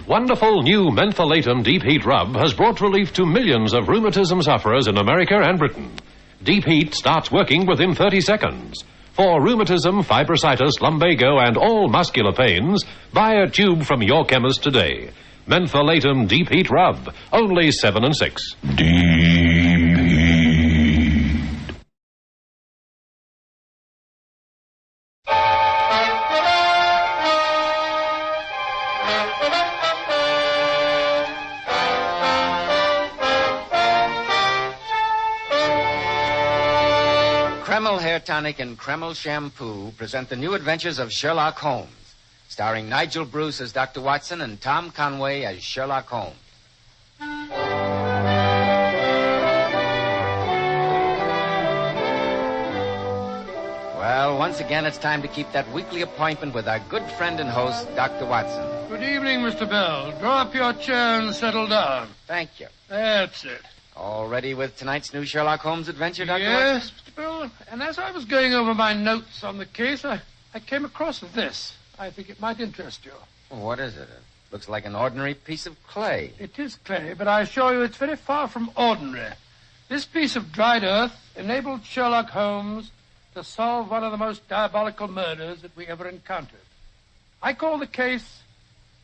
wonderful new mentholatum deep heat rub has brought relief to millions of rheumatism sufferers in America and Britain. Deep heat starts working within 30 seconds. For rheumatism, fibrositis, lumbago, and all muscular pains, buy a tube from your chemist today. Mentholatum deep heat rub, only 7 and 6. Deep heat. Kreml Hair Tonic and Kreml Shampoo present the new adventures of Sherlock Holmes, starring Nigel Bruce as Dr. Watson and Tom Conway as Sherlock Holmes. Well, once again, it's time to keep that weekly appointment with our good friend and host, Dr. Watson. Good evening, Mr. Bell. Draw up your chair and settle down. Thank you. That's it. All ready with tonight's new Sherlock Holmes adventure, Dr. Watson? Yes, Mr. Bell. And as I was going over my notes on the case, I came across this. I think it might interest you. Well, what is it? It looks like an ordinary piece of clay. It is clay, but I assure you it's very far from ordinary. This piece of dried earth enabled Sherlock Holmes to solve one of the most diabolical murders that we ever encountered. I call the case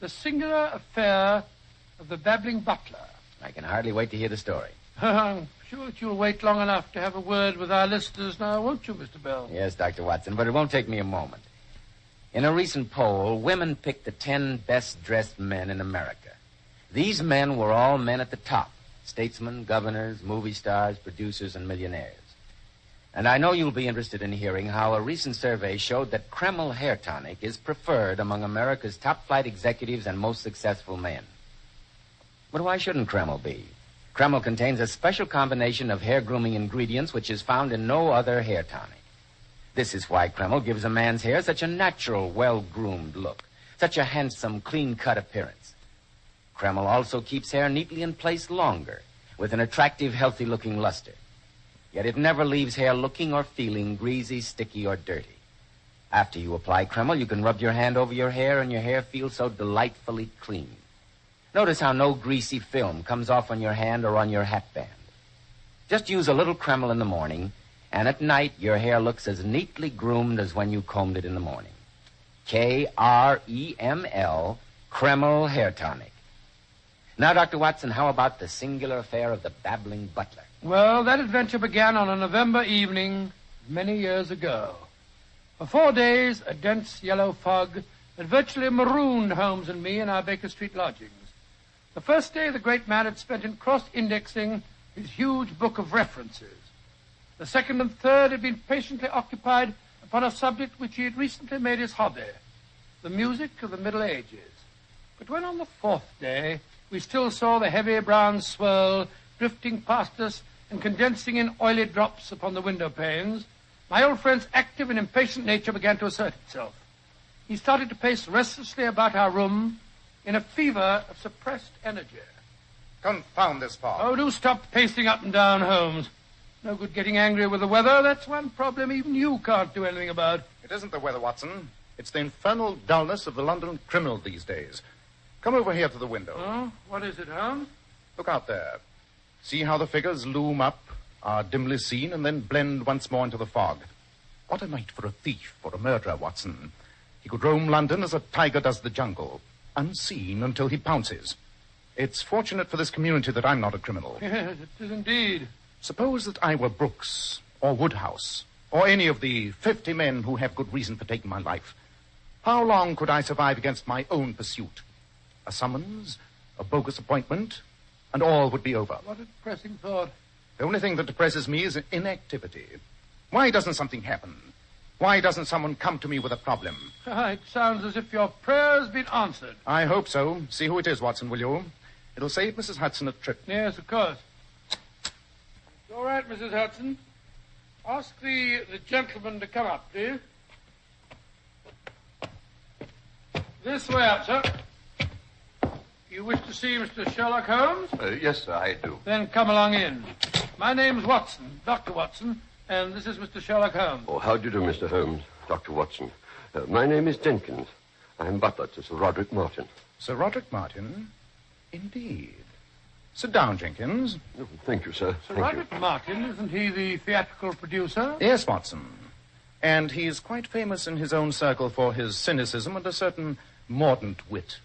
The Singular Affair of the Babbling Butler. I can hardly wait to hear the story. I'm sure that you'll wait long enough to have a word with our listeners now, won't you, Mr. Bell? Yes, Dr. Watson, but it won't take me a moment. In a recent poll, women picked the 10 best-dressed men in America. These men were all men at the top: statesmen, governors, movie stars, producers, and millionaires. And I know you'll be interested in hearing how a recent survey showed that Kreml Hair Tonic is preferred among America's top-flight executives and most successful men. But why shouldn't Kreml be? Kreml contains a special combination of hair grooming ingredients which is found in no other hair tonic. This is why Kreml gives a man's hair such a natural, well-groomed look, such a handsome, clean-cut appearance. Kreml also keeps hair neatly in place longer, with an attractive, healthy-looking luster. Yet it never leaves hair looking or feeling greasy, sticky, or dirty. After you apply Kreml, you can rub your hand over your hair, and your hair feels so delightfully clean. Notice how no greasy film comes off on your hand or on your hatband. Just use a little Kreml in the morning, and at night your hair looks as neatly groomed as when you combed it in the morning. Kreml, Kreml Hair Tonic. Now, Dr. Watson, how about the singular affair of the Babbling Butler? Well, that adventure began on a November evening many years ago. For 4 days, a dense yellow fog had virtually marooned Holmes and me in our Baker Street lodgings. The first day, the great man had spent in cross-indexing his huge book of references. The second and third had been patiently occupied upon a subject which he had recently made his hobby, the music of the Middle Ages. But when on the fourth day we still saw the heavy brown swirl drifting past us and condensing in oily drops upon the window panes, my old friend's active and impatient nature began to assert itself. He started to pace restlessly about our room in a fever of suppressed energy. Confound this fog. Oh, do stop pacing up and down, Holmes. No good getting angry with the weather. That's one problem even you can't do anything about. It isn't the weather, Watson. It's the infernal dullness of the London criminal these days. Come over here to the window. Oh, what is it, Holmes? Look out there. See how the figures loom up, are dimly seen, and then blend once more into the fog. What a night for a thief or a murderer, Watson. He could roam London as a tiger does the jungle, unseen until he pounces. It's fortunate for this community that I'm not a criminal. Yes, it is indeed. Suppose that I were Brooks or Woodhouse or any of the 50 men who have good reason for taking my life. How long could I survive against my own pursuit? A summons, a bogus appointment, and all would be over. What a depressing thought. The only thing that depresses me is inactivity. Why doesn't something happen? Why doesn't someone come to me with a problem? It sounds as if your prayer's been answered. I hope so. See who it is, Watson, will you? It'll save Mrs. Hudson a trip. Yes, of course. It's all right, Mrs. Hudson. Ask the gentleman to come up, please. This way up, sir. You wish to see Mr. Sherlock Holmes? Yes, sir, I do. Then come along in. My name's Watson, Dr. Watson, and this is Mr. Sherlock Holmes. Oh, how do you do, Mr. Holmes? Dr. Watson. My name is Jenkins. I'm butler to Sir Roderick Martin. Sir Roderick Martin? Indeed. Sit down, Jenkins. Oh, thank you, sir. Sir Thank Roderick Martin, isn't he the theatrical producer? Yes, Watson. And he's quite famous in his own circle for his cynicism and a certain mordant wit.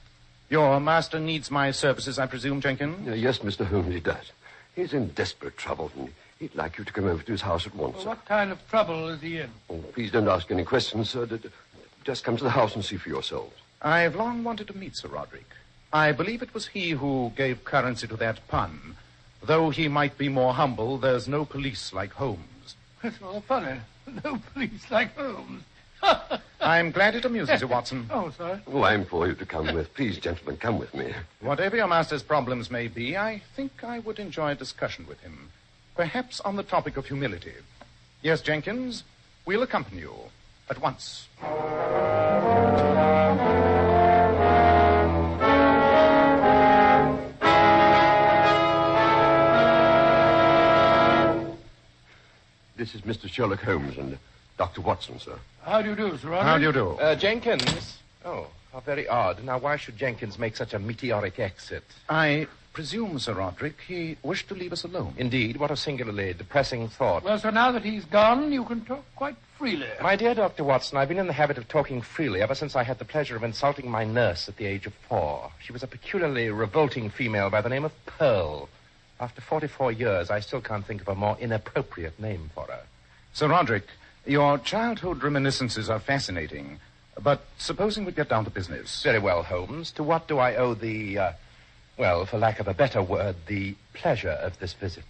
Your master needs my services, I presume, Jenkins? Yes, Mr. Holmes, he does. He's in desperate trouble, and he'd like you to come over to his house at once, Well, sir. what kind of trouble is he in? Oh, please don't ask any questions, sir. Just come to the house and see for yourselves. I've long wanted to meet Sir Roderick. I believe it was he who gave currency to that pun. Though he might be more humble, there's no police like Holmes. That's rather funny. No police like Holmes. I'm glad it amuses you, Watson. Oh, sorry. Oh, I implore you to come with. Please, gentlemen, come with me. Whatever your master's problems may be, I think I would enjoy a discussion with him. Perhaps on the topic of humility. Yes, Jenkins, we'll accompany you at once. This is Mr. Sherlock Holmes and Dr. Watson, sir. How do you do, Sir Roderick? How do you do? Jenkins? Oh, how very odd. Now, why should Jenkins make such a meteoric exit? I presume, Sir Roderick, he wished to leave us alone. Indeed, what a singularly depressing thought. Well, so now that he's gone, you can talk quite freely. My dear Dr. Watson, I've been in the habit of talking freely ever since I had the pleasure of insulting my nurse at the age of 4. She was a peculiarly revolting female by the name of Pearl. After 44 years, I still can't think of a more inappropriate name for her. Sir Roderick, your childhood reminiscences are fascinating. But supposing we get down to business. Very well, Holmes. To what do I owe the, well, for lack of a better word, the pleasure of this visit?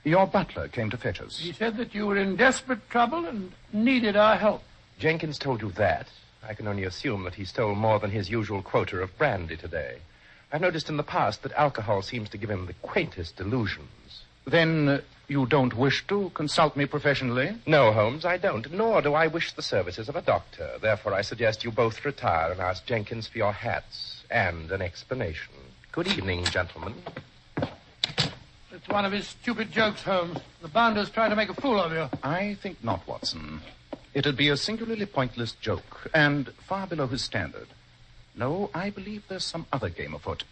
Your butler came to fetch us. He said that you were in desperate trouble and needed our help. Jenkins told you that. I can only assume that he stole more than his usual quota of brandy today. I've noticed in the past that alcohol seems to give him the quaintest delusions. Then you don't wish to consult me professionally? No, Holmes, I don't, nor do I wish the services of a doctor. Therefore, I suggest you both retire and ask Jenkins for your hats and an explanation. Good evening, gentlemen. It's one of his stupid jokes, Holmes. The bounder's trying to make a fool of you. I think not, Watson. It'd be a singularly pointless joke, and far below his standard. No, I believe there's some other game afoot.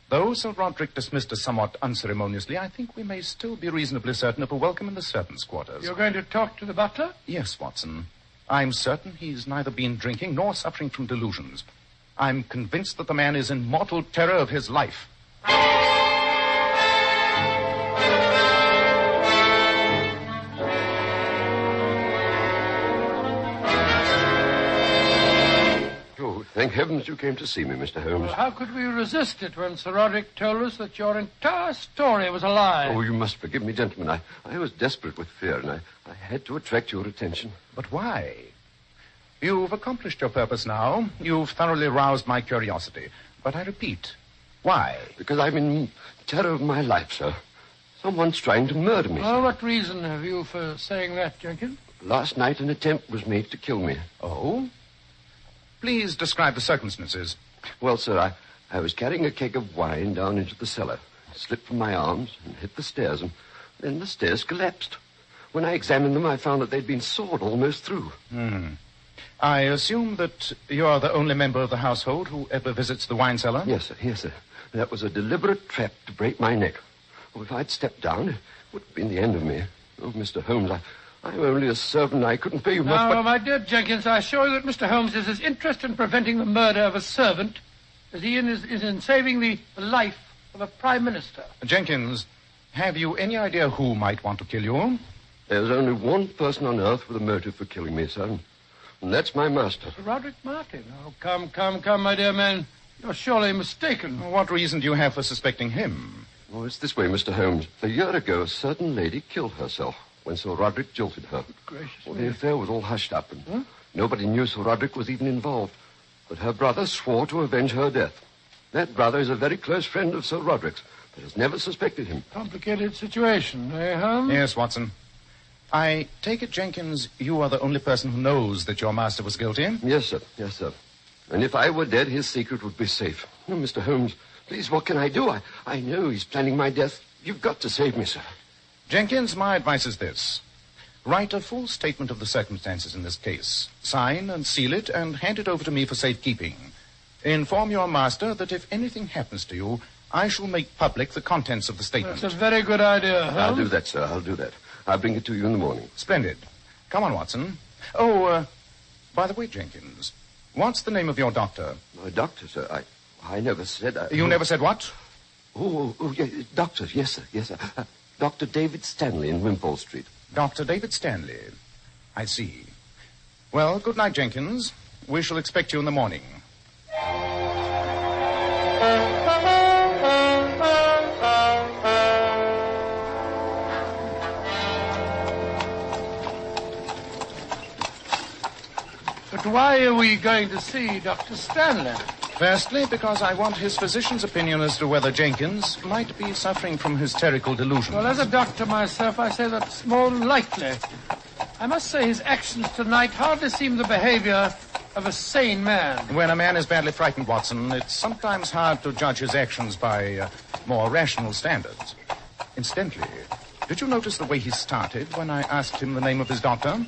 Though Sir Roderick dismissed us somewhat unceremoniously, I think we may still be reasonably certain of a welcome in the servants' quarters. You're going to talk to the butler? Yes, Watson. I'm certain he's neither been drinking nor suffering from delusions. I'm convinced that the man is in mortal terror of his life. Thank heavens you came to see me, Mr. Holmes. Well, how could we resist it when Sir Roderick told us that your entire story was a lie? Oh, you must forgive me, gentlemen. I was desperate with fear, and I had to attract your attention. But why? You've accomplished your purpose now. You've thoroughly roused my curiosity. But I repeat, why? Because I'm in terror of my life, sir. Someone's trying to murder me. Well, what reason have you for saying that, Jenkins? Last night an attempt was made to kill me. Oh? Please describe the circumstances. Well, sir, I was carrying a keg of wine down into the cellar. It slipped from my arms and hit the stairs, and then the stairs collapsed. When I examined them, I found that they'd been sawed almost through. I assume that you're the only member of the household who ever visits the wine cellar? Yes, sir. Yes, sir. That was a deliberate trap to break my neck. Oh, if I'd stepped down, it would have been the end of me. Oh, Mr. Holmes, I'm only a servant. I couldn't pay you much, Now, but... my dear Jenkins, I assure you that Mr. Holmes is as interested in preventing the murder of a servant as he is in saving the life of a prime minister. Jenkins, have you any idea who might want to kill you? There's only one person on earth with a motive for killing me, sir, and that's my master. Sir Roderick Martin. Oh, come, my dear man. You're surely mistaken. What reason do you have for suspecting him? Oh, it's this way, Mr. Holmes. A year ago, a certain lady killed herself when Sir Roderick jilted her. Gracious Well, me. the affair was all hushed up, and nobody knew Sir Roderick was even involved. But her brother swore to avenge her death. That brother is a very close friend of Sir Roderick's, but has never suspected him. Complicated situation, eh, Holmes? Yes, Watson. I take it, Jenkins, you are the only person who knows that your master was guilty? Yes, sir. Yes, sir. And if I were dead, his secret would be safe. Oh, Mr. Holmes, please, what can I do? I know he's planning my death. You've got to save me, sir. Jenkins, my advice is this. Write a full statement of the circumstances in this case. Sign and seal it and hand it over to me for safekeeping. Inform your master that if anything happens to you, I shall make public the contents of the statement. That's a very good idea, Holmes. I'll do that, sir. I'll do that. I'll bring it to you in the morning. Splendid. Come on, Watson. Oh, by the way, Jenkins, what's the name of your doctor? Doctor, sir, I never said... You never said what? Oh, yeah, doctor, yes, sir, yes, sir. Dr. David Stanley in Wimpole Street. Dr. David Stanley. I see. Well, good night, Jenkins. We shall expect you in the morning. But why are we going to see Dr. Stanley? Firstly, because I want his physician's opinion as to whether Jenkins might be suffering from hysterical delusions. Well, as a doctor myself, I say that's more than likely. I must say his actions tonight hardly seem the behavior of a sane man. When a man is badly frightened, Watson, it's sometimes hard to judge his actions by more rational standards. Incidentally, did you notice the way he started when I asked him the name of his doctor?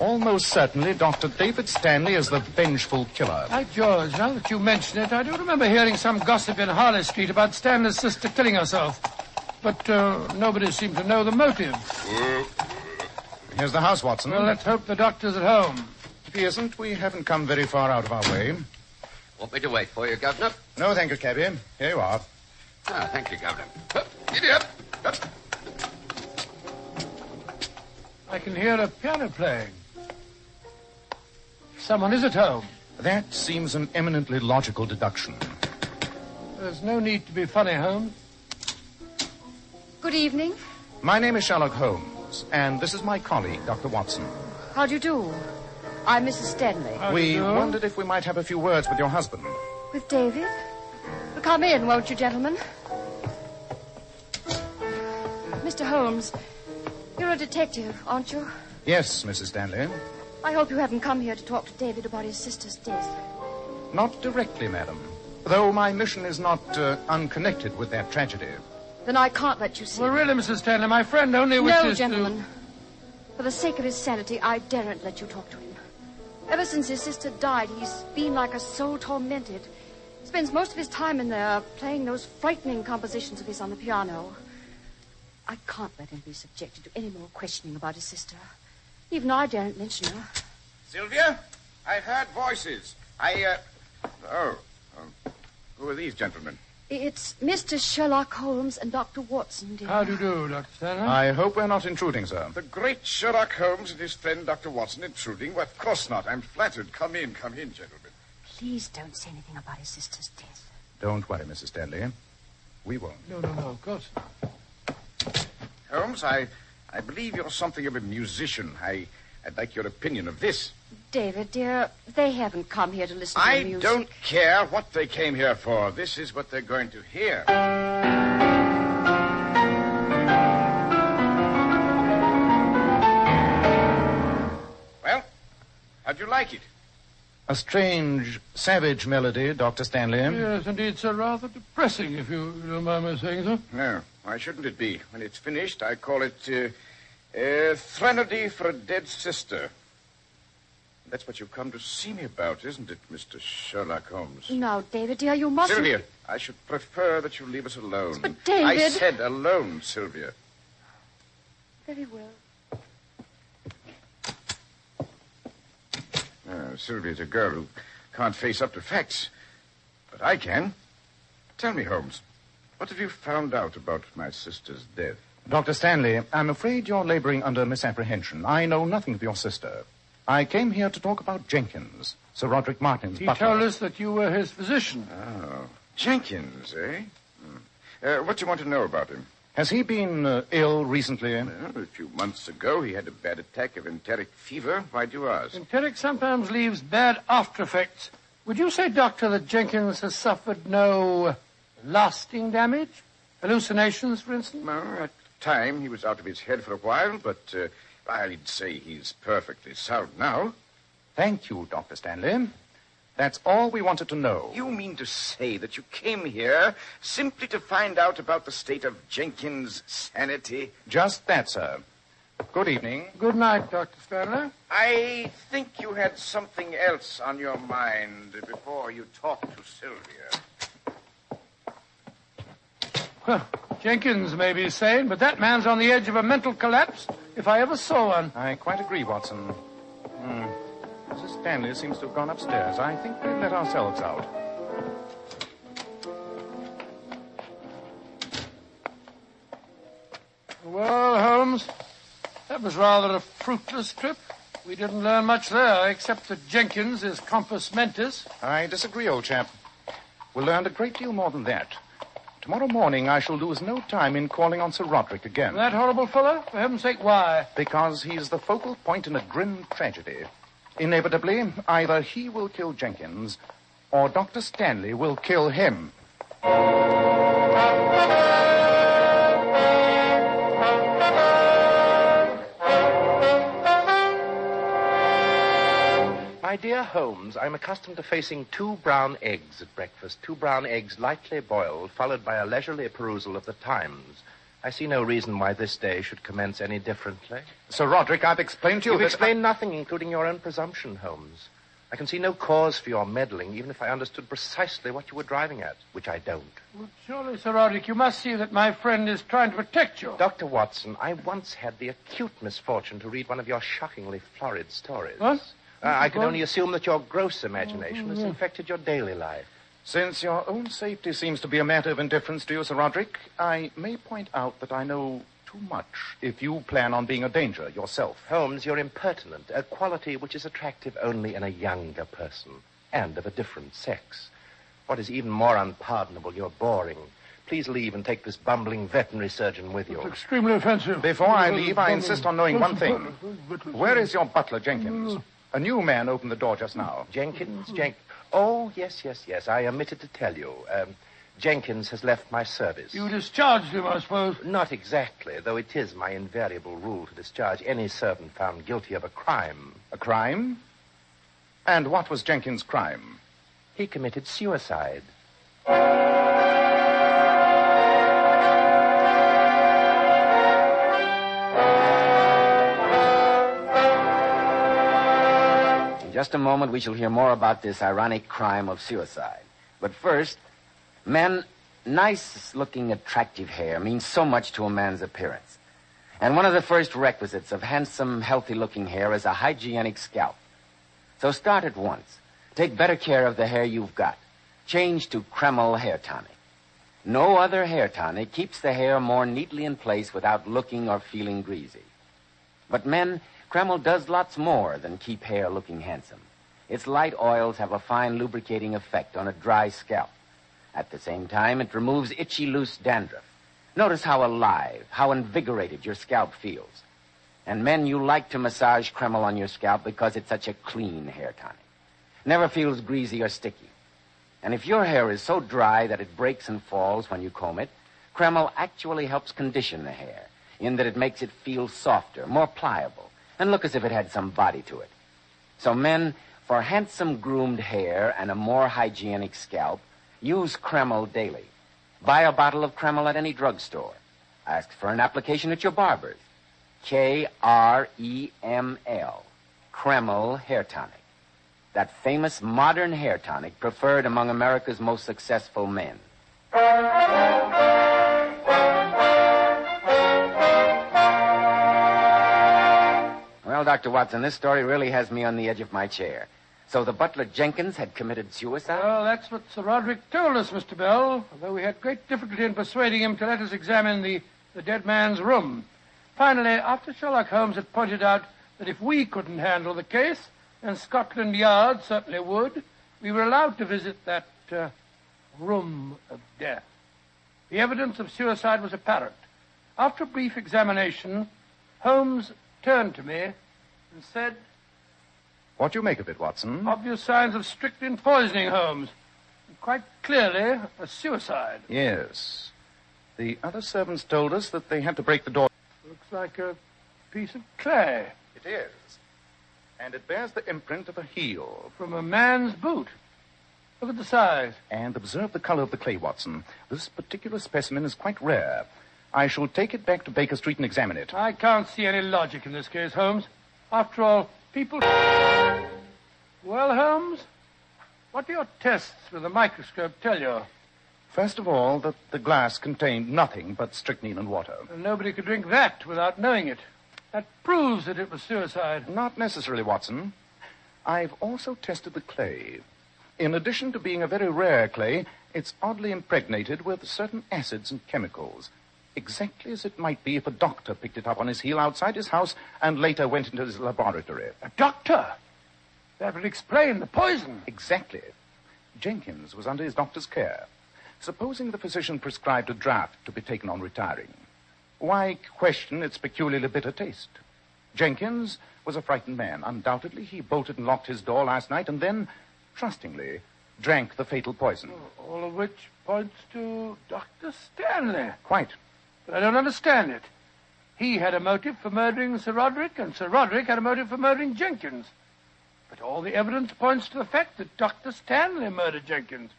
Almost certainly, Dr. David Stanley is the vengeful killer. By George, now that you mention it, I do remember hearing some gossip in Harley Street about Stanley's sister killing herself. But nobody seemed to know the motive. Here's the house, Watson. Well, let's hope the doctor's at home. If he isn't, we haven't come very far out of our way. Want me to wait for you, Governor? No, thank you, cabby. Here you are. Ah, thank you, Governor. Idiot! I can hear a piano playing. Someone is at home. That seems an eminently logical deduction. There's no need to be funny, Holmes. Good evening. My name is Sherlock Holmes, and this is my colleague, Dr. Watson. How do you do? I'm Mrs. Stanley. How do you We do? wondered if we might have a few words with your husband. With David? Well, come in, won't you, gentlemen? Mr. Holmes, you're a detective, aren't you? Yes, Mrs. Stanley. I hope you haven't come here to talk to David about his sister's death. Not directly, madam. Though my mission is not unconnected with that tragedy. Then I can't let you see Well, him. really, Mrs. Stanley, my friend only wishes No, gentlemen. For the sake of his sanity, I daren't let you talk to him. Ever since his sister died, he's been like a soul tormented. Spends most of his time in there playing those frightening compositions of his on the piano. I can't let him be subjected to any more questioning about his sister. Even I daren't mention her. Sylvia, I heard voices. Who are these gentlemen? It's Mr. Sherlock Holmes and Dr. Watson, dear. How do you do, Dr. Stanley? I hope we're not intruding, sir. The great Sherlock Holmes and his friend Dr. Watson intruding? Well, of course not. I'm flattered. Come in, gentlemen. Please don't say anything about his sister's death. Don't worry, Mrs. Stanley. We won't. No, of course not. Holmes, I believe you're something of a musician. I'd like your opinion of this. David, dear, they haven't come here to listen to I music. don't care what they came here for. This is what they're going to hear. Well, how'd you like it? A strange, savage melody, Dr. Stanley. Yes, indeed, sir. Rather depressing, if you don't mind my saying so. No, why shouldn't it be? When it's finished, I call it Threnody for a Dead Sister. That's what you've come to see me about, isn't it, Mr. Sherlock Holmes? No, David, dear, you mustn't... Sylvia, I should prefer that you leave us alone. But, David... I said alone, Sylvia. Very well. Sylvia's a girl who can't face up to facts. But I can. Tell me, Holmes, what have you found out about my sister's death? Dr. Stanley, I'm afraid you're laboring under misapprehension. I know nothing of your sister. I came here to talk about Jenkins, Sir Roderick Martin's He butler. told us that you were his physician. Oh, Jenkins, eh? What do you want to know about him? Has he been ill recently? Well, a few months ago, he had a bad attack of enteric fever. Why do you ask? Enteric sometimes leaves bad after effects. Would you say, Doctor, that Jenkins has suffered no lasting damage? Hallucinations, for instance? Well, at the time, he was out of his head for a while, but I'd say he's perfectly sound now. Thank you, Dr. Stanley. That's all we wanted to know. You mean to say that you came here simply to find out about the state of Jenkins' sanity? Just that, sir. Good evening. Good night, Dr. Stanley. I think you had something else on your mind before you talked to Sylvia. Jenkins may be sane, but that man's on the edge of a mental collapse if I ever saw one. I quite agree, Watson. Mrs. Stanley seems to have gone upstairs. I think we've let ourselves out. Well, Holmes, that was rather a fruitless trip. We didn't learn much there, except that Jenkins is compos mentis. I disagree, old chap. We learned a great deal more than that. Tomorrow morning I shall lose no time in calling on Sir Roderick again. That horrible fellow? For heaven's sake, why? Because he's the focal point in a grim tragedy. Inevitably, either he will kill Jenkins, or Dr. Stanley will kill him. My dear Holmes, I'm accustomed to facing 2 brown eggs at breakfast, 2 brown eggs lightly boiled, followed by a leisurely perusal of the Times. I see no reason why this day should commence any differently. Sir Roderick, I've explained to you You've that... explained nothing, including your own presumption, Holmes. I can see no cause for your meddling, even if I understood precisely what you were driving at, which I don't. Well, surely, Sir Roderick, you must see that my friend is trying to protect you. Dr. Watson, I once had the acute misfortune to read one of your shockingly florid stories. What? I can only assume that your gross imagination has infected your daily life. Since your own safety seems to be a matter of indifference to you, Sir Roderick, I may point out that I know too much if you plan on being a danger yourself. Holmes, you're impertinent, a quality which is attractive only in a younger person, and of a different sex. What is even more unpardonable, you're boring. Please leave and take this bumbling veterinary surgeon with you. It's extremely offensive. Before I leave, I insist on knowing one thing. Where is your butler, Jenkins? A new man opened the door just now. Jenkins? Oh, yes. I omitted to tell you. Jenkins has left my service. You discharged him, I suppose. Not exactly, though it is my invariable rule to discharge any servant found guilty of a crime. A crime? And what was Jenkins' crime? He committed suicide. In just a moment, we shall hear more about this ironic crime of suicide. But first, men, nice-looking, attractive hair means so much to a man's appearance. And one of the first requisites of handsome, healthy-looking hair is a hygienic scalp. So start at once. Take better care of the hair you've got. Change to Kreml Hair Tonic. No other hair tonic keeps the hair more neatly in place without looking or feeling greasy. But men, Kreml does lots more than keep hair looking handsome. Its light oils have a fine lubricating effect on a dry scalp. At the same time, it removes itchy, loose dandruff. Notice how alive, how invigorated your scalp feels. And men, you like to massage Kreml on your scalp because it's such a clean hair tonic. Never feels greasy or sticky. And if your hair is so dry that it breaks and falls when you comb it, Kreml actually helps condition the hair in that it makes it feel softer, more pliable, and look as if it had some body to it. So men, for handsome groomed hair and a more hygienic scalp, use Kreml daily. Buy a bottle of Kreml at any drugstore. Ask for an application at your barber's. Kreml, Kreml Hair Tonic. That famous modern hair tonic preferred among America's most successful men. Well, Dr. Watson, this story really has me on the edge of my chair. So the butler Jenkins had committed suicide? Well, that's what Sir Roderick told us, Mr. Bell, although we had great difficulty in persuading him to let us examine the dead man's room. Finally, after Sherlock Holmes had pointed out that if we couldn't handle the case, then Scotland Yard certainly would, we were allowed to visit that room of death. The evidence of suicide was apparent. After a brief examination, Holmes turned to me and said, What do you make of it, Watson? obvious signs of strychnine poisoning, Holmes. And quite clearly, a suicide. Yes. The other servants told us that they had to break the door. Looks like a piece of clay It is. And it bears the imprint of a heel. from a man's boot. Look at the size. And observe the color of the clay, Watson. This particular specimen is quite rare. I shall take it back to Baker Street and examine it. I can't see any logic in this case, Holmes. After all, people... Well, Holmes, what do your tests with the microscope tell you? First of all, that the glass contained nothing but strychnine and water. And nobody could drink that without knowing it. That proves that it was suicide. Not necessarily, Watson. I've also tested the clay. In addition to being a very rare clay, it's oddly impregnated with certain acids and chemicals. Exactly as it might be if a doctor picked it up on his heel outside his house and later went into his laboratory. A doctor? That would explain the poison. Exactly. Jenkins was under his doctor's care. Supposing the physician prescribed a draught to be taken on retiring, why question its peculiarly bitter taste? Jenkins was a frightened man. Undoubtedly, he bolted and locked his door last night and then, trustingly, drank the fatal poison. All of which points to Dr. Stanley. Quite. But I don't understand it. He had a motive for murdering Sir Roderick, and Sir Roderick had a motive for murdering Jenkins. But all the evidence points to the fact that Dr. Stanley murdered Jenkins.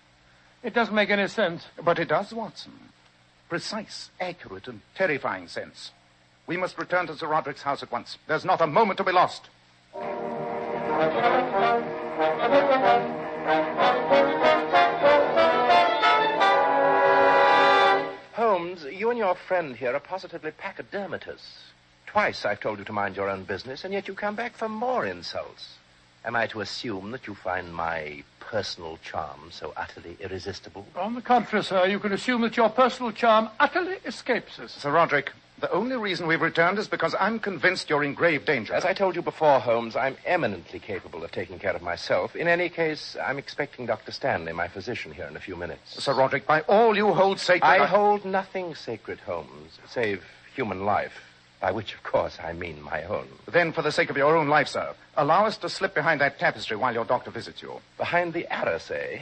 It doesn't make any sense. But it does, Watson. Precise, accurate, and terrifying sense. We must return to Sir Roderick's house at once. There's not a moment to be lost. Holmes, you and your friend here are positively pachydermatous. Twice I've told you to mind your own business, and yet you come back for more insults. Am I to assume that you find my personal charm so utterly irresistible? On the contrary, sir, you can assume that your personal charm utterly escapes us. Sir Roderick, the only reason we've returned is because I'm convinced you're in grave danger. As I told you before, Holmes, I'm eminently capable of taking care of myself. In any case, I'm expecting Dr. Stanley, my physician, here in a few minutes. Sir Roderick, by all you hold sacred... I hold nothing sacred, Holmes, save human life. By which, of course, I mean my own. Then, for the sake of your own life, sir, allow us to slip behind that tapestry while your doctor visits you. Behind the arras, eh?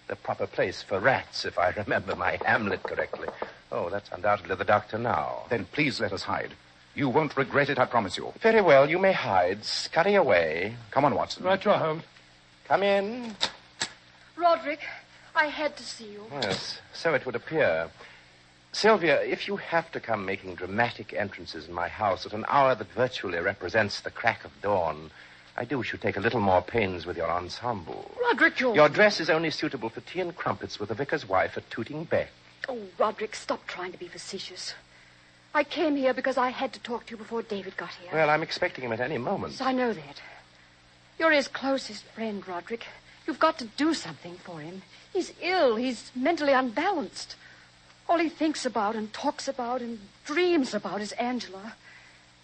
The proper place for rats, if I remember my Hamlet correctly. Oh, that's undoubtedly the doctor now. Then please let us hide. You won't regret it, I promise you. Very well, you may hide. Scurry away. Come on, Watson. Right, you are, Holmes. Come in. Roderick, I had to see you. Yes, so it would appear. Sylvia, if you have to come making dramatic entrances in my house at an hour that virtually represents the crack of dawn, I do wish you'd take a little more pains with your ensemble. Roderick, Your dress is only suitable for tea and crumpets with the vicar's wife at Tooting Bec. Oh, Roderick, stop trying to be facetious. I came here because I had to talk to you before David got here. Well, I'm expecting him at any moment. Yes, I know that. You're his closest friend, Roderick. You've got to do something for him. He's ill. He's mentally unbalanced. All he thinks about and talks about and dreams about is Angela.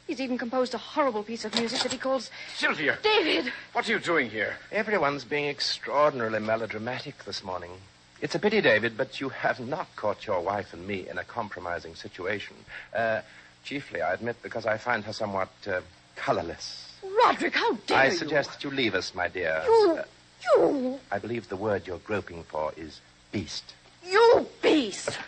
He's even composed a horrible piece of music that he calls... Sylvia! David! What are you doing here? Everyone's being extraordinarily melodramatic this morning. It's a pity, David, but you have not caught your wife and me in a compromising situation. Chiefly, I admit, because I find her somewhat colorless. Roderick, how dare you? I suggest that you leave us, my dear. You! I believe the word you're groping for is beast. You beast!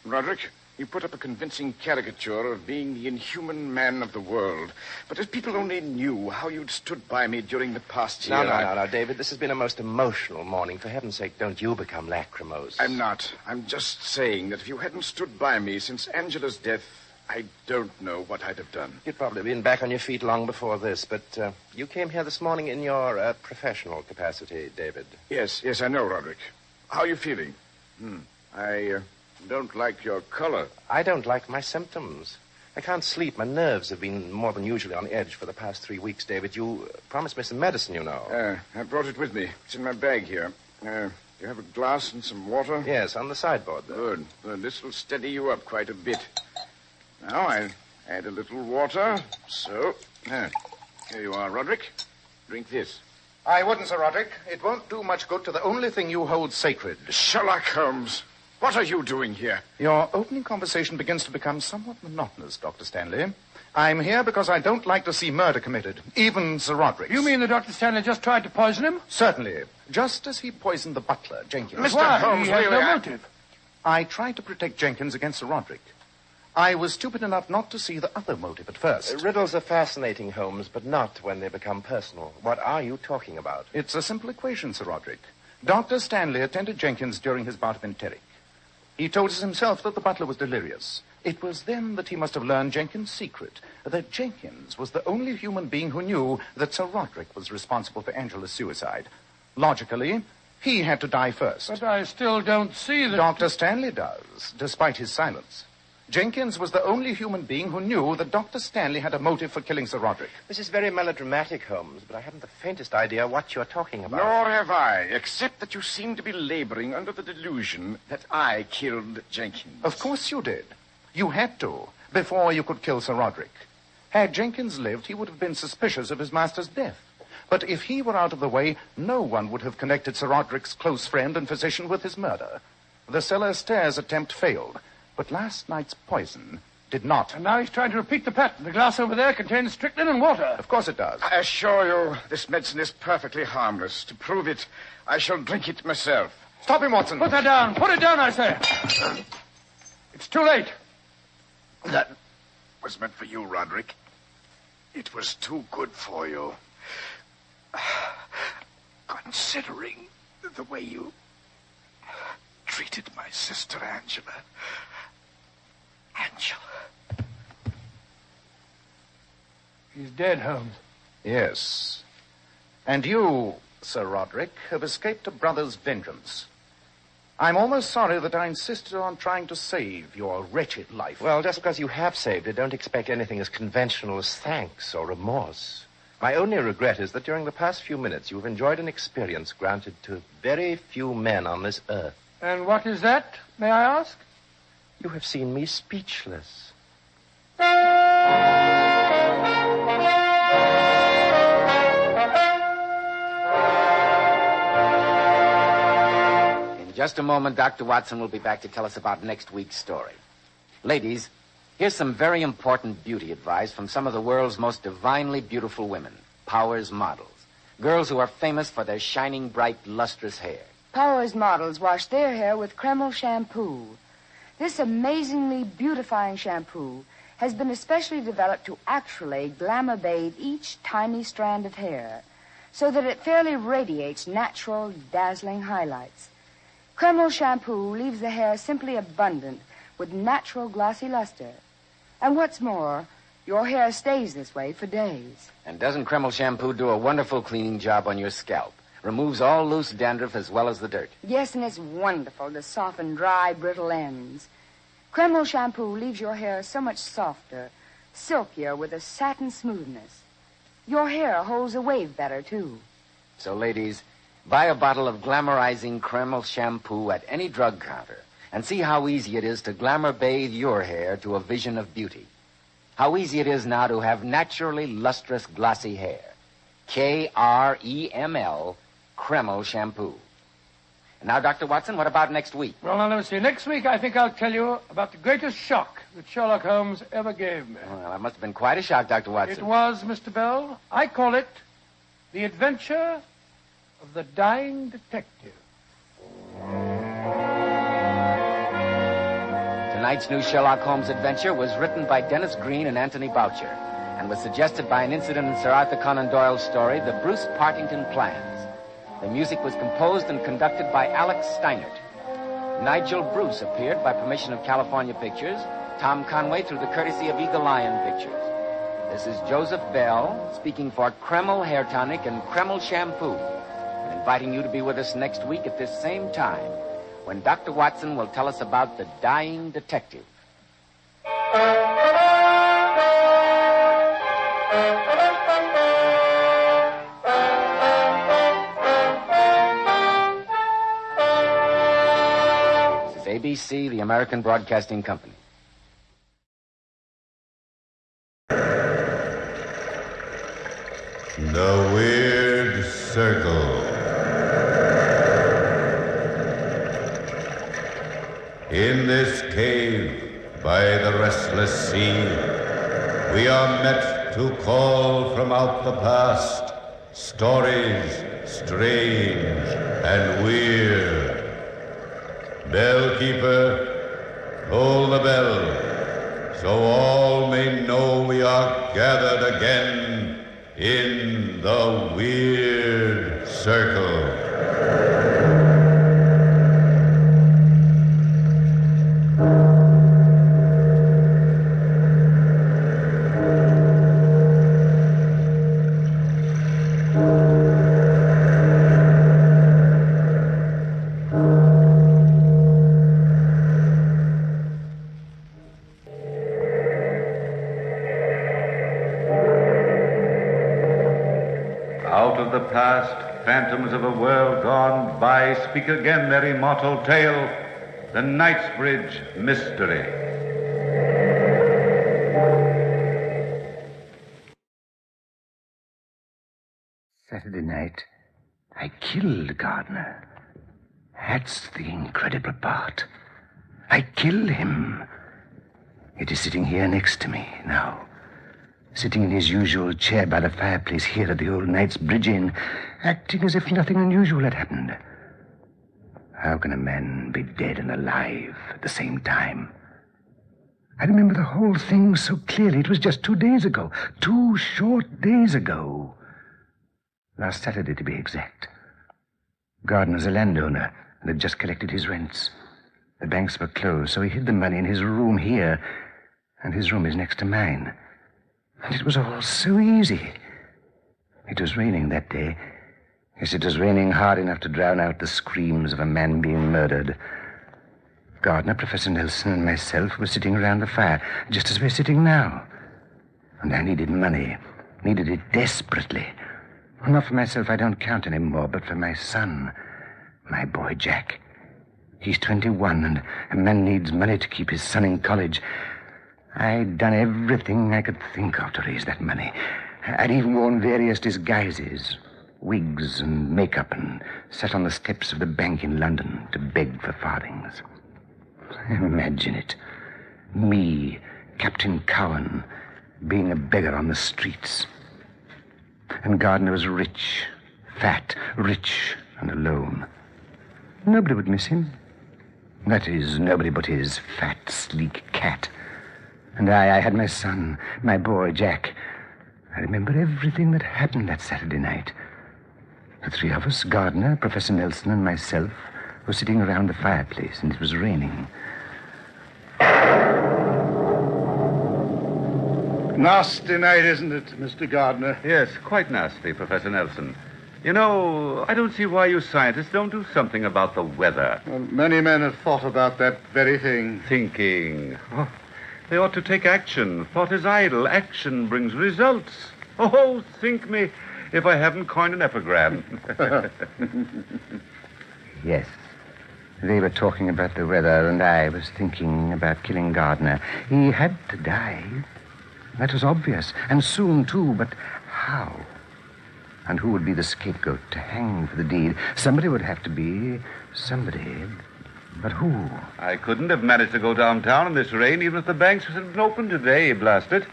Roderick, you put up a convincing caricature of being the inhuman man of the world. But if people only knew how you'd stood by me during the past year... No, David. This has been a most emotional morning. For heaven's sake, don't you become lachrymose. I'm not. I'm just saying that if you hadn't stood by me since Angela's death, I don't know what I'd have done. You'd probably been back on your feet long before this, but you came here this morning in your professional capacity, David. Yes, I know, Roderick. How are you feeling? I don't like your color. I don't like my symptoms. I can't sleep. My nerves have been more than usually on edge for the past 3 weeks, David. You promised me some medicine, you know. I brought it with me. It's in my bag here. You have a glass and some water? Yes, on the sideboard there. Good. This will steady you up quite a bit. Now, I'll add a little water. So, here you are, Roderick. Drink this. I wouldn't, Sir Roderick. It won't do much good to the only thing you hold sacred. Sherlock Holmes, what are you doing here? Your opening conversation begins to become somewhat monotonous, Dr. Stanley. I'm here because I don't like to see murder committed, even Sir Roderick's. You mean that Dr. Stanley just tried to poison him? Certainly. Just as he poisoned the butler, Jenkins. Mr. Why? Holmes, He had really, no motive. I tried to protect Jenkins against Sir Roderick. I was stupid enough not to see the other motive at first. Riddles are fascinating, Holmes, but not when they become personal. What are you talking about? It's a simple equation, Sir Roderick. Dr. Stanley attended Jenkins during his bout of enteric. He told us himself that the butler was delirious. It was then that he must have learned Jenkins' secret, that Jenkins was the only human being who knew that Sir Roderick was responsible for Angela's suicide. Logically, he had to die first. But I still don't see that... Dr. Stanley does, despite his silence. Jenkins was the only human being who knew that Dr. Stanley had a motive for killing Sir Roderick. This is very melodramatic, Holmes, but I haven't the faintest idea what you're talking about. Nor have I, except that you seem to be laboring under the delusion that I killed Jenkins. Of course you did. You had to, before you could kill Sir Roderick. Had Jenkins lived, he would have been suspicious of his master's death. But if he were out of the way, no one would have connected Sir Roderick's close friend and physician with his murder. The cellar stairs attempt failed, but last night's poison did not. And now he's trying to repeat the pattern. The glass over there contains strychnine and water. Of course it does. I assure you, this medicine is perfectly harmless. To prove it, I shall drink it myself. Stop him, Watson. Put that down. Put it down, I say. It's too late. That was meant for you, Roderick. It was too good for you. Considering the way you treated my sister, Angela. Angela. He's dead, Holmes. Yes. And you, Sir Roderick, have escaped a brother's vengeance. I'm almost sorry that I insisted on trying to save your wretched life. Well, just because you have saved it, don't expect anything as conventional as thanks or remorse. My only regret is that during the past few minutes you've enjoyed an experience granted to very few men on this earth. And what is that, may I ask? You have seen me speechless. In just a moment, Dr. Watson will be back to tell us about next week's story. Ladies, here's some very important beauty advice from some of the world's most divinely beautiful women, Powers models. Girls who are famous for their shining, bright, lustrous hair. Powers models wash their hair with Kreml shampoo. This amazingly beautifying shampoo has been especially developed to actually glamour bathe each tiny strand of hair so that it fairly radiates natural, dazzling highlights. Kreml shampoo leaves the hair simply abundant with natural glossy luster. And what's more, your hair stays this way for days. And doesn't Kreml shampoo do a wonderful cleaning job on your scalp? Removes all loose dandruff as well as the dirt. Yes, and it's wonderful to soften dry, brittle ends. Kreml shampoo leaves your hair so much softer, silkier, with a satin smoothness. Your hair holds a wave better, too. So, ladies, buy a bottle of glamorizing Kreml shampoo at any drug counter and see how easy it is to glamour bathe your hair to a vision of beauty. How easy it is now to have naturally lustrous, glossy hair. Kreml, Kreml shampoo. And now, Dr. Watson, what about next week? Well, now, let me see. Next week, I think I'll tell you about the greatest shock that Sherlock Holmes ever gave me. Well, that must have been quite a shock, Dr. Watson. It was, Mr. Bell. I call it The Adventure of the Dying Detective. Tonight's new Sherlock Holmes adventure was written by Dennis Green and Anthony Boucher and was suggested by an incident in Sir Arthur Conan Doyle's story, The Bruce Partington Plans. The music was composed and conducted by Alex Steinert. Nigel Bruce appeared by permission of California Pictures, Tom Conway through the courtesy of Eagle Lion Pictures. This is Joseph Bell speaking for Kreml Hair Tonic and Kreml Shampoo, and inviting you to be with us next week at this same time when Dr. Watson will tell us about the dying detective. This is ABC, the American Broadcasting Company. The Weird Circle. In this cave by the restless sea, we are met to call from out the past stories strange and weird. Bellkeeper, toll the bell, so all may know we are gathered again in the Weird Circle. past, phantoms of a world gone by, speak again their immortal tale, the Knightsbridge Mystery. Saturday night, I killed Gardner. That's the incredible part. I killed him. It is sitting here next to me now. Sitting in his usual chair by the fireplace here at the old Knightsbridge Inn, acting as if nothing unusual had happened. How can a man be dead and alive at the same time? I remember the whole thing so clearly. It was just 2 days ago. 2 short days ago. Last Saturday, to be exact. Gardner's a landowner and had just collected his rents. The banks were closed, so he hid the money in his room here, and his room is next to mine. And it was all so easy. It was raining that day. Yes, it was raining hard enough to drown out the screams of a man being murdered. Gardner, Professor Nelson, and myself were sitting around the fire, just as we're sitting now. And I needed money. Needed it desperately. Not for myself, I don't count anymore, but for my son, my boy Jack. He's 21, and a man needs money to keep his son in college. I'd done everything I could think of to raise that money. I'd even worn various disguises, wigs and makeup, and sat on the steps of the bank in London to beg for farthings. Imagine it. Me, Captain Cowan, being a beggar on the streets. And Gardner was rich, fat, rich, and alone. Nobody would miss him. That is, nobody but his fat, sleek cat. And I had my son, my boy, Jack. I remember everything that happened that Saturday night. The 3 of us, Gardner, Professor Nelson, and myself, were sitting around the fireplace, and it was raining. Nasty night, isn't it, Mr. Gardner? Yes, quite nasty, Professor Nelson. You know, I don't see why you scientists don't do something about the weather. Well, many men have thought about that very thing. Thinking. Oh, they ought to take action. Thought is idle. Action brings results. Oh, think me if I haven't coined an epigram. Yes. They were talking about the weather, and I was thinking about killing Gardner. He had to die. That was obvious, and soon, too, but how? And who would be the scapegoat to hang for the deed? Somebody would have to be. Somebody. But who? I couldn't have managed to go downtown in this rain even if the banks had been open today, blast it.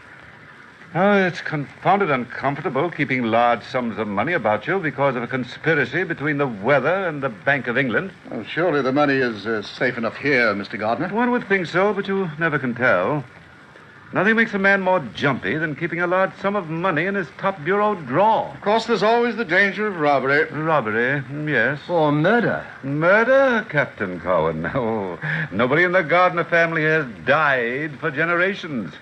Oh, it's confounded uncomfortable keeping large sums of money about you because of a conspiracy between the weather and the Bank of England. Well, surely the money is safe enough here, Mr. Gardner. One would think so, but you never can tell. Nothing makes a man more jumpy than keeping a large sum of money in his top bureau drawer. Of course, there's always the danger of robbery. Robbery, yes. Or murder. Murder, Captain Cowan? No. Nobody in the Gardner family has died for generations.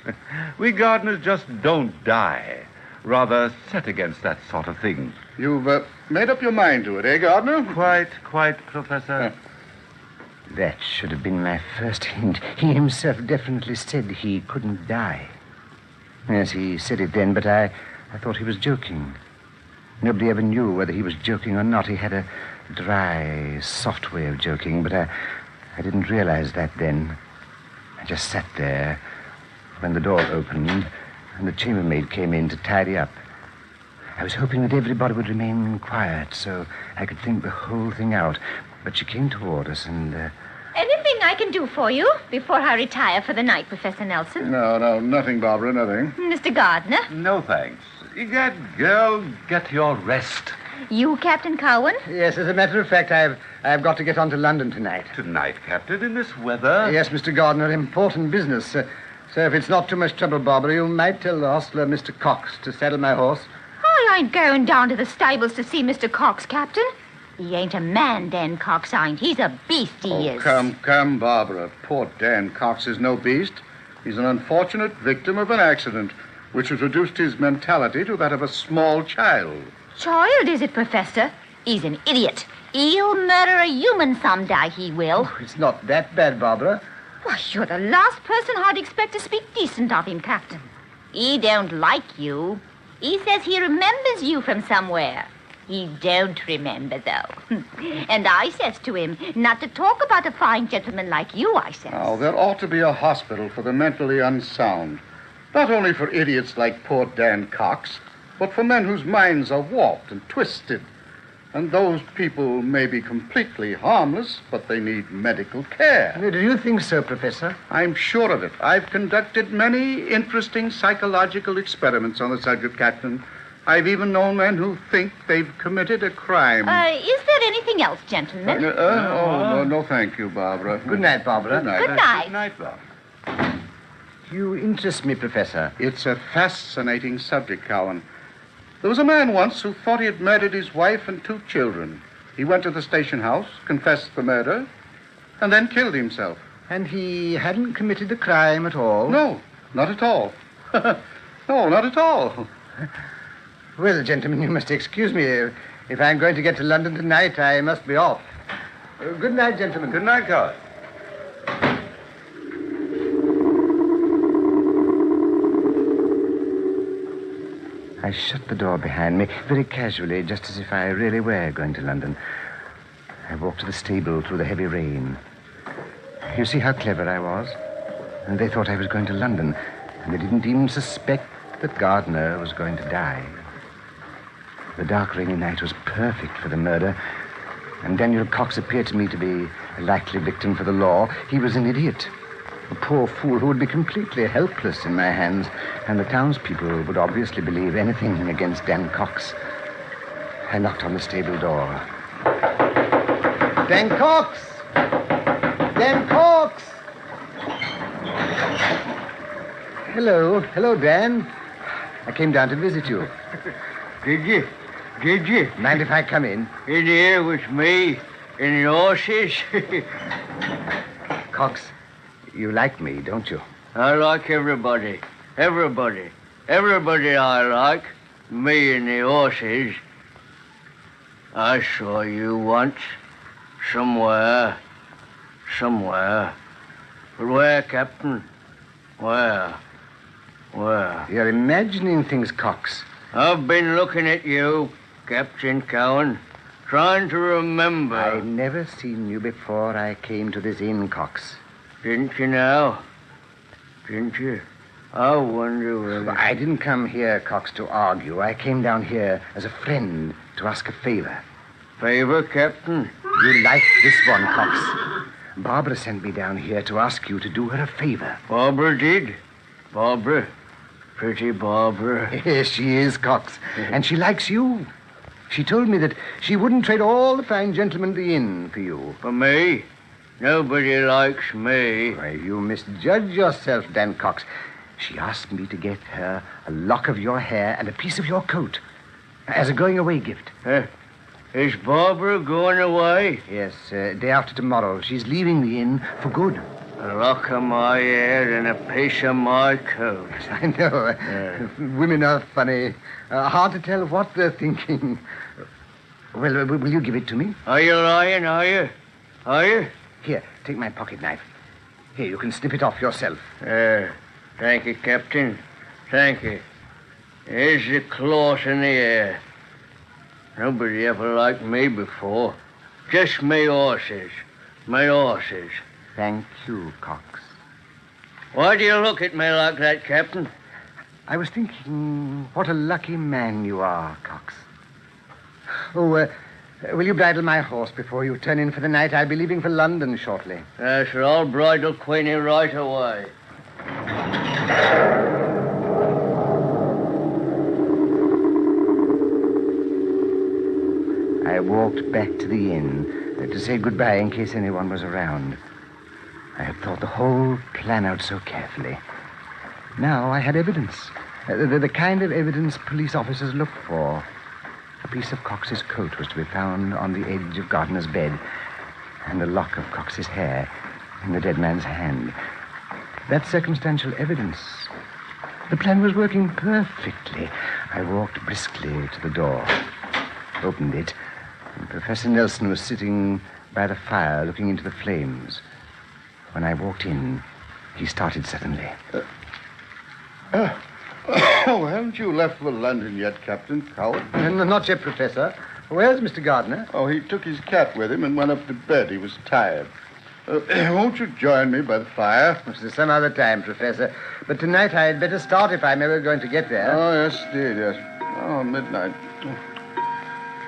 We Gardners just don't die. Rather set against that sort of thing. You've made up your mind to it, eh, Gardner? Quite, Professor. That should have been my first hint. He himself definitely said he couldn't die. Yes, he said it then, but I thought he was joking. Nobody ever knew whether he was joking or not. He had a dry, soft way of joking, but I didn't realize that then. I just sat there when the door opened and the chambermaid came in to tidy up. I was hoping that everybody would remain quiet so I could think the whole thing out. But she came toward us and... Anything I can do for you before I retire for the night, Professor Nelson? No, nothing, Barbara, nothing. Mr. Gardner? No, thanks. Egad, girl, get your rest. You, Captain Cowan? Yes, as a matter of fact, I've got to get on to London tonight. Tonight, Captain, in this weather? Yes, Mr. Gardner, important business. So if it's not too much trouble, Barbara, you might tell the hostler, Mr. Cox, to saddle my horse. I ain't going down to the stables to see Mr. Cox, Captain. He ain't a man, Dan Cox ain't. He's a beast, he is. Come, Barbara. Poor Dan Cox is no beast. He's an unfortunate victim of an accident, which has reduced his mentality to that of a small child. Child, is it, Professor? He's an idiot. He'll murder a human someday, he will. Oh, it's not that bad, Barbara. Why, you're the last person I'd expect to speak decent of him, Captain. He don't like you. He says he remembers you from somewhere. He don't remember, though. And I says to him, not to talk about a fine gentleman like you, I says. Now, there ought to be a hospital for the mentally unsound. Not only for idiots like poor Dan Cox, but for men whose minds are warped and twisted. And those people may be completely harmless, but they need medical care. Do you think so, Professor? I'm sure of it. I've conducted many interesting psychological experiments on the subject, Captain. I've even known men who think they've committed a crime. Is there anything else, gentlemen? No, thank you, Barbara. Good night, Barbara. Good night. Good night. Good night, Bob. You interest me, Professor. It's a fascinating subject, Cowan. There was a man once who thought he had murdered his wife and 2 children. He went to the station house, confessed the murder, and then killed himself. And he hadn't committed the crime at all? No, not at all. No, not at all. Well, gentlemen, you must excuse me. If I'm going to get to London tonight, I must be off. Good night, gentlemen. Good night, Cowan. I shut the door behind me very casually, just as if I really were going to London. I walked to the stable through the heavy rain. You see how clever I was? And they thought I was going to London, and they didn't even suspect that Gardner was going to die. The dark, rainy night was perfect for the murder, and Daniel Cox appeared to me to be a likely victim for the law. He was an idiot, a poor fool who would be completely helpless in my hands, and the townspeople would obviously believe anything against Dan Cox. I knocked on the stable door. Dan Cox! Dan Cox! Hello, Dan. I came down to visit you. Did you? Did you? Mind if I come in? In here with me and the horses? Cox, you like me, don't you? I like everybody. Everybody. Everybody I like. Me and the horses. I saw you once. Somewhere. But where, Captain? Where? You're imagining things, Cox. I've been looking at you, Captain Cowan, trying to remember. I've never seen you before I came to this inn, Cox. Didn't you now? Didn't you? I wonder whether... I didn't come here, Cox, to argue. I came down here as a friend to ask a favor. Favor, Captain? You like this one, Cox. Barbara sent me down here to ask you to do her a favor. Barbara did? Barbara? Pretty Barbara. Yes, she is, Cox. And she likes you. She told me that she wouldn't trade all the fine gentlemen in the inn for you. For me? Nobody likes me. Why, you misjudge yourself, Dan Cox. She asked me to get her a lock of your hair and a piece of your coat as a going-away gift. Is Barbara going away? Yes, day after tomorrow. She's leaving the inn for good. A lock of my hair and a piece of my coat. I know. Women are funny. Hard to tell what they're thinking. Well, will you give it to me? Are you lying, are you? Are you? Here, take my pocket knife. Here, you can snip it off yourself. Thank you, Captain. Thank you. Here's the cloth and the hair. Nobody ever liked me before. Just me horses. My horses. Thank you, Cox. Why do you look at me like that, Captain? I was thinking what a lucky man you are, Cox. Oh, will you bridle my horse before you turn in for the night? I'll be leaving for London shortly. Sure, I'll bridle Queenie right away. I walked back to the inn to say goodbye in case anyone was around. I had thought the whole plan out so carefully. Now I had evidence. The kind of evidence police officers look for. A piece of Cox's coat was to be found on the edge of Gardner's bed, and a lock of Cox's hair in the dead man's hand. That's circumstantial evidence. The plan was working perfectly. I walked briskly to the door, opened it, and Professor Nelson was sitting by the fire looking into the flames. When I walked in, he started suddenly. Haven't you left for London yet, Captain Cowan? Not yet, Professor. Where's Mr. Gardner? Oh, he took his cat with him and went up to bed. He was tired. Won't you join me by the fire? Some other time, Professor. But tonight I'd better start if I'm ever going to get there. Oh, yes, indeed, yes. Oh, midnight.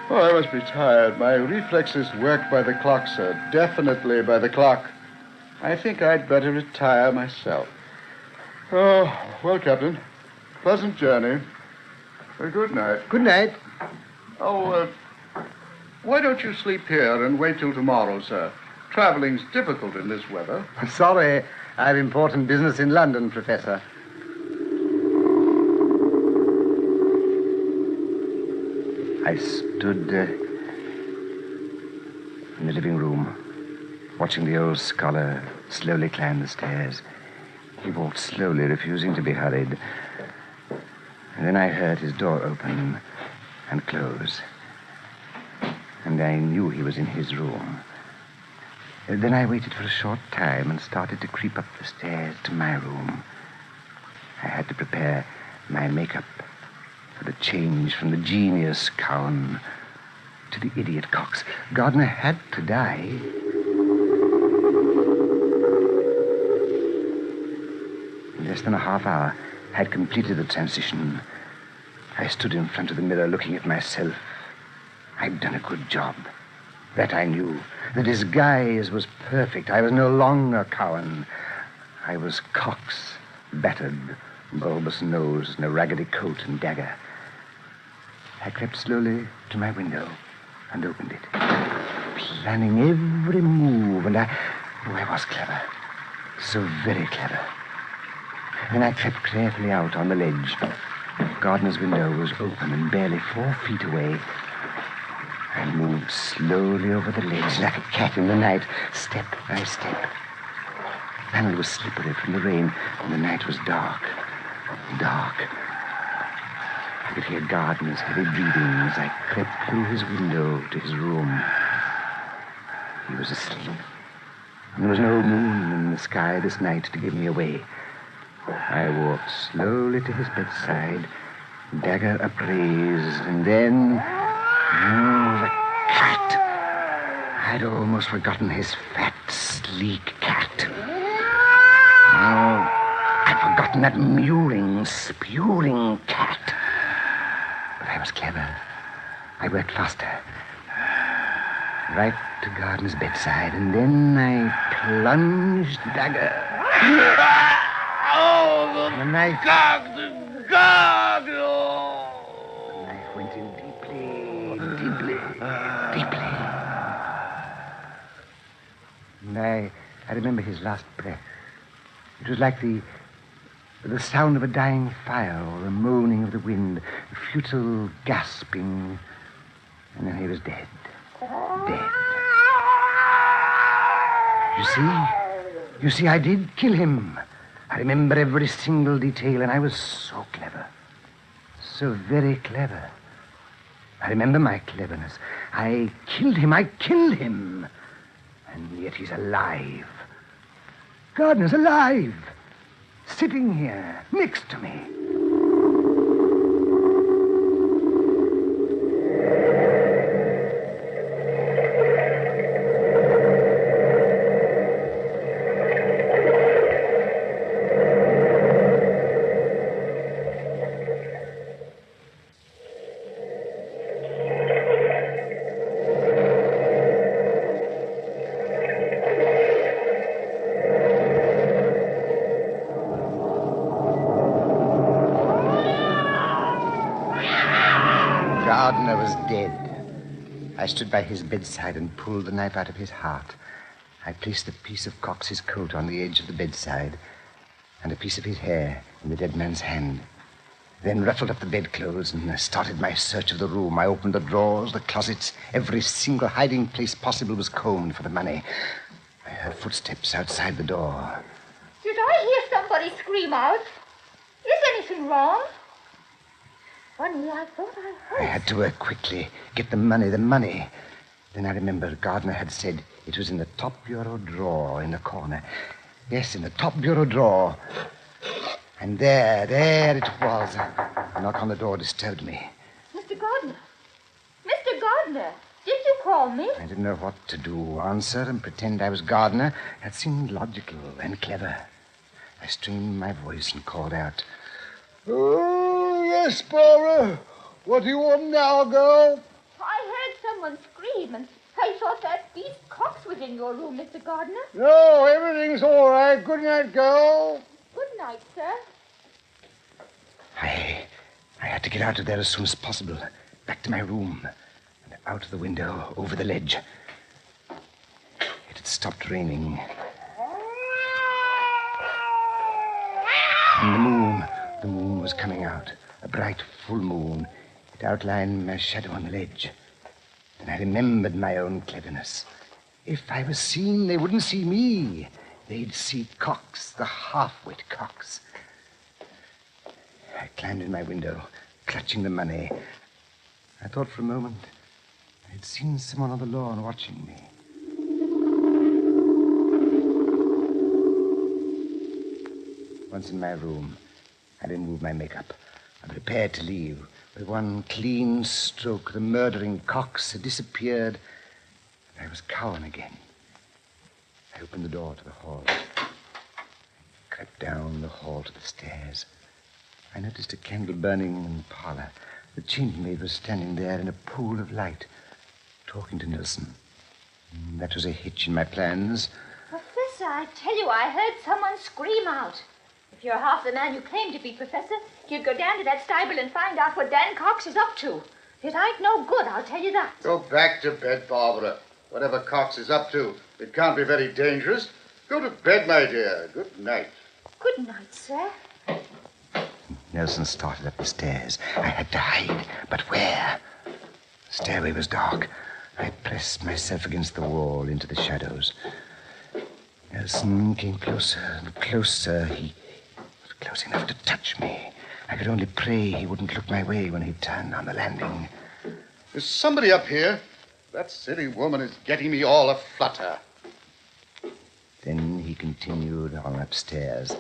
Oh, I must be tired. My reflexes work by the clock, sir. Definitely by the clock. I think I'd better retire myself. Oh, well, Captain. Pleasant journey. Good night. Good night. Oh, why don't you sleep here and wait till tomorrow, sir? Traveling's difficult in this weather. Sorry, I've important business in London, Professor. I stood in the living room, watching the old scholar slowly climb the stairs. He walked slowly, refusing to be hurried. And then I heard his door open and close. And I knew he was in his room. Then I waited for a short time and started to creep up the stairs to my room. I had to prepare my makeup for the change from the genius Cowan to the idiot Cox. Gardner had to die. In less than a half hour, I had completed the transition. I stood in front of the mirror looking at myself. I'd done a good job. That I knew. The disguise was perfect. I was no longer Cowan. I was Cox, battered, bulbous nose, and a raggedy coat and dagger. I crept slowly to my window and opened it, planning every move, and I was clever. So very clever. Then I crept carefully out on the ledge. Gardner's window was open and barely 4 feet away. I moved slowly over the ledge like a cat in the night, step by step. The panel was slippery from the rain, and the night was dark. Dark. I could hear Gardner's heavy breathing as I crept through his window to his room. He was asleep. And there was no moon in the sky this night to give me away. I walked slowly to his bedside, dagger upraised, and then... Oh, the cat. I'd almost forgotten his fat, sleek cat. Oh, I'd forgotten that mewing, spewing cat. But I was clever. I worked faster. Right to Gardner's bedside, and then I plunged dagger. Oh, the knife. God! The knife went in deeply. And I remember his last breath. It was like the sound of a dying fire or the moaning of the wind, a futile gasping, and then he was dead. Dead. You see, I did kill him. I remember every single detail, and I was so clever. So very clever. I remember my cleverness. I killed him. And yet he's alive. Gardner's alive. Sitting here, next to me. Gardner was dead. I stood by his bedside and pulled the knife out of his heart. I placed a piece of Cox's coat on the edge of the bedside and a piece of his hair in the dead man's hand. Then ruffled up the bedclothes and started my search of the room. I opened the drawers, the closets. Every single hiding place possible was combed for the money. I heard footsteps outside the door. Did I hear somebody scream out? Is anything wrong? Funny, I thought I heard. I had to work quickly, get the money. Then I remembered Gardner had said it was in the top bureau drawer in the corner. Yes, in the top bureau drawer. And there it was. A knock on the door disturbed me. Mr. Gardner! Mr. Gardner! call me? I didn't know what to do. Answer and pretend I was Gardner. That seemed logical and clever. I strained my voice and called out. Oh, yes, Barbara. What do you want now, girl? I heard someone scream, and I thought that beast Cox was in your room, Mr. Gardner. No, everything's all right. Good night, girl. Good night, sir. I had to get out of there as soon as possible. Back to my room. And out of the window, over the ledge. It had stopped raining. And the moon was coming out. A bright, full moon. It outlined my shadow on the ledge. And I remembered my own cleverness. If I was seen, they wouldn't see me. They'd see Cox, the half-wit Cox. I climbed in my window, clutching the money. I thought for a moment I'd seen someone on the lawn watching me. Once in my room, I removed my makeup. I prepared to leave. With one clean stroke, the murdering Cox had disappeared. I was Cowan again. I opened the door to the hall. I crept down the hall to the stairs. I noticed a candle burning in the parlor. The chambermaid was standing there in a pool of light, talking to Nilsson. That was a hitch in my plans. Professor, I tell you, I heard someone scream out. If you're half the man you claim to be, Professor, you'd go down to that stable and find out what Dan Cox is up to. It ain't no good, I'll tell you that. Go back to bed, Barbara. Whatever Cox is up to, it can't be very dangerous. Go to bed, my dear. Good night. Good night, sir. Nelson started up the stairs. I had to hide, but where? The stairway was dark. I pressed myself against the wall into the shadows. Nelson came closer and closer. He was close enough to touch me. I could only pray he wouldn't look my way when he turned on the landing. Is somebody up here? That silly woman is getting me all aflutter. Then he continued on upstairs.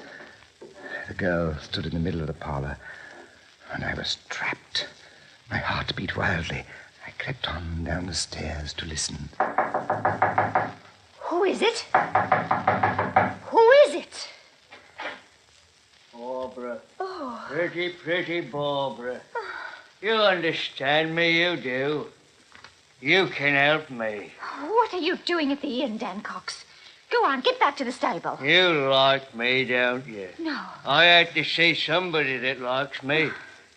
The girl stood in the middle of the parlor, and I was trapped. My heart beat wildly. I crept on down the stairs to listen. Who is it? Who is it? Barbara. Oh. Pretty Barbara. You understand me, you do. You can help me. What are you doing at the inn, Dan Cox? Go on, get back to the stable. You like me, don't you? No. I had to see somebody that likes me.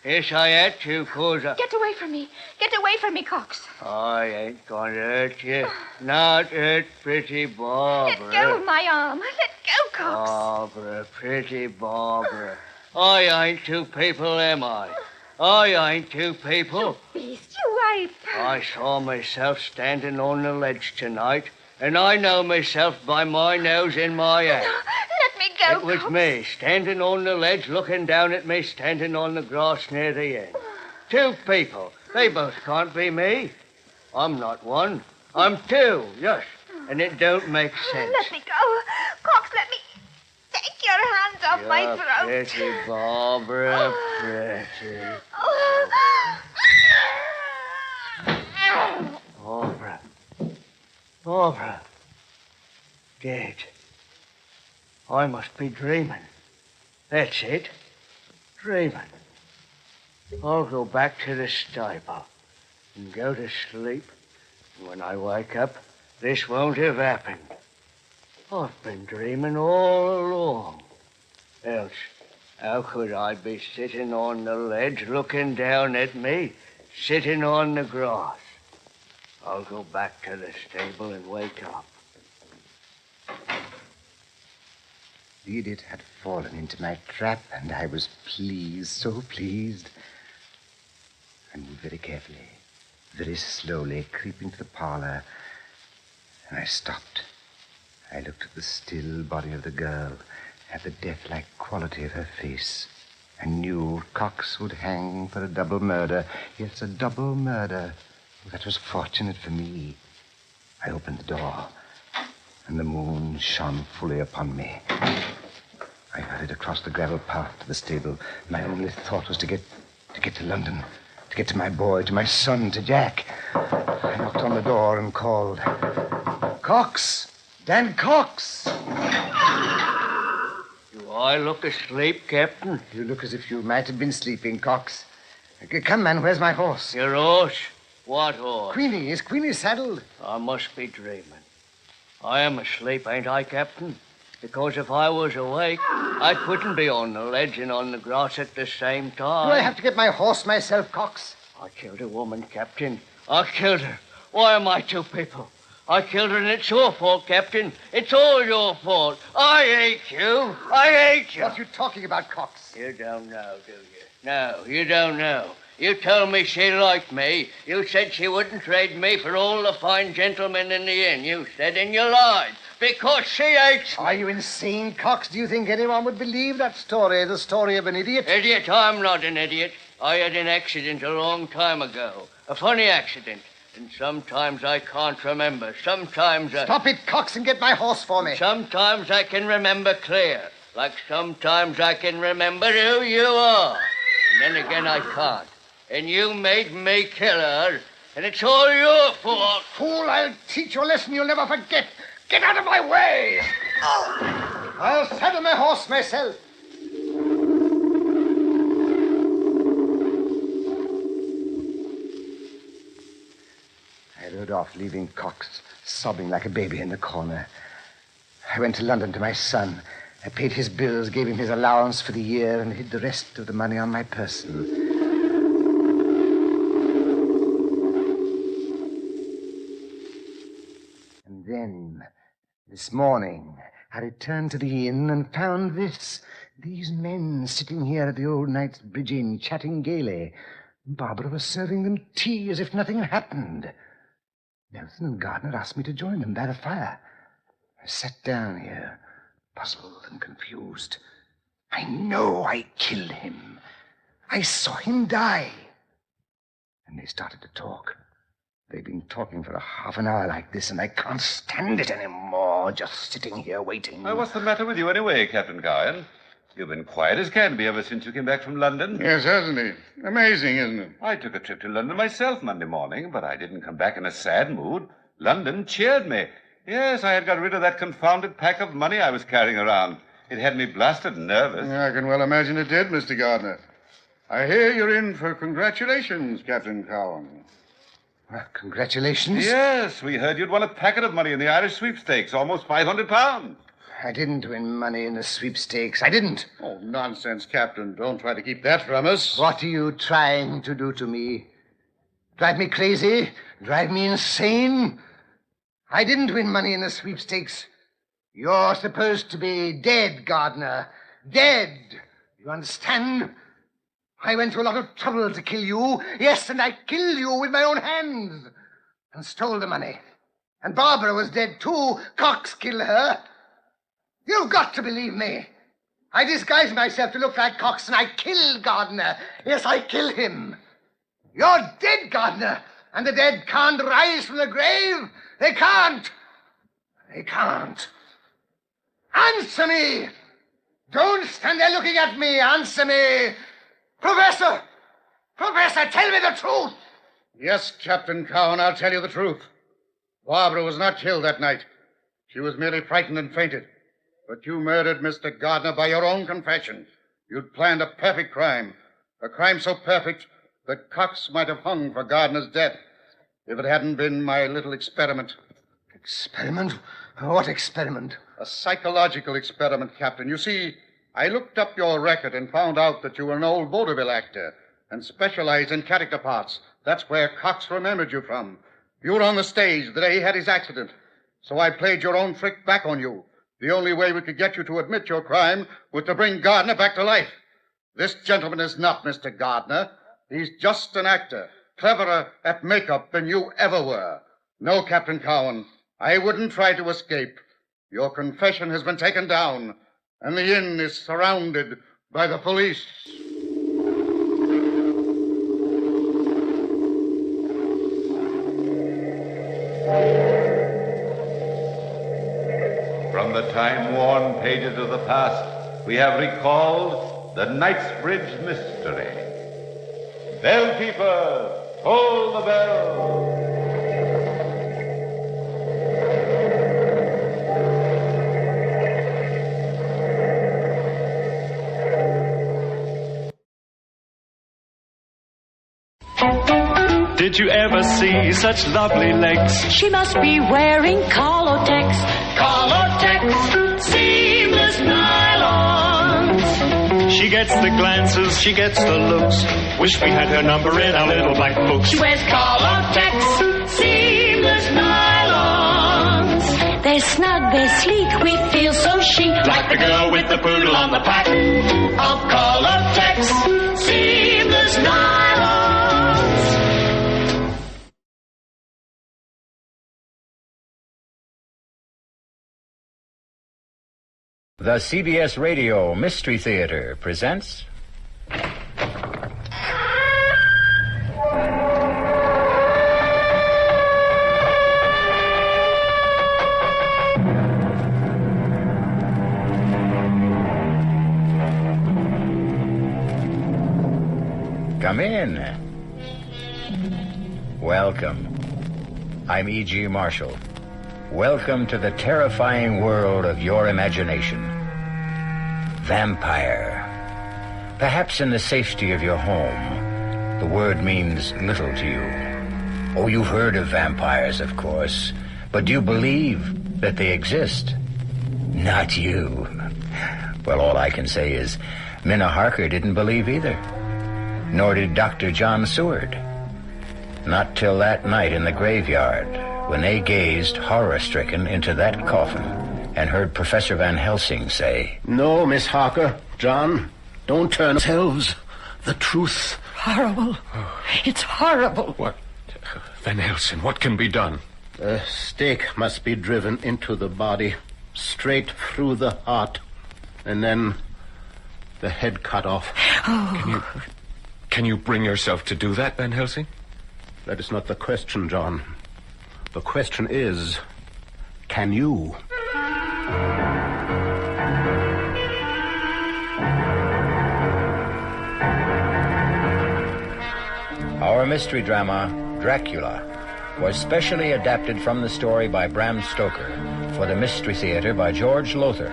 Yes, I had to, 'cause I... Get away from me. Get away from me, Cox. I ain't gonna hurt you. Not hurt pretty Barbara. Let go of my arm. Let go, Cox. Barbara, pretty Barbara. I ain't two people, am I? I ain't two people. You beast, you ape. I saw myself standing on the ledge tonight, and I know myself by my nose in my hat. Let me go, It was Cox. me, standing on the ledge, looking down at me, standing on the grass near the end. Two people. They both can't be me. I'm not one. I'm two, yes. And it don't make sense. Let me go. Cox, let me... Take your hands off my You're throat. pretty, Barbara, pretty. Barbara. Dead. I must be dreaming. That's it. Dreaming. I'll go back to the stable and go to sleep. And when I wake up, this won't have happened. I've been dreaming all along. Else, how could I be sitting on the ledge looking down at me, sitting on the grass? I'll go back to the stable and wake up. The idiot had fallen into my trap, and I was pleased, so pleased. I moved very carefully, very slowly, creeping to the parlor, and I stopped. I looked at the still body of the girl, at the death-like quality of her face. I knew Cox would hang for a double murder. Yes, a double murder. That was fortunate for me. I opened the door, and the moon shone fully upon me. I hurried across the gravel path to the stable. My only thought was to get to London, to get to my boy, to my son, to Jack. I knocked on the door and called. Cox! Dan Cox! Do I look asleep, Captain? You look as if you might have been sleeping, Cox. Come, man, where's my horse? Your horse? What horse? Queenie. Is Queenie saddled? I must be dreaming. I am asleep, ain't I, Captain? Because if I was awake, I couldn't be on the ledge and on the grass at the same time. Do I have to get my horse myself, Cox? I killed a woman, Captain. I killed her. Why am I two people? I killed her, and it's your fault, Captain. It's all your fault. I hate you. I hate you. What are you talking about, Cox? You don't know, do you? No, you don't know. You told me she liked me. You said she wouldn't trade me for all the fine gentlemen in the inn. You said, and you lied. Because she hates me. Are you insane, Cox? Do you think anyone would believe that story, the story of an idiot? Idiot? I'm not an idiot. I had an accident a long time ago. A funny accident. And sometimes I can't remember. Sometimes Stop it, Cox, and get my horse for me. Sometimes I can remember clear. Like sometimes I can remember who you are. And then again I can't. And you made me kill her. And it's all your fault. Fool, I'll teach you a lesson you'll never forget. Get out of my way! I'll saddle my horse myself. I rode off, leaving Cox sobbing like a baby in the corner. I went to London to my son. I paid his bills, gave him his allowance for the year, and hid the rest of the money on my person. And then, this morning, I returned to the inn and found this. These men sitting here at the old Knight's Bridge Inn, chatting gaily. Barbara was serving them tea as if nothing had happened. Nelson and Gardner asked me to join them by the fire. I sat down here, puzzled and confused. I know I killed him. I saw him die. And they started to talk. They've been talking for a half an hour like this, and I can't stand it anymore, just sitting here waiting. Well, what's the matter with you anyway, Captain Cowan? You've been quiet as can be ever since you came back from London. Yes, hasn't he? Amazing, isn't it? I took a trip to London myself Monday morning, but I didn't come back in a sad mood. London cheered me. Yes, I had got rid of that confounded pack of money I was carrying around. It had me blasted nervous. I can well imagine it did, Mr. Gardner. I hear you're in for congratulations, Captain Cowan. Congratulations? Yes, we heard you'd won a packet of money in the Irish sweepstakes, almost £500. I didn't win money in the sweepstakes. I didn't. Oh, nonsense, Captain. Don't try to keep that from us. What are you trying to do to me? Drive me crazy? Drive me insane? I didn't win money in the sweepstakes. You're supposed to be dead, Gardner. Dead. You understand? I went to a lot of trouble to kill you. Yes, and I killed you with my own hands. And stole the money. And Barbara was dead, too. Cox killed her. You've got to believe me. I disguised myself to look like Cox, and I killed Gardner. Yes, I killed him. You're dead, Gardner. And the dead can't rise from the grave. They can't. They can't. Answer me. Don't stand there looking at me. Answer me. Professor! Professor, tell me the truth! Yes, Captain Cowan, I'll tell you the truth. Barbara was not killed that night. She was merely frightened and fainted. But you murdered Mr. Gardner by your own confession. You'd planned a perfect crime. A crime so perfect that Cox might have hung for Gardner's death if it hadn't been my little experiment. Experiment? What experiment? A psychological experiment, Captain. You see, I looked up your record and found out that you were an old vaudeville actor and specialized in character parts. That's where Cox remembered you from. You were on the stage the day he had his accident. So I played your own trick back on you. The only way we could get you to admit your crime was to bring Gardner back to life. This gentleman is not Mr. Gardner. He's just an actor, cleverer at makeup than you ever were. No, Captain Cowan, I wouldn't try to escape. Your confession has been taken down, and the inn is surrounded by the police. From the time-worn pages of the past, we have recalled the Knightsbridge mystery. Bell keeper, toll the bell. Did you ever see such lovely legs? She must be wearing Carlotex. Carlotex, seamless nylons. She gets the glances, she gets the looks. Wish we had her number in our little black books. She wears Carlotex, seamless nylons. They're snug, they're sleek, we feel so chic. Like the girl with the poodle on the back of Carlotex, seamless nylons. The CBS Radio Mystery Theater presents... Come in. Welcome. I'm E.G. Marshall. Welcome to the terrifying world of your imagination. Vampire. Perhaps in the safety of your home, the word means little to you. Oh, you've heard of vampires, of course, but do you believe that they exist? Not you. Well, all I can say is Minna Harker didn't believe either. Nor did Dr. John Seward. Not till that night in the graveyard, when they gazed, horror-stricken, into that coffin and heard Professor Van Helsing say, "No, Miss Harker, John, don't turn yourselves. The truth." Horrible. It's horrible. What? Van Helsing, what can be done? A stake must be driven into the body, straight through the heart, and then the head cut off. Oh. Can you bring yourself to do that, Van Helsing? That is not the question, John. The question is, can you? Our mystery drama, Dracula, was specially adapted from the story by Bram Stoker for the Mystery Theater by George Lothar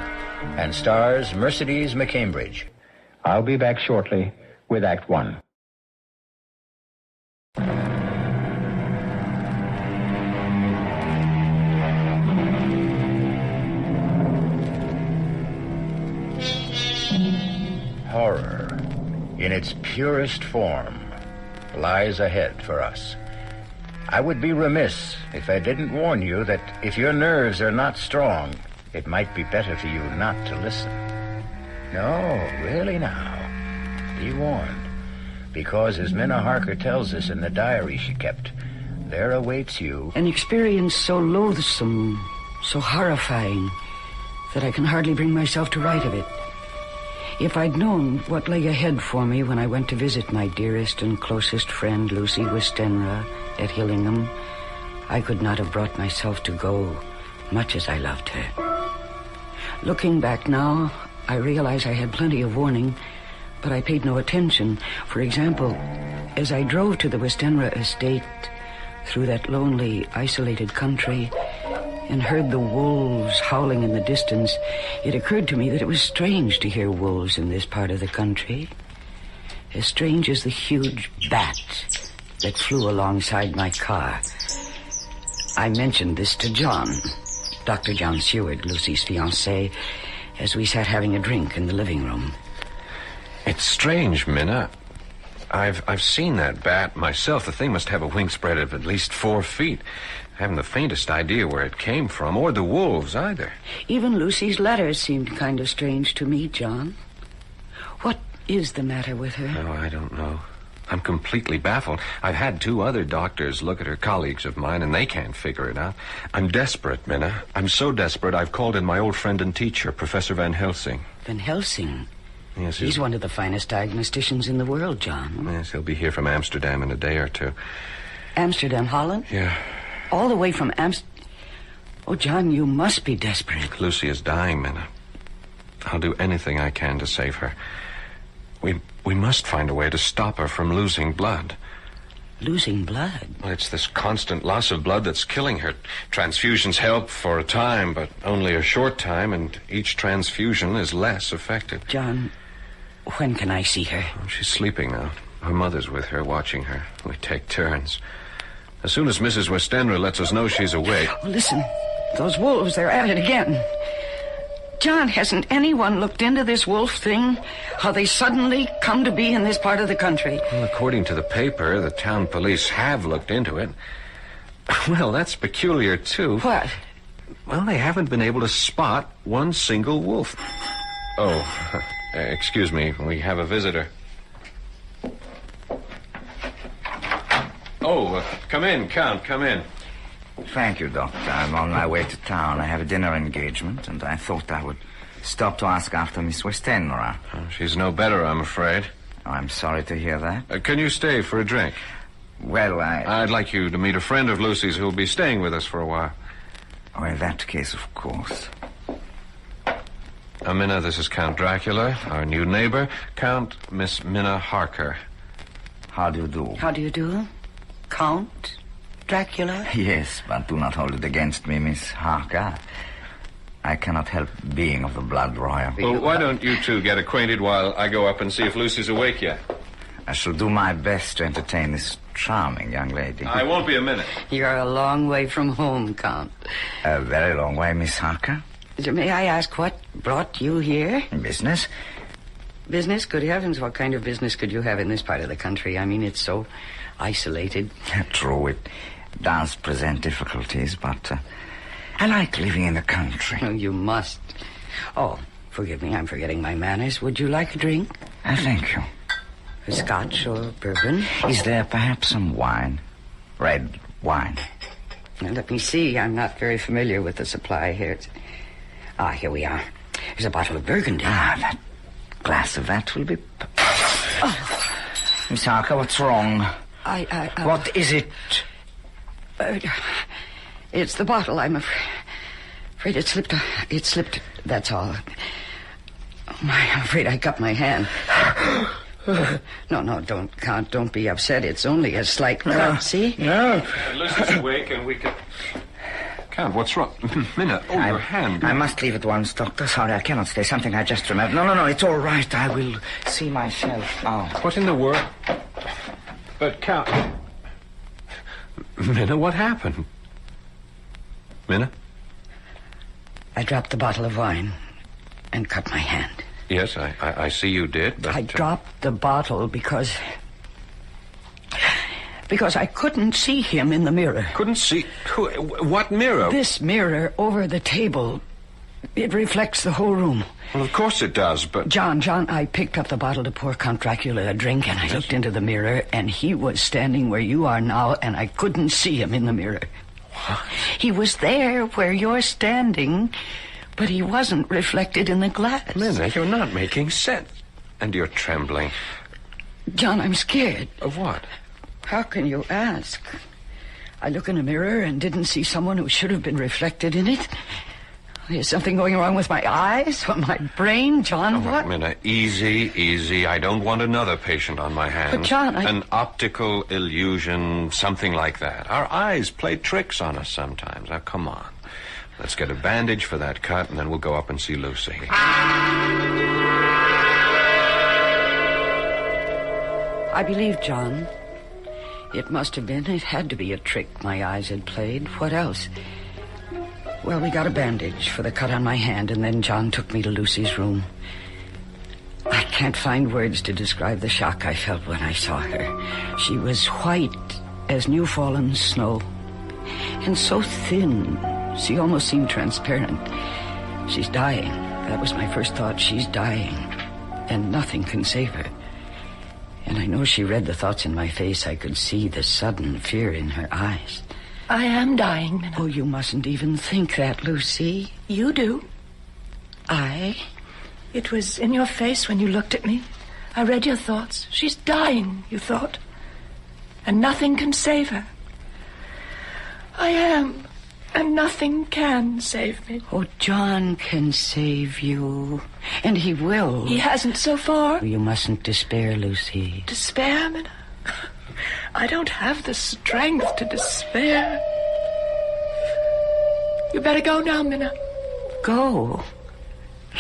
and stars Mercedes McCambridge. I'll be back shortly with Act One. Horror, in its purest form, lies ahead for us. I would be remiss if I didn't warn you that if your nerves are not strong, it might be better for you not to listen. No, really now. Be warned. Because as Minna Harker tells us in the diary she kept, there awaits you an experience so loathsome, so horrifying, that I can hardly bring myself to write of it. If I'd known what lay ahead for me when I went to visit my dearest and closest friend, Lucy Westenra, at Hillingham, I could not have brought myself to go, much as I loved her. Looking back now, I realize I had plenty of warning, but I paid no attention. For example, as I drove to the Westenra estate through that lonely, isolated country and heard the wolves howling in the distance, it occurred to me that it was strange to hear wolves in this part of the country. As strange as the huge bat that flew alongside my car. I mentioned this to John, Dr. John Seward, Lucy's fiancé, as we sat having a drink in the living room. It's strange, Minna. I've seen that bat myself. The thing must have a wingspread of at least 4 feet. I haven't the faintest idea where it came from, or the wolves either. Even Lucy's letters seemed kind of strange to me, John. What is the matter with her? Oh, I don't know. I'm completely baffled. I've had 2 other doctors look at her, colleagues of mine, and they can't figure it out. I'm desperate, Minna. I'm so desperate I've called in my old friend and teacher, Professor Van Helsing. Van Helsing? Yes, he's one of the finest diagnosticians in the world, John. Yes, he'll be here from Amsterdam in a day or 2. Amsterdam, Holland? Yeah. All the way from Amsterdam? Oh, John, you must be desperate. Lucy is dying, Minna. I'll do anything I can to save her. We must find a way to stop her from losing blood. Losing blood? Well, it's this constant loss of blood that's killing her. Transfusions help for a time, but only a short time, and each transfusion is less effective. John, when can I see her? Oh, she's sleeping now. Her mother's with her, watching her. We take turns. As soon as Mrs. Westenra lets us know she's awake... Oh, listen, those wolves, they're at it again. John, hasn't anyone looked into this wolf thing? How they suddenly come to be in this part of the country? Well, according to the paper, the town police have looked into it. Well, that's peculiar, too. What? Well, they haven't been able to spot one single wolf. Oh, excuse me, we have a visitor. Oh, come in, Count, come in. Thank you, Doctor. I'm on my way to town. I have a dinner engagement, and I thought I would stop to ask after Miss Westenra. Oh, she's no better, I'm afraid. Oh, I'm sorry to hear that. Can you stay for a drink? Well, I'd like you to meet a friend of Lucy's who'll be staying with us for a while. Oh, in that case, of course. Minna, this is Count Dracula, our new neighbor, Count Miss Minna Harker. How do you do? How do you do? Count Dracula? Yes, but do not hold it against me, Miss Harker. I cannot help being of the blood royal. Well, why don't you two get acquainted while I go up and see if Lucy's awake yet? I shall do my best to entertain this charming young lady. I won't be a minute. You're a long way from home, Count. A very long way, Miss Harker. May I ask what brought you here? Business. Business? Good heavens, what kind of business could you have in this part of the country? I mean, it's so isolated. True, it does present difficulties, but I like living in the country. Oh, you must. Oh, forgive me, I'm forgetting my manners. Would you like a drink? Thank you. Scotch or bourbon? Is there perhaps some wine? Red wine? Now, let me see. I'm not very familiar with the supply here. Here we are. There's a bottle of Burgundy. That glass of that will be... Miss Harker, what's wrong? What is it? It's the bottle. I'm afraid it slipped. It slipped, that's all. Oh, I'm afraid I cut my hand. No, don't be upset. It's only a slight cut, see? No. Lucy's awake and we can... Count, what's wrong? Minna, your hand. I must leave at once, Doctor. Sorry, I cannot stay. Something I just remembered. No, it's all right. I will see myself out. What in the world? But, Count... Minna, what happened? Minna? I dropped the bottle of wine and cut my hand. Yes, I see you did, but... I dropped the bottle because I couldn't see him in the mirror. Couldn't see? What mirror? This mirror over the table. It reflects the whole room. Well, of course it does, but... John, I picked up the bottle to pour Count Dracula a drink, and I looked into the mirror, and he was standing where you are now, and I couldn't see him in the mirror. What? He was there where you're standing, but he wasn't reflected in the glass. Minna, you're not making sense. And you're trembling. John, I'm scared. Of what? How can you ask? I look in a mirror and didn't see someone who should have been reflected in it. Is something going wrong with my eyes or my brain, John? What? Minna, easy. I don't want another patient on my hands. But, John, An optical illusion, something like that. Our eyes play tricks on us sometimes. Now, come on. Let's get a bandage for that cut, and then we'll go up and see Lucy. I believe, John. It must have been. It had to be a trick my eyes had played. What else? Well, we got a bandage for the cut on my hand, and then John took me to Lucy's room. I can't find words to describe the shock I felt when I saw her. She was white as new-fallen snow, and so thin, she almost seemed transparent. She's dying. That was my first thought. She's dying, and nothing can save her. And I know she read the thoughts in my face. I could see the sudden fear in her eyes. I am dying, Minna. Oh, you mustn't even think that, Lucy. You do. I? It was in your face when you looked at me. I read your thoughts. She's dying, you thought. And nothing can save her. I am. And nothing can save me. Oh, John can save you. And he will. He hasn't so far. You mustn't despair, Lucy. Despair, Minna? I don't have the strength to despair. You better go now, Minna. Go?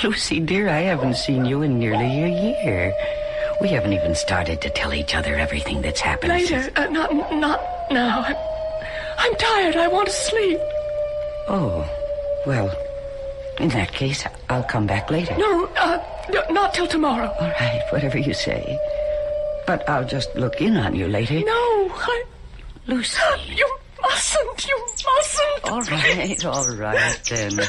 Lucy, dear, I haven't seen you in nearly a year. We haven't even started to tell each other everything that's happened. Later. Not now. I'm tired. I want to sleep. Oh, well, in that case, I'll come back later. No, not till tomorrow. All right, whatever you say. But I'll just look in on you later. No, Lucy. You mustn't. All right, then.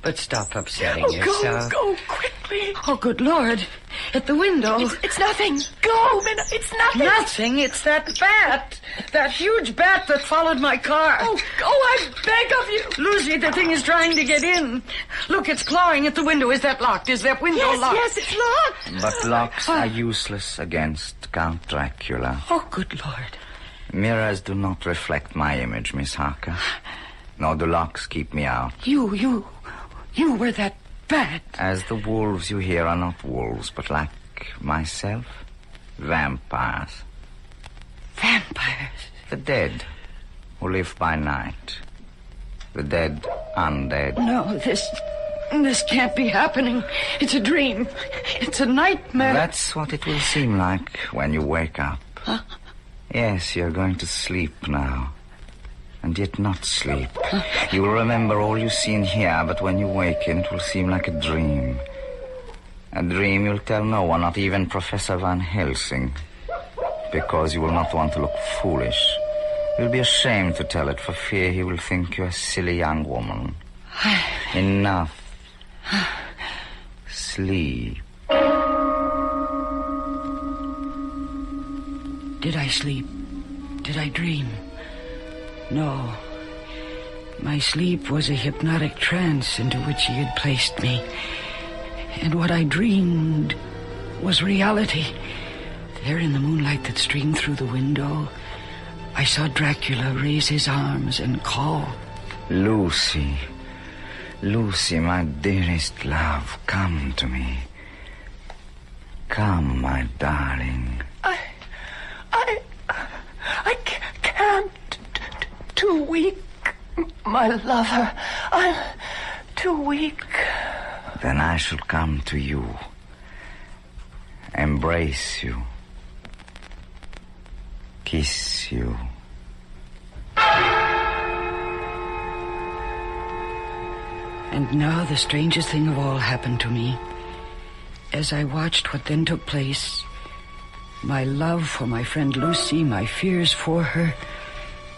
But stop upsetting yourself. Go quickly. Oh, good Lord. At the window. It's nothing. Go, Minna. It's nothing. Nothing. It's that bat. That huge bat that followed my car. Oh, I beg of you. Lucy, the thing is trying to get in. Look, it's clawing at the window. Is that locked? Is that window locked? Yes, it's locked. But locks are useless against Count Dracula. Oh, good Lord. Mirrors do not reflect my image, Miss Harker. Nor do locks keep me out. You were that bat. As the wolves you hear are not wolves, but like myself, vampires. Vampires? The dead, who live by night. The dead undead. No, this can't be happening. It's a dream. It's a nightmare. That's what it will seem like when you wake up. Huh? Yes, you're going to sleep now. And yet not sleep. You will remember all you see and hear, but when you waken, it will seem like a dream. A dream you'll tell no one, not even Professor Van Helsing, because you will not want to look foolish. You'll be ashamed to tell it for fear he will think you a silly young woman. Enough. Sleep. Did I sleep? Did I dream? No. My sleep was a hypnotic trance into which he had placed me. And what I dreamed was reality. There in the moonlight that streamed through the window, I saw Dracula raise his arms and call. Lucy. Lucy, my dearest love, come to me. Come, my darling. I can't. Too weak, my lover. I'm too weak. Then I shall come to you. Embrace you. Kiss you. And now the strangest thing of all happened to me. As I watched what then took place, my love for my friend Lucy, my fears for her,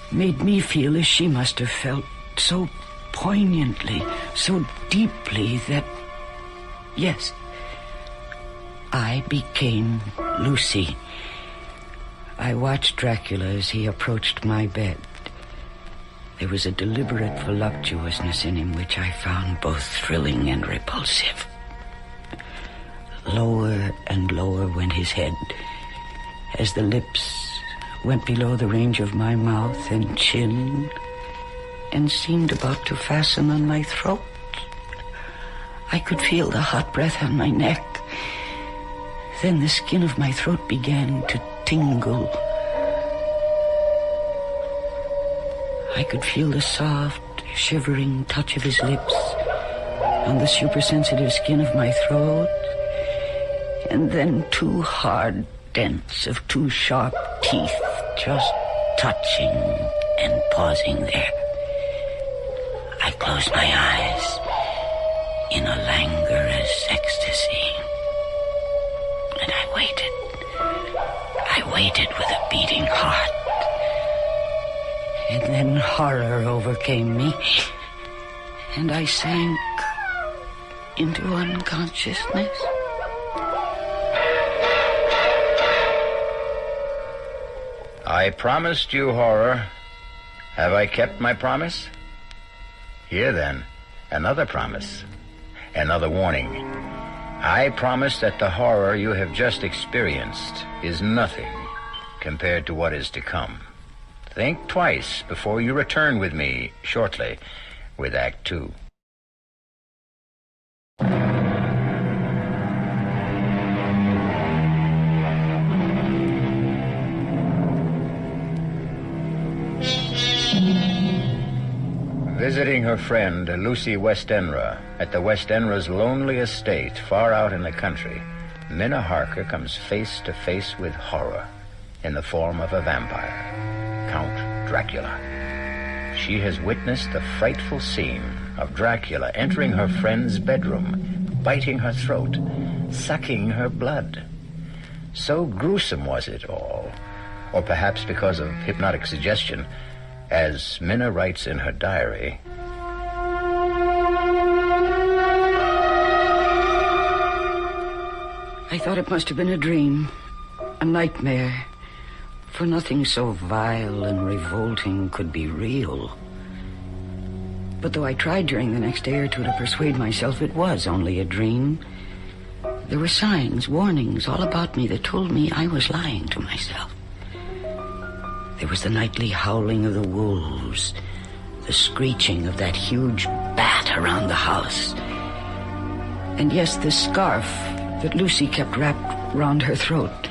made me feel as she must have felt, so poignantly, so deeply that, yes, I became Lucy. I watched Dracula as he approached my bed. There was a deliberate voluptuousness in him which I found both thrilling and repulsive. Lower and lower went his head as the lips went below the range of my mouth and chin and seemed about to fasten on my throat. I could feel the hot breath on my neck. Then the skin of my throat began to tingle. I could feel the soft, shivering touch of his lips on the supersensitive skin of my throat, and then two hard dents of two sharp teeth just touching and pausing there. I closed my eyes in a languorous ecstasy, and I waited. I waited with a beating heart. And then horror overcame me, and I sank into unconsciousness. I promised you horror. Have I kept my promise? Here then, another promise, another warning. I promise that the horror you have just experienced is nothing compared to what is to come. Think twice before you return with me shortly with Act Two. Visiting her friend, Lucy Westenra, at the Westenra's lonely estate far out in the country, Minna Harker comes face to face with horror in the form of a vampire, Count Dracula. She has witnessed the frightful scene of Dracula entering her friend's bedroom, biting her throat, sucking her blood. So gruesome was it all, or perhaps because of hypnotic suggestion, as Minna writes in her diary, I thought it must have been a dream, a nightmare, for nothing so vile and revolting could be real. But though I tried during the next day or two to persuade myself it was only a dream, there were signs, warnings all about me that told me I was lying to myself. There was the nightly howling of the wolves, the screeching of that huge bat around the house. And yes, the scarf that Lucy kept wrapped round her throat.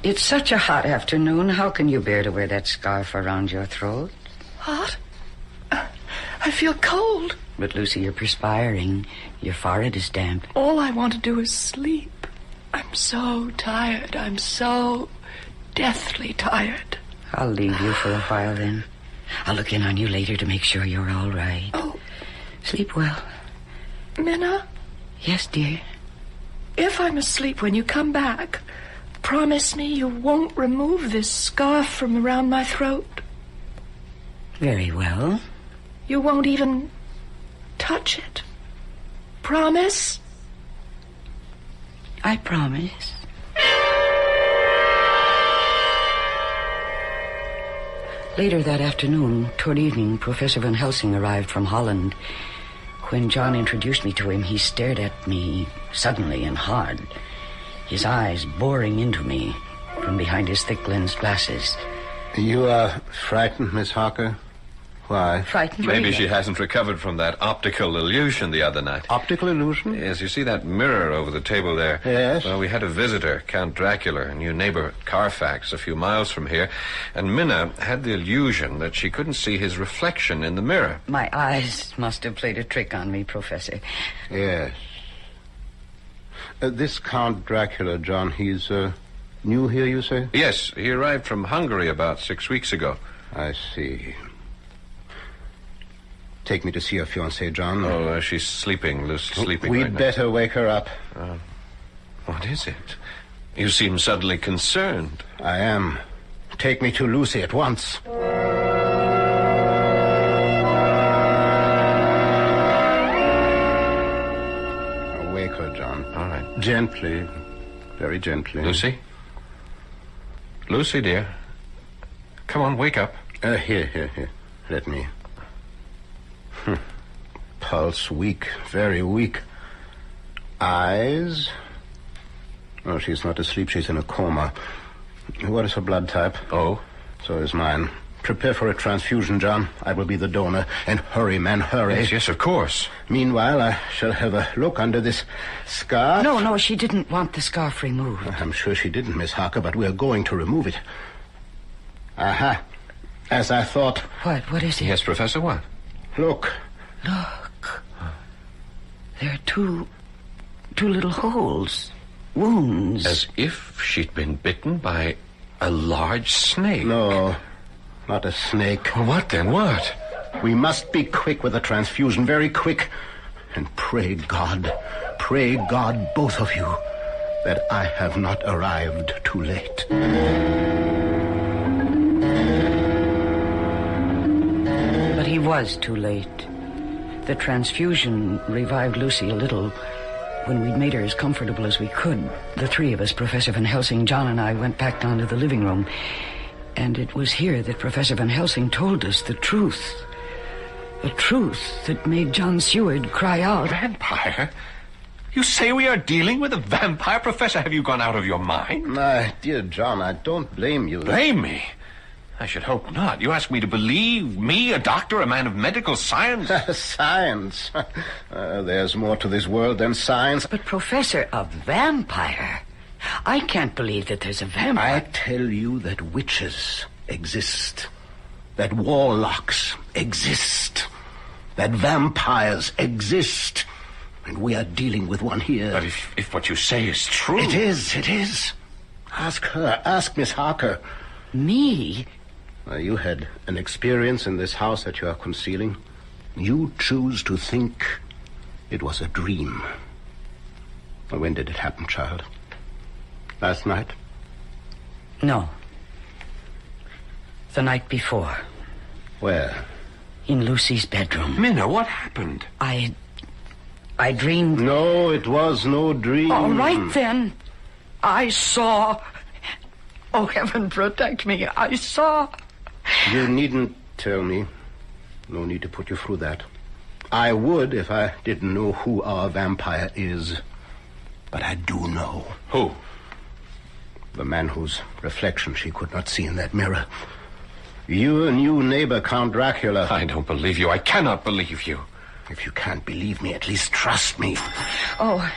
It's such a hot afternoon. How can you bear to wear that scarf around your throat? Hot? I feel cold. But, Lucy, you're perspiring. Your forehead is damp. All I want to do is sleep. I'm so tired. I'm so deathly tired. I'll leave you for a while, then. I'll look in on you later to make sure you're all right. Oh. Sleep well. Minna? Yes, dear? If I'm asleep when you come back, promise me you won't remove this scarf from around my throat. Very well. You won't even touch it. Promise? I promise. Later that afternoon, toward evening, Professor Van Helsing arrived from Holland. When John introduced me to him, he stared at me suddenly and hard, his eyes boring into me from behind his thick-lensed glasses. You are frightened, Miss Harker? Why? Frightened? Maybe she hasn't recovered from that optical illusion the other night. Optical illusion? Yes, you see that mirror over the table there? Yes. Well, we had a visitor, Count Dracula, a new neighbor at Carfax, a few miles from here, and Minna had the illusion that she couldn't see his reflection in the mirror. My eyes must have played a trick on me, Professor. Yes. This Count Dracula, John, he's new here, you say? Yes, he arrived from Hungary about 6 weeks ago. I see. Take me to see your fiancée, John. Oh, she's sleeping, sleeping We'd right now. better wake her up. What is it? You seem suddenly concerned. I am. Take me to Lucy at once. Wake her, John. All right. Gently. Very gently. Lucy? Lucy, dear. Come on, wake up. Here. Let me. Pulse weak, very weak. Eyes? Oh, she's not asleep. She's in a coma. What is her blood type? Oh? So is mine. Prepare for a transfusion, John. I will be the donor. And hurry, man, hurry. Yes, of course. Meanwhile, I shall have a look under this scarf. No, she didn't want the scarf removed. I'm sure she didn't, Miss Harker, but we're going to remove it. Aha. As I thought. What is it? Yes, Professor, what? Look. Look. There are two little holes. Wounds. As if she'd been bitten by a large snake. No, not a snake. Well, what then? What? We must be quick with the transfusion, very quick. And pray God, both of you, that I have not arrived too late. But he was too late. The transfusion revived Lucy a little. When we'd made her as comfortable as we could, the three of us, Professor Van Helsing, John, and I, went back down to the living room. And it was here that Professor Van Helsing told us the truth. The truth that made John Seward cry out. Vampire? You say we are dealing with a vampire? Professor, have you gone out of your mind? My dear John, I don't blame you. Blame me? I should hope not. You ask me to believe me, a doctor, a man of medical science? Science? There's more to this world than science. But, Professor, a vampire? I can't believe that there's a vampire. I tell you that witches exist, that warlocks exist, that vampires exist, and we are dealing with one here. But if what you say is true... It is. Ask her. Ask Miss Harker. Me? You had an experience in this house that you are concealing. You choose to think it was a dream. When did it happen, child? Last night? No. The night before. Where? In Lucy's bedroom. Minna, what happened? I dreamed... No, it was no dream. All right, then. I saw... Oh, heaven protect me. I saw... You needn't tell me. No need to put you through that. I would if I didn't know who our vampire is. But I do know. Who? The man whose reflection she could not see in that mirror. Your new neighbor, Count Dracula. I don't believe you. I cannot believe you. If you can't believe me, at least trust me. Oh,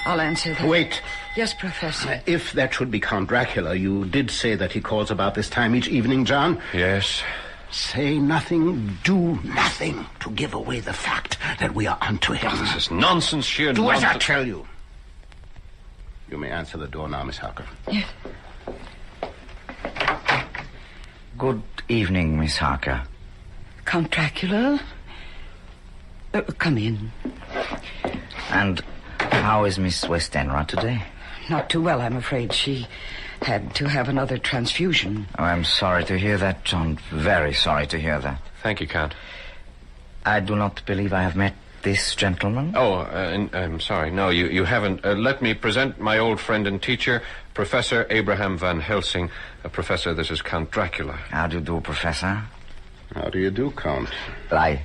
I'll answer that. Wait. Yes, Professor. If that should be Count Dracula, you did say that he calls about this time each evening, John? Yes. Say nothing, do nothing to give away the fact that we are onto him. This is nonsense, sheer Do nonsense. as I tell you. You may answer the door now, Miss Harker. Yes. Good evening, Miss Harker. Count Dracula? Come in. And how is Miss Westenra today? Not too well, I'm afraid. She had to have another transfusion. Oh, I'm sorry to hear that, John. Very sorry to hear that. Thank you, Count. I do not believe I have met this gentleman. Oh, I'm sorry. No, you haven't. Let me present my old friend and teacher, Professor Abraham Van Helsing. Professor, this is Count Dracula. How do you do, Professor? How do you do, Count? I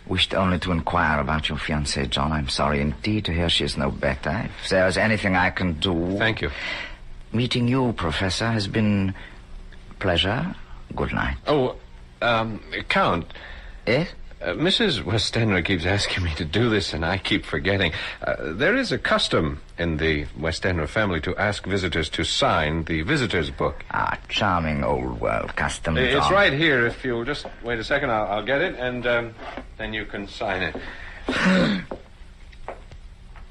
wished only to inquire about your fiancée, John. I'm sorry indeed to hear she is no better. If there's anything I can do... Thank you. Meeting you, Professor, has been a pleasure. Good night. Oh, Count. Yes? Mrs. Westenra keeps asking me to do this, and I keep forgetting. There is a custom in the Westenra family to ask visitors to sign the visitor's book. Ah, charming old world custom, John. It's right here. If you'll just wait a second, I'll get it, and then you can sign it.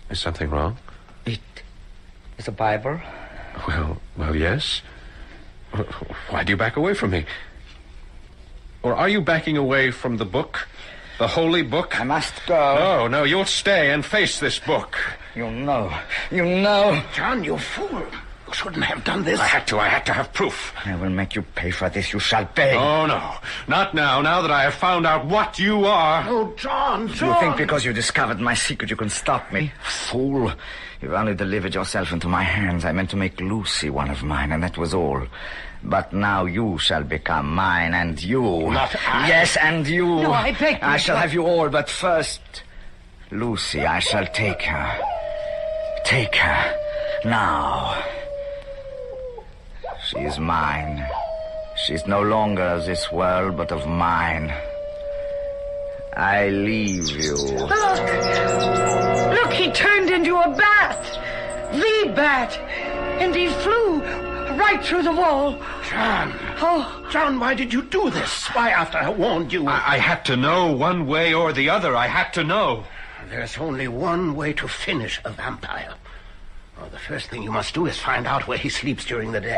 Is something wrong? It is a Bible. Well, yes. Why do you back away from me? Or are you backing away from the book? The holy book? I must go. No, you'll stay and face this book. You know. John, you fool. You shouldn't have done this. I had to have proof. I will make you pay for this. You shall pay. Oh, no. Not now that I have found out what you are. Oh, John. You think because you discovered my secret you can stop me? Fool. You've only delivered yourself into my hands. I meant to make Lucy one of mine, and that was all. But now you shall become mine, and you... Not I. Yes, and you. No, I beg you. I shall have you all, but first... Lucy, I shall take her. Take her. Now. She is mine. She's no longer of this world, but of mine. I leave you. Look, he turned into a bat. The bat. And he flew right through the wall. John. Oh. John, why did you do this? Why, after I warned you? I had to know one way or the other. I had to know. There's only one way to finish a vampire. Well, the first thing you must do is find out where he sleeps during the day.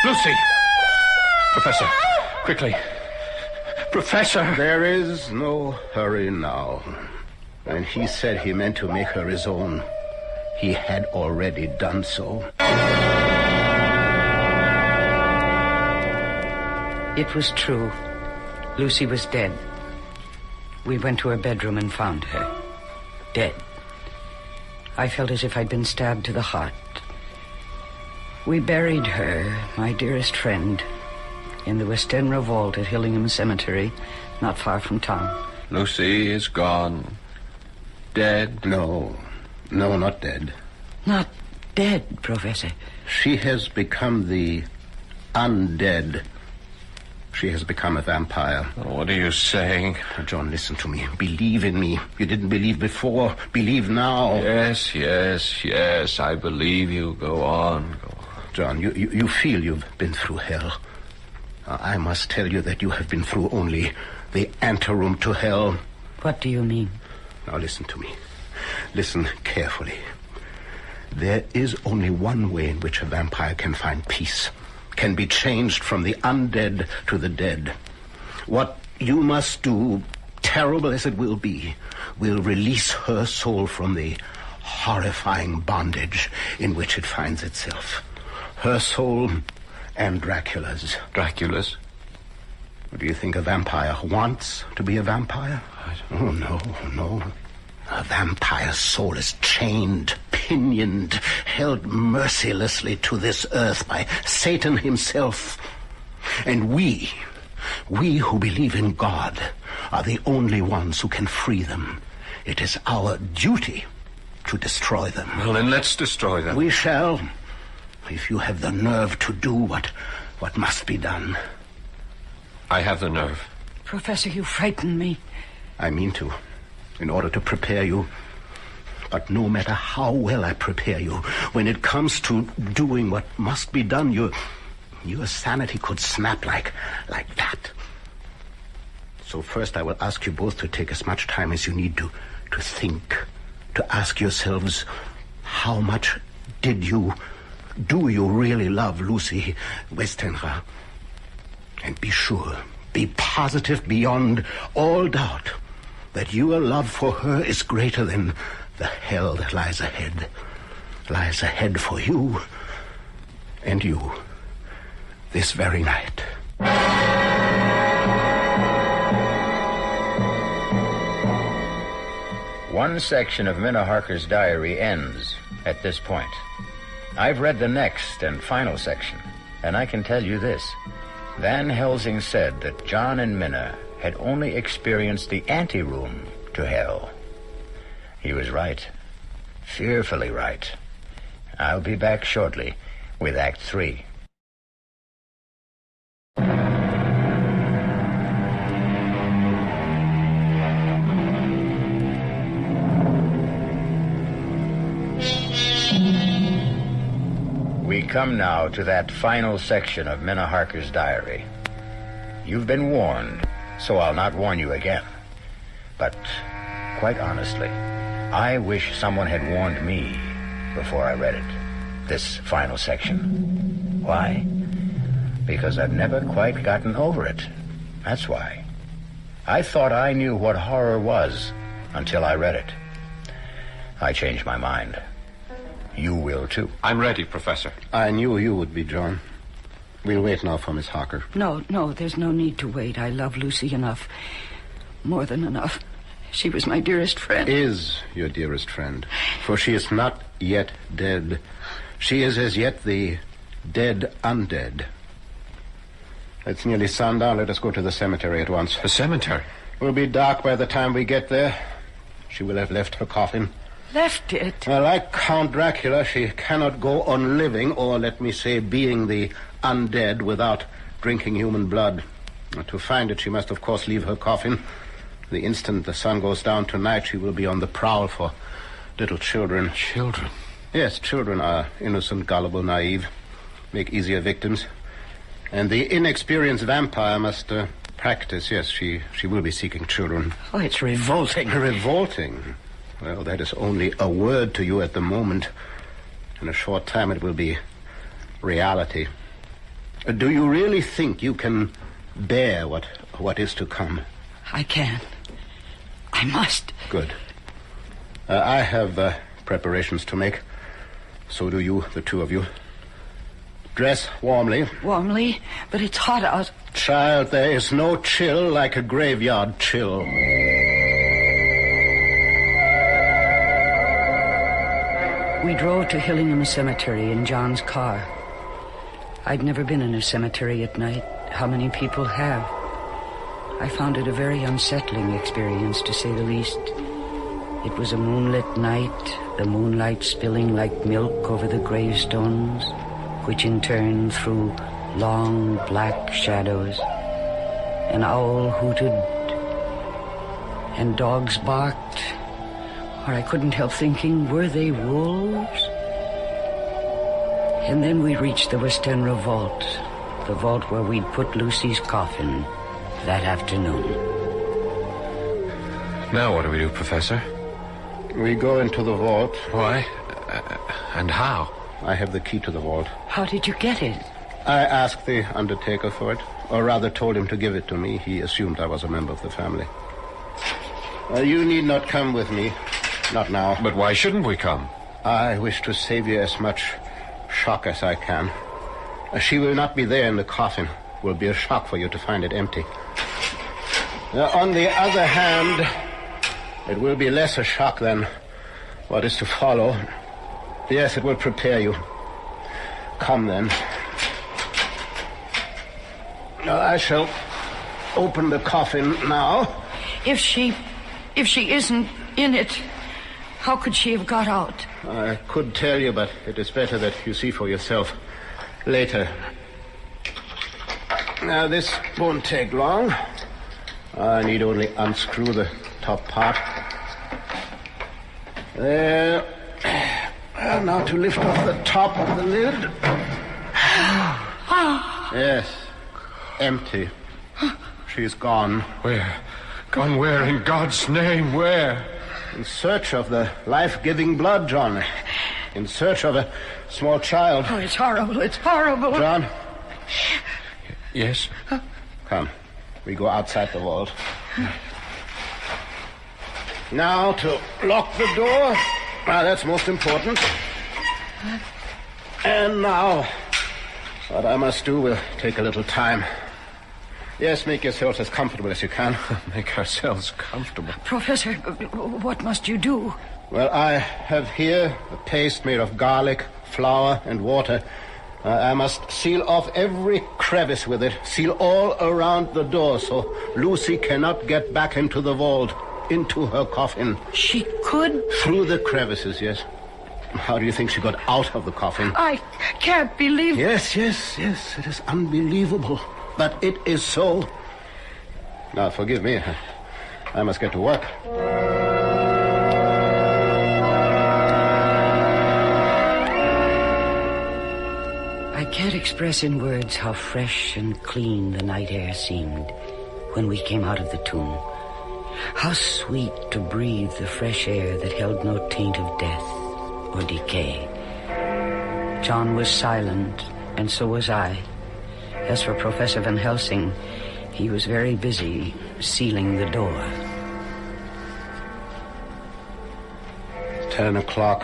Lucy! Professor, quickly. Professor! There is no hurry now. When he said he meant to make her his own, he had already done so. It was true. Lucy was dead. We went to her bedroom and found her. Dead. I felt as if I'd been stabbed to the heart. We buried her, my dearest friend, in the Westenra vault at Hillingham Cemetery, not far from town. Lucy is gone. Dead? No, not dead. Not dead, Professor. She has become the undead She has become a vampire. What are you saying? John, listen to me. Believe in me. You didn't believe before. Believe now. Yes. I believe you. Go on. John, you feel you've been through hell. I must tell you that you have been through only the anteroom to hell. What do you mean? Now listen to me. Listen carefully. There is only one way in which a vampire can find peace, can be changed from the undead to the dead. What you must do, terrible as it will be, will release her soul from the horrifying bondage in which it finds itself. Her soul and Dracula's. Dracula's? Do you think a vampire wants to be a vampire? Oh, no. A vampire's soul is chained, pinioned, held mercilessly to this earth by Satan himself. And we who believe in God, are the only ones who can free them. It is our duty to destroy them. Well, then let's destroy them. We shall, if you have the nerve to do what must be done. I have the nerve. Professor, you frighten me. I mean to, in order to prepare you. But no matter how well I prepare you, when it comes to doing what must be done, your sanity could snap like that. So first I will ask you both to take as much time as you need to think, to ask yourselves, how much do you really love Lucy Westenra? And be sure, be positive beyond all doubt that your love for her is greater than the hell that lies ahead for you and you this very night. One section of Minna Harker's diary ends at this point. I've read the next and final section, and I can tell you this. Van Helsing said that John and Minna had only experienced the anteroom to hell. He was right. Fearfully right. I'll be back shortly with Act 3. We come now to that final section of Minna Harker's diary. You've been warned, so I'll not warn you again. But, quite honestly, I wish someone had warned me before I read it, this final section. Why? Because I've never quite gotten over it. That's why. I thought I knew what horror was until I read it. I changed my mind. You will, too. I'm ready, Professor. I knew you would be, John. We'll wait now for Miss Harker. No, there's no need to wait. I love Lucy enough. More than enough. She was my dearest friend. Is your dearest friend. For she is not yet dead. She is as yet the dead undead. It's nearly sundown. Let us go to the cemetery at once. The cemetery? It will be dark by the time we get there. She will have left her coffin. Left it? Like Count Dracula, she cannot go on living, or let me say, being the undead without drinking human blood. To find it, she must, of course, leave her coffin. The instant the sun goes down tonight, she will be on the prowl for little children. Children? Yes, children are innocent, gullible, naive, make easier victims. And the inexperienced vampire must practice. Yes, she will be seeking children. Oh, it's revolting. Revolting? Well, that is only a word to you at the moment. In a short time, it will be reality. Do you really think you can bear what is to come? I can. I must. Good. I have preparations to make. So do you, the two of you. Dress warmly. Warmly? But it's hot out. Child, there is no chill like a graveyard chill. We drove to Hillingham Cemetery in John's car. I'd never been in a cemetery at night. How many people have? I found it a very unsettling experience, to say the least. It was a moonlit night, the moonlight spilling like milk over the gravestones, which in turn threw long black shadows. An owl hooted, and dogs barked, or I couldn't help thinking, were they wolves? And then we reached the Westenra vault, the vault where we'd put Lucy's coffin that afternoon. Now what do we do, Professor? We go into the vault. Why? And how? I have the key to the vault. How did you get it? I asked the undertaker for it, or rather told him to give it to me. He assumed I was a member of the family. You need not come with me. Not now. But why shouldn't we come? I wish to save you as much shock as I can. She will not be there in the coffin. It will be a shock for you to find it empty. On the other hand, it will be less a shock than what is to follow. Yes, it will prepare you. Come then. I shall open the coffin now. If she isn't in it, how could she have got out? I could tell you, but it is better that you see for yourself later. Now, this won't take long. I need only unscrew the top part. There. And now to lift off the top of the lid. Yes. Empty. She's gone. Where? Gone where, in God's name? Where? In search of the life-giving blood, John. In search of a small child. Oh, it's horrible. It's horrible. John? Yes? Come. We go outside the vault. Now to lock the door. That's most important. And now, what I must do will take a little time. Yes, make yourselves as comfortable as you can. Make ourselves comfortable? Professor, what must you do? Well, I have here a paste made of garlic, flour, and water. I must seal off every crevice with it. Seal all around the door so Lucy cannot get back into the vault, into her coffin. She could? Through the crevices, yes. How do you think she got out of the coffin? I can't believe... Yes. It is unbelievable. But it is so. Now, forgive me. I must get to work. I can't express in words how fresh and clean the night air seemed when we came out of the tomb. How sweet to breathe the fresh air that held no taint of death or decay. John was silent, and so was I. As for Professor Van Helsing, he was very busy sealing the door. 10 o'clock.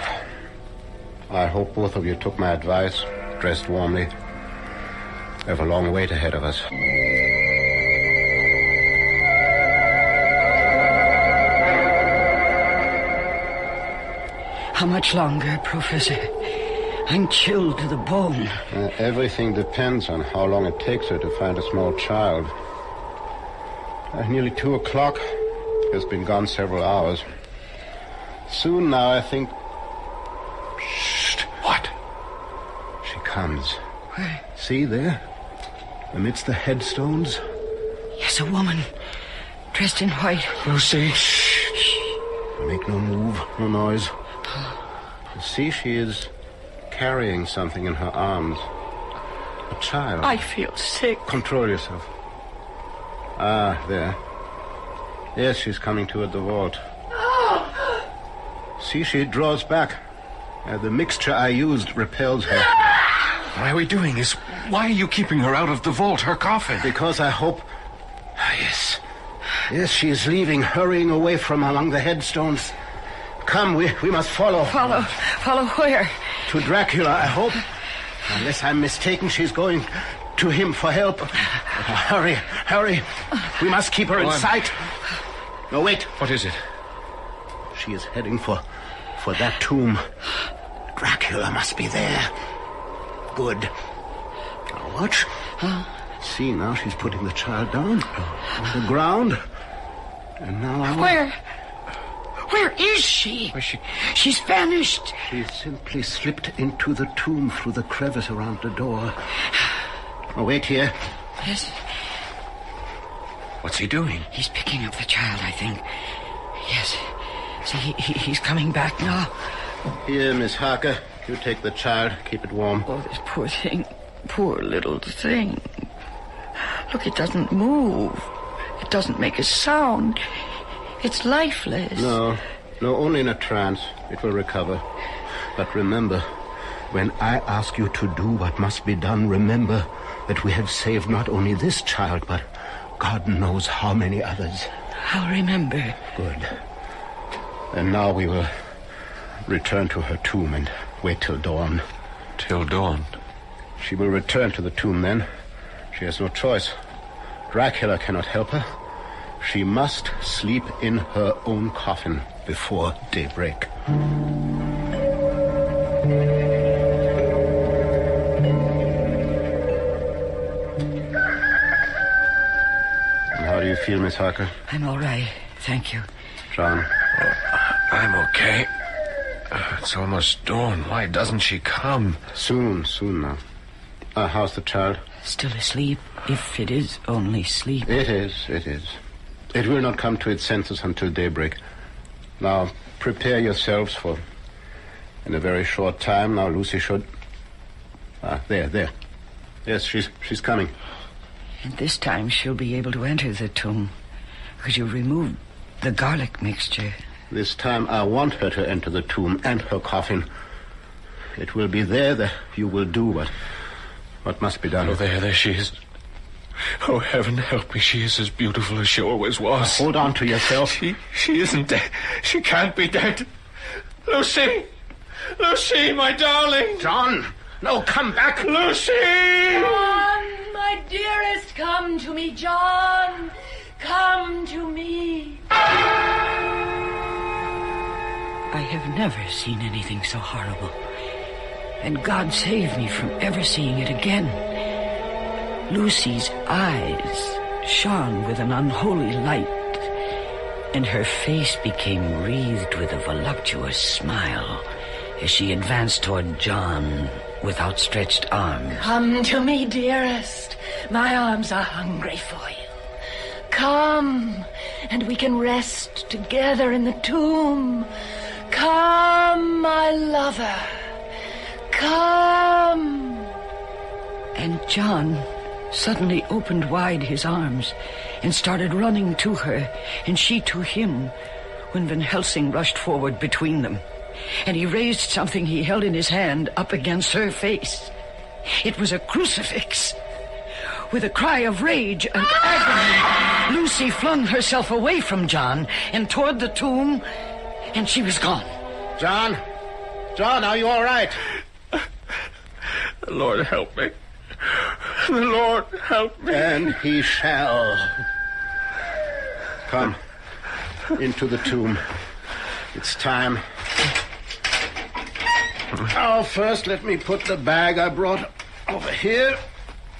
I hope both of you took my advice, dressed warmly. We have a long wait ahead of us. How much longer, Professor? I'm chilled to the bone. Everything depends on how long it takes her to find a small child. Nearly 2 o'clock. Has been gone several hours. Soon now, I think... Shh! What? She comes. Where? See there? Amidst the headstones? Yes, a woman. Dressed in white. Lucy. Shh. Make no move, no noise. See, she is carrying something in her arms. A child. I feel sick. Control yourself. Ah, there. Yes, she's coming toward the vault. See, she draws back. The mixture I used repels her. Why are we doing this? Why are you keeping her out of the vault, her coffin? Because I hope... Yes. Yes, she is leaving, hurrying away from among the headstones. Come, we must follow. Follow where? To Dracula, I hope. Unless I'm mistaken, she's going to him for help. Hurry. We must keep her in sight. No, wait. What is it? She is heading for that tomb. Dracula must be there. Good. Now watch. See, now she's putting the child down on the ground. And now... Where is she? She's vanished. She simply slipped into the tomb through the crevice around the door. Oh, wait here. Yes. What's he doing? He's picking up the child, I think. Yes. See, he's coming back now. Here, Miss Harker. You take the child. Keep it warm. Oh, this poor thing. Poor little thing. Look, it doesn't move. It doesn't make a sound. It's lifeless. No, only in a trance. It will recover. But remember, when I ask you to do what must be done, remember that we have saved not only this child, but God knows how many others. I'll remember. Good. And now we will return to her tomb and wait till dawn. Till dawn? She will return to the tomb then. She has no choice. Dracula cannot help her. She must sleep in her own coffin before daybreak. How do you feel, Miss Harker? I'm all right, thank you. John? I'm okay. It's almost dawn. Why doesn't she come? Soon now. How's the child? Still asleep, if it is only sleep. It is. It will not come to its senses until daybreak. Now, prepare yourselves for... In a very short time, now Lucy should... there. Yes, she's coming. And this time she'll be able to enter the tomb, because you removed the garlic mixture. This time I want her to enter the tomb and her coffin. It will be there that you will do what must be done. Oh, there she is. Oh, heaven help me, she is as beautiful as she always was. Hold on to yourself. She isn't dead. She can't be dead. Lucy! Lucy, my darling! John! No, come back! Lucy! John, my dearest, come to me, John. Come to me. I have never seen anything so horrible. And God save me from ever seeing it again. Lucy's eyes shone with an unholy light, and her face became wreathed with a voluptuous smile as she advanced toward John with outstretched arms. Come to me, dearest. My arms are hungry for you. Come, and we can rest together in the tomb. Come, my lover. Come. And John suddenly opened wide his arms and started running to her, and she to him, when Van Helsing rushed forward between them. And he raised something he held in his hand up against her face. It was a crucifix. With a cry of rage and agony, Lucy flung herself away from John and toward the tomb, and she was gone. John, are you all right? The Lord help me. The Lord help me. And he shall. Come, into the tomb. It's time. Now, first, let me put the bag I brought over here.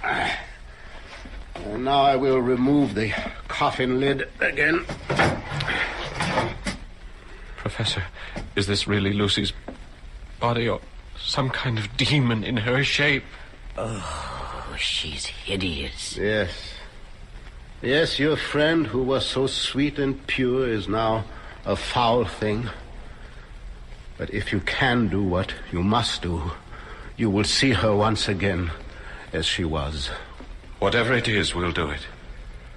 And now I will remove the coffin lid again. Professor, is this really Lucy's body or some kind of demon in her shape? Oh, she's hideous. Yes, your friend who was so sweet and pure is now a foul thing. But if you can do what you must do, you will see her once again as she was. Whatever it is, we'll do it.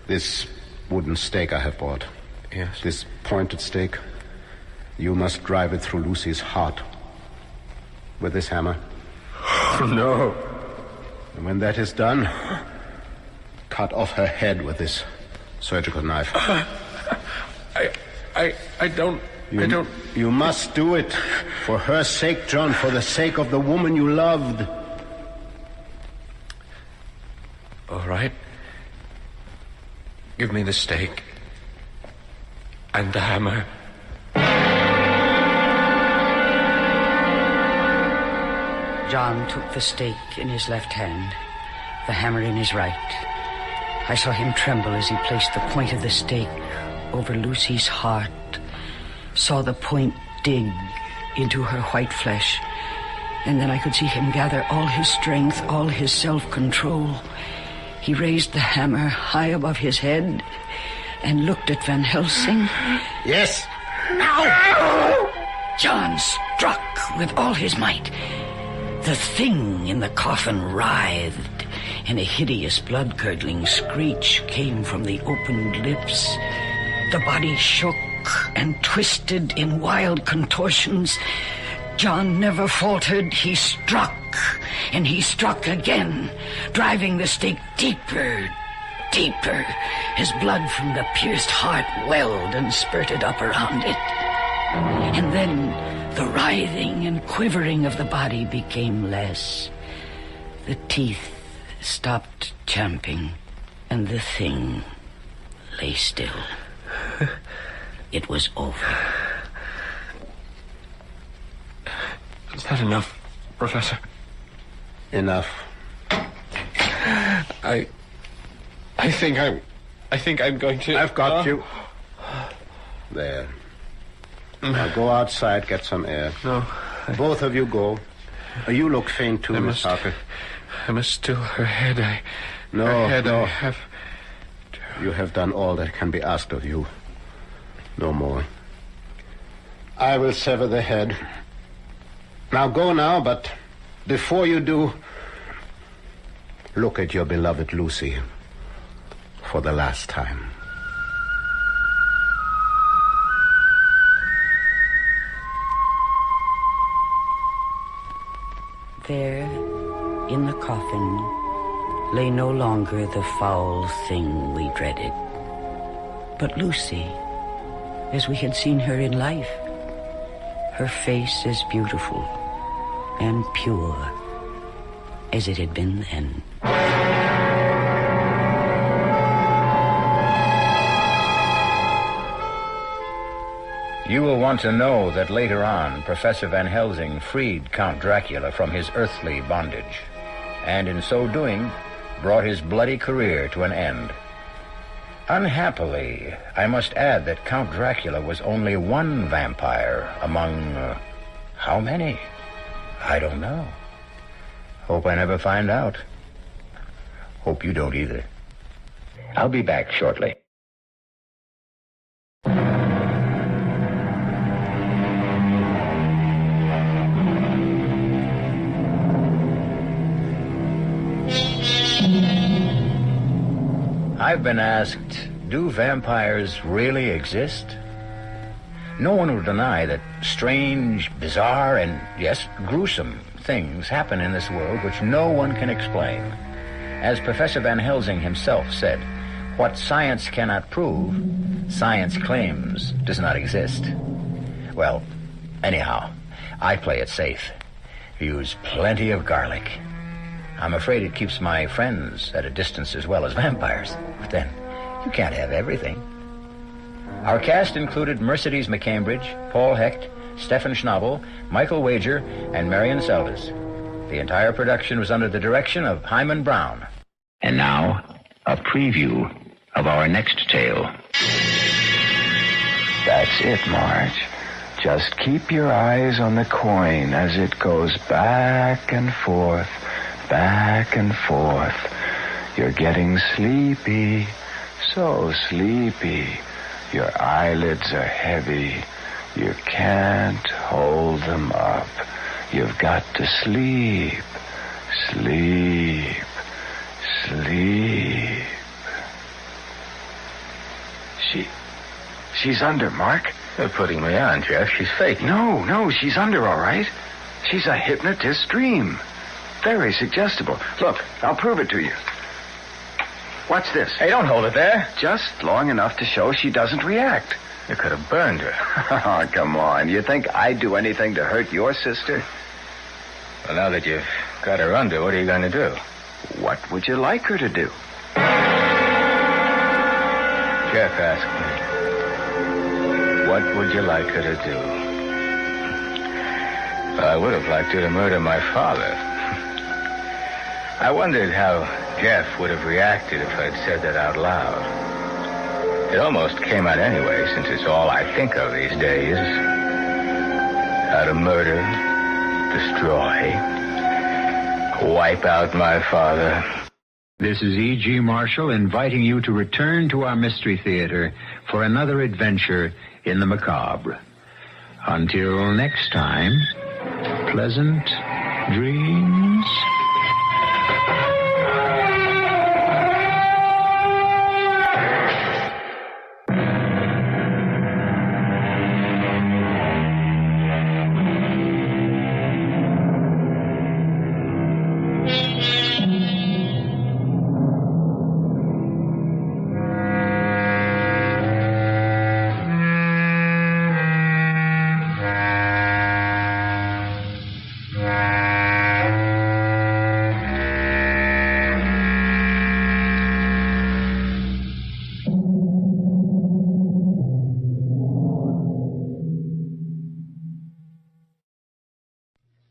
This wooden stake I have brought. Yes. This pointed stake. You must drive it through Lucy's heart. With this hammer. Oh, no. And when that is done, cut off her head with this surgical knife. I don't... You must do it. For her sake, John, for the sake of the woman you loved. All right. Give me the stake. And the hammer. John took the stake in his left hand, the hammer in his right. I saw him tremble as he placed the point of the stake over Lucy's heart, saw the point dig into her white flesh, and then I could see him gather all his strength, all his self-control, He raised the hammer high above his head and looked at Van Helsing. Yes. Now! John struck with all his might. The thing in the coffin writhed, and a hideous blood-curdling screech came from the opened lips. The body shook and twisted in wild contortions. John never faltered. He struck, and he struck again, driving the stake deeper, deeper, as blood from the pierced heart welled and spurted up around it. And then the writhing and quivering of the body became less. The teeth stopped champing, and the thing lay still. It was over. Is that enough, Professor? Enough. I think I'm going to... I've got you. There. Now go outside, get some air. No. Both of you go. You look faint too, Miss Harper. I must still her head. No. I have... You have done all that can be asked of you. No more. I will sever the head. Now go now, but before you do, look at your beloved Lucy for the last time. There, in the coffin, lay no longer the foul thing we dreaded, but Lucy, as we had seen her in life, her face as beautiful and pure as it had been then. You will want to know that later on, Professor Van Helsing freed Count Dracula from his earthly bondage, and in so doing, brought his bloody career to an end. Unhappily, I must add that Count Dracula was only one vampire among... how many? I don't know. Hope I never find out. Hope you don't either. I'll be back shortly. I've been asked, do vampires really exist? No one will deny that strange, bizarre, and, yes, gruesome things happen in this world which no one can explain. As Professor Van Helsing himself said, what science cannot prove, science claims does not exist. Well, anyhow, I play it safe. Use plenty of garlic. I'm afraid it keeps my friends at a distance as well as vampires. But then, you can't have everything. Our cast included Mercedes McCambridge, Paul Hecht, Stefan Schnabel, Michael Wager, and Marion Seldes. The entire production was under the direction of Hyman Brown. And now, a preview of our next tale. That's it, Marge. Just keep your eyes on the coin as it goes back and forth, back and forth. You're getting sleepy, so sleepy. Your eyelids are heavy. You can't hold them up. You've got to sleep, sleep, sleep. She's under, Mark. You're putting me on, Jeff. She's fake. No, she's under, all right. She's a hypnotist's dream. Very suggestible. Look, I'll prove it to you. Watch this. Hey, don't hold it there. Just long enough to show she doesn't react. You could have burned her. Oh, come on. You think I'd do anything to hurt your sister? Well, now that you've got her under, what are you going to do? What would you like her to do? Jeff asked me. What would you like her to do? Well, I would have liked her to murder my father. I wondered how Jeff would have reacted if I'd said that out loud. It almost came out anyway, since it's all I think of these days. How to murder, destroy, wipe out my father. This is E.G. Marshall inviting you to return to our Mystery Theater for another adventure in the macabre. Until next time, pleasant dreams.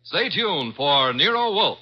Stay tuned for Nero Wolfe.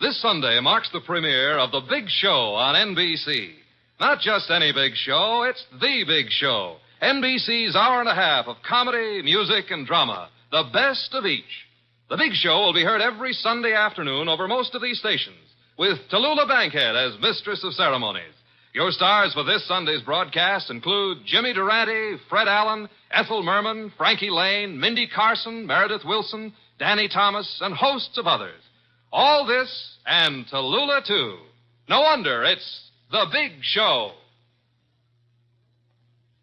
This Sunday marks the premiere of The Big Show on NBC. Not just any big show, it's The Big Show. NBC's hour and a half of comedy, music, and drama. The best of each. The Big Show will be heard every Sunday afternoon over most of these stations, with Tallulah Bankhead as Mistress of Ceremonies. Your stars for this Sunday's broadcast include Jimmy Durante, Fred Allen, Ethel Merman, Frankie Lane, Mindy Carson, Meredith Wilson, Danny Thomas, and hosts of others. All this and Tallulah, too. No wonder it's The Big Show.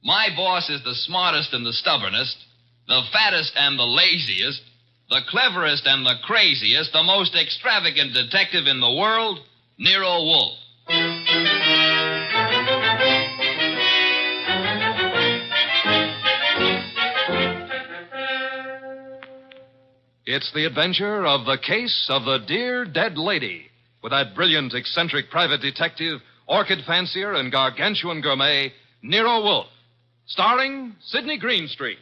My boss is the smartest and the stubbornest, the fattest and the laziest, the cleverest and the craziest, the most extravagant detective in the world, Nero Wolfe. It's the adventure of The Case of the Dear Dead Lady, with that brilliant, eccentric private detective, orchid fancier, and gargantuan gourmet, Nero Wolfe. Starring Sidney Greenstreet.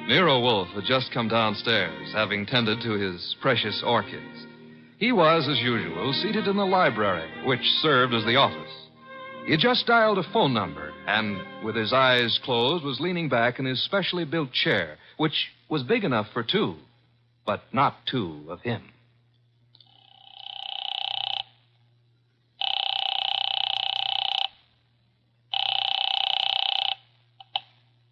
Nero Wolfe had just come downstairs, having tended to his precious orchids. He was, as usual, seated in the library, which served as the office. He had just dialed a phone number, and, with his eyes closed, was leaning back in his specially built chair, which was big enough for two, but not two of him.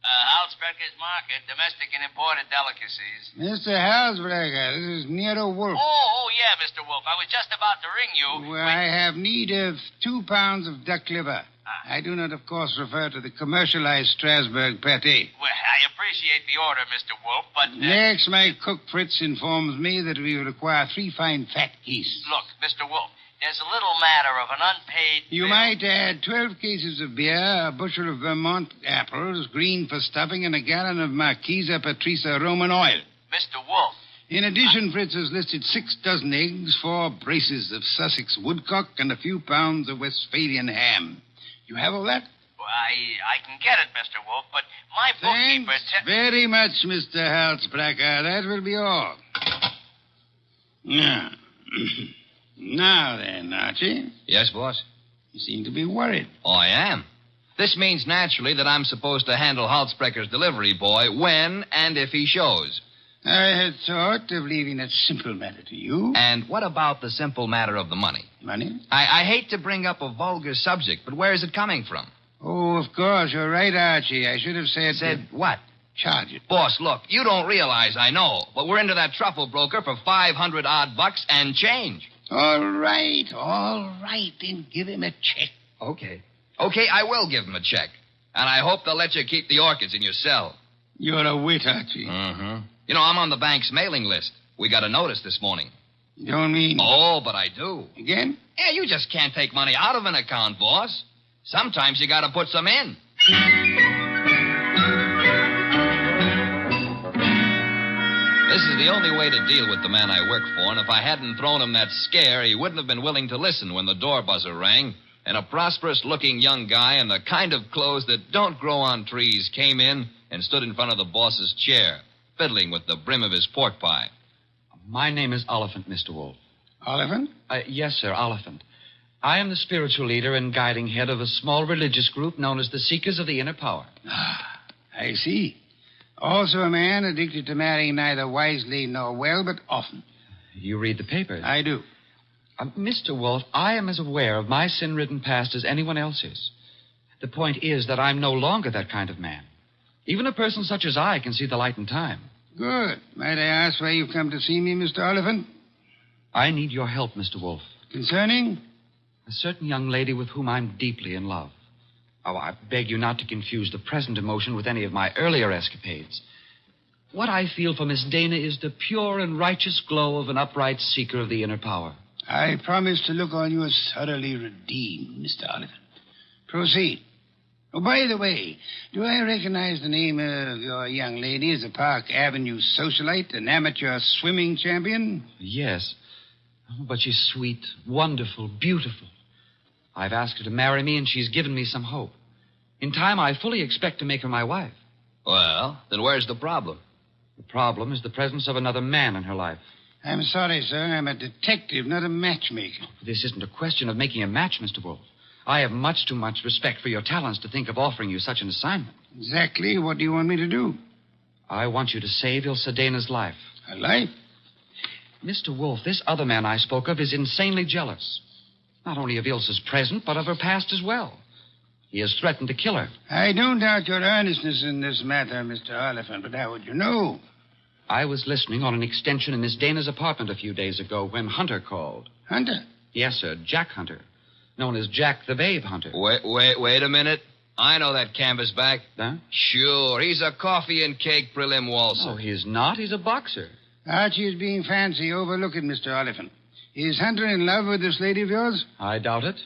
Halsbecker's Market, domestic and imported delicacies. Mr. Halsbrecker, this is Nero Wolfe. Oh, yeah, Mr. Wolfe. I was just about to ring you. Well, I have need of 2 pounds of duck liver. I do not, of course, refer to the commercialized Strasbourg pate. Well, I appreciate the order, Mr. Wolfe, but... Next, my cook Fritz informs me that we require 3 fine fat geese. Look, Mr. Wolfe, there's a little matter of an unpaid... You might add 12 cases of beer, a bushel of Vermont apples, green for stuffing, and a gallon of Marquesa Patricia Roman oil. Mr. Wolfe. In addition, Fritz has listed 6 dozen eggs, 4 braces of Sussex woodcock, and a few pounds of Westphalian ham. You have all that? Well, I can get it, Mr. Wolfe, but my bookkeeper... Thanks very much, Mr. Halsbrecker. That will be all. Now... Now then, Archie. Yes, boss? You seem to be worried. Oh, I am. This means, naturally, that I'm supposed to handle Halsbrecker's delivery boy when and if he shows. I had thought of leaving that simple matter to you. And what about the simple matter of the money? Money? I hate to bring up a vulgar subject, but where is it coming from? Oh, of course. You're right, Archie. I should have said... Said what? Charge it. Boss, look, you don't realize I know, but we're into that truffle broker for $500 bucks and change. All right. Then give him a check. Okay, I will give him a check. And I hope they'll let you keep the orchids in your cell. You're a wit, Archie. Mm-hmm. You know, I'm on the bank's mailing list. We got a notice this morning. You don't mean... Oh, but I do. Again? Yeah, you just can't take money out of an account, boss. Sometimes you gotta put some in. This is the only way to deal with the man I work for, and if I hadn't thrown him that scare, he wouldn't have been willing to listen when the door buzzer rang, and a prosperous-looking young guy in the kind of clothes that don't grow on trees came in and stood in front of the boss's chair, fiddling with the brim of his pork pie. My name is Oliphant, Mr. Wolf. Oliphant? Yes, sir, Oliphant. I am the spiritual leader and guiding head of a small religious group known as the Seekers of the Inner Power. Ah, I see. Also a man addicted to marrying neither wisely nor well, but often. You read the papers? I do. Mr. Wolf, I am as aware of my sin-ridden past as anyone else is. The point is that I'm no longer that kind of man. Even a person such as I can see the light in time. Good. Might I ask why you've come to see me, Mr. Oliphant? I need your help, Mr. Wolf. Concerning? A certain young lady with whom I'm deeply in love. Oh, I beg you not to confuse the present emotion with any of my earlier escapades. What I feel for Miss Dana is the pure and righteous glow of an upright seeker of the inner power. I promise to look on you as thoroughly redeemed, Mr. Oliphant. Proceed. Oh, by the way, do I recognize the name of your young lady as a Park Avenue socialite, an amateur swimming champion? Yes. But she's sweet, wonderful, beautiful. I've asked her to marry me, and she's given me some hope. In time, I fully expect to make her my wife. Well, then where's the problem? The problem is the presence of another man in her life. I'm sorry, sir. I'm a detective, not a matchmaker. This isn't a question of making a match, Mr. Wolf. I have much too much respect for your talents to think of offering you such an assignment. Exactly. What do you want me to do? I want you to save Ilsa Dana's life. Her life? Mr. Wolf, this other man I spoke of is insanely jealous. Not only of Ilsa's present, but of her past as well. He has threatened to kill her. I don't doubt your earnestness in this matter, Mr. Oliphant, but how would you know? I was listening on an extension in Miss Dana's apartment a few days ago when Hunter called. Hunter? Yes, sir, Jack Hunter. Known as Jack the Babe Hunter. Wait a minute. I know that canvasback. Huh? Sure, he's a coffee and cake prelim waltzer. Oh, he's not. He's a boxer. Archie is being fancy. Overlook it, Mr. Oliphant. Is Hunter in love with this lady of yours? I doubt it.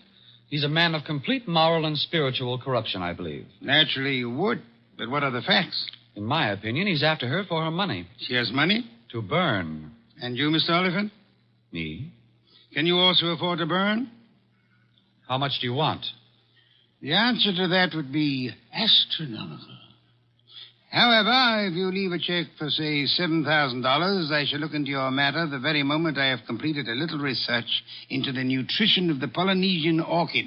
He's a man of complete moral and spiritual corruption, I believe. Naturally you would. But what are the facts? In my opinion, he's after her for her money. She has money? To burn. And you, Mr. Oliphant? Me? Can you also afford to burn? How much do you want? The answer to that would be astronomical. However, if you leave a check for, say, $7,000, I shall look into your matter the very moment I have completed a little research into the nutrition of the Polynesian orchid.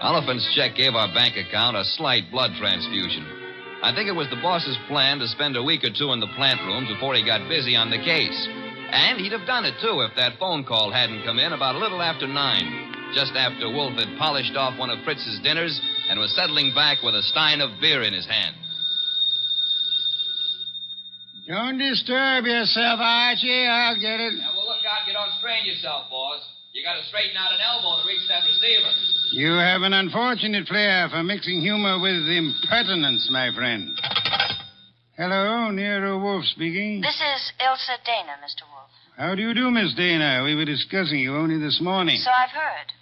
Oliphant's check gave our bank account a slight blood transfusion. I think it was the boss's plan to spend a week or two in the plant rooms before he got busy on the case. And he'd have done it, too, if that phone call hadn't come in about a little after 9, just after Wolf had polished off one of Fritz's dinners and was settling back with a stein of beer in his hand. Don't disturb yourself, Archie. I'll get it. Now, well, look out you don't strain yourself, boss. You got to straighten out an elbow to reach that receiver. You have an unfortunate flair for mixing humor with impertinence, my friend. Hello, Nero Wolf speaking. This is Ilsa Dana, Mr. Wolf. How do you do, Miss Dana? We were discussing you only this morning. So I've heard.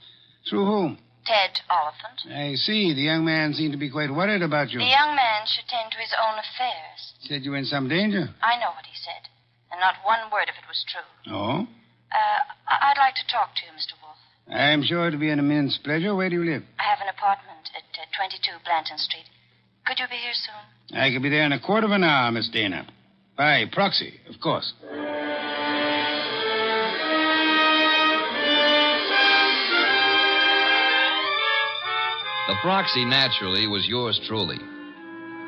Through whom? Ted Oliphant. I see. The young man seemed to be quite worried about you. The young man should tend to his own affairs. Said you were in some danger. I know what he said, and not one word of it was true. Oh? I'd like to talk to you, Mr. Wolf. I'm sure it'll be an immense pleasure. Where do you live? I have an apartment at 22 Blanton Street. Could you be here soon? I could be there in a quarter of an hour, Miss Dana. By proxy, of course. The proxy, naturally, was yours truly.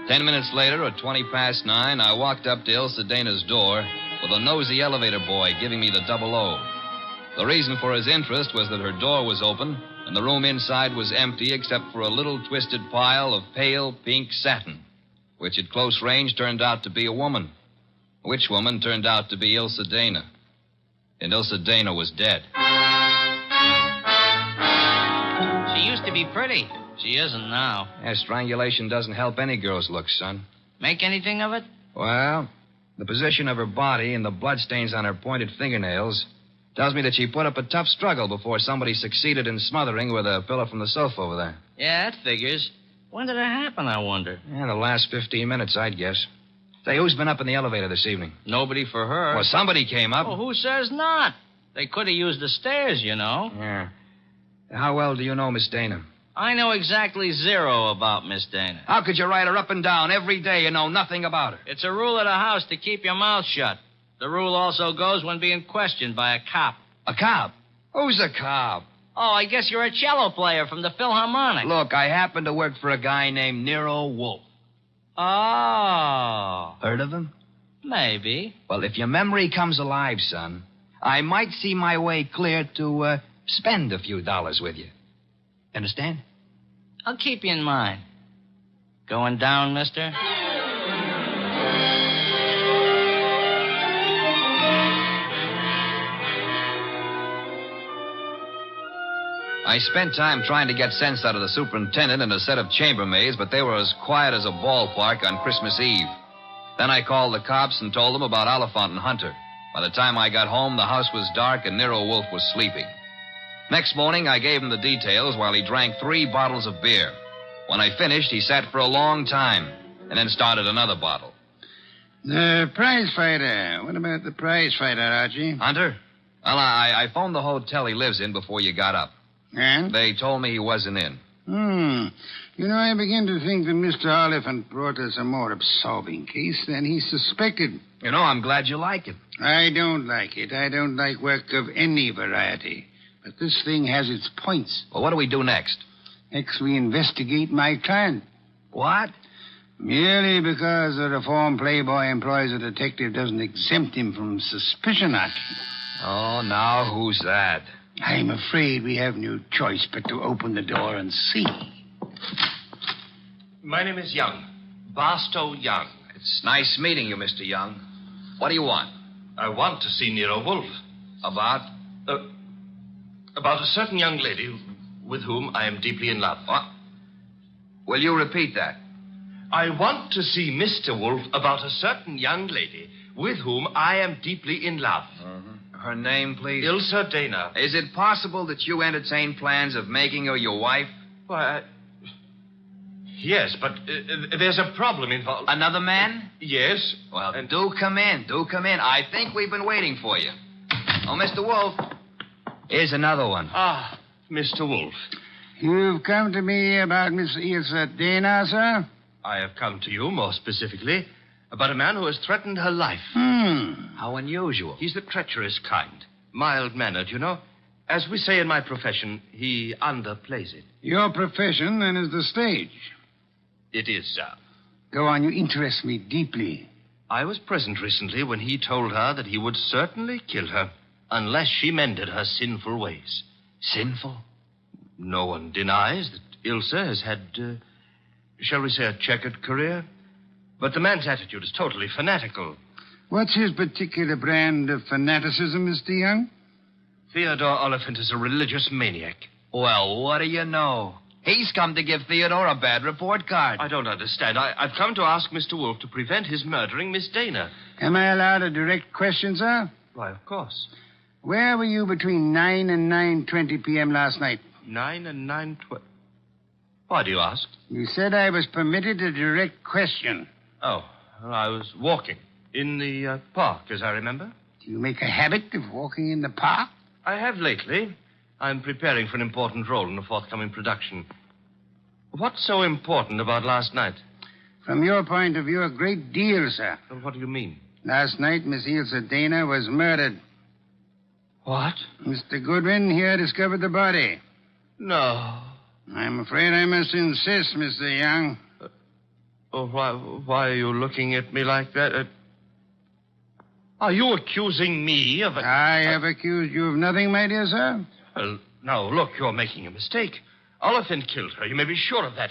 10 minutes later, at 9:20, I walked up to Ilsa Dana's door with a nosy elevator boy giving me the 00. The reason for his interest was that her door was open and the room inside was empty except for a little twisted pile of pale pink satin, which at close range turned out to be a woman. Which woman turned out to be Ilsa Dana. And Ilsa Dana was dead. She used to be pretty. She isn't now. Yeah, strangulation doesn't help any girl's looks, son. Make anything of it? Well, the position of her body and the bloodstains on her pointed fingernails tells me that she put up a tough struggle before somebody succeeded in smothering with a pillow from the sofa over there. Yeah, that figures. When did it happen, I wonder? Yeah, the last 15 minutes, I'd guess. Say, who's been up in the elevator this evening? Nobody for her. Well, somebody came up. Oh, who says not? They could have used the stairs, you know. Yeah. How well do you know Miss Dana? I know exactly zero about Miss Dana. How could you write her up and down every day and know nothing about her? It's a rule of the house to keep your mouth shut. The rule also goes when being questioned by a cop. A cop? Who's a cop? Oh, I guess you're a cello player from the Philharmonic. Look, I happen to work for a guy named Nero Wolfe. Oh. Heard of him? Maybe. Well, if your memory comes alive, son, I might see my way clear to spend a few dollars with you. Understand? I'll keep you in mind. Going down, mister? I spent time trying to get sense out of the superintendent and a set of chambermaids, but they were as quiet as a ballpark on Christmas Eve. Then I called the cops and told them about Oliphant and Hunter. By the time I got home, the house was dark and Nero Wolfe was sleeping. Next morning, I gave him the details while he drank 3 bottles of beer. When I finished, he sat for a long time and then started another bottle. The prize fighter. What about the prize fighter, Archie? Hunter? Well, I phoned the hotel he lives in before you got up. And? They told me he wasn't in. You know, I begin to think that Mr. Oliphant brought us a more absorbing case than he suspected. You know, I'm glad you like it. I don't like it. I don't like work of any variety. But this thing has its points. Well, what do we do next? Next, we investigate my client. What? Merely because a reformed playboy employs a detective doesn't exempt him from suspicion, Archie. Oh, now who's that? I'm afraid we have no choice but to open the door and see. My name is Young. Barstow Young. It's nice meeting you, Mr. Young. What do you want? I want to see Nero Wolfe. About? About a certain young lady with whom I am deeply in love. What? Will you repeat that? I want to see Mr. Wolfe about a certain young lady with whom I am deeply in love. Her name, please? Ilsa Dana. Is it possible that you entertain plans of making her your wife? Why, yes, but there's a problem involved. Another man? Yes. Well, do come in. Do come in. I think we've been waiting for you. Oh, Mr. Wolfe. Here's another one. Ah, Mr. Wolfe. You've come to me about Miss Ilsa Dana, sir? I have come to you, more specifically, about a man who has threatened her life. How unusual. He's the treacherous kind. Mild-mannered, you know. As we say in my profession, he underplays it. Your profession, then, is the stage. It is, sir. Go on, you interest me deeply. I was present recently when he told her that he would certainly kill her unless she mended her sinful ways. Sinful? No one denies that Ilsa has had, shall we say, a checkered career. But the man's attitude is totally fanatical. What's his particular brand of fanaticism, Mr. Young? Theodore Oliphant is a religious maniac. Well, what do you know? He's come to give Theodore a bad report card. I don't understand. I've come to ask Mr. Wolfe to prevent his murdering Miss Dana. Am I allowed a direct question, sir? Why, of course. Where were you between 9 and 9:20 p.m. last night? 9 and 9:20. Why do you ask? You said I was permitted a direct question. Oh, well, I was walking in the park, as I remember. Do you make a habit of walking in the park? I have lately. I'm preparing for an important role in a forthcoming production. What's so important about last night? From your point of view, a great deal, sir. Well, what do you mean? Last night, Miss Ilsa Dana was murdered. What? Mr. Goodwin here discovered the body. No. I'm afraid I must insist, Mr. Young. Oh, why are you looking at me like that? Are you accusing me of... I have accused you of nothing, my dear sir. Well, now, look, you're making a mistake. Oliphant killed her. You may be sure of that.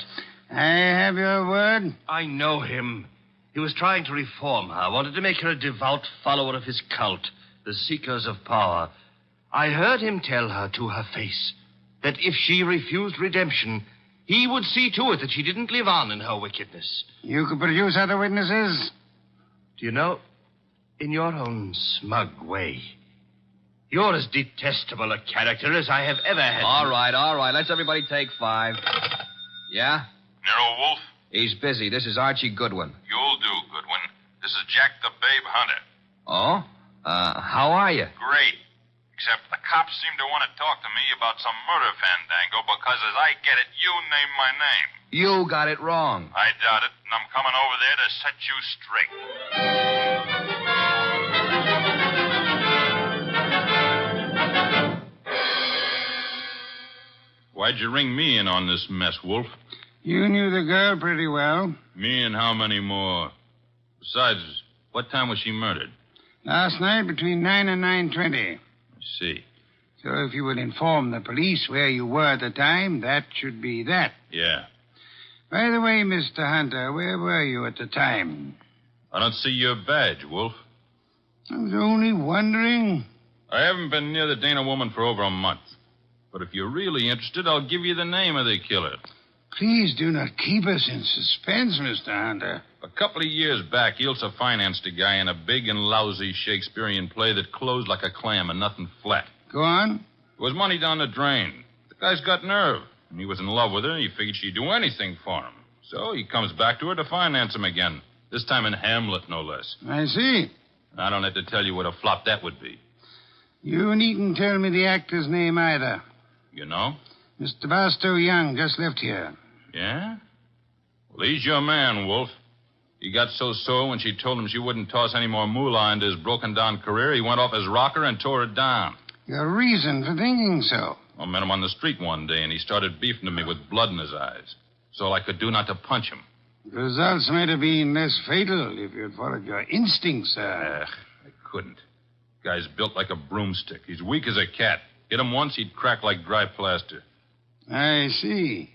I have your word. I know him. He was trying to reform her, wanted to make her a devout follower of his cult, the Seekers of Power. I heard him tell her to her face that if she refused redemption, he would see to it that she didn't live on in her wickedness. You could produce other witnesses? Do you know, in your own smug way, you're as detestable a character as I have ever had. All right. Let's everybody take 5. Yeah? Nero Wolfe? He's busy. This is Archie Goodwin. You'll do, Goodwin. This is Jack the Babe Hunter. Oh? How are you? Great. Except the cops seem to want to talk to me about some murder fandango because, as I get it, you named my name. You got it wrong. I doubt it, and I'm coming over there to set you straight. Why'd you ring me in on this mess, Wolf? You knew the girl pretty well. Me and how many more? Besides, what time was she murdered? Last night between 9 and 9:20. I see. So if you will inform the police where you were at the time, that should be that. Yeah. By the way, Mr. Hunter, where were you at the time? I don't see your badge, Wolf. I was only wondering. I haven't been near the Dana woman for over a month. But if you're really interested, I'll give you the name of the killer. Please do not keep us in suspense, Mr. Hunter. A couple of years back, Ilsa financed a guy in a big and lousy Shakespearean play that closed like a clam and nothing flat. Go on. It was money down the drain. The guy's got nerve. And he was in love with her, and he figured she'd do anything for him. So he comes back to her to finance him again. This time in Hamlet, no less. I see. I don't have to tell you what a flop that would be. You needn't tell me the actor's name either. You know? Mr. Barstow Young just left here. Yeah? Well, he's your man, Wolf. He got so sore when she told him she wouldn't toss any more moolah into his broken-down career, he went off his rocker and tore it down. Your reason for thinking so? I met him on the street one day, and he started beefing to me with blood in his eyes. It's all I could do not to punch him. The results might have been less fatal if you'd followed your instincts, sir. I couldn't. Guy's built like a broomstick. He's weak as a cat. Hit him once, he'd crack like dry plaster. I see.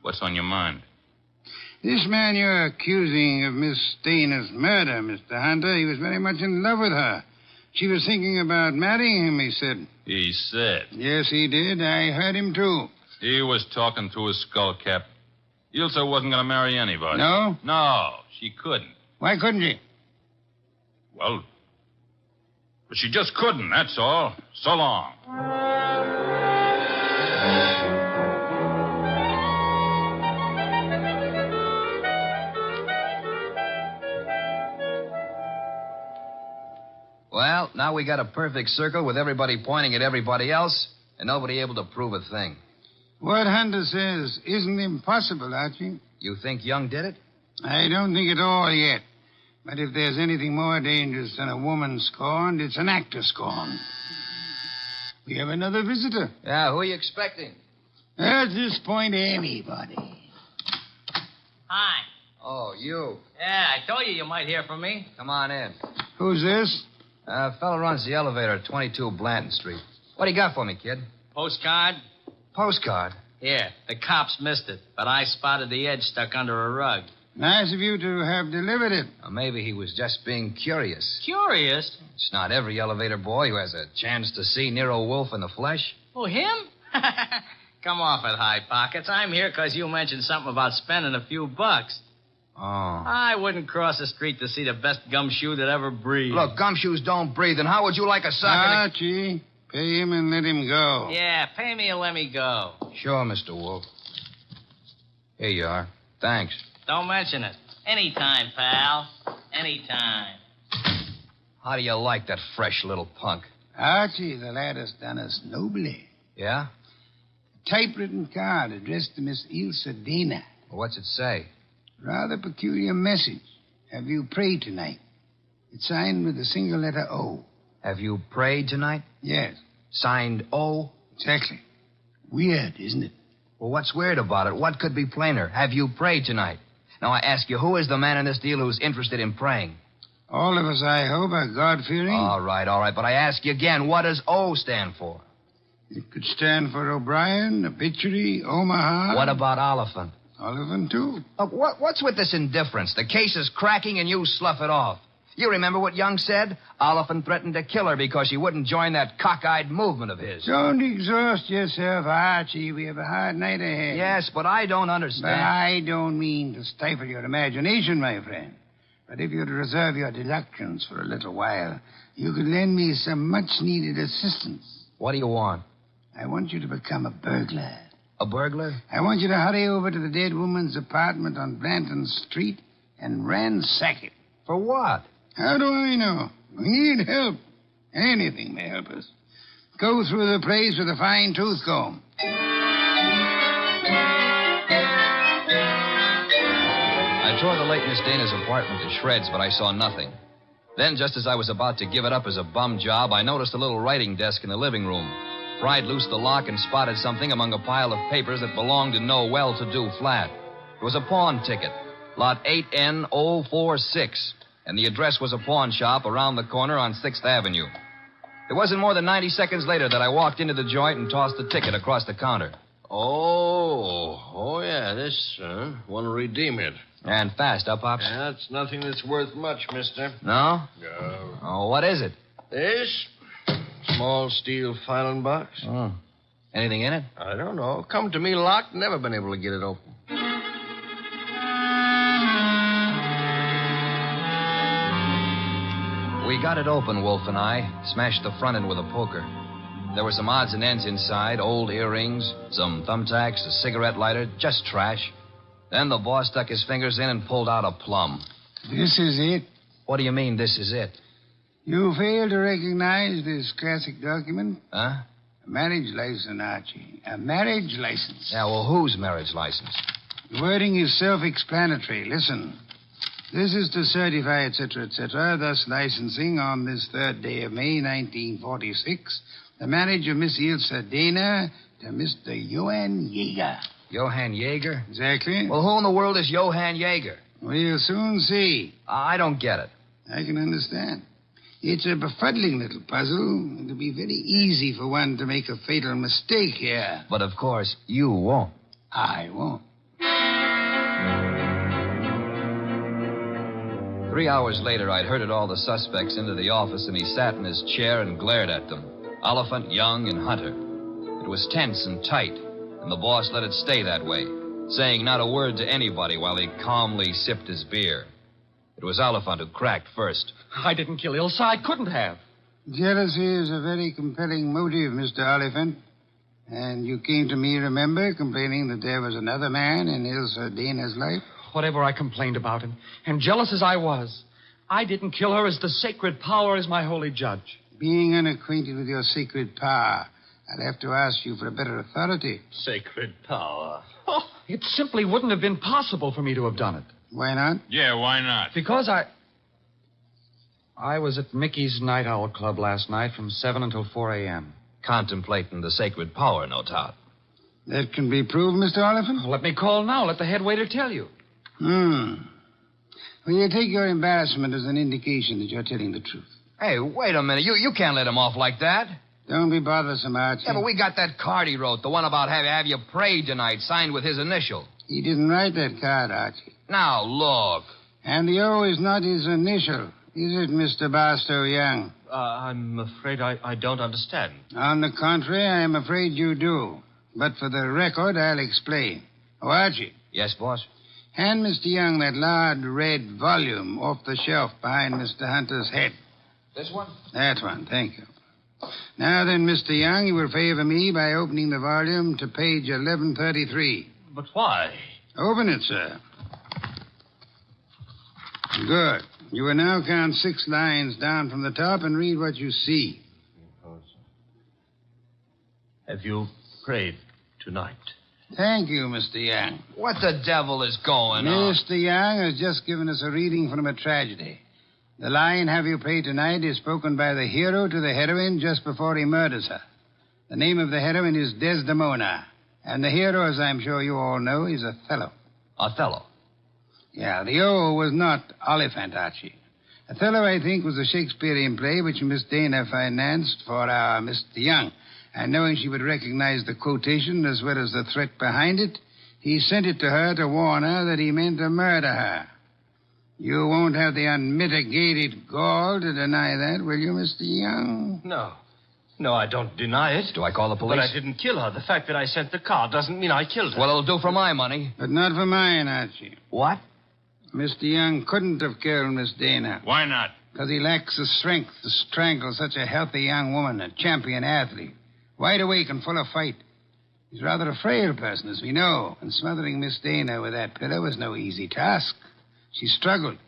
What's on your mind? This man you're accusing of Miss Dana's murder, Mr. Hunter, he was very much in love with her. She was thinking about marrying him, he said. He said? Yes, he did. I heard him, too. He was talking through his skull cap. Ilsa wasn't going to marry anybody. No? No, she couldn't. Why couldn't she? Well, but she just couldn't, that's all. So long. Well, now we got a perfect circle with everybody pointing at everybody else and nobody able to prove a thing. What Hunter says isn't impossible, Archie. You think Young did it? I don't think at all yet. But if there's anything more dangerous than a woman scorned, it's an actor scorned. We have another visitor. Yeah, who are you expecting? At this point, anybody. Hi. Oh, you. Yeah, I told you might hear from me. Come on in. Who's this? Fellow runs the elevator at 22 Blanton Street. What do you got for me, kid? Postcard? Postcard? Here. The cops missed it, but I spotted the edge stuck under a rug. Nice of you to have delivered it. Or maybe he was just being curious. Curious? It's not every elevator boy who has a chance to see Nero Wolfe in the flesh. Oh, him? Come off it, High Pockets. I'm here because you mentioned something about spending a few bucks. Oh. I wouldn't cross the street to see the best gumshoe that ever breathed. Look, gumshoes don't breathe, and how would you like a sucker? Archie, pay him and let him go. Yeah, pay me and let me go. Sure, Mr. Wolfe. Here you are. Thanks. Don't mention it. Anytime, pal. Anytime. How do you like that fresh little punk? Archie, the lad has done us nobly. Yeah? A typewritten card addressed to Miss Ilsa Dana. Well, what's it say? Rather peculiar message. Have you prayed tonight? It's signed with a single letter O. Have you prayed tonight? Yes. Signed O? Exactly. Weird, isn't it? Well, what's weird about it? What could be plainer? Have you prayed tonight? Now, I ask you, who is the man in this deal who's interested in praying? All of us, I hope, are God-fearing. All right. But I ask you again, what does O stand for? It could stand for O'Brien, Obituary, Omaha. What about Oliphant? Oliphant, too. Look, what's with this indifference? The case is cracking and you slough it off. You remember what Young said? Oliphant threatened to kill her because she wouldn't join that cockeyed movement of his. Don't exhaust yourself, Archie. We have a hard night ahead. Yes, but I don't understand. But I don't mean to stifle your imagination, my friend. But if you'd reserve your deductions for a little while, you could lend me some much-needed assistance. What do you want? I want you to become a burglar. A burglar? I want you to hurry over to the dead woman's apartment on Blanton Street and ransack it. For what? How do I know? We need help. Anything may help us. Go through the place with a fine tooth comb. I tore the late Miss Dana's apartment to shreds, but I saw nothing. Then, just as I was about to give it up as a bum job, I noticed a little writing desk in the living room. Pried loose the lock and spotted something among a pile of papers that belonged to no well-to-do flat. It was a pawn ticket, lot 8N046, and the address was a pawn shop around the corner on 6th Avenue. It wasn't more than 90 seconds later that I walked into the joint and tossed the ticket across the counter. Oh, yeah, this, want to redeem it. And fast, huh, Pops? That's nothing that's worth much, mister. No? No. Oh, what is it? This? Small steel filing box. Oh. Anything in it? I don't know. Come to me locked, never been able to get it open. We got it open, Wolf and I. Smashed the front end with a poker. There were some odds and ends inside, old earrings, some thumbtacks, a cigarette lighter, just trash. Then the boss stuck his fingers in and pulled out a plum. This is it. What do you mean, this is it? You fail to recognize this classic document? Huh? A marriage license, Archie. A marriage license. Yeah, well, whose marriage license? The wording is self-explanatory. Listen. This is to certify, etc., etc., thus licensing on this 3rd day of May, 1946, the marriage of Miss Ilse Dana to Mr. Johann Jaeger. Johann Jaeger? Exactly. Well, who in the world is Johann Jaeger? We'll soon see. I don't get it. I can understand. It's a befuddling little puzzle. It'll be very easy for one to make a fatal mistake here. But, of course, you won't. I won't. 3 hours later, I'd herded all the suspects into the office, and he sat in his chair and glared at them. Oliphant, Young, and Hunter. It was tense and tight, and the boss let it stay that way, saying not a word to anybody while he calmly sipped his beer. It was Oliphant who cracked first. I didn't kill Ilse. I couldn't have. Jealousy is a very compelling motive, Mr. Oliphant. And you came to me, remember, complaining that there was another man in Ilse Dana's life? Whatever I complained about him, and jealous as I was, I didn't kill her as the sacred power is my holy judge. Being unacquainted with your sacred power, I'll have to ask you for a better authority. Sacred power? Oh, it simply wouldn't have been possible for me to have done it. Why not? Yeah, why not? Because I was at Mickey's Night Owl Club last night from 7 until 4 a.m. Contemplating the sacred power, no doubt. That can be proved, Mr. Oliphant? Well, let me call now. Let the head waiter tell you. Well, you take your embarrassment as an indication that you're telling the truth. Hey, wait a minute. You can't let him off like that. Don't be bothersome, Archie. Yeah, but we got that card he wrote, the one about have you prayed tonight, signed with his initial. He didn't write that card, Archie. Now, look. And the O is not his initial, is it, Mr. Barstow Young? I'm afraid I don't understand. On the contrary, I am afraid you do. But for the record, I'll explain. Oh, Archie. Yes, boss? Hand Mr. Young that large red volume off the shelf behind Mr. Hunter's head. This one? That one, thank you. Now then, Mr. Young, you will favor me by opening the volume to page 1133. But why? Open it, sir. Good. You will now count 6 lines down from the top and read what you see. Have you prayed tonight? Thank you, Mr. Young. What the devil is going on? Mr. Young has just given us a reading from a tragedy. The line, have you prayed tonight, is spoken by the hero to the heroine just before he murders her. The name of the heroine is Desdemona. And the hero, as I'm sure you all know, is Othello. Othello? Yeah, the O was not Oliphant, Archie. Othello, I think, was a Shakespearean play which Miss Dana financed for our Mr. Young. And knowing she would recognize the quotation as well as the threat behind it, he sent it to her to warn her that he meant to murder her. You won't have the unmitigated gall to deny that, will you, Mr. Young? No, I don't deny it. Do I call the police? But I didn't kill her. The fact that I sent the card doesn't mean I killed her. Well, it'll do for my money. But not for mine, Archie. What? Mr. Young couldn't have killed Miss Dana. Why not? Because he lacks the strength to strangle such a healthy young woman, a champion athlete. Wide awake and full of fight. He's rather a frail person, as we know, and smothering Miss Dana with that pillow was no easy task. She struggled.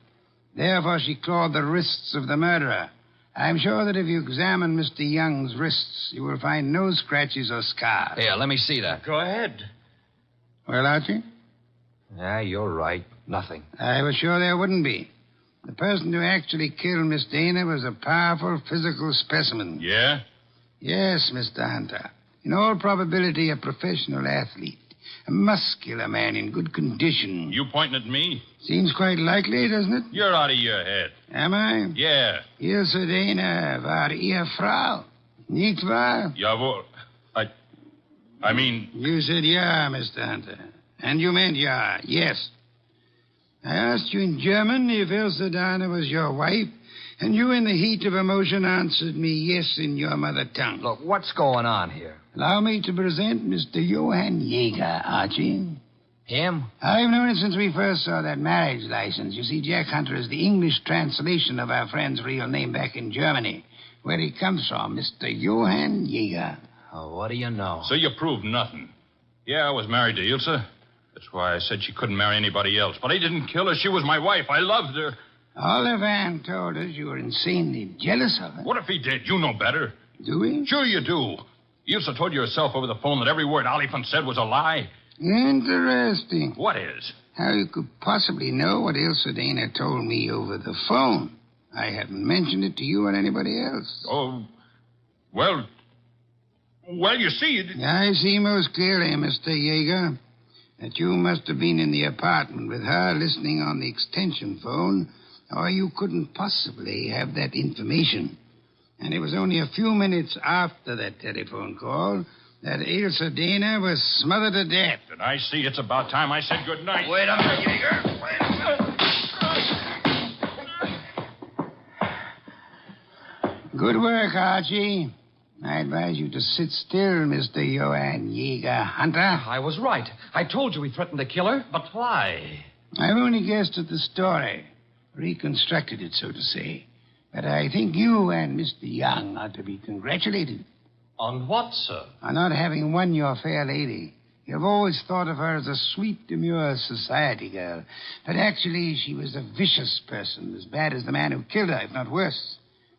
Therefore, she clawed the wrists of the murderer, I'm sure that if you examine Mr. Young's wrists, you will find no scratches or scars. Here, let me see that. Go ahead. Well, Archie? Yeah, you're right. Nothing. I was sure there wouldn't be. The person who actually killed Miss Dana was a powerful physical specimen. Yeah? Yes, Mr. Hunter. In all probability, a professional athlete. A muscular man in good condition. You pointing at me? Seems quite likely, doesn't it? You're out of your head. Am I? Yeah. Ilse Dana war Ehefrau. Nicht wahr? Jawohl. I mean... You said yeah, Mr. Hunter. And you meant yeah, yes. I asked you in German if Ilse Dana was your wife, and you, in the heat of emotion, answered me yes in your mother tongue. Look, what's going on here? Allow me to present Mr. Johann Jaeger, Archie. Him? I've known it since we first saw that marriage license. You see, Jack Hunter is the English translation of our friend's real name back in Germany, where he comes from, Mr. Johann Jaeger. Oh, what do you know? So you proved nothing. Yeah, I was married to Ilse. That's why I said she couldn't marry anybody else. But I didn't kill her. She was my wife. I loved her. Olivan told us you were insanely jealous of her. What if he did? You know better. Do we? Sure you do. Ilse told you herself over the phone that every word Oliphant said was a lie. Interesting. What is? How you could possibly know what Ilse Dana told me over the phone. I haven't mentioned it to you or anybody else. Oh, well, you see... I see most clearly, Mr. Jaeger, that you must have been in the apartment with her listening on the extension phone, or you couldn't possibly have that information. And it was only a few minutes after that telephone call that Ilse Dana was smothered to death. Then I see it's about time I said good night. Wait a minute, Jaeger. Wait a minute. Good work, Archie. I advise you to sit still, Mr. Johann Jaeger Hunter. I was right. I told you he threatened to kill her. But why? I've only guessed at the story. Reconstructed it, so to say. But I think you and Mr. Young ought to be congratulated. On what, sir? On not having won your fair lady. You've always thought of her as a sweet, demure society girl. But actually, she was a vicious person, as bad as the man who killed her, if not worse.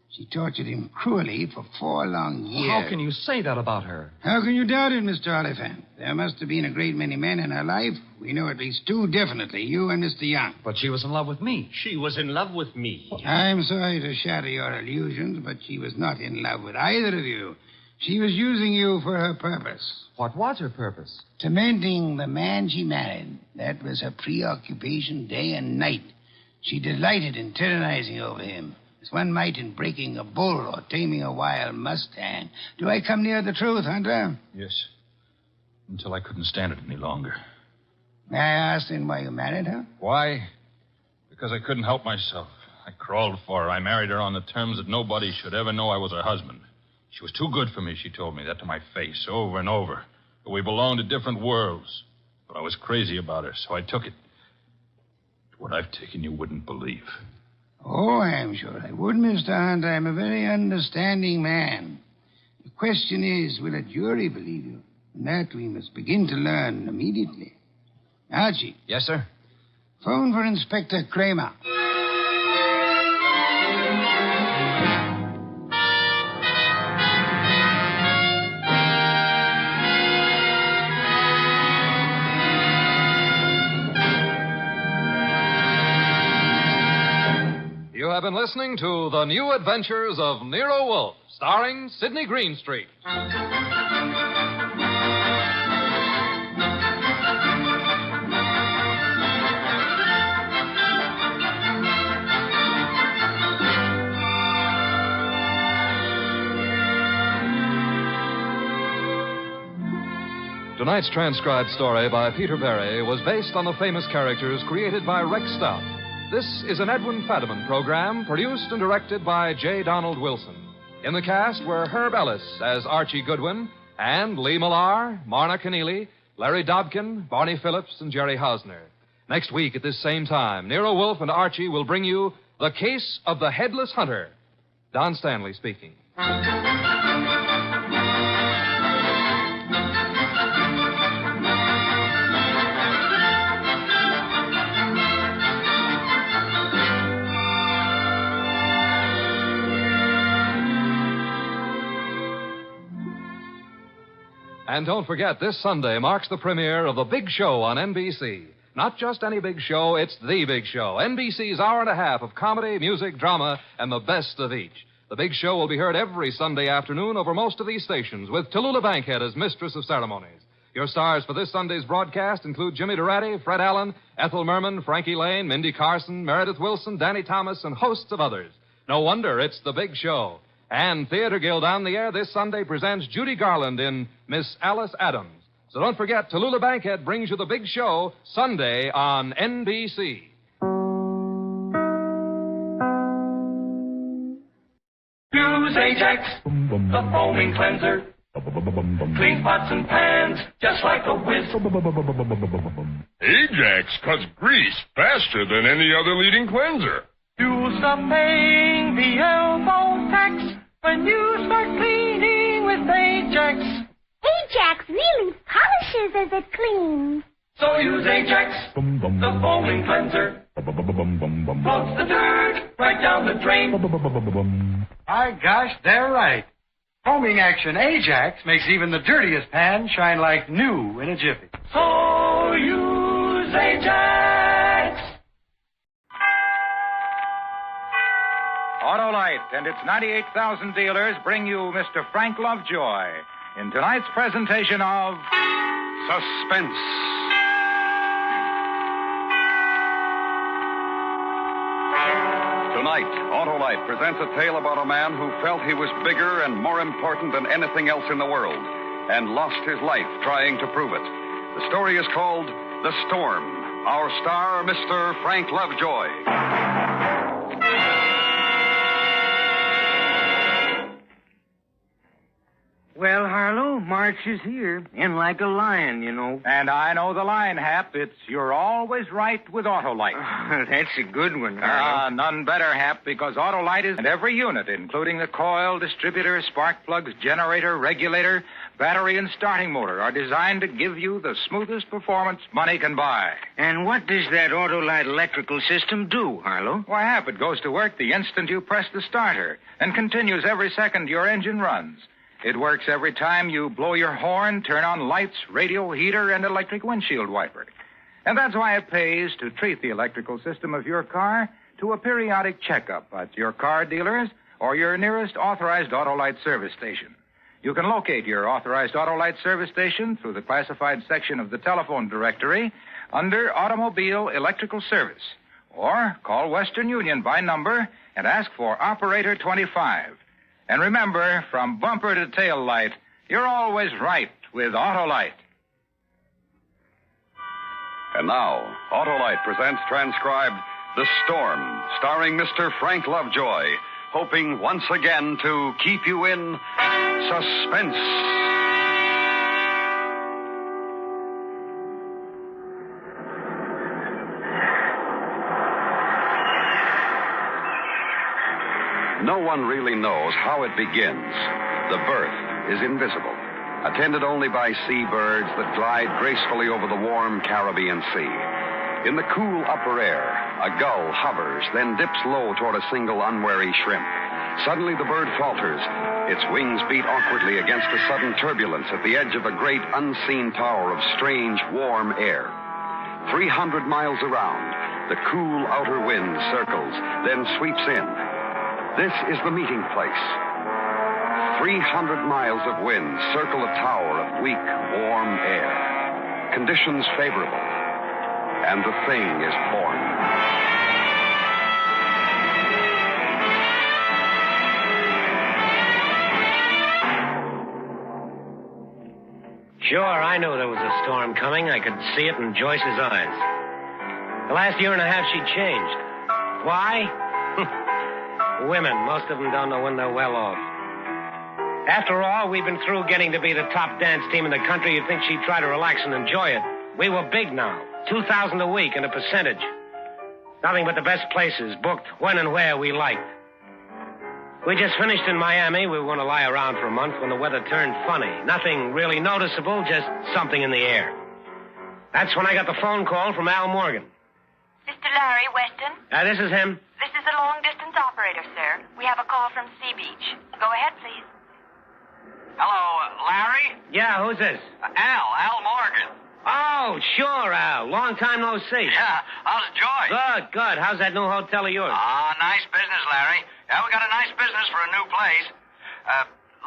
She tortured him cruelly for 4 long years. How can you say that about her? How can you doubt it, Mr. Oliphant? There must have been a great many men in her life. We know at least 2 definitely, you and Mr. Young. But she was in love with me. She was in love with me. I'm sorry to shatter your illusions, but she was not in love with either of you. She was using you for her purpose. What was her purpose? Tormenting the man she married. That was her preoccupation day and night. She delighted in tyrannizing over him, as one might in breaking a bull or taming a wild mustang. Do I come near the truth, Hunter? Yes. Until I couldn't stand it any longer. May I ask then why you married her? Why? Because I couldn't help myself. I crawled for her. I married her on the terms that nobody should ever know I was her husband. She was too good for me, she told me that to my face over and over. But we belonged to different worlds. But I was crazy about her, so I took it. What I've taken you wouldn't believe. Oh, I'm sure I would, Mr. Hunt. I'm a very understanding man. The question is, will a jury believe you? And that we must begin to learn immediately. Archie. Yes, sir? Phone for Inspector Kramer. You have been listening to The New Adventures of Nero Wolfe, starring Sidney Greenstreet. Tonight's transcribed story by Peter Berry was based on the famous characters created by Rex Stout. This is an Edwin Fadiman program produced and directed by J. Donald Wilson. In the cast were Herb Ellis as Archie Goodwin and Lee Millar, Marna Keneally, Larry Dobkin, Barney Phillips, and Jerry Hausner. Next week at this same time, Nero Wolfe and Archie will bring you The Case of the Headless Hunter. Don Stanley speaking. And don't forget, this Sunday marks the premiere of The Big Show on NBC. Not just any big show, it's The Big Show. NBC's hour and a half of comedy, music, drama, and the best of each. The Big Show will be heard every Sunday afternoon over most of these stations, with Tallulah Bankhead as mistress of ceremonies. Your stars for this Sunday's broadcast include Jimmy Durante, Fred Allen, Ethel Merman, Frankie Lane, Mindy Carson, Meredith Wilson, Danny Thomas, and hosts of others. No wonder it's The Big Show. And Theater Guild on the air this Sunday presents Judy Garland in Miss Alice Adams. So don't forget, Tallulah Bankhead brings you The Big Show Sunday on NBC. Use Ajax, the foaming cleanser. Clean pots and pans, just like a whiz. Ajax cuts grease faster than any other leading cleanser. You'll stop paying the elbow tax when you start cleaning with Ajax. Ajax really polishes as it cleans. So use Ajax, the foaming cleanser. Floats the dirt right down the drain. My gosh, they're right. Foaming action Ajax makes even the dirtiest pan shine like new in a jiffy. So use Ajax. Autolite and its 98,000 dealers bring you Mr. Frank Lovejoy in tonight's presentation of Suspense. Tonight, Autolite presents a tale about a man who felt he was bigger and more important than anything else in the world and lost his life trying to prove it. The story is called The Storm. Our star, Mr. Frank Lovejoy. Well, Harlow, March is here. In like a lion, you know. And I know the line, Hap. It's you're always right with Autolite. That's a good one, Harlow. None better, Hap, because Autolite is in every unit, including the coil, distributor, spark plugs, generator, regulator, battery, and starting motor, are designed to give you the smoothest performance money can buy. And what does that Autolite electrical system do, Harlow? Why, Hap, it goes to work the instant you press the starter and continues every second your engine runs. It works every time you blow your horn, turn on lights, radio, heater, and electric windshield wiper. And that's why it pays to treat the electrical system of your car to a periodic checkup at your car dealers or your nearest authorized Autolite service station. You can locate your authorized Autolite service station through the classified section of the telephone directory under Automobile Electrical Service. Or call Western Union by number and ask for Operator 25. And remember, from bumper to tail light, you're always right with Autolite. And now, Autolite presents transcribed The Storm, starring Mr. Frank Lovejoy, hoping once again to keep you in suspense. No one really knows how it begins. The birth is invisible, attended only by seabirds that glide gracefully over the warm Caribbean Sea. In the cool upper air, a gull hovers, then dips low toward a single unwary shrimp. Suddenly the bird falters. Its wings beat awkwardly against a sudden turbulence at the edge of a great unseen tower of strange, warm air. 300 miles around, the cool outer wind circles, then sweeps in. This is the meeting place. 300 miles of wind circle a tower of weak, warm air. Conditions favorable. And the thing is born. Sure, I knew there was a storm coming. I could see it in Joyce's eyes. The last year and a half, she changed. Why? Women. Most of them don't know when they're well off. After all, we've been through getting to be the top dance team in the country. You'd think she'd try to relax and enjoy it. We were big now. $2,000 a week and a percentage. Nothing but the best places, booked when and where we liked. We just finished in Miami. We were going to lie around for a month when the weather turned funny. Nothing really noticeable, just something in the air. That's when I got the phone call from Al Morgan. Mr. Larry Weston? This is him. This is a long-distance operator, sir. We have a call from Sea Beach. Go ahead, please. Hello, Larry? Yeah, who's this? Al Morgan. Oh, sure, Al. Long time no see. Yeah, how's Joyce? Good. How's that new hotel of yours? Nice business, Larry. Yeah, we got a nice business for a new place.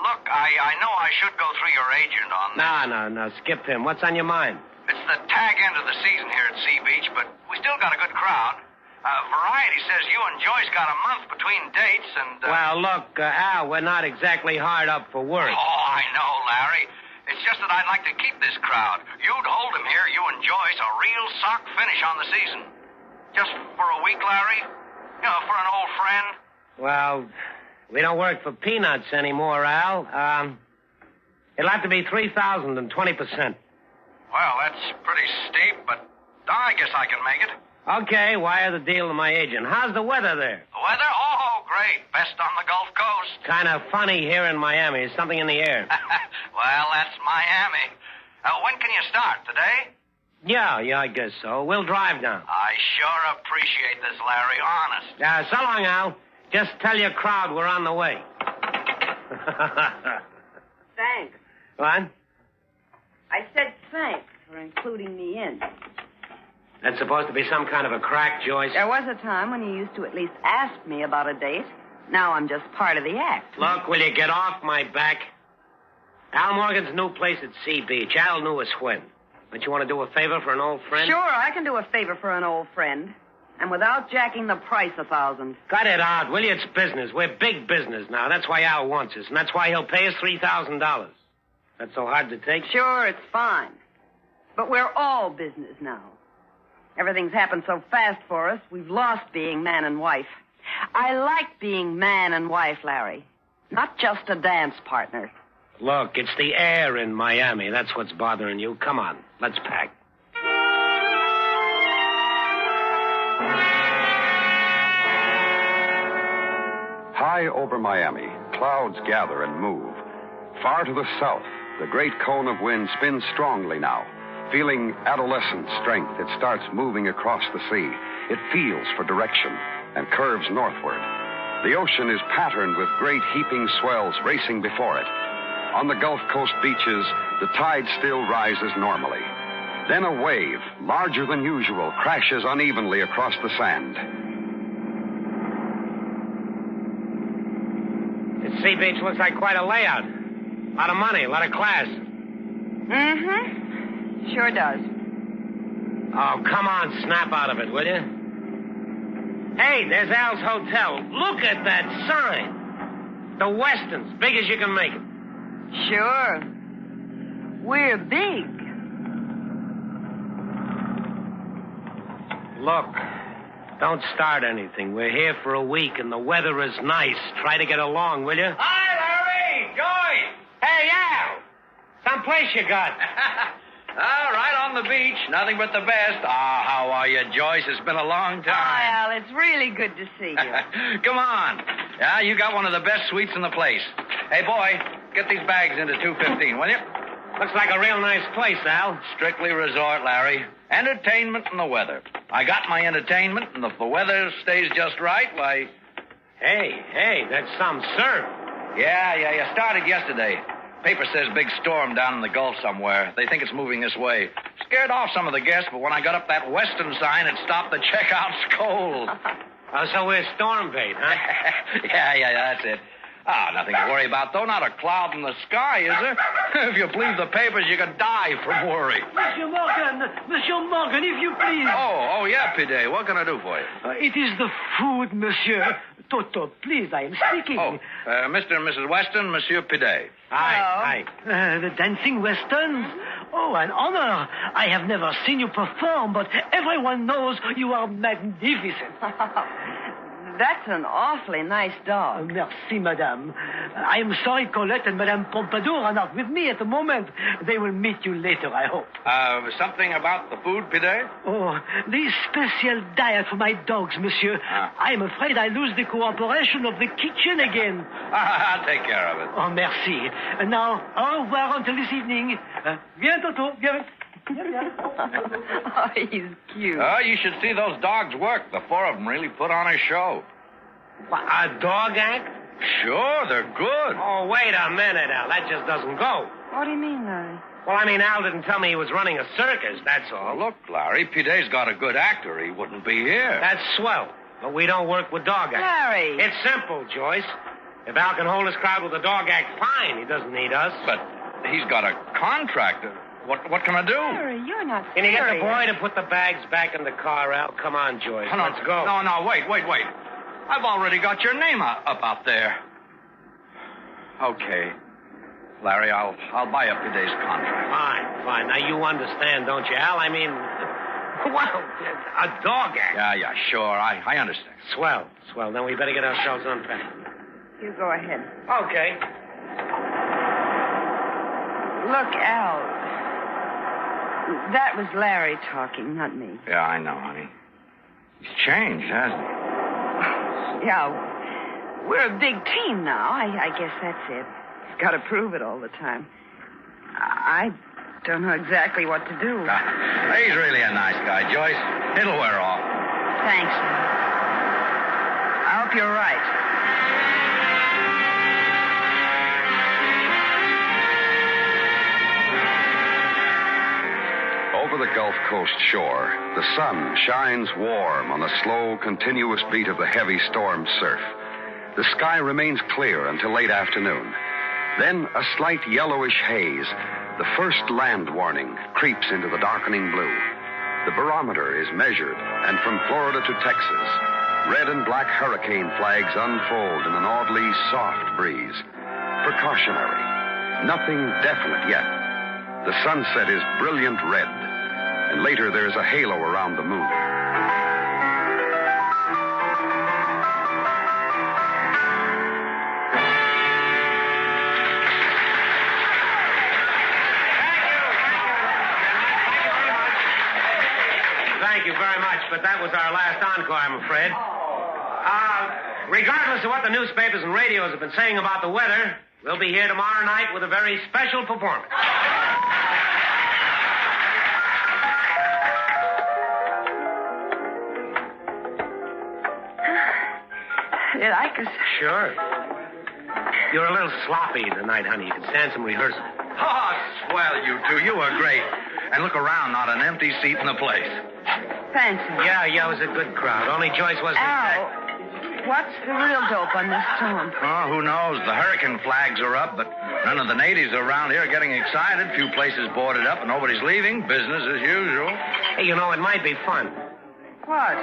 Look, I know I should go through your agent on this. No. Skip him. What's on your mind? It's the tag end of the season here at Sea Beach, but we still got a good crowd. Variety says you and Joyce got a month between dates and... Well, look, Al, we're not exactly hard up for work. Oh, I know, Larry. It's just that I'd like to keep this crowd. You'd hold them here, you and Joyce, a real sock finish on the season. Just for a week, Larry? You know, for an old friend? Well, we don't work for peanuts anymore, Al. It'll have to be 3,000 and 20%. Well, that's pretty steep, but I guess I can make it. Okay, wire the deal to my agent. How's the weather there? The weather? Oh, great. Best on the Gulf Coast. Kind of funny here in Miami. There's something in the air. Well, that's Miami. When can you start? Today? Yeah, I guess so. We'll drive down. I sure appreciate this, Larry. Honest. So long, Al. Just tell your crowd we're on the way. Thanks. What? I said thanks for including me in. That's supposed to be some kind of a crack, Joyce. There was a time when you used to at least ask me about a date. Now I'm just part of the act. Look, will you get off my back? Al Morgan's new place at Sea Beach. Al knew us when. Don't you want to do a favor for an old friend? Sure, I can do a favor for an old friend. And without jacking the price 1,000. Cut it out, will you? It's business. We're big business now. That's why Al wants us. And that's why he'll pay us $3,000. That's so hard to take? Sure, it's fine. But we're all business now. Everything's happened so fast for us, we've lost being man and wife. I like being man and wife, Larry. Not just a dance partner. Look, it's the air in Miami. That's what's bothering you. Come on, let's pack. High over Miami, clouds gather and move. Far to the south, the great cone of wind spins strongly now. Feeling adolescent strength, it starts moving across the sea. It feels for direction and curves northward. The ocean is patterned with great heaping swells racing before it. On the Gulf Coast beaches, the tide still rises normally. Then a wave, larger than usual, crashes unevenly across the sand. This Sea Beach looks like quite a layout. A lot of money, a lot of class. Mm-hmm. Sure does. Oh, come on, snap out of it, will you? Hey, there's Al's Hotel. Look at that sign. The Westons, big as you can make it. Sure. We're big. Look, don't start anything. We're here for a week, and the weather is nice. Try to get along, will you? Hi, Larry! Joyce! Hey, Al! Someplace you got. All right, on the beach. Nothing but the best. How are you, Joyce? It's been a long time. Hi, Al. It's really good to see you. Come on. Yeah, you got one of the best suites in the place. Hey, boy, get these bags into 215, will you? Looks like a real nice place, Al. Strictly resort, Larry. Entertainment and the weather. I got my entertainment, and if the weather stays just right, why... Hey, that's some surf. Yeah, you started yesterday. Paper says big storm down in the Gulf somewhere. They think it's moving this way. Scared off some of the guests, but when I got up that western sign, it stopped the checkouts cold. So we're storm bait, huh? Yeah, that's it. Nothing to worry about, though. Not a cloud in the sky, is there? If you believe the papers, you could die from worry. Monsieur Morgan, if you please. Oh, yeah, Pidet. What can I do for you? It is the food, monsieur. Toto, please, I am speaking. Mr. and Mrs. Weston, Monsieur Pidet. Hi. The dancing westerns? Oh, an honor. I have never seen you perform, but everyone knows you are magnificent. That's an awfully nice dog. Merci, madame. I am sorry Colette and Madame Pompadour are not with me at the moment. They will meet you later, I hope. Something about the food, Pidet? Oh, the special diet for my dogs, monsieur. I am afraid I lose the cooperation of the kitchen again. I'll take care of it. Oh, merci. And now, au revoir until this evening. Viens, Toto, viens. Oh, he's cute. You should see those dogs work. The four of them really put on a show. A dog act? Sure, they're good. Oh, wait a minute, Al. That just doesn't go. What do you mean, Larry? Well, I mean, Al didn't tell me he was running a circus, that's all. Look, Larry, P-Day's got a good actor. He wouldn't be here. That's swell. But we don't work with dog acts. Larry! It's simple, Joyce. If Al can hold his crowd with a dog act, fine. He doesn't need us. But he's got a contract. What can I do? Larry, you're not Can you get the serious. boy to put the bags back in the car, Al? Come on, Joyce. Oh, no, Let's go. No, wait. I've already got your name up out there. Okay. Larry, I'll buy up today's contract. Fine. Now, you understand, don't you, Al? I mean, well, a dog act. Yeah, sure. I understand. Swell. Then we better get ourselves unpacked. You go ahead. Okay. Look, Al. That was Larry talking, not me. Yeah, I know, honey. He's changed, hasn't he? Yeah, we're a big team now. I guess that's it. He's got to prove it all the time. I don't know exactly what to do. He's really a nice guy, Joyce. It'll wear off. Thanks. I hope you're right. Over the Gulf Coast shore, the sun shines warm on the slow, continuous beat of the heavy storm surf. The sky remains clear until late afternoon. Then a slight yellowish haze, the first land warning, creeps into the darkening blue. The barometer is measured, and from Florida to Texas, red and black hurricane flags unfold in an oddly soft breeze. Precautionary. Nothing definite yet. The sunset is brilliant red, and later there's a halo around the moon. Thank you very much, but that was our last encore, I'm afraid. Regardless of what the newspapers and radios have been saying about the weather, we'll be here tomorrow night with a very special performance. You like us? Sure. You're a little sloppy tonight, honey. You can stand some rehearsal. Oh, swell, you two. You were great. And look around, not an empty seat in the place. Thanks. Yeah, it was a good crowd. Only Joyce wasn't. Al, what's the real dope on this storm? Oh, who knows? The hurricane flags are up, but none of the natives around here are getting excited. Few places boarded up, and nobody's leaving. Business as usual. Hey, you know, it might be fun. What?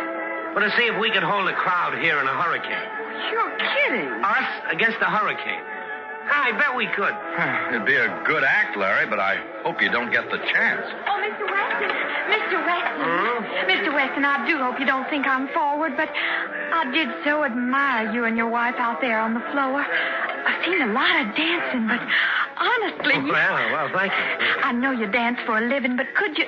Well, to see if we could hold a crowd here in a hurricane. You're kidding. Us against a hurricane. I bet we could. It'd be a good act, Larry, but I hope you don't get the chance. Oh, Mr. Weston. Mr. Weston. Hmm? Mr. Weston, I do hope you don't think I'm forward, but I did so admire you and your wife out there on the floor. I've seen a lot of dancing, but honestly... Well, thank you. I know you dance for a living, but could you...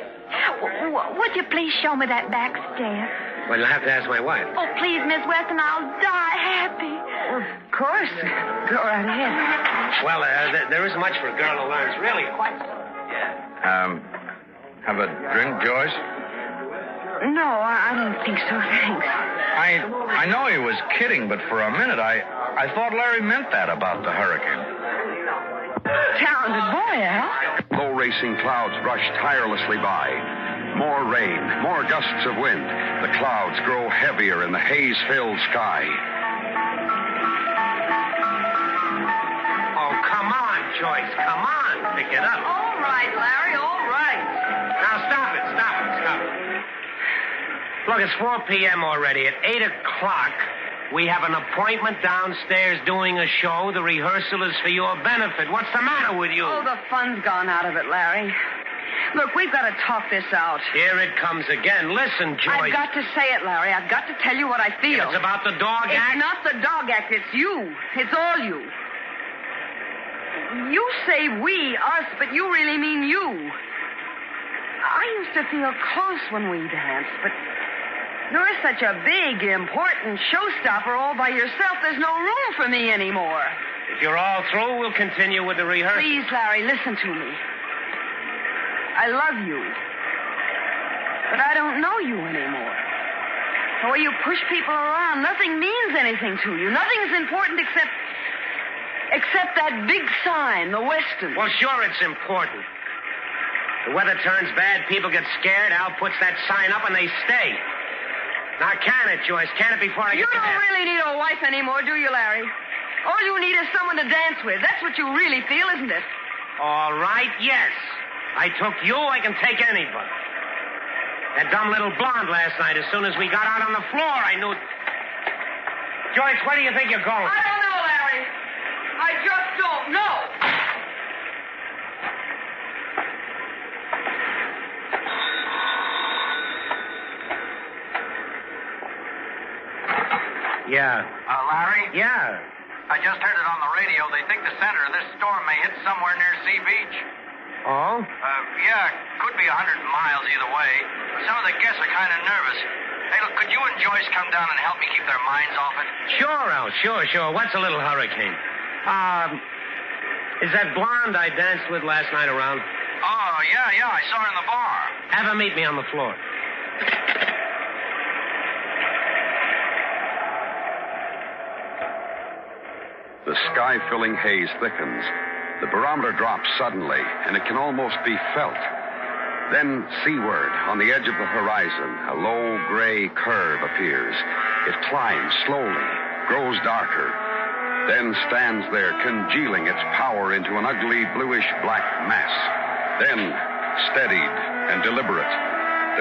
would you please show me that back step? Well, you'll have to ask my wife. Oh, please, Miss Weston, I'll die happy. Of course. Go right ahead. Well, there isn't much for a girl who learns, really, quite so. Have a drink, Joyce? No, I don't think so, thanks. I know he was kidding, but for a minute I thought Larry meant that about the hurricane. Talented boy, Al. Low racing clouds rush tirelessly by. More rain, more gusts of wind. The clouds grow heavier in the haze-filled sky. Oh, come on, Joyce. Come on. Pick it up. All right, Larry, all right. Now, stop it. Look, it's 4 p.m. already. At 8 o'clock, we have an appointment downstairs doing a show. The rehearsal is for your benefit. What's the matter with you? Oh, the fun's gone out of it, Larry. Look, we've got to talk this out. Here it comes again. Listen, Joyce. I've got to say it, Larry. I've got to tell you what I feel. It's about the dog act? It's not the dog act. It's you. It's all you. You say we, us, but you really mean you. I used to feel close when we danced, but you're such a big, important showstopper all by yourself. There's no room for me anymore. If you're all through, we'll continue with the rehearsal. Please, Larry, listen to me. I love you. But I don't know you anymore. The way you push people around, nothing means anything to you. Nothing is important except Except that big sign, the Western. Well, sure, it's important. The weather turns bad, people get scared. Al puts that sign up and they stay. Now, can it, Joyce? Can it before I You get don't there? really need a wife anymore, do you, Larry? All you need is someone to dance with. That's what you really feel, isn't it? All right, yes. I took you, I can take anybody. That dumb little blonde last night, as soon as we got out on the floor, I knew... Joyce, where do you think you're going? I don't know, Larry. I just don't know. Yeah. Larry? Yeah. I just heard it on the radio. They think the center of this storm may hit somewhere near Sea Beach. Oh? Yeah, could be 100 miles either way. Some of the guests are kind of nervous. Hey, look, could you and Joyce come down and help me keep their minds off it? Sure, Al. Sure. What's a little hurricane? Is that blonde I danced with last night around? Oh, yeah. I saw her in the bar. Have her meet me on the floor. The sky-filling haze thickens. The barometer drops suddenly, and it can almost be felt. Then, seaward, on the edge of the horizon, a low gray curve appears. It climbs slowly, grows darker, then stands there, congealing its power into an ugly bluish-black mass. Then, steadied and deliberate,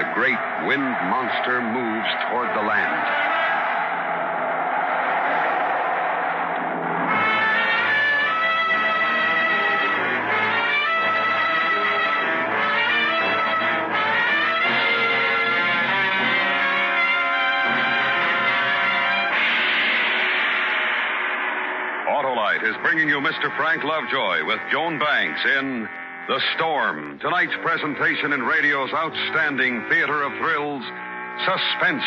the great wind monster moves toward the land. Autolite is bringing you Mr. Frank Lovejoy with Joan Banks in The Storm, tonight's presentation in radio's outstanding theater of thrills, Suspense.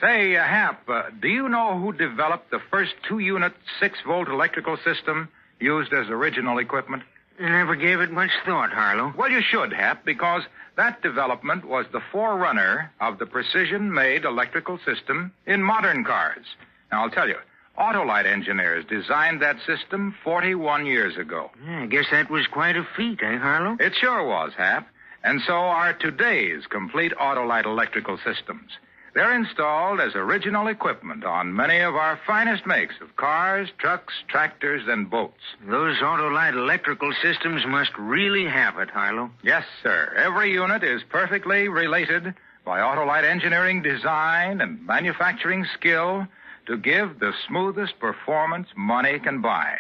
Say, Hap, do you know who developed the first 2-unit 6-volt electrical system used as original equipment? I never gave it much thought, Harlow. Well, you should, Hap, because that development was the forerunner of the precision-made electrical system in modern cars. Now, I'll tell you, Autolite engineers designed that system 41 years ago. Yeah, I guess that was quite a feat, eh, Harlow? It sure was, Hap. And so are today's complete Autolite electrical systems. They're installed as original equipment on many of our finest makes of cars, trucks, tractors, and boats. Those Autolite electrical systems must really have it, Harlow. Yes, sir. Every unit is perfectly related by Autolite engineering design and manufacturing skill to give the smoothest performance money can buy.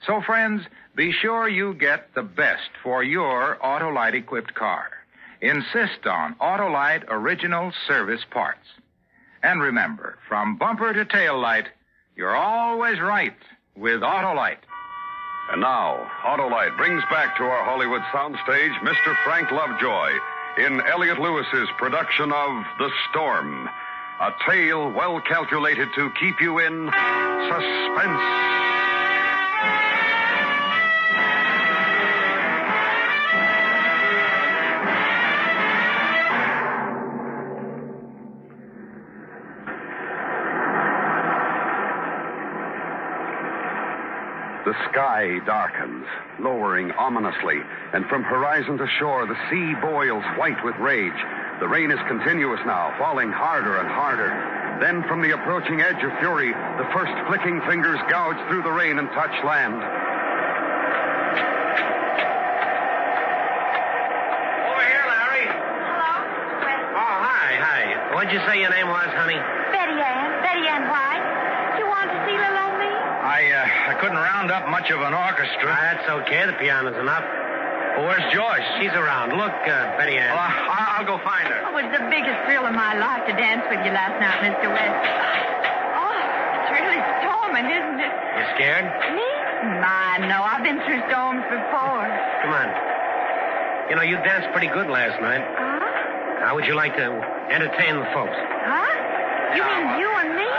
So, friends, be sure you get the best for your Autolite-equipped car. Insist on Autolite original service parts. And remember, from bumper to tail light, you're always right with Autolite. And now, Autolite brings back to our Hollywood soundstage Mr. Frank Lovejoy in Elliot Lewis's production of The Storm, a tale well calculated to keep you in suspense. The sky darkens, lowering ominously, and from horizon to shore, the sea boils white with rage. The rain is continuous now, falling harder and harder. Then, from the approaching edge of fury, the first flicking fingers gouge through the rain and touch land. Over here, Larry. Hello? Oh, hi. What'd you say your name was, honey? Betty Ann White. You want to see little old me? I couldn't round up much of an orchestra. That's okay. The piano's enough. Well, where's Joyce? She's around. Look, Betty Ann. Well, I'll go find her. Oh, it was the biggest thrill of my life to dance with you last night, Mr. West. Oh, it's really storming, isn't it? You scared? Me? My, no. I've been through storms before. Come on. You know, you danced pretty good last night. Huh? How would you like to entertain the folks? Huh? You mean you and me?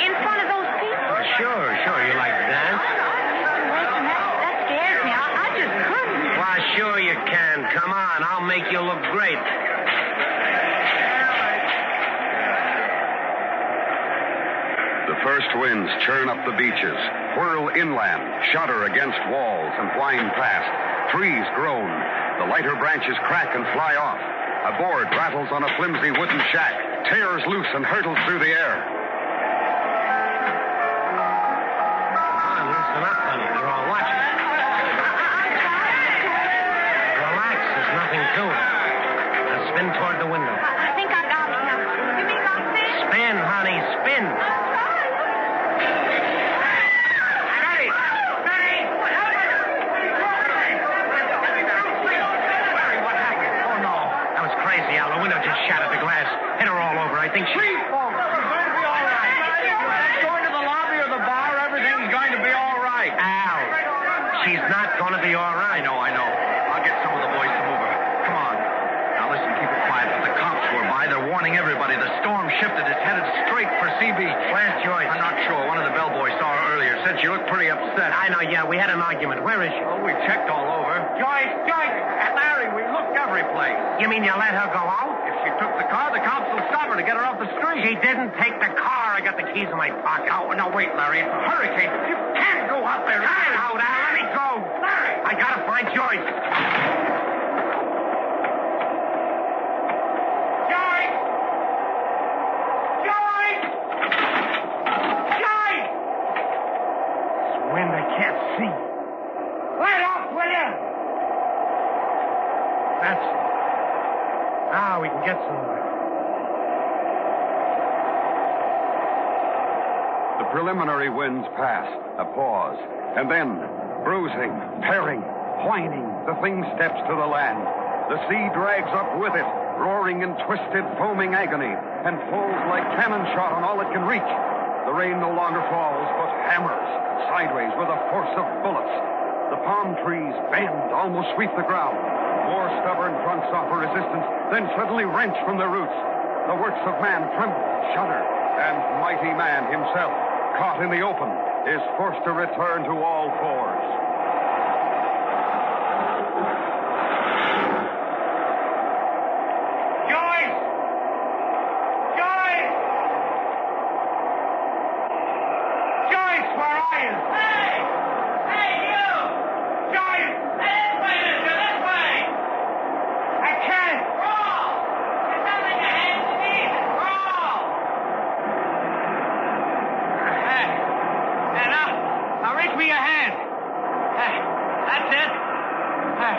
In front of those people? Sure. You like to dance? Mr. Weston, that's scares me. I just couldn't. Why, sure you can. Come on, I'll make you look great. The first winds churn up the beaches, whirl inland, shudder against walls, and whine past. Trees groan. The lighter branches crack and fly off. A board rattles on a flimsy wooden shack, tears loose and hurtles through the air. Come on, listen up, honey. You're all watching. Relax, there's nothing to it. Now spin toward the window. I think I got it now. You mean I'll spin? Spin, honey, spin. Shattered the glass. Hit her all over. I think she... Please, folks, she's going to be all right. Let's go into the lobby or the bar. Everything's going to be all right. Al, she's not going to be all right. I know. I'll get some of the boys to move her. Come on. Now, listen, keep it quiet. But the cops were by. They're warning everybody. The storm shifted. It's headed straight for CB. Where's Joyce? I'm not sure. One of the bellboys saw her earlier. Said she looked pretty upset. I know, yeah. We had an argument. Where is she? Oh, we checked all over. Joyce! Larry, we looked every place. You mean you let her go out? If she took the car, the cops will stop her to get her off the street. She didn't take the car. I got the keys in my pocket. Oh, no, wait, Larry. It's a hurricane. You can't go out there. Get out, Al. Let me go. Larry! I gotta find Joyce. Joyce! This wind, I can't see. Let off, will you? That's it. Now we can get somewhere. The preliminary winds pass, a pause, and then, bruising, tearing, whining, the thing steps to the land. The sea drags up with it, roaring in twisted, foaming agony, and falls like cannon shot on all it can reach. The rain no longer falls, but hammers, sideways with the force of bullets. The palm trees bend, almost sweep the ground. More stubborn trunks offer resistance, then suddenly wrench from their roots. The works of man tremble, shudder, and mighty man himself, caught in the open, is forced to return to all fours. Joyce! Joyce! Joyce, where are you? Hey! Hey, you! Joyce! Hey, this way, mister, this way! I can't! Crawl! There's nothing ahead, Steve! Crawl! Hey, now reach me your hand. Hey, that's it. Hey.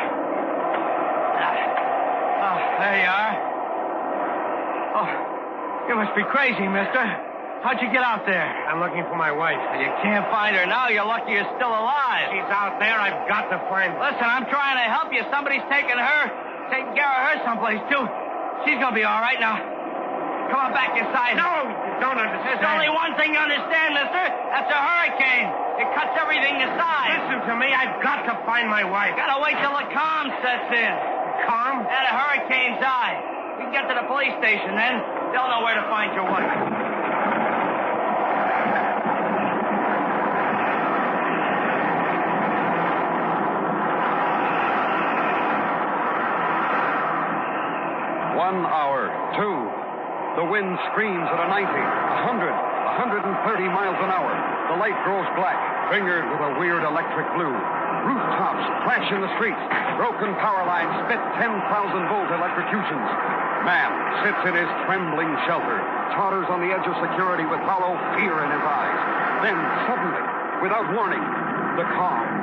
Oh, there you are. Oh, you must be crazy, mister. How'd you get out there? I'm looking for my wife. You can't find her now. You're lucky you're still alive. She's out there. I've got to find her. Listen, I'm trying to help you. Somebody's taking care of her someplace, too. She's gonna be all right now. Come on back inside. No, you don't understand. There's only one thing you understand, mister. That's a hurricane. It cuts everything aside. Listen to me. I've got to find my wife. Gotta wait till the calm sets in. Calm? And a hurricane's eye. We can get to the police station then. They'll know where to find your wife. One hour, two. The wind screams at a 90, 100, 130 miles an hour. The light grows black, fingered with a weird electric blue. Rooftops crash in the streets. Broken power lines spit 10,000-volt electrocutions. Man sits in his trembling shelter, totters on the edge of security with hollow fear in his eyes. Then, suddenly, without warning, the calm.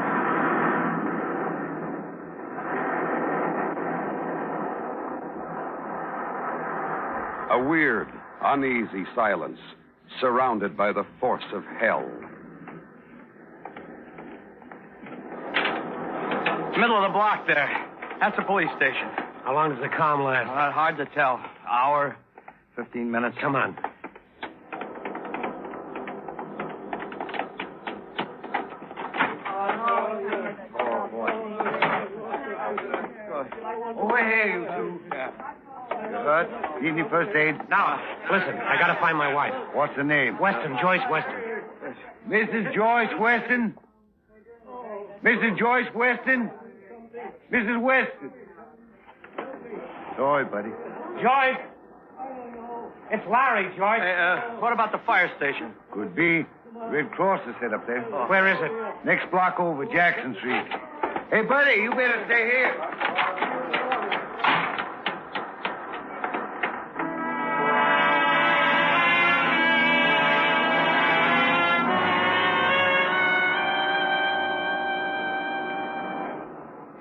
A weird, uneasy silence, surrounded by the force of hell. Middle of the block there. That's the police station. How long does the calm last? Hard to tell. Hour, 15 minutes. Come on. Over here, you two. You hurt? Need any first aid? Now, listen, I gotta find my wife. What's the name? Weston, Joyce Weston. Mrs. Joyce Weston? Mrs. Joyce Weston? Mrs. Weston. Sorry, buddy. Joyce! It's Larry, Joyce. What about the fire station? Could be. Red Cross is set up there. Where is it? Next block over, Jackson Street. Hey, buddy, you better stay here.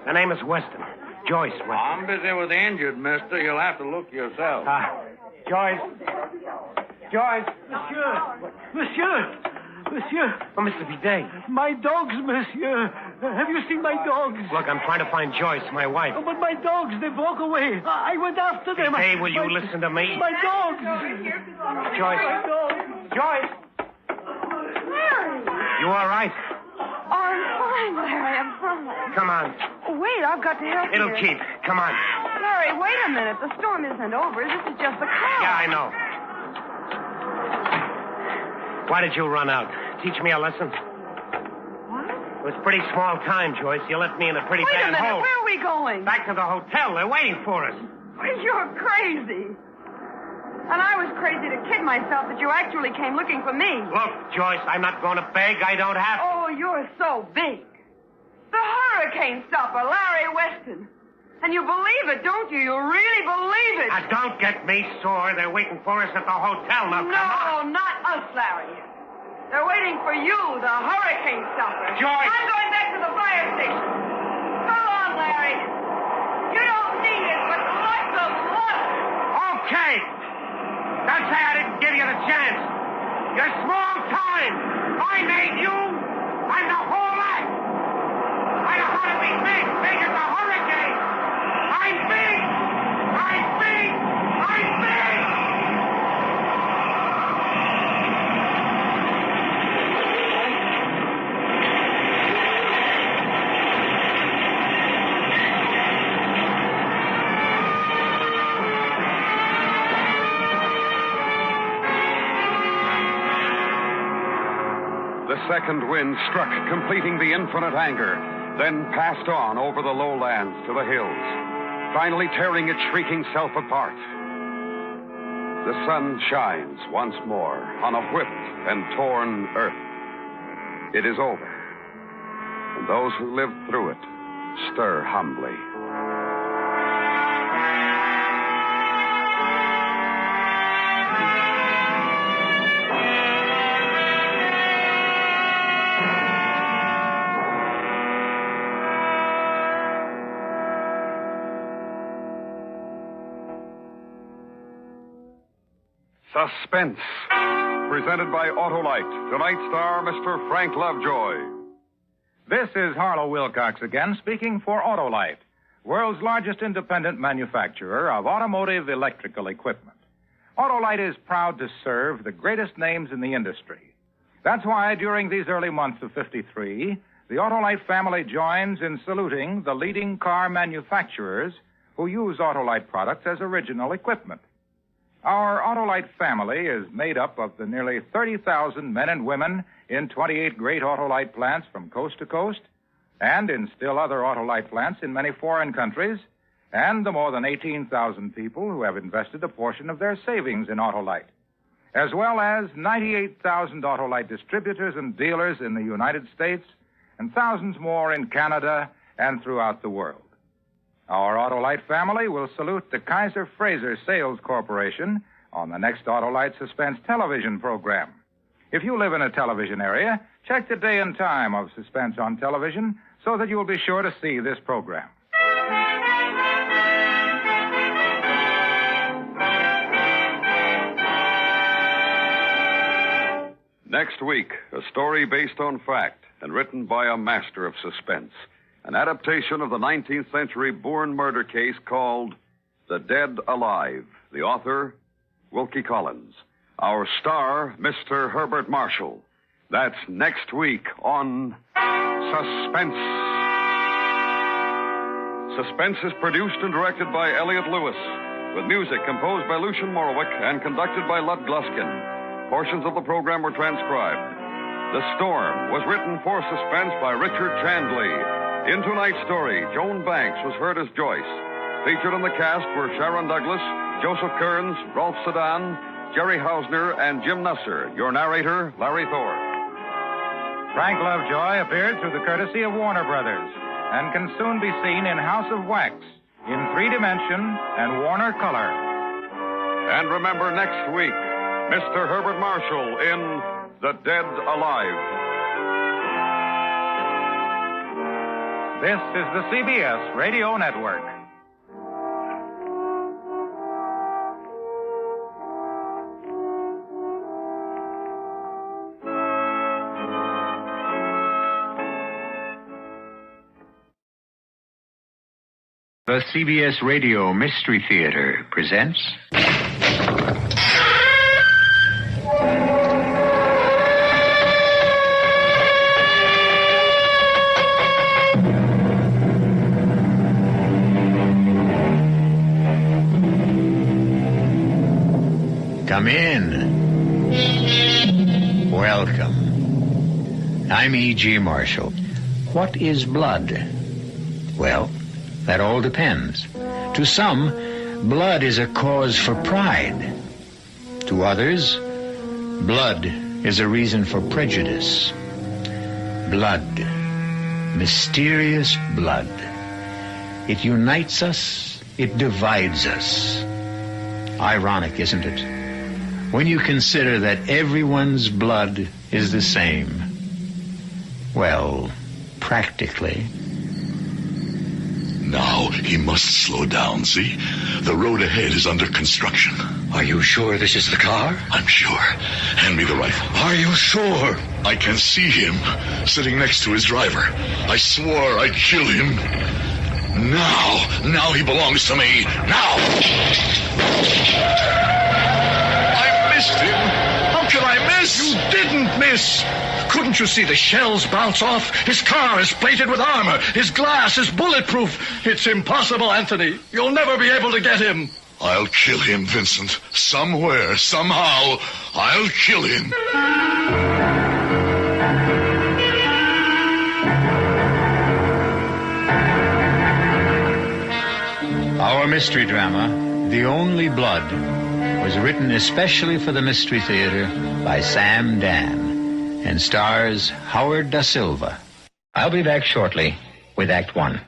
Her name is Weston. Joyce Weston. I'm busy with the injured, mister. You'll have to look yourself. Joyce. Joyce. Monsieur. Oh, Mr. Bidet. My dogs, monsieur. Have you seen my dogs? Look, I'm trying to find Joyce, my wife. Oh, but my dogs, they walk away. I went after them. Hey, will you listen to me? My dogs. Joyce. My dogs. Joyce. Larry. You all right? Oh, I'm fine, Larry. I'm fine. Come on. Wait, I've got to help It'll you. keep. Come on. Larry, wait a minute. The storm isn't over. This is just the cloud. Yeah, I know. Why did you run out? Teach me a lesson? What? It was pretty small time, Joyce. You left me in a pretty Wait bad a minute. hole. Where are we going? Back to the hotel. They're waiting for us. You're crazy. And I was crazy to kid myself that you actually came looking for me. Look, Joyce, I'm not going to beg. I don't have to. Oh, you're so big. The hurricane stopper, Larry Weston. And you believe it, don't you? You really believe it. Now, don't get me sore. They're waiting for us at the hotel. Now, come on. No, not us, Larry. They're waiting for you, the hurricane stopper. Joyce! I'm going back to the fire station. Go on, Larry. You don't need it, but lots of luck. Okay. Don't say I didn't give you the chance. You're small time. I made you. I'm the whole lot. I know how to be big. Big as a hurricane. I'm big. I'm big. I'm big. The second wind struck, completing the infinite anger, then passed on over the lowlands to the hills, finally tearing its shrieking self apart. The sun shines once more on a whipped and torn earth. It is over, and those who lived through it stir humbly. Suspense, presented by Autolite. Tonight's star, Mr. Frank Lovejoy. This is Harlow Wilcox again, speaking for Autolite, world's largest independent manufacturer of automotive electrical equipment. Autolite is proud to serve the greatest names in the industry. That's why during these early months of 53, the Autolite family joins in saluting the leading car manufacturers who use Autolite products as original equipment. Our Autolite family is made up of the nearly 30,000 men and women in 28 great Autolite plants from coast to coast, and in still other Autolite plants in many foreign countries, and the more than 18,000 people who have invested a portion of their savings in Autolite, as well as 98,000 Autolite distributors and dealers in the United States, and thousands more in Canada and throughout the world. Our Autolite family will salute the Kaiser Fraser Sales Corporation on the next Autolite Suspense television program. If you live in a television area, check the day and time of Suspense on television so that you'll be sure to see this program. Next week, a story based on fact and written by a master of suspense. An adaptation of the 19th century Bourne murder case called The Dead Alive. The author, Wilkie Collins. Our star, Mr. Herbert Marshall. That's next week on Suspense. Suspense is produced and directed by Elliot Lewis, with music composed by Lucian Morowick and conducted by Lud Gluskin. Portions of the program were transcribed. The Storm was written for Suspense by Richard Chandley. In tonight's story, Joan Banks was heard as Joyce. Featured in the cast were Sharon Douglas, Joseph Kearns, Rolf Sedan, Jerry Hausner, and Jim Nusser. Your narrator, Larry Thorne. Frank Lovejoy appeared through the courtesy of Warner Brothers and can soon be seen in House of Wax, in 3-dimension and Warner Color. And remember next week, Mr. Herbert Marshall in The Dead Alive. This is the CBS Radio Network. The CBS Radio Mystery Theater presents... Come in. Welcome. I'm E.G. Marshall. What is blood? Well, that all depends. To some, blood is a cause for pride. To others, blood is a reason for prejudice. Blood. Mysterious blood. It unites us, it divides us. Ironic, isn't it? When you consider that everyone's blood is the same. Well, practically. Now he must slow down, see? The road ahead is under construction. Are you sure this is the car? I'm sure. Hand me the rifle. Are you sure? I can see him sitting next to his driver. I swore I'd kill him. Now he belongs to me. Now! I missed him. How could I miss? You didn't miss. Couldn't you see the shells bounce off? His car is plated with armor. His glass is bulletproof. It's impossible, Anthony. You'll never be able to get him. I'll kill him, Vincent. Somewhere, somehow, I'll kill him. Our mystery drama, The Only Blood, was written especially for the Mystery Theater by Sam Dan and stars Howard Da Silva. I'll be back shortly with Act One.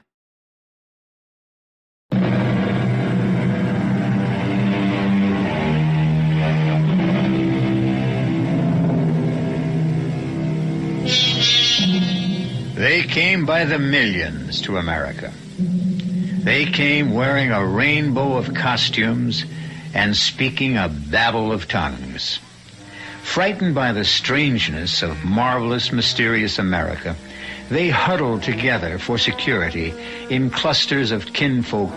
They came by the millions to America. They came wearing a rainbow of costumes and speaking a babble of tongues. Frightened by the strangeness of marvelous, mysterious America, they huddled together for security in clusters of kinfolk,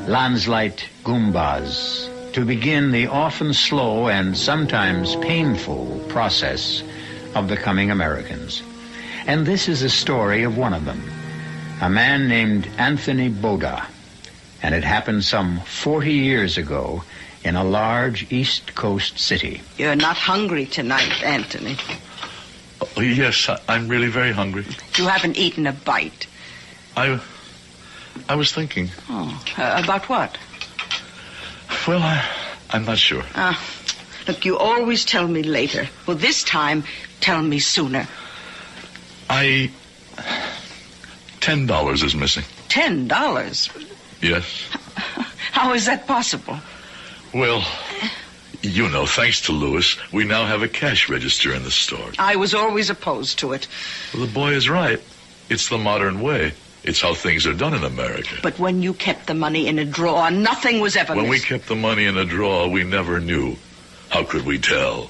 Landsleit Goombas, to begin the often slow and sometimes painful process of becoming Americans. And this is the story of one of them, a man named Anthony Boda. And it happened some 40 years ago in a large East Coast city. You're not hungry tonight, Anthony. Oh, yes, I'm really very hungry. You haven't eaten a bite. I was thinking. Oh, about what? Well, I'm not sure. Look, you always tell me later. Well, this time, tell me sooner. $10 is missing. $10? Yes. How is that possible? Well, you know, thanks to Louis, we now have a cash register in the store. I was always opposed to it. Well, the boy is right. It's the modern way. It's how things are done in America. But when you kept the money in a drawer, nothing was ever When we missed. kept the money in a drawer, we never knew. How could we tell?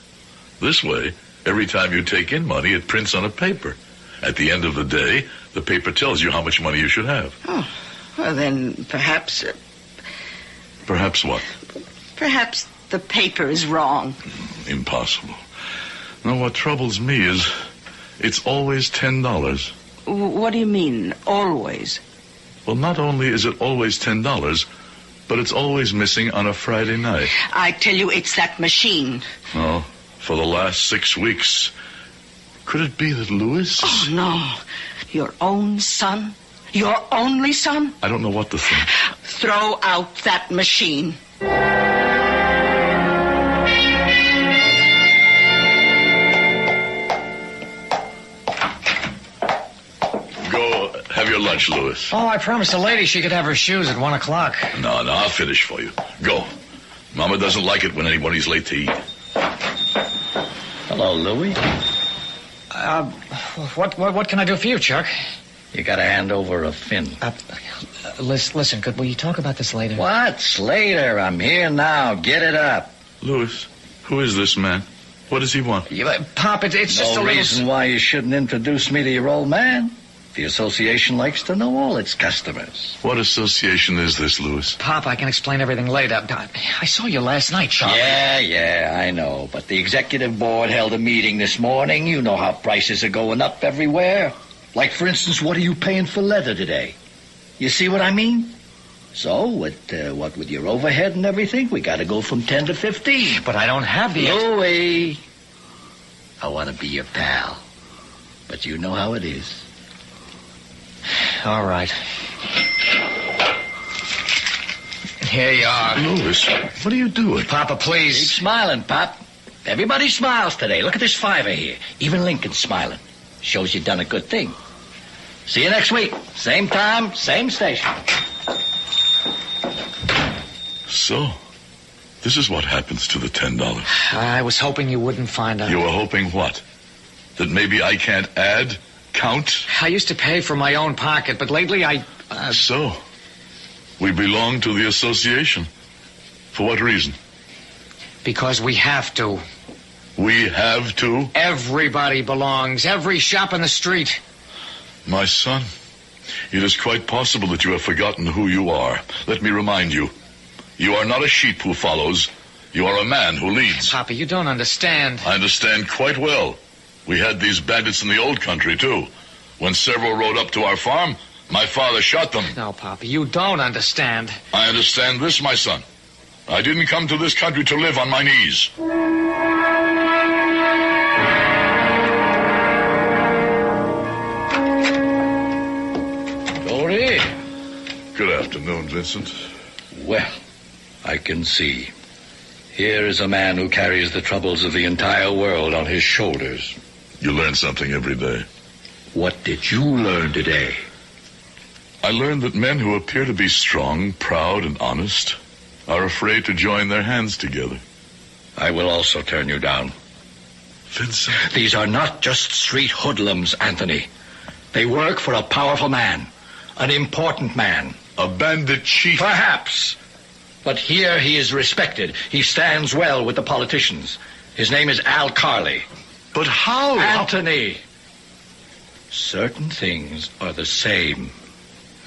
This way, every time you take in money, it prints on a paper. At the end of the day, the paper tells you how much money you should have. Oh, well then, perhaps... Perhaps what? Perhaps the paper is wrong. Impossible. No, what troubles me is it's always $10. What do you mean, always? Well, not only is it always $10, but it's always missing on a Friday night. I tell you, it's that machine. Oh, for the last 6 weeks. Could it be that Louis... Oh, no. Your own son? Your only son? I don't know what to think. Throw out that machine. Go have your lunch, Louis. Oh, I promised the lady she could have her shoes at 1 o'clock. No, I'll finish for you. Go. Mama doesn't like it when anybody's late to eat. Hello, Louis. What can I do for you, Chuck? You gotta hand over a fin. Listen, could we talk about this later? What's later? I'm here now. Get it up. Louis, who is this man? What does he want? Pop, it's just a little... No reason why you shouldn't introduce me to your old man. The association likes to know all its customers. What association is this, Louis? Pop, I can explain everything later. I saw you last night, Charlie. Yeah, I know. But the executive board held a meeting this morning. You know how prices are going up everywhere. Like, for instance, what are you paying for leather today? You see what I mean? So, what with your overhead and everything, we got to go from 10 to 15. But I don't have the... Louis, I want to be your pal. But you know how it is. All right. Here you are. Louis, what are you doing? Papa, please. Keep smiling, Pop. Everybody smiles today. Look at this $5 here. Even Lincoln's smiling. Shows you've done a good thing. See you next week. Same time, same station. So, this is what happens to the $10. I was hoping you wouldn't find out. You were hoping what? That maybe I can't add, count? I used to pay for my own pocket, but lately I... So, we belong to the association. For what reason? Because we have to. We have to? Everybody belongs. Every shop in the street. My son, it is quite possible that you have forgotten who you are. Let me remind you. You are not a sheep who follows. You are a man who leads. Papa, you don't understand. I understand quite well. We had these bandits in the old country, too. When several rode up to our farm, my father shot them. No, Papa, you don't understand. I understand this, my son. I didn't come to this country to live on my knees. Dory. Good afternoon, Vincent. Well, I can see. Here is a man who carries the troubles of the entire world on his shoulders. You learn something every day. What did you learn today? I learned that men who appear to be strong, proud, and honest are afraid to join their hands together. I will also turn you down. Vincent. These are not just street hoodlums, Anthony. They work for a powerful man, an important man. A bandit chief? Perhaps. But here he is respected. He stands well with the politicians. His name is Al Carley. But how? Anthony. Certain things are the same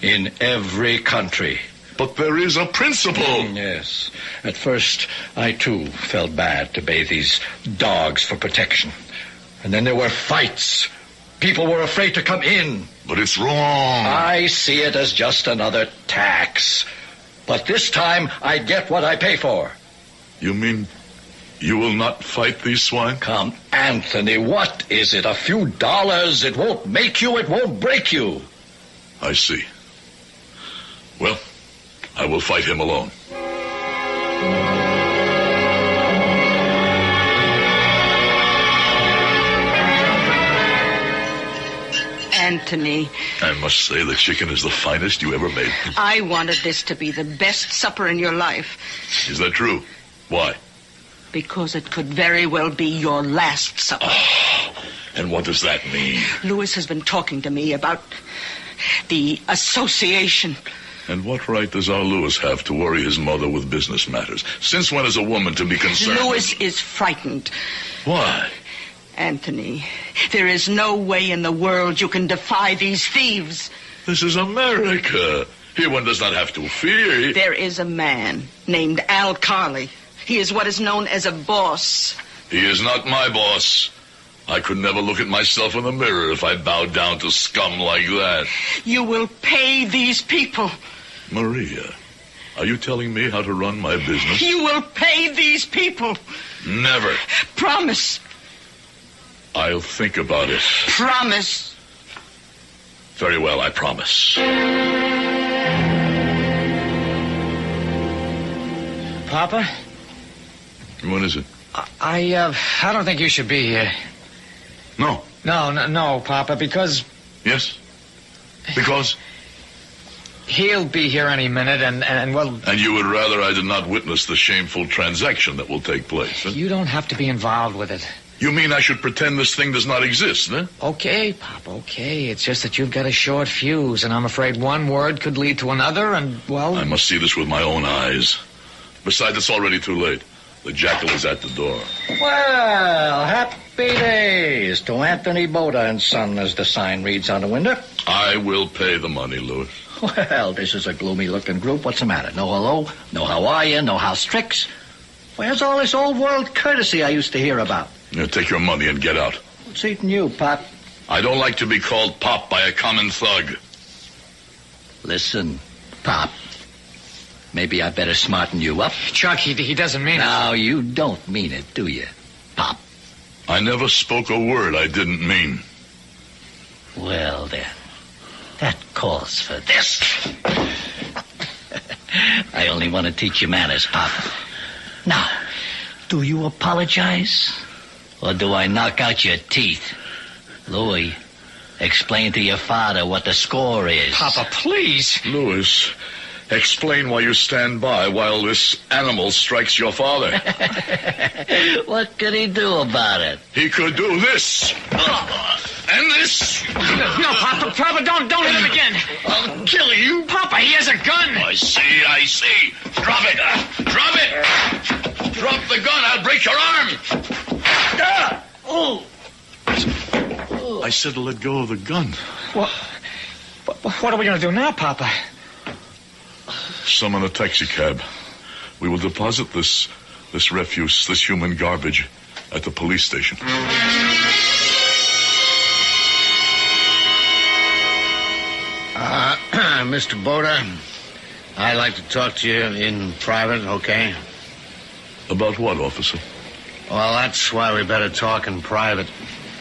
in every country. But there is a principle. Yes. At first, I, too, felt bad to bathe these dogs for protection. And then there were fights. People were afraid to come in. But it's wrong. I see it as just another tax. But this time, I get what I pay for. You mean you will not fight these swine? Come, Anthony, what is it? A few dollars. It won't make you, it won't break you. I see. Well, I will fight him alone. Anthony. I must say the chicken is the finest you ever made. I wanted this to be the best supper in your life. Is that true? Why? Because it could very well be your last supper. Oh, and what does that mean? Louis has been talking to me about the association. And what right does our Louis have to worry his mother with business matters? Since when is a woman to be concerned? Louis is frightened. Why? Anthony, there is no way in the world you can defy these thieves. This is America. Here one does not have to fear. There is a man named Al Carley. He is what is known as a boss. He is not my boss. I could never look at myself in the mirror if I bowed down to scum like that. You will pay these people. Maria, are you telling me how to run my business? You will pay these people. Never. Promise. I'll think about it. Promise. Very well, I promise. Papa? What is it? I don't think you should be here. No. No, Papa, because... Yes? Because? He'll be here any minute, and well... And you would rather I did not witness the shameful transaction that will take place, huh? You don't have to be involved with it. You mean I should pretend this thing does not exist, huh? Okay, Pop, okay. It's just that you've got a short fuse, and I'm afraid one word could lead to another, and, well... I must see this with my own eyes. Besides, it's already too late. The jackal is at the door. Well, happy days to Anthony Boda and Son, as the sign reads on the window. I will pay the money, Louis. Well, this is a gloomy-looking group. What's the matter? No hello? No how are you? No house tricks? Where's all this old-world courtesy I used to hear about? Now, take your money and get out. What's eating you, Pop? I don't like to be called Pop by a common thug. Listen, Pop. Maybe I better smarten you up. Chuck, he doesn't mean it. No, you don't mean it, do you, Pop? I never spoke a word I didn't mean. Well, then. That calls for this. I only want to teach you manners, Pop. Now, do you apologize? Or do I knock out your teeth? Louis, explain to your father what the score is. Papa, please. Louis, explain why you stand by while this animal strikes your father. What could he do about it? He could do this. And this. No, Papa, don't hit him again. I'll kill you. Papa, he has a gun. I see. Drop it. Drop it. Drop the gun. I'll break your arm. I said to let go of the gun. What are we going to do now, Papa? Summon a taxi cab. We will deposit this refuse, this human garbage, at the police station. Mr. Boda, I'd like to talk to you in private, okay? About what, officer? Well, that's why we better talk in private.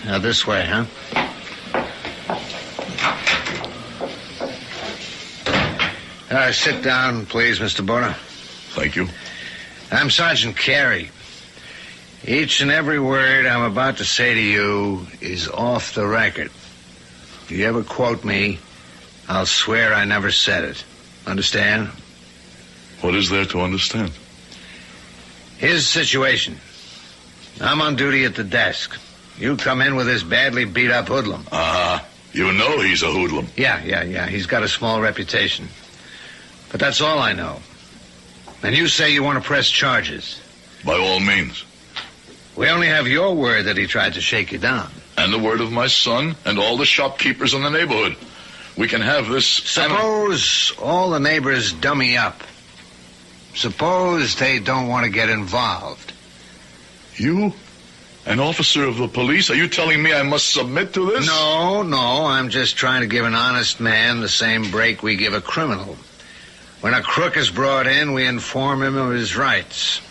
Now, this way, huh? Sit down, please, Mr. Boda. Thank you. I'm Sergeant Carey. Each and every word I'm about to say to you is off the record. If you ever quote me, I'll swear I never said it. Understand? What is there to understand? Here's the situation. I'm on duty at the desk. You come in with this badly beat-up hoodlum. You know he's a hoodlum. Yeah. He's got a small reputation. But that's all I know. And you say you want to press charges. By all means. We only have your word that he tried to shake you down. And the word of my son and all the shopkeepers in the neighborhood. We can have this... Suppose all the neighbors dummy up. Suppose they don't want to get involved. You? An officer of the police? Are you telling me I must submit to this? No. I'm just trying to give an honest man the same break we give a criminal. When a crook is brought in, we inform him of his rights.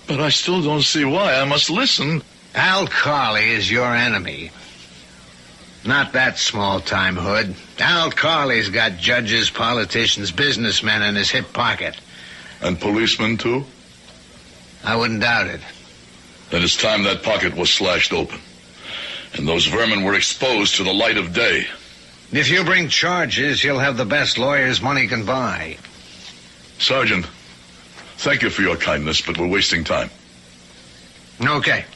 But I still don't see why I must listen. Al Carley is your enemy. Not that small-time hood. Al Carley's got judges, politicians, businessmen in his hip pocket. And policemen, too? I wouldn't doubt it. Then it's time that pocket was slashed open. And those vermin were exposed to the light of day. If you bring charges, you'll have the best lawyers money can buy. Sergeant, thank you for your kindness, but we're wasting time. Okay.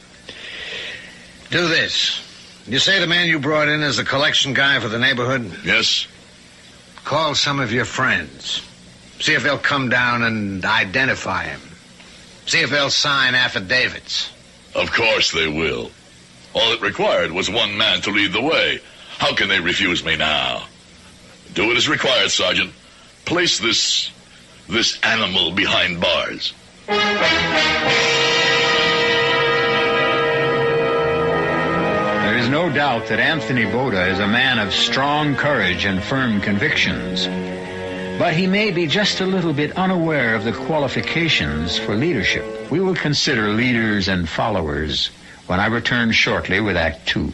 Do this. You say the man you brought in is the collection guy for the neighborhood? Yes. Call some of your friends. See if they'll come down and identify him. See if they'll sign affidavits. Of course they will. All it required was one man to lead the way. How can they refuse me now? Do it as required, Sergeant. Place this animal behind bars. There is no doubt that Anthony Boda is a man of strong courage and firm convictions. But he may be just a little bit unaware of the qualifications for leadership. We will consider leaders and followers when I return shortly with Act Two.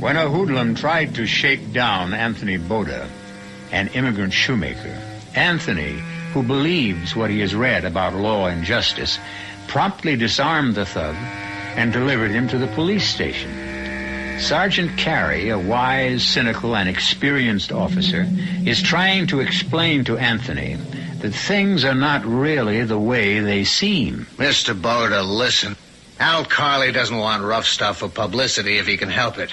When a hoodlum tried to shake down Anthony Boda, an immigrant shoemaker, Anthony, who believes what he has read about law and justice, promptly disarmed the thug and delivered him to the police station. Sergeant Carey, a wise, cynical, and experienced officer, is trying to explain to Anthony that things are not really the way they seem. Mr. Boda, listen. Al Carley doesn't want rough stuff for publicity if he can help it.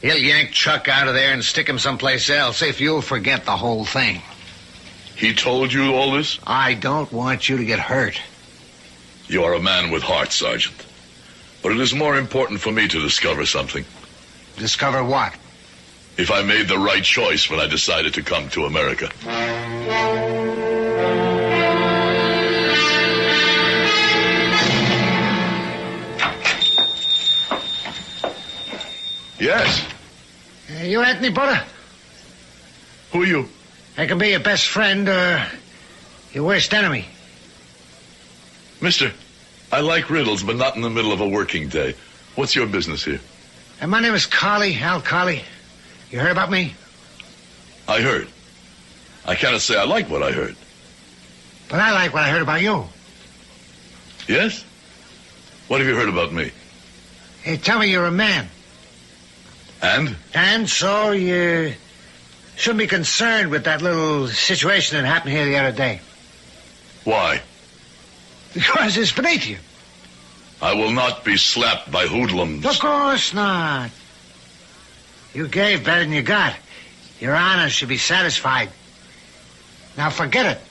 He'll yank Chuck out of there and stick him someplace else if you'll forget the whole thing. He told you all this? I don't want you to get hurt. You are a man with heart, Sergeant. But it is more important for me to discover something. Discover what? If I made the right choice when I decided to come to America. Yes? You Anthony Boda? Who are you? I can be your best friend or your worst enemy. Mister, I like riddles, but not in the middle of a working day. What's your business here? And my name is Carley, Al Carley. You heard about me? I heard. I cannot say I like what I heard. But I like what I heard about you. Yes? What have you heard about me? Hey, tell me you're a man. And? And so you shouldn't be concerned with that little situation that happened here the other day. Why? Because it's beneath you. I will not be slapped by hoodlums. Of course not. You gave better than you got. Your honor should be satisfied. Now forget it.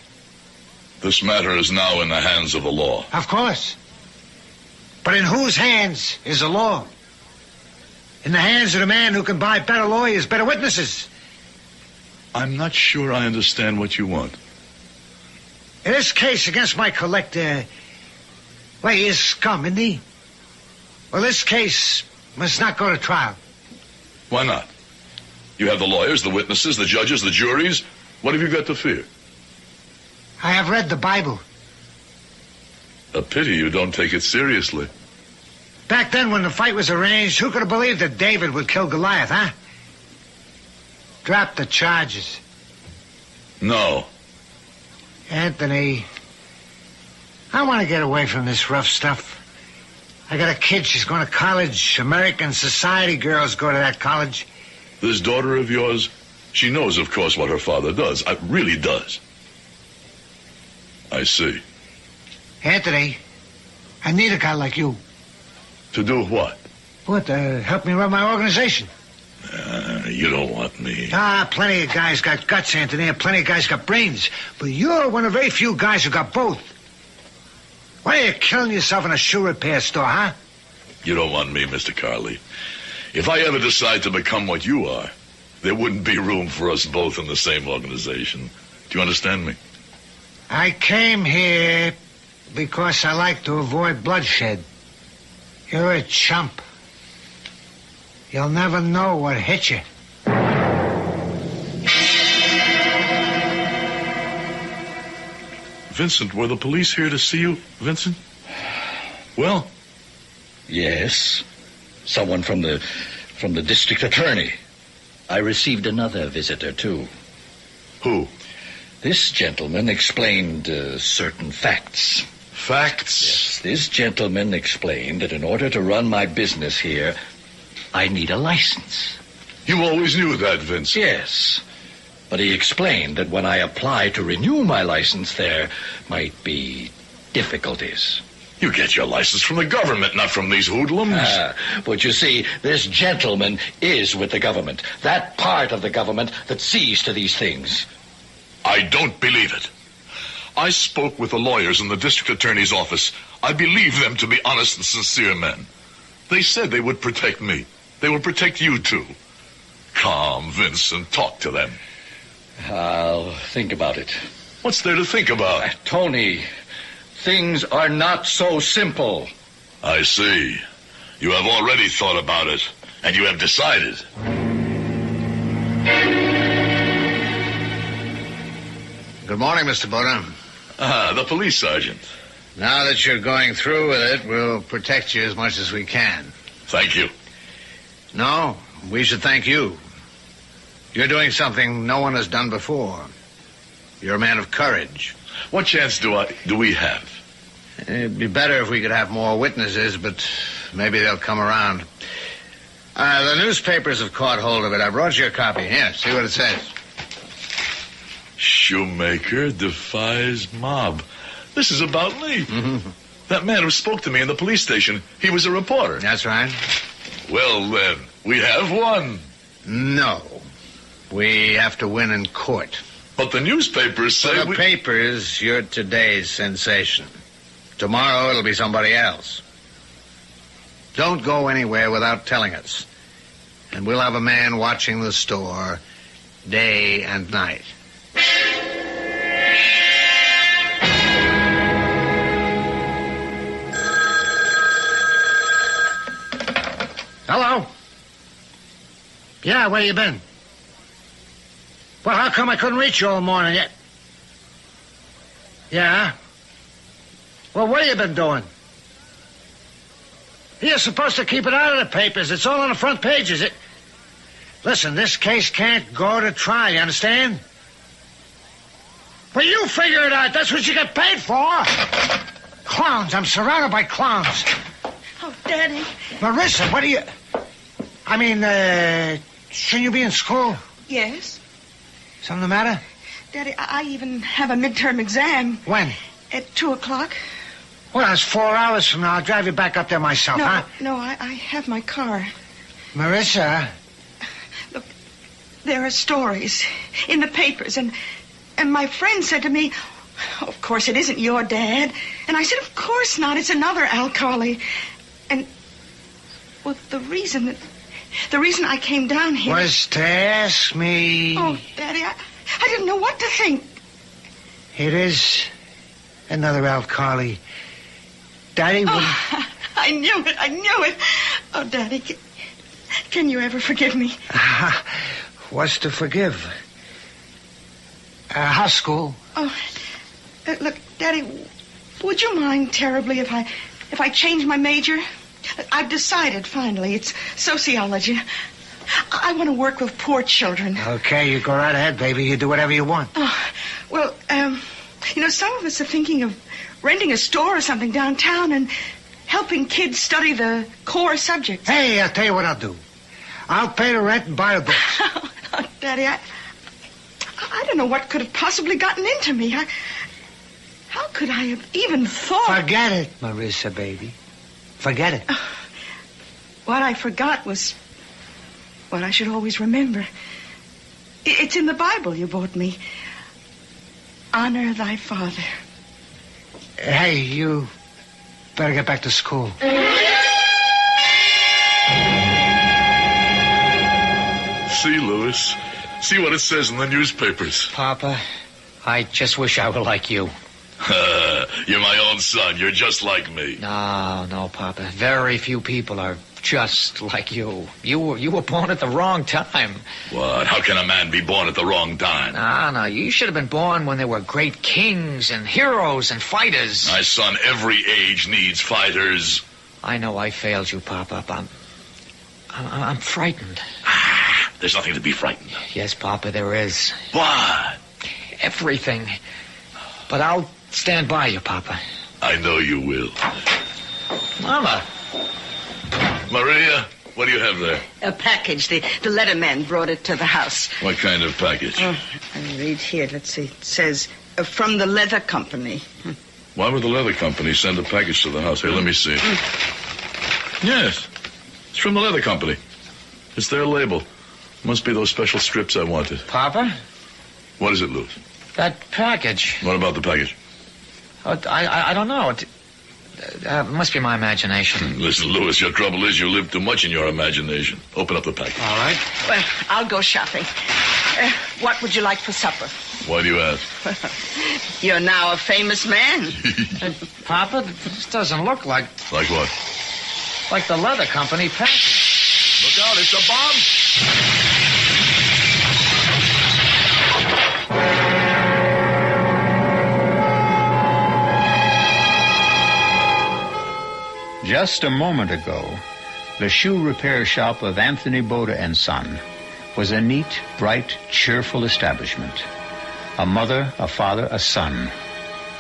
This matter is now in the hands of the law. Of course. But in whose hands is the law? In the hands of the man who can buy better lawyers, better witnesses. I'm not sure I understand what you want. In this case against my collector, well, he is scum, isn't he? Well, this case must not go to trial. Why not? You have the lawyers, the witnesses, the judges, the juries. What have you got to fear? I have read the Bible. A pity you don't take it seriously. Back then, when the fight was arranged, who could have believed that David would kill Goliath, huh? Drop the charges. No. Anthony, I want to get away from this rough stuff. I got a kid. She's going to college. American society girls go to that college. This daughter of yours, she knows, of course, what her father does. Really does. I see. Anthony, I need a guy like you. To do what? What, help me run my organization. You don't want me. Plenty of guys got guts, Anthony, and plenty of guys got brains. But you're one of very few guys who got both. Why are you killing yourself in a shoe repair store, huh? You don't want me, Mr. Carley. If I ever decide to become what you are, there wouldn't be room for us both in the same organization. Do you understand me? I came here because I like to avoid bloodshed. You're a chump. You'll never know what hit you. Vincent, were the police here to see you, Vincent? Well? Yes. Someone from the district attorney. I received another visitor, too. Who? This gentleman explained certain facts. Facts? Yes, this gentleman explained that in order to run my business here, I need a license. You always knew that, Vincent? Yes. But he explained that when I apply to renew my license, there might be difficulties. You get your license from the government, not from these hoodlums. But you see, this gentleman is with the government. That part of the government that sees to these things. I don't believe it. I spoke with the lawyers in the district attorney's office. I believe them to be honest and sincere men. They said they would protect me. They will protect you, too. Come, Vincent, talk to them. I'll think about it. What's there to think about? Tony, things are not so simple. I see. You have already thought about it, And you have decided. Good morning, Mr. Boda. The police sergeant. Now that you're going through with it, we'll protect you as much as we can. Thank you. No, we should thank you. You're doing something no one has done before. You're a man of courage. What chance do we have? It'd be better if we could have more witnesses, but maybe they'll come around. The newspapers have caught hold of it. I brought you a copy. Here, see what it says. Shoemaker defies mob. This is about me. Mm-hmm. That man who spoke to me in the police station, he was a reporter. That's right. Well, then, we have won. No. We have to win in court. But the newspapers say the papers, you're today's sensation. Tomorrow it'll be somebody else. Don't go anywhere without telling us. And we'll have a man watching the store day and night. Hello? Yeah, where you been? Well, how come I couldn't reach you all morning yet? Yeah? Well, what have you been doing? You're supposed to keep it out of the papers. It's all on the front pages. Listen, this case can't go to trial, you understand? Well, you figure it out. That's what you get paid for. Clowns. I'm surrounded by clowns. Oh, Daddy. Marissa, what are you... shouldn't you be in school? Yes. Something the matter? Daddy, I even have a midterm exam. When? At 2:00. Well, that's 4 hours from now. I'll drive you back up there myself, huh? No, I have my car. Marissa? Look, there are stories in the papers, and my friend said to me, oh, of course, it isn't your dad. And I said, of course not. It's another Alcali. And, well, the reason I came down here... was to ask me... Oh, Daddy, I didn't know what to think. It is another Alcali. Daddy wouldn't... Oh, I knew it. Oh, Daddy, can you ever forgive me? What's to forgive? How's school? Oh, look, Daddy, would you mind terribly if I change my major? I've decided, finally. It's sociology. I want to work with poor children. Okay, you go right ahead, baby. You do whatever you want. Oh, well, some of us are thinking of renting a store or something downtown and helping kids study the core subjects. Hey, I'll tell you what I'll do. I'll pay the rent and buy the books. Oh, Daddy, I don't know what could have possibly gotten into me. How could I have even thought... Forget it, Marissa, baby. Forget it. What I forgot was what I should always remember. It's in the Bible you bought me. Honor thy father. Hey, you better get back to school. See, Louis? See what it says in the newspapers. Papa, I just wish I were like you. You're my own son. You're just like me. No, Papa. Very few people are just like you. You were born at the wrong time. What? How can a man be born at the wrong time? No. You should have been born when there were great kings and heroes and fighters. My son, every age needs fighters. I know I failed you, Papa. I'm frightened. There's nothing to be frightened of. Yes, Papa, there is. What? Everything. But I'll stand by you, Papa. I know you will. Mama. Maria, what do you have there? A package. The letterman brought it to the house. What kind of package? I read here. Let's see. It says, from the leather company. Why would the leather company send a package to the house? Here, let me see. Yes. It's from the leather company. It's their label. Must be those special strips I wanted. Papa? What is it, Louis? That package. What about the package? I don't know. It must be my imagination. Listen, Louis, your trouble is you live too much in your imagination. Open up the package. All right. Well, I'll go shopping. What would you like for supper? Why do you ask? You're now a famous man. Papa, this doesn't look like... Like what? Like the leather company package. Look Look out, it's a bomb! Just a moment ago, the shoe repair shop of Anthony Boda and Son was a neat, bright, cheerful establishment. A mother, a father, a son.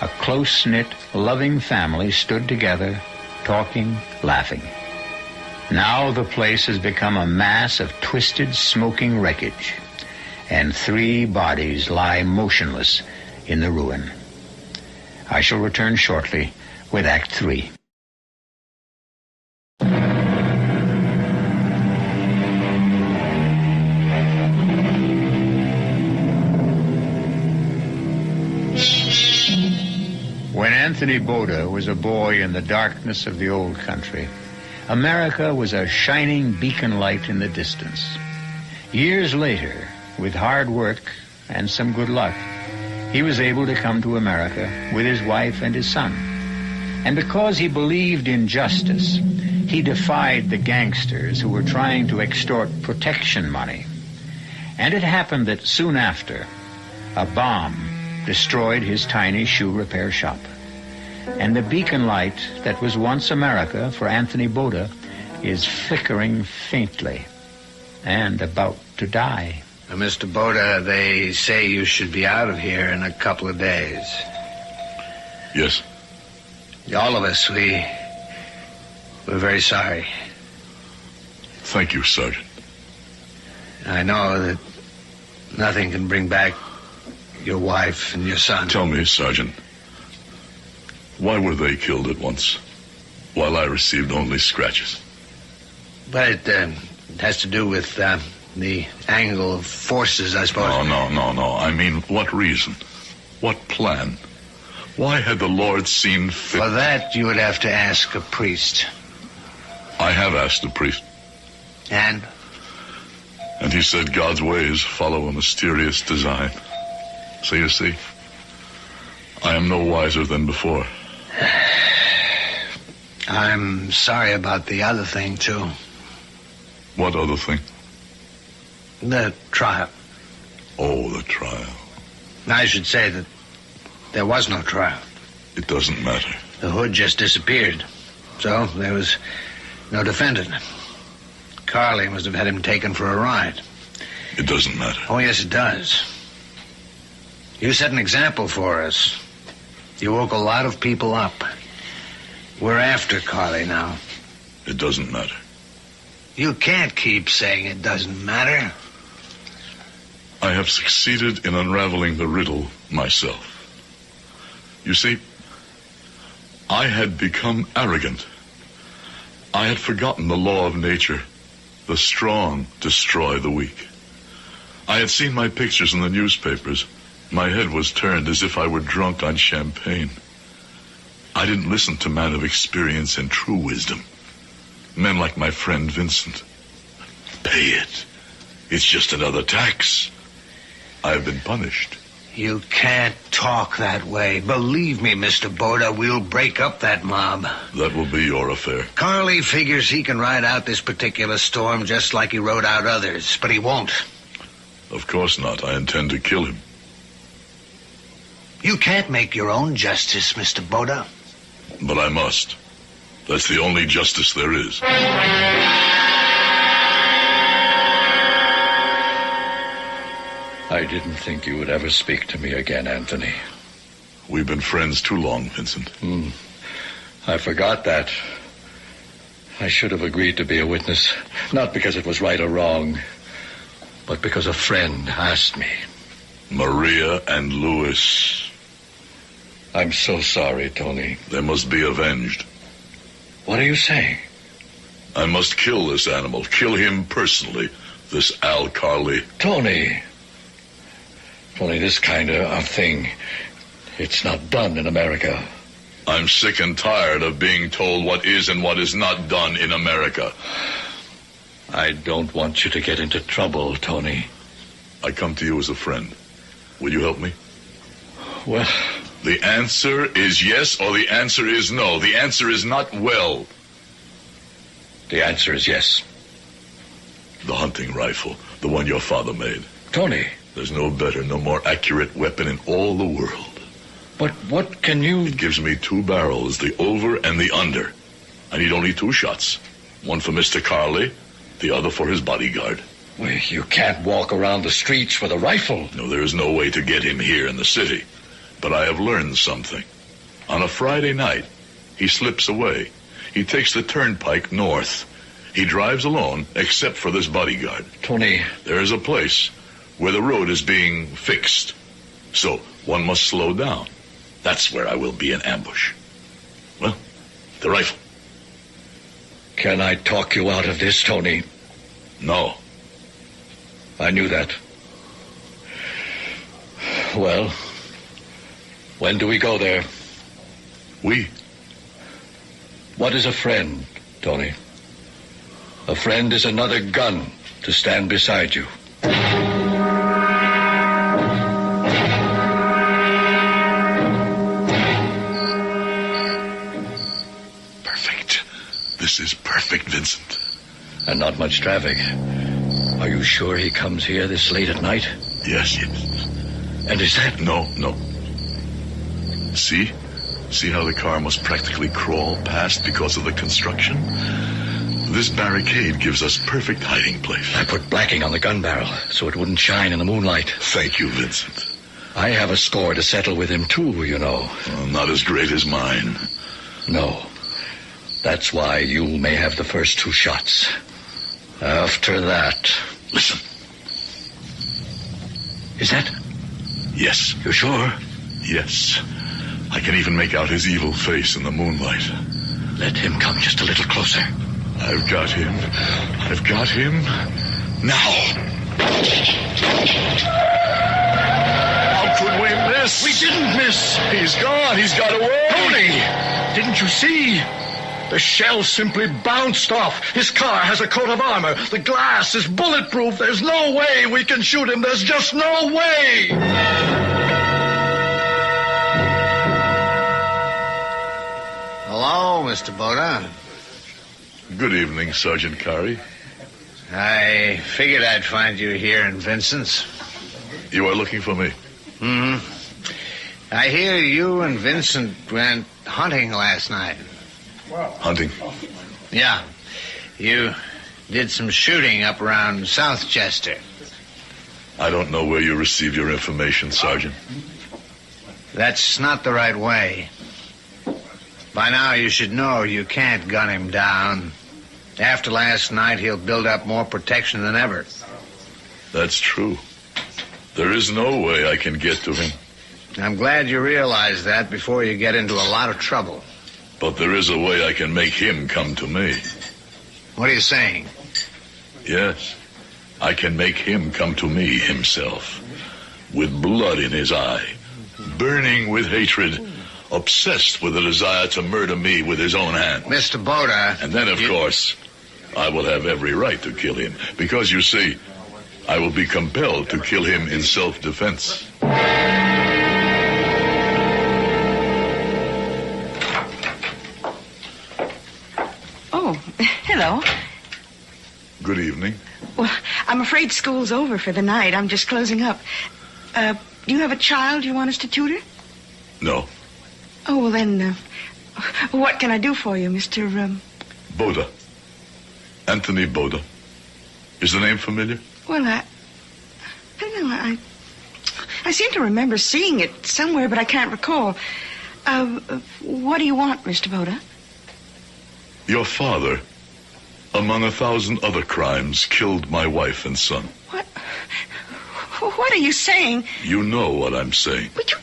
A close-knit, loving family stood together, talking, laughing. Now the place has become a mass of twisted, smoking wreckage, and 3 bodies lie motionless in the ruin. I shall return shortly with Act 3. When Anthony Boda was a boy in the darkness of the old country, America was a shining beacon light in the distance. Years later, with hard work and some good luck, he was able to come to America with his wife and his son. And because he believed in justice, he defied the gangsters who were trying to extort protection money. And it happened that soon after, a bomb destroyed his tiny shoe repair shop. And the beacon light that was once America for Anthony Boda is flickering faintly and about to die. Now, Mr. Boda, they say you should be out of here in a couple of days. Yes. All of us, we're very sorry. Thank you, Sergeant. I know that nothing can bring back your wife and your son. Tell me, Sergeant, why were they killed at once, while I received only scratches? But it has to do with the angle of forces, I suppose. No. I mean, what reason? What plan? Why had the Lord seen fit? For that, you would have to ask a priest. I have asked a priest. And? And he said God's ways follow a mysterious design. So you see, I am no wiser than before. I'm sorry about the other thing, too. What other thing? The trial. Oh, the trial. I should say that there was no trial. It doesn't matter. The hood just disappeared. So there was no defendant. Carly must have had him taken for a ride. It doesn't matter. Oh, yes, it does. You set an example for us. You woke a lot of people up. We're after Carly now. It doesn't matter. You can't keep saying it doesn't matter. I have succeeded in unraveling the riddle myself. You see, I had become arrogant. I had forgotten the law of nature. The strong destroy the weak. I had seen my pictures in the newspapers. My head was turned as if I were drunk on champagne. I didn't listen to men of experience and true wisdom. Men like my friend Vincent. Pay it. It's just another tax. I have been punished. You can't talk that way. Believe me, Mr. Boda, we'll break up that mob. That will be your affair. Carly figures he can ride out this particular storm just like he rode out others, but he won't. Of course not. I intend to kill him. You can't make your own justice, Mr. Boda. But I must. That's the only justice there is. I didn't think you would ever speak to me again, Anthony. We've been friends too long, Vincent. I forgot that. I should have agreed to be a witness, not because it was right or wrong, but because a friend asked me. Maria and Louis. I'm so sorry, Tony. They must be avenged. What are you saying? I must kill this animal. Kill him personally. This Al Carly. Tony, this kind of thing, it's not done in America. I'm sick and tired of being told what is and what is not done in America. I don't want you to get into trouble, Tony. I come to you as a friend. Will you help me? Well... The answer is yes or the answer is no. The answer is not well. The answer is yes. The hunting rifle, the one your father made. Tony. There's no better, no more accurate weapon in all the world. But what can you... It gives me 2 barrels, the over and the under. I need only 2 shots. One for Mr. Carley, the other for his bodyguard. Well, you can't walk around the streets with a rifle. No, there is no way to get him here in the city. But I have learned something. On a Friday night, he slips away. He takes the turnpike north. He drives alone, except for this bodyguard. Tony. There is a place where the road is being fixed. So one must slow down. That's where I will be in ambush. Well, the rifle. Can I talk you out of this, Tony? No. I knew that. Well, when do we go there? We. What is a friend, Tony? A friend is another gun to stand beside you. Perfect. This is perfect, Vincent. And not much traffic. Are you sure he comes here this late at night? Yes. And is that... No. See? See how the car must practically crawl past because of the construction? This barricade gives us perfect hiding place. I put blacking on the gun barrel so it wouldn't shine in the moonlight. Thank you, Vincent. I have a score to settle with him, too, you know. Well, not as great as mine. No. That's why you may have the first 2 shots. After that... Listen. Is that... Yes. You sure? Yes. I can even make out his evil face in the moonlight. Let him come just a little closer. I've got him. Now. How could we miss? We didn't miss. He's gone. He's got away. Tony, didn't you see? The shell simply bounced off. His car has a coat of armor. The glass is bulletproof. There's no way we can shoot him. There's just no way. Hello, Mr. Boda. Good evening, Sergeant Carey. I figured I'd find you here in Vincent's. You are looking for me? I hear you and Vincent went hunting last night. Hunting? Yeah. You did some shooting up around Southchester. I don't know where you received your information, Sergeant. That's not the right way. By now you should know you can't gun him down. After last night, he'll build up more protection than ever. That's true. There is no way I can get to him. I'm glad you realize that before you get into a lot of trouble. But there is a way I can make him come to me. What are you saying? Yes. I can make him come to me himself. With blood in his eye. Burning with hatred. Obsessed with the desire to murder me with his own hand. Mr. Boda. And then, of course, I will have every right to kill him. Because, you see, I will be compelled to kill him in self-defense. Oh, hello. Good evening. Well, I'm afraid school's over for the night. I'm just closing up. Do you have a child you want us to tutor? No. Oh, well then, what can I do for you, Mr. Boda. Anthony Boda. Is the name familiar? Well, I don't know. I seem to remember seeing it somewhere, but I can't recall. What do you want, Mr. Boda? Your father, among 1,000 other crimes, killed my wife and son. What? What are you saying? You know what I'm saying. But you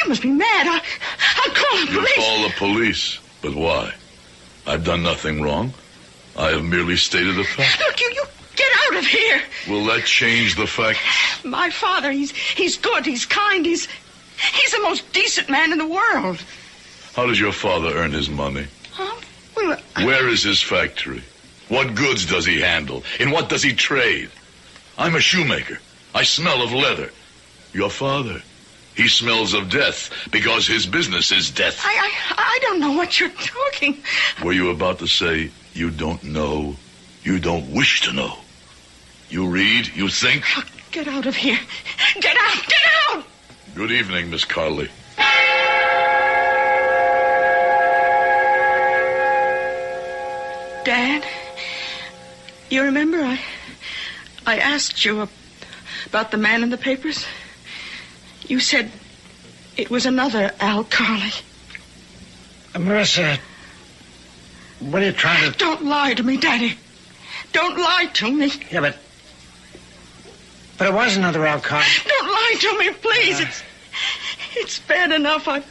must be mad. I'll call the police. You call the police. But why? I've done nothing wrong. I have merely stated a fact. Look, you get out of here. Will that change the fact? My father, he's good, he's kind, he's the most decent man in the world. How does your father earn his money? Huh? Well, Where is his factory? What goods does he handle? In what does he trade? I'm a shoemaker. I smell of leather. Your father, he smells of death because his business is death. I don't know what you're talking. Were you about to say you don't know You don't wish to know. You read, you think. Get out of here. Get out! Get out! Good evening, Miss Carley. Dad, you remember I asked you about the man in the papers? You said it was another Al Carley. Marissa, what are you trying to... Don't lie to me, Daddy. Don't lie to me. Yeah, but it was another Al Carley. Don't lie to me, please. It's bad enough. I've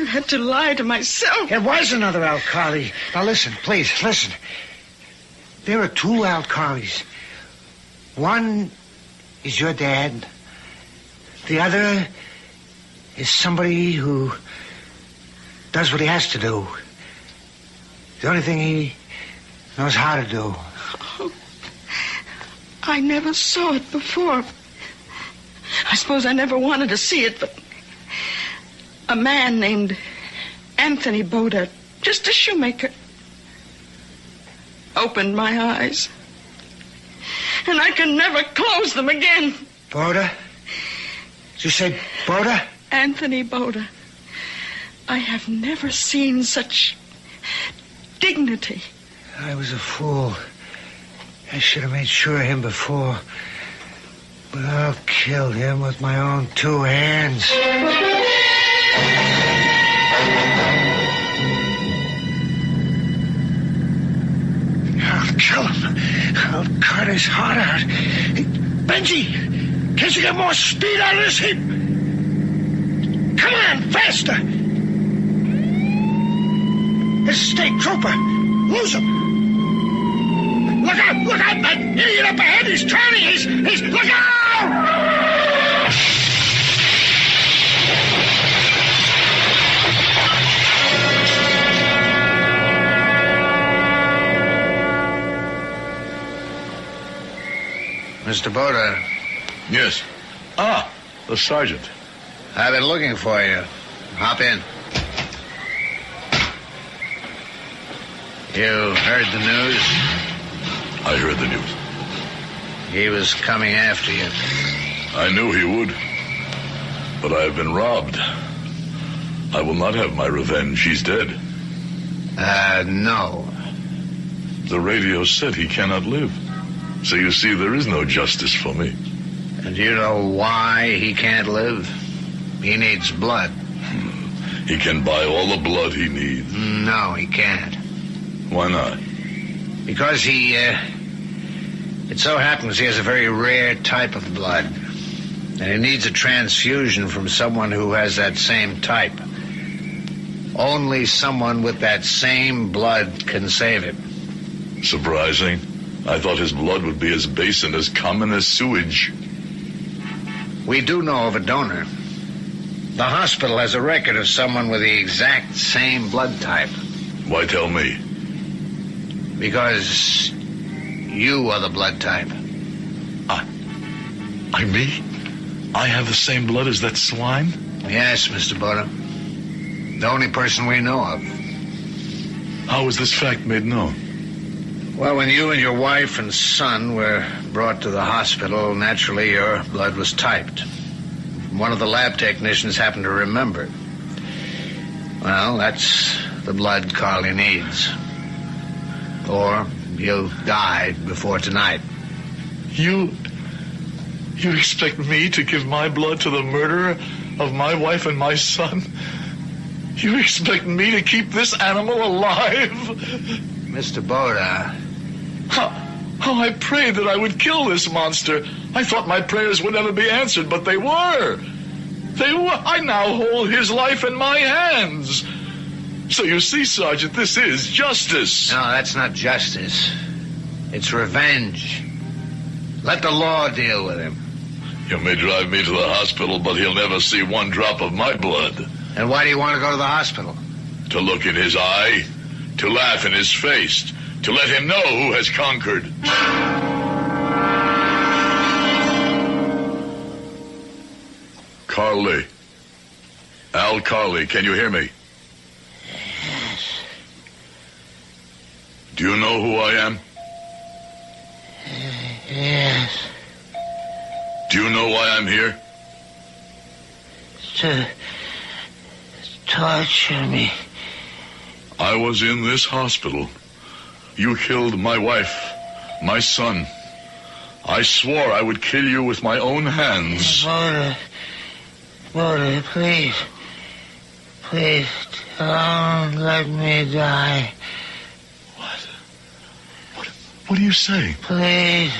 had to lie to myself. It was another Al Carley. Now listen, please, listen. There are two Al Carleys. One is your dad. The other is somebody who does what he has to do. The only thing he knows how to do. Oh, I never saw it before. I suppose I never wanted to see it, but a man named Anthony Boda, just a shoemaker, opened my eyes. And I can never close them again. Boda? Did you say Boda? Anthony Boda. I have never seen such dignity. I was a fool. I should have made sure of him before. But I'll kill him with my own two hands. I'll kill him. I'll cut his heart out. Benji, can't you get more speed out of this heap? Come on, faster. This is State Trooper. Lose him. Look out, that idiot up ahead. He's turning. He's, look out! Mr. Boda. Yes. Ah, the sergeant. I've been looking for you. Hop in. You heard the news? I heard the news. He was coming after you. I knew he would. But I have been robbed. I will not have my revenge. He's dead. No. The radio said he cannot live. So you see, there is no justice for me. And do you know why he can't live? He needs blood. He can buy all the blood he needs. No, he can't. Why not? Because it so happens he has a very rare type of blood. And he needs a transfusion from someone who has that same type. Only someone with that same blood can save him. Surprising. I thought his blood would be as base and as common as sewage. We do know of a donor. The hospital has a record of someone with the exact same blood type. Why tell me? Because you are the blood type. I me? I have the same blood as that swine? Yes, Mr. Boda. The only person we know of. How was this fact made known? Well, when you and your wife and son were brought to the hospital, naturally your blood was typed. One of the lab technicians happened to remember. Well, that's the blood Carley needs. Or he'll die before tonight. You expect me to give my blood to the murderer of my wife and my son? You expect me to keep this animal alive? Mr. Boda. How I prayed that I would kill this monster. I thought my prayers would never be answered, but they were. They were. I now hold his life in my hands. So you see, Sergeant, this is justice. No, that's not justice. It's revenge. Let the law deal with him. You may drive me to the hospital, but he'll never see one drop of my blood. And why do you want to go to the hospital? To look in his eye, to laugh in his face, to let him know who has conquered. Carley. Al Carley, can you hear me? Yes. Do you know who I am? Yes. Do you know why I'm here? To torture me. I was in this hospital. You killed my wife, my son. I swore I would kill you with my own hands. Boda, please. Please, don't let me die. What do you say? Please.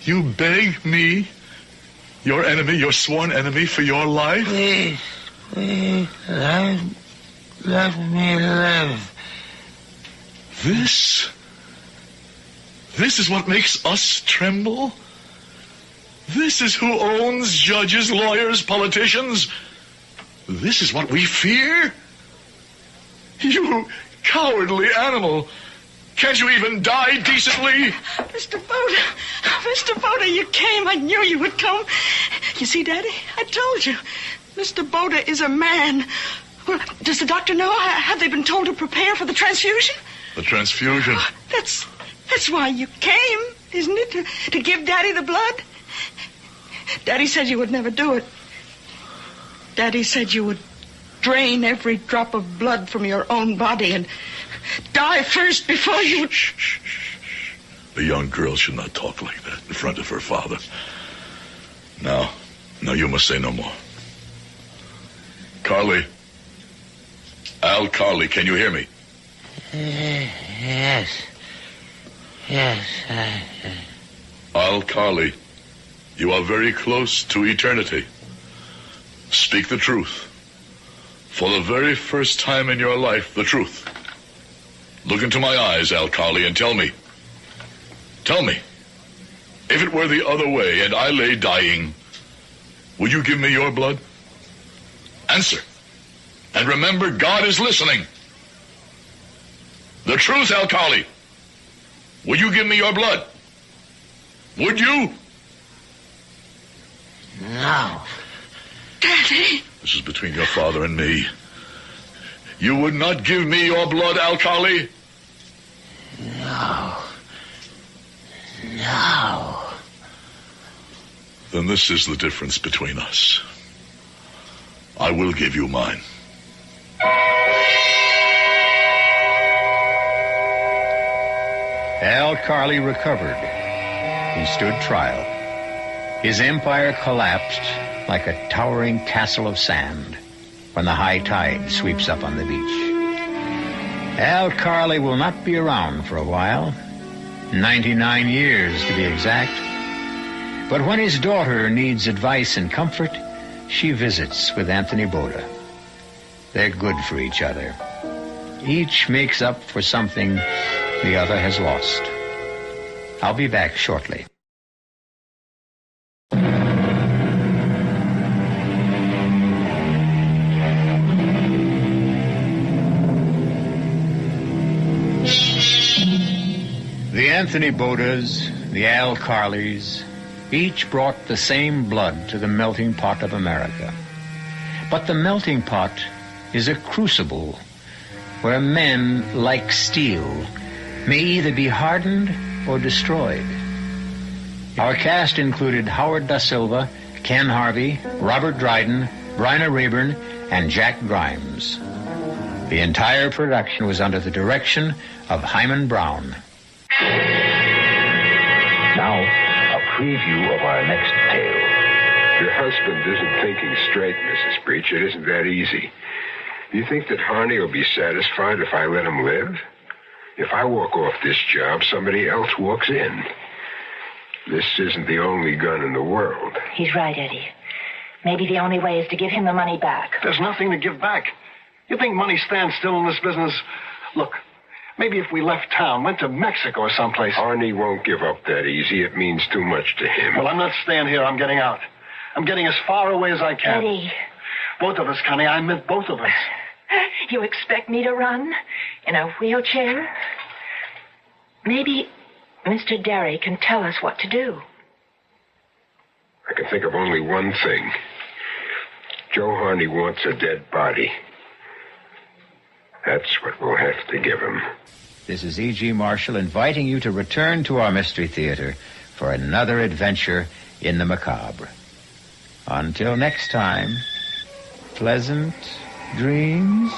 You beg me, your enemy, your sworn enemy, for your life? Please, let me live. This is what makes us tremble? This is who owns judges, lawyers, politicians? This is what we fear? You cowardly animal! Can't you even die decently? Mr. Boda, you came. I knew you would come. You see, Daddy, I told you. Mr. Boda is a man. Well, does the doctor know? Have they been told to prepare for the transfusion? The transfusion? That's why you came, isn't it? To give Daddy the blood? Daddy said you would never do it. Daddy said you would drain every drop of blood from your own body and die first before you... Shh. A young girl should not talk like that in front of her father. Now, you must say no more. Carly. Al Carly, can you hear me? Yes. Al Carly, you are very close to eternity. Speak the truth. For the very first time in your life, the truth. Look into my eyes, Al Carly, and tell me. Tell me. If it were the other way and I lay dying, would you give me your blood? Answer. And remember, God is listening. The truth, Al Carly. Would you give me your blood? Would you? No. Daddy. This is between your father and me. You would not give me your blood, Al Carly? No. Then this is the difference between us. I will give you mine. Al Carly recovered. He stood trial. His empire collapsed like a towering castle of sand when the high tide sweeps up on the beach. Al Carly will not be around for a while. 99 years, to be exact. But when his daughter needs advice and comfort, she visits with Anthony Boda. They're good for each other. Each makes up for something the other has lost. I'll be back shortly. The Anthony Bodas, the Al Carleys, each brought the same blood to the melting pot of America. But the melting pot is a crucible where men, like steel, may either be hardened or destroyed. Our cast included Howard Da Silva, Ken Harvey, Robert Dryden, Bryna Rayburn, and Jack Grimes. The entire production was under the direction of Hyman Brown. Now, a preview of our next tale. Your husband isn't thinking straight, Mrs. Breach. It isn't that easy. Do you think that Harney will be satisfied if I let him live? If I walk off this job, somebody else walks in. This isn't the only gun in the world. He's right, Eddie. Maybe the only way is to give him the money back. There's nothing to give back. You think money stands still in this business? Look, maybe if we left town, went to Mexico or someplace. Harney won't give up that easy. It means too much to him. Well, I'm not staying here. I'm getting out. I'm getting as far away as I can. Eddie. Both of us, Connie. I meant both of us. You expect me to run? In a wheelchair? Maybe Mr. Derry can tell us what to do. I can think of only one thing. Joe Harney wants a dead body. That's what we'll have to give him. This is E.G. Marshall inviting you to return to our Mystery Theater for for another adventure in the macabre. Until next time, pleasant dreams.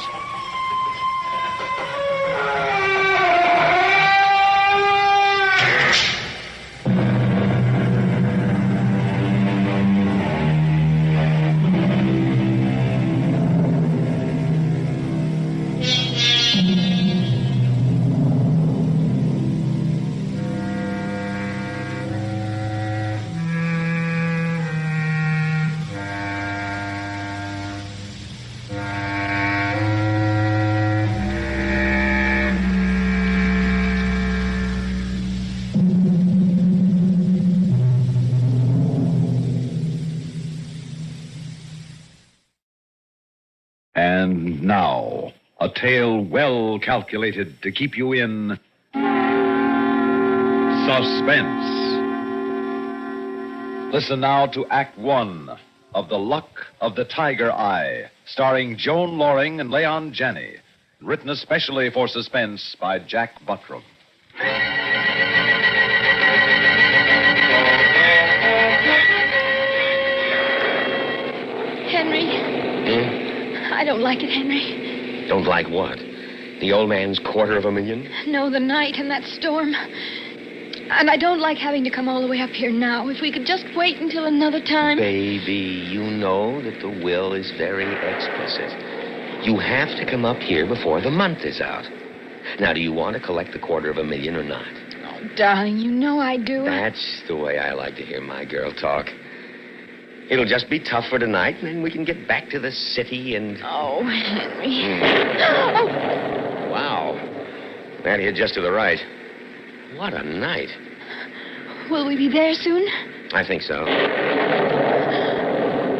And now, a tale well calculated to keep you in suspense. Listen now to Act One of The Luck of the Tiger Eye, starring Joan Loring and Leon Janney. Written especially for Suspense by Jack Buttram. Henry. I don't like it, Henry. Don't like what? The old man's $250,000? No, the night and that storm. And I don't like having to come all the way up here now. If we could just wait until another time. Baby, you know that the will is very explicit. You have to come up here before the month is out. Now, do you want to collect the $250,000 or not? Oh, darling, you know I do. That's the way I like to hear my girl talk. It'll just be tough for tonight, and then we can get back to the city and... Oh, Henry. Oh. Wow. That hit just to the right. What a night. Will we be there soon? I think so.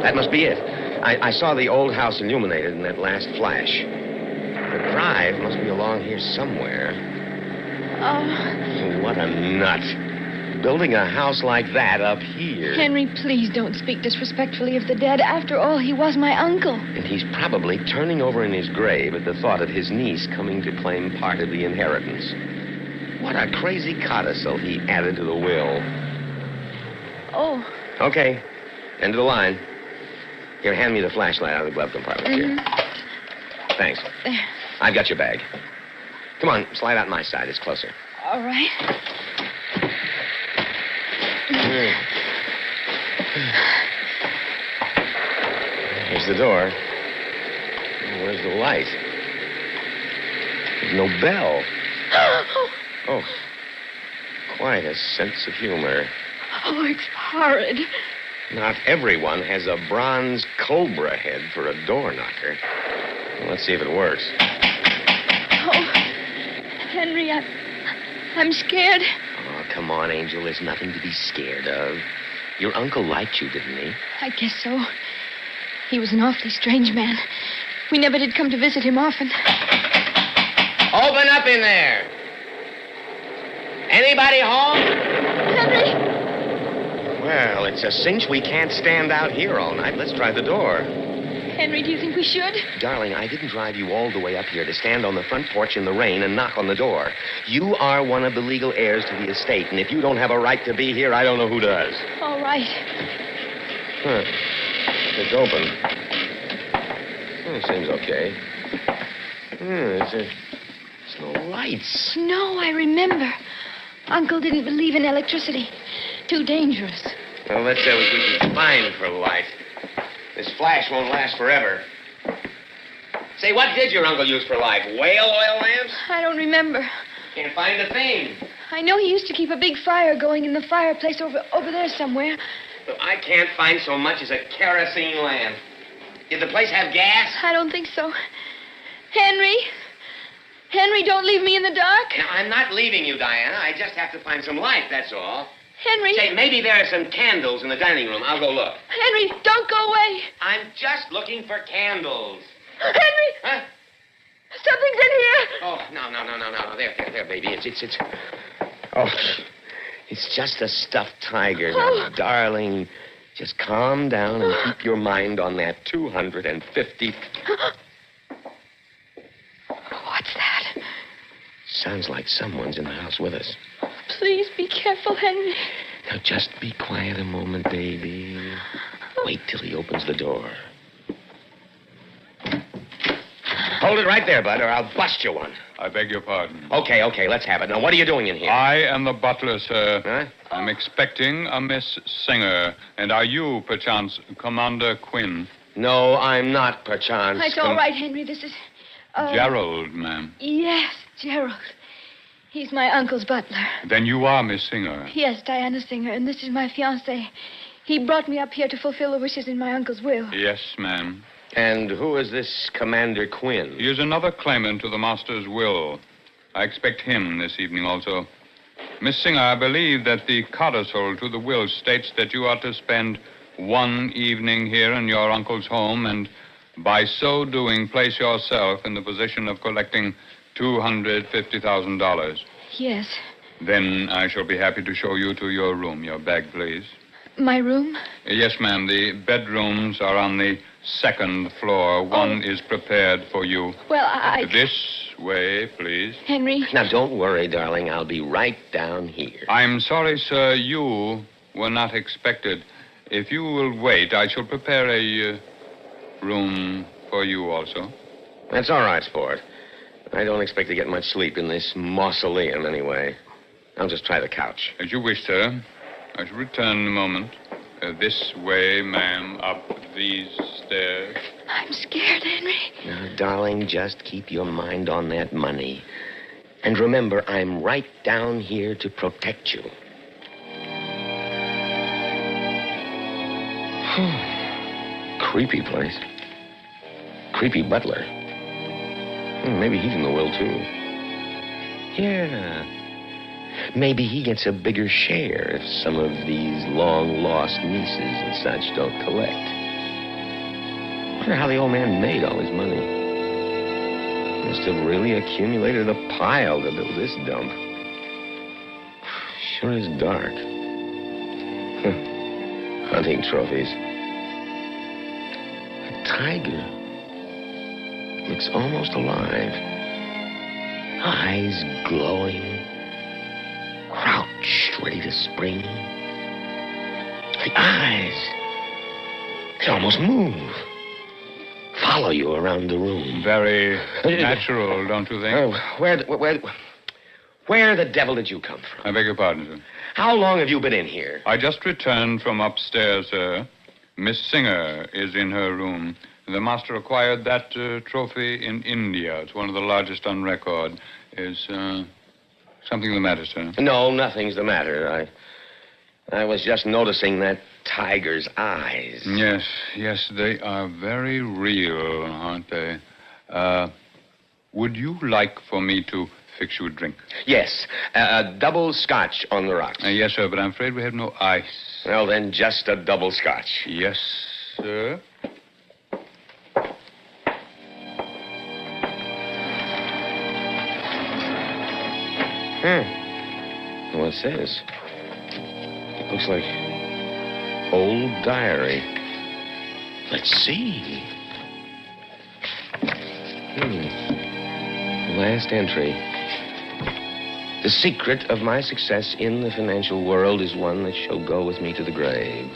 That must be it. I saw the old house illuminated in that last flash. The drive must be along here somewhere. Oh. What a nut. Building a house like that up here. Henry, please don't speak disrespectfully of the dead. After all, he was my uncle. And he's probably turning over in his grave at the thought of his niece coming to claim part of the inheritance. What a crazy codicil he added to the will. Oh. Okay. End of the line. Here, hand me the flashlight out of the glove compartment here. Thanks. There. I've got your bag. Come on, slide out my side. It's closer. All right. Here's the door. Where's the light? There's no bell. Oh, quite a sense of humor. Oh, it's horrid. Not everyone has a bronze cobra head for a door knocker. Well, let's see if it works. Oh, Henry, I'm scared. Oh, come on, Angel. There's nothing to be scared of. Your uncle liked you, didn't he? I guess so. He was an awfully strange man. We never did come to visit him often. Open up in there. Anybody home? Henry! Well, it's a cinch we can't stand out here all night. Let's try the door. Henry, do you think we should? Darling, I didn't drive you all the way up here to stand on the front porch in the rain and knock on the door. You are one of the legal heirs to the estate, and if you don't have a right to be here, I don't know who does. All right. Huh. It's open. It seems okay. There's no lights. No, I remember. Uncle didn't believe in electricity. Too dangerous. Well, let's say we can find for light. This flash won't last forever. Say, what did your uncle use for light? Whale oil lamps? I don't remember. Can't find a thing. I know he used to keep a big fire going in the fireplace over there somewhere. But I can't find so much as a kerosene lamp. Did the place have gas? I don't think so. Henry? Henry, don't leave me in the dark. No, I'm not leaving you, Diana. I just have to find some light, that's all. Henry. Say, maybe there are some candles in the dining room. I'll go look. Henry, don't go away. I'm just looking for candles. Henry! Huh? Something's in here. Oh, no. There, baby. It's... Oh, it's just a stuffed tiger. Oh. Now, darling, just calm down and keep your mind on that 250... What's that? Sounds like someone's in the house with us. Please be careful, Henry. Now, just be quiet a moment, baby. Wait till he opens the door. Hold it right there, Bud, or I'll bust you one. I beg your pardon. Okay, let's have it. Now, what are you doing in here? I am the butler, sir. Huh? I'm expecting a Miss Singer. And are you, perchance, Commander Quinn? No, I'm not, perchance. It's all right, Henry. This is... Gerald, ma'am. Yes, Gerald. He's my uncle's butler. Then you are Miss Singer. Yes, Diana Singer, and this is my fiancé. He brought me up here to fulfill the wishes in my uncle's will. Yes, ma'am. And who is this Commander Quinn? He is another claimant to the master's will. I expect him this evening also. Miss Singer, I believe that the codicil to the will states that you are to spend one evening here in your uncle's home and by so doing place yourself in the position of collecting $250,000. Yes. Then I shall be happy to show you to your room. Your bag, please. My room? Yes, ma'am. The bedrooms are on the second floor. One is prepared for you. Well, I... This way, please. Henry? Now, don't worry, darling. I'll be right down here. I'm sorry, sir. You were not expected. If you will wait, I shall prepare a room for you also. That's all right, sport. I don't expect to get much sleep in this mausoleum anyway. I'll just try the couch. As you wish, sir. I shall return in a moment. This way, ma'am, up these stairs. I'm scared, Henry. Now, darling, just keep your mind on that money. And remember, I'm right down here to protect you. Creepy place. Creepy butler. Maybe he's in the will, too. Yeah. Maybe he gets a bigger share if some of these long-lost nieces and such don't collect. I wonder how the old man made all his money. Must have really accumulated a pile to build this dump. Sure is dark. Hunting trophies. A tiger. Looks almost alive. Eyes glowing. Crouched, ready to spring. The eyes. They almost move. Follow you around the room. Very natural, don't you think? Oh, where the devil did you come from? I beg your pardon, sir. How long have you been in here? I just returned from upstairs, sir. Miss Singer is in her room. The master acquired that trophy in India. It's one of the largest on record. Is something the matter, sir? No, nothing's the matter. I was just noticing that tiger's eyes. Yes, they are very real, aren't they? Would you like for me to fix you a drink? Yes, a double scotch on the rocks. Yes, sir, but I'm afraid we have no ice. Well, then just a double scotch. Yes, sir. What's this? Looks like old diary. Let's see. Last entry. The secret of my success in the financial world is one that shall go with me to the grave.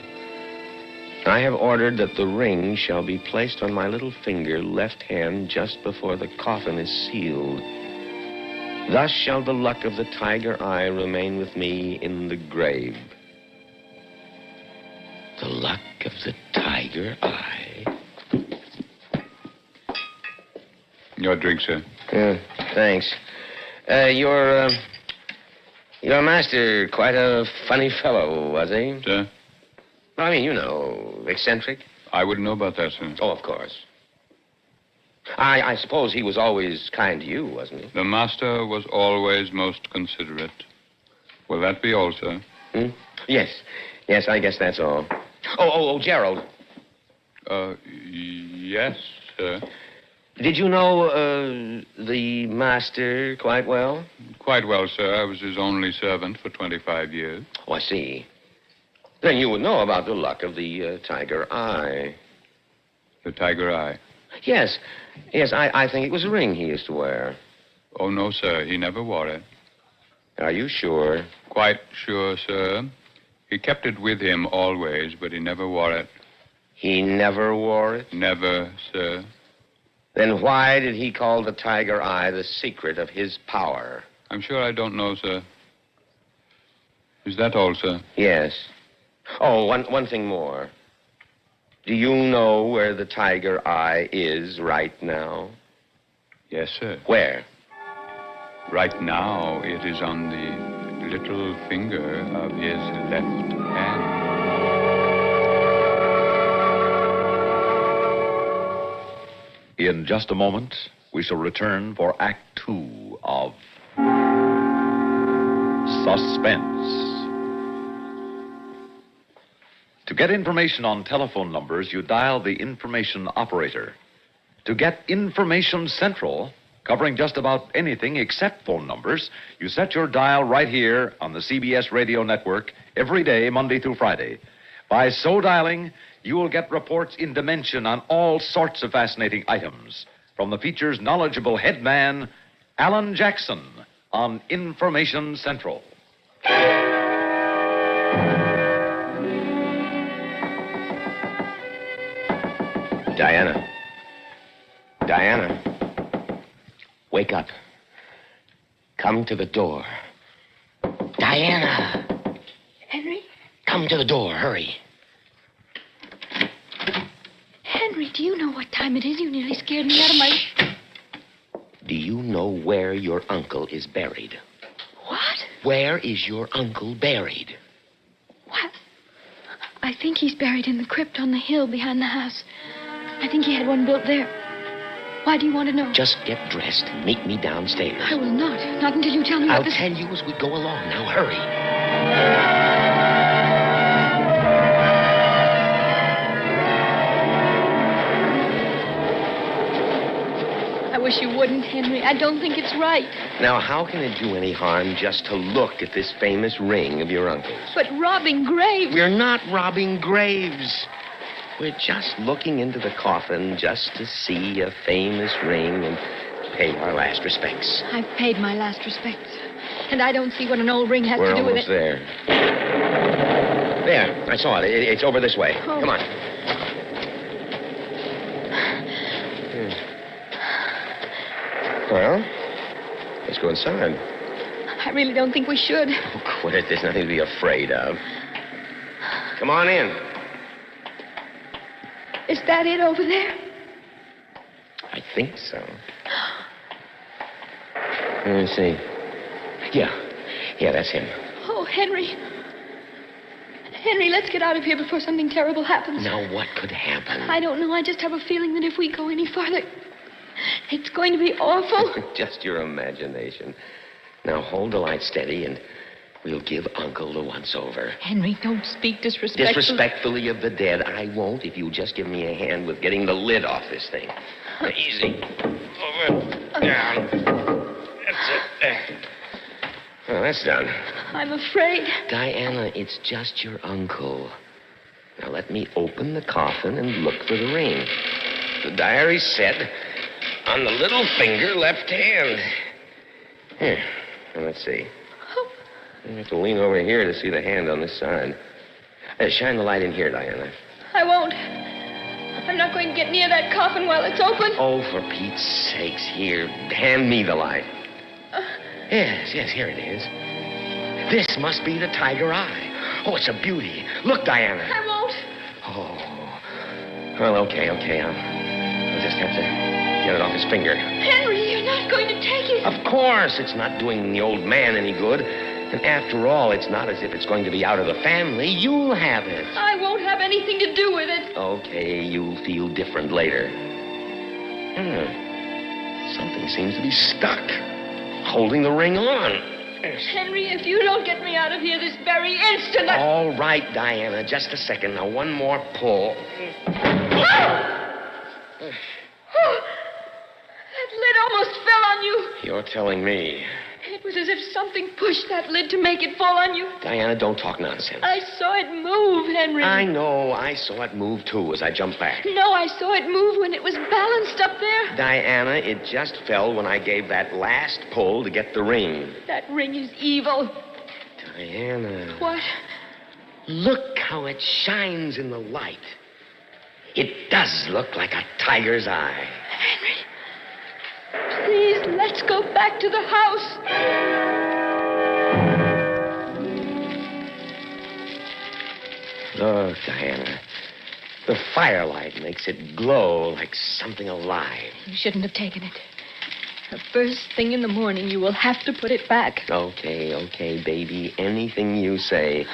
I have ordered that the ring shall be placed on my little finger, left hand, just before the coffin is sealed. Thus shall the luck of the tiger eye remain with me in the grave. The luck of the tiger eye. Your drink, sir. Thanks. Your master, quite a funny fellow, was he? Sir? I mean, you know, eccentric. I wouldn't know about that, sir. Oh, of course. I suppose he was always kind to you, wasn't he? The master was always most considerate. Will that be all, sir? Yes, I guess that's all. Oh, Gerald. Yes, sir. Did you know, the master quite well? Quite well, sir. I was his only servant for 25 years. Oh, I see. Then you would know about the luck of the tiger eye. The tiger eye? Yes, I think it was a ring he used to wear. Oh, no, sir. He never wore it. Are you sure? Quite sure, sir. He kept it with him always, but he never wore it. He never wore it? Never, sir. Then why did he call the tiger eye the secret of his power? I'm sure I don't know, sir. Is that all, sir? Yes. Oh, one thing more. Do you know where the tiger eye is right now? Yes, sir. Where? Right now, it is on the little finger of his left hand. In just a moment, we shall return for Act Two of Suspense. To get information on telephone numbers, you dial the information operator. To get Information Central, covering just about anything except phone numbers, you set your dial right here on the CBS radio network every day, Monday through Friday. By so dialing, you will get reports in dimension on all sorts of fascinating items. From the feature's knowledgeable head man, Alan Jackson, on Information Central. Diana. Diana. Wake up. Come to the door. Diana. Henry? Come to the door. Hurry. Henry, do you know what time it is? You nearly scared me out of my... Do you know where your uncle is buried? What? Where is your uncle buried? What? I think he's buried in the crypt on the hill behind the house. I think he had one built there. Why do you want to know? Just get dressed and meet me downstairs. I will not. Not until you tell me I'll what this... tell you as we go along. Now, hurry. I wish you wouldn't, Henry. I don't think it's right. Now, how can it do any harm just to look at this famous ring of your uncle's? But robbing graves... We're not robbing graves. We're just looking into the coffin just to see a famous ring and pay our last respects. I've paid my last respects. And I don't see what an old ring has to do with it. We're almost there. There, I saw it. It's over this way. Oh. Come on. Well, let's go inside. I really don't think we should. Oh, quit it. There's nothing to be afraid of. Come on in. Is that it over there? I think so. Let me see. Yeah, that's him. Oh, Henry. Henry, let's get out of here before something terrible happens. Now, what could happen? I don't know. I just have a feeling that if we go any farther, it's going to be awful. Just your imagination. Now, hold the light steady, and we'll give Uncle the once-over. Henry, don't speak disrespectfully. Disrespectfully of the dead. I won't if you just give me a hand with getting the lid off this thing. Easy. Over. Down. That's it. There. Well, that's done. I'm afraid. Diana, it's just your uncle. Now, let me open the coffin and look for the ring. The diary said on the little finger, left hand. Here. Now, let's see. I have to lean over here to see the hand on this side. Shine the light in here, Diana. I won't. I'm not going to get near that coffin while it's open. Oh, for Pete's sakes, here. Hand me the light. Yes, here it is. This must be the tiger eye. Oh, it's a beauty. Look, Diana. I won't. Oh. Well, okay. I'll just have to get it off his finger. Henry, you're not going to take it. Of course. It's not doing the old man any good. And after all, it's not as if it's going to be out of the family. You'll have it. I won't have anything to do with it. Okay, you'll feel different later. Something seems to be stuck. Holding the ring on. Henry, if you don't get me out of here this very instant, All right, Diana, just a second. Now, one more pull. That lid almost fell on you. You're telling me. It was as if something pushed that lid to make it fall on you. Diana, don't talk nonsense. I saw it move, Henry. I know. I saw it move, too, as I jumped back. No, I saw it move when it was balanced up there. Diana, it just fell when I gave that last pull to get the ring. That ring is evil. Diana. What? Look how it shines in the light. It does look like a tiger's eye. Henry, please, let's go back to the house. Oh, Diana. The firelight makes it glow like something alive. You shouldn't have taken it. The first thing in the morning, you will have to put it back. Okay, baby. Anything you say.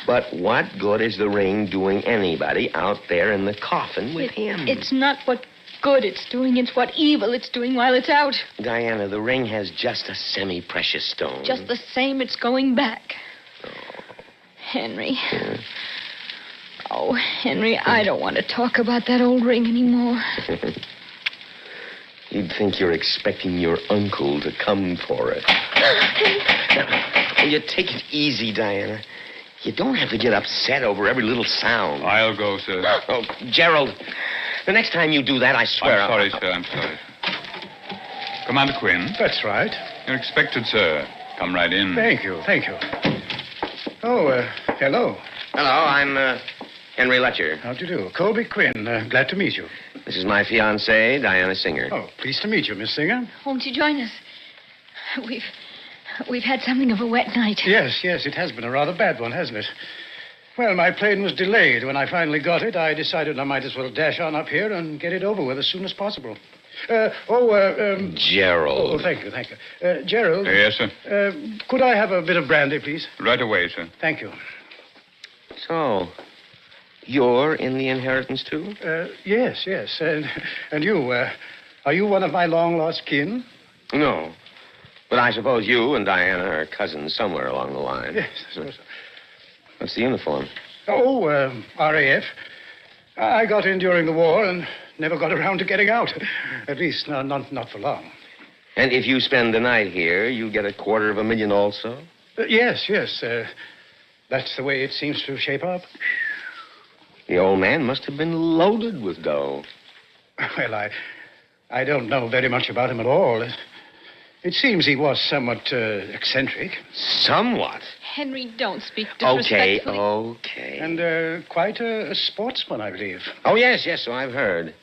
But what good is the ring doing anybody out there in the coffin with him? It's not what good it's doing, it's what evil it's doing while it's out. Diana, the ring has just a semi-precious stone. Just the same, it's going back. Henry. Oh, Henry, I don't want to talk about that old ring anymore. You'd think you're expecting your uncle to come for it. Now, will you take it easy, Diana? You don't have to get upset over every little sound. I'll go, sir. Oh, Gerald, the next time you do that, I swear I'm sorry, sir. I'm sorry. Commander Quinn. That's right. You're expected, sir. Come right in. Thank you. Oh, hello. Hello, I'm Henry Letcher. How do you do? Colby Quinn. Glad to meet you. This is my fiancée, Diana Singer. Oh, pleased to meet you, Miss Singer. Won't you join us? We've had something of a wet night. Yes, it has been a rather bad one, hasn't it? Well, my plane was delayed. When I finally got it, I decided I might as well dash on up here and get it over with as soon as possible. Gerald. Oh, thank you. Gerald. Yes, sir. Could I have a bit of brandy, please? Right away, sir. Thank you. So, you're in the inheritance, too? Yes. And you, are you one of my long-lost kin? No. But I suppose you and Diana are cousins somewhere along the line. Yes, I suppose so. What's the uniform? Oh, RAF. I got in during the war and never got around to getting out. At least, not for long. And if you spend the night here, you get $250,000 also? Yes. That's the way it seems to shape up. The old man must have been loaded with dough. Well, I don't know very much about him at all. It seems he was somewhat eccentric. Somewhat? Henry, don't speak disrespectfully. Okay. And quite a sportsman, I believe. Oh, yes, so I've heard.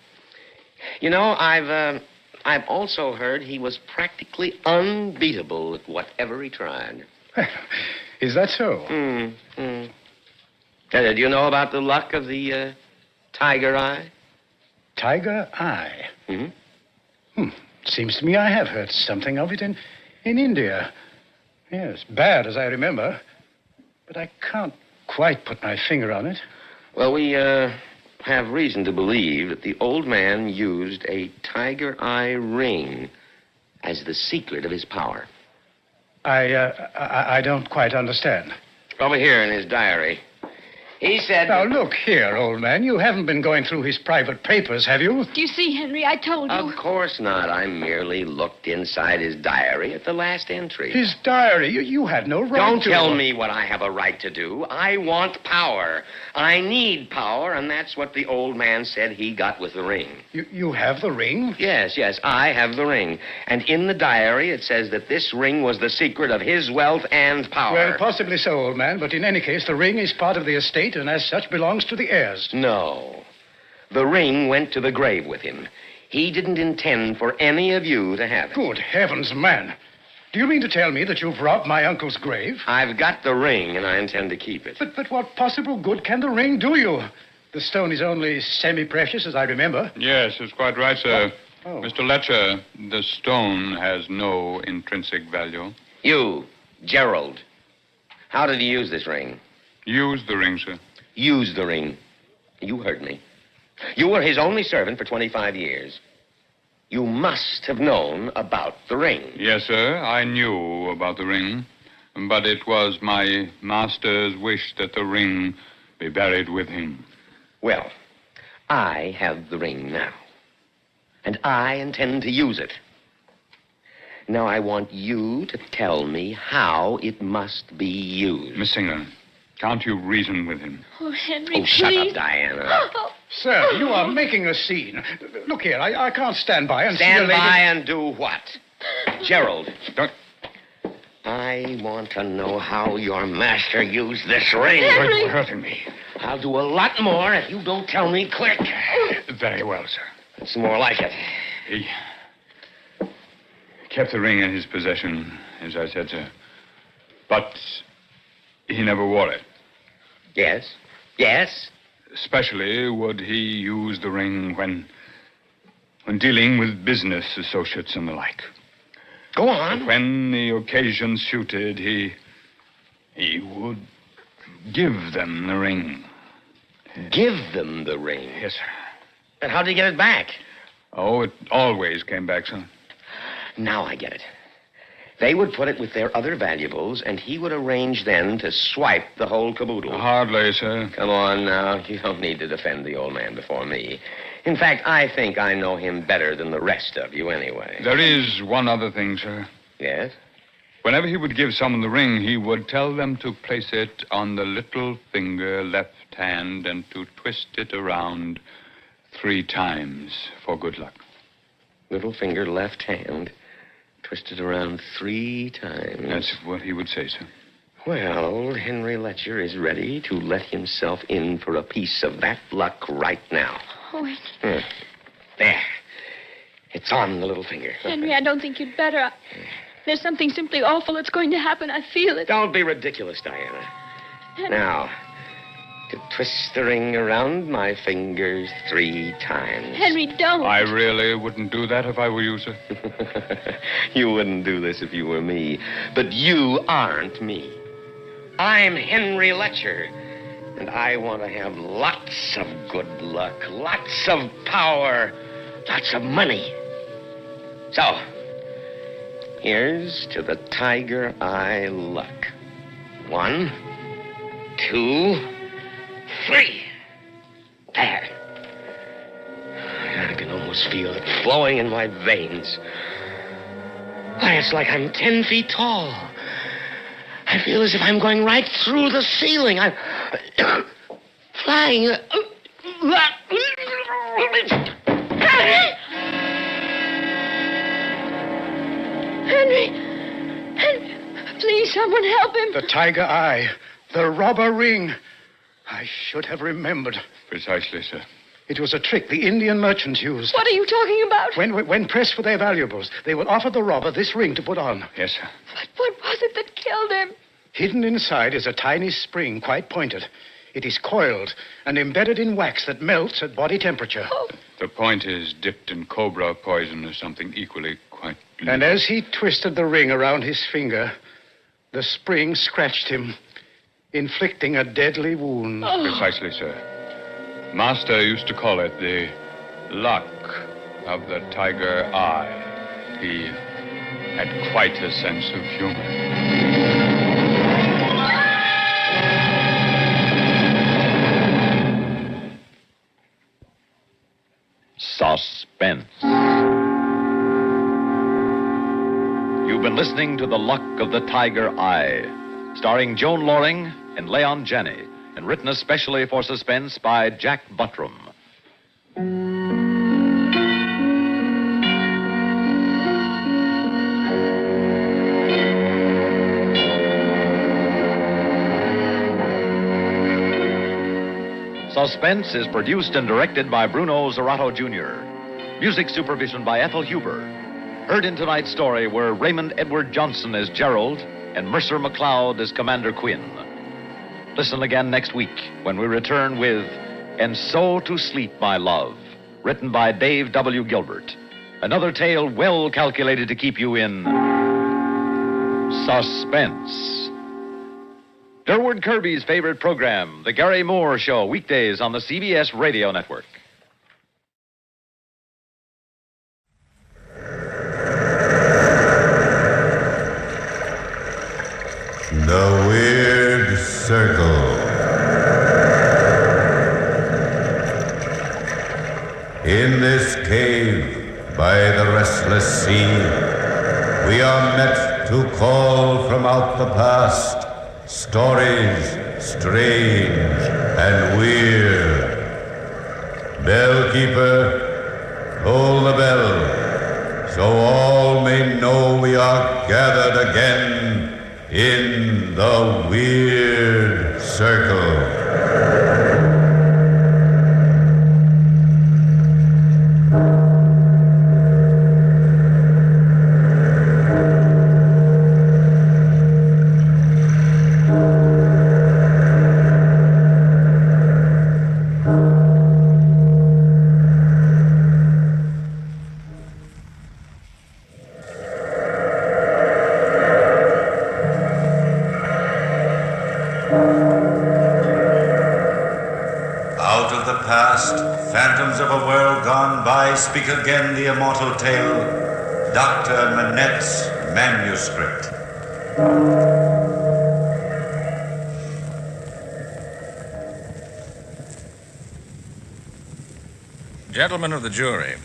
You know, I've also heard he was practically unbeatable at whatever he tried. Is that so? Do you know about the luck of the tiger eye? Tiger eye? Seems to me I have heard something of it in India. Yes, bad as I remember. But I can't quite put my finger on it. Well, we have reason to believe that the old man used a tiger eye ring as the secret of his power. I don't quite understand. Over here in his diary. He said... Now, look here, old man. You haven't been going through his private papers, have you? Do you see, Henry? I told you. Of course not. I merely looked inside his diary at the last entry. His diary? You had no right to... Don't tell me what I have a right to do. I want power. I need power, and that's what the old man said he got with the ring. You have the ring? Yes, I have the ring. And in the diary, it says that this ring was the secret of his wealth and power. Well, possibly so, old man, but in any case, the ring is part of the estate and as such belongs to the heirs. No. The ring went to the grave with him. He didn't intend for any of you to have it. Good heavens, man. Do you mean to tell me that you've robbed my uncle's grave? I've got the ring, and I intend to keep it. But what possible good can the ring do you? The stone is only semi-precious, as I remember. Yes, it's quite right, sir. Oh. Mr. Letcher, the stone has no intrinsic value. You, Gerald, how did he use this ring? Use the ring, sir. Use the ring. You heard me. You were his only servant for 25 years. You must have known about the ring. Yes, sir. I knew about the ring. But it was my master's wish that the ring be buried with him. Well, I have the ring now. And I intend to use it. Now, I want you to tell me how it must be used. Miss Singer, can't you reason with him? Oh, Henry, please. Shut up, Diana. Oh. Sir, you are making a scene. Look here, I can't stand by and see a Stand lady... by and do what? Gerald. I want to know how your master used this ring. Henry! You're hurting me. I'll do a lot more if you don't tell me quick. Very well, sir. It's more like it. He kept the ring in his possession, as I said, sir. But he never wore it. Yes? Yes? Especially would he use the ring when dealing with business associates and the like. Go on. When the occasion suited, he would give them the ring. Give them the ring? Yes, sir. And how did he get it back? Oh, it always came back, sir. Now I get it. They would put it with their other valuables, and he would arrange then to swipe the whole caboodle. Hardly, sir. Come on now. You don't need to defend the old man before me. In fact, I think I know him better than the rest of you anyway. There is one other thing, sir. Yes? Whenever he would give someone the ring, he would tell them to place it on the little finger left hand and to twist it around 3 times for good luck. Little finger left hand, twisted around 3 times. That's what he would say, sir. Well, Henry Letcher is ready to let himself in for a piece of that luck right now. Oh, There. It's on the little finger. Henry, I don't think you'd better. There's something simply awful that's going to happen. I feel it. Don't be ridiculous, Diana. Now, to twist the ring around my fingers 3 times. Henry, don't. I really wouldn't do that if I were you, sir. You wouldn't do this if you were me. But you aren't me. I'm Henry Letcher. And I want to have lots of good luck, lots of power, lots of money. So, here's to the tiger eye luck. 1, 2, 3. There. I can almost feel it flowing in my veins. Why, it's like I'm 10 feet tall. I feel as if I'm going right through the ceiling. I'm flying. Henry! Please, someone help him. The tiger eye. The robber ring. I should have remembered. Precisely, sir. It was a trick the Indian merchants used. What are you talking about? When pressed for their valuables, they would offer the robber this ring to put on. Yes, sir. But what was it that killed him? Hidden inside is a tiny spring, quite pointed. It is coiled and embedded in wax that melts at body temperature. Oh. The point is dipped in cobra poison or something equally quite... And as he twisted the ring around his finger, the spring scratched him, inflicting a deadly wound. Oh. Precisely, sir. Master used to call it the luck of the tiger eye. He had quite a sense of humor. Suspense. You've been listening to The Luck of the Tiger Eye, starring Joan Loring and Leon Janney, and written especially for Suspense by Jack Buttram. Suspense is produced and directed by Bruno Zerato Jr. Music supervision by Ethel Huber. Heard in tonight's story were Raymond Edward Johnson as Gerald and Mercer McLeod as Commander Quinn. Listen again next week when we return with And So to Sleep, My Love, written by Dave W. Gilbert. Another tale well calculated to keep you in suspense. Durward Kirby's favorite program, The Gary Moore Show, weekdays on the CBS Radio Network. The Weird Circle. In this cave by the restless sea, we are met to call from out the past stories strange and weird. Bellkeeper, toll the bell, so all may know we are gathered again Out of the past, phantoms of a world gone by, speak again the immortal tale, Dr. Manette's manuscript. Gentlemen of the jury,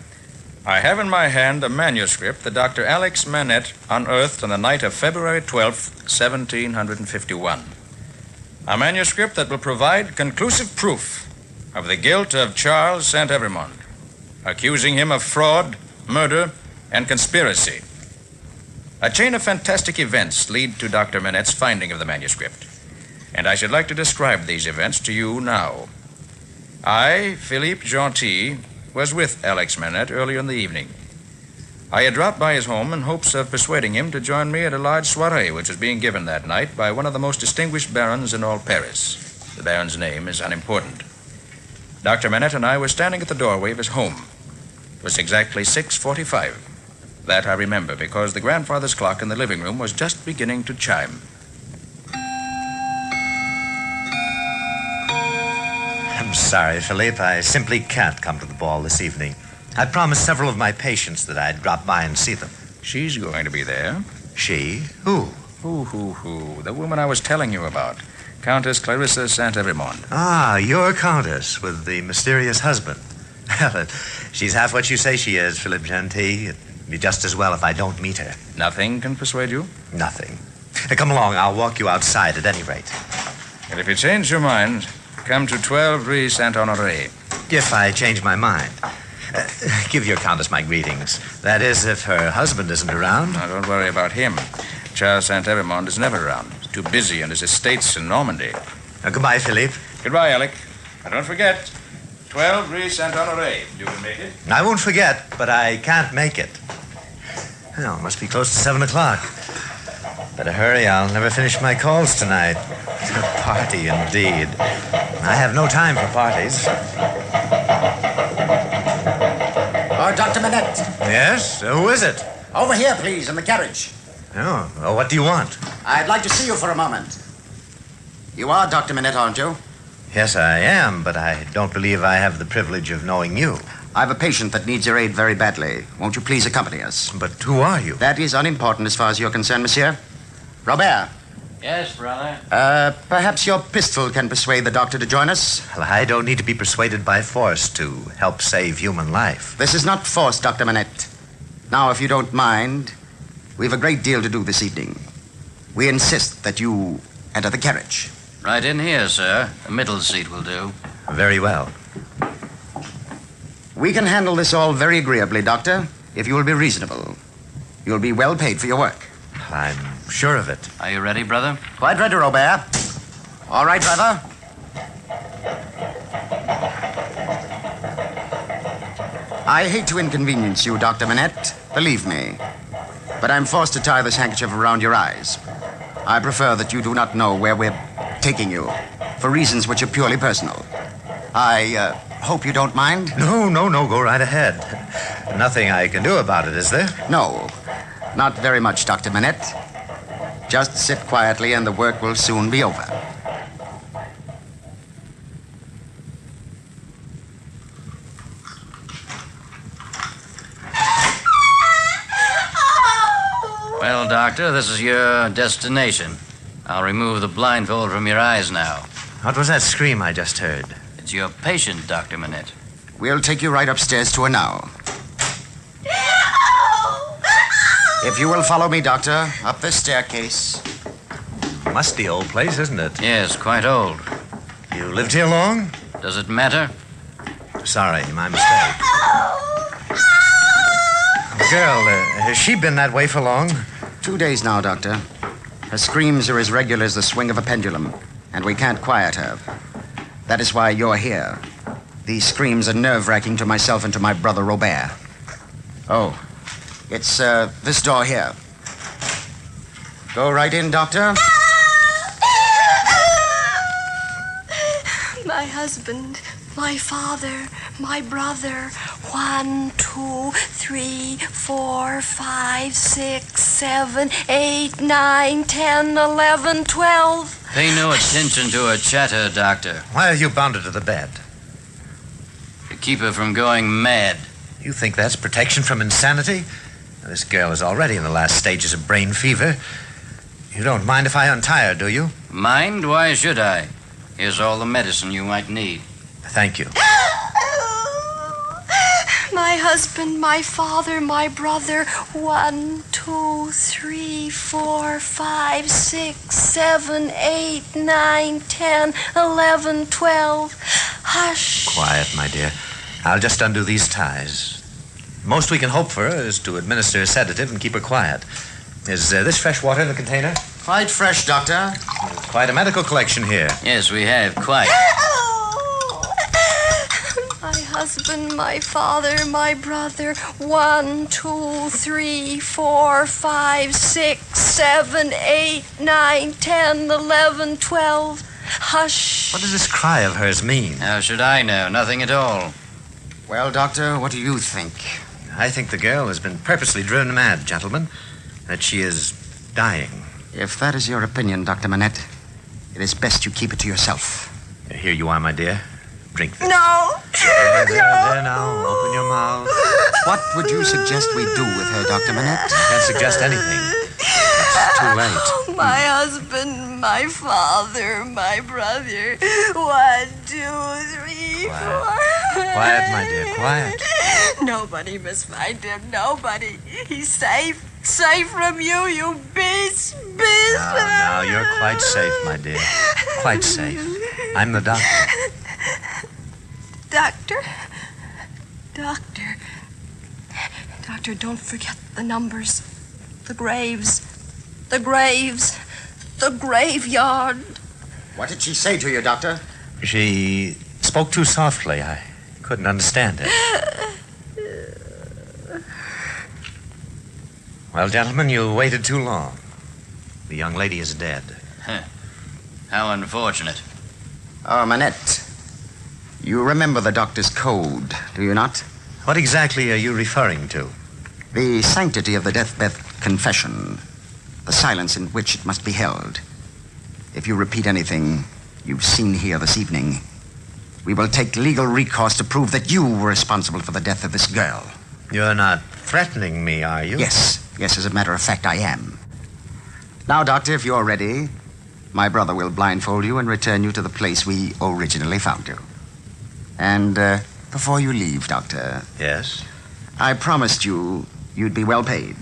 I have in my hand a manuscript that Dr. Alex Manette unearthed on the night of February 12th, 1751. A manuscript that will provide conclusive proof of the guilt of Charles St. Evremond, accusing him of fraud, murder, and conspiracy. A chain of fantastic events lead to Dr. Manette's finding of the manuscript, and I should like to describe these events to you now. I, Philippe Gentil, was with Alex Manette earlier in the evening. I had dropped by his home in hopes of persuading him to join me at a large soirée which was being given that night by one of the most distinguished barons in all Paris. The baron's name is unimportant. Dr. Manette and I were standing at the doorway of his home. It was exactly 6:45. That I remember because the grandfather's clock in the living room was just beginning to chime. I'm sorry, Philippe. I simply can't come to the ball this evening. I promised several of my patients that I'd drop by and see them. She's going to be there. She? Who? Who? The woman I was telling you about. Countess Clarissa St. Evremond. Ah, your countess with the mysterious husband. Well, she's half what you say she is, Philippe Gentil. It'd be just as well if I don't meet her. Nothing can persuade you? Nothing. Come along. I'll walk you outside at any rate. And if you change your mind, come to 12 Rue Saint-Honoré. If I change my mind. Give your countess my greetings. That is, if her husband isn't around. Now, don't worry about him. Charles St. Evremond is never around. He's too busy on his estates in Normandy. Goodbye, Philippe. Goodbye, Alec. And don't forget, 12 Rue Saint-Honoré. You can make it? I won't forget, but I can't make it. Well, it must be close to 7 o'clock. Better hurry, I'll never finish my calls tonight. A party, indeed. I have no time for parties. Dr. Manette. Yes? Who is it? Over here, please, in the carriage. Oh, well, what do you want? I'd like to see you for a moment. You are Dr. Manette, aren't you? Yes, I am, but I don't believe I have the privilege of knowing you. I have a patient that needs your aid very badly. Won't you please accompany us? But who are you? That is unimportant as far as you're concerned, monsieur. Robert. Yes, brother? Perhaps your pistol can persuade the doctor to join us? Well, I don't need to be persuaded by force to help save human life. This is not force, Dr. Manette. Now, if you don't mind, we've a great deal to do this evening. We insist that you enter the carriage. Right in here, sir. The middle seat will do. Very well. We can handle this all very agreeably, Doctor, if you will be reasonable. You'll be well paid for your work. I'm sure of it. Are you ready, brother? Quite ready, Robert. All right, driver. I hate to inconvenience you, Dr. Manette, believe me. But I'm forced to tie this handkerchief around your eyes. I prefer that you do not know where we're taking you, for reasons which are purely personal. I hope you don't mind. No, go right ahead. Nothing I can do about it, is there? No, not very much, Dr. Manette. Just sit quietly and the work will soon be over. Well, Doctor, this is your destination. I'll remove the blindfold from your eyes now. What was that scream I just heard? It's your patient, Dr. Manette. We'll take you right upstairs to her now. If you will follow me, Doctor, up this staircase. Musty old place, isn't it? Yes, quite old. You lived here long? Does it matter? Sorry, my mistake. Girl, has she been that way for long? 2 days now, Doctor. Her screams are as regular as the swing of a pendulum, and we can't quiet her. That is why you're here. These screams are nerve-wracking to myself and to my brother Robert. Oh, it's this door here. Go right in, Doctor. My husband, my father, my brother. 1, 2, 3, 4, 5, 6, 7, 8, 9, 10, 11, 12. Pay no attention to her chatter, Doctor. Why are you bound her to the bed? keep her from going mad. You think that's protection from insanity? This girl is already in the last stages of brain fever. You don't mind if I untie her, do you? Mind? Why should I? Here's all the medicine you might need. Thank you. My husband, my father, my brother. 1, 2, 3, 4, 5, 6, 7, 8, 9, 10, 11, 12. Hush. Quiet, my dear. I'll just undo these ties. Most we can hope for is to administer a sedative and keep her quiet. Is this fresh water in the container? Quite fresh, Doctor. Quite a medical collection here. Yes, we have. Quite. My husband, my father, my brother. 1, 2, 3, 4, 5, 6, 7, 8, 9, 10, 11, 12. Hush. What does this cry of hers mean? How should I know? Nothing at all. Well, Doctor, what do you think? I think the girl has been purposely driven mad, gentlemen. That she is dying. If that is your opinion, Dr. Manette, it is best you keep it to yourself. Here you are, my dear. Drink this. No. There now. Open your mouth. What would you suggest we do with her, Dr. Manette? I can't suggest anything. It's too late. My husband, my father, my brother. 1, 2, 3, 4. Quiet, my dear, quiet. Nobody must find him. Nobody. He's safe. Safe from you, you beast. Now, you're quite safe, my dear. Quite safe. I'm the doctor. Doctor, don't forget the numbers. The graves, the graveyard. What did she say to you, Doctor? She spoke too softly. I couldn't understand it. Well, gentlemen, you waited too long. The young lady is dead. Huh. How unfortunate. Oh, Manette, you remember the doctor's code, do you not? What exactly are you referring to? The sanctity of the deathbed confession. The silence in which it must be held. If you repeat anything you've seen here this evening, we will take legal recourse to prove that you were responsible for the death of this girl. You're not threatening me, are you? Yes, as a matter of fact, I am. Now, Doctor, if you're ready, my brother will blindfold you and return you to the place we originally found you. And before you leave, Doctor. Yes? I promised you you'd be well paid.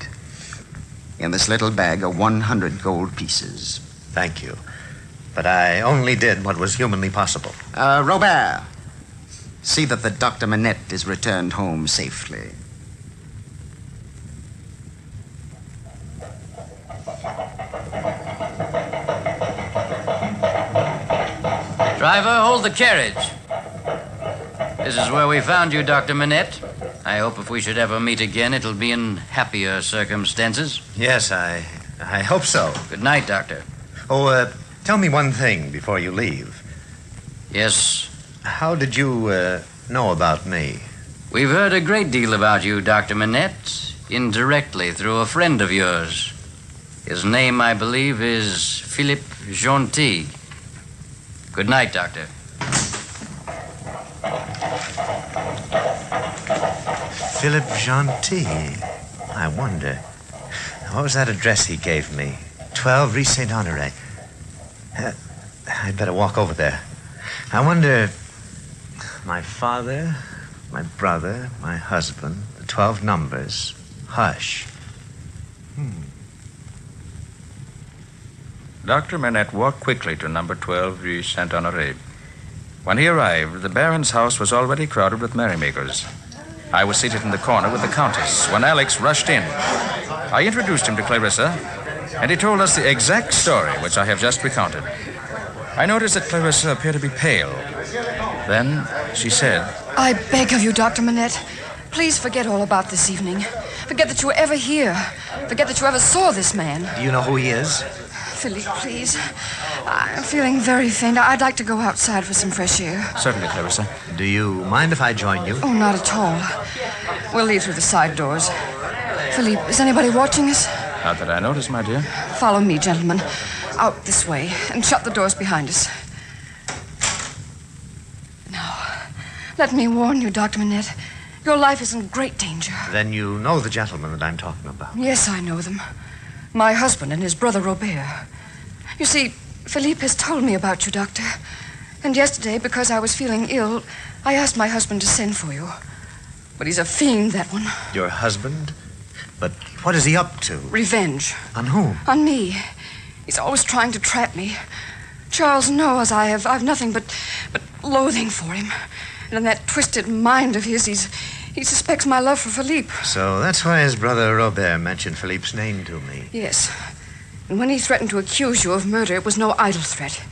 In this little bag are 100 gold pieces. Thank you. But I only did what was humanly possible. Robert, see that the Dr. Manette is returned home safely. Driver, hold the carriage. This is where we found you, Dr. Manette. I hope if we should ever meet again, it'll be in happier circumstances. Yes, I hope so. Good night, Doctor. Oh, tell me one thing before you leave. Yes? How did you know about me? We've heard a great deal about you, Dr. Manette, indirectly through a friend of yours. His name, I believe, is Philippe Gentil. Good night, Doctor. Philippe Gentil. I wonder. What was that address he gave me? 12 Rue Saint-Honoré. I'd better walk over there. I wonder... My father, my brother, my husband, the 12 numbers. Hush. Dr. Manette walked quickly to number 12 Rue Saint-Honoré. When he arrived, the Baron's house was already crowded with merrymakers. I was seated in the corner with the Countess when Alex rushed in. I introduced him to Clarissa, and he told us the exact story which I have just recounted. I noticed that Clarissa appeared to be pale. Then she said, I beg of you, Dr. Manette, please forget all about this evening. Forget that you were ever here. Forget that you ever saw this man. Do you know who he is? Philippe, please. I'm feeling very faint. I'd like to go outside for some fresh air. Certainly, Clarissa. Do you mind if I join you? Oh, not at all. We'll leave through the side doors. Philippe, is anybody watching us? Not that I notice, my dear. Follow me, gentlemen. Out this way, and shut the doors behind us. Let me warn you, Dr. Manette. Your life is in great danger. Then you know the gentlemen that I'm talking about. Yes, I know them. My husband and his brother Robert. You see, Philippe has told me about you, Doctor. And yesterday, because I was feeling ill, I asked my husband to send for you. But he's a fiend, that one. Your husband? But what is he up to? Revenge. On whom? On me. He's always trying to trap me. Charles knows I've nothing but loathing for him. And in that twisted mind of his, he suspects my love for Philippe. So that's why his brother Robert mentioned Philippe's name to me. Yes. And when he threatened to accuse you of murder, it was no idle threat.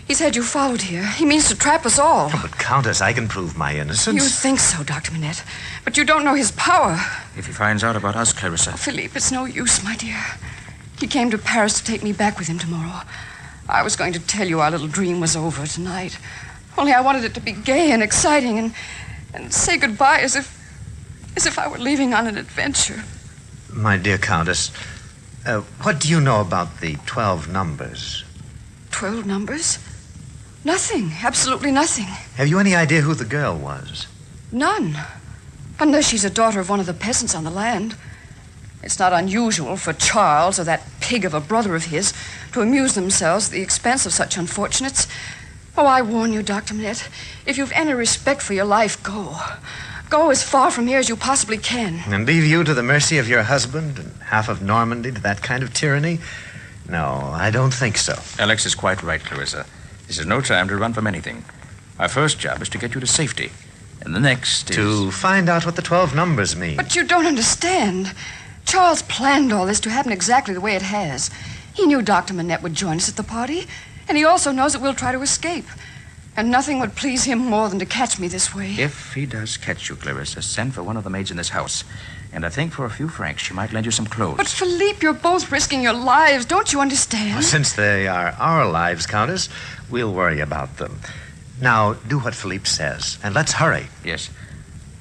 He's had you followed here. He means to trap us all. Oh, but, Countess, I can prove my innocence. You think so, Dr. Manette. But you don't know his power. If he finds out about us, Clarissa. Oh, Philippe, it's no use, my dear. He came to Paris to take me back with him tomorrow. I was going to tell you our little dream was over tonight. Only I wanted it to be gay and exciting and say goodbye as if I were leaving on an adventure. My dear Countess, what do you know about the 12 numbers? 12 numbers? Nothing. Absolutely nothing. Have you any idea who the girl was? None. Unless she's a daughter of one of the peasants on the land. It's not unusual for Charles or that pig of a brother of his to amuse themselves at the expense of such unfortunates. Oh, I warn you, Dr. Manette, if you've any respect for your life, go. Go as far from here as you possibly can. And leave you to the mercy of your husband and half of Normandy to that kind of tyranny? No, I don't think so. Alex is quite right, Clarissa. This is no time to run from anything. Our first job is to get you to safety. And the next is... to find out what the 12 numbers mean. But you don't understand. Charles planned all this to happen exactly the way it has. He knew Dr. Manette would join us at the party, and he also knows that we'll try to escape. And nothing would please him more than to catch me this way. If he does catch you, Clarissa, send for one of the maids in this house. And I think for a few francs, she might lend you some clothes. But, Philippe, you're both risking your lives. Don't you understand? Well, since they are our lives, Countess, we'll worry about them. Now, do what Philippe says, and let's hurry. Yes.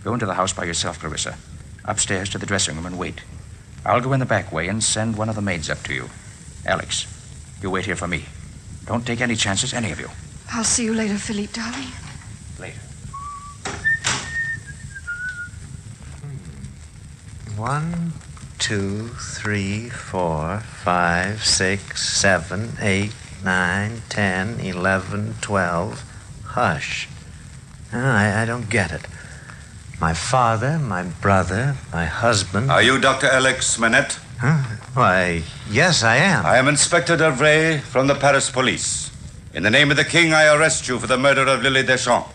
Go into the house by yourself, Clarissa. Upstairs to the dressing room and wait. I'll go in the back way and send one of the maids up to you. Alex, you wait here for me. Don't take any chances, any of you. I'll see you later, Philippe, darling. Later. 1, 2, 3, 4, 5, 6, 7, 8, 9, 10, 11, 12. Hush. I don't get it. My father, my brother, my husband... Are you Dr. Alex Manette? Huh? Why, yes, I am. I am Inspector Delvray from the Paris police. In the name of the king, I arrest you for the murder of Lily Deschamps.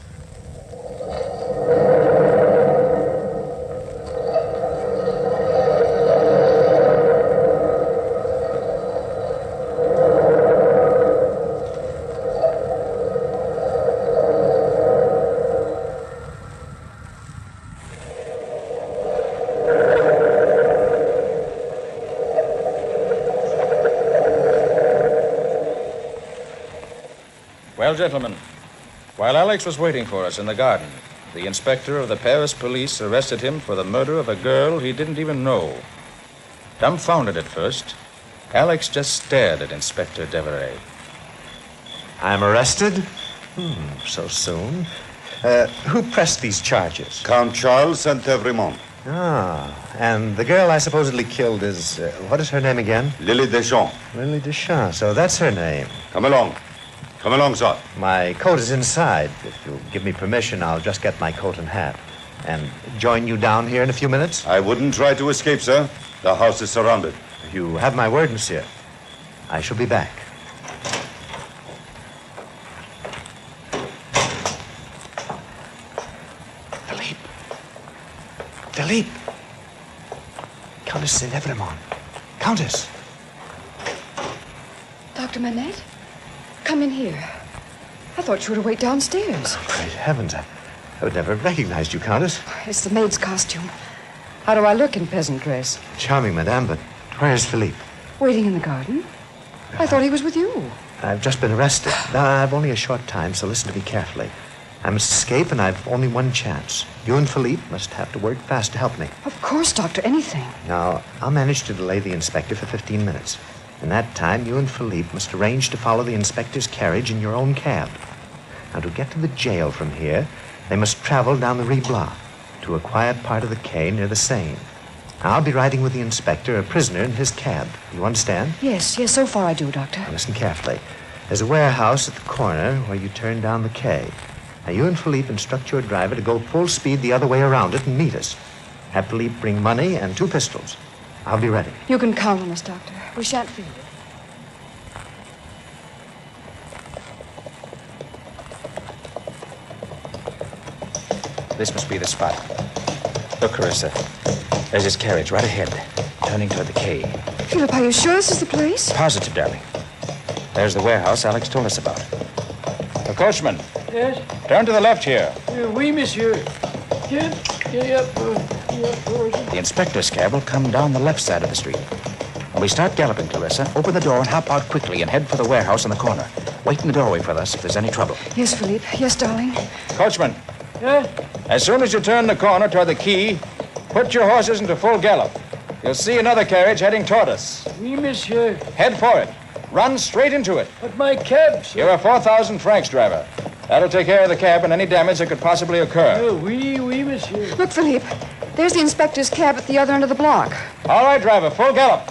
Well, gentlemen, while Alex was waiting for us in the garden, the inspector of the Paris police arrested him for the murder of a girl he didn't even know. Dumbfounded at first, Alex just stared at Inspector Deveray. I'm arrested? So soon. Who pressed these charges? Count Charles Saint-Evremont. And the girl I supposedly killed is, what is her name again? Lily Deschamps. Lily Deschamps, so that's her name. Come along. Come along, sir. My coat is inside. If you'll give me permission, I'll just get my coat and hat. And join you down here in a few minutes? I wouldn't try to escape, sir. The house is surrounded. You have my word, monsieur. I shall be back. Philippe! Countess Saint-Evremont. Countess! Dr. Manette? Come in here. I thought you were to wait downstairs. Great heavens, I would never have recognized you, Countess. It's the maid's costume. How do I look in peasant dress? Charming, madame, but where's Philippe? Waiting in the garden. I thought he was with you. I've just been arrested. Now, I've only a short time, so listen to me carefully. I must escape, and I've only one chance. You and Philippe must have to work fast to help me. Of course, Doctor, anything. Now, I'll manage to delay the inspector for 15 minutes. In that time, you and Philippe must arrange to follow the inspector's carriage in your own cab. Now, to get to the jail from here, They must travel down the Rue Block to a quiet part of the quay near the Seine. I'll be riding with the inspector, a prisoner, in his cab. You understand? Yes, so far I do, Doctor. Now listen carefully. There's a warehouse at the corner where you turn down the quay. Now, you and Philippe instruct your driver to go full speed the other way around it and meet us. Have Philippe bring money and 2 pistols. I'll be ready. You can count on us, Doctor. We shan't fail you. This must be the spot. Look, Clarissa. There's his carriage right ahead, turning toward the quay. Philip, are you sure this is the place? Positive, darling. There's the warehouse Alex told us about. The coachman. Yes? Turn to the left here. Oui, monsieur. Get up. The inspector's cab will come down the left side of the street. When we start galloping, Clarissa, open the door and hop out quickly and head for the warehouse in the corner. Wait in the doorway for us if there's any trouble. Yes, Philippe. Yes, darling. Coachman. Yes? As soon as you turn the corner toward the quay, put your horses into full gallop. You'll see another carriage heading toward us. Oui, monsieur. Head for it. Run straight into it. But my cab, sir. You're a 4,000 francs driver. That'll take care of the cab and any damage that could possibly occur. Oh, oui, monsieur. Look, Philippe. There's the inspector's cab at the other end of the block. All right, driver. Full gallop.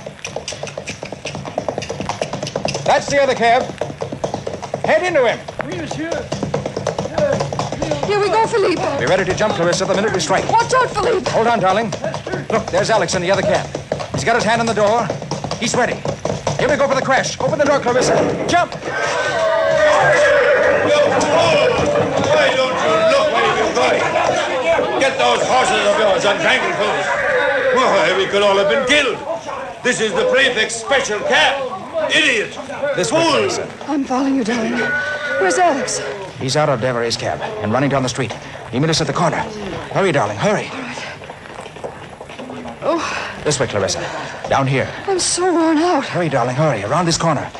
That's the other cab. Head into him. Oui, monsieur. Here we go, Philippe. Be ready to jump, Clarissa, the minute we strike. Watch out, Philippe. Hold on, darling. Look, there's Alex in the other cab. He's got his hand on the door. He's ready. Here we go for the crash. Open the door, Clarissa. Jump. Why don't you look where you're going? Get those horses of yours untangled, fellows. Why, we could all have been killed. This is the prefect's special cab. Idiot. This way, Clarissa. I'm following you, darling. Where's Alex? He's out of Devereaux's cab and running down the street. He meet us at the corner. Hurry, darling, hurry. All right. Oh. This way, Clarissa. Down here. I'm so worn out. Hurry, darling, hurry. Around this corner.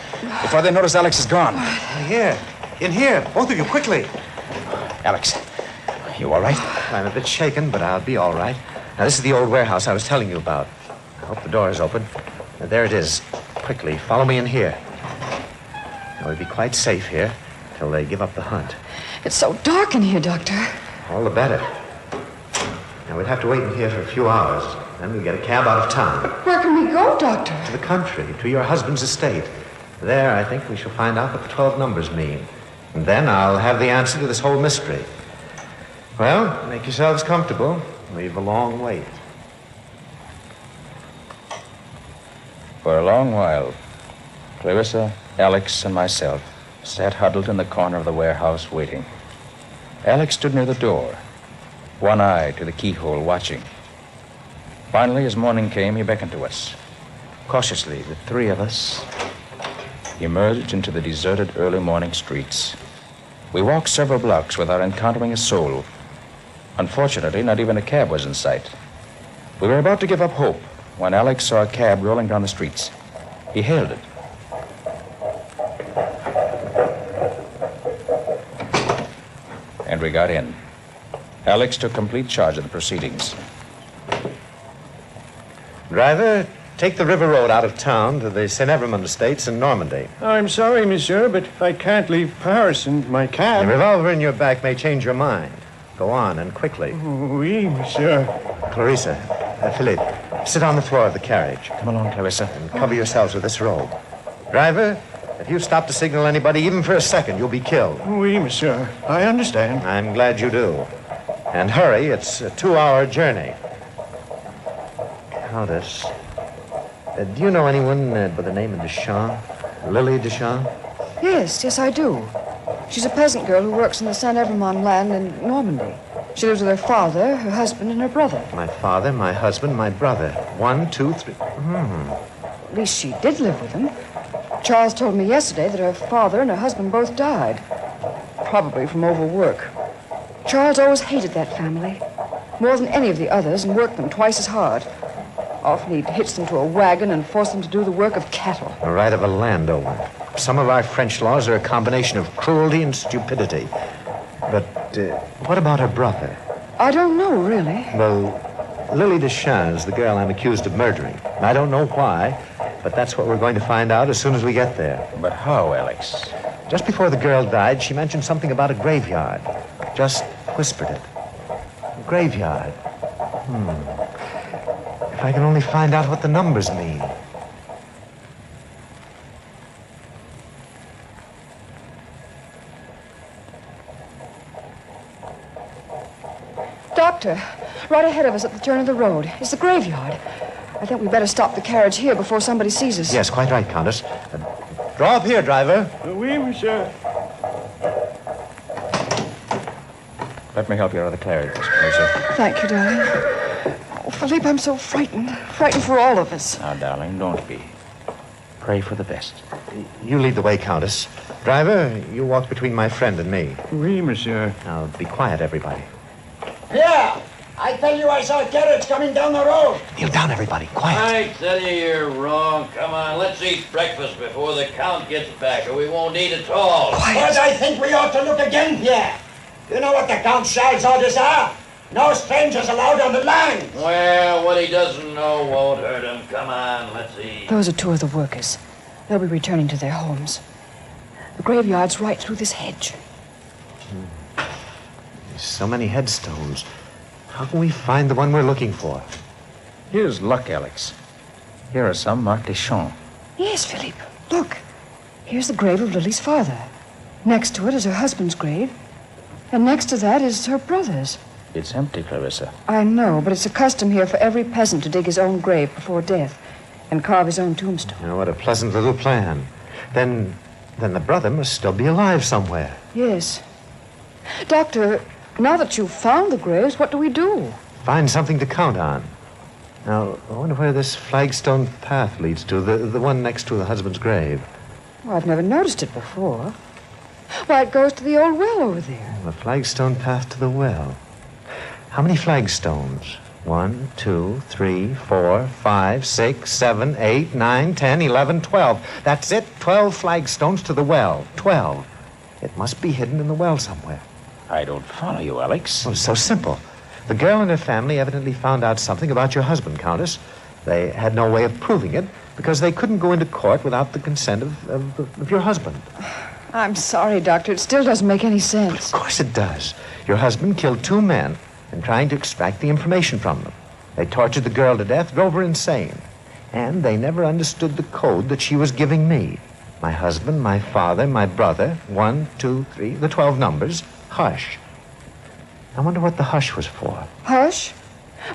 Before they notice Alex is gone. Here. In here. Both of you, quickly. Alex, you all right? I'm a bit shaken, but I'll be all right. Now, this is the old warehouse I was telling you about. I hope the door is open. There it is. Quickly, follow me in here. Now, we'll be quite safe here till they give up the hunt. It's so dark in here, Doctor. All the better. Now, we'd have to wait in here for a few hours. Then we'll get a cab out of town. Where can we go, Doctor? To the country, to your husband's estate. There, I think we shall find out what the 12 numbers mean. And then I'll have the answer to this whole mystery. Well, make yourselves comfortable. We've a long wait. For a long while, Clarissa, Alex, and myself sat huddled in the corner of the warehouse waiting. Alex stood near the door, one eye to the keyhole watching. Finally, as morning came, he beckoned to us. Cautiously, the 3 of us emerged into the deserted early morning streets. We walked several blocks without encountering a soul. Unfortunately, not even a cab was in sight. We were about to give up hope when Alex saw a cab rolling down the streets. He hailed it. And we got in. Alex took complete charge of the proceedings. Driver, take the river road out of town to the St. Evremond Estates in Normandy. I'm sorry, monsieur, but I can't leave Paris in my cab. The revolver in your back may change your mind. Go on, and quickly. Oui, monsieur. Clarissa, Philippe, sit on the floor of the carriage. Come along, Clarissa. And cover yourselves with this robe. Driver, if you stop to signal anybody even for a second, you'll be killed. Oui, monsieur. I understand. I'm glad you do. And hurry, it's a 2-hour journey. Countess, do you know anyone by the name of Deschamps? Lily Deschamps? Yes, I do. She's a peasant girl who works in the St. Evremond land in Normandy. She lives with her father, her husband, and her brother. My father, my husband, my brother. 1, 2, 3. At least she did live with them. Charles told me yesterday that her father and her husband both died. Probably from overwork. Charles always hated that family. More than any of the others, and worked them twice as hard. Often he'd hitch them to a wagon and force them to do the work of cattle. The right of a landowner. Some of our French laws are a combination of cruelty and stupidity. But what about her brother? I don't know, really. Well, Lily Deschamps is the girl I'm accused of murdering. I don't know why, but that's what we're going to find out as soon as we get there. But how, Alex? Just before the girl died, she mentioned something about a graveyard. Just whispered it. Graveyard. If I can only find out what the numbers mean. Doctor, right ahead of us at the turn of the road is the graveyard. I think we better stop the carriage here before somebody sees us. Yes, quite right, Countess. Draw up here, driver. Oui, monsieur. Let me help you out of the carriage, Miss Clarissa. Thank you, darling. Oh, Philippe, I'm so frightened. Frightened for all of us. Now, darling, don't be. Pray for the best. You lead the way, Countess. Driver, you walk between my friend and me. Oui, monsieur. Now, be quiet, everybody. Here! I tell you I saw a carriage coming down the road. Kneel down, everybody. Quiet. I tell you you're wrong. Come on, let's eat breakfast before the Count gets back, or we won't eat at all. But I think we ought to look again here. You know what the Count's Charles orders are? No strangers allowed on the line. Well, what he doesn't know won't hurt him. Come on, let's eat. Those are two of the workers. They'll be returning to their homes. The graveyard's right through this hedge. There's so many headstones. How can we find the one we're looking for? Here's luck, Alex. Here are some marked Deschamps. Yes, Philippe. Look. Here's the grave of Lily's father. Next to it is her husband's grave. And next to that is her brother's. It's empty, Clarissa. I know, but it's a custom here for every peasant to dig his own grave before death and carve his own tombstone. Oh, what a pleasant little plan. Then the brother must still be alive somewhere. Yes. Doctor, now that you've found the graves, what do we do? Find something to count on. Now, I wonder where this flagstone path leads to, the one next to the husband's grave. Well, I've never noticed it before. Why, it goes to the old well over there. The flagstone path to the well. How many flagstones? 1, 2, 3, 4, 5, 6, 7, 8, 9, 10, 11, 12. That's it. 12 flagstones to the well. 12. It must be hidden in the well somewhere. I don't follow you, Alex. Well, it's so simple. The girl and her family evidently found out something about your husband, Countess. They had no way of proving it because they couldn't go into court without the consent of your husband. I'm sorry, Doctor. It still doesn't make any sense. Of course it does. Your husband killed 2 men in trying to extract the information from them. They tortured the girl to death, drove her insane. And they never understood the code that she was giving me. My husband, my father, my brother, 1, 2, 3, the 12 numbers, hush. I wonder what the hush was for. Hush?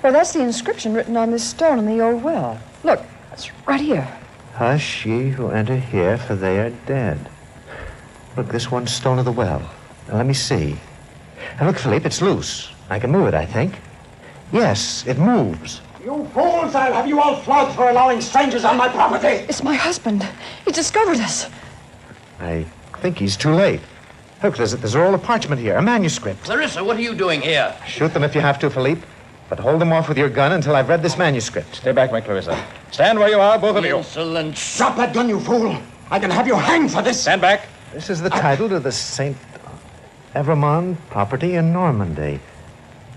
Well, that's the inscription written on this stone in the old well. Look, it's right here. Hush, ye who enter here, for they are dead. Look, this one stone of the well. Now, let me see. Now, look, Philippe, it's loose. I can move it, I think. Yes, it moves. You fools, I'll have you all flogged for allowing strangers on my property. It's my husband. He discovered us. I think he's too late. Look, there's a roll of parchment here, a manuscript. Clarissa, what are you doing here? Shoot them if you have to, Philippe. But hold them off with your gun until I've read this manuscript. Stay back, my Clarissa. Stand where you are, both of you. Insolent. Drop that gun, you fool. I can have you hanged for this. Stand back. This is the title to the St. Evremond property in Normandy.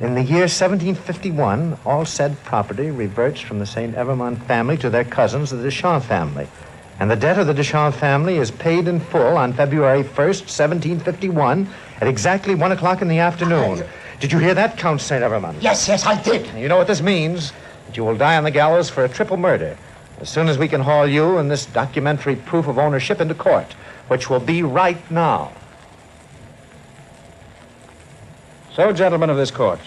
In the year 1751, all said property reverts from the St. Evremond family to their cousins, the Deschamps family. And the debt of the Deschamps family is paid in full on February 1st, 1751, at exactly 1 o'clock in the afternoon. Did you hear that, Count St. Evremond? Yes, I did. You know what this means? That you will die on the gallows for a triple murder as soon as we can haul you and this documentary proof of ownership into court, which will be right now. So, gentlemen of this court,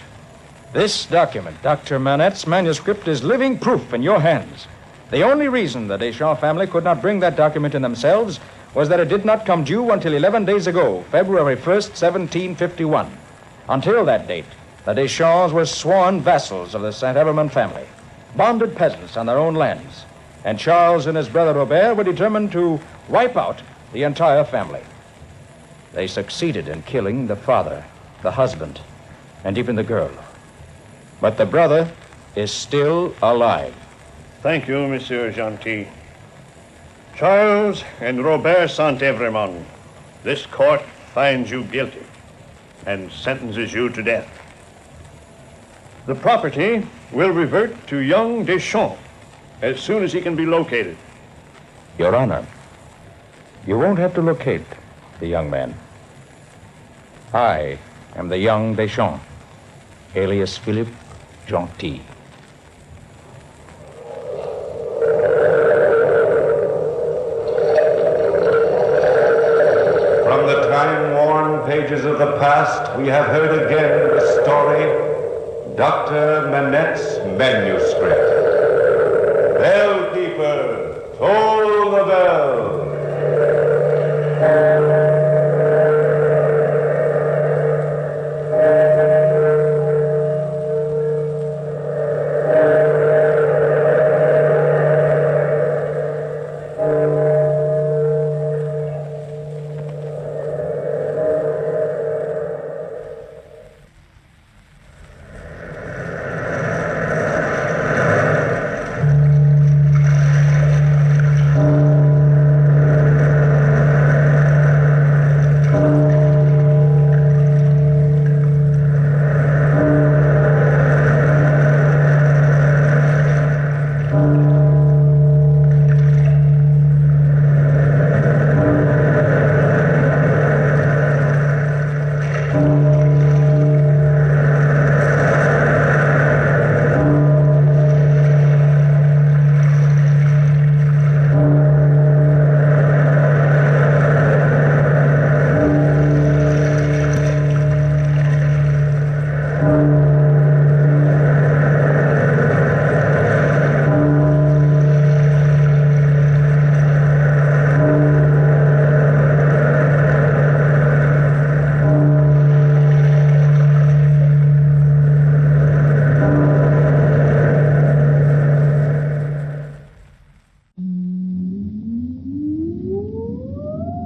this document, Dr. Manette's manuscript, is living proof in your hands. The only reason the Deschamps family could not bring that document in themselves was that it did not come due until 11 days ago, February 1st, 1751. Until that date, the Deschamps were sworn vassals of the St. Evremond family, bonded peasants on their own lands, and Charles and his brother Robert were determined to wipe out the entire family. They succeeded in killing the father, the husband, and even the girl. But the brother is still alive. Thank you, Monsieur Gentil. Charles and Robert Saint-Evremond, this court finds you guilty and sentences you to death. The property will revert to young Deschamps as soon as he can be located. Your Honor, you won't have to locate the young man. I am the young Deschamps, alias Philippe Gentil. From the time-worn pages of the past, we have heard again the story, Dr. Manette's manuscript. Bell keeper, toll the bell.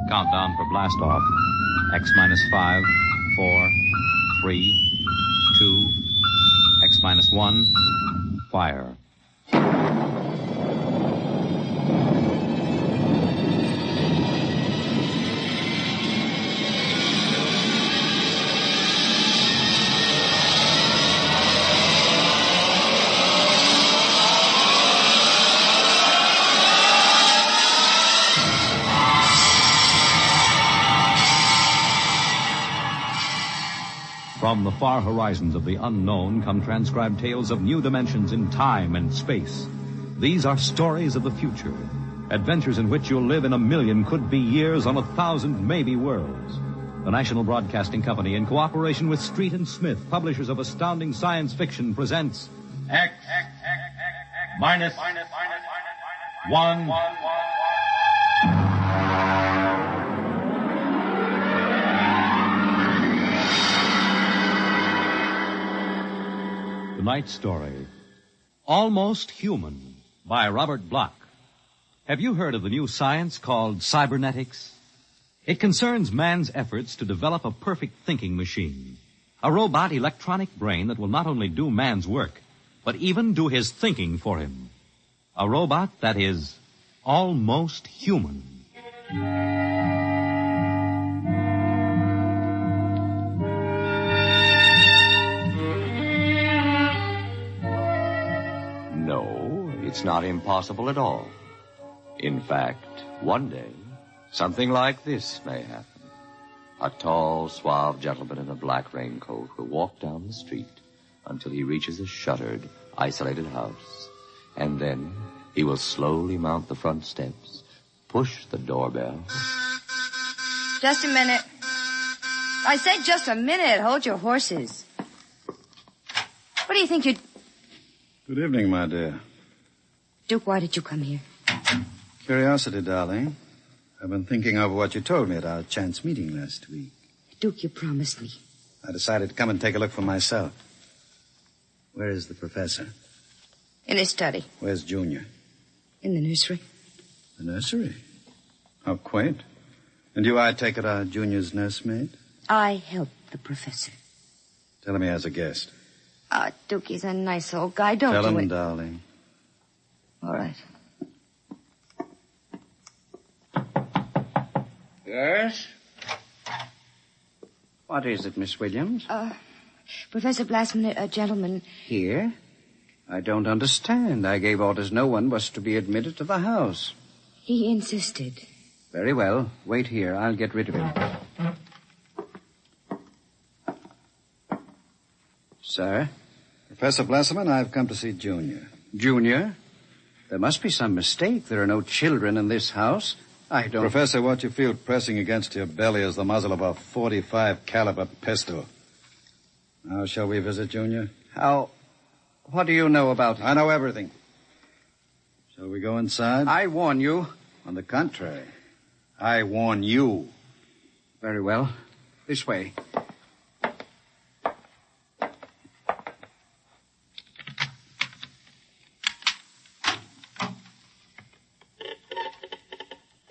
Countdown for blast off. X minus 5, 4, 3, 2, X minus 1, fire. From the far horizons of the unknown come transcribed tales of new dimensions in time and space. These are stories of the future, adventures in which you'll live in a million could-be years on 1,000 maybe worlds. The National Broadcasting Company, in cooperation with Street and Smith, publishers of astounding science fiction, presents X minus 1. Tonight's story, Almost Human, by Robert Bloch. Have you heard of the new science called cybernetics? It concerns man's efforts to develop a perfect thinking machine, a robot electronic brain that will not only do man's work, but even do his thinking for him. A robot that is almost human. No, it's not impossible at all. In fact, one day, something like this may happen. A tall, suave gentleman in a black raincoat will walk down the street until he reaches a shuttered, isolated house. And then he will slowly mount the front steps, push the doorbell. Just a minute. I said just a minute. Hold your horses. What do you think you'd... Good evening, my dear. Duke, why did you come here? Curiosity, darling. I've been thinking over what you told me at our chance meeting last week. Duke, you promised me. I decided to come and take a look for myself. Where is the professor? In his study. Where's Junior? In the nursery. The nursery? How quaint. And you, I take it, are Junior's nursemaid? I helped the professor. Tell him he has a guest. Duke, he's a nice old guy. Don't Tell do him, it. darling. All right. Yes? What is it, Miss Williams? Professor Blastman, a gentleman... Here? I don't understand. I gave orders no one was to be admitted to the house. He insisted. Very well. Wait here. I'll get rid of him. Sir? Professor Blesserman, I've come to see Junior. Junior? There must be some mistake. There are no children in this house. I don't... Professor, what you feel pressing against your belly is the muzzle of a .45 caliber pistol. Now, shall we visit Junior? How... What do you know about... I know everything. Shall we go inside? I warn you. On the contrary, I warn you. Very well. This way.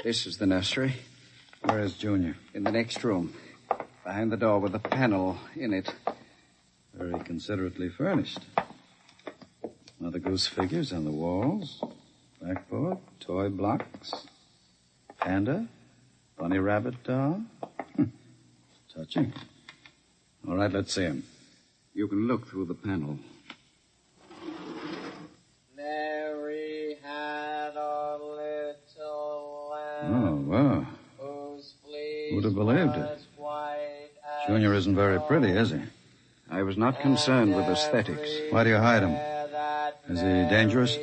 This is the nursery. Where is Junior? In the next room. Behind the door with a panel in it. Very considerately furnished. Mother Goose figures on the walls. Blackboard, toy blocks. Panda. Bunny rabbit doll. Touching. All right, let's see him. You can look through the panel. Mary had a little lamb. Oh, wow. Who'd have believed it? Junior isn't very pretty, is he? I was not concerned with aesthetics. Why do you hide him? Is he dangerous?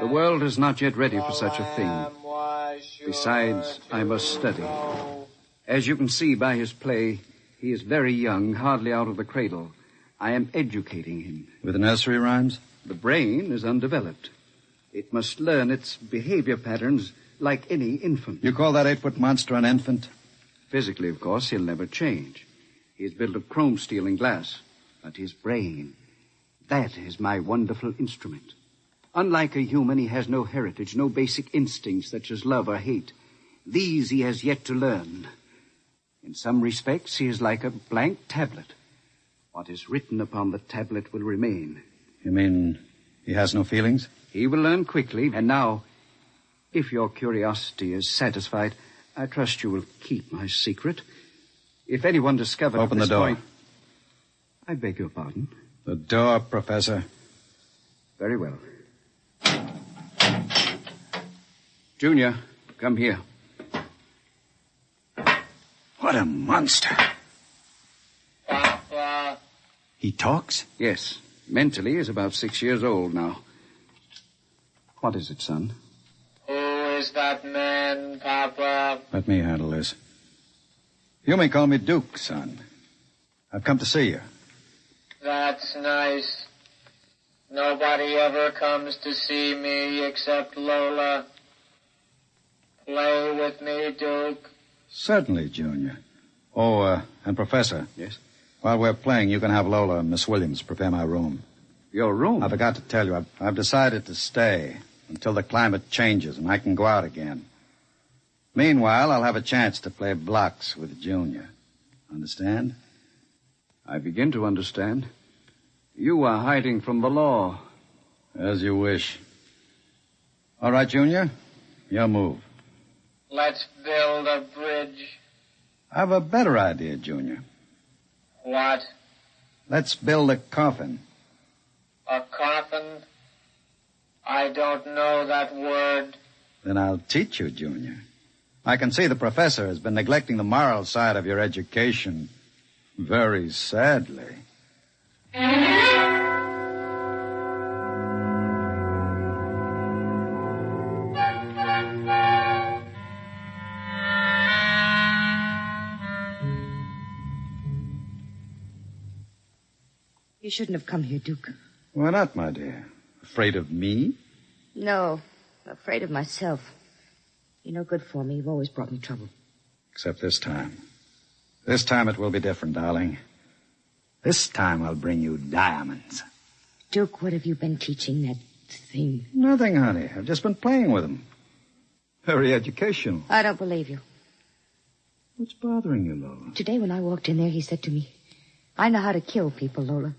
The world is not yet ready for such a thing. Besides, I must study. As you can see by his play, he is very young, hardly out of the cradle. I am educating him. With nursery rhymes? The brain is undeveloped. It must learn its behavior patterns like any infant. You call that 8-foot monster an infant? Physically, of course, he'll never change. He is built of chrome steel and glass. But his brain, that is my wonderful instrument. Unlike a human, he has no heritage, no basic instincts such as love or hate. These he has yet to learn. In some respects, he is like a blank tablet. What is written upon the tablet will remain. You mean he has no feelings? He will learn quickly. And now, if your curiosity is satisfied, I trust you will keep my secret. If anyone discovers... Open the door. Point, I beg your pardon. The door, Professor. Very well. Junior, come here. What a monster. Papa. He talks? Yes. Mentally, he's about 6 years old now. What is it, son? Who is that man, Papa? Let me handle this. You may call me Duke, son. I've come to see you. That's nice. Nobody ever comes to see me except Lola. Play with me, Duke. Certainly, Junior. Oh, and Professor. Yes? While we're playing, you can have Lola and Miss Williams prepare my room. Your room? I forgot to tell you, I've decided to stay until the climate changes and I can go out again. Meanwhile, I'll have a chance to play blocks with Junior. Understand? I begin to understand. You are hiding from the law. As you wish. All right, Junior. Your move. Let's build a bridge. I've a better idea, Junior. What? Let's build a coffin. A coffin? I don't know that word. Then I'll teach you, Junior. I can see the professor has been neglecting the moral side of your education. Very sadly. You shouldn't have come here, Duke. Why not, my dear? Afraid of me? No, I'm afraid of myself. You're no good for me. You've always brought me trouble. Except this time. This time it will be different, darling. This time I'll bring you diamonds. Duke, what have you been teaching that thing? Nothing, honey. I've just been playing with them. Very educational. I don't believe you. What's bothering you, Lola? Today when I walked in there, he said to me, I know how to kill people, Lola.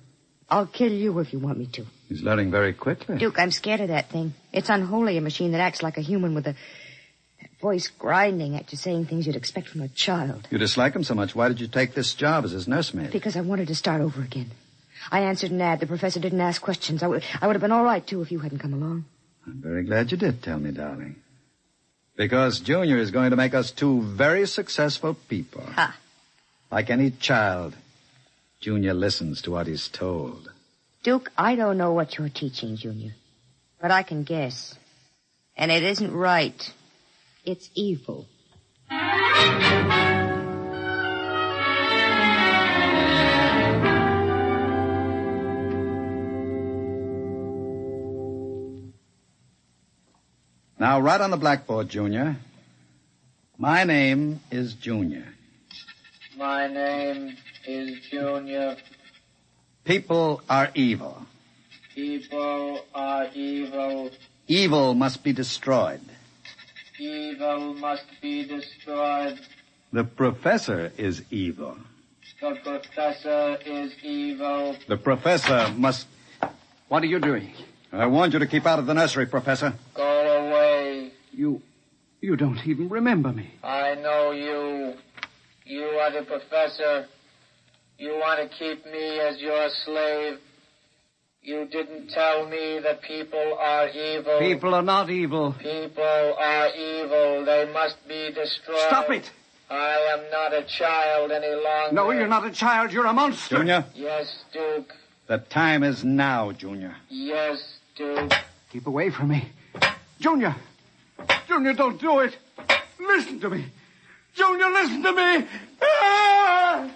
I'll kill you if you want me to. He's learning very quickly. Duke, I'm scared of that thing. It's unholy, a machine that acts like a human with that voice grinding at you, saying things you'd expect from a child. You dislike him so much. Why did you take this job as his nursemaid? Because I wanted to start over again. I answered an ad. The professor didn't ask questions. I would have been all right, too, if you hadn't come along. I'm very glad you did tell me, darling. Because Junior is going to make us two very successful people. Ha. Like any child. Junior listens to what he's told. Duke, I don't know what you're teaching, Junior. But I can guess. And it isn't right. It's evil. Now, write on the blackboard, Junior. My name is Junior. My name is Junior. People are evil. People are evil. Evil must be destroyed. Evil must be destroyed. The professor is evil. The professor is evil. The professor must... What are you doing? I warned you to keep out of the nursery, Professor. Go away. You don't even remember me. I know you. You are the professor. You want to keep me as your slave. You didn't tell me that people are evil. People are not evil. People are evil. They must be destroyed. Stop it! I am not a child any longer. No, you're not a child. You're a monster. Junior? Yes, Duke. The time is now, Junior. Yes, Duke. Keep away from me. Junior! Junior, don't do it! Listen to me! Junior, listen to me! Ah!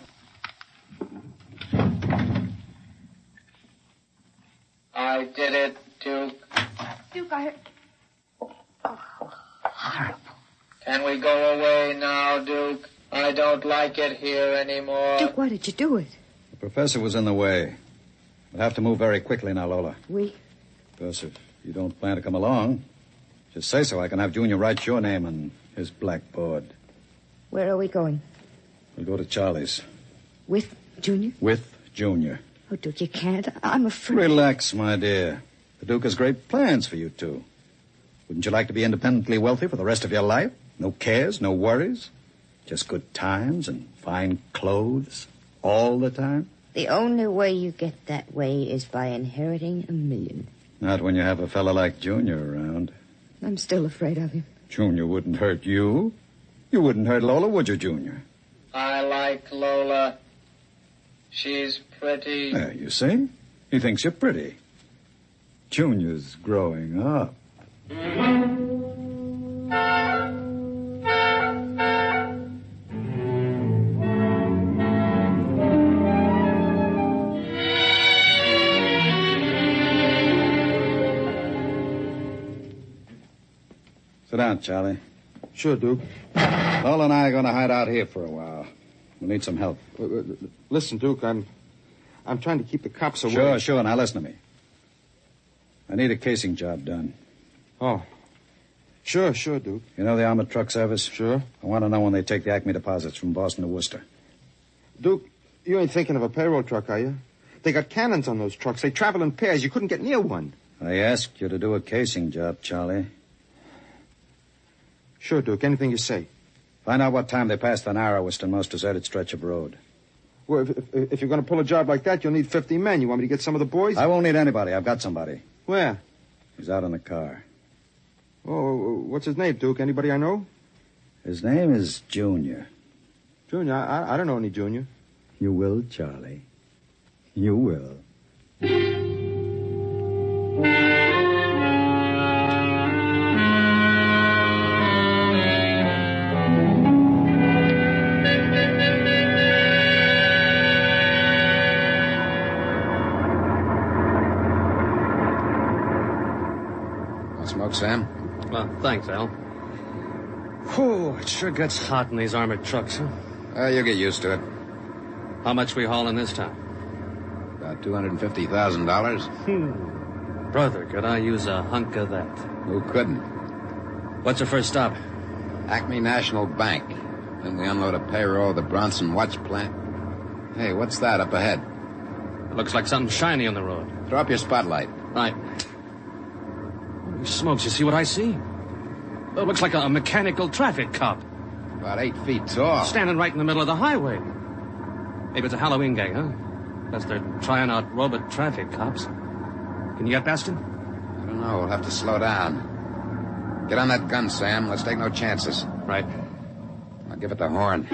I did it, Duke. Duke, I... Can we go away now, Duke? I don't like it here anymore. Duke, why did you do it? The professor was in the way. We'll have to move very quickly now, Lola. We? Because if you don't plan to come along, just say so. I can have Junior write your name on his blackboard. Where are we going? We'll go to Charlie's. With Junior? With Junior. Oh, Duke, you can't. I'm afraid. Relax, my dear. The Duke has great plans for you two. Wouldn't you like to be independently wealthy for the rest of your life? No cares, no worries. Just good times and fine clothes all the time? The only way you get that way is by inheriting $1 million. Not when you have a fella like Junior around. I'm still afraid of him. Junior wouldn't hurt you. You wouldn't hurt Lola, would you, Junior? I like Lola. She's pretty. There, you see? He thinks you're pretty. Junior's growing up. Sit down, Charlie. Sure, Duke. Lola and I are going to hide out here for a while. We'll need some help. Listen, Duke, I'm trying to keep the cops away. Sure. Now listen to me. I need a casing job done. Oh. Sure, Duke. You know the armored truck service? Sure. I want to know when they take the Acme deposits from Boston to Worcester. Duke, you ain't thinking of a payroll truck, are you? They got cannons on those trucks. They travel in pairs. You couldn't get near one. I asked you to do a casing job, Charlie. Sure, Duke. Anything you say. Find out what time they passed the narrowest and most deserted stretch of road. Well, if you're going to pull a job like that, you'll need 50 men. You want me to get some of the boys? I won't need anybody. I've got somebody. Where? He's out in the car. Oh, what's his name, Duke? Anybody I know? His name is Junior. Junior? I don't know any Junior. You will, Charlie. You will. Smoke, Sam? Well, thanks, Al. Whew, it sure gets hot in these armored trucks, huh? You'll get used to it. How much we hauling this time? About $250,000. Brother, could I use a hunk of that? Who couldn't? What's your first stop? Acme National Bank. Then we unload a payroll at the Bronson Watch Plant. Hey, what's that up ahead? It looks like something shiny on the road. Throw up your spotlight. Right. Holy smokes, you see what I see? It looks like a mechanical traffic cop. About 8 feet tall. Standing right in the middle of the highway. Maybe it's a Halloween gang, huh? Guess they're trying out robot traffic cops. Can you get past him? I don't know. We'll have to slow down. Get on that gun, Sam. Let's take no chances. Right. I'll give it the horn.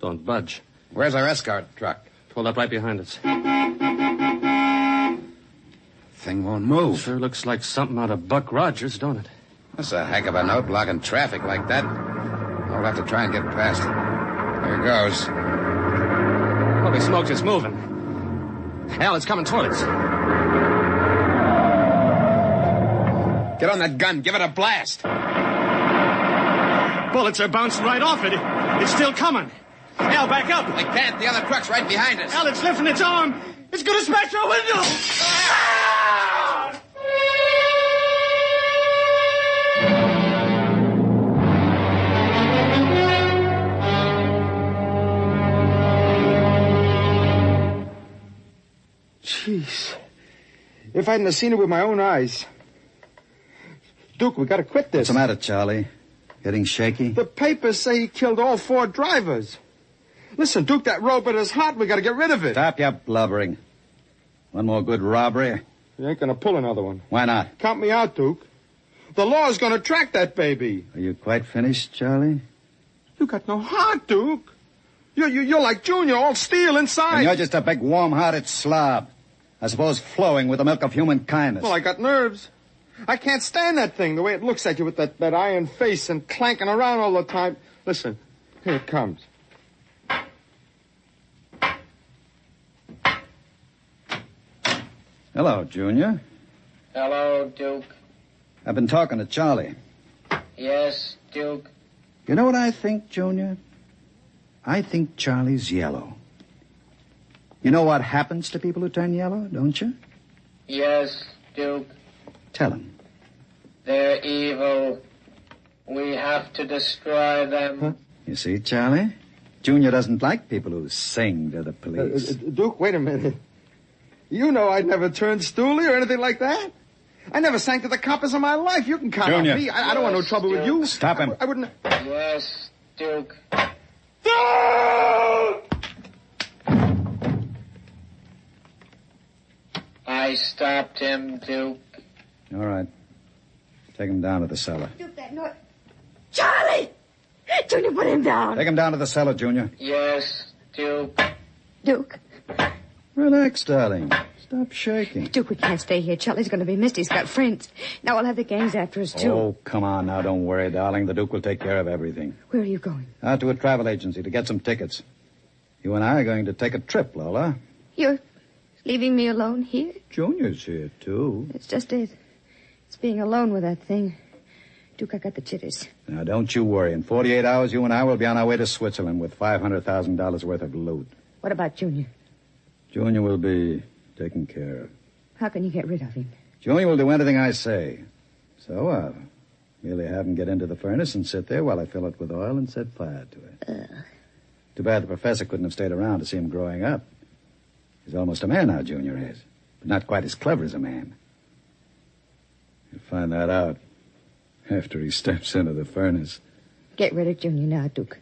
Don't budge. Where's our escort truck? Pulled up right behind us. Thing won't move. Sure looks like something out of Buck Rogers, don't it? That's a heck of a note blocking traffic like that. I'll have to try and get past it. Here goes. Holy smokes, it's moving. Al, it's coming toward us. Get on that gun. Give it a blast. Bullets are bouncing right off it. It's still coming. Al, back up. I can't. The other truck's right behind us. Al, it's lifting its arm. It's going to smash our window. Jeez. If I hadn't have seen it with my own eyes. Duke, we gotta quit this. What's the matter, Charlie? Getting shaky? The papers say he killed all 4 drivers. Listen, Duke, that robot is hot. We gotta get rid of it. Stop your blubbering. One more good robbery. You ain't gonna pull another one. Why not? Count me out, Duke. The law's gonna track that baby. Are you quite finished, Charlie? You got no heart, Duke. You're like Junior, all steel inside. And you're just a big, warm-hearted slob. I suppose flowing with the milk of human kindness. Well, I got nerves. I can't stand that thing, the way it looks at you with that iron face and clanking around all the time. Listen, here it comes. Hello, Junior. Hello, Duke. I've been talking to Charlie. Yes, Duke. You know what I think, Junior? I think Charlie's yellow. You know what happens to people who turn yellow, don't you? Yes, Duke. Tell him. They're evil. We have to destroy them. Huh? You see, Charlie? Junior doesn't like people who sing to the police. Duke, wait a minute. You know I'd never turn stoolie or anything like that. I never sang to the coppers in my life. You can count Junior. on me. I don't want no trouble with you. Stop him. I wouldn't... Yes, Duke. I stopped him, Duke. All right. Take him down to the cellar. Duke, that noise. Charlie! Junior, put him down. Take him down to the cellar, Junior. Yes, Duke. Duke. Relax, darling. Stop shaking. Duke, we can't stay here. Charlie's going to be missed. He's got friends. Now we'll have the gangs after us, too. Oh, come on now. Don't worry, darling. The Duke will take care of everything. Where are you going? Out to a travel agency to get some tickets. You and I are going to take a trip, Lola. You're leaving me alone here? Junior's here, too. That's just it. It's being alone with that thing. Duke, I got the jitters. Now, don't you worry. In 48 hours, you and I will be on our way to Switzerland with $500,000 worth of loot. What about Junior? Junior will be taken care of. How can you get rid of him? Junior will do anything I say. So I'll merely have him get into the furnace and sit there while I fill it with oil and set fire to it. Too bad the professor couldn't have stayed around to see him growing up. He's almost a man now, Junior is. But not quite as clever as a man. You'll find that out after he steps into the furnace. Get rid of Junior now, Duke.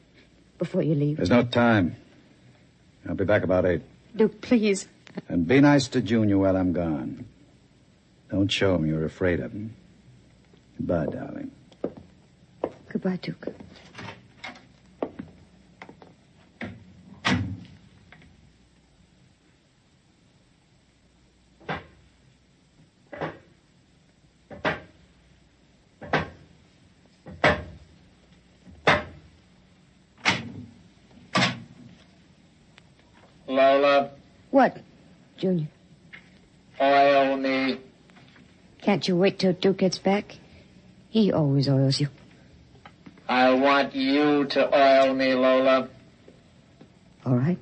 Before you leave. There's no time. I'll be back about 8. Duke, please. And be nice to Junior while I'm gone. Don't show him you're afraid of him. Goodbye, darling. Goodbye, Duke. Lola, What, Junior? oil me. Can't you wait till Duke gets back? He always oils you. I want you to oil me, Lola. All right.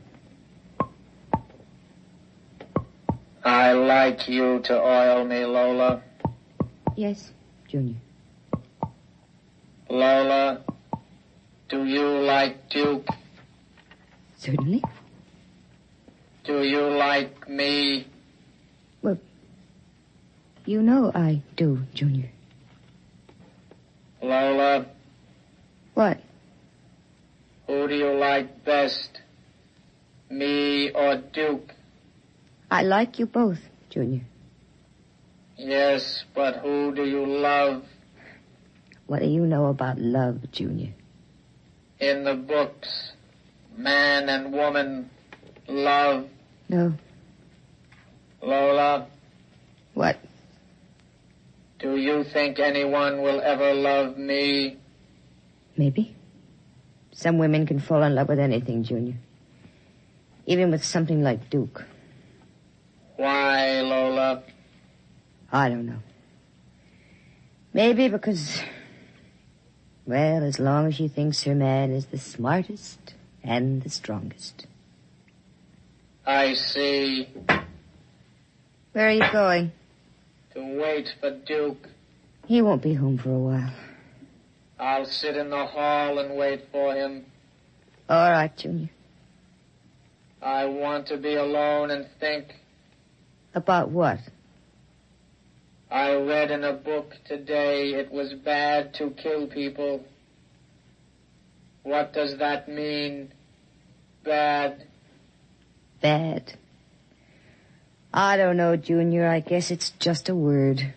I like you to oil me, Lola. Yes, Junior. Lola, do you like Duke? Certainly. Do you like me? Well, you know I do, Junior. Lola, What? who do you like best? Me or Duke? I like you both, Junior. Yes, but who do you love? What do you know about love, Junior? In the books, man and woman love? No. Lola, What? do you think anyone will ever love me? Maybe. Some women can fall in love with anything, Junior. Even with something like Duke. Why, Lola? I don't know. Maybe because, well, as long as she thinks her man is the smartest and the strongest. I see. Where are you going? To wait for Duke. He won't be home for a while. I'll sit in the hall and wait for him. All right, Junior. I want to be alone and think. About what? I read in a book today it was bad to kill people. What does that mean? Bad. Bad. I don't know, Junior. I guess it's just a word.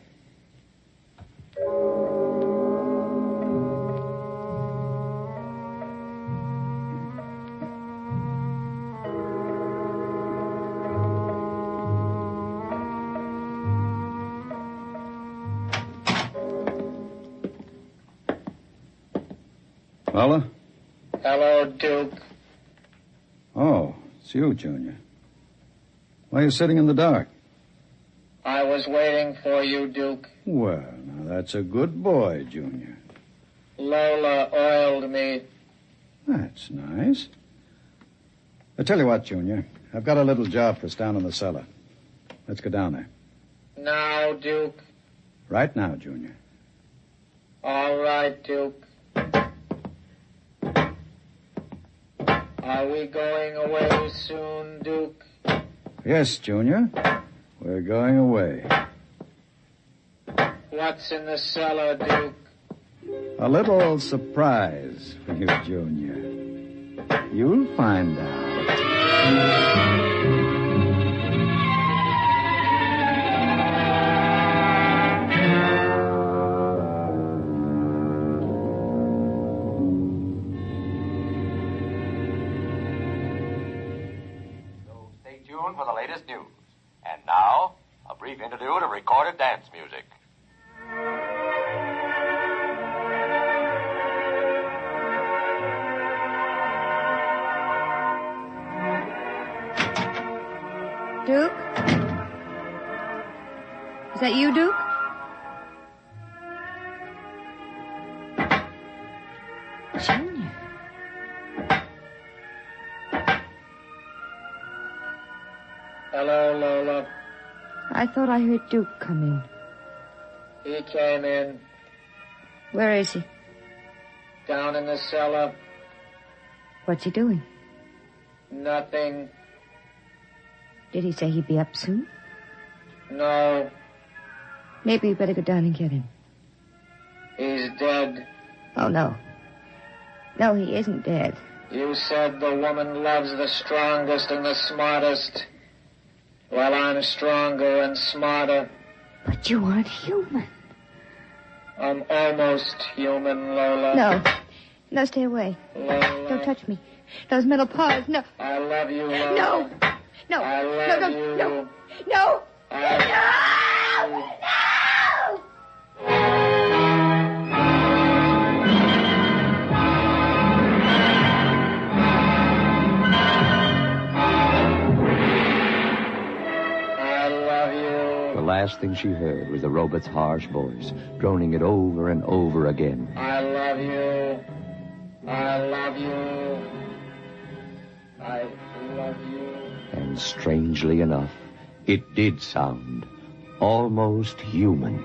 Lola? Hello, Duke. Oh, it's you, Junior. Why are you sitting in the dark? I was waiting for you, Duke. Well, now that's a good boy, Junior. Lola oiled me. That's nice. I tell you what, Junior. I've got a little job for us down in the cellar. Let's go down there. Now, Duke. Right now, Junior. All right, Duke. Are we going away soon, Duke? Yes, Junior. We're going away. What's in the cellar, Duke? A little surprise for you, Junior. You'll find out. Stay tuned for the latest news. And now, a brief interlude of recorded dance music. Duke? Is that you, Duke? Junior. Hello, Lola. I thought I heard Duke come in. He came in. Where is he? Down in the cellar. What's he doing? Nothing. Did he say he'd be up soon? No. Maybe you better go down and get him. He's dead. Oh, no. No, he isn't dead. You said the woman loves the strongest and the smartest. Well, I'm stronger and smarter. But you aren't human. I'm almost human, Lola. No. No, stay away. Lola. Don't touch me. Those metal paws. No. I love you, Lola. No. No. I love no, you. No. No. I love you. The last thing she heard was the robot's harsh voice, droning it over and over again. I love you. I love you. I love you. And strangely enough, it did sound almost human.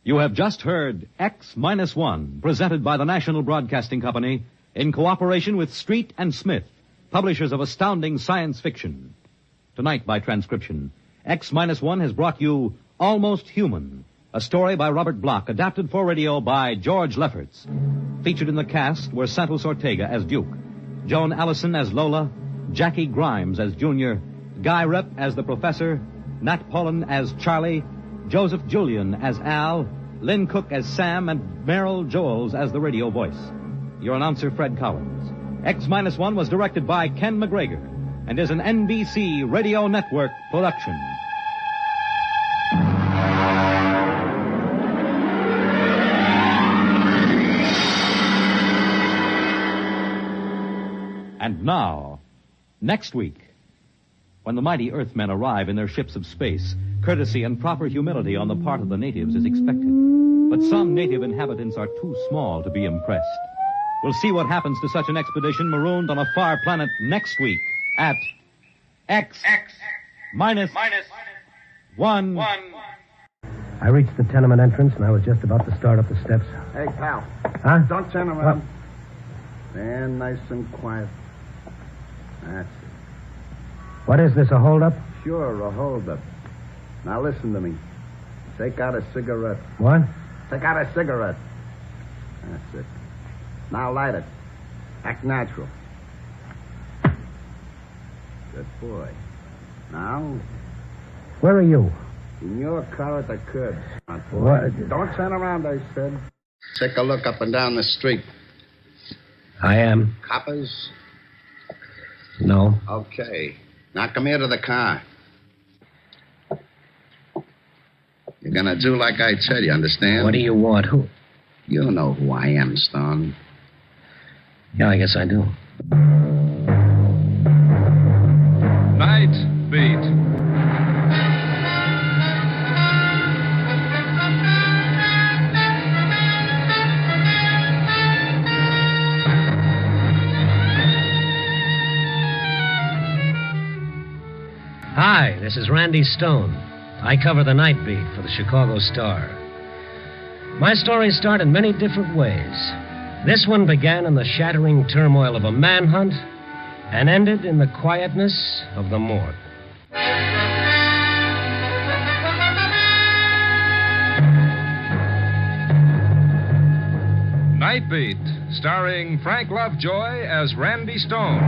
You have just heard X-1, presented by the National Broadcasting Company in cooperation with Street and Smith, publishers of astounding science fiction. Tonight, by transcription, X-1 has brought you Almost Human, a story by Robert Bloch, adapted for radio by George Lefferts. Featured in the cast were Santos Ortega as Duke, Joan Allison as Lola, Jackie Grimes as Junior, Guy Rep as the Professor, Nat Pullen as Charlie, Joseph Julian as Al, Lynn Cook as Sam, and Merrill Joels as the radio voice. Your announcer, Fred Collins. X-1 was directed by Ken McGregor and is an NBC Radio Network production. And now, next week, when the mighty Earthmen arrive in their ships of space, courtesy and proper humility on the part of the natives is expected. But some native inhabitants are too small to be impressed. We'll see what happens to such an expedition marooned on a far planet next week at X-1. I reached the tenement entrance, and I was just about to start up the steps. Hey, pal. Huh? Don't turn around. Stand nice and quiet. That's it. What is this, a holdup? Sure, a holdup. Now listen to me. Take out a cigarette. What? Take out a cigarette. That's it. Now light it. Act natural. Good boy. Now? Where are you? In your car at the curb, smart boy. What? Don't turn around, I said. Take a look up and down the street. I am. Coppers? No. Okay. Now come here to the car. You're gonna do like I tell you, understand? What do you want? Who? You know who I am, Stone. Yeah, I guess I do. Night Beat. Hi, this is Randy Stone. I cover the night beat for the Chicago Star. My stories start in many different ways. This one began in the shattering turmoil of a manhunt and ended in the quietness of the morgue. Night Beat, starring Frank Lovejoy as Randy Stone.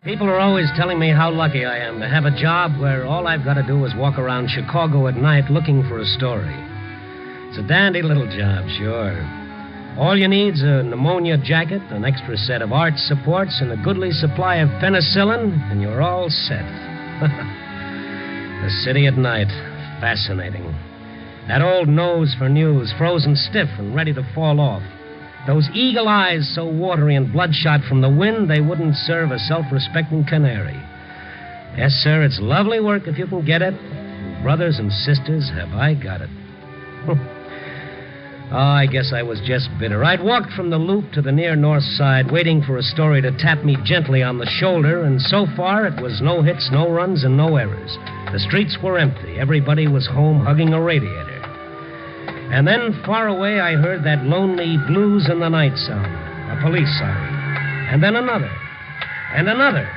People are always telling me how lucky I am to have a job where all I've got to do is walk around Chicago at night looking for a story. It's a dandy little job, sure. All you need's a pneumonia jacket, an extra set of arch supports, and a goodly supply of penicillin, and you're all set. The city at night. Fascinating. That old nose for news, frozen stiff and ready to fall off. Those eagle eyes so watery and bloodshot from the wind they wouldn't serve a self-respecting canary. Yes, sir, it's lovely work if you can get it. Brothers and sisters, have I got it. Oh, I guess I was just bitter. I'd walked from the Loop to the near north side, waiting for a story to tap me gently on the shoulder, and so far it was no hits, no runs, and no errors. The streets were empty. Everybody was home hugging a radiator. And then, far away, I heard that lonely blues in the night sound, a police siren. And then another. And another.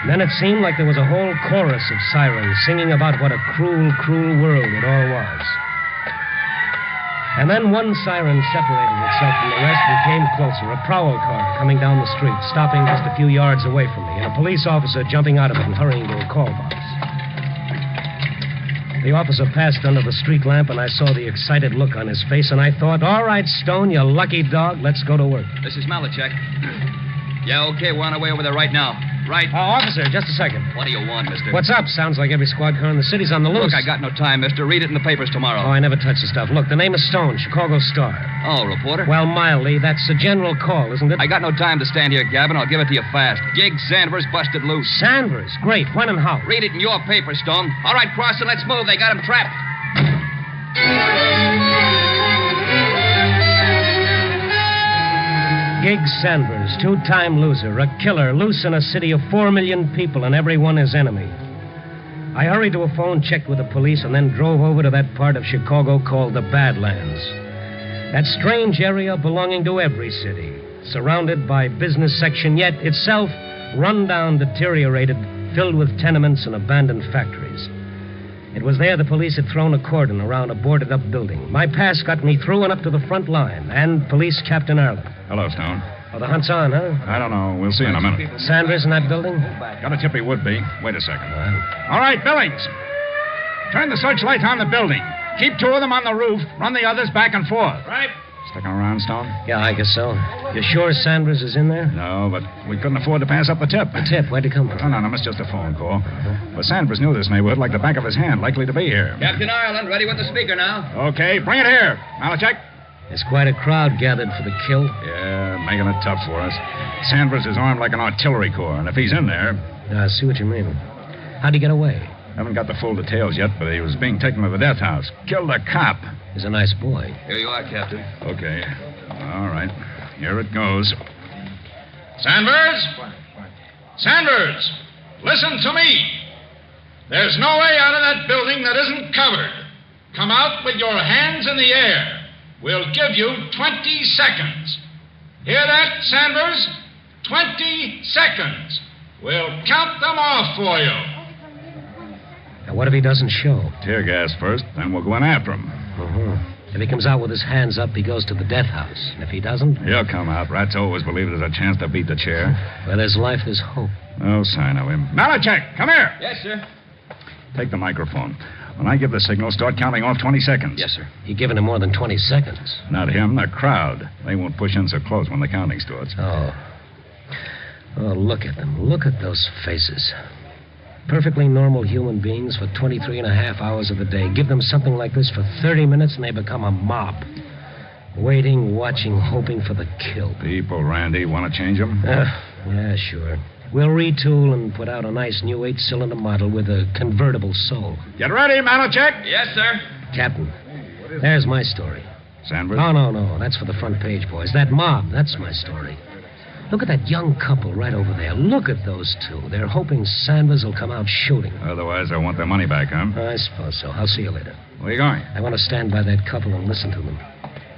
And then it seemed like there was a whole chorus of sirens singing about what a cruel, cruel world it all was. And then one siren separated itself from the rest and came closer, a prowl car coming down the street, stopping just a few yards away from me, and a police officer jumping out of it and hurrying to a call box. The officer passed under the street lamp, and I saw the excited look on his face, and I thought, all right, Stone, you lucky dog, let's go to work. This is Malachek. Yeah, okay, we're on our way over there right now. Right. Officer, just a second. What do you want, mister? What's up? Sounds like every squad car in the city's on the loose. Look, I got no time, mister. Read it in the papers tomorrow. Oh, I never touch the stuff. Look, the name is Stone, Chicago Star. Oh, reporter? Well, mildly, that's a general call, isn't it? I got no time to stand here, Gavin. I'll give it to you fast. Gig Sanders busted loose. Sanders? Great. When and how? Read it in your paper, Stone. All right, Crossan, let's move. They got him trapped. Gig Sanders, two-time loser, a killer, loose in a city of 4 million people, and everyone his enemy. I hurried to a phone, checked with the police, and then drove over to that part of Chicago called the Badlands. That strange area belonging to every city, surrounded by business section, yet itself run down, deteriorated, filled with tenements and abandoned factories. It was there the police had thrown a cordon around a boarded-up building. My pass got me through and up to the front line, and Police Captain Ireland. Hello, Stone. Oh, the hunt's on, huh? I don't know. We'll see in a minute. Sanders in that building? Got a tip he would be. Wait a second. All right, Billings. Turn the searchlight on the building. Keep 2 of them on the roof. Run the others back and forth. Right. Sticking around, Stone? Yeah, I guess so. You sure Sanders is in there? No, but we couldn't afford to pass up the tip. The tip? Where'd it come from? No, it's just a phone call. But Sanders knew this neighborhood like the back of his hand, likely to be here. Captain Ireland, ready with the speaker now. Okay, bring it here. Malachek. There's quite a crowd gathered for the kill. Yeah, making it tough for us. Sanders is armed like an artillery corps, and if he's in there... I see what you mean. How'd he get away? Haven't got the full details yet, but he was being taken to the death house. Killed a cop. He's a nice boy. Here you are, Captain. Okay. All right. Here it goes. Sanders! Sanders! Listen to me. There's no way out of that building that isn't covered. Come out with your hands in the air. We'll give you 20 seconds. Hear that, Sanders? 20 seconds. We'll count them off for you. Now, what if he doesn't show? Tear gas first, then we'll go in after him. If he comes out with his hands up, he goes to the death house. And if he doesn't... He'll come out. Rats always believe there's a chance to beat the chair. Where there's life, there's hope. No sign of him. Malachek, come here. Yes, sir. Take the microphone. When I give the signal, start counting off 20 seconds. Yes, sir. You're giving him more than 20 seconds. Not him, the crowd. They won't push in so close when the counting starts. Oh, look at them. Look at those faces. Perfectly normal human beings for 23 and a half hours of the day. Give them something like this for 30 minutes and they become a mob. Waiting, watching, hoping for the kill. People, Randy, want to change them? Yeah, sure. We'll retool and put out a nice new 8-cylinder model with a convertible soul. Get ready, Malachek. Yes, sir. Captain, there's my story. Sanders? No. That's for the front page, boys. That mob, that's my story. Look at that young couple right over there. Look at those two. They're hoping Sanders will come out shooting. Otherwise, they'll want their money back, huh? I suppose so. I'll see you later. Where are you going? I want to stand by that couple and listen to them.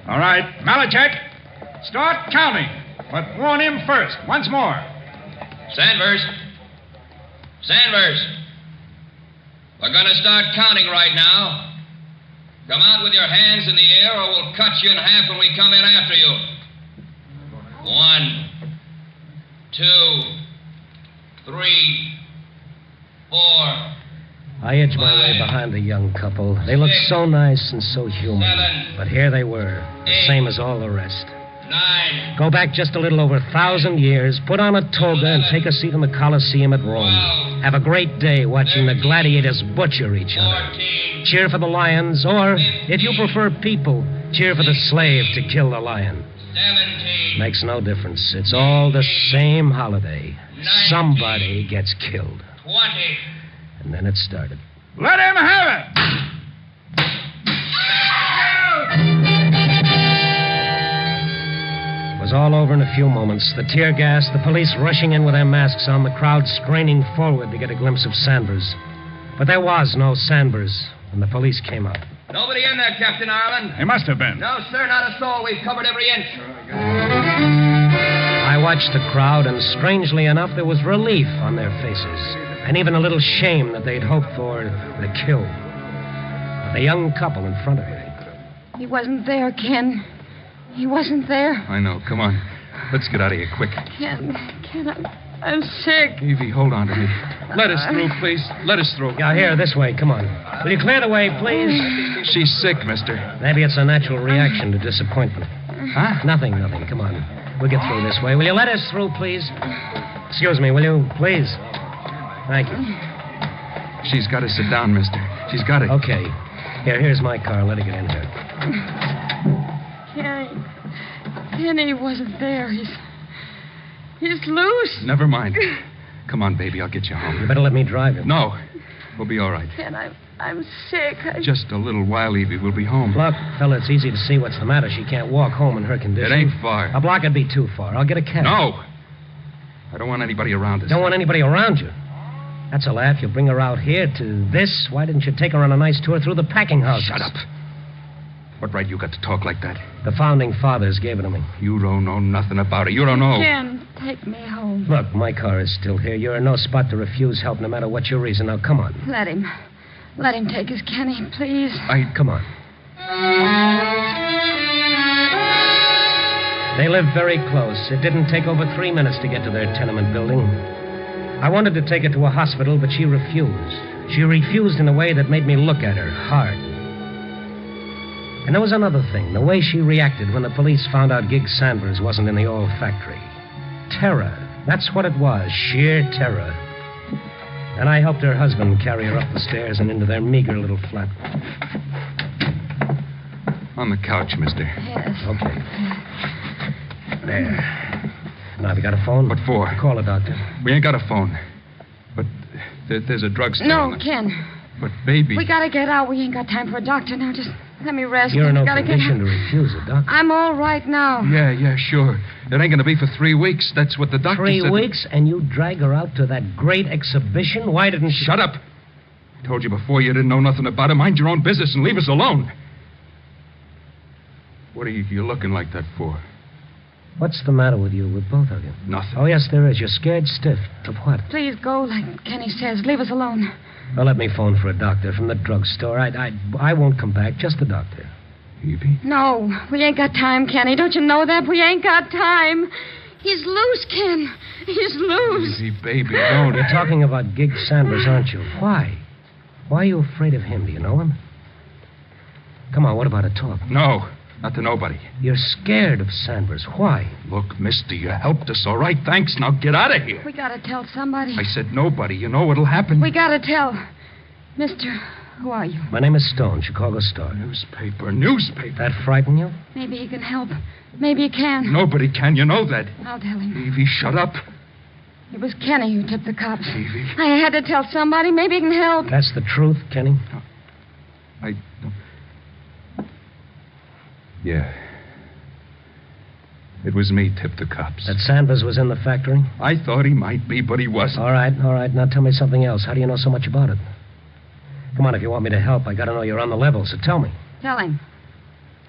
All right. Malachek, start counting. But warn him first. Once more. Sanders. We're going to start counting right now. Come out with your hands in the air or we'll cut you in half when we come in after you. 1, 2, 3, 4. I edged my way behind the young couple. They looked so nice and so human. 7, but here they were, the same as all the rest. 9. Go back just a little over 1,000 years, put on a toga, and take a seat in the Colosseum at Rome. 12, have a great day watching the gladiators butcher each other. 14, cheer for the lions, or, if you prefer people, cheer for the slave to kill the lion. 17. Makes no difference. It's all the same holiday. 19, somebody gets killed. 20. And then it started. Let him have it! It was all over in a few moments. The tear gas, the police rushing in with their masks on, the crowd straining forward to get a glimpse of Sanders. But there was no Sanders when the police came up. Nobody in there, Captain Ireland. He must have been. No, sir, not a soul. We've covered every inch. I watched the crowd, and strangely enough, there was relief on their faces, and even a little shame that they'd hoped for the kill. But the young couple in front of me. He wasn't there, Ken. He wasn't there. I know. Come on. Let's get out of here quick. Ken, I'm sick. Evie, hold on to me. Let us through, please. Let us through. Yeah, here, this way. Come on. Will you clear the way, please? She's sick, mister. Maybe it's a natural reaction to disappointment. Huh? Nothing. Come on. We'll get through this way. Will you let us through, please? Excuse me, will you? Please. Thank you. She's got to sit down, mister. She's got it. Okay. Here's my car. Let her get in here. Kenny wasn't there. He's loose. Never mind. Come on, baby. I'll get you home. You better let me drive you. No. We'll be all right. Ken, I'm sick. Just a little while, Evie. We'll be home. Look, fella, it's easy to see what's the matter. She can't walk home in her condition. It ain't far. A block would be too far. I'll get a cab. No. I don't want anybody around us. Don't want anybody around you? That's a laugh. You bring her out here to this. Why didn't you take her on a nice tour through the packing house? Shut up. What right you got to talk like that? The founding fathers gave it to me. You don't know nothing about it. You don't know. Ken, take me home. Look, my car is still here. You're in no spot to refuse help no matter what your reason. Now, come on. Let him. Let him take his Kenny, please. Come on. They lived very close. It didn't take over 3 minutes to get to their tenement building. I wanted to take her to a hospital, but she refused. She refused in a way that made me look at her hard. And there was another thing, the way she reacted when the police found out Gig Sanders wasn't in the oil factory. Terror. That's what it was, sheer terror. And I helped her husband carry her up the stairs and into their meager little flat. On the couch, mister. Yes. Okay. There. Now, have you got a phone? What for? Call a doctor. We ain't got a phone. But there's a drugstore. No, Ken. But, baby... We gotta get out. We ain't got time for a doctor now. Just let me rest. You're in no Gotta condition to refuse it, Doc. I'm all right now. Yeah, sure. It ain't gonna be for 3 weeks. That's what the doctor 3 said. weeks, and you drag her out to that great exhibition? Why didn't she... Shut up. I told you before you didn't know nothing about it. Mind your own business and leave us alone. What are you looking like that for? What's the matter with you, with both of you? Nothing. Oh, yes, there is. You're scared stiff. Of what? Please go, like Kenny says. Leave us alone. Well, let me phone for a doctor from the drugstore. I won't come back. Just the doctor. Evie? No, we ain't got time, Kenny. Don't you know that? We ain't got time. He's loose, Ken. He's loose. Evie, baby, don't. You're talking about Gig Sanders, aren't you? Why? Why are you afraid of him? Do you know him? Come on, what about a talk? No. Not to nobody. You're scared of Sanders. Why? Look, mister, you helped us, all right? Thanks. Now get out of here. We gotta tell somebody. I said nobody. You know what'll happen? We gotta tell. Mister, who are you? My name is Stone, Chicago Star. Newspaper. That frighten you? Maybe he can help. Maybe he can. Nobody can. You know that. I'll tell him. Evie, shut up. It was Kenny who tipped the cops. Evie. I had to tell somebody. Maybe he can help. That's the truth, Kenny? Yeah. It was me tipped the cops. That Sanders was in the factory? I thought he might be, but he wasn't. All right. Now tell me something else. How do you know so much about it? Come on, if you want me to help, I gotta know you're on the level, so tell me. Tell him.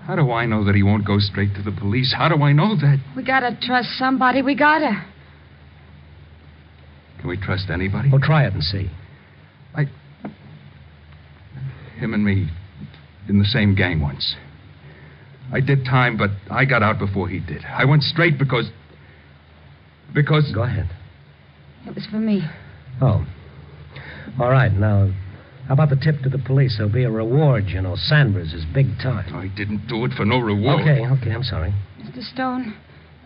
How do I know that he won't go straight to the police? How do I know that? We gotta trust somebody. We gotta. Can we trust anybody? Well, try it and see. Him and me in the same gang once. I did time, but I got out before he did. I went straight because... Go ahead. It was for me. Oh. All right, now, how about the tip to the police? There'll be a reward, you know. Sanders is big time. I didn't do it for no reward. Okay, I'm sorry. Mr. Stone,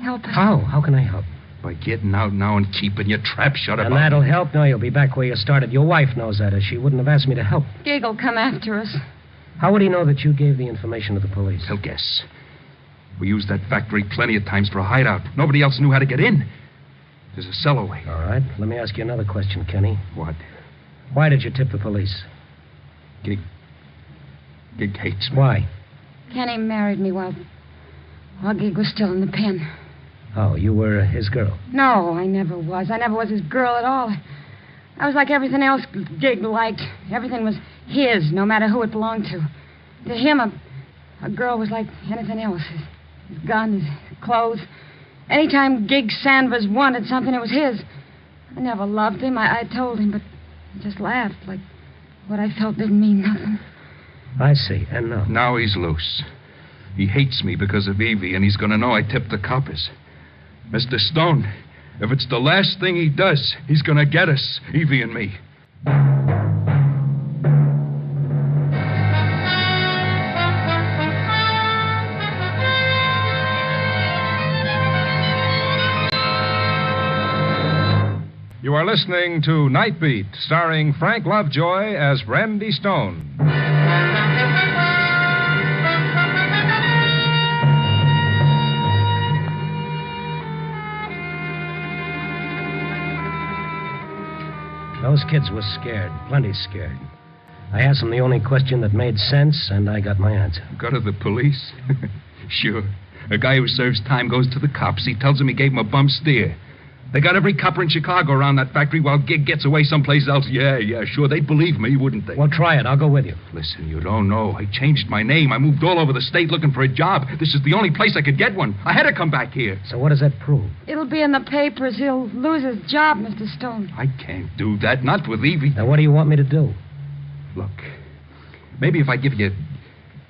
help us. How? How can I help? By getting out now and keeping your trap shut about And that'll help? No, you'll be back where you started. Your wife knows that, or she wouldn't have asked me to help. Gig will come after us. How would he know that you gave the information to the police? He'll guess. We used that factory plenty of times for a hideout. Nobody else knew how to get in. There's a cellarway. All right. Let me ask you another question, Kenny. What? Why did you tip the police? Gig hates me. Why? Kenny married me while Gig was still in the pen. Oh, you were his girl? No, I never was. I never was his girl at all. I was like everything else Gig liked. Everything was his, no matter who it belonged to. To him, a girl was like anything else. His gun, his clothes. Anytime Gig Sanders wanted something, it was his. I never loved him. I told him, but he just laughed, like what I felt didn't mean nothing. I see, and now? Now he's loose. He hates me because of Evie, and he's going to know I tipped the coppers. Mr. Stone, if it's the last thing he does, he's going to get us, Evie and me. You are listening to Night Beat, starring Frank Lovejoy as Randy Stone. Those kids were scared, plenty scared. I asked them the only question that made sense, and I got my answer. Go to the police? Sure. A guy who serves time goes to the cops. He tells them he gave him a bum steer. They got every copper in Chicago around that factory while Gig gets away someplace else. Yeah, sure. They'd believe me, wouldn't they? Well, try it. I'll go with you. Listen, you don't know. I changed my name. I moved all over the state looking for a job. This is the only place I could get one. I had to come back here. So what does that prove? It'll be in the papers. He'll lose his job, Mr. Stone. I can't do that. Not with Evie. Now, what do you want me to do? Look, maybe if I give you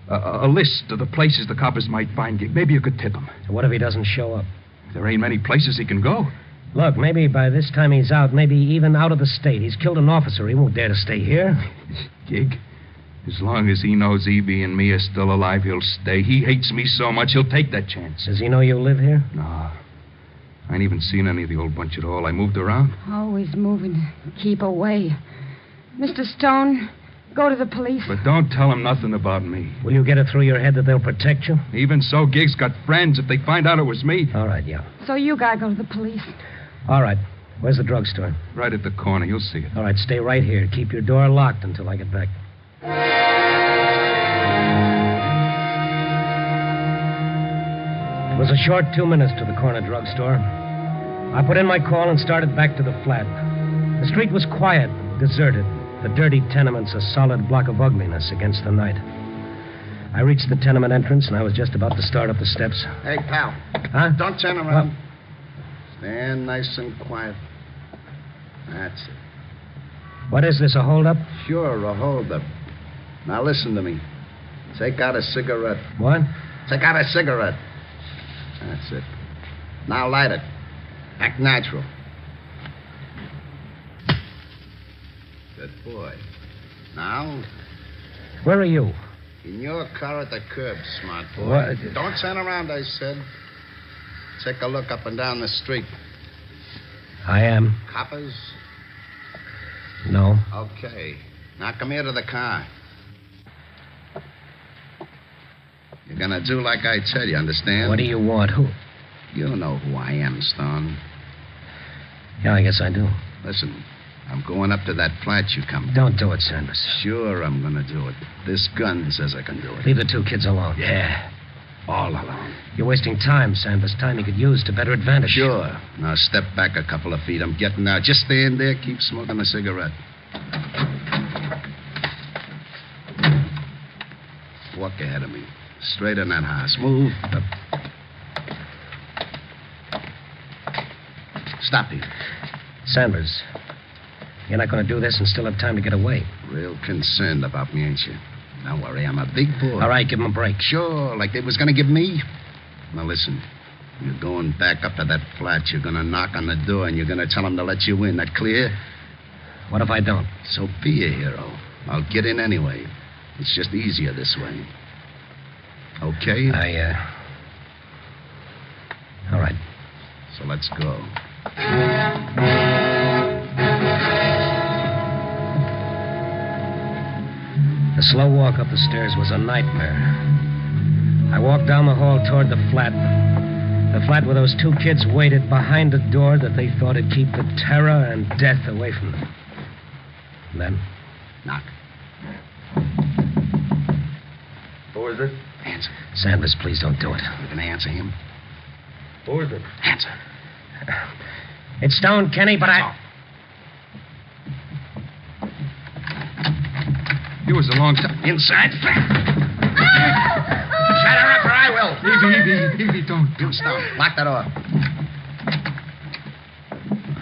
a list of the places the coppers might find Gig, maybe you could tip him. What if he doesn't show up? There ain't many places he can go. Look, maybe by this time he's out, maybe even out of the state. He's killed an officer. He won't dare to stay here. Gig, as long as he knows Evie and me are still alive, he'll stay. He hates me so much, he'll take that chance. Does he know you live here? No. I ain't even seen any of the old bunch at all. I moved around. Always moving. Keep away. Mr. Stone, go to the police. But don't tell him nothing about me. Will you get it through your head that they'll protect you? Even so, Gig's got friends. If they find out it was me... All right, yeah. So you gotta go to the police. All right. Where's the drugstore? Right at the corner. You'll see it. All right, stay right here. Keep your door locked until I get back. It was a short 2 minutes to the corner drugstore. I put in my call and started back to the flat. The street was quiet, deserted. The dirty tenements a solid block of ugliness against the night. I reached the tenement entrance, and I was just about to start up the steps. Hey, pal. Huh? Don't turn around. Stand nice and quiet. That's it. What is this, a holdup? Sure, a holdup. Now listen to me. Take out a cigarette. What? Take out a cigarette. That's it. Now light it. Act natural. Good boy. Now, Where are you? in your car at the curb, smart boy. What? Don't turn around, I said. Take a look up and down the street. I am. Coppers? No. Okay. Now come here to the car. You're gonna do like I tell you, understand? What do you want? Who? You know who I am, Stone. Yeah, I guess I do. Listen, I'm going up to that flat you come. Don't do it, Sanders. Sure, I'm gonna do it. This gun says I can do it. Leave the two kids alone. Yeah. All alone. You're wasting time, Sanders. Time you could use to better advantage. Sure. Now step back a couple of feet. I'm getting out. Just stand there. Keep smoking a cigarette. Walk ahead of me. Straight in that house. Move. Stop here. Sanders, you're not going to do this and still have time to get away. Real concerned about me, ain't you? Don't worry, I'm a big boy. All right, give him a break. Sure, like they was going to give me. Now listen, you're going back up to that flat. You're going to knock on the door and you're going to tell them to let you in. That clear? What if I don't? So be a hero. I'll get in anyway. It's just easier this way. Okay? All right. So let's go. The slow walk up the stairs was a nightmare. I walked down the hall toward the flat. The flat where those two kids waited behind a door that they thought would keep the terror and death away from them. And then? Knock. Who is it? Answer. Sanders, please don't do it. You gonna answer him? Who is it? Answer. It's Stone, Kenny, but He was a long time. Inside. Shut her up or I will. Evie, don't. You Stone. Lock that door.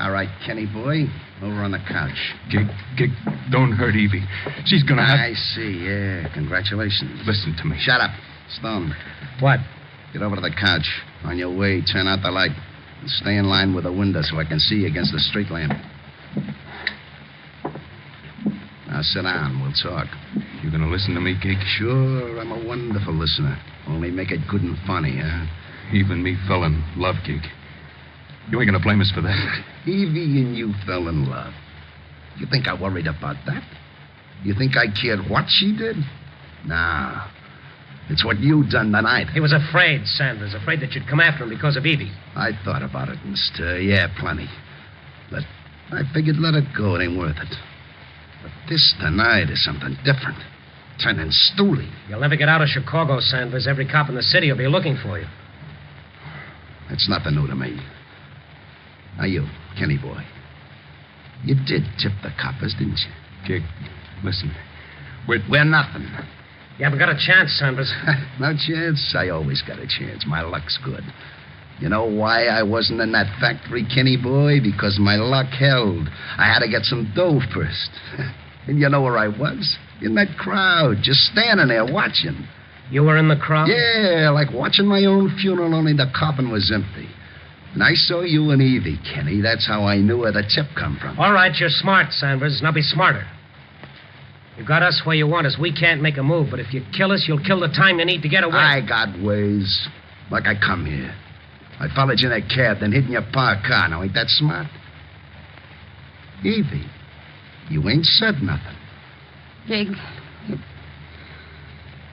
All right, Kenny boy. Over on the couch. Gig, don't hurt Evie. She's gonna have... I see, yeah. Congratulations. Listen to me. Shut up. Stone. What? Get over to the couch. On your way, turn out the light. And stay in line with the window so I can see against the street lamp. Now sit down. We'll talk. You gonna listen to me, Gig? Sure, I'm a wonderful listener. Only make it good and funny, huh? Even me fell in love, Gig. You ain't gonna blame us for that. Evie and you fell in love. You think I worried about that? You think I cared what she did? Nah. It's what you done tonight. He was afraid, Sanders. Afraid that you'd come after him because of Evie. I thought about it, mister. Yeah, plenty. But I figured let it go. It ain't worth it. But this tonight is something different. Turning stooly. You'll never get out of Chicago, Sanders. Every cop in the city will be looking for you. It's nothing new to me. Now you, Kenny boy. You did tip the coppers, didn't you? Gig, listen. We're nothing. You haven't got a chance, Sanders. No chance? I always got a chance. My luck's good. You know why I wasn't in that factory, Kenny boy? Because my luck held. I had to get some dough first. And you know where I was? In that crowd, just standing there watching. You were in the crowd? Yeah, like watching my own funeral, only the coffin was empty. And I saw you and Evie, Kenny. That's how I knew where the tip come from. All right, you're smart, Sanders. Now be smarter. You got us where you want us. We can't make a move, but if you kill us, you'll kill the time you need to get away. I got ways. Like I come here. I followed you in that cab, then hid in your parked car. Now, ain't that smart? Evie, you ain't said nothing. Jig,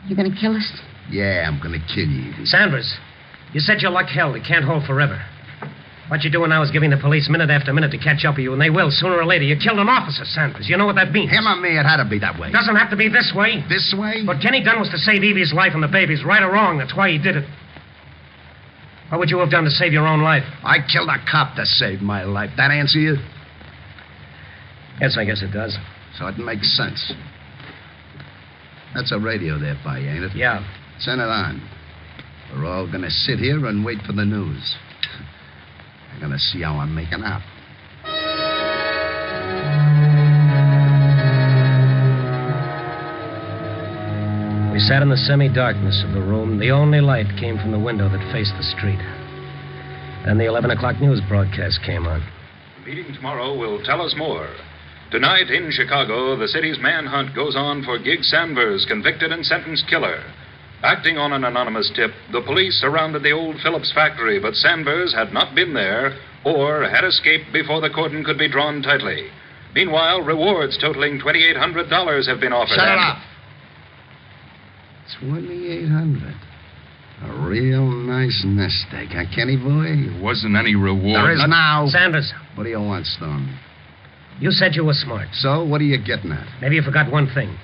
you gonna kill us? Yeah, I'm gonna kill you, Evie. Sanders, you said your luck held. It can't hold forever. What you're doing now is giving the police minute after minute to catch up with you, and they will sooner or later. You killed an officer, Sanders. You know what that means? Him or me, it had to be that way. Doesn't have to be this way. This way? What Kenny done was to save Evie's life and the baby's, right or wrong. That's why he did it. What would you have done to save your own life? I killed a cop to save my life. That answer you? Yes, I guess it does. So it makes sense. That's a radio there by you, ain't it? Yeah. Send it on. We're all gonna sit here and wait for the news. We're gonna see how I'm making out. We sat in the semi-darkness of the room. The only light came from the window that faced the street. Then the 11 o'clock news broadcast came on. The meeting tomorrow will tell us more. Tonight in Chicago, the city's manhunt goes on for Gig Sanders, convicted and sentenced killer. Acting on an anonymous tip, the police surrounded the old Phillips factory, but Sanders had not been there or had escaped before the cordon could be drawn tightly. Meanwhile, rewards totaling $2,800 have been offered. Shut it up! 2,800. A real nice nest egg, huh, Kenny boy? There wasn't any reward. There is now. Sanders. What do you want, Stone? You said you were smart. So, what are you getting at? Maybe you forgot one thing.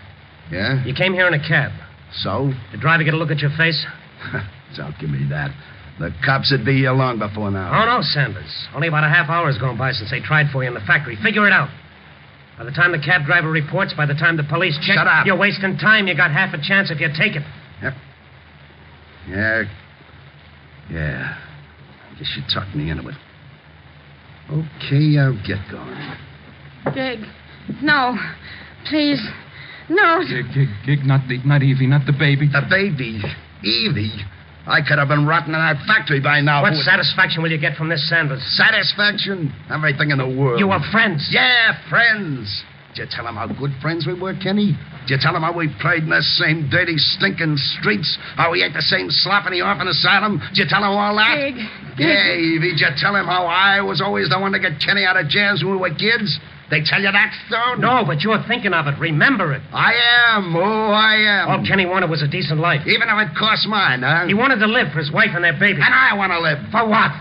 Yeah? You came here in a cab. So? Did the driver get a look at your face? Don't give me that. The cops would be here long before now. Oh, no, Sanders. Only about a half hour's gone by since they tried for you in the factory. Figure it out. By the time the cab driver reports, by the time the police check... Shut up. You're wasting time. You got half a chance if you take it. Yep. Yeah. I guess you talked me into it. Okay, I'll get going. Jig, no. Please. No. Gig, not Evie, not the baby. The baby? Evie? I could have been rotting in that factory by now. What satisfaction will you get from this, Sanders? Satisfaction? Everything in the world. You were friends. Yeah, friends. Did you tell him how good friends we were, Kenny? Did you tell him how we played in the same dirty, stinking streets? How we ate the same slop in the orphan asylum? Did you tell him all that? Jig. Yeah, Evie, did you tell him how I was always the one to get Kenny out of jams when we were kids? They tell you that, Stone? No, but you're thinking of it. Remember it. I am. Oh, I am. All Kenny wanted was a decent life. Even if it cost mine, huh? He wanted to live for his wife and their baby. And I want to live. For what?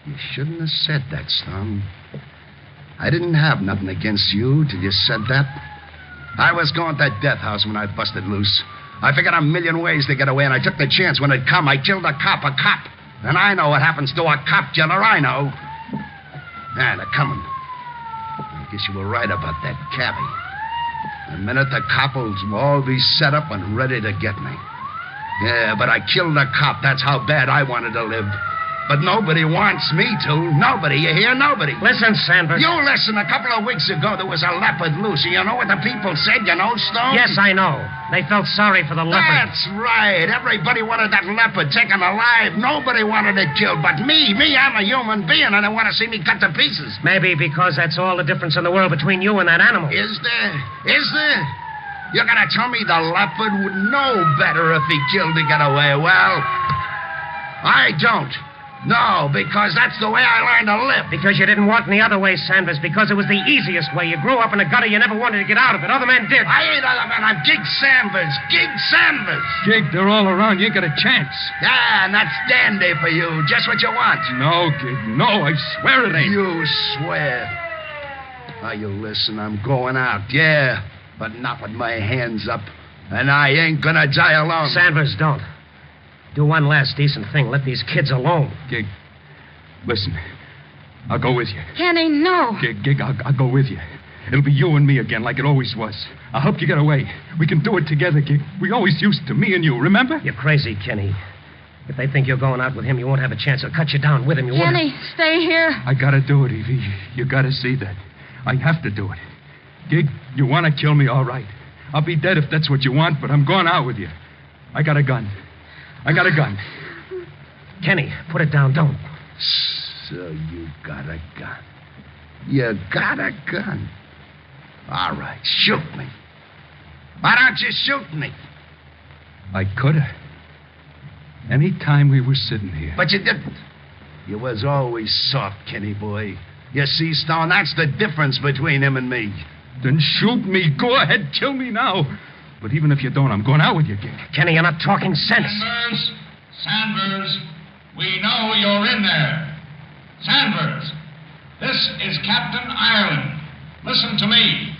You shouldn't have said that, Stone. I didn't have nothing against you till you said that. I was going to death house when I busted loose. I figured a million ways to get away, and I took the chance when it come. I killed a cop. And I know what happens to a cop killer. I know. Yeah, they're coming. I guess you were right about that cabbie. The minute the cop will all be set up and ready to get me. Yeah, but I killed a cop. That's how bad I wanted to live. But nobody wants me to. Nobody. You hear? Nobody. Listen, Sanders. You listen. A couple of weeks ago, there was a leopard loose. You know what the people said? You know, Stone? Yes, I know. They felt sorry for the leopard. That's right. Everybody wanted that leopard taken alive. Nobody wanted it killed. But me, I'm a human being, and they want to see me cut to pieces. Maybe because that's all the difference in the world between you and that animal. Is there? You're going to tell me the leopard would know better if he killed to get away? Well, I don't. No, because that's the way I learned to live. Because you didn't want any other way, Sanders. Because it was the easiest way. You grew up in a gutter. You never wanted to get out of it. Other men did. I ain't other man. I'm Gig Sanders. Gig Sanders. Gig, they're all around. You ain't got a chance. Yeah, and that's dandy for you. Just what you want. No, Gig. No, I swear it ain't. You swear. Now, you listen. I'm going out. Yeah, but not with my hands up. And I ain't gonna die alone. Sanders, don't. Do one last decent thing. Let these kids alone. Gig, listen. I'll go with you. Kenny, no. Gig, I'll go with you. It'll be you and me again like it always was. I'll help you get away. We can do it together, Gig. We always used to, me and you, remember? You're crazy, Kenny. If they think you're going out with him, you won't have a chance. They'll cut you down with him. Kenny, stay here. I gotta do it, Evie. You gotta see that. I have to do it. Gig, you want to kill me, all right. I'll be dead if that's what you want, but I'm going out with you. I got a gun. Kenny, put it down. Don't. So you got a gun. You got a gun. All right, shoot me. Why don't you shoot me? I could have. Any time we were sitting here. But you didn't. You was always soft, Kenny boy. You see, Stone, that's the difference between him and me. Then shoot me. Go ahead, kill me now. But even if you don't, I'm going out with you, Gig. Kenny, you're not talking sense. Sanders, we know you're in there. Sanders, this is Captain Ireland. Listen to me.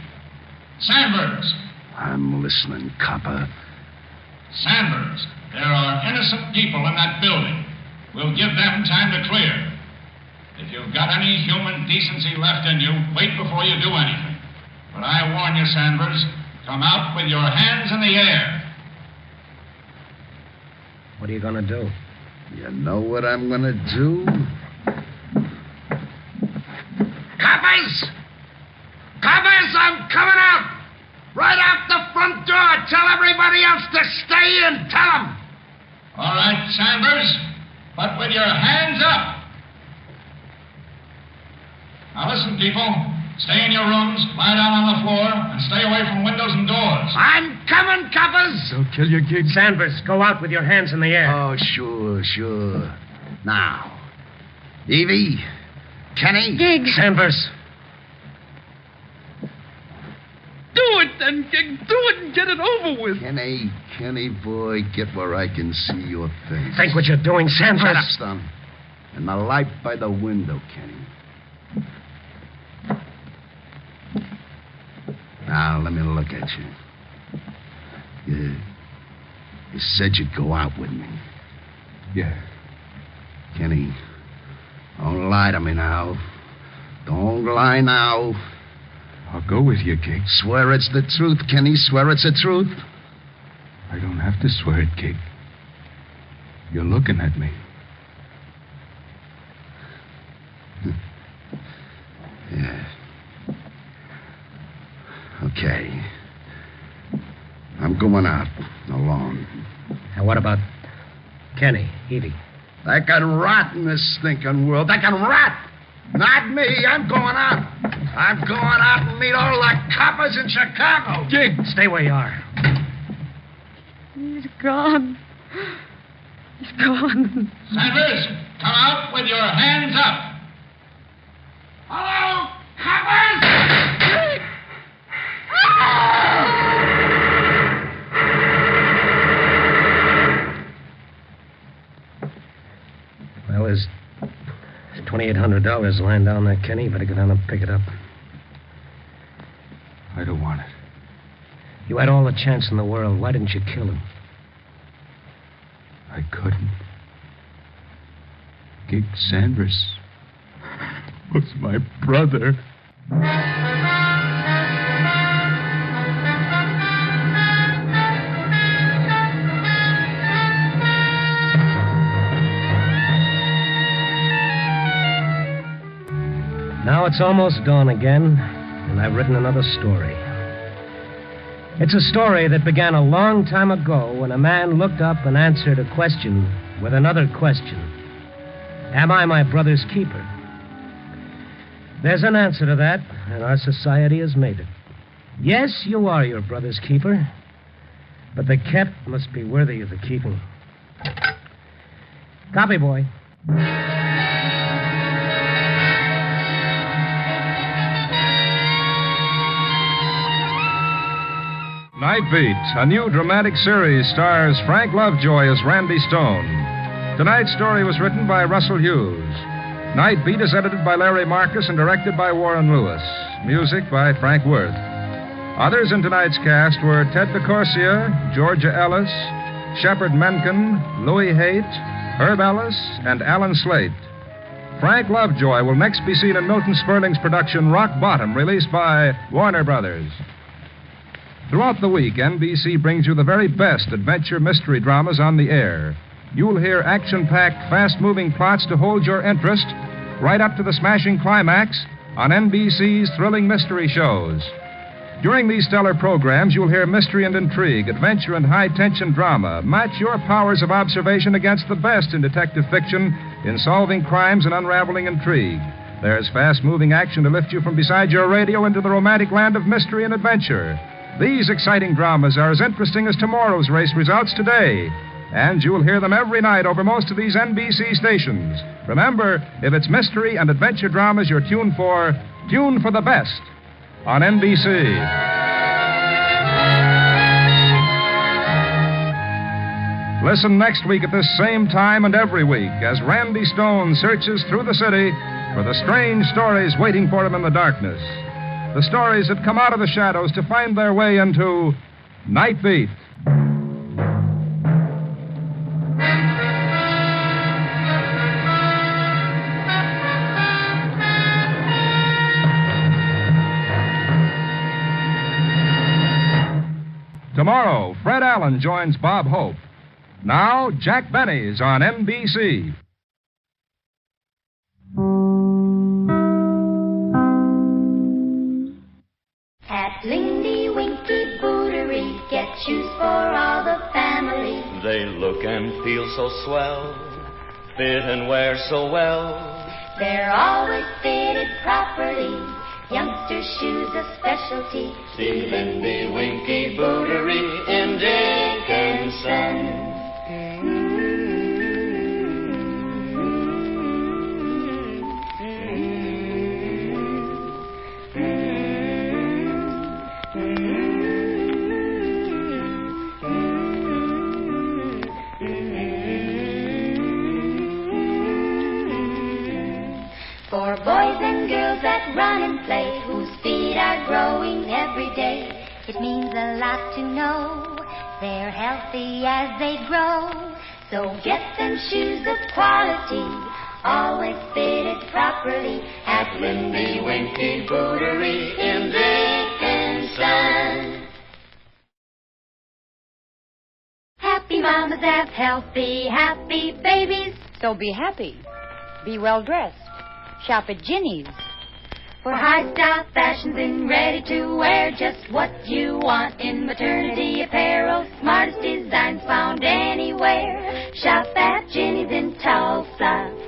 Sanders. I'm listening, copper. Sanders, there are innocent people in that building. We'll give them time to clear. If you've got any human decency left in you, wait before you do anything. But I warn you, Sanders, come out with your hands in the air. What are you going to do? You know what I'm going to do? Coppers! Coppers, I'm coming out! Right out the front door. Tell everybody else to stay in. Tell them. All right, Sanders, but with your hands up. Now listen, people. Stay in your rooms, lie down on the floor, and stay away from windows and doors. I'm coming, coppers. They'll kill you, Gig. Sanders, go out with your hands in the air. Oh, sure. Now, Evie, Kenny. Gig. Sanders. Do it then, Gig. Do it and get it over with. Kenny, boy, get where I can see your face. Think what you're doing, Sanders. Shut up, son. And the light by the window, Kenny. Now, let me look at you. You said you'd go out with me. Yeah. Kenny, don't lie to me now. Don't lie now. I'll go with you, Gig. Swear it's the truth, Kenny. Swear it's the truth. I don't have to swear it, Gig. You're looking at me. Yeah. Okay. I'm going out alone. And what about Kenny, Evie? They can rot in this stinking world. They can rot. Not me. I'm going out. I'm going out and meet all the coppers in Chicago. Gig, stay where you are. He's gone. He's gone. Sanders, come out with your hands up. Hello, coppers! Well, there's $2,800 lying down there, Kenny. You better go down and pick it up. I don't want it. You had all the chance in the world. Why didn't you kill him? I couldn't. Gig Sanders was my brother. Now it's almost dawn again, and I've written another story. It's a story that began a long time ago when a man looked up and answered a question with another question. Am I my brother's keeper? There's an answer to that, and our society has made it. Yes, you are your brother's keeper, but the kept must be worthy of the keeping. Copy, boy. Night Beat, a new dramatic series, stars Frank Lovejoy as Randy Stone. Tonight's story was written by Russell Hughes. Night Beat is edited by Larry Marcus and directed by Warren Lewis. Music by Frank Worth. Others in tonight's cast were Ted DeCorsia, Georgia Ellis, Shepard Menken, Louis Haight, Herb Ellis, and Alan Slate. Frank Lovejoy will next be seen in Milton Sperling's production Rock Bottom, released by Warner Brothers. Throughout the week, NBC brings you the very best adventure mystery dramas on the air. You'll hear action-packed, fast-moving plots to hold your interest right up to the smashing climax, on NBC's thrilling mystery shows. During these stellar programs, you'll hear mystery and intrigue, adventure and high-tension drama. Match your powers of observation against the best in detective fiction in solving crimes and unraveling intrigue. There's fast-moving action to lift you from beside your radio into the romantic land of mystery and adventure. These exciting dramas are as interesting as tomorrow's race results today. And you'll hear them every night over most of these NBC stations. Remember, if it's mystery and adventure dramas you're tuned for the best on NBC. Listen next week at this same time and every week as Randy Stone searches through the city for the strange stories waiting for him in the darkness. The stories that come out of the shadows to find their way into Night Beat. Tomorrow, Fred Allen joins Bob Hope. Now, Jack Benny's on NBC. At Lindy Winky Bootery, get shoes for all the family. They look and feel so swell, fit and wear so well. They're always fitted properly. Youngster shoes a specialty. See Lindy Winky Bootery in Dickinson. For boys and girls that run and play, whose feet are growing every day, it means a lot to know they're healthy as they grow. So get them shoes of quality, always fitted properly at Lindy Winky Bootery in Dickinson. Happy mamas have healthy, happy babies. So be happy. Be well dressed. Shop at Ginny's. For high-style fashions and ready-to-wear, just what you want in maternity apparel. Smartest designs found anywhere. Shop at Ginny's in Tulsa.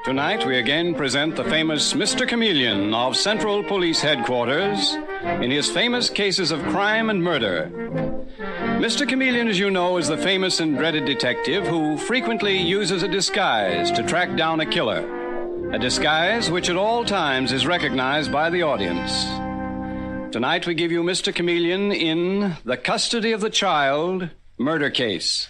Tonight, we again present the famous Mr. Chameleon of Central Police Headquarters in his famous cases of crime and murder. Mr. Chameleon, as you know, is the famous and dreaded detective who frequently uses a disguise to track down a killer. A disguise which at all times is recognized by the audience. Tonight, we give you Mr. Chameleon in The Custody of the Child Murder Case.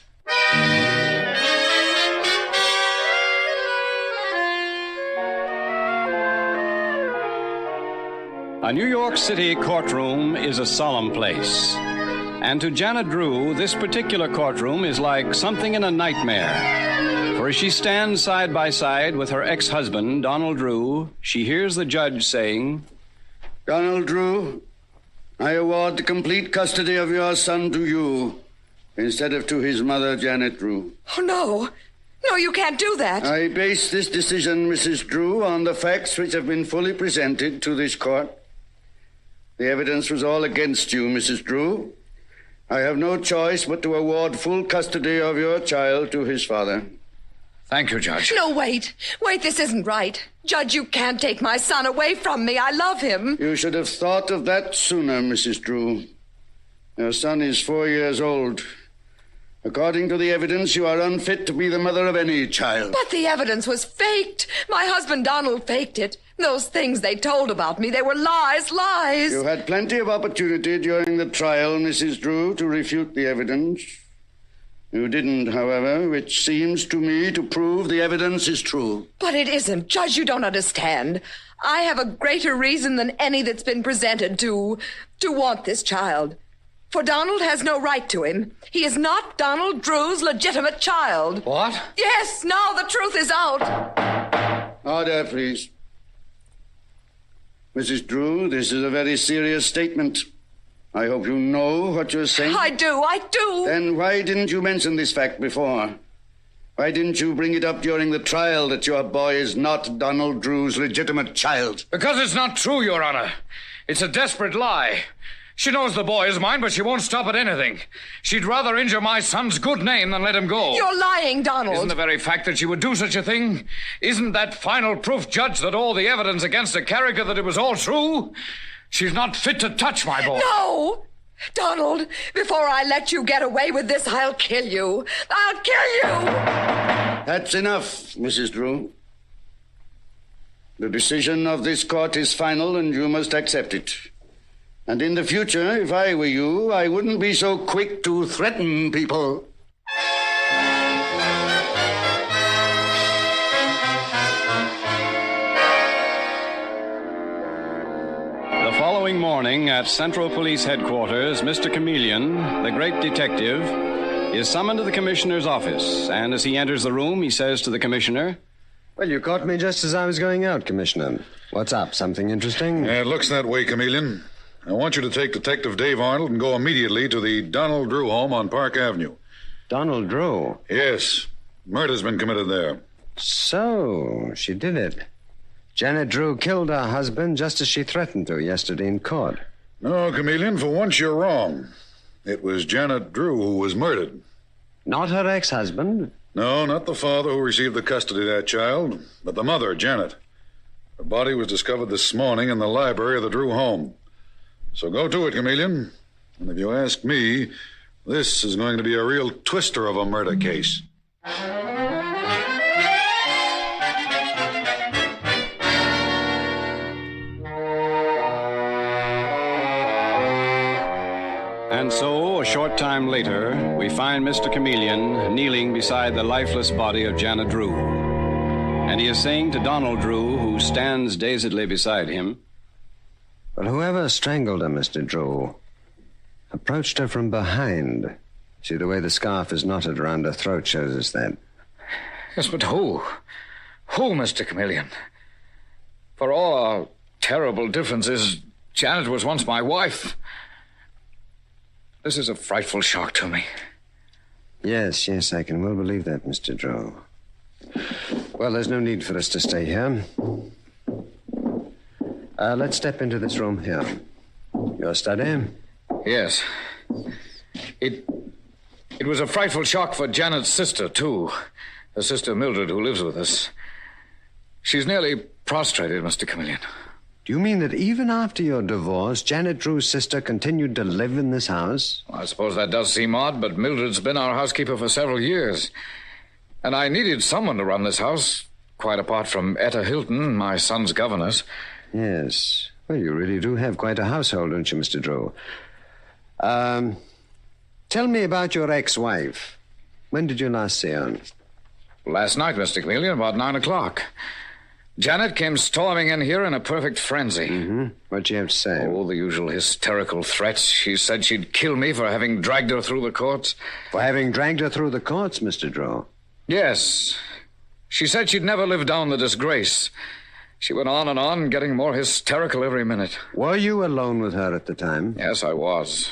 A New York City courtroom is a solemn place. And to Janet Drew, this particular courtroom is like something in a nightmare. For as she stands side by side with her ex-husband, Donald Drew, she hears the judge saying, Donald Drew, I award the complete custody of your son to you, instead of to his mother, Janet Drew. Oh, no. No, you can't do that. I base this decision, Mrs. Drew, on the facts which have been fully presented to this court. The evidence was all against you, Mrs. Drew. I have no choice but to award full custody of your child to his father. Thank you, Judge. No, wait. Wait, this isn't right. Judge, you can't take my son away from me. I love him. You should have thought of that sooner, Mrs. Drew. Your son is 4 years old. According to the evidence, you are unfit to be the mother of any child. But the evidence was faked. My husband, Donald, faked it. Those things they told about me, they were lies. You had plenty of opportunity during the trial, Mrs. Drew, to refute the evidence. You didn't, however, which seems to me to prove the evidence is true. But it isn't. Judge, you don't understand. I have a greater reason than any that's been presented to want this child. For Donald has no right to him. He is not Donald Drew's legitimate child. What? Yes, now the truth is out. Order, please. Mrs. Drew, this is a very serious statement. I hope you know what you're saying. I do. Then why didn't you mention this fact before? Why didn't you bring it up during the trial that your boy is not Donald Drew's legitimate child? Because it's not true, Your Honor. It's a desperate lie. She knows the boy is mine, but she won't stop at anything. She'd rather injure my son's good name than let him go. You're lying, Donald. Isn't the very fact that she would do such a thing? Isn't that final proof, Judge, that all the evidence against the character, that it was all true? She's not fit to touch my boy. No! Donald, before I let you get away with this, I'll kill you. I'll kill you! That's enough, Mrs. Drew. The decision of this court is final, and you must accept it. And in the future, if I were you, I wouldn't be so quick to threaten people. The following morning at Central Police Headquarters, Mr. Chameleon, the great detective, is summoned to the commissioner's office. And as he enters the room, he says to the commissioner, "Well, you caught me just as I was going out, Commissioner. What's up? Something interesting?" Yeah, it looks that way, Chameleon. I want you to take Detective Dave Arnold and go immediately to the Donald Drew home on Park Avenue. Donald Drew? Yes. Murder's been committed there. So, she did it. Janet Drew killed her husband just as she threatened to yesterday in court. No, Chameleon, for once you're wrong. It was Janet Drew who was murdered. Not her ex-husband? No, not the father who received the custody of that child, but the mother, Janet. Her body was discovered this morning in the library of the Drew home. So go to it, Chameleon. And if you ask me, this is going to be a real twister of a murder case. And so, a short time later, we find Mr. Chameleon kneeling beside the lifeless body of Janet Drew. And he is saying to Donald Drew, who stands dazedly beside him, "Well, whoever strangled her, Mr. Drew, approached her from behind. See, the way the scarf is knotted around her throat shows us that." Yes, but who? Who, Mr. Chameleon? For all our terrible differences, Janet was once my wife. This is a frightful shock to me. Yes, I can well believe that, Mr. Drew. Well, there's no need for us to stay here. Let's step into this room here. Your study? Yes. It was a frightful shock for Janet's sister, too. Her sister Mildred, who lives with us. She's nearly prostrated, Mr. Chameleon. Do you mean that even after your divorce, Janet Drew's sister continued to live in this house? I suppose that does seem odd, but Mildred's been our housekeeper for several years. And I needed someone to run this house, quite apart from Etta Hilton, my son's governess. Yes. Well, you really do have quite a household, don't you, Mr. Drew? Tell me about your ex-wife. When did you last see her? Last night, Mr. Chameleon, about 9 o'clock. Janet came storming in here in a perfect frenzy. Mm-hmm. What'd she have to say? Oh, the usual hysterical threats. She said she'd kill me for having dragged her through the courts. For having dragged her through the courts, Mr. Drew? Yes. She said she'd never live down the disgrace. She went on, getting more hysterical every minute. Were you alone with her at the time? Yes, I was.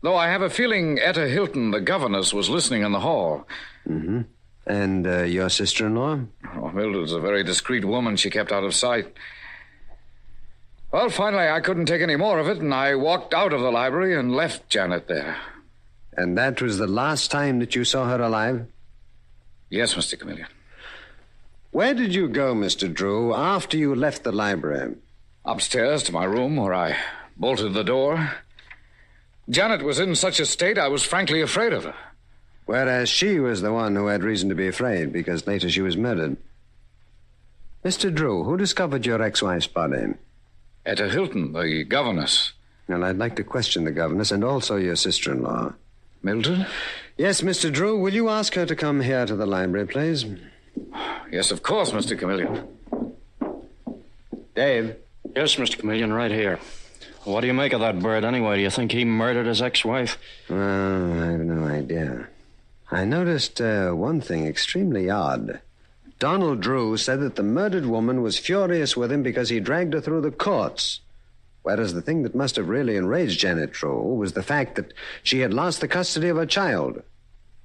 Though I have a feeling Etta Hilton, the governess, was listening in the hall. Mm-hmm. And your sister-in-law? Oh, Mildred's a very discreet woman. She kept out of sight. Well, finally, I couldn't take any more of it, and I walked out of the library and left Janet there. And that was the last time that you saw her alive? Yes, Mr. Chameleon. Where did you go, Mr. Drew, after you left the library? Upstairs to my room, where I bolted the door. Janet was in such a state I was frankly afraid of her. Whereas she was the one who had reason to be afraid, because later she was murdered. Mr. Drew, who discovered your ex-wife's body? Etta Hilton, the governess. Well, I'd like to question the governess and also your sister-in-law. Mildred? Yes, Mr. Drew, will you ask her to come here to the library, please? Yes, of course, Mr. Chameleon. Dave? Yes, Mr. Chameleon, right here. What do you make of that bird, anyway? Do you think he murdered his ex-wife? Well, I have no idea. I noticed one thing extremely odd. Donald Drew said that the murdered woman was furious with him because he dragged her through the courts. Whereas the thing that must have really enraged Janet Drew was the fact that she had lost the custody of her child.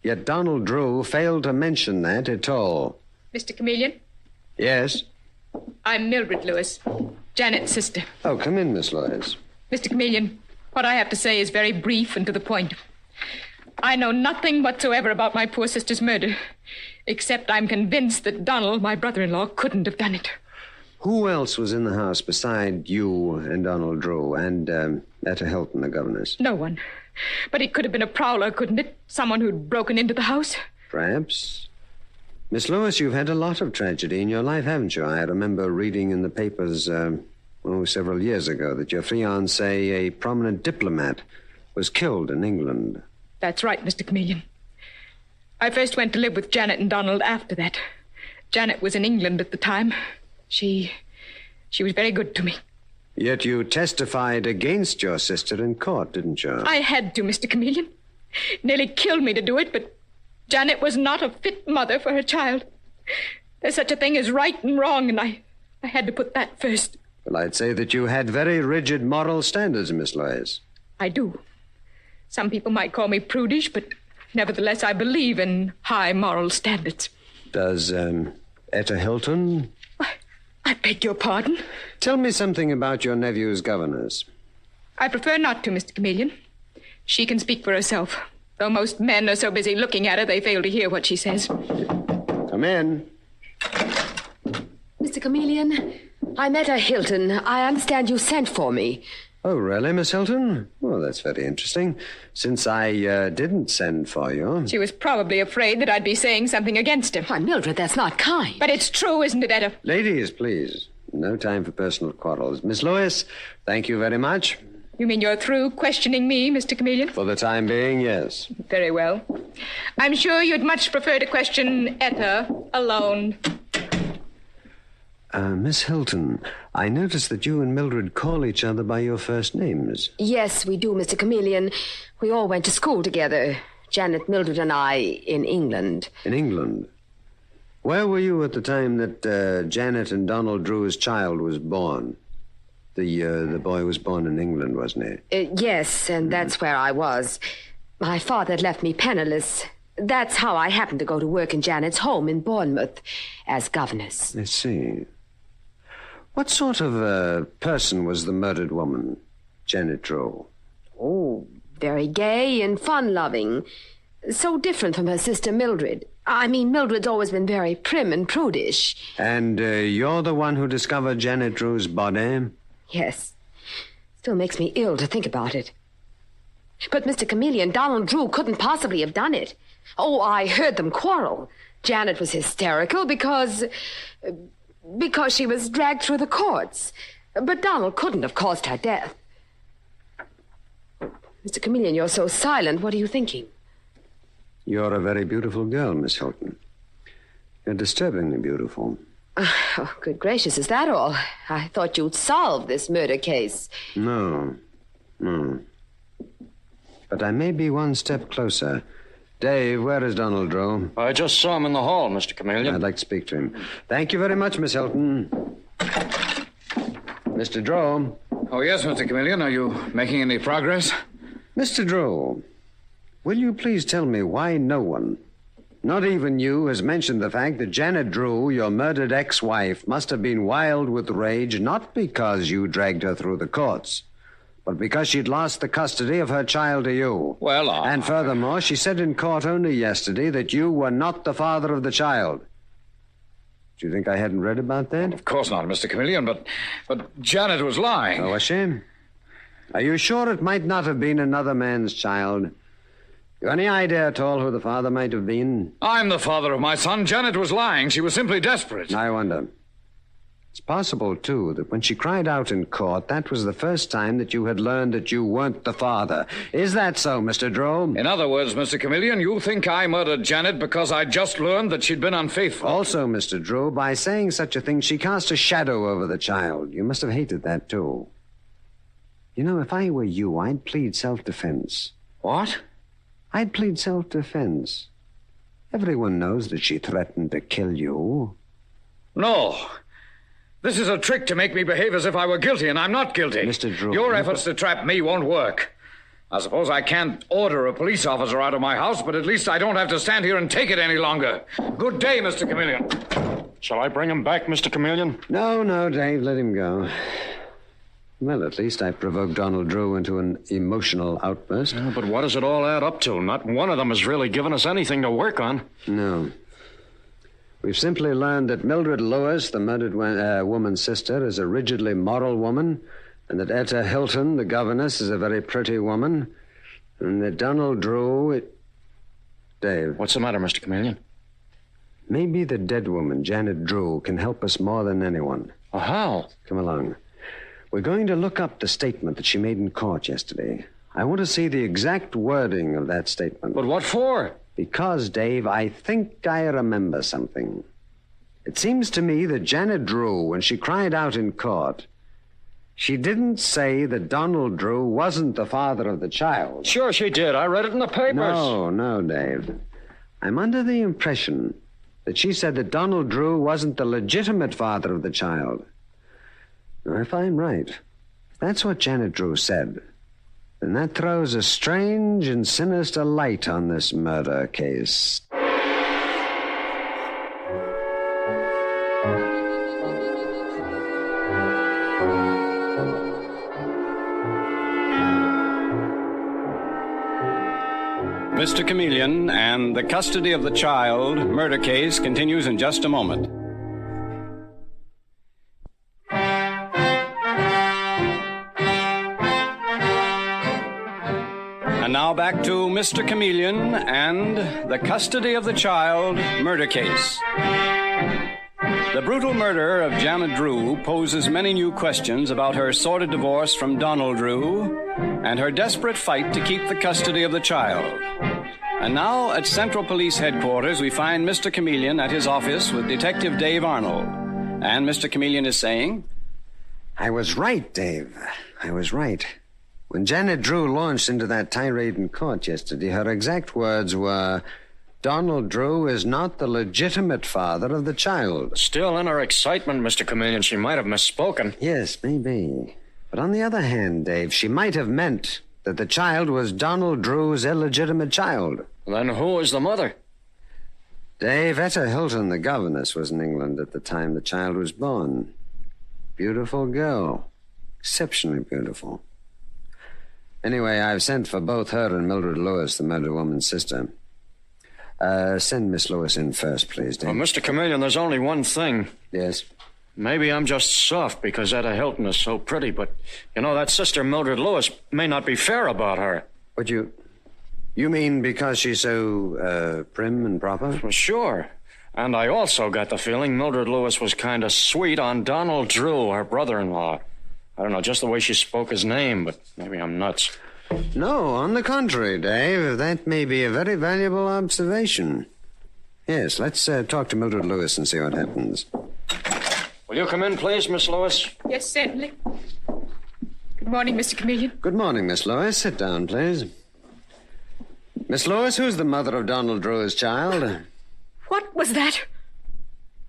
Yet Donald Drew failed to mention that at all. Mr. Chameleon? Yes? I'm Mildred Lewis, Janet's sister. Oh, come in, Miss Lewis. Mr. Chameleon, what I have to say is very brief and to the point. I know nothing whatsoever about my poor sister's murder, except I'm convinced that Donald, my brother-in-law, couldn't have done it. Who else was in the house beside you and Donald Drew and Etta Hilton, the governess? No one. But it could have been a prowler, couldn't it? Someone who'd broken into the house? Perhaps. Miss Lewis, you've had a lot of tragedy in your life, haven't you? I remember reading in the papers, several years ago, that your fiancé, a prominent diplomat, was killed in England. That's right, Mr. Chameleon. I first went to live with Janet and Donald after that. Janet was in England at the time. She was very good to me. Yet you testified against your sister in court, didn't you? I had to, Mr. Chameleon. Nearly killed me to do it, but Janet was not a fit mother for her child. There's such a thing as right and wrong, and I had to put that first. Well, I'd say that you had very rigid moral standards, Miss Lois. I do. Some people might call me prudish, but nevertheless I believe in high moral standards. Does Etta Hilton? I beg your pardon? Tell me something about your nephew's governess. I prefer not to, Mr. Chameleon. She can speak for herself. Though most men are so busy looking at her, they fail to hear what she says. Come in. Mr. Chameleon, I'm Etta Hilton. I understand you sent for me. Oh, really, Miss Hilton? Well, that's very interesting. Since I didn't send for you. She was probably afraid that I'd be saying something against him. Why, Mildred, that's not kind. But it's true, isn't it, Etta? Ladies, please. No time for personal quarrels. Miss Lewis, thank you very much. You mean you're through questioning me, Mr. Chameleon? For the time being, yes. Very well. I'm sure you'd much prefer to question Etta alone. Miss Hilton, I noticed that you and Mildred call each other by your first names. Yes, we do, Mr. Chameleon. We all went to school together. Janet, Mildred, and I in England. In England? Where were you at the time that Janet and Donald Drew's child was born? The boy was born in England, wasn't he? Yes, and that's where I was. My father had left me penniless. That's how I happened to go to work in Janet's home in Bournemouth as governess. I see. What sort of person was the murdered woman, Janet Drew? Oh, very gay and fun-loving. So different from her sister Mildred. I mean, Mildred's always been very prim and prudish. And you're the one who discovered Janet Drew's body? Yes. Still makes me ill to think about it. But, Mr. Chameleon, Donald Drew couldn't possibly have done it. Oh, I heard them quarrel. Janet was hysterical because she was dragged through the courts. But Donald couldn't have caused her death. Mr. Chameleon, you're so silent. What are you thinking? You're a very beautiful girl, Miss Hilton. You're disturbingly beautiful. Oh, good gracious, is that all? I thought you'd solved this murder case. No. But I may be one step closer. Dave, where is Donald Drew? I just saw him in the hall, Mr. Chameleon. I'd like to speak to him. Thank you very much, Miss Hilton. Mr. Drew. Oh, yes, Mr. Chameleon. Are you making any progress? Mr. Drew, will you please tell me why no one, not even you, has mentioned the fact that Janet Drew, your murdered ex-wife, must have been wild with rage not because you dragged her through the courts, but because she'd lost the custody of her child to you. Well, And furthermore, she said in court only yesterday that you were not the father of the child. Do you think I hadn't read about that? Of course not, Mr. Chameleon, but Janet was lying. Oh, was she? Are you sure it might not have been another man's child? You any idea at all who the father might have been? I'm the father of my son. Janet was lying. She was simply desperate. I wonder. It's possible, too, that when she cried out in court, that was the first time that you had learned that you weren't the father. Is that so, Mr. Drew? In other words, Mr. Chameleon, you think I murdered Janet because I just learned that she'd been unfaithful. Also, Mr. Drew, by saying such a thing, she cast a shadow over the child. You must have hated that, too. You know, if I were you, I'd plead self-defense. What? I'd plead self-defense. Everyone knows that she threatened to kill you. No. This is a trick to make me behave as if I were guilty, and I'm not guilty. Mr. Drew... Your efforts to trap me won't work. I suppose I can't order a police officer out of my house, but at least I don't have to stand here and take it any longer. Good day, Mr. Chameleon. Shall I bring him back, Mr. Chameleon? No, Dave, let him go. Well, at least I provoked Donald Drew into an emotional outburst. Yeah, but what does it all add up to? Not one of them has really given us anything to work on. No. We've simply learned that Mildred Lewis, the murdered woman's sister, is a rigidly moral woman, and that Etta Hilton, the governess, is a very pretty woman, and that Donald Drew... Dave. What's the matter, Mr. Chameleon? Maybe the dead woman, Janet Drew, can help us more than anyone. Oh, how? Come along. We're going to look up the statement that she made in court yesterday. I want to see the exact wording of that statement. But what for? Because, Dave, I think I remember something. It seems to me that Janet Drew, when she cried out in court, she didn't say that Donald Drew wasn't the father of the child. Sure she did. I read it in the papers. No, Dave. I'm under the impression that she said that Donald Drew wasn't the legitimate father of the child. Now, if I'm right, if that's what Janet Drew said, then that throws a strange and sinister light on this murder case. Mr. Chameleon and the custody of the child murder case continues in just a moment. And now back to Mr. Chameleon and the custody of the child murder case. The brutal murder of Janet Drew poses many new questions about her sordid divorce from Donald Drew and her desperate fight to keep the custody of the child. And now at Central Police Headquarters, we find Mr. Chameleon at his office with Detective Dave Arnold. And Mr. Chameleon is saying... I was right, Dave. I was right. When Janet Drew launched into that tirade in court yesterday, her exact words were, Donald Drew is not the legitimate father of the child. Still, in her excitement, Mr. Chameleon, she might have misspoken. Yes, maybe. But on the other hand, Dave, she might have meant that the child was Donald Drew's illegitimate child. Then who is the mother? Dave, Etta Hilton, the governess, was in England at the time the child was born. Beautiful girl. Exceptionally beautiful. Anyway, I've sent for both her and Mildred Lewis, the murdered woman's sister. Send Miss Lewis in first, please, Dave. Well, Mr. Chameleon, there's only one thing. Yes? Maybe I'm just soft because Etta Hilton is so pretty, but, you know, that sister Mildred Lewis may not be fair about her. But you mean because she's so, prim and proper? Well, sure. And I also got the feeling Mildred Lewis was kind of sweet on Donald Drew, her brother-in-law. I don't know, just the way she spoke his name, but maybe I'm nuts. No, on the contrary, Dave. That may be a very valuable observation. Yes, let's talk to Mildred Lewis and see what happens. Will you come in, please, Miss Lewis? Yes, certainly. Good morning, Mr. Chameleon. Good morning, Miss Lewis. Sit down, please. Miss Lewis, who's the mother of Donald Drew's child? What was that?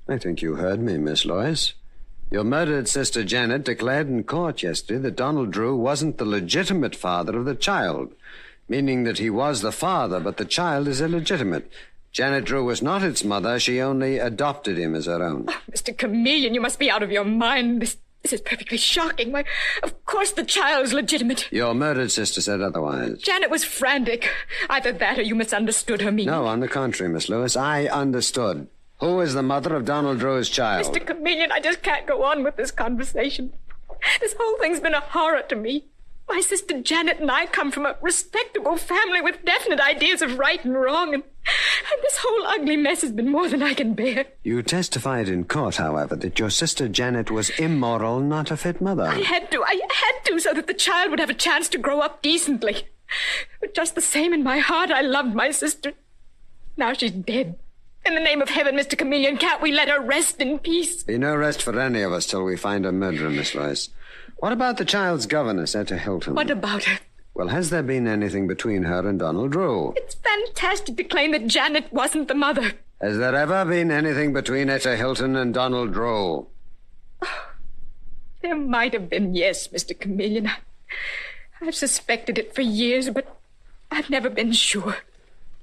I think you heard me, Miss Lewis. Your murdered sister Janet declared in court yesterday that Donald Drew wasn't the legitimate father of the child, meaning that he was the father, but the child is illegitimate. Janet Drew was not its mother. She only adopted him as her own. Oh, Mr. Chameleon, you must be out of your mind. This is perfectly shocking. Why, of course the child's legitimate. Your murdered sister said otherwise. Janet was frantic. Either that or you misunderstood her meaning. No, on the contrary, Miss Lewis. I understood. Who is the mother of Donald Drew's child? Mr. Chameleon, I just can't go on with this conversation. This whole thing's been a horror to me. My sister Janet and I come from a respectable family with definite ideas of right and wrong, and And this whole ugly mess has been more than I can bear. You testified in court, however, that your sister Janet was immoral, not a fit mother. I had to, so that the child would have a chance to grow up decently. But just the same in my heart, I loved my sister. Now she's dead. In the name of heaven, Mr. Chameleon, can't we let her rest in peace? Be no rest for any of us till we find a murderer, Miss Lois. What about the child's governess, Etta Hilton? What about her? Well, has there been anything between her and Donald Drew? It's fantastic to claim that Janet wasn't the mother. Has there ever been anything between Etta Hilton and Donald Drew? There might have been, yes, Mr. Chameleon. I've suspected it for years, but I've never been sure.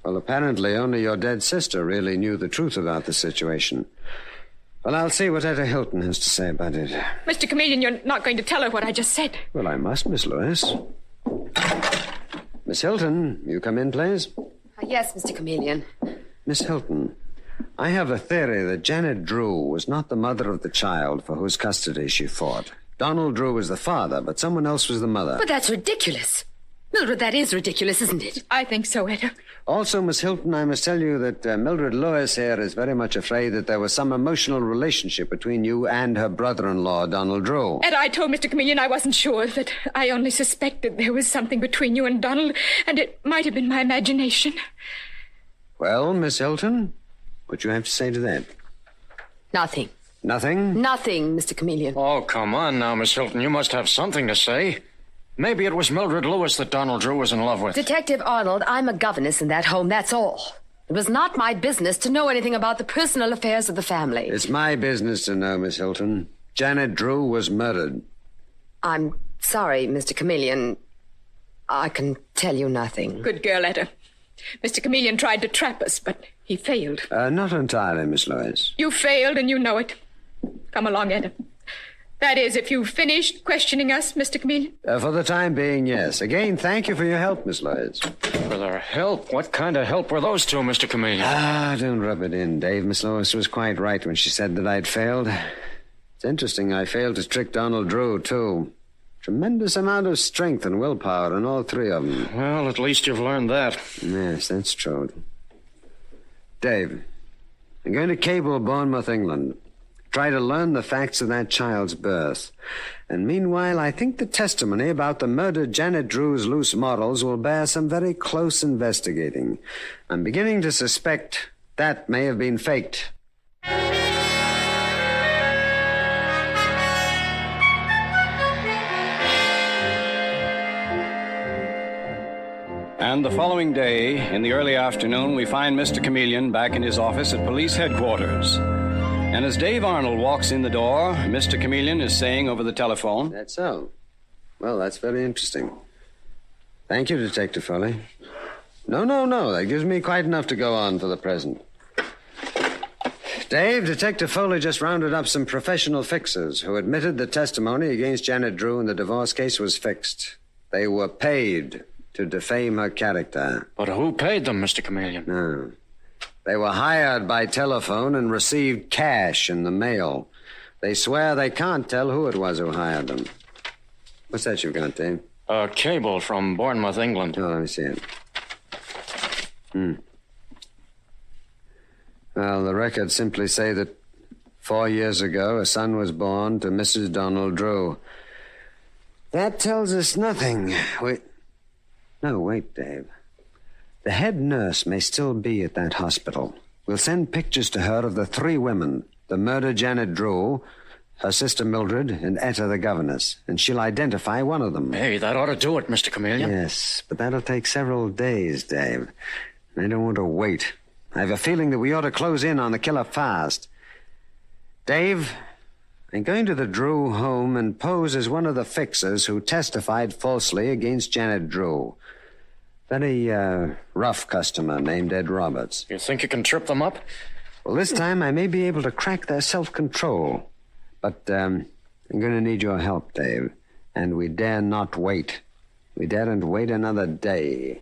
Well, apparently only your dead sister really knew the truth about the situation. Well, I'll see what Etta Hilton has to say about it. Mr. Chameleon, you're not going to tell her what I just said. Well, I must, Miss Lois. Miss Hilton, you come in, please. Yes, Mr. Chameleon. Miss Hilton, I have a theory that Janet Drew was not the mother of the child for whose custody she fought. Donald Drew was the father, but someone else was the mother. But that's ridiculous. Mildred, that is ridiculous, isn't it? I think so, Etta. Also, Miss Hilton, I must tell you that Mildred Lewis here is very much afraid that there was some emotional relationship between you and her brother-in-law, Donald Drew. Etta, I told Mr. Chameleon I wasn't sure, that I only suspected there was something between you and Donald, and it might have been my imagination. Well, Miss Hilton, what do you have to say to that? Nothing. Nothing? Nothing, Mr. Chameleon. Oh, come on now, Miss Hilton. You must have something to say. Maybe it was Mildred Lewis that Donald Drew was in love with. Detective Arnold, I'm a governess in that home, that's all. It was not my business to know anything about the personal affairs of the family. It's my business to know, Miss Hilton. Janet Drew was murdered. I'm sorry, Mr. Chameleon. I can tell you nothing. Good girl, Etta. Mr. Chameleon tried to trap us, but he failed. Not entirely, Miss Lois. You failed, and you know it. Come along, Etta. That is, if you've finished questioning us, Mr. Chameleon. For the time being, yes. Again, thank you for your help, Miss Lois. For their help? What kind of help were those two, Mr. Chameleon? Don't rub it in, Dave. Miss Lois was quite right when she said that I'd failed. It's interesting I failed to trick Donald Drew, too. Tremendous amount of strength and willpower in all three of them. Well, at least you've learned that. Yes, that's true. Dave, I'm going to cable Bournemouth, England. Try to learn the facts of that child's birth. And meanwhile, I think the testimony about the murdered Janet Drew's loose morals will bear some very close investigating. I'm beginning to suspect that may have been faked. And the following day, in the early afternoon, we find Mr. Chameleon back in his office at police headquarters. And as Dave Arnold walks in the door, Mr. Chameleon is saying over the telephone... That's so. Well, that's very interesting. Thank you, Detective Foley. No. That gives me quite enough to go on for the present. Dave, Detective Foley just rounded up some professional fixers who admitted the testimony against Janet Drew in the divorce case was fixed. They were paid to defame her character. But who paid them, Mr. Chameleon? No. They were hired by telephone and received cash in the mail. They swear they can't tell who it was who hired them. What's that you've got, Dave? A cable from Bournemouth, England. Oh, let me see it. Well, the records simply say that 4 years ago, a son was born to Mrs. Donald Drew. That tells us nothing. Wait, Dave. The head nurse may still be at that hospital. We'll send pictures to her of the 3 women, the murdered Janet Drew, her sister Mildred, and Etta, the governess, and she'll identify one of them. Hey, that ought to do it, Mr. Chameleon. Yes, but that'll take several days, Dave. I don't want to wait. I have a feeling that we ought to close in on the killer fast. Dave, I'm going to the Drew home and pose as one of the fixers who testified falsely against Janet Drew. Very rough customer named Ed Roberts. You think you can trip them up? Well, this time I may be able to crack their self-control. But I'm going to need your help, Dave. And we dare not wait. We daren't wait another day.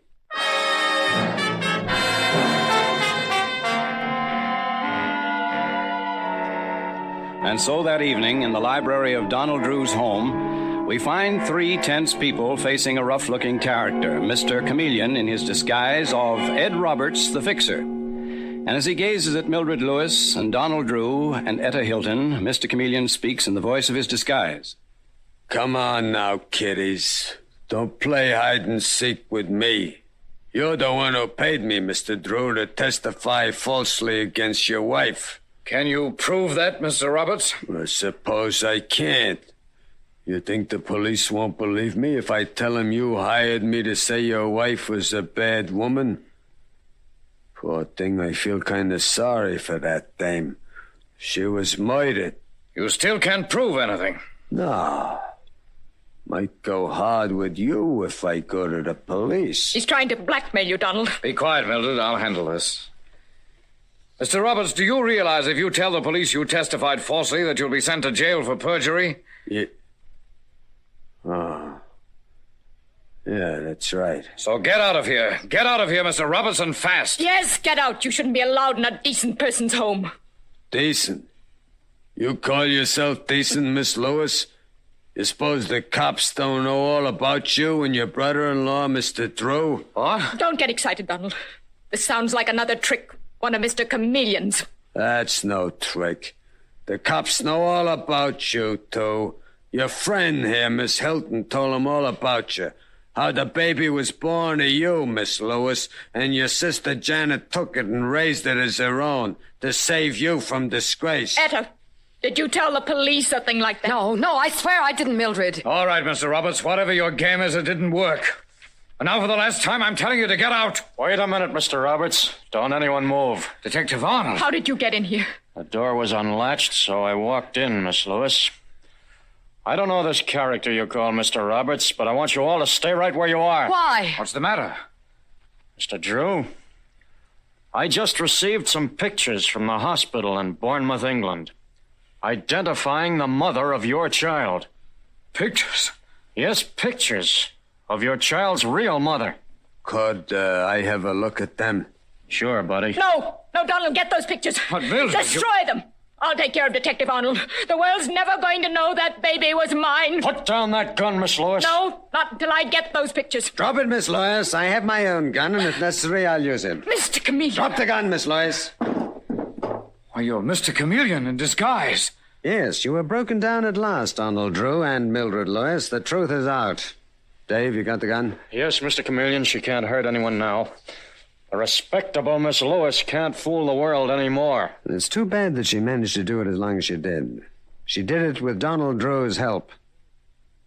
And so that evening, in the library of Donald Drew's home, we find 3 tense people facing a rough-looking character, Mr. Chameleon in his disguise of Ed Roberts, the fixer. And as he gazes at Mildred Lewis and Donald Drew and Etta Hilton, Mr. Chameleon speaks in the voice of his disguise. Come on now, kiddies. Don't play hide and seek with me. You're the one who paid me, Mr. Drew, to testify falsely against your wife. Can you prove that, Mr. Roberts? I suppose I can't. You think the police won't believe me if I tell them you hired me to say your wife was a bad woman? Poor thing, I feel kind of sorry for that dame. She was murdered. You still can't prove anything. No. Might go hard with you if I go to the police. He's trying to blackmail you, Donald. Be quiet, Mildred. I'll handle this. Mr. Roberts, do you realize if you tell the police you testified falsely that you'll be sent to jail for perjury? Yeah. Oh. Yeah, that's right. So get out of here. Get out of here, Mr. Roberts, and fast. Yes, get out. You shouldn't be allowed in a decent person's home. Decent? You call yourself decent, Miss Lewis? You suppose the cops don't know all about you and your brother-in-law, Mr. Drew? What? Don't get excited, Donald. This sounds like another trick. One of Mr. Chameleon's. That's no trick. The cops know all about you, too. Your friend here, Miss Hilton, told them all about you. How the baby was born to you, Miss Lewis, and your sister Janet took it and raised it as her own to save you from disgrace. Etta, did you tell the police a thing like that? No, I swear I didn't, Mildred. All right, Mr. Roberts, whatever your game is, it didn't work. And now for the last time, I'm telling you to get out. Wait a minute, Mr. Roberts. Don't anyone move. Detective Arnold. How did you get in here? The door was unlatched, so I walked in, Miss Lewis. I don't know this character you call Mr. Roberts, but I want you all to stay right where you are. Why? What's the matter? Mr. Drew, I just received some pictures from the hospital in Bournemouth, England, identifying the mother of your child. Pictures? Yes, pictures of your child's real mother. Could I have a look at them? Sure, buddy. No, Donald, get those pictures. But Mildred, destroy them. I'll take care of Detective Arnold. The world's never going to know that baby was mine. Put down that gun, Miss Lewis. No, not until I get those pictures. Drop it, Miss Lewis. I have my own gun, and if necessary, I'll use it. Mr. Chameleon. Drop the gun, Miss Lewis. Why, you're Mr. Chameleon in disguise. Yes, you were broken down at last, Donald Drew and Mildred Lewis. The truth is out. Dave, you got the gun? Yes, Mr. Chameleon. She can't hurt anyone now. The respectable Miss Lewis can't fool the world anymore. It's too bad that she managed to do it as long as she did. She did it with Donald Drew's help.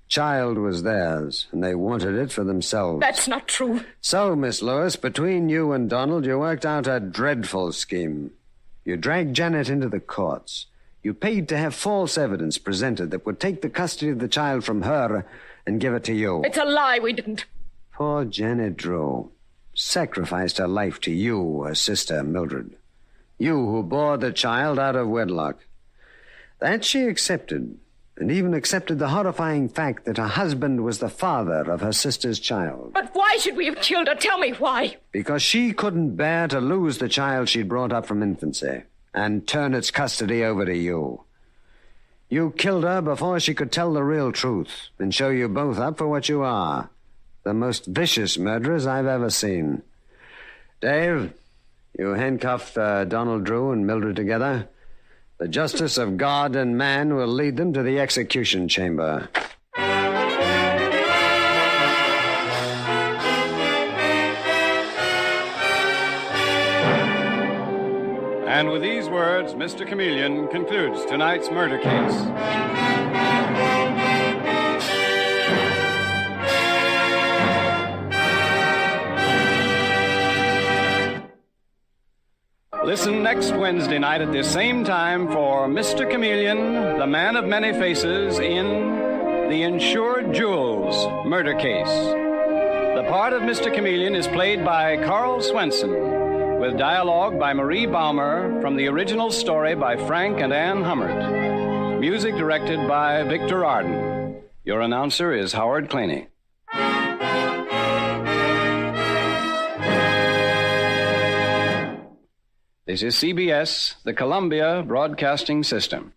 Child was theirs, and they wanted it for themselves. That's not true. So, Miss Lewis, between you and Donald, you worked out a dreadful scheme. You dragged Janet into the courts. You paid to have false evidence presented that would take the custody of the child from her and give it to you. It's a lie. We didn't. Poor Janet Drew sacrificed her life to you, her sister, Mildred. You who bore the child out of wedlock. That she accepted, and even accepted the horrifying fact that her husband was the father of her sister's child. But why should we have killed her? Tell me why. Because she couldn't bear to lose the child she'd brought up from infancy and turn its custody over to you. You killed her before she could tell the real truth and show you both up for what you are. The most vicious murderers I've ever seen. Dave, you handcuff Donald Drew and Mildred together. The justice of God and man will lead them to the execution chamber. And with these words, Mr. Chameleon concludes tonight's murder case. Listen next Wednesday night at this same time for Mr. Chameleon, the man of many faces in The Insured Jewels murder case. The part of Mr. Chameleon is played by Carl Swenson, with dialogue by Marie Baumer from the original story by Frank and Ann Hummert. Music directed by Victor Arden. Your announcer is Howard Claney. This is CBS, the Columbia Broadcasting System.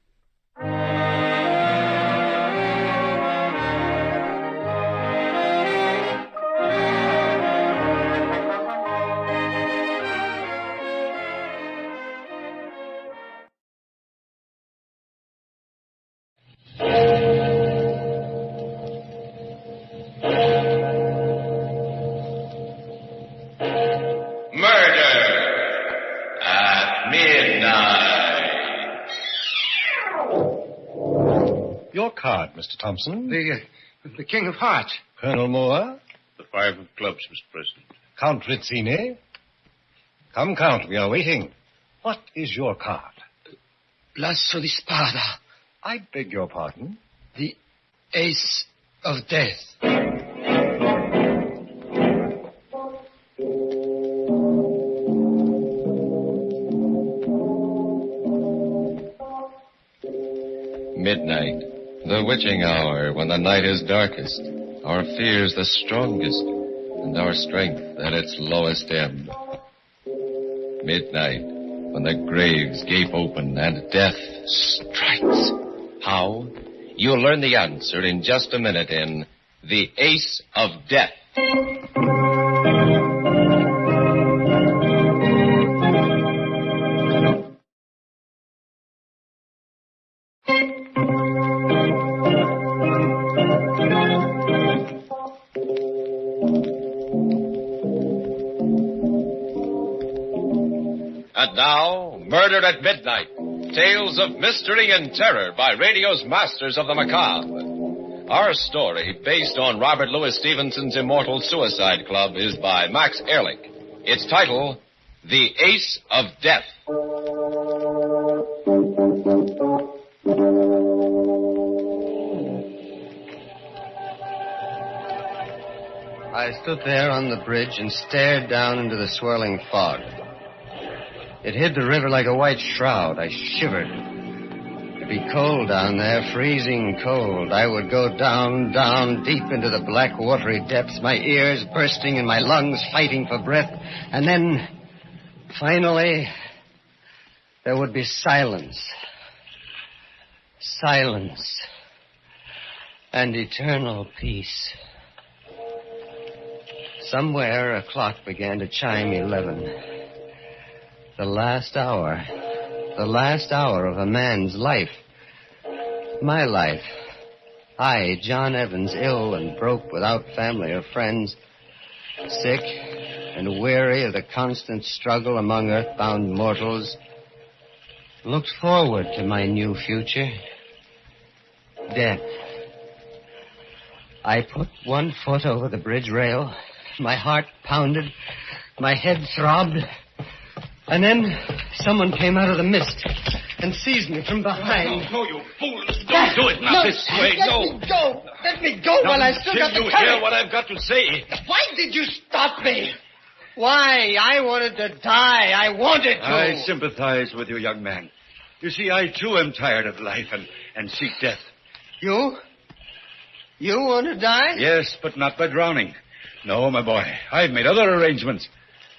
Mr. Thompson? The King of Hearts. Colonel Moore? The 5 of clubs, Mr. President. Count Rizzini? Come, Count, we are waiting. What is your card? L'asso di spada. I beg your pardon? The ace of death. Midnight, the witching hour, when the night is darkest, our fears the strongest, and our strength at its lowest ebb. Midnight, when the graves gape open and death strikes. How? You'll learn the answer in just a minute in The Ace of Death. And now, Murder at Midnight. Tales of mystery and terror by radio's masters of the macabre. Our story, based on Robert Louis Stevenson's immortal Suicide Club, is by Max Ehrlich. Its title, The Ace of Death. I stood there on the bridge and stared down into the swirling fog. It hid the river like a white shroud. I shivered. It'd be cold down there, freezing cold. I would go down, down, deep into the black, watery depths, my ears bursting and my lungs fighting for breath. And then, finally, there would be silence. Silence. And eternal peace. Somewhere a clock began to chime 11. The last hour. The last hour of a man's life. My life. I, John Evans, ill and broke without family or friends. Sick and weary of the constant struggle among earthbound mortals. Looked forward to my new future. Death. I put one foot over the bridge rail. My heart pounded. My head throbbed. And then someone came out of the mist and seized me from behind. No, you fool. Don't do it. Not this way. No. Let me go. Let me go while I still got the you courage. hear what I've got to say? Why did you stop me? Why? I wanted to die. I wanted to. I sympathize with you, young man. You see, I, too, am tired of life and seek death. You? You want to die? Yes, but not by drowning. No, my boy. I've made other arrangements.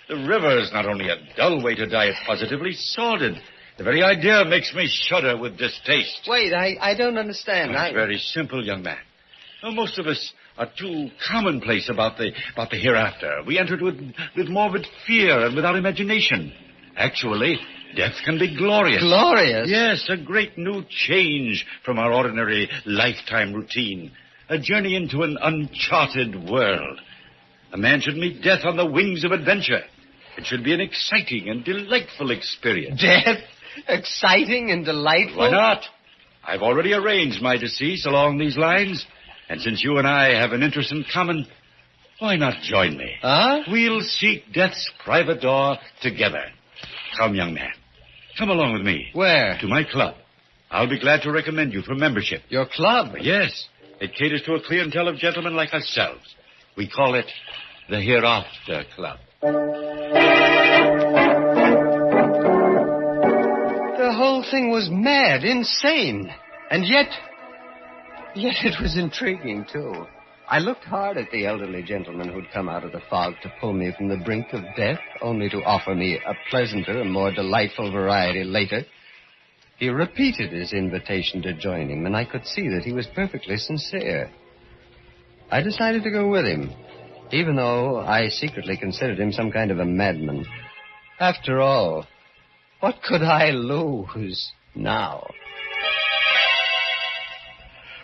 The river is not only a dull way to die, it's positively sordid. The very idea makes me shudder with distaste. Wait, I don't understand. It's very simple, young man. Well, most of us are too commonplace about the hereafter. We enter it with morbid fear and without imagination. Actually, death can be glorious. Glorious? Yes, a great new change from our ordinary lifetime routine. A journey into an uncharted world. A man should meet death on the wings of adventure. It should be an exciting and delightful experience. Death? Exciting and delightful? Why not? I've already arranged my decease along these lines. And since you and I have an interest in common, why not join me? Huh? We'll seek death's private door together. Come, young man. Come along with me. Where? To my club. I'll be glad to recommend you for membership. Your club? Yes. It caters to a clientele of gentlemen like ourselves. We call it the Hereafter Club. The whole thing was mad, insane. And yet it was intriguing, too. I looked hard at the elderly gentleman who'd come out of the fog to pull me from the brink of death, only to offer me a pleasanter and more delightful variety later. He repeated his invitation to join him, and I could see that he was perfectly sincere. I decided to go with him, even though I secretly considered him some kind of a madman. After all, what could I lose now?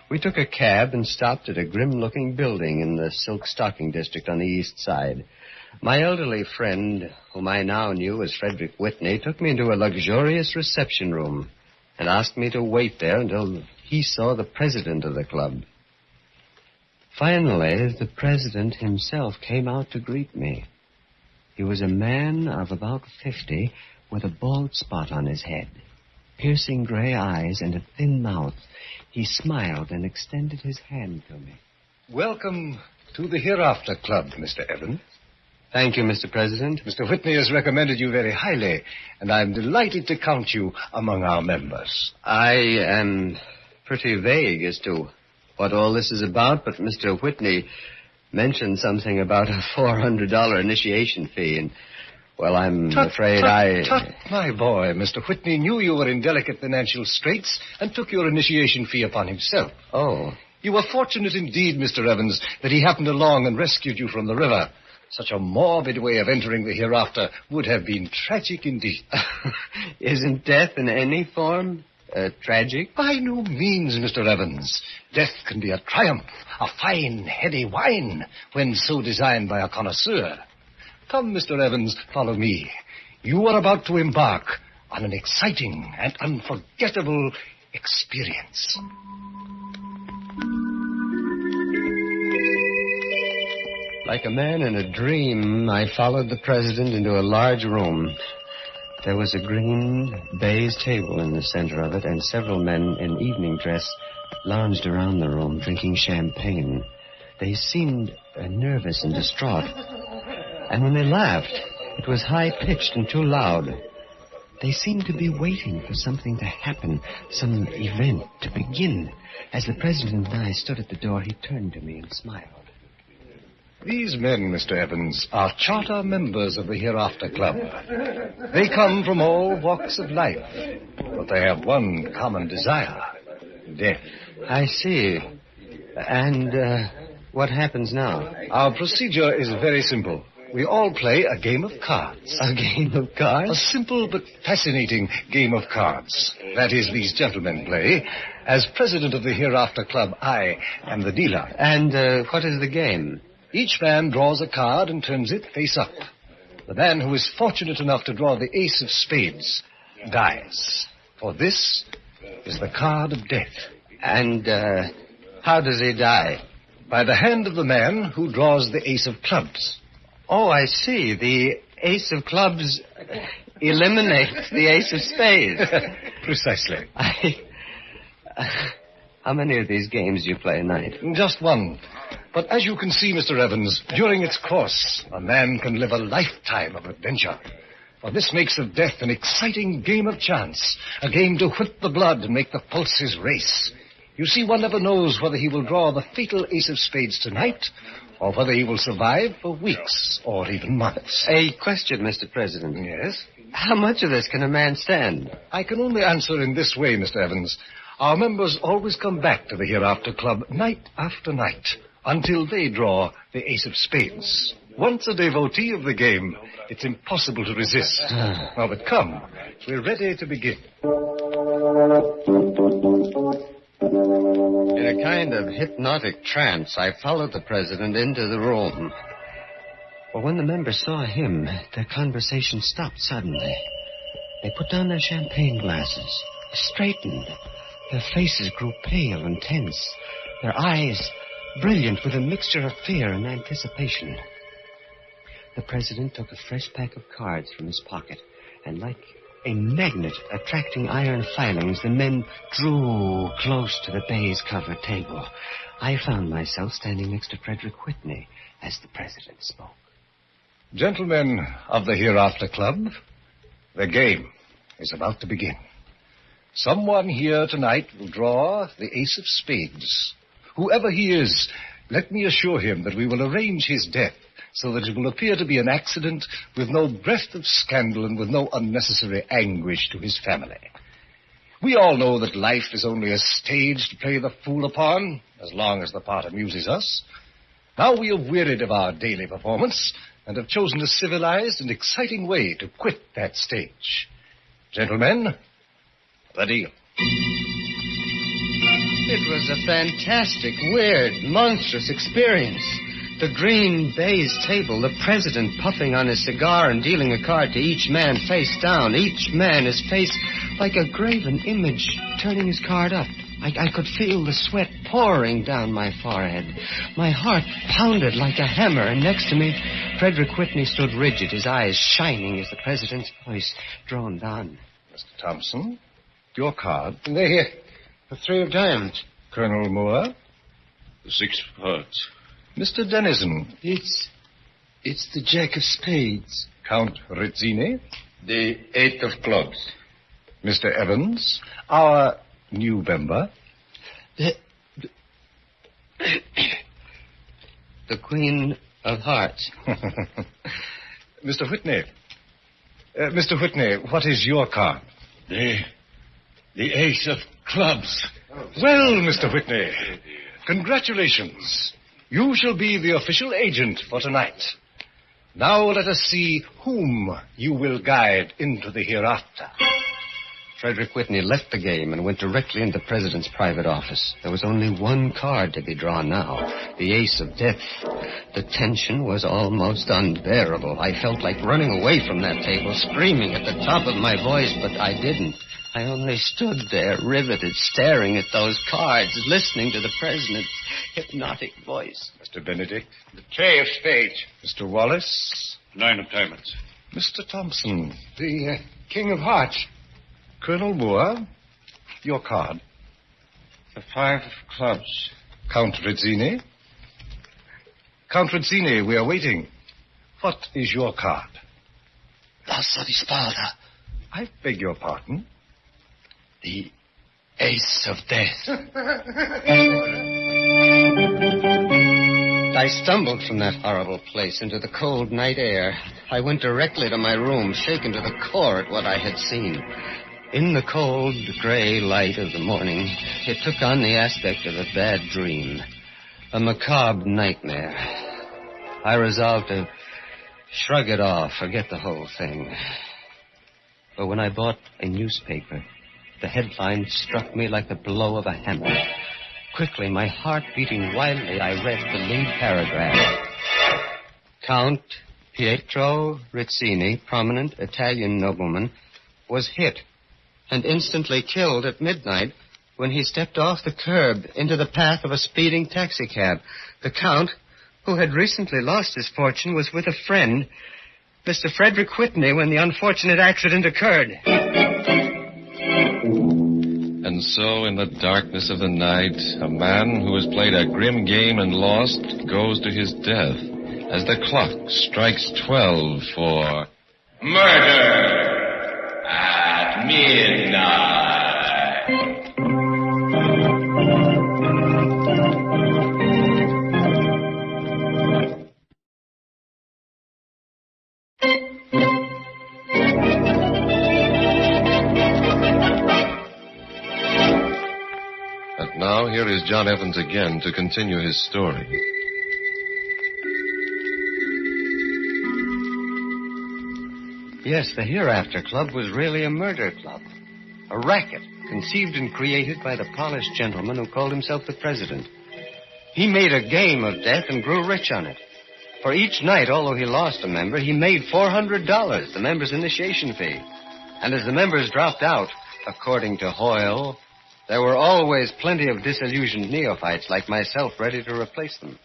We took a cab and stopped at a grim-looking building in the silk stocking district on the east side. My elderly friend, whom I now knew as Frederick Whitney, took me into a luxurious reception room and asked me to wait there until he saw the president of the club. Finally, the president himself came out to greet me. He was a man of about 50 with a bald spot on his head, piercing gray eyes and a thin mouth. He smiled and extended his hand to me. Welcome to the Hereafter Club, Mr. Evans. Thank you, Mr. President. Mr. Whitney has recommended you very highly, and I'm delighted to count you among our members. I am pretty vague as to what all this is about, but Mr. Whitney mentioned something about a $400 initiation fee, and, well, I'm afraid Tut, my boy. Mr. Whitney knew you were in delicate financial straits and took your initiation fee upon himself. Oh. You were fortunate indeed, Mr. Evans, that he happened along and rescued you from the river. Such a morbid way of entering the hereafter would have been tragic indeed. Isn't death in any form tragic? By no means, Mr. Evans. Death can be a triumph, a fine, heady wine, when so designed by a connoisseur. Come, Mr. Evans, follow me. You are about to embark on an exciting and unforgettable experience. Like a man in a dream, I followed the president into a large room. There was a green baize table in the center of it, and several men in evening dress lounged around the room, drinking champagne. They seemed nervous and distraught. And when they laughed, it was high-pitched and too loud. They seemed to be waiting for something to happen, some event to begin. As the president and I stood at the door, he turned to me and smiled. These men, Mr. Evans, are charter members of the Hereafter Club. They come from all walks of life, but they have one common desire, death. I see. And what happens now? Our procedure is very simple. We all play a game of cards. A game of cards? A simple but fascinating game of cards. That is, these gentlemen play. As president of the Hereafter Club, I am the dealer. And what is the game? Each man draws a card and turns it face up. The man who is fortunate enough to draw the ace of spades dies. For this is the card of death. And how does he die? By the hand of the man who draws the ace of clubs. Oh, I see. The ace of clubs eliminates the ace of spades. Precisely. How many of these games do you play a night? Just one. But as you can see, Mr. Evans, during its course, a man can live a lifetime of adventure. For this makes of death an exciting game of chance, a game to whip the blood and make the pulses race. You see, one never knows whether he will draw the fatal ace of spades tonight, or whether he will survive for weeks or even months. A question, Mr. President. Yes? How much of this can a man stand? I can only answer in this way, Mr. Evans. Our members always come back to the Hereafter Club night after night, until they draw the ace of spades. Once a devotee of the game, it's impossible to resist. Now, but come, we're ready to begin. In a kind of hypnotic trance, I followed the president into the room. Well, when the members saw him, their conversation stopped suddenly. They put down their champagne glasses, straightened. Their faces grew pale and tense, their eyes brilliant with a mixture of fear and anticipation. The president took a fresh pack of cards from his pocket, and like a magnet attracting iron filings, the men drew close to the baize-covered table. I found myself standing next to Frederick Whitney as the president spoke. Gentlemen of the Hereafter Club, the game is about to begin. Someone here tonight will draw the ace of spades. Whoever he is, let me assure him that we will arrange his death so that it will appear to be an accident with no breath of scandal and with no unnecessary anguish to his family. We all know that life is only a stage to play the fool upon, as long as the part amuses us. Now we are wearied of our daily performance and have chosen a civilized and exciting way to quit that stage. Gentlemen, the deal. It was a fantastic, weird, monstrous experience. The green baize table, the president puffing on his cigar and dealing a card to each man face down, each man his face like a graven image turning his card up. I could feel the sweat pouring down my forehead. My heart pounded like a hammer, and next to me, Frederick Whitney stood rigid, his eyes shining as the president's voice droned on. Mr. Thompson, your card. The 3 of diamonds. Colonel Moore. The 6 of hearts. Mr. Dennison. It's the Jack of spades. Count Rizzini. The 8 of clubs. Mr. Evans. Our new member. The Queen of Hearts. Mr. Whitney. Mr. Whitney, what is your card? The ace of clubs. Well, Mr. Whitney, congratulations. You shall be the official agent for tonight. Now let us see whom you will guide into the hereafter. Frederick Whitney left the game and went directly into the president's private office. There was only one card to be drawn now, the ace of death. The tension was almost unbearable. I felt like running away from that table, screaming at the top of my voice, but I didn't. I only stood there, riveted, staring at those cards, listening to the president's hypnotic voice. Mr. Benedict. The 3 of spades. Mr. Wallace. 9 of diamonds. Mr. Thompson. The King of Hearts. Colonel Moore, your card. The 5 of clubs. Count Rizzini. Count Rizzini, we are waiting. What is your card? L'asso di spada. I beg your pardon? The ace of death. I stumbled from that horrible place into the cold night air. I went directly to my room, shaken to the core at what I had seen. In the cold, gray light of the morning, it took on the aspect of a bad dream, a macabre nightmare. I resolved to shrug it off, forget the whole thing. But when I bought a newspaper, the headline struck me like the blow of a hammer. Quickly, my heart beating wildly, I read the lead paragraph. Count Pietro Rizzini, prominent Italian nobleman, was hit and instantly killed at midnight when he stepped off the curb into the path of a speeding taxicab. The Count, who had recently lost his fortune, was with a friend, Mr. Frederick Whitney, when the unfortunate accident occurred. And so, in the darkness of the night, a man who has played a grim game and lost goes to his death as the clock strikes 12 for murder at midnight. And now, here is John Evans again to continue his story. Yes, the Hereafter Club was really a murder club. A racket conceived and created by the polished gentleman who called himself the president. He made a game of death and grew rich on it. For each night, although he lost a member, he made $400, the member's initiation fee. And as the members dropped out, according to Hoyle, there were always plenty of disillusioned neophytes like myself ready to replace them.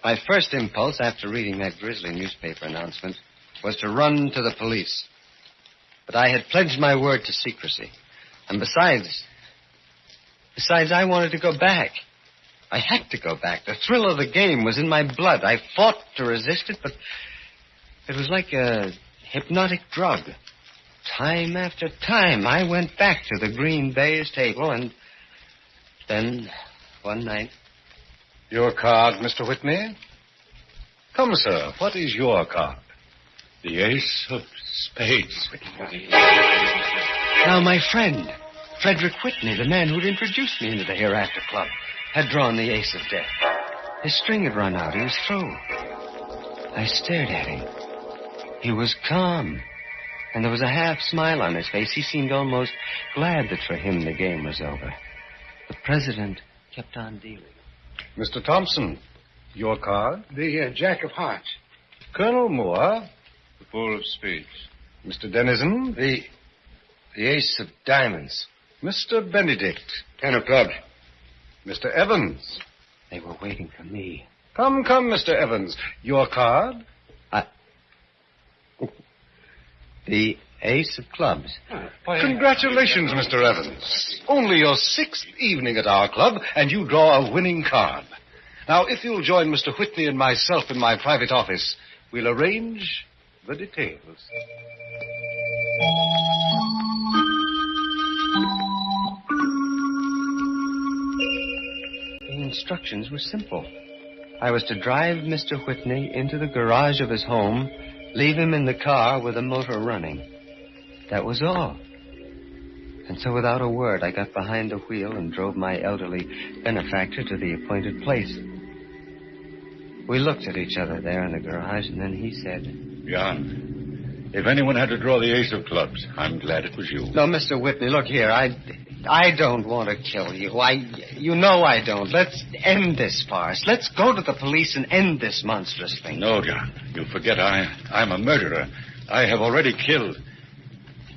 My first impulse after reading that grisly newspaper announcement was to run to the police. But I had pledged my word to secrecy. And besides, I wanted to go back. I had to go back. The thrill of the game was in my blood. I fought to resist it, but it was like a hypnotic drug. Time after time, I went back to the green baize table, and then, one night... Your card, Mr. Whitney? Come, sir, what is your card? The ace of spades. Now, my friend, Frederick Whitney, the man who'd introduced me into the Hereafter Club, had drawn the ace of death. His string had run out. He was through. I stared at him. He was calm, and there was a half smile on his face. He seemed almost glad that for him the game was over. The president kept on dealing. Mr. Thompson, your card? The Jack of Hearts. Colonel Moore? The 4 of spades. Mr. Dennison? The ace of diamonds. Mr. Benedict. 10 o'clock. Mr. Evans. They were waiting for me. Come, Mr. Evans. Your card? The ace of clubs. Congratulations, Mr. Evans. Only your 6th evening at our club, and you draw a winning card. Now, if you'll join Mr. Whitney and myself in my private office, we'll arrange the details. The instructions were simple. I was to drive Mr. Whitney into the garage of his home, leave him in the car with the motor running. That was all. And so without a word, I got behind the wheel and drove my elderly benefactor to the appointed place. We looked at each other there in the garage, and then he said, John, if anyone had to draw the ace of clubs, I'm glad it was you. No, Mr. Whitney, look here. I don't want to kill you. You know I don't. Let's end this farce. Let's go to the police and end this monstrous thing. No, John. You forget I'm a murderer. I have already killed.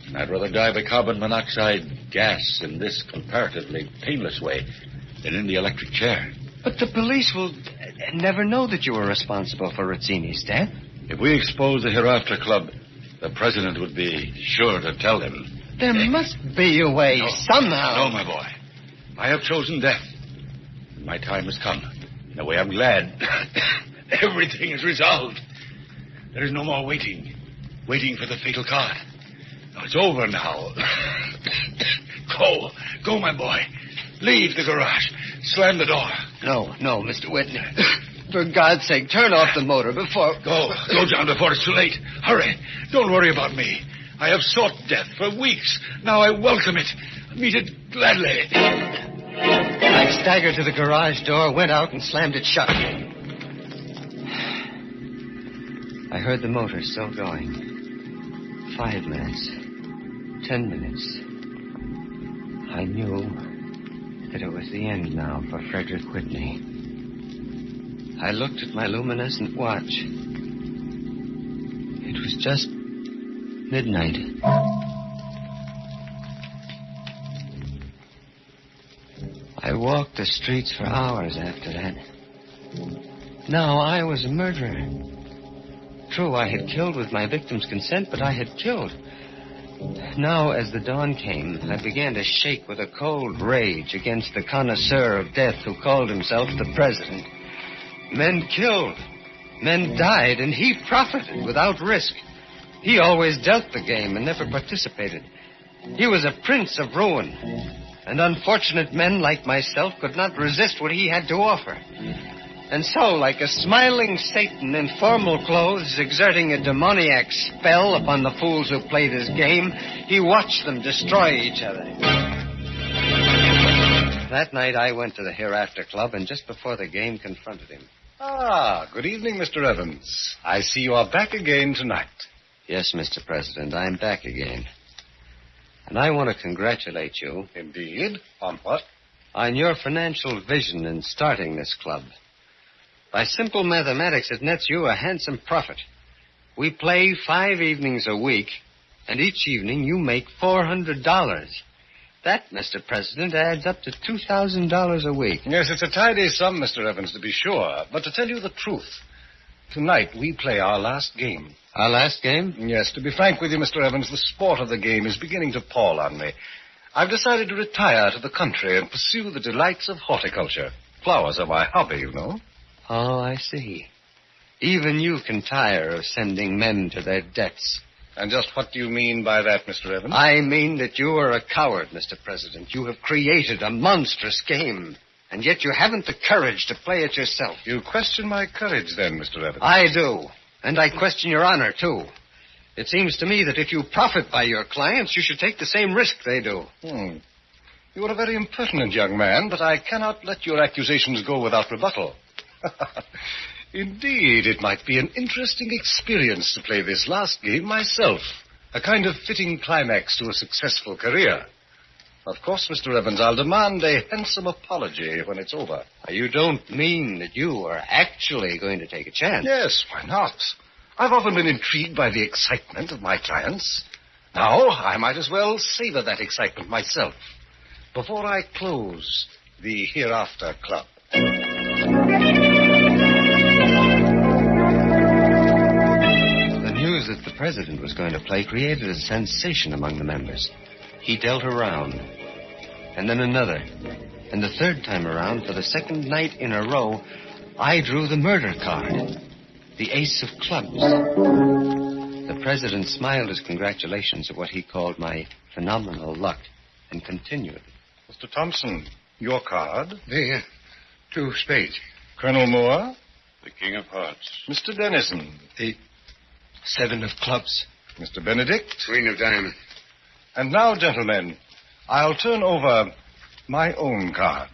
And I'd rather die by carbon monoxide gas in this comparatively painless way than in the electric chair. But the police will never know that you were responsible for Rizzini's death. If we expose the Hereafter Club, the president would be sure to tell them. There must be a way, somehow. No, my boy. I have chosen death. My time has come. In a way, I'm glad. Everything is resolved. There is no more waiting for the fatal card. No, it's over now. Go, my boy. Leave the garage. Slam the door. No, Mr. Whitney. For God's sake, turn off the motor before... Go, John, before it's too late. Hurry. Don't worry about me. I have sought death for weeks. Now I welcome it. Meet it gladly. I staggered to the garage door, went out, and slammed it shut. I heard the motor still going. 5 minutes. 10 minutes. I knew that it was the end now for Frederick Whitney. I looked at my luminescent watch. It was just midnight. I walked the streets for hours after that. Now I was a murderer. True, I had killed with my victim's consent, but I had killed. Now, as the dawn came, I began to shake with a cold rage against the connoisseur of death who called himself the president. Men killed. Men died, and he profited without risk. He always dealt the game and never participated. He was a prince of ruin. And unfortunate men like myself could not resist what he had to offer. And so, like a smiling Satan in formal clothes, exerting a demoniac spell upon the fools who played his game, he watched them destroy each other. That night, I went to the Hereafter Club, and just before the game, confronted him. Good evening, Mr. Evans. I see you are back again tonight. Yes, Mr. President, I'm back again. And I want to congratulate you. Indeed? On what? On your financial vision in starting this club. By simple mathematics, it nets you a handsome profit. We play 5 evenings a week, and each evening you make $400. That, Mr. President, adds up to $2,000 a week. Yes, it's a tidy sum, Mr. Evans, to be sure. But to tell you the truth, tonight we play our last game. Our last game? Yes, to be frank with you, Mr. Evans, the sport of the game is beginning to pall on me. I've decided to retire to the country and pursue the delights of horticulture. Flowers are my hobby, you know. Oh, I see. Even you can tire of sending men to their deaths. And just what do you mean by that, Mr. Evans? I mean that you are a coward, Mr. President. You have created a monstrous game, and yet you haven't the courage to play it yourself. You question my courage, then, Mr. Evans? I do. And I question your honor, too. It seems to me that if you profit by your clients, you should take the same risk they do. You are a very impertinent young man, but I cannot let your accusations go without rebuttal. Indeed, it might be an interesting experience to play this last game myself. A kind of fitting climax to a successful career. Of course, Mr. Evans, I'll demand a handsome apology when it's over. You don't mean that you are actually going to take a chance? Yes, why not? I've often been intrigued by the excitement of my clients. Now, I might as well savor that excitement myself. before I close the Hereafter Club. The news that the president was going to play created a sensation among the members. He dealt a round, and then another. And the third time around, for the second night in a row, I drew the murder card, the ace of clubs. The president smiled his congratulations at what he called my phenomenal luck and continued. Mr. Thompson, your card. The 2 spades. Colonel Moore. The king of hearts. Mr. Dennison. The 7 of clubs. Mr. Benedict. Queen of diamonds. And now, gentlemen, I'll turn over my own card.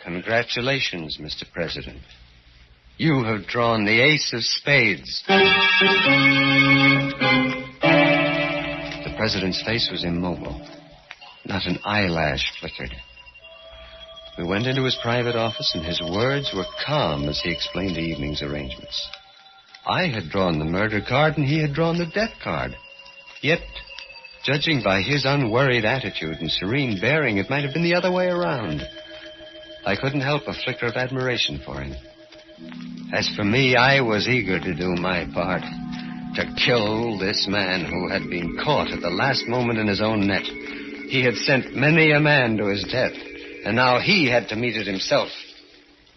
Congratulations, Mr. President. You have drawn the ace of spades. The president's face was immobile. Not an eyelash flickered. We went into his private office, and his words were calm as he explained the evening's arrangements. I had drawn the murder card, and he had drawn the death card. Yet, judging by his unworried attitude and serene bearing, it might have been the other way around. I couldn't help a flicker of admiration for him. As for me, I was eager to do my part, to kill this man who had been caught at the last moment in his own net. He had sent many a man to his death, and now he had to meet it himself.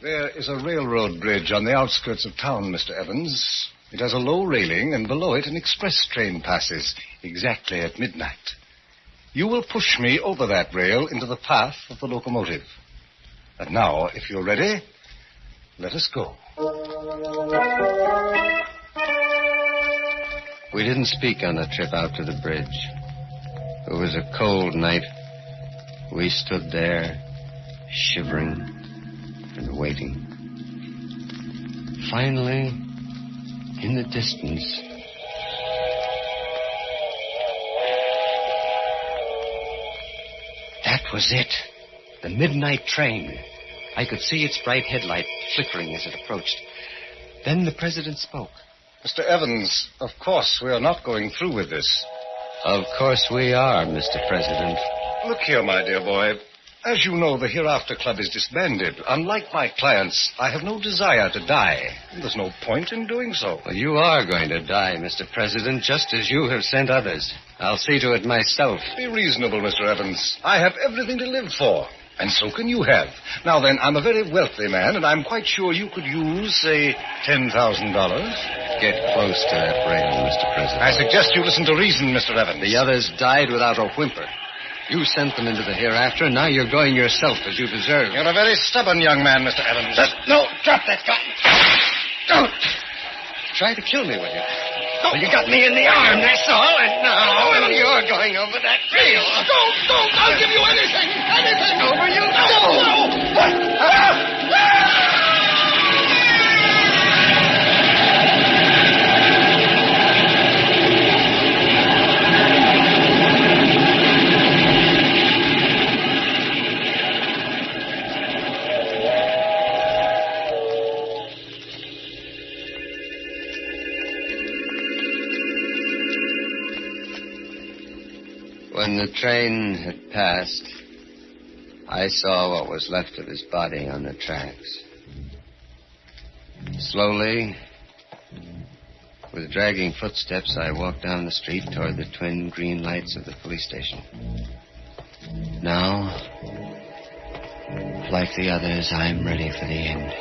There is a railroad bridge on the outskirts of town, Mr. Evans. It has a low railing, and below it an express train passes exactly at midnight. You will push me over that rail into the path of the locomotive. And now, if you're ready, let us go. We didn't speak on the trip out to the bridge. It was a cold night. We stood there, shivering and waiting. Finally, in the distance, that was it. The midnight train. I could see its bright headlight flickering as it approached. Then the president spoke. Mr. Evans, of course we are not going through with this. Of course we are, Mr. President. Look here, my dear boy. As you know, the Hereafter Club is disbanded. Unlike my clients, I have no desire to die. There's no point in doing so. Well, you are going to die, Mr. President, just as you have sent others. I'll see to it myself. Be reasonable, Mr. Evans. I have everything to live for. And so can you have. Now then, I'm a very wealthy man, and I'm quite sure you could use, say, $10,000. Get close to that rail, Mr. President. I suggest you listen to reason, Mr. Evans. The others died without a whimper. You sent them into the hereafter, and now you're going yourself, as you deserve. You're a very stubborn young man, Mr. Evans. No, drop that gun. Don't. Try to kill me, will you? Well, you got me in the arm, that's all, and now you're going over that rail. Don't. I'll give you anything. Over you When the train had passed, I saw what was left of his body on the tracks. Slowly, with dragging footsteps, I walked down the street toward the twin green lights of the police station. Now, like the others, I'm ready for the end.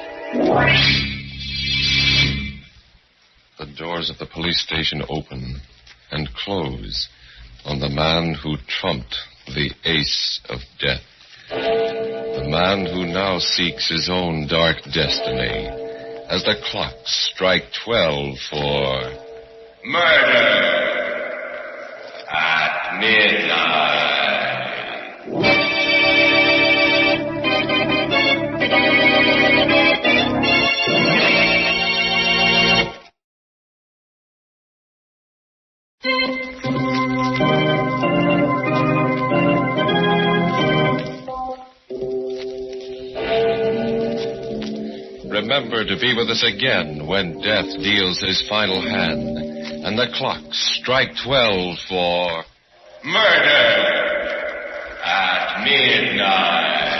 The doors of the police station open and close on the man who trumped the ace of death. The man who now seeks his own dark destiny as the clocks strike 12 for murder at midnight. Remember to be with us again when death deals his final hand and the clocks strike 12 for murder midnight.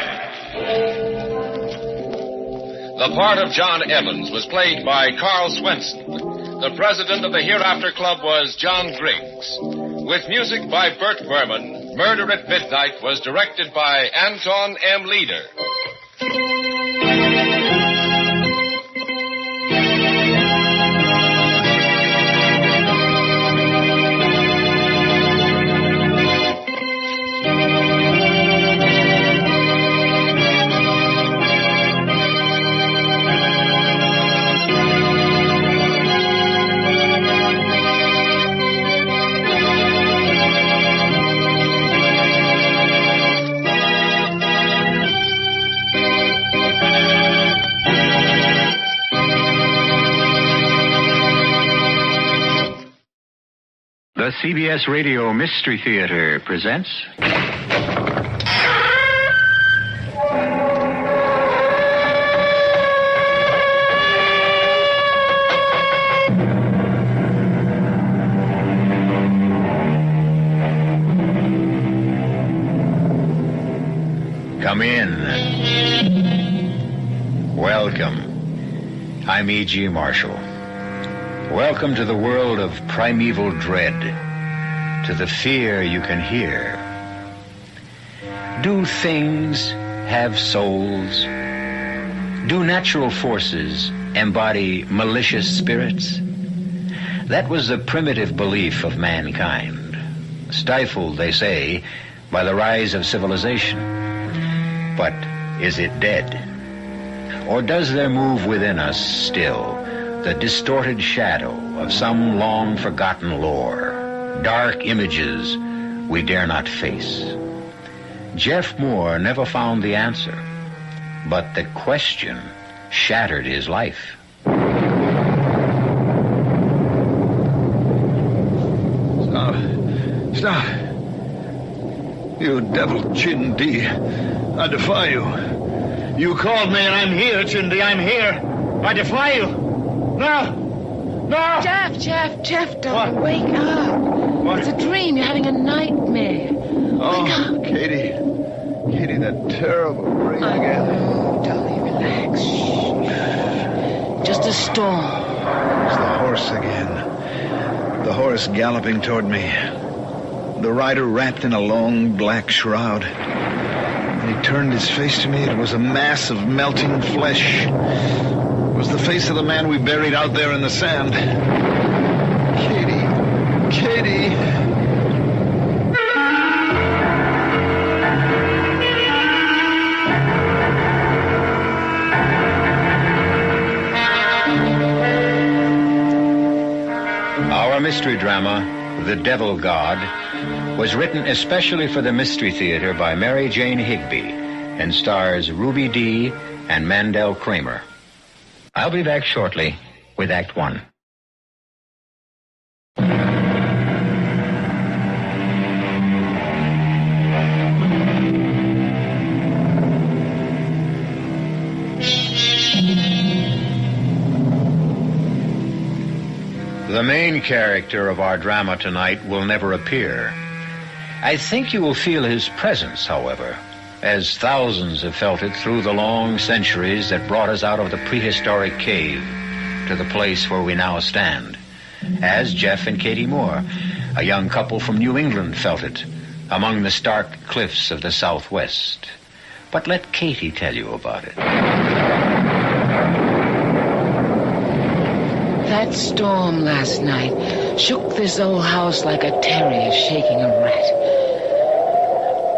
The part of John Evans was played by Carl Swenson. The president of the Hereafter Club was John Griggs. With music by Bert Berman, Murder at Midnight was directed by Anton M. Leader. The CBS Radio Mystery Theater presents... Come in. Welcome. I'm E.G. Marshall. Welcome to the world of primeval dread, to the fear you can hear. Do things have souls? Do natural forces embody malicious spirits? That was the primitive belief of mankind, stifled, they say, by the rise of civilization. But is it dead? Or does there move within us still the distorted shadow of some long-forgotten lore, dark images we dare not face? Jeff Moore never found the answer, but the question shattered his life. Stop. You devil, Chindi. I defy you. You called me and I'm here, Chindi. I'm here. I defy you. No! No! Jeff, don't wake up. What? It's a dream. You're having a nightmare. Oh, Wake up. Katie, that terrible dream again. Oh, Dolly, relax. Shh. Just a storm. It's the horse again. The horse galloping toward me. The rider wrapped in a long black shroud. When he turned his face to me, it was a mass of melting flesh. It was the face of the man we buried out there in the sand. Katie. Our mystery drama, The Devil God, was written especially for the Mystery Theater by Mary Jane Higby and stars Ruby Dee and Mandel Kramer. I'll be back shortly with Act One. The main character of our drama tonight will never appear. I think you will feel his presence, however, as thousands have felt it through the long centuries that brought us out of the prehistoric cave to the place where we now stand. As Jeff and Katie Moore, a young couple from New England, felt it among the stark cliffs of the Southwest. But let Katie tell you about it. That storm last night shook this old house like a terrier shaking a rat.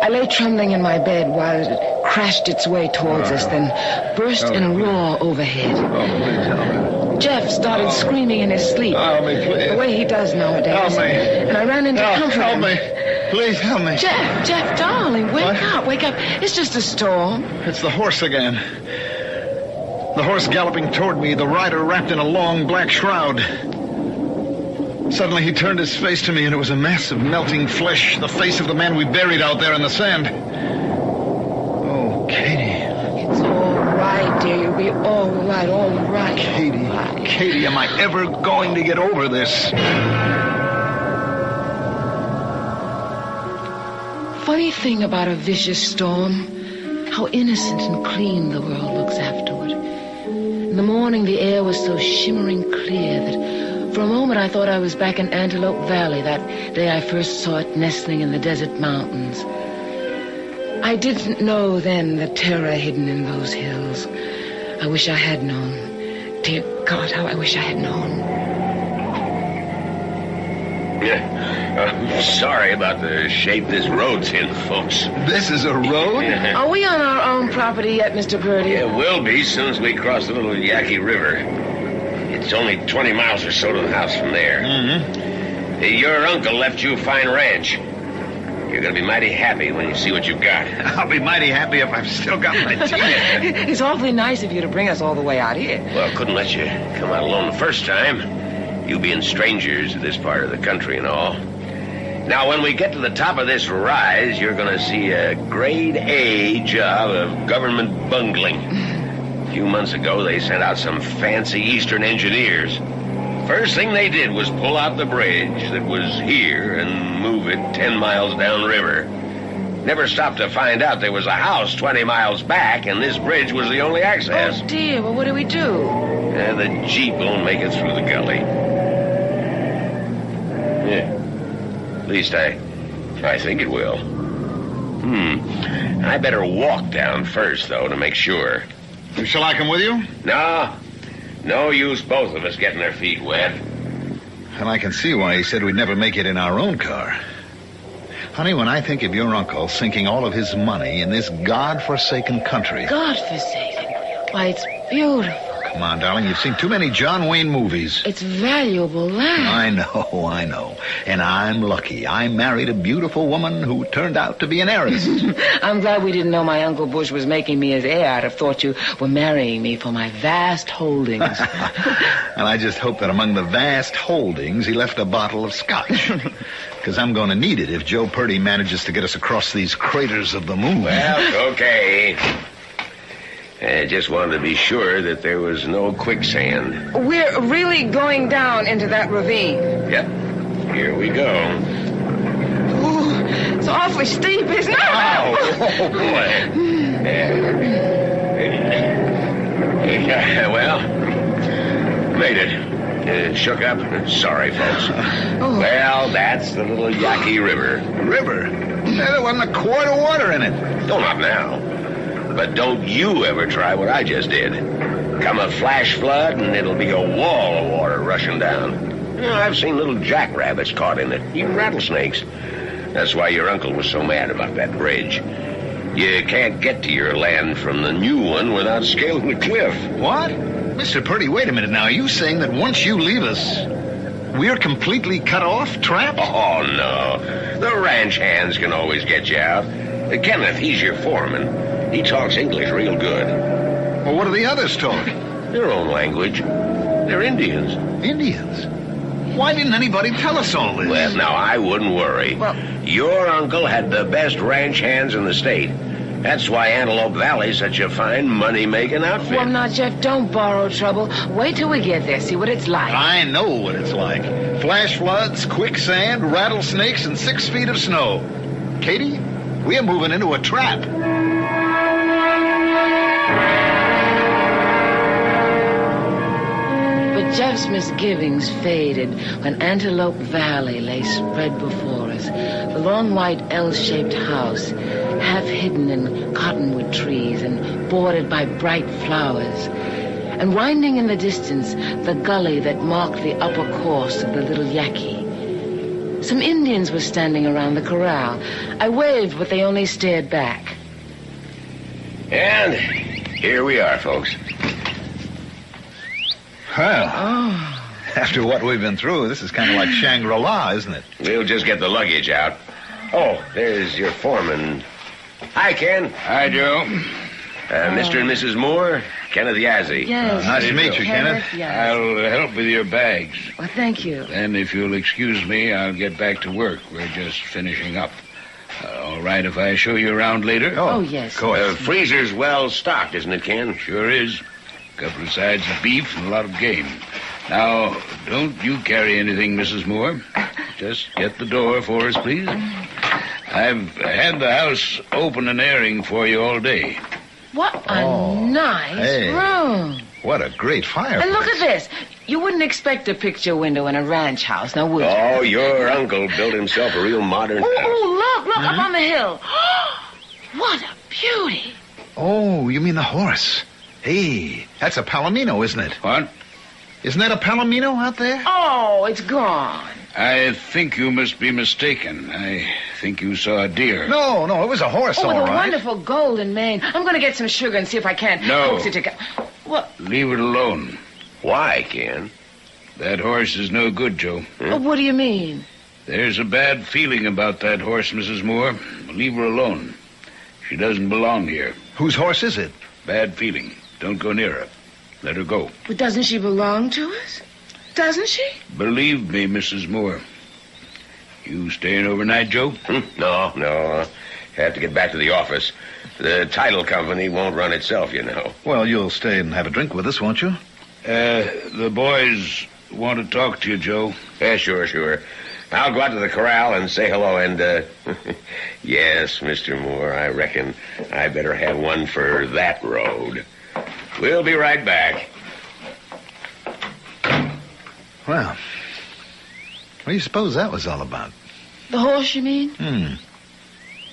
I lay trembling in my bed while it crashed its way towards us, then burst in a roar overhead. Jeff started screaming in his sleep. Help me, please. The way he does nowadays. Help me. And I ran in to comfort him. Help me. Please help me. Jeff, darling, wake up. It's just a storm. It's the horse again. The horse galloping toward me, the rider wrapped in a long black shroud. Suddenly he turned his face to me, and it was a mass of melting flesh, the face of the man we buried out there in the sand. Oh, Katie. It's all right, dear. You'll be all right. Katie, am I ever going to get over this? funny thing about a vicious storm, how innocent and clean the world looks afterward. In the morning, the air was so shimmering clear that for a moment I thought I was back in Antelope Valley, that day I first saw it nestling in the desert mountains. I didn't know then the terror hidden in those hills. I wish I had known. Dear God, how I wish I had known. I'm sorry about the shape this road's in, folks. This is a road? Are we on our own property yet, Mr. Purdy? Yeah, we'll be as soon as we cross the little Yaqui River. It's only 20 miles or so to the house from there. Mm-hmm. Your uncle left you a fine ranch. You're going to be mighty happy when you see what you've got. I'll be mighty happy if I've still got my teeth. It's awfully nice of you to bring us all the way out here. Well, couldn't let you come out alone the first time. You being strangers to this part of the country and all. Now, when we get to the top of this rise, you're going to see a grade A job of government bungling. A few months ago, they sent out some fancy Eastern engineers. First thing they did was pull out the bridge that was here and move it 10 miles downriver. Never stopped to find out there was a house 20 miles back, and this bridge was the only access. Oh, dear. Well, what do we do? The Jeep won't make it through the gully. Yeah. At least I think it will. I better walk down first, though, to make sure. Shall I come with you? No use both of us getting our feet wet. And I can see why he said we'd never make it in our own car. Honey, when I think of your uncle sinking all of his money in this God-forsaken country... God-forsaken? Why, it's beautiful. Come on, darling, you've seen too many John Wayne movies. It's valuable land. I know. And I'm lucky. I married a beautiful woman who turned out to be an heiress. I'm glad we didn't know my Uncle Bush was making me his heir. I'd have thought you were marrying me for my vast holdings. And I just hope that among the vast holdings, he left a bottle of scotch. Because I'm going to need it if Joe Purdy manages to get us across these craters of the moon. Well, okay. I just wanted to be sure that there was no quicksand. We're really going down into that ravine. Yep. Here we go. Ooh, it's awfully steep, isn't it? Oh, boy. Well, made it. Shook up. Sorry, folks. Oh. Well, that's the little Yaqui River. River? There wasn't a quart of water in it. Oh, not now. But don't you ever try what I just did. Come a flash flood, and it'll be a wall of water rushing down. I've seen little jackrabbits caught in it, even rattlesnakes. That's why your uncle was so mad about that bridge. You can't get to your land from the new one without scaling the cliff. What? Mr. Purdy, wait a minute now. Are you saying that once you leave us, we're completely cut off, trapped? Oh, no. The ranch hands can always get you out. Kenneth, he's your foreman. He talks English real good. Well, what do the others talk? Their own language. They're Indians. Indians? Why didn't anybody tell us all this? Well, now, I wouldn't worry. Well, your uncle had the best ranch hands in the state. That's why Antelope Valley's such a fine money-making outfit. well, now, Jeff, don't borrow trouble. Wait till we get there, see what it's like. I know what it's like. Flash floods, quicksand, rattlesnakes, and 6 feet of snow. Katie, we're moving into a trap. But Jeff's misgivings faded when Antelope Valley lay spread before us. The long white L-shaped house, half hidden in cottonwood trees and bordered by bright flowers. And winding in the distance, the gully that marked the upper course of the little Yaqui. Some Indians were standing around the corral. I waved, but they only stared back. And here we are, folks. Well, after what we've been through, this is kind of like Shangri-La, isn't it? We'll just get the luggage out. Oh, there's your foreman. Hi, Ken. Hi, Joe. Mr. and Mrs. Moore, Kenneth Yazzie. Yes. Nice to meet you, Kenneth. Yes. I'll help with your bags. Well, thank you. And if you'll excuse me, I'll get back to work. We're just finishing up. All right if I show you around later? Oh, yes. Freezer's well stocked, isn't it, Ken? Sure is. A couple of sides of beef and a lot of game. Now, don't you carry anything, Mrs. Moore. Just get the door for us, please. I've had the house open and airing for you all day. What a nice room. What a great fireplace. And look at this. You wouldn't expect a picture window in a ranch house, now would you? Oh, your uncle built himself a real modern house. Oh, look, up on the hill. What a beauty. Oh, you mean the horse? Hey, that's a palomino, isn't it? What? Isn't that a palomino out there? Oh, it's gone. I think you must be mistaken. I think you saw a deer. No, it was a horse, all with right. a wonderful golden mane. I'm going to get some sugar and see if I can't No. coax it to... What? Leave it alone. Why, Ken? That horse is no good, Joe. Oh, what do you mean? There's a bad feeling about that horse, Mrs. Moore. Leave her alone. She doesn't belong here. Whose horse is it? Bad feeling. Don't go near her. Let her go. But doesn't she belong to us? Doesn't she? Believe me, Mrs. Moore. You staying overnight, Joe? No. Have to get back to the office. The title company won't run itself, you know. Well, you'll stay and have a drink with us, won't you? The boys want to talk to you, Joe. Yeah, sure. I'll go out to the corral and say hello and, yes, Mr. Moore, I reckon I better have one for that road. We'll be right back. Well, what do you suppose that was all about? The horse, you mean?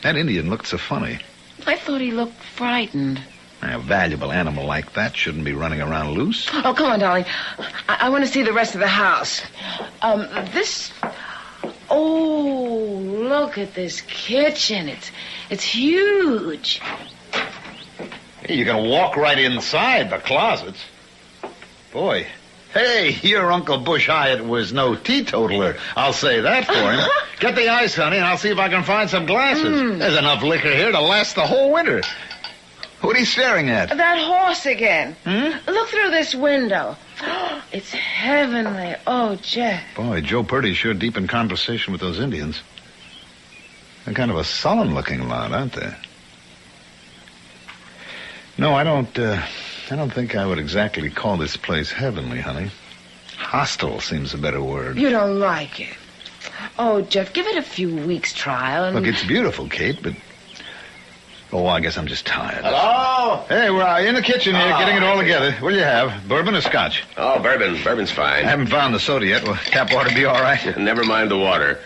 That Indian looked so funny. I thought he looked frightened. A valuable animal like that shouldn't be running around loose. Oh, come on, darling. I want to see the rest of the house. This... Oh, look at this kitchen. It's huge. Hey, you can walk right inside the closets. Boy. Hey, your Uncle Bush Hyatt was no teetotaler. I'll say that for him. Get the ice, honey, and I'll see if I can find some glasses. There's enough liquor here to last the whole winter. What are you staring at? That horse again. Look through this window. It's heavenly. Oh, Jeff. Boy, Joe Purdy's sure deep in conversation with those Indians. They're kind of a sullen-looking lot, aren't they? No, I don't think I would exactly call this place heavenly, honey. Hostile seems a better word. You don't like it. Oh, Jeff, give it a few weeks' trial. And... Look, it's beautiful, Kate, but... Oh, I guess I'm just tired. Hello? Hey, we're in the kitchen here, getting it all together. What'll you have, bourbon or scotch? Oh, bourbon. Bourbon's fine. I haven't found the soda yet. Will tap water be all right? Never mind the water.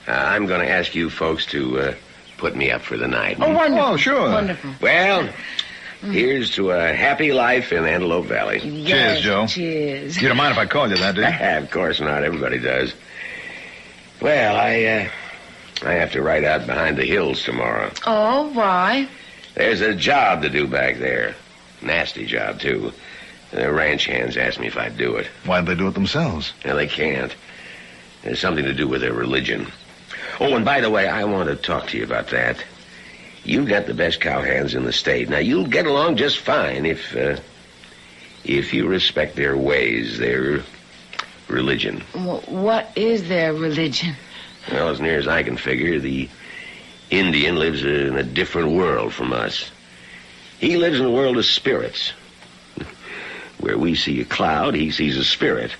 I'm going to ask you folks to put me up for the night. Oh, wonderful. Oh, sure. Wonderful. Well, here's to a happy life in Antelope Valley. Yes, cheers, Joe. Cheers. You don't mind if I call you that, do you? Of course not. Everybody does. Well, I have to ride out behind the hills tomorrow. Oh, why? There's a job to do back there. Nasty job, too. The ranch hands asked me if I'd do it. Why'd they do it themselves? Well, they can't. There's something to do with their religion. Oh, and by the way, I want to talk to you about that. You've got the best cowhands in the state. Now, you'll get along just fine if you respect their ways, their religion. What is their religion? Well, as near as I can figure, the Indian lives in a different world from us. He lives in a world of spirits. Where we see a cloud, he sees a spirit.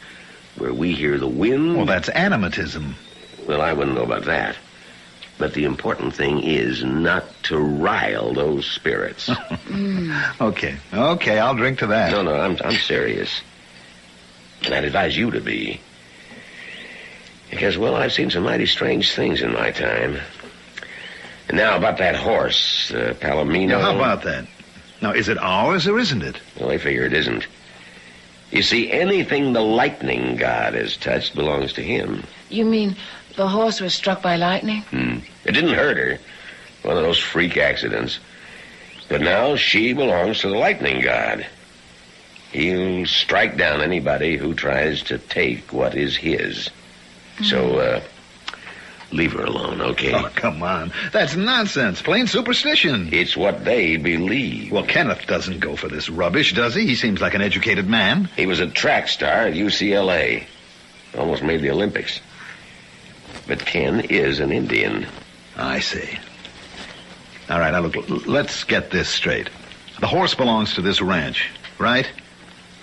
Where we hear the wind... Well, that's animatism. Well, I wouldn't know about that. But the important thing is not to rile those spirits. Okay, I'll drink to that. No, I'm serious. And I'd advise you to be. Because, well, I've seen some mighty strange things in my time. And now about that horse, Palomino... Now, how about that? Now, is it ours or isn't it? Well, I figure it isn't. You see, anything the lightning god has touched belongs to him. You mean the horse was struck by lightning? It didn't hurt her. One of those freak accidents. But now she belongs to the lightning god. He'll strike down anybody who tries to take what is his. So, leave her alone, okay? Oh, come on. That's nonsense. Plain superstition. It's what they believe. Well, Kenneth doesn't go for this rubbish, does he? He seems like an educated man. He was a track star at UCLA. Almost made the Olympics. But Ken is an Indian. I see. All right, now look, let's get this straight. The horse belongs to this ranch, right?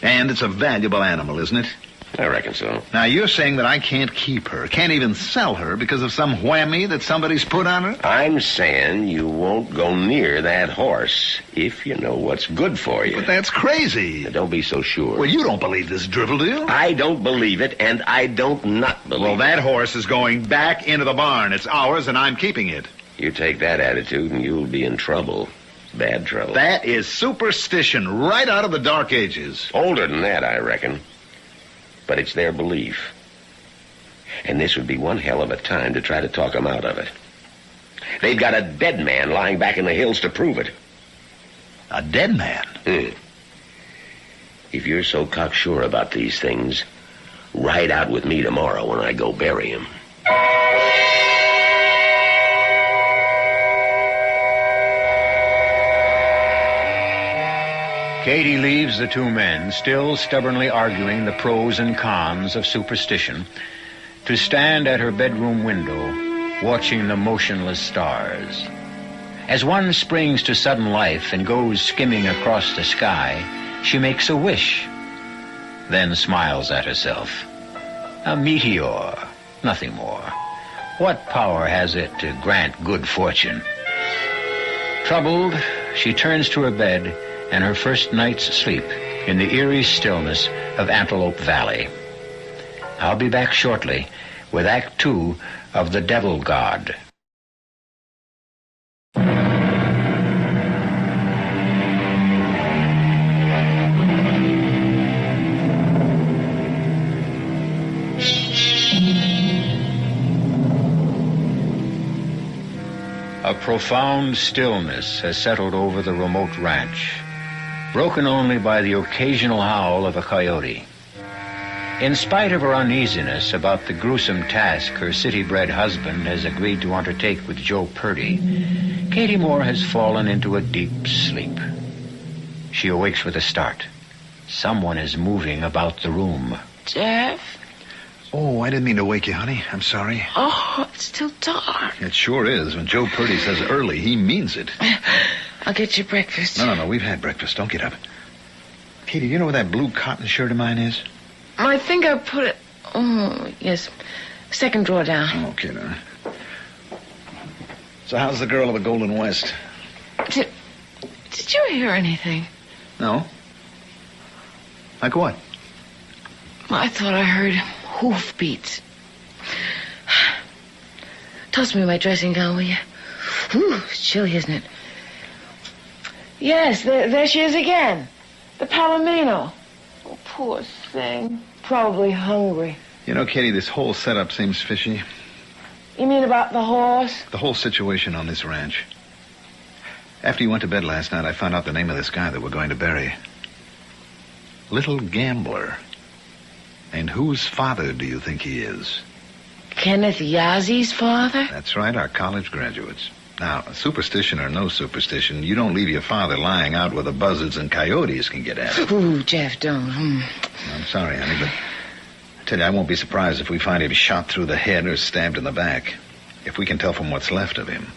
And it's a valuable animal, isn't it? I reckon so. Now, you're saying that I can't keep her, can't even sell her because of some whammy that somebody's put on her? I'm saying you won't go near that horse if you know what's good for you. But that's crazy. Now, don't be so sure. Well, you don't believe this drivel, do you? I don't believe it, and I don't not believe it. Well, that horse is going back into the barn. It's ours, and I'm keeping it. You take that attitude, and you'll be in trouble. Bad trouble. That is superstition right out of the Dark Ages. Older than that, I reckon. But it's their belief. And this would be one hell of a time to try to talk them out of it. They've got a dead man lying back in the hills to prove it. A dead man? If you're so cocksure about these things, ride out with me tomorrow when I go bury him. Katie leaves the two men, still stubbornly arguing the pros and cons of superstition, to stand at her bedroom window, watching the motionless stars. As one springs to sudden life and goes skimming across the sky, she makes a wish, then smiles at herself. A meteor, nothing more. What power has it to grant good fortune? Troubled, she turns to her bed and her first night's sleep in the eerie stillness of Antelope Valley. I'll be back shortly with Act 2 of The Devil God. A profound stillness has settled over the remote ranch, broken only by the occasional howl of a coyote. In spite of her uneasiness about the gruesome task her city-bred husband has agreed to undertake with Joe Purdy, Katie Moore has fallen into a deep sleep. She awakes with a start. Someone is moving about the room. Jeff? Oh, I didn't mean to wake you, honey. I'm sorry. Oh, it's still dark. It sure is. When Joe Purdy says early, he means it. I'll get you breakfast. No. We've had breakfast. Don't get up. Katie, you know where that blue cotton shirt of mine is? I think I put it... Oh, yes. Second drawer down. Okay, now. So how's the girl of the Golden West? Did you hear anything? No. Like what? I thought I heard hoofbeats. Toss me my dressing gown, will you? Whew, it's chilly, isn't it? Yes, there she is again. The Palomino. Oh, poor thing. Probably hungry. You know, Katie, this whole setup seems fishy. You mean about the horse? The whole situation on this ranch. After you went to bed last night, I found out the name of this guy that we're going to bury. Little Gambler. And whose father do you think he is? Kenneth Yazzie father? That's right, our college graduates. Now, superstition or no superstition, you don't leave your father lying out where the buzzards and coyotes can get at him. Ooh, Jeff, don't. I'm sorry, honey, but I tell you, I won't be surprised if we find him shot through the head or stabbed in the back. If we can tell from what's left of him.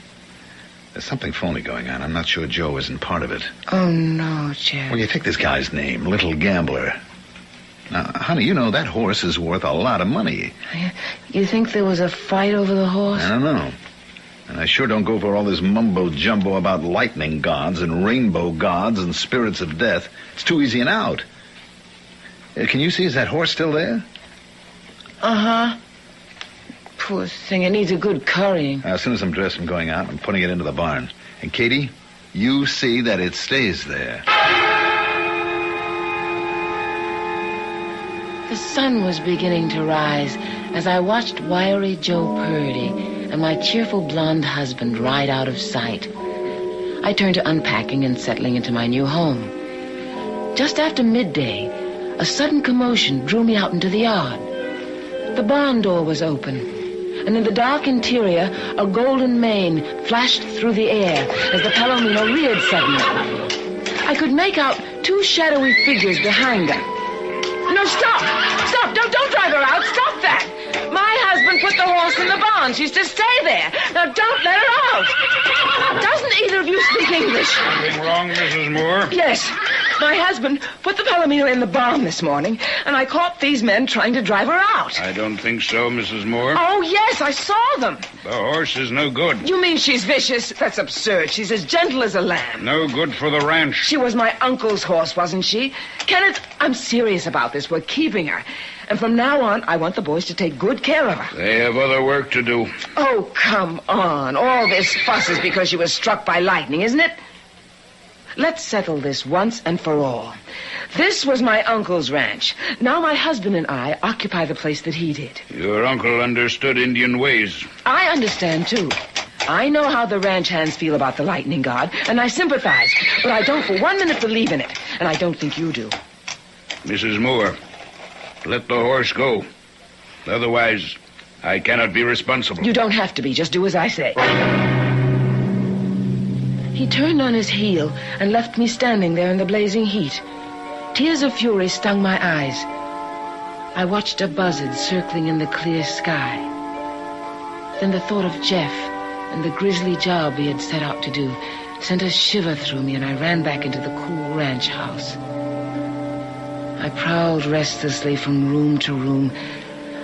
There's something phony going on. I'm not sure Joe isn't part of it. Oh, no, Jeff. Well, you take this guy's name, Little Gambler. Now, honey, you know that horse is worth a lot of money. You think there was a fight over the horse? I don't know. And I sure don't go for all this mumbo-jumbo about lightning gods and rainbow gods and spirits of death. It's too easy an out. Can you see, is that horse still there? Uh-huh. Poor thing, it needs a good currying. As soon as I'm dressed, I'm going out and putting it into the barn. And, Katie, you see that it stays there. The sun was beginning to rise as I watched wiry Joe Purdy and my cheerful blonde husband ride out of sight. I turned to unpacking and settling into my new home. Just after midday, a sudden commotion drew me out into the yard. The barn door was open, and in the dark interior, a golden mane flashed through the air as the Palomino reared suddenly. I could make out two shadowy figures behind her. No, stop! Stop! Don't drive her out! Stop that! My husband put the horse in the barn. She's to stay there. Now, don't let her out. Doesn't either of you speak English? Something wrong, Mrs. Moore? Yes. My husband put the Palomino in the barn this morning, and I caught these men trying to drive her out. I don't think so, Mrs. Moore. Oh, yes, I saw them. The horse is no good. You mean she's vicious? That's absurd. She's as gentle as a lamb. No good for the ranch. She was my uncle's horse, wasn't she? Kenneth, I'm serious about this. We're keeping her. And from now on, I want the boys to take good care of her. They have other work to do. Oh, come on. All this fuss is because she was struck by lightning, isn't it? Let's settle this once and for all. This was my uncle's ranch. Now my husband and I occupy the place that he did. Your uncle understood Indian ways. I understand, too. I know how the ranch hands feel about the lightning god, and I sympathize. But I don't for 1 minute believe in it, and I don't think you do. Mrs. Moore, let the horse go. Otherwise, I cannot be responsible. You don't have to be. Just do as I say. He turned on his heel and left me standing there in the blazing heat. Tears of fury stung my eyes. I watched a buzzard circling in the clear sky. Then the thought of Jeff and the grisly job he had set out to do sent a shiver through me, and I ran back into the cool ranch house. I prowled restlessly from room to room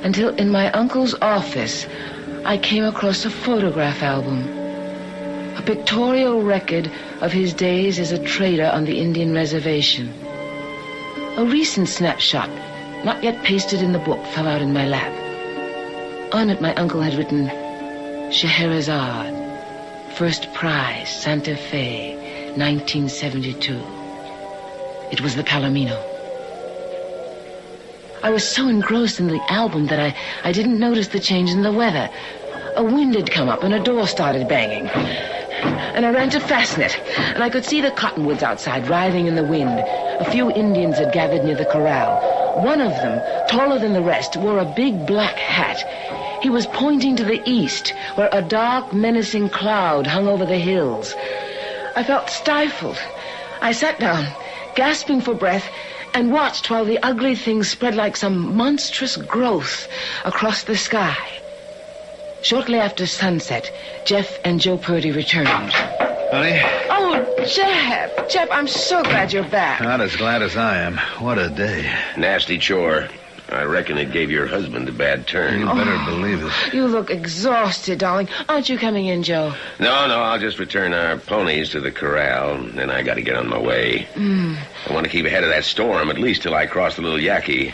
until in my uncle's office I came across a photograph album. A pictorial record of his days as a trader on the Indian reservation. A recent snapshot, not yet pasted in the book, fell out in my lap. On it, my uncle had written, Scheherazade, first prize, Santa Fe, 1972. It was the Palomino. I was so engrossed in the album that I didn't notice the change in the weather. A wind had come up and a door started banging. And I ran to fasten it, and I could see the cottonwoods outside writhing in the wind. A few Indians had gathered near the corral. One of them, taller than the rest, wore a big black hat. He was pointing to the east, where a dark, menacing cloud hung over the hills. I felt stifled. I sat down, gasping for breath, and watched while the ugly thing spread like some monstrous growth across the sky. Shortly after sunset, Jeff and Joe Purdy returned. Honey? Oh, Jeff! Jeff, I'm so glad you're back. Not as glad as I am. What a day. Nasty chore. I reckon it gave your husband a bad turn. You better believe it. You look exhausted, darling. Aren't you coming in, Joe? No, I'll just return our ponies to the corral, then I gotta get on my way. I want to keep ahead of that storm, at least till I cross the little Yaqui.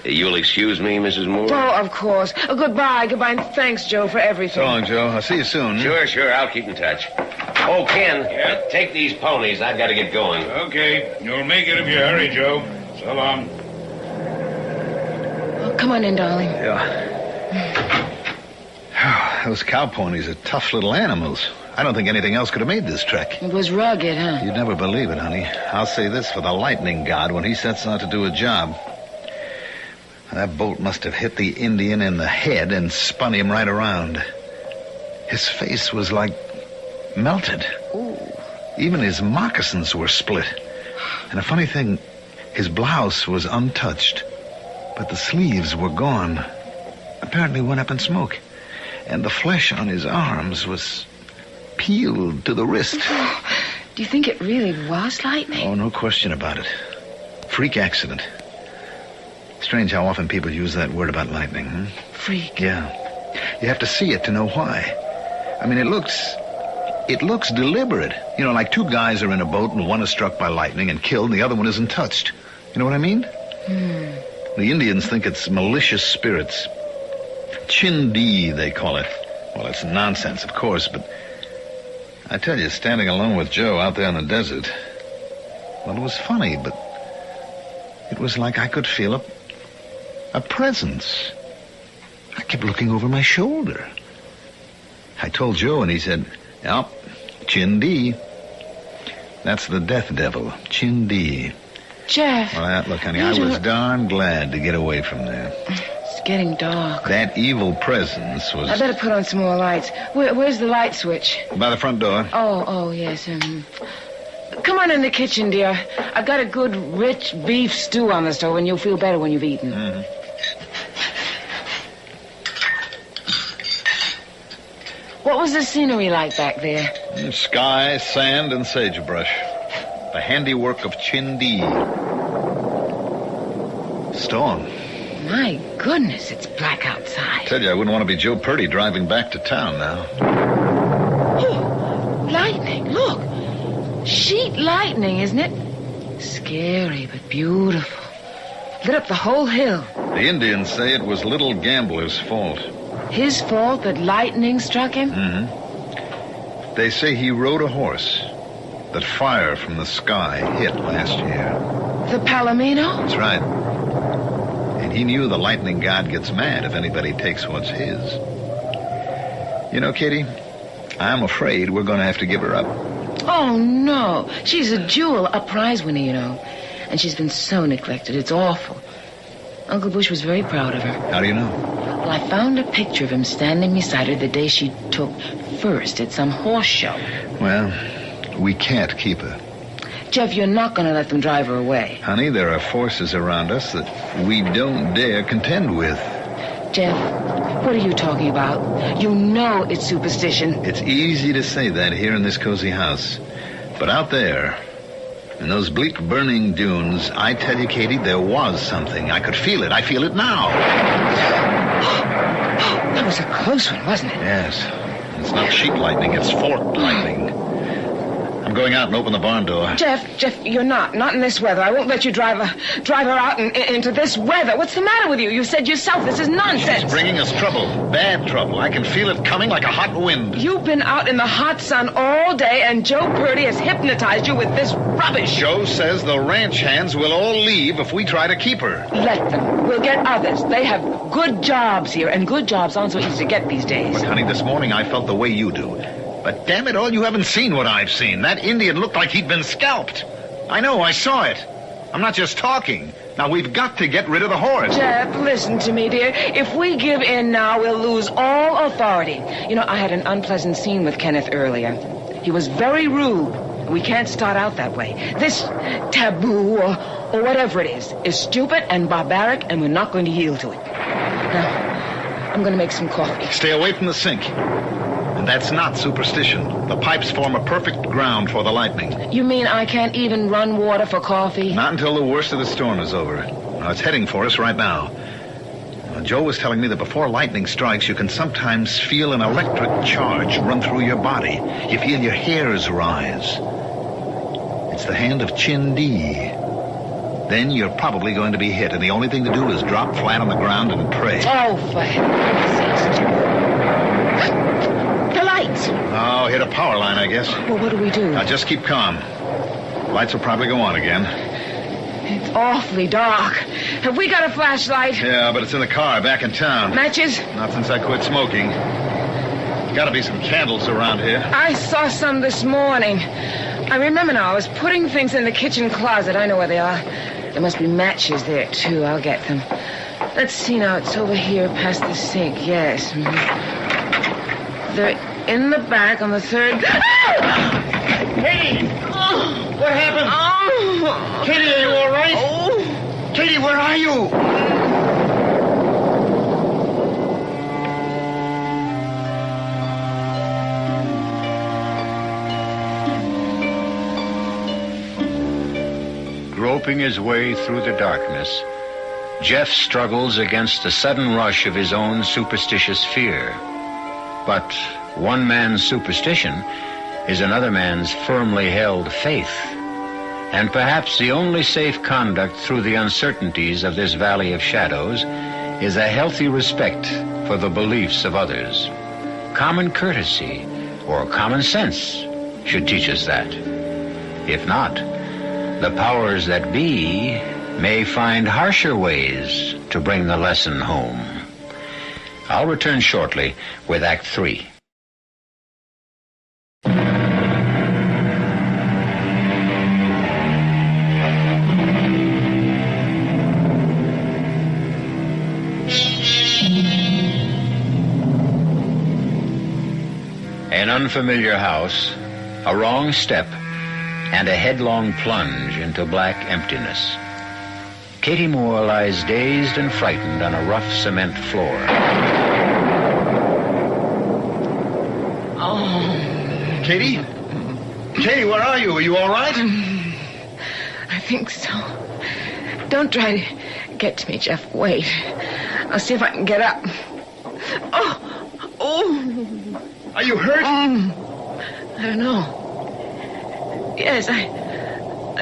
You'll excuse me, Mrs. Moore? Oh, of course. Goodbye, and thanks, Joe, for everything. So long, Joe. I'll see you soon. Sure, I'll keep in touch. Oh, Ken, take these ponies. I've got to get going. Okay, you'll make it if you hurry, Joe. So long. Oh, come on in, darling. Yeah. Those cow ponies are tough little animals. I don't think anything else could have made this trek. It was rugged, huh? You'd never believe it, honey. I'll say this for the lightning god when he sets out to do a job. That bolt must have hit the Indian in the head and spun him right around. His face was like melted. Ooh. Even his moccasins were split. And a funny thing, his blouse was untouched, but the sleeves were gone. Apparently went up in smoke. And the flesh on his arms was peeled to the wrist. Do you think it really was lightning? Oh, no question about it. Freak accident. Strange how often people use that word about lightning, huh? Freak. Yeah. You have to see it to know why. I mean, it looks deliberate. You know, like two guys are in a boat and one is struck by lightning and killed and the other one isn't touched. You know what I mean? The Indians think it's malicious spirits. Chindi, they call it. Well, it's nonsense, of course, but I tell you, standing alone with Joe out there in the desert, well, it was funny, but it was like I could feel a presence. I kept looking over my shoulder. I told Joe, and he said, "Yep, Chindi. That's the death devil, Chindi." Jeff. Well, look, honey, I was darn glad to get away from there. It's getting dark. That evil presence was... I better put on some more lights. Where's the light switch? By the front door. Oh, yes. Come on in the kitchen, dear. I've got a good, rich beef stew on the stove, and you'll feel better when you've eaten. What was the scenery like back there? Sky, sand, and sagebrush. The handiwork of Chindi. Stone. My goodness, it's black outside. Tell you, I wouldn't want to be Joe Purdy driving back to town now. Oh, lightning, look. Sheet lightning, isn't it? Scary but beautiful. Lit up the whole hill. The Indians say it was Little Gambler's fault. His fault that lightning struck him? Mm-hmm. They say he rode a horse that fire from the sky hit last year. The Palomino? That's right. And he knew the lightning god gets mad if anybody takes what's his. You know, Kitty, I'm afraid we're going to have to give her up. Oh, no. She's a jewel, a prize winner, you know. And she's been so neglected. It's awful. Uncle Bush was very proud of her. How do you know? Well, I found a picture of him standing beside her the day she took first at some horse show. Well, we can't keep her. Jeff, you're not going to let them drive her away. Honey, there are forces around us that we don't dare contend with. Jeff, what are you talking about? You know it's superstition. It's easy to say that here in this cozy house. But out there, in those bleak burning dunes, I tell you, Katie, there was something. I could feel it. I feel it now. That was a close one, wasn't it? Yes. It's not sheet lightning, it's forked lightning. I'm going out and open the barn door. Jeff, you're not in this weather. I won't let you drive her out into this weather. What's the matter with you? You said yourself this is nonsense. She's bringing us trouble, bad trouble. I can feel it coming like a hot wind. You've been out in the hot sun all day, and Joe Purdy has hypnotized you with this rubbish. Joe says the ranch hands will all leave if we try to keep her. Let them. We'll get others. They have good jobs here, and good jobs aren't so easy to get these days. But, honey, this morning I felt the way you do. But damn it all, you haven't seen what I've seen. That Indian looked like he'd been scalped. I know, I saw it. I'm not just talking. Now, we've got to get rid of the horse. Jeff, listen to me, dear. If we give in now, we'll lose all authority. You know, I had an unpleasant scene with Kenneth earlier. He was very rude. We can't start out that way. This taboo, or whatever it is stupid and barbaric, and we're not going to yield to it. Now, I'm going to make some coffee. Stay away from the sink. And that's not superstition. The pipes form a perfect ground for the lightning. You mean I can't even run water for coffee? Not until the worst of the storm is over. Now, it's heading for us right now. Joe was telling me that before lightning strikes, you can sometimes feel an electric charge run through your body. You feel your hairs rise. It's the hand of Chindi. Then you're probably going to be hit, and the only thing to do is drop flat on the ground and pray. Oh, for heaven's sakes, Joe. The lights! Oh, hit a power line, I guess. Well, what do we do? Now, just keep calm. Lights will probably go on again. It's awfully dark. Have we got a flashlight? Yeah, but it's in the car back in town. Matches? Not since I quit smoking. Got to be some candles around here. I saw some this morning. I remember now. I was putting things in the kitchen closet. I know where they are. There must be matches there, too. I'll get them. Let's see now. It's over here past the sink. Yes. Mm-hmm. They're in the back on the third... Katie! What happened? Katie, are you all right? Katie, where are you? Groping his way through the darkness, Jeff struggles against the sudden rush of his own superstitious fear. But one man's superstition is another man's firmly held faith. And perhaps the only safe conduct through the uncertainties of this valley of shadows is a healthy respect for the beliefs of others. Common courtesy or common sense should teach us that. If not, the powers that be may find harsher ways to bring the lesson home. I'll return shortly with Act 3. An unfamiliar house, a wrong step, and a headlong plunge into black emptiness. Katie Moore lies dazed and frightened on a rough cement floor. Katie? Katie, where are you? Are you all right? I think so. Don't try to get to me, Jeff. Wait. I'll see if I can get up. Oh. Are you hurt? I don't know. Yes, I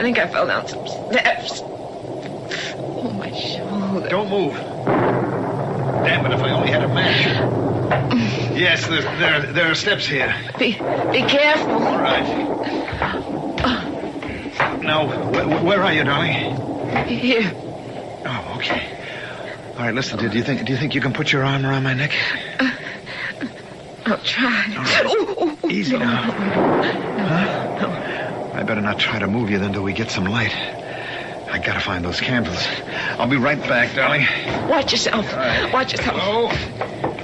think I fell down some steps. Oh, my shoulder. Don't move. Damn it, if I only had a match. Yes, there are steps here. Be careful. All right. Now, where are you, darling? Here. Oh, okay. All right, listen, do you think you can put your arm around my neck? I'll try. All right. Easy now. Huh? I better not try to move you then until we get some light. I gotta find those candles. I'll be right back, darling. Watch yourself. Right. Watch yourself. Hello?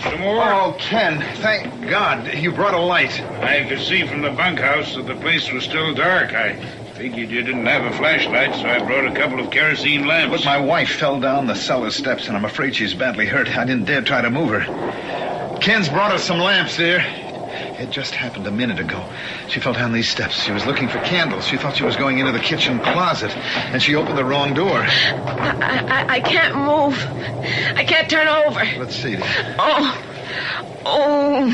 Some more? Oh, Ken, thank God you brought a light. I could see from the bunkhouse that the place was still dark. I figured you didn't have a flashlight, so I brought a couple of kerosene lamps. But my wife fell down the cellar steps, and I'm afraid she's badly hurt. I didn't dare try to move her. Ken's brought us some lamps, dear. It just happened a minute ago. She fell down these steps. She was looking for candles. She thought she was going into the kitchen closet, and she opened the wrong door. I can't move. I can't turn over. Let's see. Oh, boy.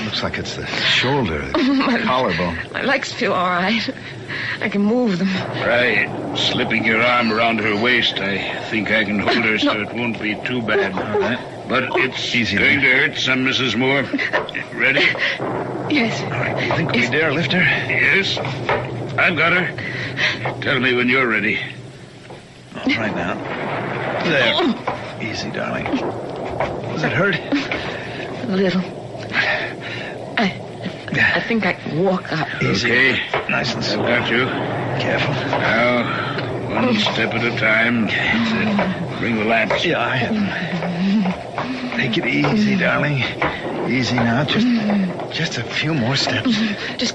Looks like it's the shoulder, the collarbone. My legs feel all right. I can move them. Try slipping your arm around her waist. I think I can hold her so it won't be too bad. All right. But it's easy going to hurt some, Mrs. Moore. Ready? Yes. All right. You think we dare lift her? Yes. I've got her. Tell me when you're ready. All right now. There. Easy, darling. Does it hurt? A little. I think I can walk up. Easy. Okay. Nice and slow. I've got you. Careful. Now, one step at a time. That's it. Bring the lamps. Yeah, I am. Take it easy, darling. Easy now. Just a few more steps. Just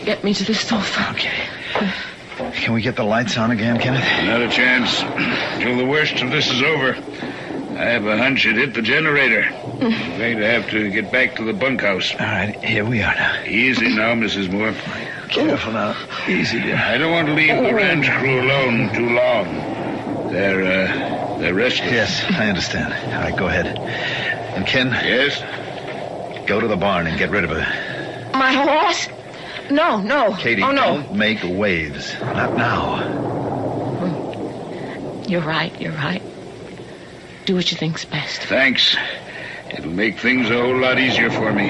get me to the sofa. Okay. Can we get the lights on again, Kenneth? Not a chance. Till the worst of this is over. I have a hunch it hit the generator. I'm going to have to get back to the bunkhouse. All right, here we are now. Easy now, Mrs. Moore. Careful now. Easy, dear. I don't want to leave the ranch crew alone too long. They're restless. Yes, I understand. All right, go ahead. And Ken? Yes? Go to the barn and get rid of her. My horse? No. Katie, oh, no. Don't make waves. Not now. You're right. Do what you think's best. Thanks. It'll make things a whole lot easier for me.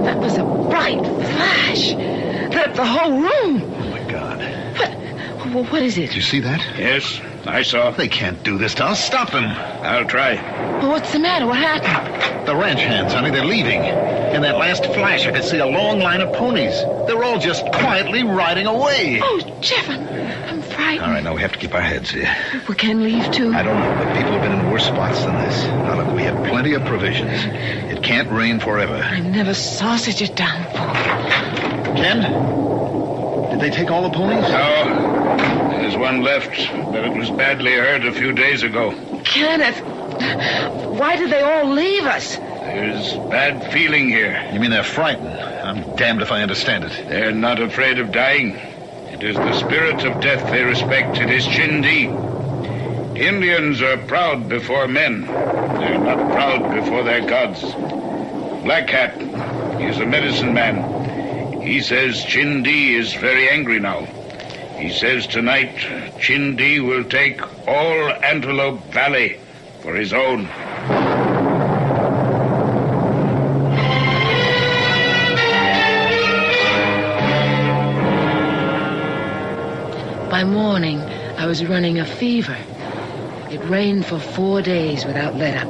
That was a bright flash. Lit up the whole room. Oh, my God. What is it? Did you see that? Yes, I saw. They can't do this to us. Stop them. I'll try. Well, what's the matter? What happened? The ranch hands, honey, they're leaving. In that last flash, I could see a long line of ponies. They're all just quietly riding away. Oh, Jeff, I'm frightened. All right, now we have to keep our heads here. We can leave, too. I don't know, but people have been in worse spots than this. Now, look, we have plenty of provisions. It can't rain forever. I never saw such a downfall. Ken? Did they take all the ponies? No. There's one left, but it was badly hurt a few days ago. Kenneth, why did they all leave us? There's bad feeling here. You mean they're frightened? I'm damned if I understand it. They're not afraid of dying. It is the spirit of death they respect. It is Chindi. Indians are proud before men. They're not proud before their gods. Black Hat, he's a medicine man. He says Chindi is very angry now. He says tonight Chindi will take all Antelope Valley for his own. By morning, I was running a fever. It rained for 4 days without let-up.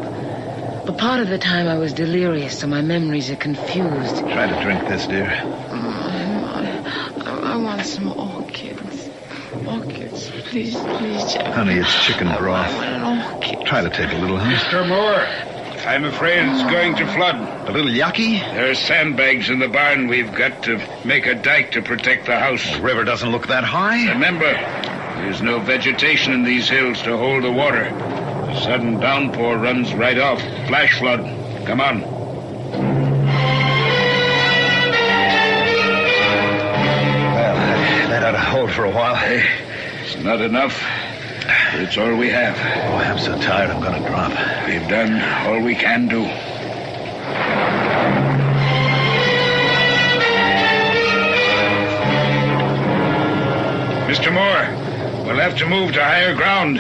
But part of the time I was delirious, so my memories are confused. Try to drink this, dear. I want some orchids. Orchids, please, Jeff. Honey, it's chicken broth. I want an orchid. Try to take a little, huh? Mr. Moore, I'm afraid it's going to flood. A little yucky? There are sandbags in the barn. We've got to make a dike to protect the house. The river doesn't look that high. Remember, there's no vegetation in these hills to hold the water. A sudden downpour runs right off. Flash flood. Come on. Well, hold for a while. Hey, it's not enough. But it's all we have. Oh, I'm so tired I'm going to drop. We've done all we can do. Mr. Moore, we'll have to move to higher ground.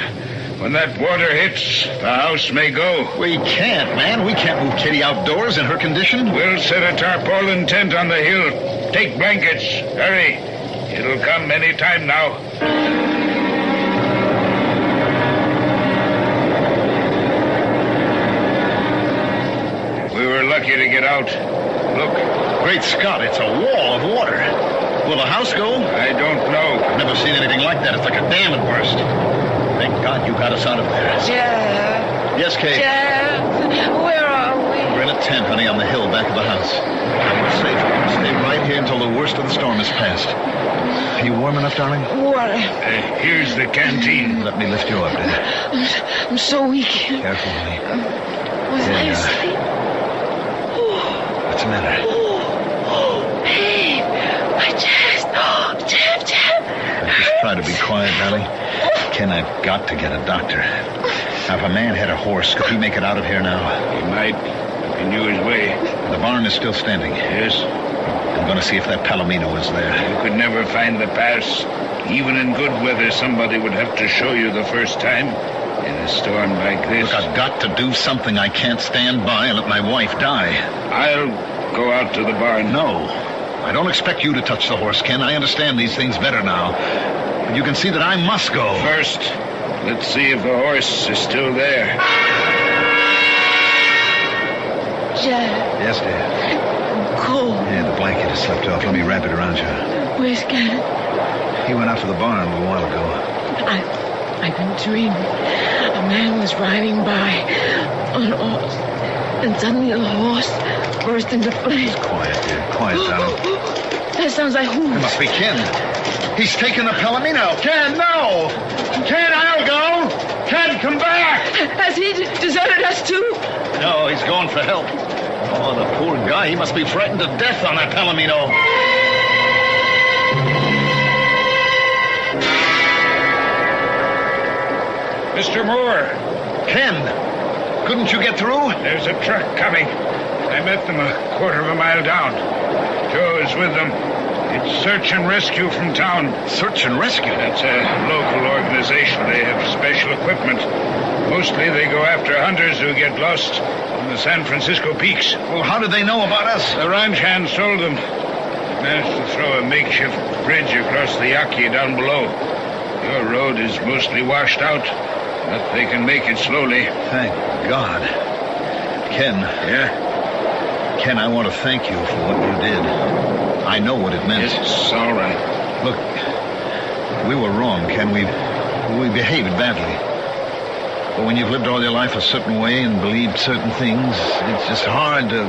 When that water hits, the house may go. We can't, man. We can't move Kitty outdoors in her condition. We'll set a tarpaulin tent on the hill. Take blankets. Hurry. It'll come any time now. We were lucky to get out. Look. Great Scott, it's a wall of water. Will the house go? I don't know. I've never seen anything like that. It's like a dam had burst. Thank God you got us out of there. Jeff. Yes, Kate? Jeff, where are we? We're in a tent, honey, on the hill back of the house. We're safe. Stay right here until the worst of the storm is past. Are you warm enough, darling? Water. Here's the canteen. Let me lift you up, dear. I'm so weak. Careful, honey. Was I asleep? What's the matter? Hey, my chest. Jeff. Just try to be quiet, darling. Ken, I've got to get a doctor. Now, if a man had a horse, could he make it out of here now? He might. He knew his way. The barn is still standing. Yes. I'm going to see if that Palomino is there. You could never find the pass. Even in good weather, somebody would have to show you the first time. In a storm like this. Look, I've got to do something. I can't stand by and let my wife die. I'll go out to the barn. No. I don't expect you to touch the horse, Ken. I understand these things better now. But you can see that I must go. First, let's see if the horse is still there. Jeff. Yes, dear. I'm cold. Yeah, the blanket has slipped off. Let me wrap it around you. Where's Ken? He went out to the barn a little while ago. I've been dreaming. A man was riding by on a horse, and suddenly the horse burst into flames. Quiet, dear. Quiet, darling. That sounds like who? It must be Ken. He's taken the Palomino. Ken, no! Ken, I'll go! Ken, come back! Has he deserted us too? No, he's going for help. Oh, the poor guy. He must be frightened to death on that Palomino. Mr. Moore. Ken, couldn't you get through? There's a truck coming. I met them a quarter of a mile down. Joe is with them. It's search and rescue from town. Search and rescue? That's a local organization. They have special equipment. Mostly they go after hunters who get lost in the San Francisco peaks. Well, how did they know about us? The ranch hand told them. Managed to throw a makeshift bridge across the Yaqui down below. Your road is mostly washed out, but they can make it slowly. Thank God. Ken. Yeah? Ken, I want to thank you for what you did. I know what it meant. It's all right. Look, we were wrong, Ken. We behaved badly. But when you've lived all your life a certain way and believed certain things, it's just hard to...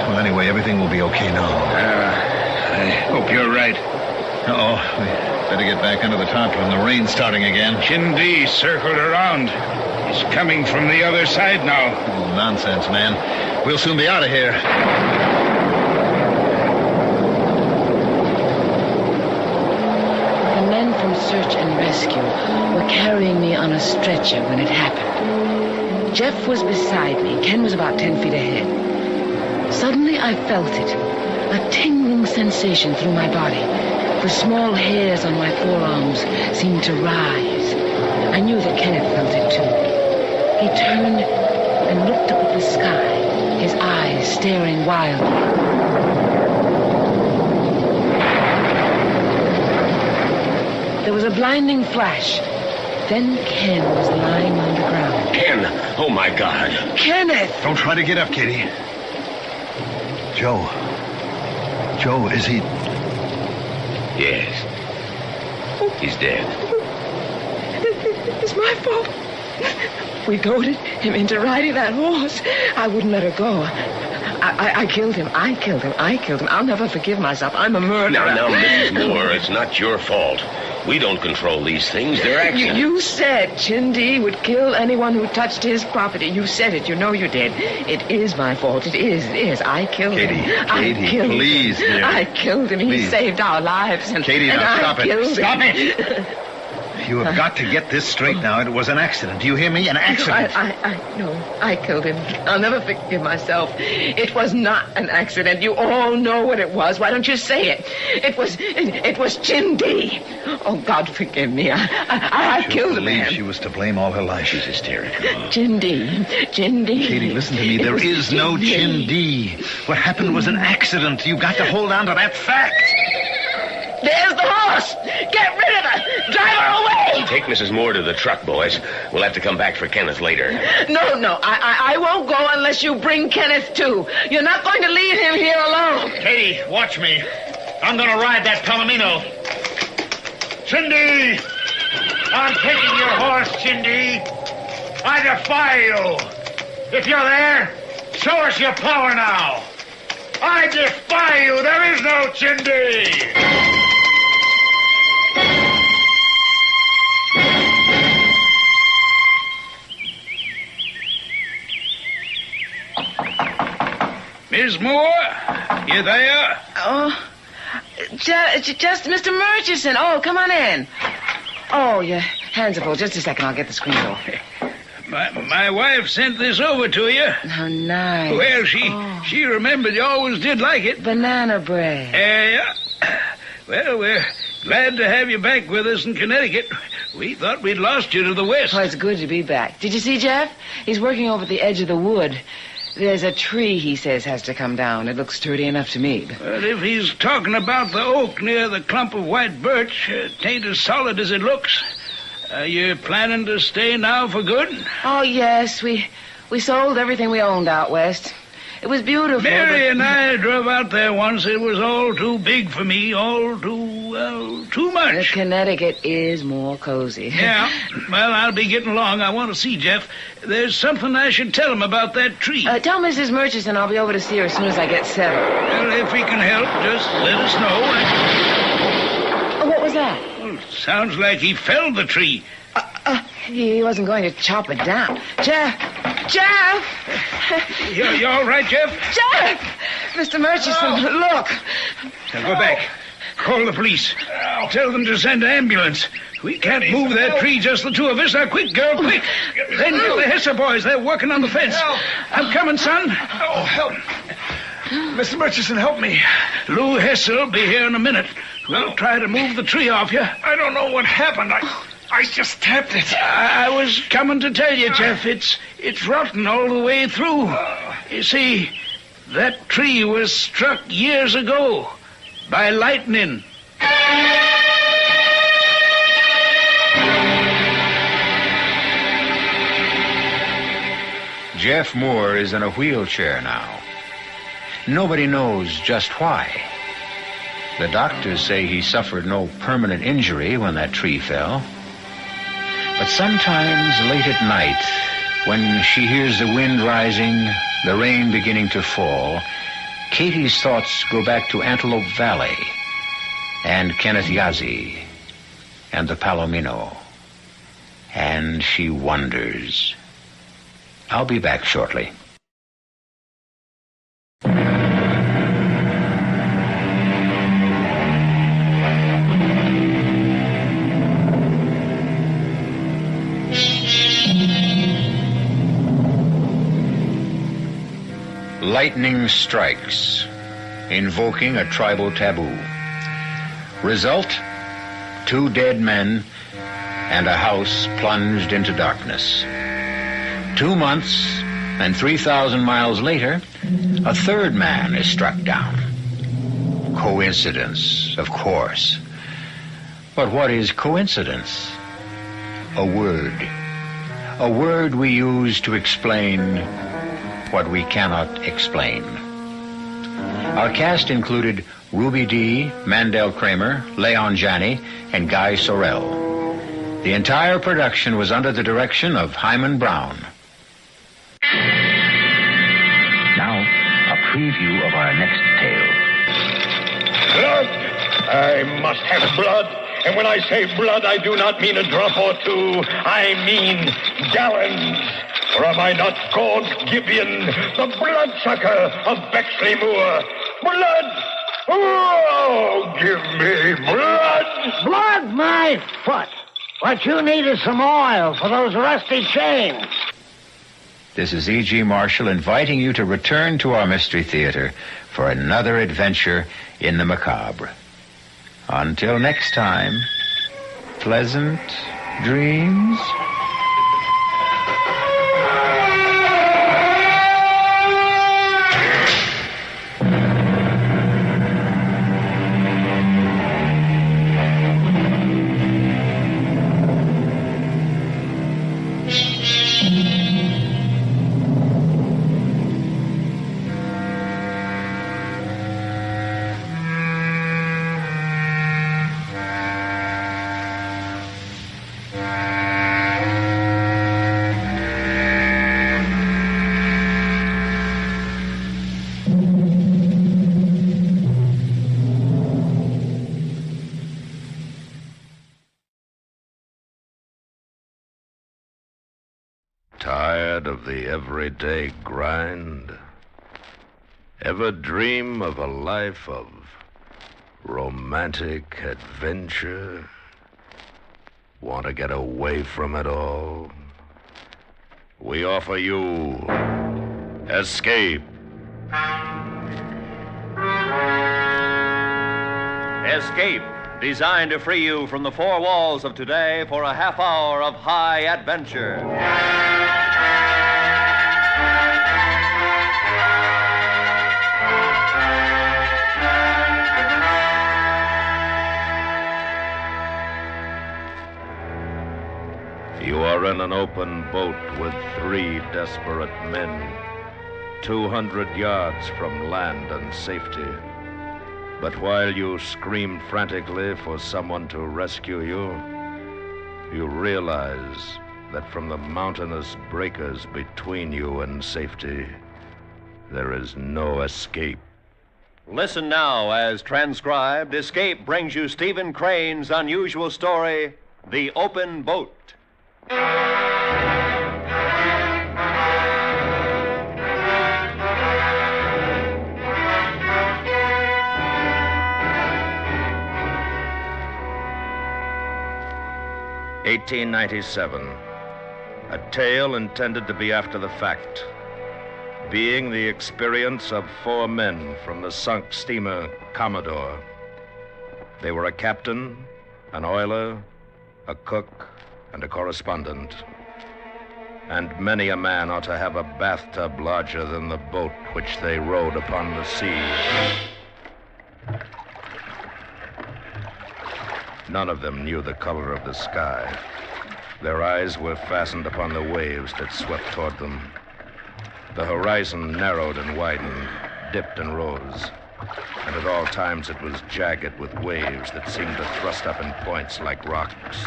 Well, anyway, everything will be okay now. I hope you're right. Uh-oh. We better get back under the tarpaulin. The rain's starting again. Chindi circled around. He's coming from the other side now. Oh, nonsense, man. We'll soon be out of here. The men from Search and Rescue were carrying me on a stretcher when it happened. Jeff was beside me. Ken was about 10 feet ahead. Suddenly I felt it, a tingling sensation through my body. The small hairs on my forearms seemed to rise. I knew that Kenneth felt it too. He turned and looked up at the sky, his eyes staring wildly. There was a blinding flash. Then Ken was lying on the ground. Ken! Oh, my God. Kenneth! Don't try to get up, Katie. Joe. Joe, is he... Yes. He's dead. It's my fault. We goaded him into riding that horse. I wouldn't let her go. I killed him. I killed him. I'll never forgive myself. I'm a murderer. Now, Mrs. Moore, it's not your fault. We don't control these things. They're accidents. You said Chindi would kill anyone who touched his property. You said it. You know you did. It is my fault. It is. I killed him. Katie, please, dear. I killed him. Please. He saved our lives. Katie, now stop it. Stop it. You have got to get this straight now. It was an accident. Do you hear me? An accident. I know. I killed him. I'll never forgive myself. It was not an accident. You all know what it was. Why don't you say it? It was Chindi. Oh, God forgive me. I killed the man. She was to blame all her life. She's hysterical. Chindi. Katie, listen to me. There is no Chindi. What happened was an accident. You've got to hold on to that fact. There's the horse! Get rid of her! Drive her away! Take Mrs. Moore to the truck, boys. We'll have to come back for Kenneth later. No, I won't go unless you bring Kenneth too. You're not going to leave him here alone. Katie, watch me. I'm going to ride that Palomino. Chindi! I'm taking your horse, Chindi. I defy you. If you're there, show us your power now. I defy you. There is no Chindi. Miss Moore, you there? Oh, just Mr. Murchison. Oh, come on in. Oh, your hands are full. Just a second. I'll get the screen open. My wife sent this over to you. How nice. Well, she remembered you always did like it. Banana bread. Yeah. Well, we're glad to have you back with us in Connecticut. We thought we'd lost you to the west. Oh, it's good to be back. Did you see Jeff? He's working over at the edge of the wood. There's a tree, he says, has to come down. It looks sturdy enough to me. But if he's talking about the oak near the clump of white birch, it ain't as solid as it looks. Are you planning to stay now for good? Oh, yes. We sold everything we owned out west. It was beautiful. Mary and I drove out there once. It was all too big for me, all too much. Connecticut is more cozy. Yeah. Well, I'll be getting along. I want to see Jeff. There's something I should tell him about that tree. Tell Mrs. Murchison I'll be over to see her as soon as I get settled. Well, if we can help, just let us know. Oh, what was that? Well, sounds like he felled the tree. He wasn't going to chop it down. Jeff! You all right, Jeff? Jeff! Mr. Murchison, look. Now go back. Call the police. Tell them to send an ambulance. We can't move that tree, just the two of us. Now, quick, girl, quick. Then get the Hesser boys. They're working on the fence. I'm coming, son. Oh, help. Mr. Murchison, help me. Lou Hesser will be here in a minute. We'll try to move the tree off you. I don't know what happened. I just tapped it. I was coming to tell you, Jeff. It's rotten all the way through. You see, that tree was struck years ago by lightning. Jeff Moore is in a wheelchair now. Nobody knows just why. The doctors say he suffered no permanent injury when that tree fell. But sometimes late at night, when she hears the wind rising, the rain beginning to fall, Katie's thoughts go back to Antelope Valley and Kenneth Yazzie and the Palomino. And she wonders. I'll be back shortly. Lightning strikes, invoking a tribal taboo. Result, 2 dead men and a house plunged into darkness. 2 months and 3,000 miles later, a 3rd man is struck down. Coincidence, of course. But what is coincidence? A word. A word we use to explain what we cannot explain. Our cast included Ruby Dee, Mandel Kramer, Leon Janney, and Guy Sorrell. The entire production was under the direction of Hyman Brown. Now, a preview of our next tale. Blood! I must have blood. And when I say blood, I do not mean a drop or two. I mean gallons. Or am I not called Gibeon, the bloodsucker of Bexley Moor? Blood! Oh, give me blood! Blood, my foot! What you need is some oil for those rusty chains. This is E.G. Marshall inviting you to return to our Mystery Theater for another adventure in the macabre. Until next time, pleasant dreams. Tired of the everyday grind? Ever dream of a life of romantic adventure? Want to get away from it all? We offer you Escape. Escape, designed to free you from the four walls of today for a half hour of high adventure. You are in an open boat with 3 desperate men, 200 yards from land and safety. But while you scream frantically for someone to rescue you, you realize that from the mountainous breakers between you and safety, there is no escape. Listen now as transcribed, Escape brings you Stephen Crane's unusual story, The Open Boat. (1897). A tale intended to be after the fact, being the experience of 4 men from the sunk steamer Commodore. They were a captain, an oiler, a cook, and a correspondent. And many a man ought to have a bathtub larger than the boat which they rowed upon the sea. None of them knew the color of the sky. Their eyes were fastened upon the waves that swept toward them. The horizon narrowed and widened, dipped and rose, and at all times it was jagged with waves that seemed to thrust up in points like rocks.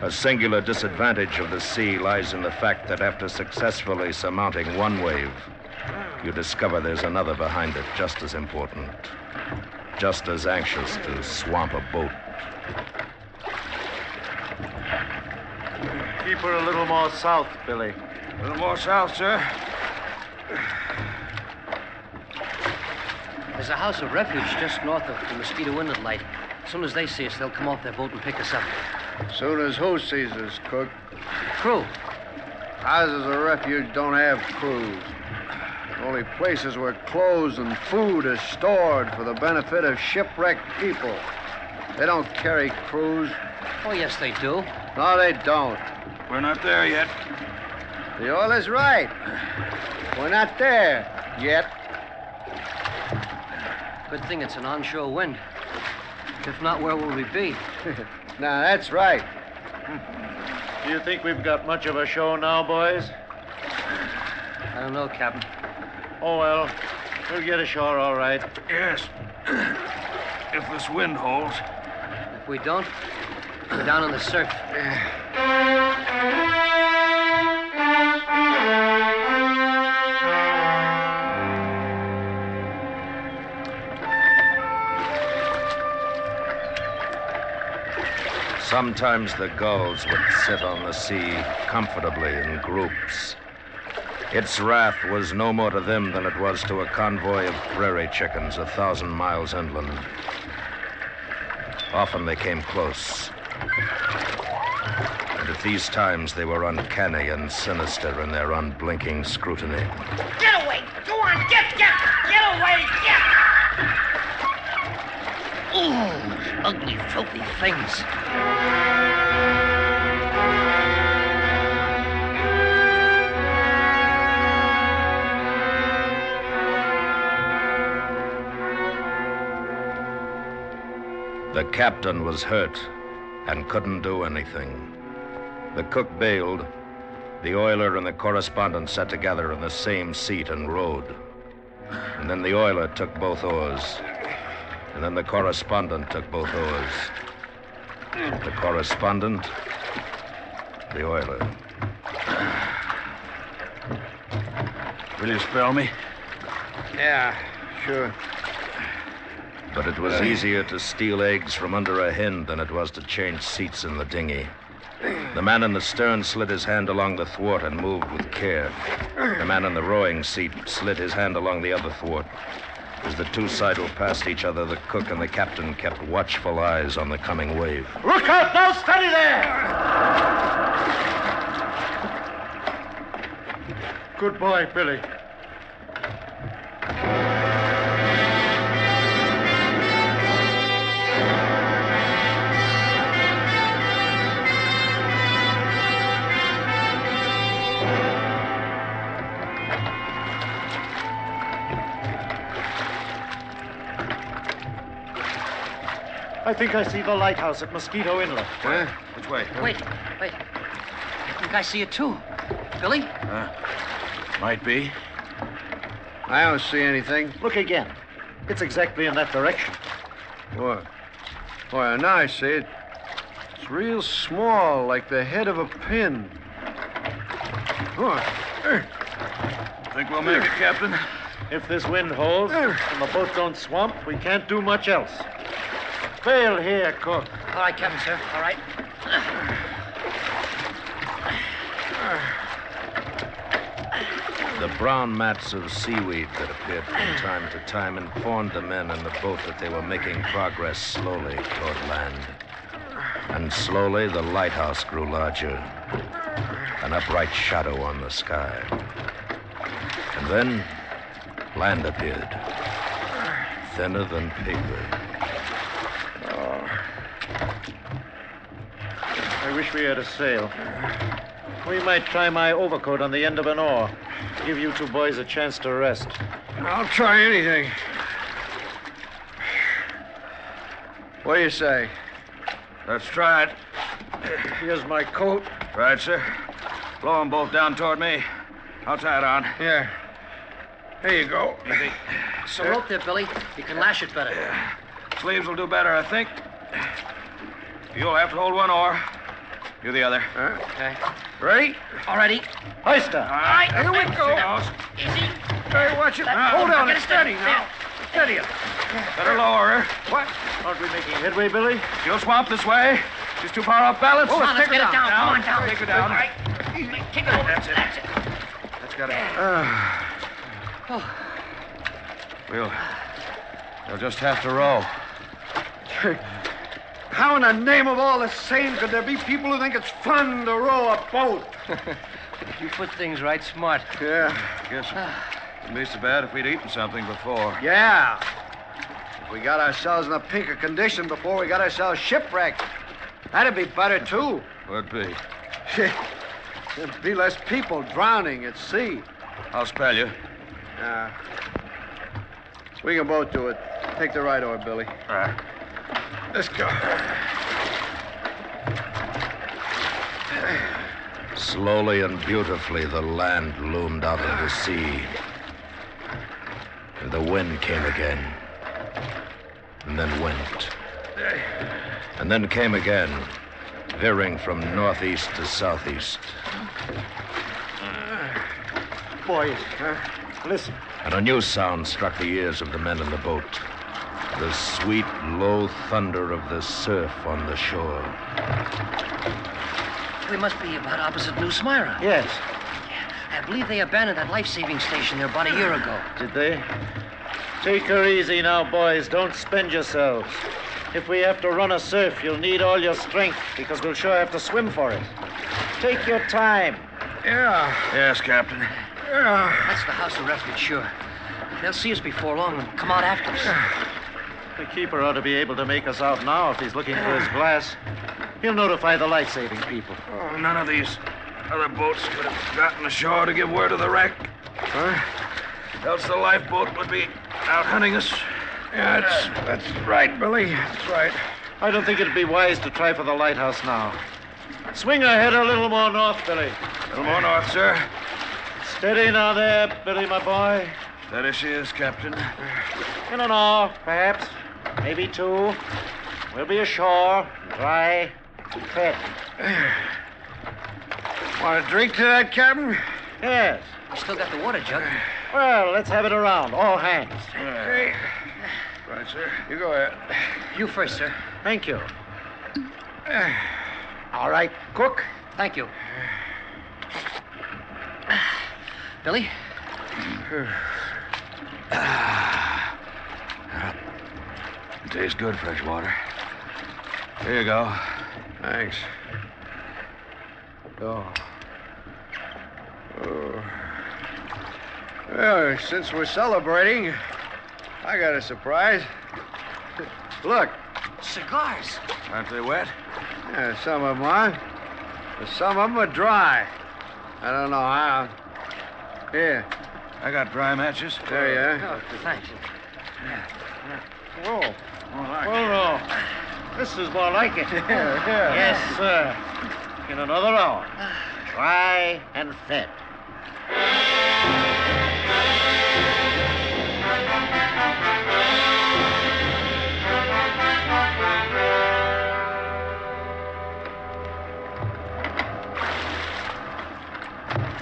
A singular disadvantage of the sea lies in the fact that after successfully surmounting one wave, you discover there's another behind it just as important, just as anxious to swamp a boat. Keep her a little more south, Billy. A little more south, sir. There's a house of refuge just north of the Mosquito Inlet light. As soon as they see us, they'll come off their boat and pick us up. Soon as who sees us, Cook? Crew. Houses of refuge don't have crews. Only places where clothes and food is stored for the benefit of shipwrecked people. They don't carry crews. Oh, yes, they do. No, they don't. We're not there yet. The oil is right. We're not there yet. Good thing it's an onshore wind. If not, where will we be? Now, that's right. Do you think we've got much of a show now, boys? I don't know, Captain. Oh, well, we'll get ashore all right. Yes. If this wind holds. If we don't, we're down in the surf. Sometimes the gulls would sit on the sea comfortably in groups. Its wrath was no more to them than it was to a convoy of prairie chickens 1,000 miles inland. Often they came close. And at these times they were uncanny and sinister in their unblinking scrutiny. Get away! Go on, get away, get! Ooh, ugly, filthy things. The captain was hurt and couldn't do anything. The cook bailed. The oiler and the correspondent sat together in the same seat and rowed. And then the oiler took both oars. And then the correspondent took both oars. The correspondent, the oiler. Will you spell me? Yeah, sure. But it was easier to steal eggs from under a hen than it was to change seats in the dinghy. The man in the stern slid his hand along the thwart and moved with care. The man in the rowing seat slid his hand along the other thwart. As the two sidled past each other, the cook and the captain kept watchful eyes on the coming wave. Look out now! Steady there! Good boy, Billy. I think I see the lighthouse at Mosquito Inlet. Where? Which way? Wait. I think I see it too. Billy? Might be. I don't see anything. Look again. It's exactly in that direction. What? Well, now I see it. It's real small, like the head of a pin. Think we'll make it, Captain? If this wind holds and the boat don't swamp, we can't do much else. Bail here, cook. All right, Captain, sir. All right. The brown mats of seaweed that appeared from time to time informed the men in the boat that they were making progress slowly toward land. And slowly the lighthouse grew larger, an upright shadow on the sky. And then land appeared, thinner than paper. I wish we had a sail. We might try my overcoat on the end of an oar. Give you two boys a chance to rest. I'll try anything. What do you say? Let's try it. Here's my coat. Right, sir. Blow them both down toward me. I'll tie it on. Yeah. Here you go. So rope there, Billy. You can lash it better. Sleeves will do better, I think. You'll have to hold one oar. You the other. Okay. Ready? All ready. Hoist her. All right. Here we go. Easy. Hey, watch it. Hold on. It's steady now. Steady it. Better lower her. What? Aren't we making headway, Billy? She'll swamp this way. She's too far off balance. Come on, let's get it down. Come on, down. Take her down. All right. Kick it over. That's it. That's got it. We'll just have to row. How in the name of all the saints could there be people who think it's fun to row a boat? You put things right smart. Yeah. Guess it wouldn't be so bad if we'd eaten something before. Yeah. If we got ourselves in a pinker condition before we got ourselves shipwrecked, that'd be better, too. Would be. There'd be less people drowning at sea. I'll spell you. We can both do it. Take the right oar, Billy. All right. Let's go. Slowly and beautifully, the land loomed out of the sea. And the wind came again. And then went. And then came again, veering from northeast to southeast. Boys, listen. And a new sound struck the ears of the men in the boat. The sweet, low thunder of the surf on the shore. We must be about opposite New Smyrna. Yes. I believe they abandoned that life-saving station there about a year ago. Did they? Take her easy now, boys. Don't spend yourselves. If we have to run a surf, you'll need all your strength, because we'll sure have to swim for it. Take your time. Yeah. Yes, Captain. That's the house of refuge, sure. They'll see us before long and come out after us. The keeper ought to be able to make us out now if he's looking for his glass. He'll notify the life-saving people. Oh, none of these other boats could have gotten ashore to give word of the wreck. Huh? Else the lifeboat would be out hunting us. Yeah, that's right, Billy. That's right. I don't think it'd be wise to try for the lighthouse now. Swing ahead a little more north, Billy. A little more north, sir. Steady now there, Billy, my boy. Steady she is, Captain. In an hour, perhaps. Maybe two. We'll be ashore, dry, fed. Want a drink to that, Captain? Yes. You still got the water jug. Well, let's have it around. All hands. Okay. Right, sir. You go ahead. You first, sir. Thank you. All right, cook. Thank you. Billy? It tastes good, fresh water. Here you go. Thanks. Oh. Well, since we're celebrating, I got a surprise. Look. Cigars. Aren't they wet? Yeah, some of them are. But some of them are dry. I don't know how. Here. I got dry matches. There you are. Oh, thanks. Whoa. Well, no. This is more like it. Yes, sir. In another hour. Dry and fed.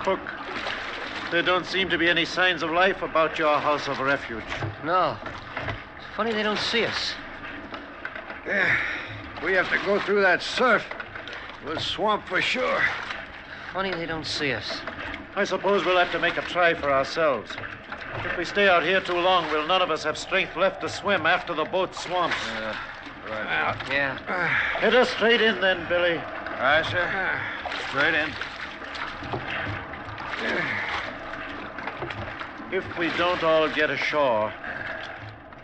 Cook, there don't seem to be any signs of life about your house of refuge. No. It's funny they don't see us. Yeah. We have to go through that surf. We'll swamp for sure. Funny they don't see us. I suppose we'll have to make a try for ourselves. If we stay out here too long, we'll none of us have strength left to swim after the boat swamps. Right. Yeah. Head us straight in then, Billy. All right, sir. Straight in. If we don't all get ashore,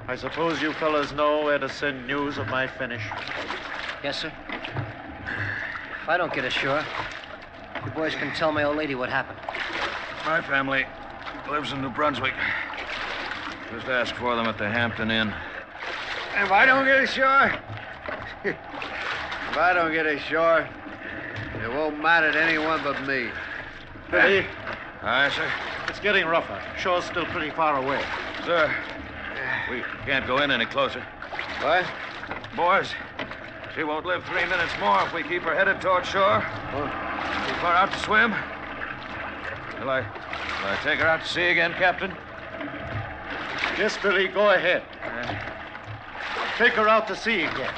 I suppose you fellas know where to send news of my finish. Yes, sir. If I don't get ashore, you boys can tell my old lady what happened. My family lives in New Brunswick. Just ask for them at the Hampton Inn. And if I don't get ashore, it won't matter to anyone but me. Billy? Aye, sir. It's getting rougher. Shore's still pretty far away. Sir, we can't go in any closer. What? Boys, she won't live 3 minutes more if we keep her headed toward shore. Too far out to swim. Will I take her out to sea again, Captain? Yes, Billy, go ahead. Take her out to sea again.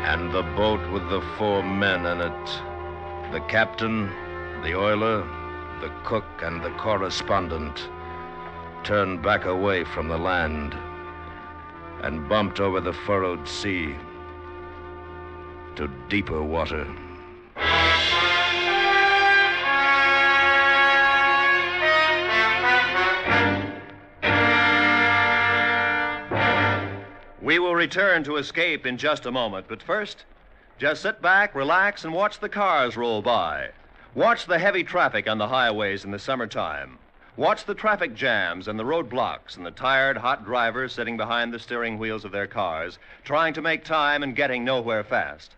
And the boat with the 4 men in it, the captain, the oiler, the cook, and the correspondent, turned back away from the land and bumped over the furrowed sea to deeper water. We will return to Escape in just a moment, but first, just sit back, relax, and watch the cars roll by. Watch the heavy traffic on the highways in the summertime. Watch the traffic jams and the roadblocks and the tired, hot drivers sitting behind the steering wheels of their cars, trying to make time and getting nowhere fast.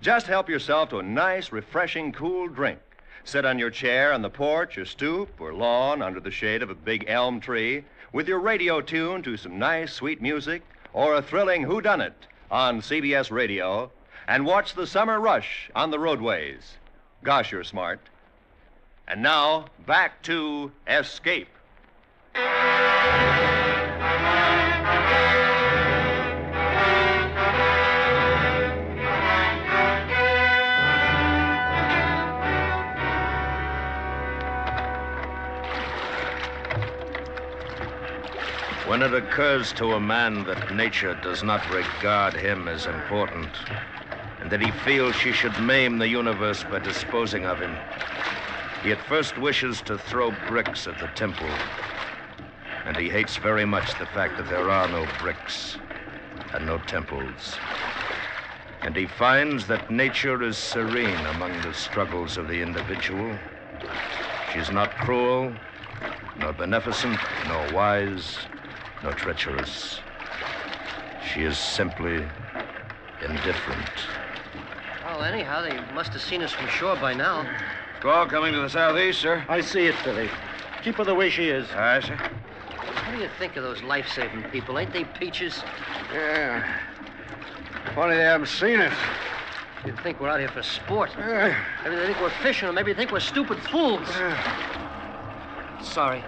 Just help yourself to a nice, refreshing, cool drink. Sit on your chair on the porch or stoop or lawn under the shade of a big elm tree with your radio tuned to some nice, sweet music or a thrilling whodunit on CBS Radio and watch the summer rush on the roadways. Gosh, you're smart. And now, back to Escape. When it occurs to a man that nature does not regard him as important, and that he feels she should maim the universe by disposing of him, he at first wishes to throw bricks at the temple. And he hates very much the fact that there are no bricks and no temples. And he finds that nature is serene among the struggles of the individual. She's not cruel, nor beneficent, nor wise, nor treacherous. She is simply indifferent. Well, anyhow, they must have seen us from shore by now. Squall coming to the southeast, sir. I see it, Billy. Keep her the way she is. Aye, sir. What do you think of those life-saving people? Ain't they peaches? Yeah. Funny they haven't seen us. You'd think we're out here for sport. Maybe they think we're fishing, or maybe they think we're stupid fools. Sorry.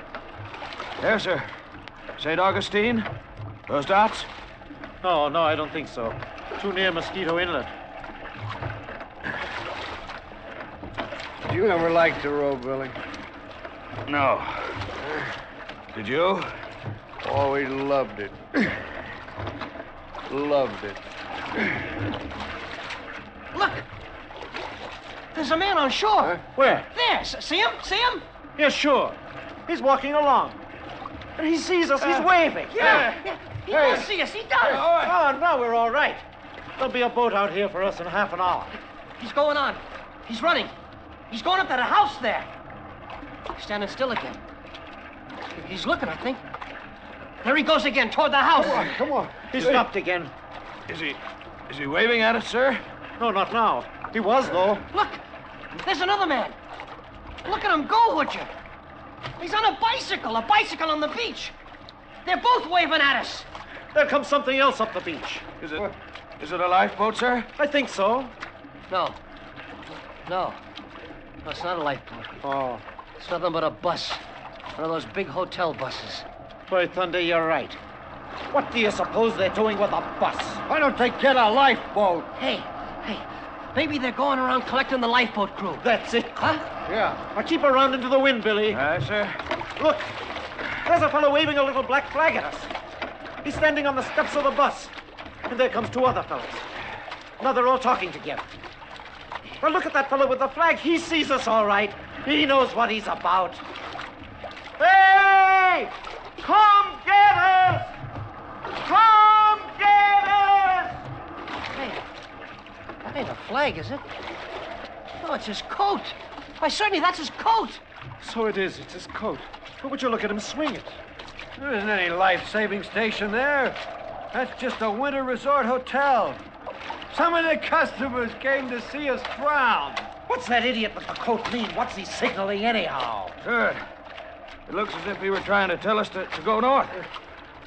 There, sir. St. Augustine? Those dots? No, I don't think so. Too near Mosquito Inlet. Did you ever like to row, Billy? No. Did you? Oh, we loved it. Loved it. Look! There's a man on shore. Where? There. See him? See him? Yeah, sure. He's walking along. And he sees us. He's waving. Yeah. He does see us. He does. Oh, no, we're all right. There'll be a boat out here for us in half an hour. He's going on. He's running. He's going up to the house there. He's standing still again. He's looking, I think. There he goes again, toward the house. Come on. He stopped again. Is he waving at us, sir? No, not now. He was, though. Look, there's another man. Look at him go, would you? He's on a bicycle on the beach. They're both waving at us. There comes something else up the beach. Is it a lifeboat, sir? I think so. No, it's not a lifeboat. Oh. It's nothing but a bus. One of those big hotel buses. By thunder, you're right. What do you suppose they're doing with a bus? Why don't they get a lifeboat? Hey, maybe they're going around collecting the lifeboat crew. That's it. Huh? Yeah. Now keep around into the wind, Billy. Aye, sir. Look, there's a fellow waving a little black flag at us. He's standing on the steps of the bus. And there comes two other fellows. Now they're all talking together. Well, look at that fellow with the flag. He sees us all right. He knows what he's about. Hey! Come get us! Come get us! Hey, that ain't a flag, is it? No, it's his coat. Why, certainly that's his coat. So it is. It's his coat. But would you look at him swing it? There isn't any life-saving station there. That's just a winter resort hotel. Some of the customers came to see us drown. What's that idiot with the coat mean? What's he signaling anyhow? Sir, it looks as if he were trying to tell us to go north.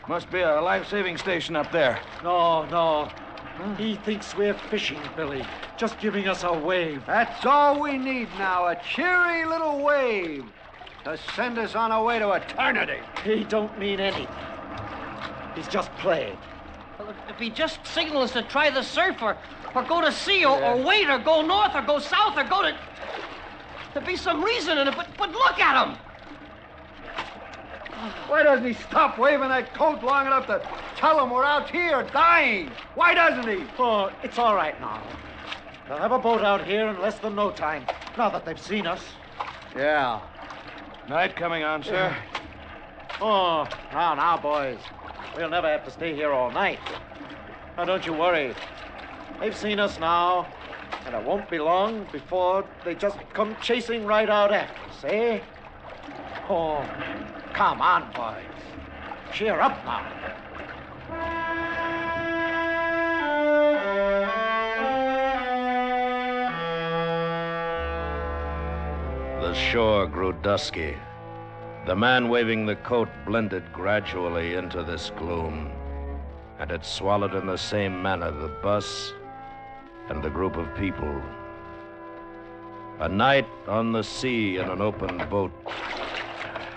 Must be a life-saving station up there. No. He thinks we're fishing, Billy. Just giving us a wave. That's all we need now, a cheery little wave to send us on our way to eternity. He don't mean anything. He's just playing. Well, if he just signals to try the surf or go to sea or wait or go north or go south or go to... There'd be some reason in it, but look at him. Why doesn't he stop waving that coat long enough to tell him we're out here dying? Why doesn't he? Oh, it's all right now. They'll have a boat out here in less than no time, now that they've seen us. Yeah. Night coming on, sir. Oh, now, boys. We'll never have to stay here all night. Now, don't you worry. They've seen us now, and it won't be long before they just come chasing right out after us, eh? Oh, come on, boys. Cheer up now. The shore grew dusky. The man waving the coat blended gradually into this gloom, and it swallowed in the same manner the bus and the group of people. A night on the sea in an open boat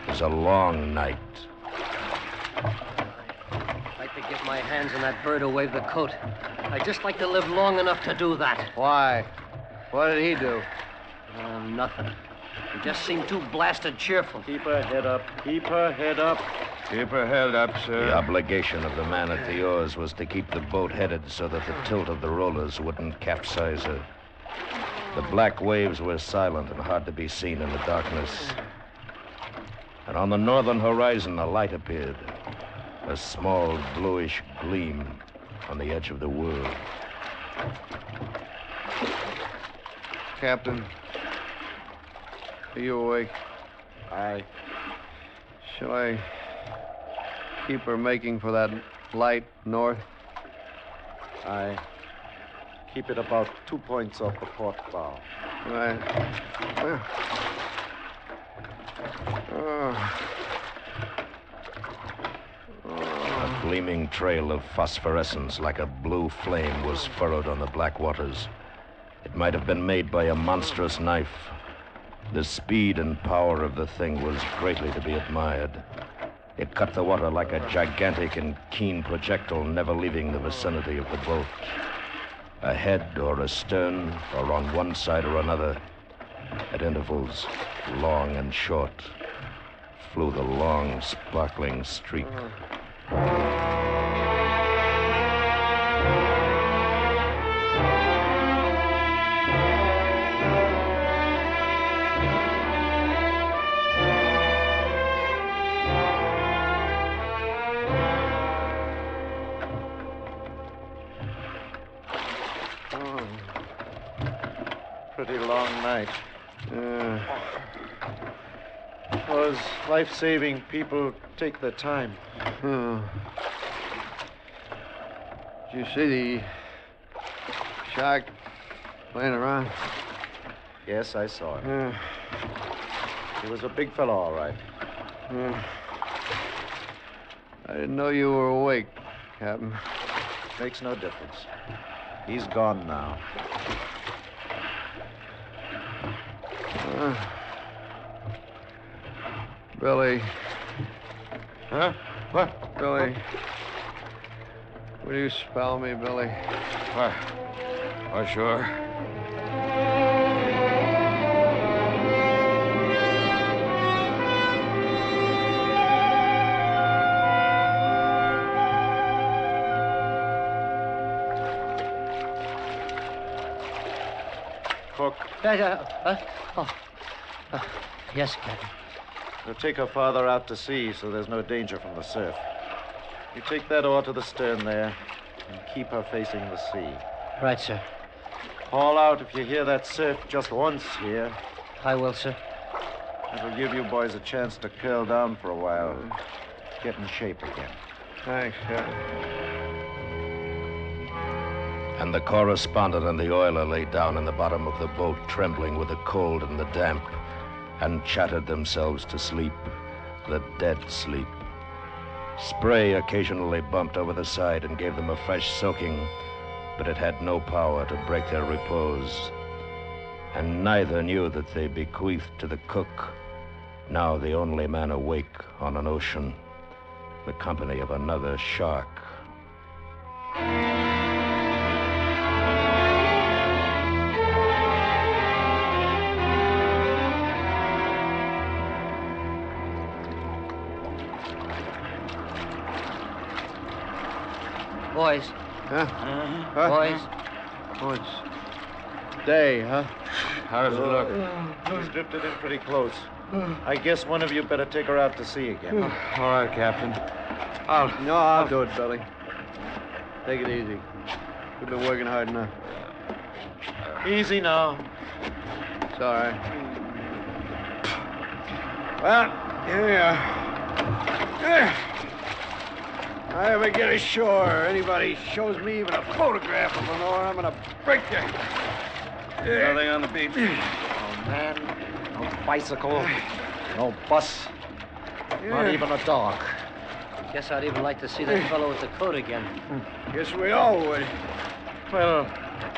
is a long night. I'd like to get my hands on that bird who waved the coat. I'd just like to live long enough to do that. Why? What did he do? Nothing. He just seemed too blasted cheerful. Keep her head up. Keep her head up. Keep her head up, sir. The obligation of the man at the oars was to keep the boat headed so that the tilt of the rollers wouldn't capsize her. The black waves were silent and hard to be seen in the darkness. And on the northern horizon, a light appeared, a small bluish gleam on the edge of the world. Captain, are you awake? Aye. Shall I keep her making for that light north? Aye. Keep it about 2 points off the port bow. Right. A gleaming trail of phosphorescence like a blue flame was furrowed on the black waters. It might have been made by a monstrous knife. The speed and power of the thing was greatly to be admired. It cut the water like a gigantic and keen projectile, never leaving the vicinity of the boat. Ahead or astern, or on one side or another, at intervals, long and short, flew the long, sparkling streak. Pretty long night. Those life-saving people take their time. Did you see the shark playing around? Yes, I saw him. He was a big fellow, all right. I didn't know you were awake, Captain. Makes no difference. He's gone now. Billy. Huh? What? Billy. Will you spell me, Billy? Why, sure. Cook. Yes, Captain. We'll take her farther out to sea so there's no danger from the surf. You take that oar to the stern there and keep her facing the sea. Right, sir. Call out if you hear that surf just once here. I will, sir. It'll give you boys a chance to curl down for a while. Get in shape again. Thanks, Captain. And the correspondent and the oiler lay down in the bottom of the boat, trembling with the cold and the damp, and chattered themselves to sleep, the dead sleep. Spray occasionally bumped over the side and gave them a fresh soaking, but it had no power to break their repose. And neither knew that they bequeathed to the cook, now the only man awake on an ocean, the company of another shark. Boys. Huh? Boys. Oh, it's day, huh? How does it look? He's drifted in pretty close. I guess one of you better take her out to sea again. All right, Captain. I'll do it, Billy. Take it easy. We've been working hard enough. Easy now. It's all right. Well, here we are. I ever get ashore, anybody shows me even a photograph of Noir, I'm gonna break you. Nothing on the beach. No man, no bicycle, no bus, not even a dog. Guess I'd even like to see that fellow with the coat again. Guess we all would. Well,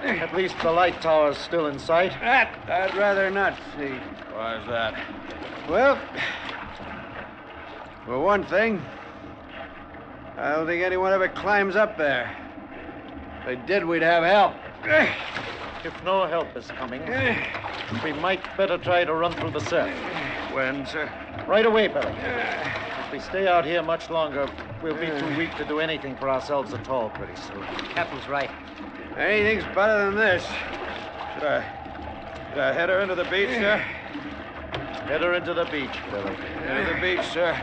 At least the light tower's still in sight. That I'd rather not see. Why is that? Well, for one thing, I don't think anyone ever climbs up there. If they did, we'd have help. If no help is coming, we might better try to run through the surf. When, sir? Right away, Billy. If we stay out here much longer, we'll be too weak to do anything for ourselves at all pretty soon. Captain's right. Anything's better than this. Should I head her into the beach, sir? Head her into the beach, Billy. Into the beach, sir.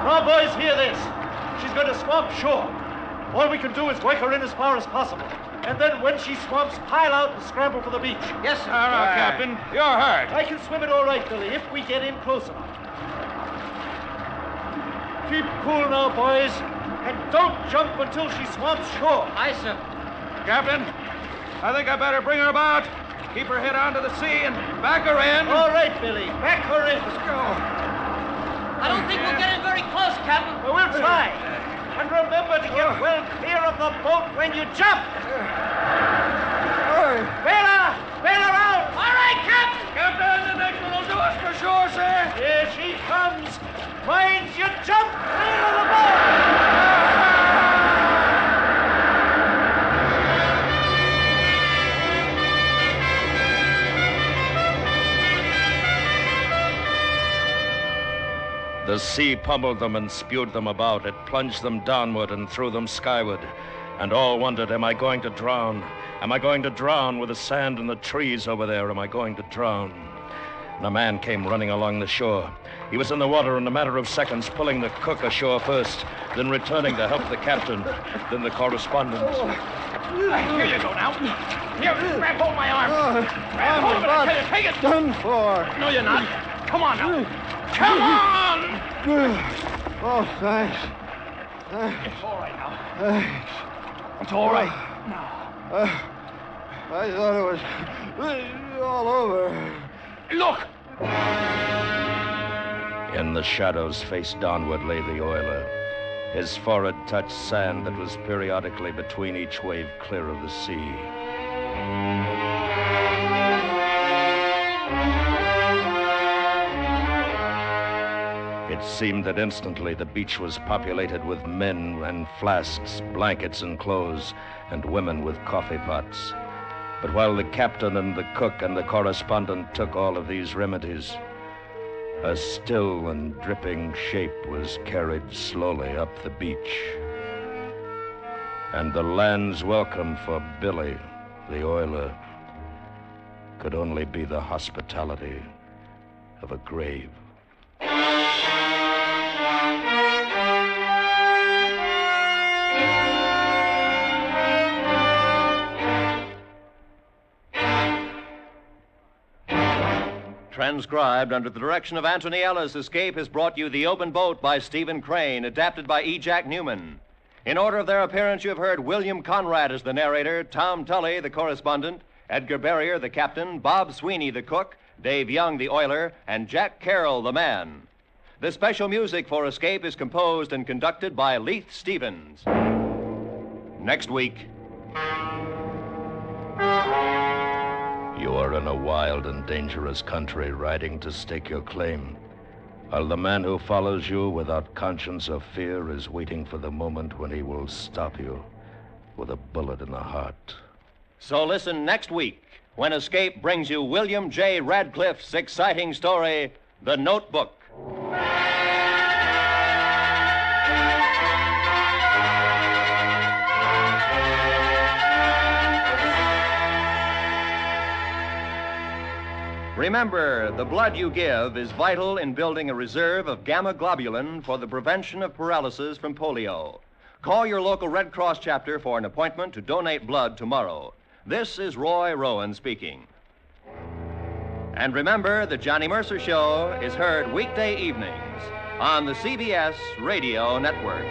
Now, boys, hear this. She's going to swamp shore. All we can do is work her in as far as possible. And then when she swamps, pile out and scramble for the beach. Yes, sir. Captain, you're hurt. I can swim it all right, Billy, if we get in close enough. Keep cool now, boys. And don't jump until she swamps shore. Aye, sir. Captain, I think I better bring her about. Keep her head onto the sea and back her in. All right, Billy. Back her in. Let's go. I don't think we'll get in very close, Captain. Well, we'll try. And remember to get well clear of the boat when you jump. Bail her! Bail her out! All right, Captain! Captain, the next one will do us for sure, sir. Here she comes. Mind you jump clear of the boat! The sea pummeled them and spewed them about. It plunged them downward and threw them skyward. And all wondered, am I going to drown? Am I going to drown with the sand and the trees over there? Am I going to drown? And a man came running along the shore. He was in the water in a matter of seconds, pulling the cook ashore first, then returning to help the captain, then the correspondent. Here you go now. Here, grab hold of my arm. Grab hold of it, I tell you. Take it. Done for. No, you're not. Come on now. Come on! Oh, thanks. It's all right now. Thanks. It's all right. I thought it was all over. Look! In the shadows, face downward, lay the oiler. His forehead touched sand that was periodically between each wave clear of the sea. It seemed that instantly the beach was populated with men and flasks, blankets and clothes, and women with coffee pots. But while the captain and the cook and the correspondent took all of these remedies, a still and dripping shape was carried slowly up the beach. And the land's welcome for Billy, the oiler, could only be the hospitality of a grave. Transcribed under the direction of Anthony Ellis, Escape has brought you The Open Boat by Stephen Crane, adapted by E. Jack Newman. In order of their appearance, you have heard William Conrad as the narrator, Tom Tully, the correspondent, Edgar Barrier, the captain, Bob Sweeney, the cook, Dave Young, the oiler, and Jack Carroll, the man. The special music for Escape is composed and conducted by Leith Stevens. Next week. You are in a wild and dangerous country, riding to stake your claim, while the man who follows you without conscience or fear is waiting for the moment when he will stop you with a bullet in the heart. So listen next week when Escape brings you William J. Radcliffe's exciting story, The Notebook. Remember, the blood you give is vital in building a reserve of gamma globulin for the prevention of paralysis from polio. Call your local Red Cross chapter for an appointment to donate blood tomorrow. This is Roy Rowan speaking. And remember, the Johnny Mercer Show is heard weekday evenings on the CBS Radio Network.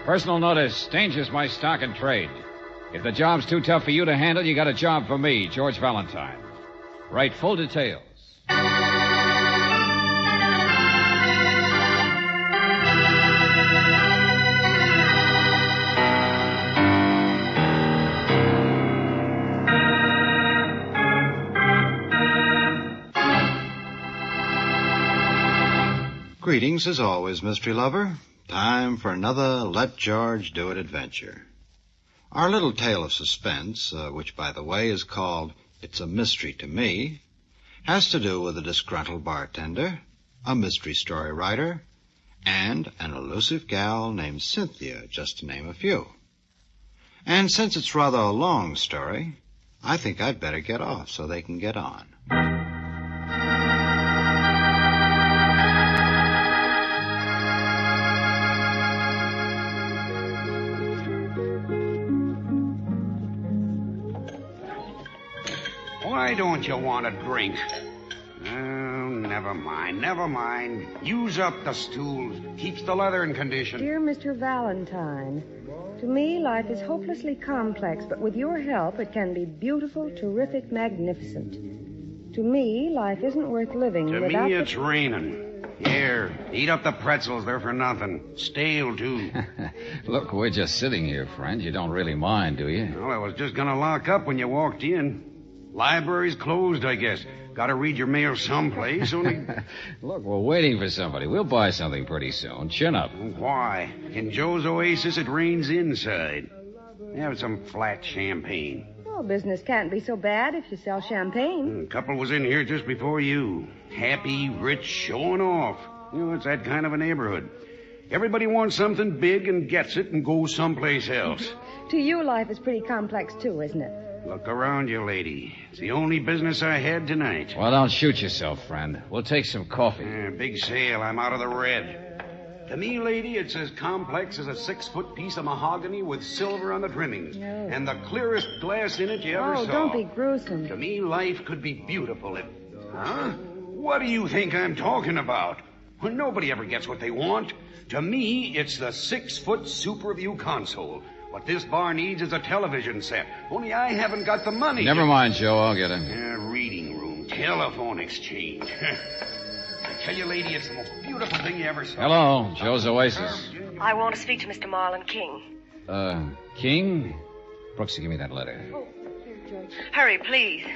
Personal notice. Danger's my stock and trade. If the job's too tough for you to handle, you got a job for me, George Valentine. Write full details. Greetings as always, mystery lover. Time for another Let George Do It adventure. Our little tale of suspense, which, by the way, is called It's a Mystery to Me, has to do with a disgruntled bartender, a mystery story writer, and an elusive gal named Cynthia, just to name a few. And since it's rather a long story, I think I'd better get off so they can get on. Why don't you want a drink? Oh, never mind. Use up the stools. Keeps the leather in condition. Dear Mr. Valentine, to me, life is hopelessly complex, but with your help, it can be beautiful, terrific, magnificent. To me, life isn't worth living To without... me, it's raining. Here, eat up the pretzels. They're for nothing. Stale, too. Look, we're just sitting here, friend. You don't really mind, do you? Well, I was just going to lock up when you walked in. Library's closed, I guess. Got to read your mail someplace, only... Look, we're waiting for somebody. We'll buy something pretty soon. Chin up. Why? In Joe's Oasis, it rains inside. Have some flat champagne. Oh, business can't be so bad if you sell champagne. A couple was in here just before you. Happy, rich, showing off. You know, it's that kind of a neighborhood. Everybody wants something big and gets it and goes someplace else. To you, life is pretty complex, too, isn't it? Look around you, lady. It's the only business I had tonight. Well, don't shoot yourself, friend. We'll take some coffee. Big sale. I'm out of the red. To me, lady, it's as complex as a 6-foot piece of mahogany with silver on the trimmings. No. And the clearest glass in it you ever saw. Oh, don't be gruesome. To me, life could be beautiful if... Huh? What do you think I'm talking about? Well, nobody ever gets what they want. To me, it's the 6-foot Super View console. What this bar needs is a television set. Only I haven't got the money. Never mind, Joe. I'll get him. Reading room, telephone exchange. I tell you, lady, it's the most beautiful thing you ever saw. Hello, Joe's Oasis. I want to speak to Mr. Marlon King. King? Brooksy, give me that letter. Oh, here, George. Hurry, please.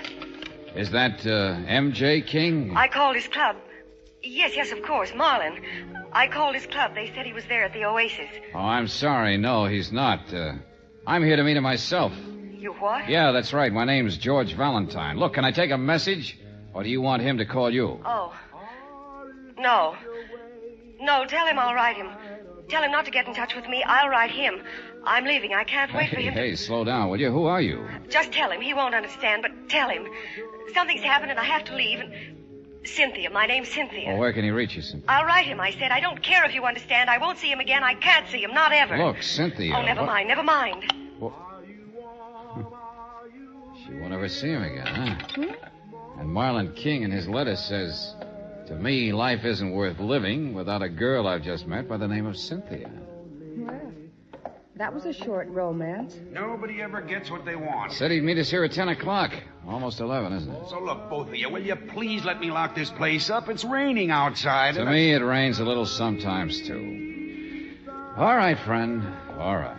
Is that, M.J. King? I called his club. Yes, of course, Marlon. I called his club. They said he was there at the Oasis. Oh, I'm sorry. No, he's not. I'm here to meet him myself. You what? Yeah, that's right. My name's George Valentine. Look, can I take a message? Or do you want him to call you? Oh. No. No, tell him I'll write him. Tell him not to get in touch with me. I'll write him. I'm leaving. I can't wait for him Hey, slow down, will you? Who are you? Just tell him. He won't understand, but tell him. Something's happened and I have to leave. And... Cynthia. My name's Cynthia. Well, where can he reach you, Cynthia? I'll write him, I said. I don't care if you understand. I won't see him again. I can't see him. Not ever. Look, Cynthia. Oh, never mind. She won't ever see him again, huh? And Marlon King in his letter says, to me, life isn't worth living without a girl I've just met by the name of Cynthia. Well, that was a short romance. Nobody ever gets what they want. Said he'd meet us here at 10 o'clock. Almost 11, isn't it? So look, both of you, will you please let me lock this place up? It's raining outside. To me, it rains a little sometimes, too. All right, friend. All right.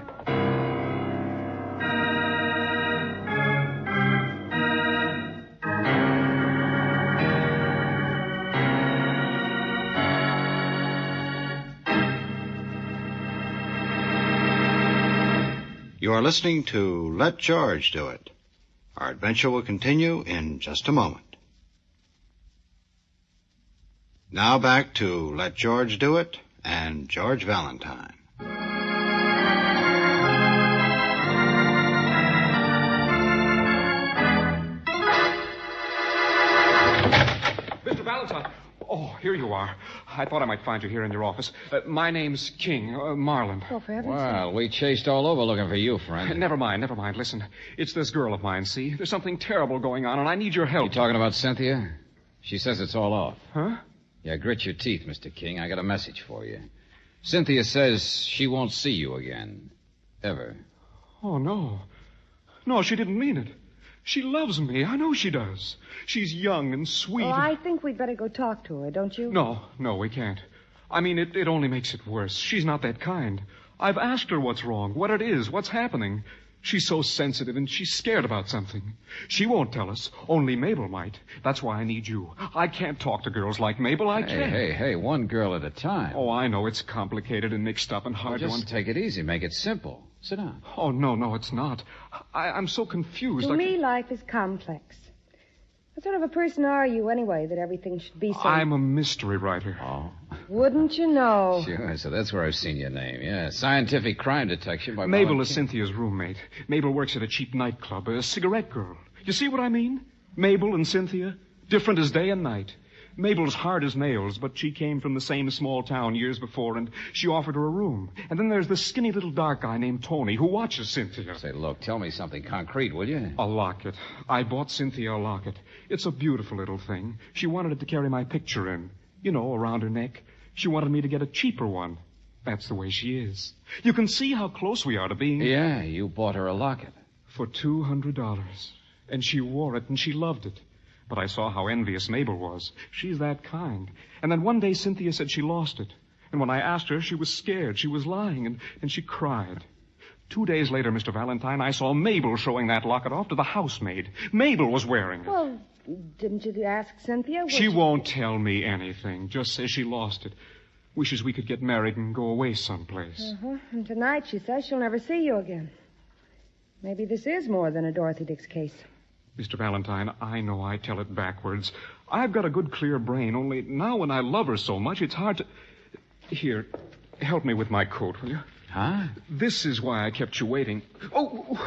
You are listening to Let George Do It. Our adventure will continue in just a moment. Now back to Let George Do It and George Valentine. Mr. Valentine. Oh, here you are. I thought I might find you here in your office. My name's King, Marlon. Oh, for heaven's Well, we chased all over looking for you, friend. Never mind. Listen, it's this girl of mine, see? There's something terrible going on, and I need your help. You talking about Cynthia? She says it's all off. Huh? Yeah, grit your teeth, Mr. King. I got a message for you. Cynthia says she won't see you again. Ever. Oh, no. No, she didn't mean it. She loves me. I know she does. She's young and sweet. Oh, I think we'd better go talk to her, don't you? No, we can't. I mean, it only makes it worse. She's not that kind. I've asked her what's wrong, what it is, what's happening. She's so sensitive and she's scared about something. She won't tell us. Only Mabel might. That's why I need you. I can't talk to girls like Mabel. I can't. Hey, one girl at a time. Oh, I know. It's complicated and mixed up and hard to understand. Just take it easy. Make it simple. Sit down. Oh, no, it's not. I'm so confused. To me, life is complex. What sort of a person are you, anyway, that everything should be so... I'm a mystery writer. Oh. Wouldn't you know? Sure, so that's where I've seen your name. Yeah, scientific crime detection by... Mabel is Cynthia's roommate. Mabel works at a cheap nightclub, a cigarette girl. You see what I mean? Mabel and Cynthia, different as day and night. Mabel's hard as nails, but she came from the same small town years before, and she offered her a room. And then there's this skinny little dark guy named Tony who watches Cynthia. Say, look, tell me something concrete, will you? A locket. I bought Cynthia a locket. It's a beautiful little thing. She wanted it to carry my picture in. You know, around her neck. She wanted me to get a cheaper one. That's the way she is. You can see how close we are to being... Yeah, you bought her a locket. For $200. And she wore it, and she loved it. But I saw how envious Mabel was. She's that kind. And then one day Cynthia said she lost it. And when I asked her, she was scared. She was lying, and she cried. 2 days later, Mr. Valentine, I saw Mabel showing that locket off to the housemaid. Mabel was wearing it. Well, didn't you ask Cynthia? She won't tell me anything. Just says she lost it. Wishes we could get married and go away someplace. Uh-huh. And tonight she says she'll never see you again. Maybe this is more than a Dorothy Dix case. Mr. Valentine, I know I tell it backwards. I've got a good, clear brain, only now when I love her so much, it's hard to... Here, help me with my coat, will you? Huh? This is why I kept you waiting. Oh,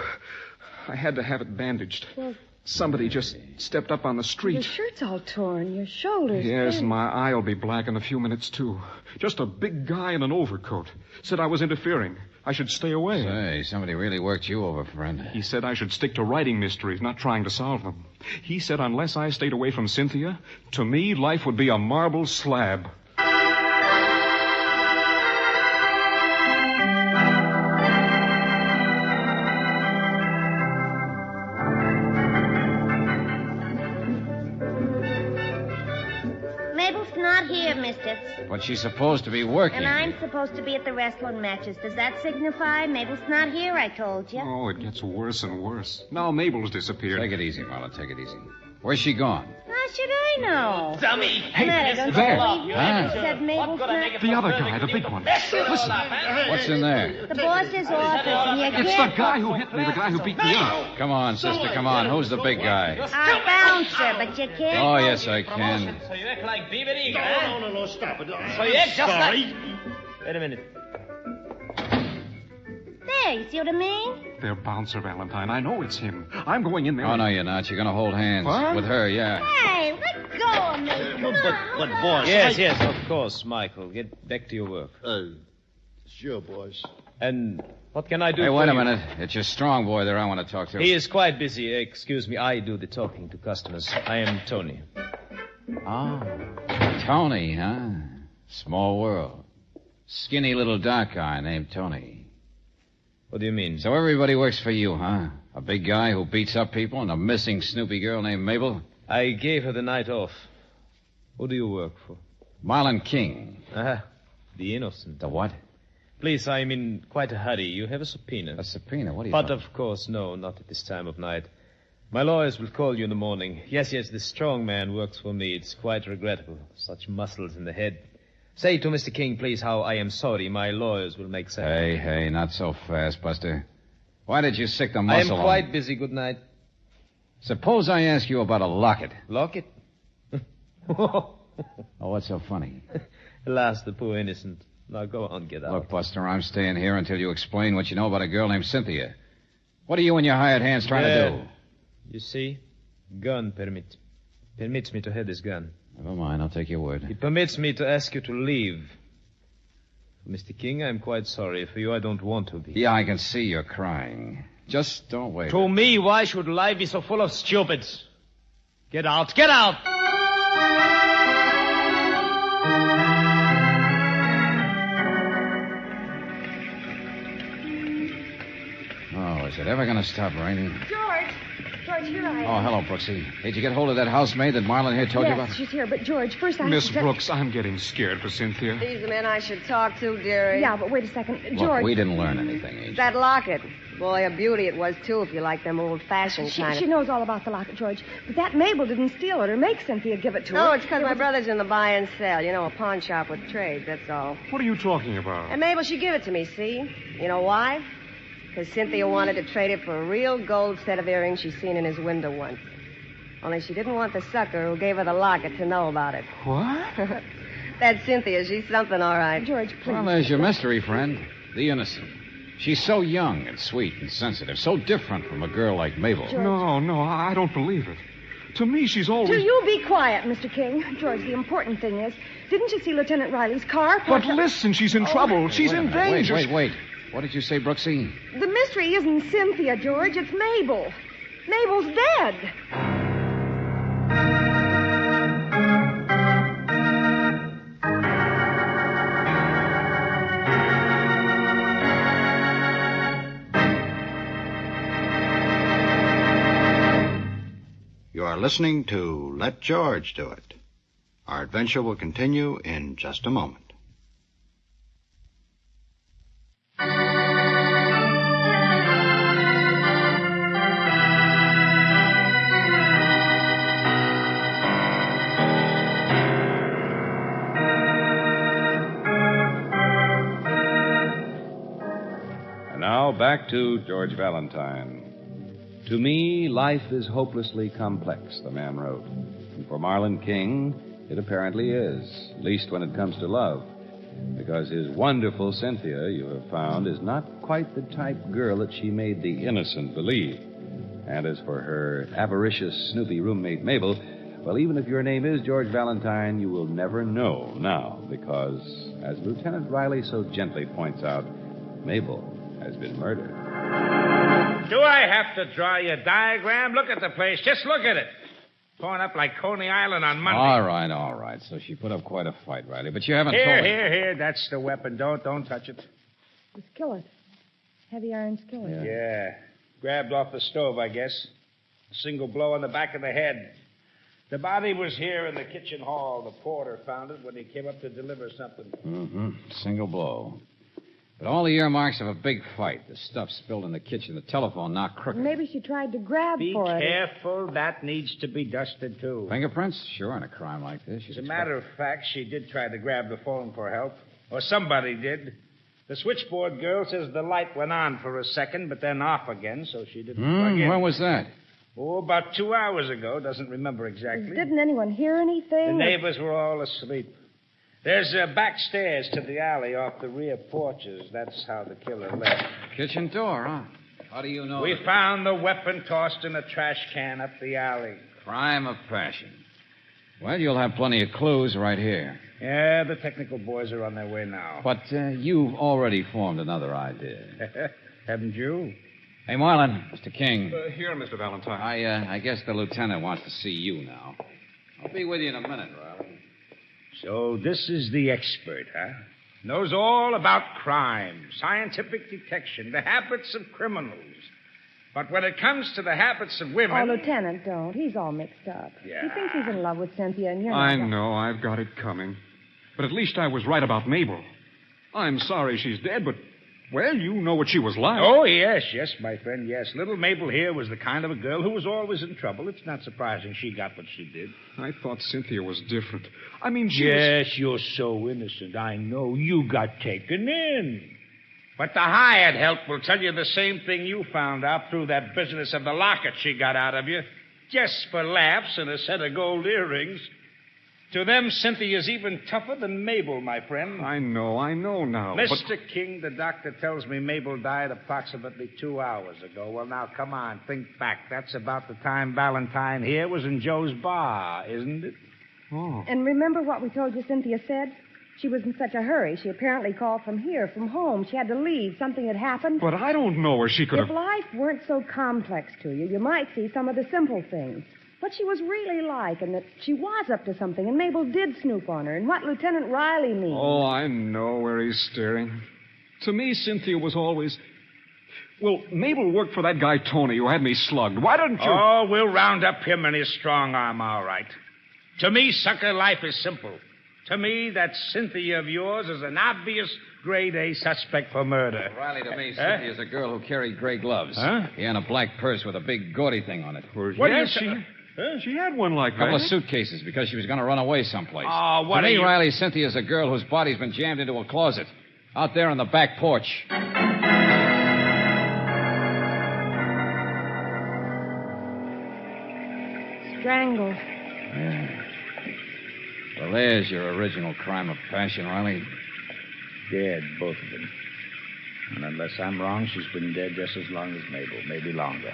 I had to have it bandaged. Well, somebody just stepped up on the street. Your shirt's all torn, your shoulders... Yes, and my eye'll be black in a few minutes, too. Just a big guy in an overcoat. Said I was interfering. I should stay away. Say, somebody really worked you over, friend. He said I should stick to writing mysteries, not trying to solve them. He said unless I stayed away from Cynthia, to me, life would be a marble slab. But she's supposed to be working. And I'm supposed to be at the wrestling matches. Does that signify? Mabel's not here, I told you. Oh, it gets worse and worse. Now Mabel's disappeared. Take it easy, Marla. Take it easy. Where's she gone? How should I know? Dummy! Hey, Matter, there. Huh? Said Mabel's not... The other guy, the big one. Listen. What's in there? The boss's office, and you It's the guy who hit me, the guy who beat me up. Come on, sister, come on. Who's the big guy? Our bouncer, but you can't... Oh, yes, I can. So you act like Beaver Eagle, No, stop it. So you act just Sorry. like... Wait a minute. There, you see what I mean? Their bouncer, Valentine. I know it's him. I'm going in there. Oh, no, you're not. You're going to hold hands. What? With her, yeah. Hey, let go of me. Come on. But boss... Yes, of course, Michael. Get back to your work. Sure, boss. And what can I do Hey, for wait a you? minute. It's your strong boy there I want to talk to. He is quite busy. Excuse me, I do the talking to customers. I am Tony. Oh, Tony, huh? Small world. Skinny little dark guy named Tony. What do you mean? So everybody works for you, huh? A big guy who beats up people and a missing Snoopy girl named Mabel? I gave her the night off. Who do you work for? Marlon King. The innocent. The what? Please, I'm in quite a hurry. You have a subpoena. A subpoena? What are you But, talking? of course, no, not at this time of night. My lawyers will call you in the morning. Yes, the strong man works for me. It's quite regrettable. Such muscles in the head. Say to Mr. King, please, how I am sorry. My lawyers will make sense. Hey, not so fast, Buster. Why did you sick the muscle I am quite busy. Good night. Suppose I ask you about a locket. Locket? Oh, what's so funny? Alas, the poor innocent. Now go on, get out. Look, Buster, I'm staying here until you explain what you know about a girl named Cynthia. What are you and your hired hands trying to do? You see, gun permits me to have this gun. Never mind, I'll take your word. It permits me to ask you to leave. Mr. King, I'm quite sorry. For you, I don't want to be. Yeah, I can see you're crying. Just don't wait. To me, why should life be so full of stupids? Get out! Get out! Is it ever going to stop raining? George, here I am. Oh, hello, Brooksy. Did you get hold of that housemaid that Marlon here told you about? Yes, she's here. But, George, first I... Miss Brooks, I'm getting scared for Cynthia. He's the man I should talk to, dearie. Yeah, but wait a second. Look, George... we didn't learn anything, Angel. That locket. Boy, a beauty it was, too, if you like them old-fashioned kind of... She knows all about the locket, George. But that Mabel didn't steal it or make Cynthia give it to her. No, it's because my brother's in the buy and sell. You know, a pawn shop with trades, that's all. What are you talking about? And Mabel, she give it to me, see? You know why? Because Cynthia wanted to trade it for a real gold set of earrings she's seen in his window once. Only she didn't want the sucker who gave her the locket to know about it. What? That's Cynthia. She's something, all right. George, please. Well, there's your mystery, friend. The innocent. She's so young and sweet and sensitive, so different from a girl like Mabel. George. No, I don't believe it. To me, she's always... Do you be quiet, Mr. King. George, the important thing is, didn't you see Lieutenant Riley's car? But listen, she's in trouble. She's in danger. Wait. What did you say, Brooksy? The mystery isn't Cynthia, George. It's Mabel. Mabel's dead. You are listening to Let George Do It. Our adventure will continue in just a moment. And now back to George Valentine. To me, life is hopelessly complex, the man wrote. And for Marlon King, it apparently is, at least when it comes to love. Because his wonderful Cynthia, you have found, is not quite the type girl that she made the innocent believe. And as for her avaricious, snoopy roommate, Mabel, well, even if your name is George Valentine, you will never know now, because, as Lieutenant Riley so gently points out, Mabel has been murdered. Do I have to draw you a diagram? Look at the place. Just look at it. Torn up like Coney Island on Monday. All right. So she put up quite a fight, Riley. But you haven't told me. Here. That's the weapon. Don't touch it. The skillet. Heavy iron skillet. Yeah. Grabbed off the stove, I guess. A single blow on the back of the head. The body was here in the kitchen hall. The porter found it when he came up to deliver something. Mm-hmm. Single blow. But all the earmarks of a big fight. The stuff spilled in the kitchen, the telephone knocked crooked. Maybe she tried to grab Be for it. Be careful. That needs to be dusted, too. Fingerprints? Sure, in a crime like this. As a matter of fact, she did try to grab the phone for help. Or somebody did. The switchboard girl says the light went on for a second, but then off again, so she didn't plug in. When was that? Oh, about 2 hours ago. Doesn't remember exactly. Didn't anyone hear anything? The neighbors were all asleep. There's back stairs to the alley off the rear porches. That's how the killer left. Kitchen door, huh? How do you know? We found the weapon tossed in a trash can up the alley. Crime of passion. Well, you'll have plenty of clues right here. Yeah, the technical boys are on their way now. But you've already formed another idea. Haven't you? Hey, Marlon, Mr. King. Here, Mr. Valentine. I guess the lieutenant wants to see you now. I'll be with you in a minute, Riley. So this is the expert, huh? Knows all about crime, scientific detection, the habits of criminals. But when it comes to the habits of women... Oh, Lieutenant, don't. He's all mixed up. Yeah. He thinks he's in love with Cynthia, and you're not. I know. I've got it coming. But at least I was right about Mabel. I'm sorry she's dead, but... Well, you know what she was like. Oh, yes, my friend, yes. Little Mabel here was the kind of a girl who was always in trouble. It's not surprising she got what she did. I thought Cynthia was different. I mean, Yes, you're so innocent. I know. You got taken in. But the hired help will tell you the same thing you found out through that business of the locket she got out of you. Just for laughs and a set of gold earrings. To them, Cynthia's even tougher than Mabel, my friend. I know now. Mr. King, the doctor tells me Mabel died approximately 2 hours ago. Well, now, come on, think back. That's about the time Valentine here was in Joe's bar, isn't it? Oh. And remember what we told you Cynthia said? She was in such a hurry. She apparently called from home. She had to leave. Something had happened. But I don't know where she could have... If life weren't so complex to you, you might see some of the simple things. What she was really like, and that she was up to something, and Mabel did snoop on her, and what Lieutenant Riley means. Oh, I know where he's steering. To me, Cynthia was always... Well, Mabel worked for that guy Tony who had me slugged. Why didn't you... Oh, we'll round up him and his strong arm, all right. To me, sucker, life is simple. To me, that Cynthia of yours is an obvious grade A suspect for murder. Riley, to me, Cynthia's a girl who carried gray gloves. Huh? Yeah, and a black purse with a big gaudy thing on it. What yes, she had one like a that. couple of suitcases because she was going to run away someplace. Oh, what to are me, you... Riley, Cynthia's a girl whose body's been jammed into a closet out there on the back porch. Strangled. Yeah. Well, there's your original crime of passion, Riley. Dead, both of them. And unless I'm wrong, she's been dead just as long as Mabel, maybe longer.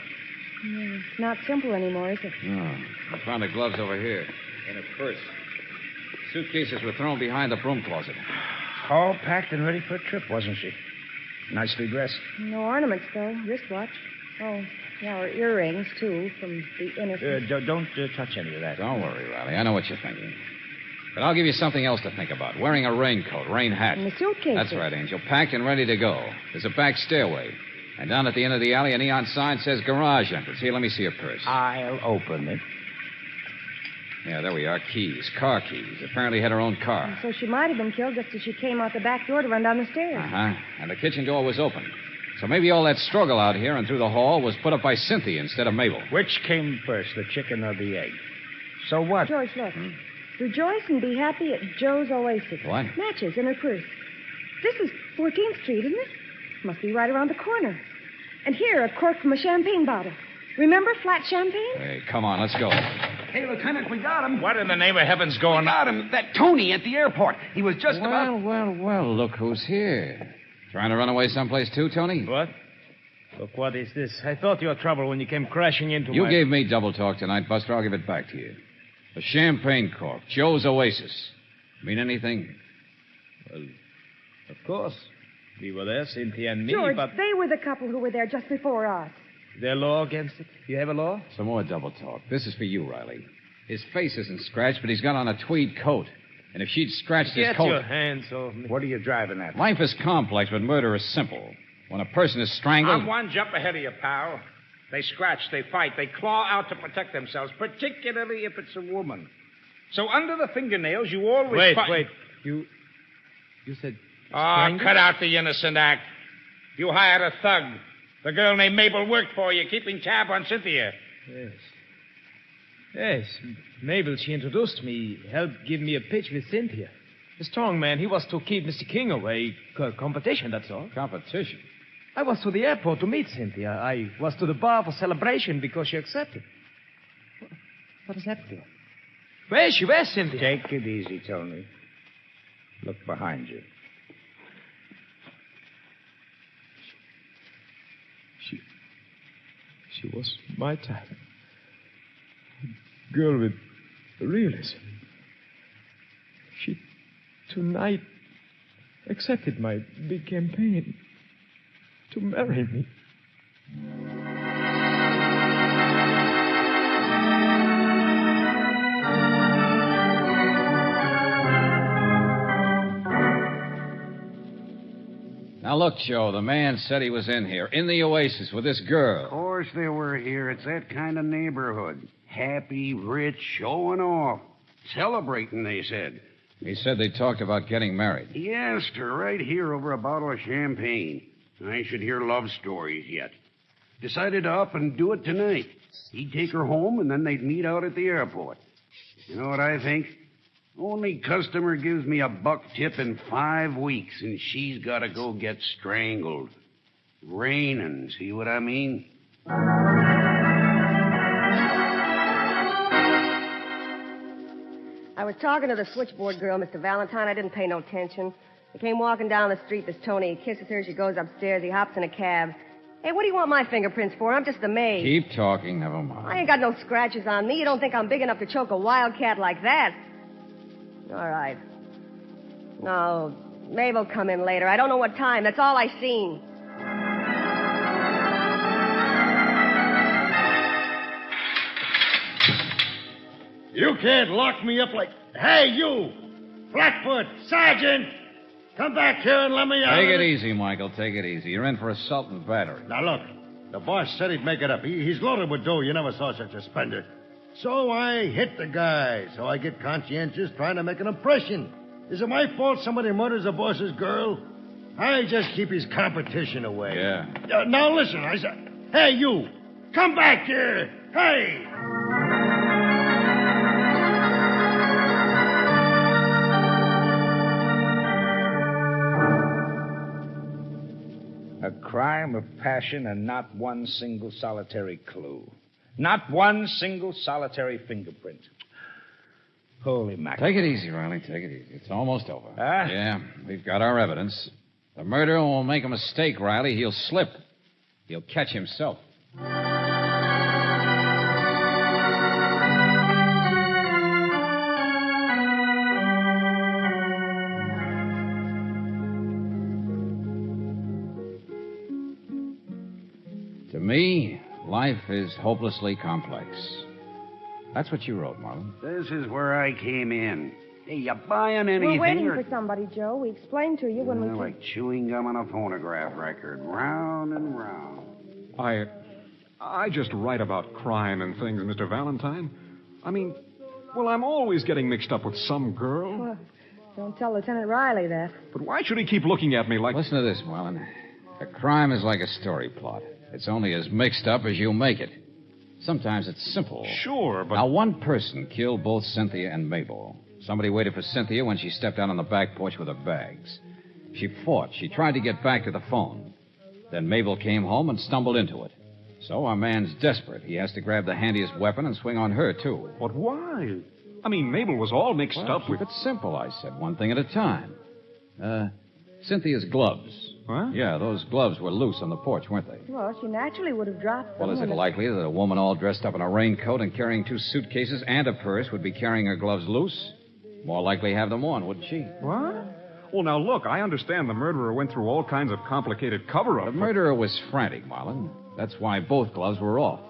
Yeah, it's not simple anymore, is it? No. I found the gloves over here in a purse. Suitcases were thrown behind the broom closet. All packed and ready for a trip, wasn't she? Nicely dressed. No ornaments, though. Wristwatch. Oh, yeah, or earrings, too, from the innocent. Don't touch any of that. Don't worry, Riley. I know what you're thinking. But I'll give you something else to think about. Wearing a raincoat, rain hat. And the suitcase. That's right, Angel. Packed and ready to go. There's a back stairway. And down at the end of the alley, a neon sign says garage entrance. Here, let me see your purse. I'll open it. Yeah, there we are. Keys. Car keys. Apparently had her own car. So she might have been killed just as she came out the back door to run down the stairs. Uh-huh. And the kitchen door was open. So maybe all that struggle out here and through the hall was put up by Cynthia instead of Mabel. Which came first, the chicken or the egg? So what? George, look. Rejoice and be happy at Joe's Oasis. What? Matches in her purse. This is 14th Street, isn't it? Must be right around the corner. And here, a cork from a champagne bottle. Remember flat champagne? Hey, come on, let's go. Hey, Lieutenant, we got him. What in the name of heaven's going on? We got him. That Tony at the airport. He was just about... Well, look who's here. Trying to run away someplace too, Tony? What? Look, what is this? I thought you were trouble when you came crashing into You my... gave me double talk tonight, Buster. I'll give it back to you. A champagne cork. Joe's Oasis. Mean anything? Well, of course. We were there, Cynthia and me, George, but... they were the couple who were there just before us. Is there law against it? You have a law? Some more double talk. This is for you, Riley. His face isn't scratched, but he's got on a tweed coat. And if she'd scratched his coat... Get your hands off me. What are you driving at? Life is complex, but murder is simple. When a person is strangled... I'm one jump ahead of you, pal. They scratch, they fight, they claw out to protect themselves, particularly if it's a woman. So under the fingernails, you always... Wait. You said... Oh, cut out the innocent act. You hired a thug. The girl named Mabel worked for you, keeping tab on Cynthia. Yes, Mabel, she introduced me, helped give me a pitch with Cynthia. The strong man, he was to keep Mr. King away. Competition, that's all. Competition? I was to the airport to meet Cynthia. I was to the bar for celebration because she accepted. What is that for? Where's Cynthia? Take it easy, Tony. Look behind you. She was my type. A girl with realism. She, tonight, accepted my big campaign to marry me. Now, look, Joe, the man said he was in here, in the Oasis, with this girl. Of course they were here. It's that kind of neighborhood. Happy, rich, showing off. Celebrating, they said. He said they talked about getting married. He asked her right here over a bottle of champagne. I should hear love stories yet. Decided to up and do it tonight. He'd take her home, and then they'd meet out at the airport. You know what I think? Only customer gives me $1 tip in 5 weeks, and she's got to go get strangled. Raining, see what I mean? I was talking to the switchboard girl, Mr. Valentine. I didn't pay no attention. I came walking down the street, this Tony. He kisses her, she goes upstairs, he hops in a cab. Hey, what do you want my fingerprints for? I'm just a maid. Keep talking, never mind. I ain't got no scratches on me. You don't think I'm big enough to choke a wildcat like that? All right. No, Mabel come in later. I don't know what time. That's all I seen. You can't lock me up like... Hey, you! Flatfoot! Sergeant! Come back here and let me out. Take it easy, Michael. Take it easy. You're in for assault and battery. Now, look. The boss said he'd make it up. He's loaded with dough. You never saw such a spender. So I hit the guy. So I get conscientious trying to make an impression. Is it my fault somebody murders the boss's girl? I just keep his competition away. Yeah. Now, listen. I said, hey, you. Come back here. Hey. A crime of passion and not one single solitary clue. Not one single solitary fingerprint. Holy mackerel. Take it easy, Riley. Take it easy. It's almost over. Huh? Yeah, we've got our evidence. The murderer won't make a mistake, Riley. He'll slip. He'll catch himself. To me, life is hopelessly complex. That's what you wrote, Marlon. This is where I came in. Hey, you buying anything? We're waiting or... for somebody, Joe. We explained to you when we... Like chewing gum on a phonograph record. Round and round. I just write about crime and things, Mr. Valentine. I mean, well, I'm always getting mixed up with some girl. Well, don't tell Lieutenant Riley that. But why should he keep looking at me like... Listen to this, Marlon. A crime is like a story plot. It's only as mixed up as you make it. Sometimes it's simple. Sure, but... Now, one person killed both Cynthia and Mabel. Somebody waited for Cynthia when she stepped out on the back porch with her bags. She fought. She tried to get back to the phone. Then Mabel came home and stumbled into it. So our man's desperate. He has to grab the handiest weapon and swing on her, too. But why? I mean, Mabel was all mixed up with... Keep it simple, I said. One thing at a time. Cynthia's gloves. Huh? Yeah, those gloves were loose on the porch, weren't they? Well, she naturally would have dropped them. Well, is it likely that a woman all dressed up in a raincoat and carrying 2 suitcases and a purse would be carrying her gloves loose? More likely have them on, wouldn't she? What? Well, now, look, I understand the murderer went through all kinds of complicated cover-up. The murderer was frantic, Marlon. That's why both gloves were off.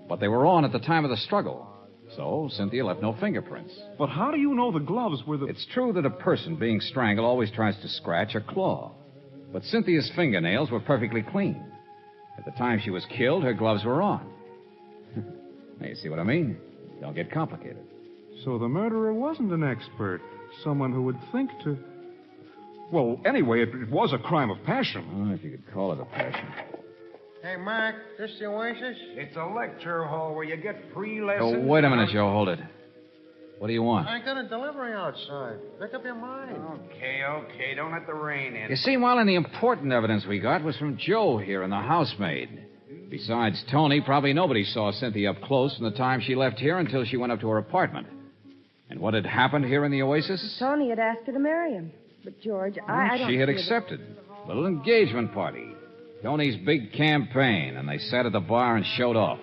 But they were on at the time of the struggle. So Cynthia left no fingerprints. But how do you know the gloves were the... It's true that a person being strangled always tries to scratch or claw. But Cynthia's fingernails were perfectly clean. At the time she was killed, her gloves were on. Now, you see what I mean? Don't get complicated. So the murderer wasn't an expert. Someone who would think to... Well, anyway, it was a crime of passion. Oh, if you could call it a passion. Hey, Mark, this the Oasis? It's a lecture hall where you get free Oh, lessons. wait a minute, Joe. Hold it. What do you want? I got a delivery outside. Make up your mind. Okay. Don't let the rain in. You see, Marlon, the important evidence we got was from Joe here and the housemaid. Besides Tony, probably nobody saw Cynthia up close from the time she left here until she went up to her apartment. And what had happened here in the Oasis? Tony had asked her to marry him. But, George, I don't... She had accepted. Little engagement party. Tony's big campaign, and they sat at the bar and showed off.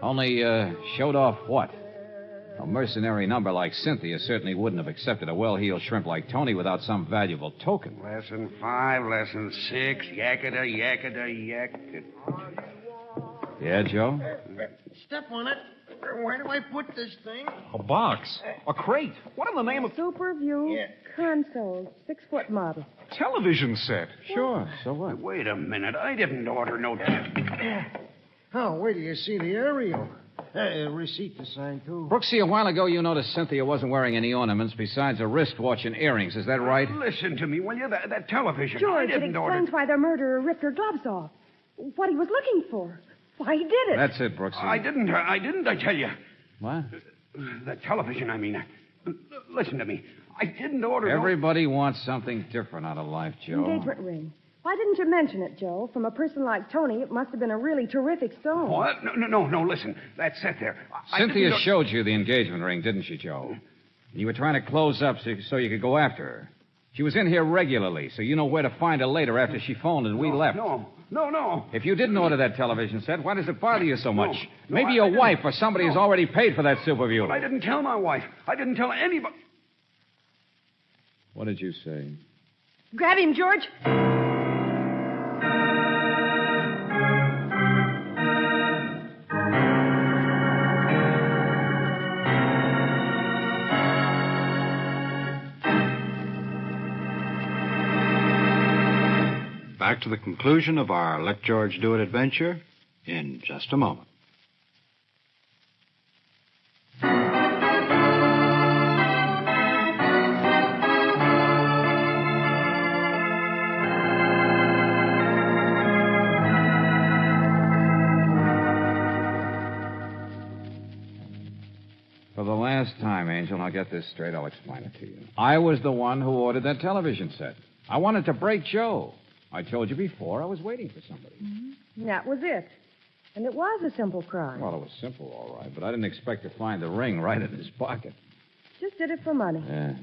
Only, showed off what? A mercenary number like Cynthia certainly wouldn't have accepted a well-heeled shrimp like Tony without some valuable token. Lesson 5, lesson 6, yakada, yakada. Yeah, Joe? Step on it. Where do I put this thing? A box. A crate. What in the name of... Superview console, 6-foot model. Television set. Sure, so what? Wait a minute. I didn't order no... Oh, wait till you see the aerial. Receipt to sign, too. Brooksy, a while ago you noticed Cynthia wasn't wearing any ornaments besides a wristwatch and earrings. Is that right? Listen to me, will you? That television. George, I it didn't explains why the murderer ripped her gloves off. What he was looking for. Why he did it. That's it, Brooksy. I didn't, I tell you. What? The television, I mean. Listen to me. I didn't order... Everybody wants something different out of life, Joe. Engagement ring. Why didn't you mention it, Joe? From a person like Tony, it must have been a really terrific stone. What? No, listen. That's set there. Cynthia showed you the engagement ring, didn't she, Joe? You were trying to close up so you could go after her. She was in here regularly, so you know where to find her later after she phoned and we left. No. If you didn't order that television set, why does it bother you so much? Maybe your wife or somebody has already paid for that Superview. I didn't tell my wife. I didn't tell anybody. What did you say? Grab him, George. back to the conclusion of our Let George Do It adventure in just a moment. For the last time, Angel, I'll get this straight. I'll explain it to you. I was the one who ordered that television set. I wanted to break Joe. I told you before I was waiting for somebody. Mm-hmm. That was it. And it was a simple crime. Well, it was simple, all right, but I didn't expect to find the ring right in his pocket. Just did it for money. Yeah.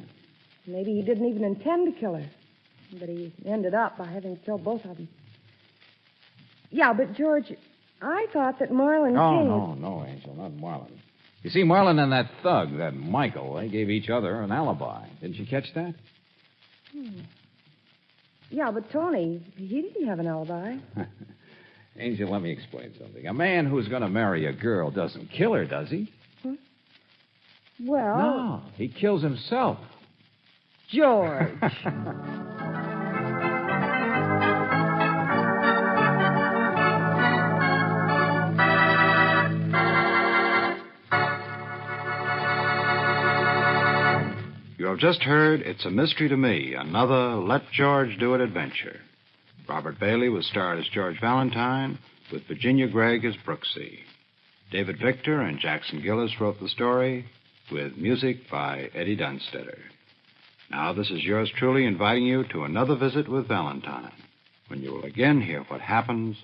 Maybe he didn't even intend to kill her. But he ended up by having killed both of them. Yeah, but, George, I thought that Marlon King... No, Angel, not Marlon. You see, Marlon and that thug, that Michael, they gave each other an alibi. Didn't you catch that? Yeah, but Tony, he didn't have an alibi. Angel, let me explain something. A man who's going to marry a girl doesn't kill her, does he? Huh? Well... No, he kills himself. George. You have just heard It's a Mystery to Me, another Let George Do It adventure. Robert Bailey was starred as George Valentine, with Virginia Gregg as Brooksy. David Victor and Jackson Gillis wrote the story, with music by Eddie Dunstetter. Now, this is yours truly inviting you to another visit with Valentine, when you will again hear what happens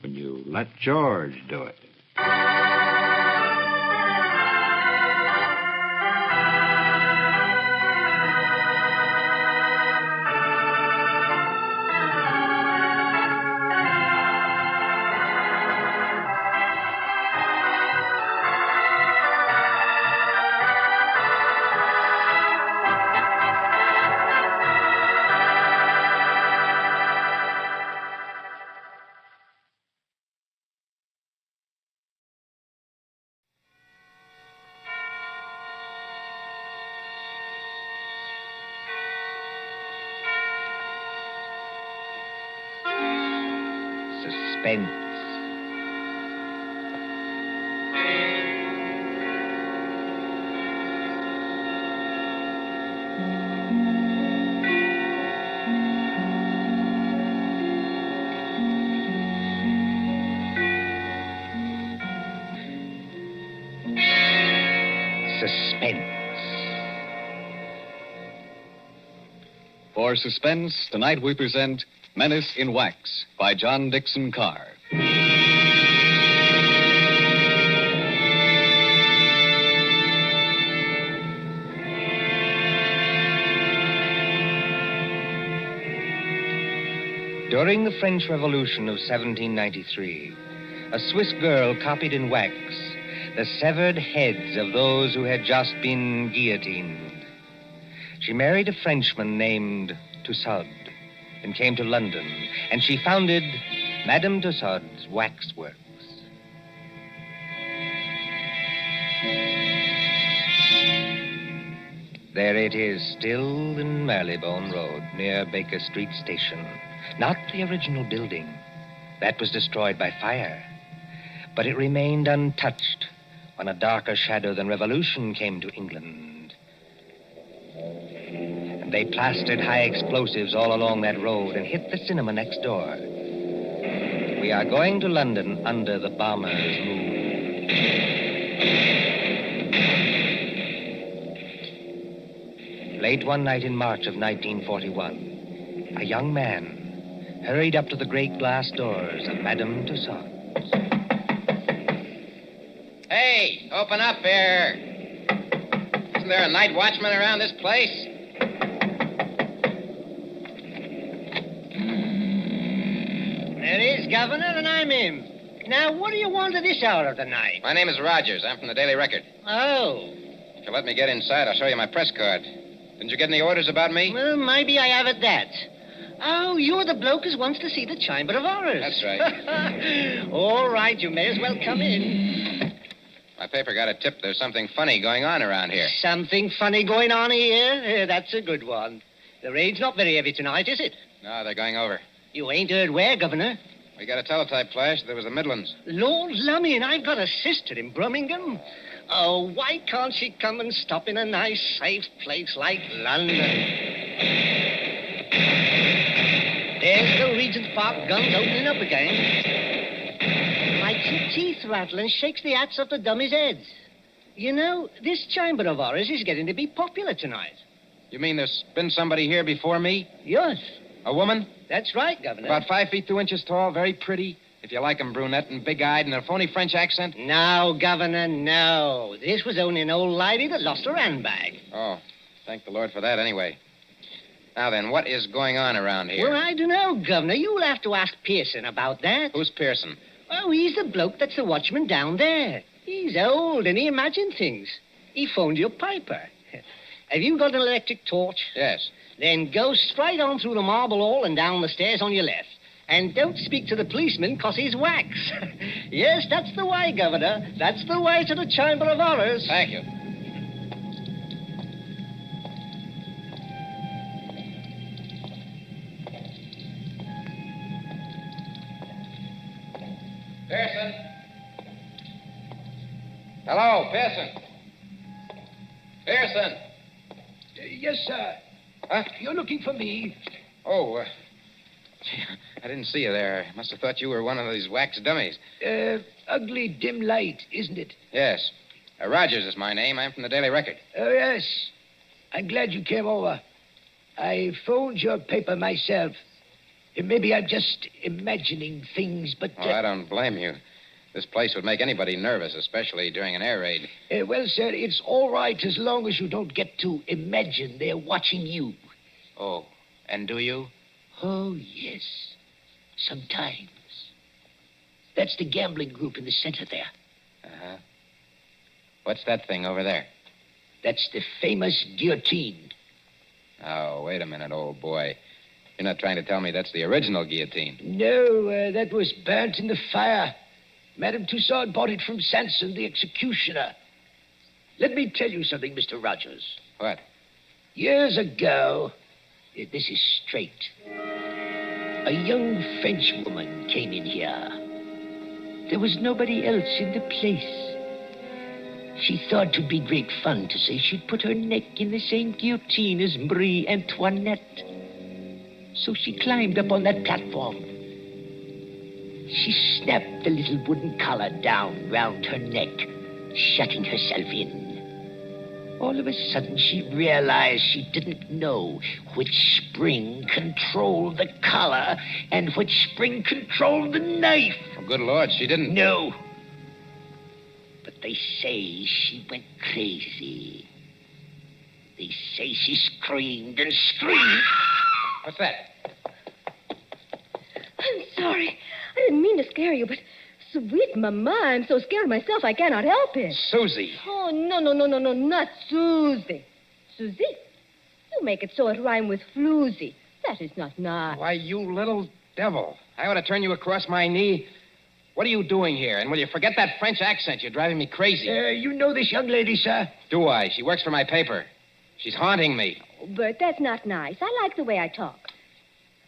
when you let George do it. Suspense. For Suspense, tonight we present Menace in Wax by John Dixon Carr. During the French Revolution of 1793, a Swiss girl copied in wax the severed heads of those who had just been guillotined. She married a Frenchman named Tussaud and came to London, and she founded Madame Tussaud's Waxworks. There it is, still in Marylebone Road, near Baker Street Station. Not the original building. That was destroyed by fire. But it remained untouched when a darker shadow than revolution came to England. And they plastered high explosives all along that road and hit the cinema next door. We are going to London under the bomber's moon. Late one night in March of 1941, a young man hurried up to the great glass doors of Madame Tussaud's. Hey, open up here. Isn't there a night watchman around this place? There is, Governor, and I'm him. Now, what do you want at this hour of the night? My name is Rogers. I'm from the Daily Record. Oh. If you'll let me get inside, I'll show you my press card. Didn't you get any orders about me? Well, maybe I have at that. Oh, you're the bloke who wants to see the Chamber of Horrors. That's right. All right, you may as well come in. My paper got a tip there's something funny going on around here. Something funny going on here? That's a good one. The rain's not very heavy tonight, is it? No, they're going over. You ain't heard where, Governor? We got a teletype flash. There was the Midlands. Lord lummy, and I've got a sister in Birmingham. Oh, why can't she come and stop in a nice, safe place like London? There's the Regent's Park guns opening up again. My teeth rattle and shakes the hats off the dummies' heads. You know, this chamber of horrors is getting to be popular tonight. You mean there's been somebody here before me? Yes. A woman? That's right, Governor. About 5 feet 2 inches tall, very pretty. If you like 'em, brunette and big-eyed and a phony French accent. No, Governor, no. This was only an old lady that lost her handbag. Oh, thank the Lord for that anyway. Now then, what is going on around here? Well, I don't know, Governor. You'll have to ask Pearson about that. Who's Pearson? Oh, he's the bloke that's the watchman down there. He's old and he imagines things. He phoned your Piper. Have you got an electric torch? Yes. Then go straight on through the marble hall and down the stairs on your left. And don't speak to the policeman, 'cause he's wax. Yes, that's the way, Governor. That's the way to the Chamber of Horrors. Thank you. Pearson. Hello, Pearson. Pearson. Yes, sir. Huh? You're looking for me. Oh, I didn't see you there. I must have thought you were one of these wax dummies. Ugly dim light, isn't it? Yes. Rogers is my name. I'm from the Daily Record. Oh, yes. I'm glad you came over. I phoned your paper myself. Maybe I'm just imagining things, but... Oh, I don't blame you. This place would make anybody nervous, especially during an air raid. Well, sir, it's all right as long as you don't get to imagine they're watching you. Oh, and do you? Oh, yes. Sometimes. That's the gambling group in the center there. Uh-huh. What's that thing over there? That's the famous guillotine. Oh, wait a minute, old boy. You're not trying to tell me that's the original guillotine? No, that was burnt in the fire. Madame Tussaud bought it from Sanson, the executioner. Let me tell you something, Mr. Rogers. What? Years ago, this is straight, a young French woman came in here. There was nobody else in the place. She thought it'd be great fun to say she'd put her neck in the same guillotine as Marie Antoinette. So she climbed up on that platform. She snapped the little wooden collar down round her neck, shutting herself in. All of a sudden, she realized she didn't know which spring controlled the collar and which spring controlled the knife. Oh, good Lord, she didn't... No. But they say she went crazy. They say she screamed and screamed. What's that? I'm sorry. I didn't mean to scare you, but sweet Mama, I'm so scared myself I cannot help it. Susie. Oh, no, not Susie. Susie? You make it so it rhyme with floozy. That is not nice. Why, you little devil. I ought to turn you across my knee. What are you doing here? And will you forget that French accent? You're driving me crazy. You know this young lady, sir? Do I? She works for my paper. She's haunting me. Oh, Bert, that's not nice. I like the way I talk.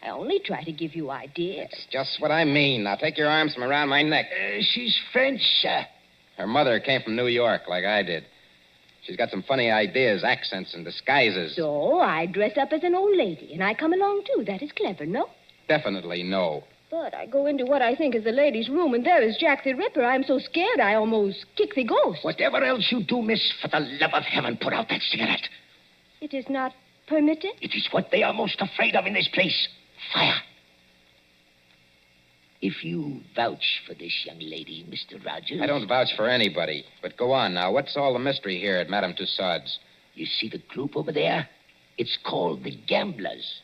I only try to give you ideas. That's just what I mean. Now take your arms from around my neck. She's French, sir. Her mother came from New York, like I did. She's got some funny ideas, accents, and disguises. So I dress up as an old lady, and I come along, too. That is clever, no? Definitely no. But I go into what I think is the lady's room, and there is Jack the Ripper. I'm so scared I almost kick the ghost. Whatever else you do, miss, for the love of heaven, put out that cigarette. It is not permitted? It is what they are most afraid of in this place. Fire. If you vouch for this young lady, Mr. Rogers... I don't vouch for anybody. But go on now. What's all the mystery here at Madame Tussaud's? You see the group over there? It's called the Gamblers.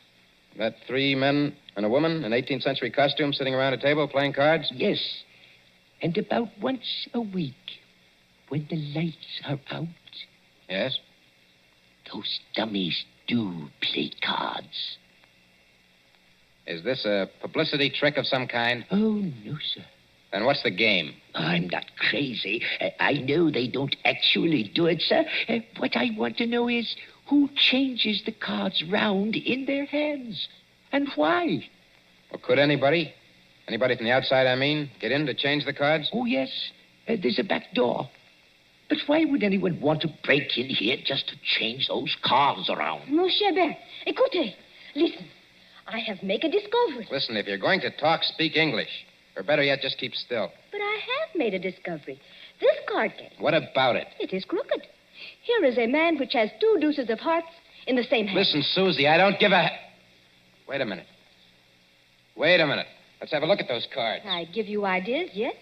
That 3 men and a woman in 18th century costume sitting around a table playing cards? Yes. And about once a week, when the lights are out... Yes? Those dummies do play cards. Is this a publicity trick of some kind? Oh, no, sir. Then what's the game? I'm not crazy. I know they don't actually do it, sir. What I want to know is who changes the cards round in their hands and why. Well, could anybody? Anybody from the outside, I mean, get in to change the cards? Oh, yes. There's a back door. But why would anyone want to break in here just to change those cards around? Mon cher Ben, écoutez. Listen, I have made a discovery. Listen, if you're going to talk, speak English. Or better yet, just keep still. But I have made a discovery. This card game. What about it? It is crooked. Here is a man which has 2 deuces of hearts in the same hand. Listen, Susie, I don't give a... Wait a minute. Wait a minute. Let's have a look at those cards. I give you ideas, yes?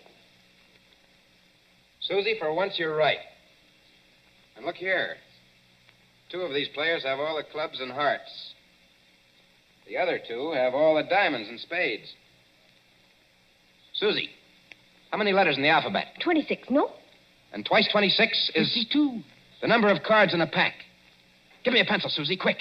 Susie, for once you're right. And look here. 2 of these players have all the clubs and hearts. The other 2 have all the diamonds and spades. Susie, how many letters in the alphabet? 26, no? And twice 26 is... 52. The number of cards in a pack. Give me a pencil, Susie, quick.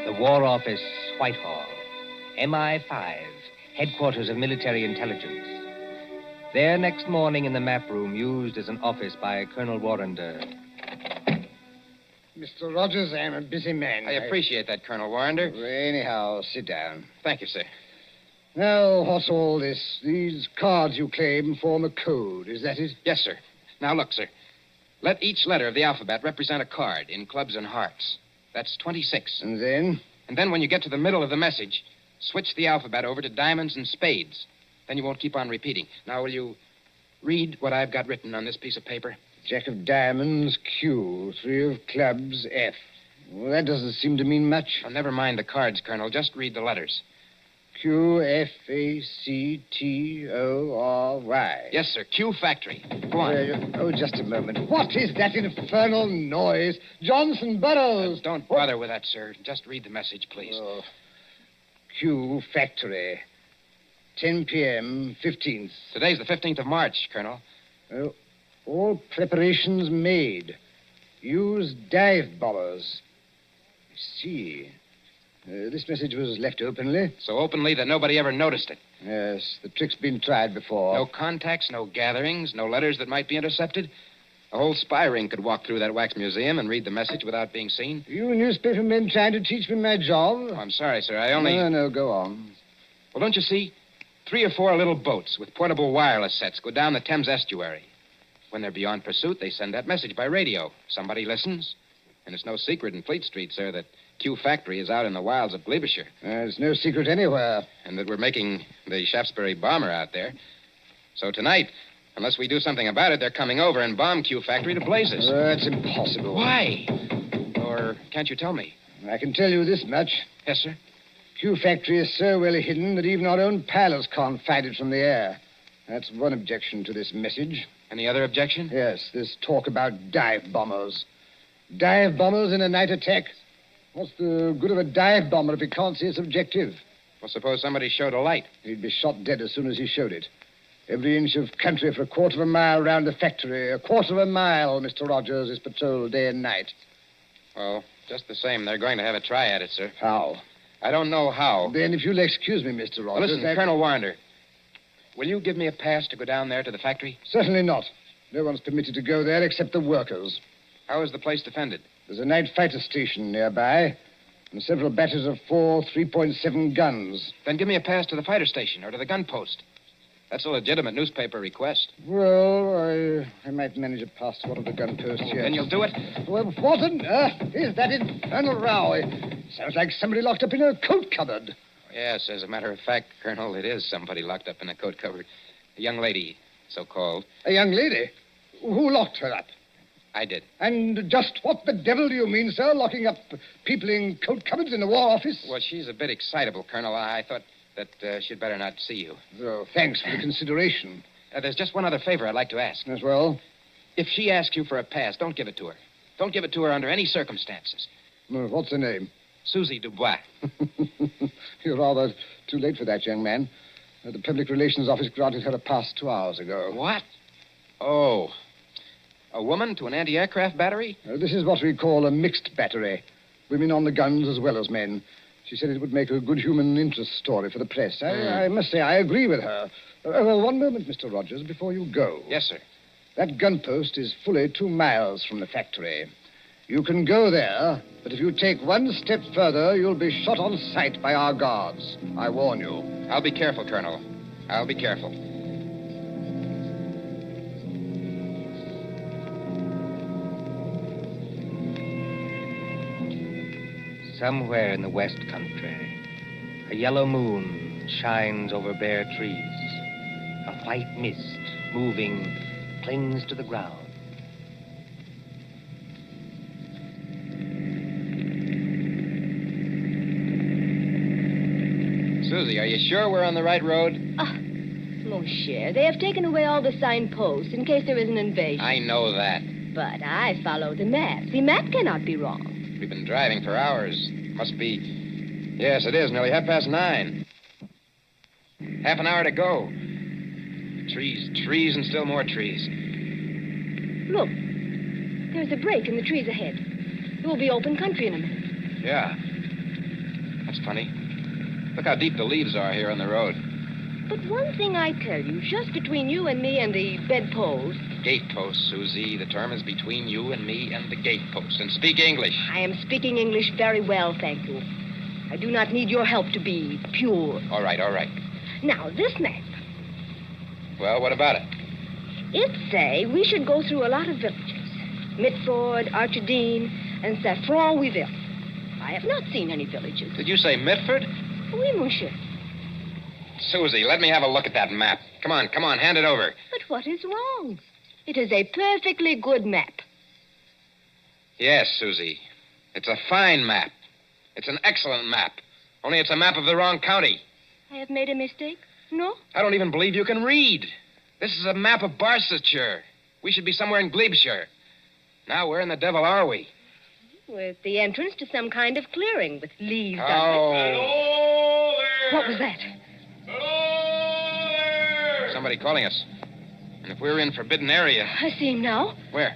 The War Office, Whitehall. MI5, headquarters of military intelligence. There next morning in the map room used as an office by Colonel Warrender. Mr. Rogers, I'm a busy man. I appreciate that, Colonel Warrender. Anyhow, sit down. Thank you, sir. Now, what's all this? These cards you claim form a code. Is that it? Yes, sir. Now, look, sir. Let each letter of the alphabet represent a card in clubs and hearts. That's 26. And then? And then when you get to the middle of the message, switch the alphabet over to diamonds and spades. Then you won't keep on repeating. Now, will you read what I've got written on this piece of paper? Jack of diamonds, Q. 3 of clubs, F. Well, that doesn't seem to mean much. Oh, never mind the cards, Colonel. Just read the letters. Q, F, A, C, T, O, R, Y. Yes, sir. Q Factory. Go on. Just a moment. What is that infernal noise? Johnson Burroughs. Don't bother with that, sir. Just read the message, please. Oh. Q Factory. 10 p.m., 15th. Today's the 15th of March, Colonel. Oh, all preparations made. Use dive bombers. I see. This message was left openly. So openly that nobody ever noticed it. Yes, the trick's been tried before. No contacts, no gatherings, no letters that might be intercepted. A whole spy ring could walk through that wax museum and read the message without being seen. You newspaper men trying to teach me my job? Oh, I'm sorry, sir. I only... No, go on. Well, don't you see? 3 or 4 little boats with portable wireless sets go down the Thames estuary. When they're beyond pursuit, they send that message by radio. Somebody listens. And it's no secret in Fleet Street, sir, that Q Factory is out in the wilds of Gloucestershire. There's no secret anywhere. And that we're making the Shaftesbury bomber out there. So tonight, unless we do something about it, they're coming over and bomb Q Factory to blazes. That's impossible. Why? Or can't you tell me? I can tell you this much. Yes, sir? Q Factory is so well hidden that even our own pilots can't find it from the air. That's one objection to this message. Any other objection? Yes, this talk about dive bombers. Dive bombers in a night attack. What's the good of a dive bomber if he can't see its objective? Well, suppose somebody showed a light. He'd be shot dead as soon as he showed it. Every inch of country for a quarter of a mile round the factory. A quarter of a mile, Mr. Rogers, is patrolled day and night. Well, just the same, they're going to have a try at it, sir. How? I don't know how. Then, if you'll excuse me, Mr. Rogers... Well, listen, Colonel Warrender, will you give me a pass to go down there to the factory? Certainly not. No one's permitted to go there except the workers. How is the place defended? There's a night fighter station nearby, and several batteries of 4 3.7 guns. Then give me a pass to the fighter station or to the gun post. That's a legitimate newspaper request. Well, I might manage a pass to one of the gun posts here. Then you'll do it? Well, what on earth is that infernal row? It sounds like somebody locked up in a coat cupboard. Yes, as a matter of fact, Colonel, it is somebody locked up in a coat cupboard. A young lady, so-called. A young lady? Who locked her up? I did. And just what the devil do you mean, sir, locking up people in coat cupboards in the War Office? Well, she's a bit excitable, Colonel. I thought that she'd better not see you. Oh, thanks for the consideration. There's just one other favor I'd like to ask. As well? If she asks you for a pass, don't give it to her. Don't give it to her under any circumstances. Well, what's her name? Susie Dubois. You're rather too late for that, young man. The Public Relations Office granted her a pass 2 hours ago. What? Oh. A woman to an anti-aircraft battery? This is what we call a mixed battery. Women on the guns as well as men. She said it would make a good human interest story for the press. I must say I agree with her. One moment, Mr. Rogers, before you go. Yes, sir. That gun post is fully 2 miles from the factory. You can go there, but if you take one step further, you'll be shot on sight by our guards. I warn you. I'll be careful, Colonel. I'll be careful. Somewhere in the West Country, a yellow moon shines over bare trees. A white mist, moving, clings to the ground. Susie, are you sure we're on the right road? Mon cher, they have taken away all the signposts in case there is an invasion. I know that. But I follow the map. The map cannot be wrong. We've been driving for hours. Must be... Yes, it is. Nearly 9:30. Half an hour to go. Trees, and still more trees. Look, there's a break in the trees ahead. It will be open country in a minute. Yeah. That's funny. Look how deep the leaves are here on the road. But one thing I tell you, just between you and me and the bedpost. Gatepost, Susie. The term is between you and me and the gatepost. And speak English. I am speaking English very well, thank you. I do not need your help to be pure. All right. Now, this map. Well, what about it? It say we should go through a lot of villages. Mitford, Archidine, and Saffron-Wiville. I have not seen any villages. Did you say Mitford? Oui, monsieur. Susie, let me have a look at that map. Come on, hand it over. But what is wrong? It is a perfectly good map. Yes, Susie. It's a fine map. It's an excellent map. Only it's a map of the wrong county. I have made a mistake? No? I don't even believe you can read. This is a map of Barsetshire. We should be somewhere in Glebeshire. Now, where in the devil are we? With the entrance to some kind of clearing with leaves on it. Hello there! What was that? Somebody calling us. And if we're in forbidden area... I see him now. Where?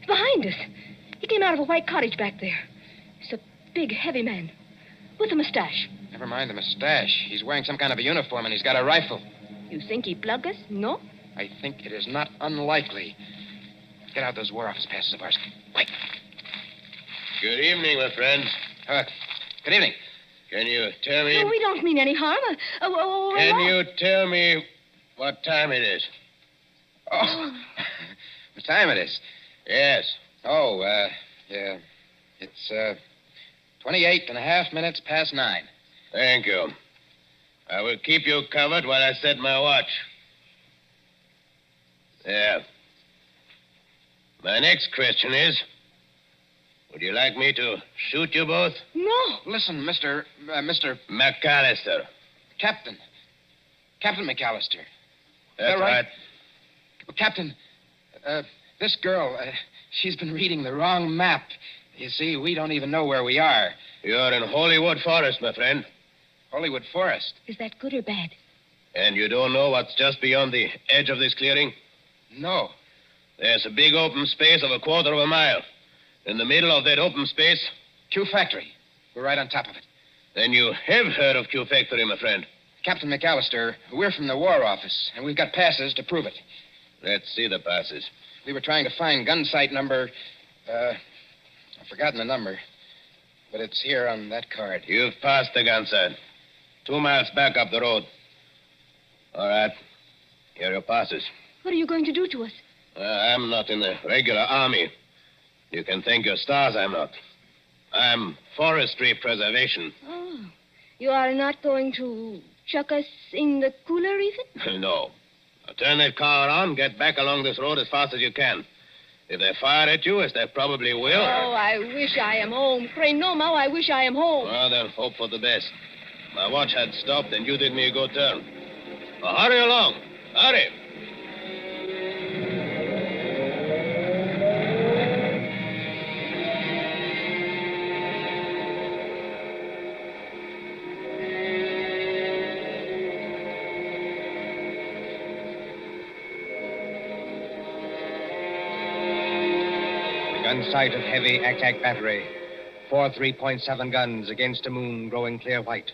Behind us. He came out of a white cottage back there. He's a big, heavy man with a mustache. Never mind the mustache. He's wearing some kind of a uniform, and he's got a rifle. You think he plug us? No? I think it is not unlikely. Get out those War Office passes of ours. Wait. Good evening, my friends. Good evening. Can you tell me... No, we don't mean any harm. Can you tell me what time it is? Oh, what time it is? Yes. Oh, yeah. It's, 28.5 minutes past 9. Thank you. I will keep you covered while I set my watch. There. My next question is, would you like me to shoot you both? No. Listen, Mr. McAllister. Captain McAllister. That's right. Captain, this girl, she's been reading the wrong map. You see, we don't even know where we are. You're in Hollywood Forest, my friend. Hollywood Forest? Is that good or bad? And you don't know what's just beyond the edge of this clearing? No. There's a big open space of 1/4 mile. In the middle of that open space... Q Factory. We're right on top of it. Then you have heard of Q Factory, my friend. Captain McAllister, we're from the War Office, and we've got passes to prove it. Let's see the passes. We were trying to find gun site number... I've forgotten the number. But it's here on that card. You've passed the gun site. 2 miles back up the road. All right. Here are your passes. What are you going to do to us? I'm not in the regular army. You can thank your stars I'm not. I'm forestry preservation. Oh. You are not going to chuck us in the cooler even? No. Now turn that car around, get back along this road as fast as you can. If they fire at you, as they probably will... Oh, I wish I am home. Pray no, Mao, I wish I am home. Well, then hope for the best. My watch had stopped, and you did me a good turn. Now, hurry along. Hurry. Gun sight of heavy attack battery. 4 3.7 guns against a moon growing clear white.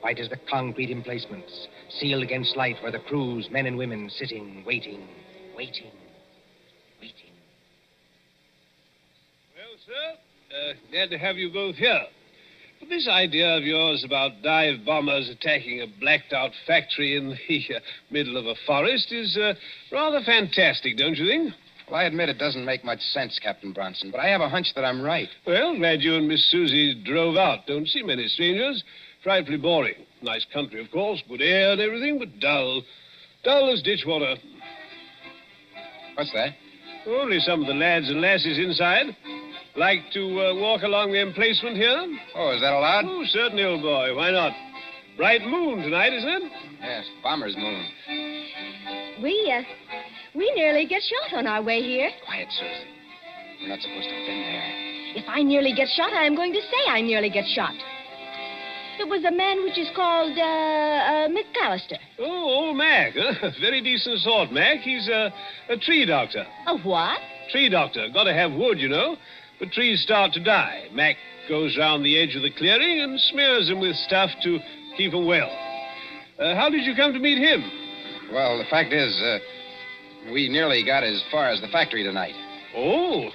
White as the concrete emplacements, sealed against light where the crews, men and women, sitting, waiting. sir. Glad to have you both here. But this idea of yours about dive bombers attacking a blacked-out factory in the middle of a forest is rather fantastic, don't you think? Well, I admit it doesn't make much sense, Captain Bronson, but I have a hunch that I'm right. Well, glad you and Miss Susie drove out. Don't see many strangers. Frightfully boring. Nice country, of course, good air and everything, but dull. Dull as ditch water. What's that? Only some of the lads and lasses inside. Like to walk along the emplacement here? Oh, is that allowed? Oh, certainly, old boy. Why not? Bright moon tonight, isn't it? Yes, bomber's moon. We nearly get shot on our way here. Quiet, Susie. We're not supposed to have been there. If I nearly get shot, I am going to say I nearly get shot. It was a man which is called, McAllister. Oh, old Mac, huh? Very decent sort, Mac. He's a tree doctor. A what? Tree doctor. Got to have wood, you know. But trees start to die. Mac goes round the edge of the clearing and smears them with stuff to keep them well. How did you come to meet him? Well, the fact is, we nearly got as far as the factory tonight. Oh,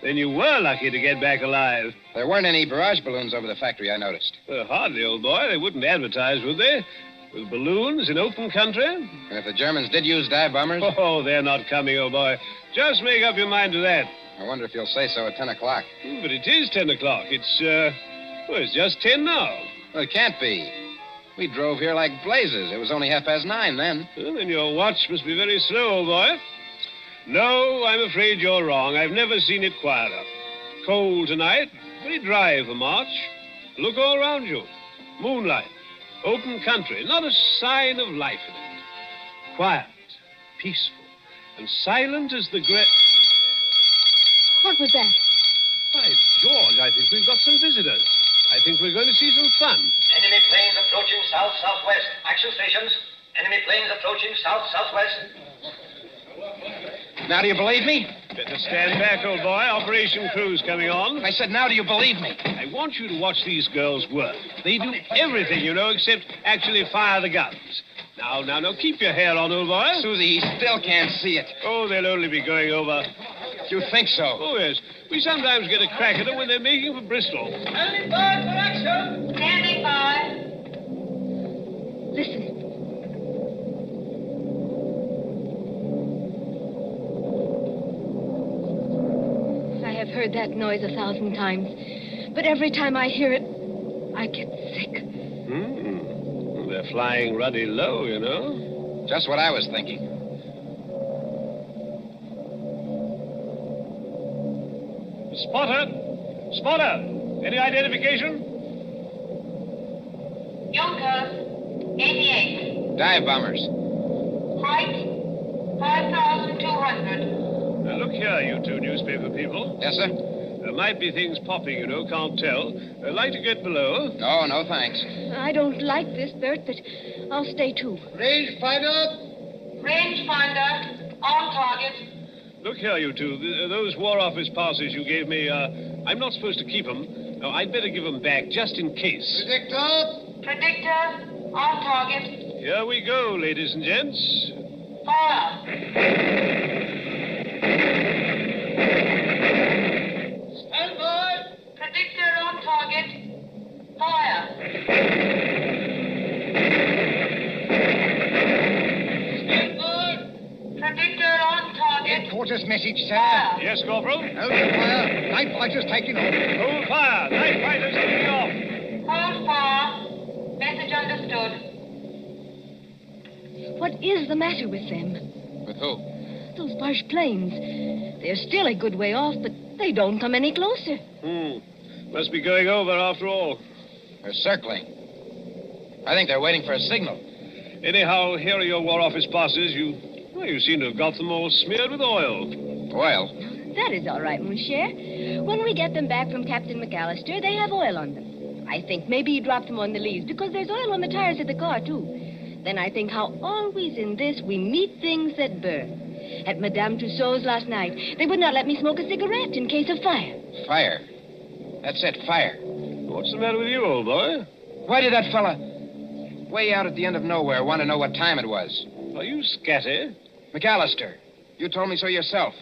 then you were lucky to get back alive. There weren't any barrage balloons over the factory, I noticed. Hardly, old boy. They wouldn't advertise, would they? With balloons in open country? And if the Germans did use dive bombers? Oh, they're not coming, old boy. Just make up your mind to that. I wonder if you'll say so at 10 o'clock. But it is 10 o'clock. It's just 10 now. Well, it can't be. We drove here like blazes. It was only 9:30 then. Well, then your watch must be very slow, old boy. No, I'm afraid you're wrong. I've never seen it quieter. Cold tonight, very dry for March. Look all around you. Moonlight, open country, not a sign of life in it. Quiet, peaceful, and silent as the great... What was that? By George, I think we've got some visitors. I think we're going to see some fun. Enemy planes approaching south-southwest. Action stations. Enemy planes approaching south-southwest. Now, do you believe me? Better stand back, old boy. Operation crew's coming on. I said, now do you believe me? I want you to watch these girls work. They do everything, you know, except actually fire the guns. Now, keep your hair on, old boy. Susie, he still can't see it. Oh, they'll only be going over. You think so? Oh, yes. We sometimes get a crack at them when they're making for Bristol. Standing by for action. Standing by. Listen. I have heard that noise 1,000 times, but every time I hear it, I get sick. They're flying ruddy low, you know. Just what I was thinking. Spotter! Any identification? Junkers, 88. Dive bombers. Height, 5,200. Now, look here, you two newspaper people. Yes, sir? There might be things popping, you know, can't tell. Like to get below? No, thanks. I don't like this, Bert, but I'll stay too. Rangefinder, on target. Look here, you two. Those War Office passes you gave me, I'm not supposed to keep them. No, I'd better give them back, just in case. Predictor, on target. Here we go, ladies and gents. Fire. Stand by. Predictor on target. Fire. Stand by. Predictor on target. Headquarters message, sir. Fire. Yes, Corporal? Hold fire. Night fighters taking off. Hold fire. Night fighters taking off. Hold fire. Message understood. What is the matter with them? With who? Those Boche planes. They're still a good way off, but they don't come any closer. Must be going over after all. They're circling. I think they're waiting for a signal. Anyhow, here are your War Office passes. You seem to have got them all smeared with oil. Oil? That is all right, mon cher. When we get them back from Captain McAllister, they have oil on them. I think maybe he dropped them on the leaves because there's oil on the tires of the car, too. Then I think how always in this we meet things that burn. At Madame Tussauds last night, they would not let me smoke a cigarette in case of fire. Fire? That's it, fire. What's the matter with you, old boy? Why did that fella, way out at the end of nowhere, want to know what time it was? Are you scatty? McAllister, you told me so yourself.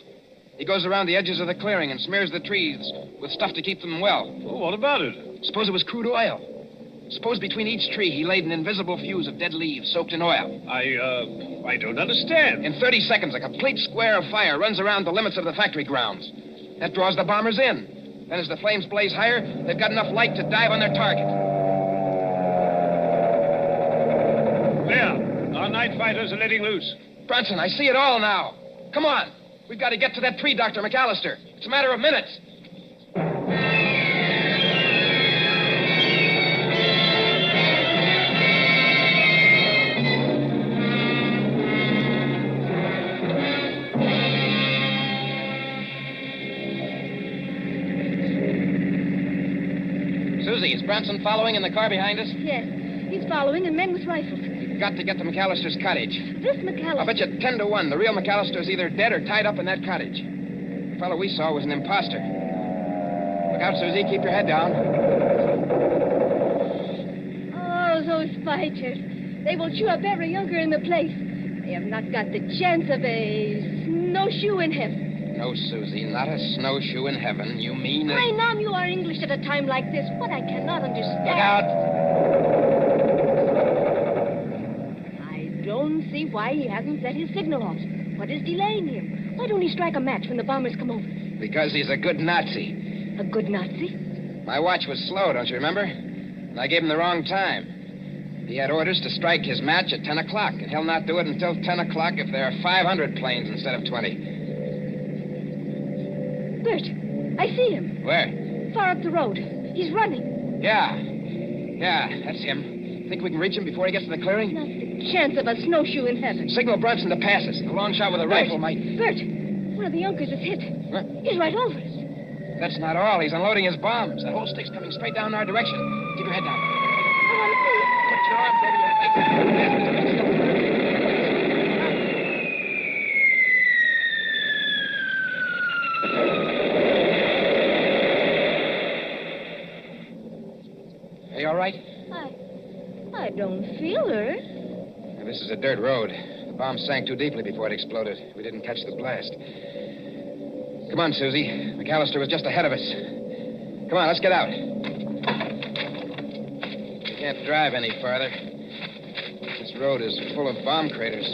He goes around the edges of the clearing and smears the trees with stuff to keep them well. Well, what about it? Suppose it was crude oil. Suppose between each tree he laid an invisible fuse of dead leaves soaked in oil. I don't understand. In 30 seconds, a complete square of fire runs around the limits of the factory grounds. That draws the bombers in. Then as the flames blaze higher, they've got enough light to dive on their target. There. Our night fighters are letting loose. Bronson, I see it all now. Come on. We've got to get to that tree, Dr. McAllister. It's a matter of minutes. Susie, is Bronson following in the car behind us? Yes. He's following, and men with rifles. We've got to get to McAllister's cottage. This McAllister... I'll bet you 10 to 1 the real McAllister's either dead or tied up in that cottage. The fellow we saw was an imposter. Look out, Susie. Keep your head down. Oh, those fighters. They will chew up every younker in the place. They have not got the chance of a snowshoe in heaven. No, Susie, not a snowshoe in heaven. You mean... I know you are English at a time like this. What I cannot understand... Look out! I don't see why he hasn't set his signal off. What is delaying him? Why don't he strike a match when the bombers come over? Because he's a good Nazi. A good Nazi? My watch was slow, don't you remember? And I gave him the wrong time. He had orders to strike his match at 10 o'clock, and he'll not do it until 10 o'clock if there are 500 planes instead of 20. Bert, I see him. Where? Far up the road. He's running. Yeah, that's him. Think we can reach him before he gets to the clearing? Not the chance of a snowshoe in heaven. Signal Brunson to pass us. A long shot with a rifle might... Bert, one of the Junkers is hit. Huh? He's right over us. That's not all. He's unloading his bombs. That whole stick's coming straight down our direction. Keep your head down. I want to see it. Put your arms over your face. Are you all right? I don't feel hurt. This is a dirt road. The bomb sank too deeply before it exploded. We didn't catch the blast. Come on, Susie. McAllister was just ahead of us. Come on, let's get out. We can't drive any farther. This road is full of bomb craters.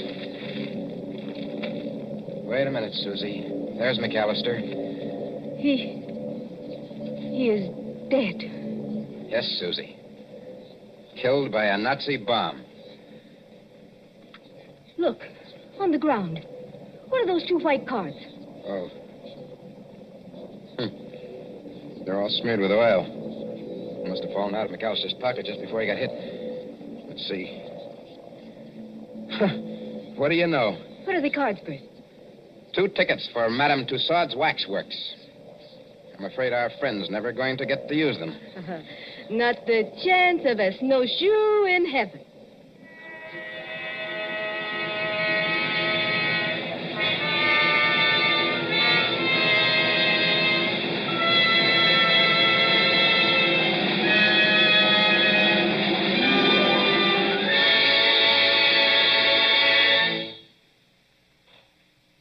Wait a minute, Susie. There's McAllister. He is dead. Yes, Susie. Killed by a Nazi bomb. Look, on the ground. What are those two white cards? Oh. They're all smeared with oil. Must have fallen out of McAllister's pocket just before he got hit. Let's see. What do you know? What are the cards, Bert? 2 tickets for Madame Tussaud's Waxworks. I'm afraid our friend's never going to get to use them. Not the chance of a snowshoe in heaven.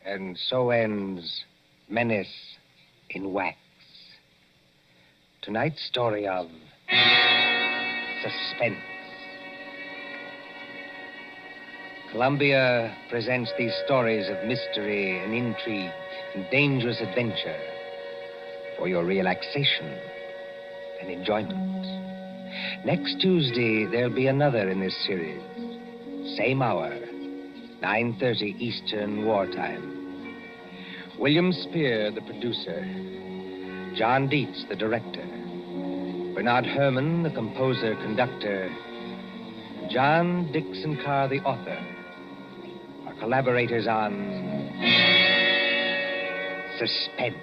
And so ends Menace in Wax. Tonight's story of Suspense. Columbia presents these stories of mystery and intrigue and dangerous adventure for your relaxation and enjoyment. Next Tuesday, there'll be another in this series. Same hour, 9:30 Eastern Wartime. William Spear, the producer. John Dietz, the director. Bernard Herrmann, the composer-conductor. John Dixon Carr, the author. Our collaborators on Suspense.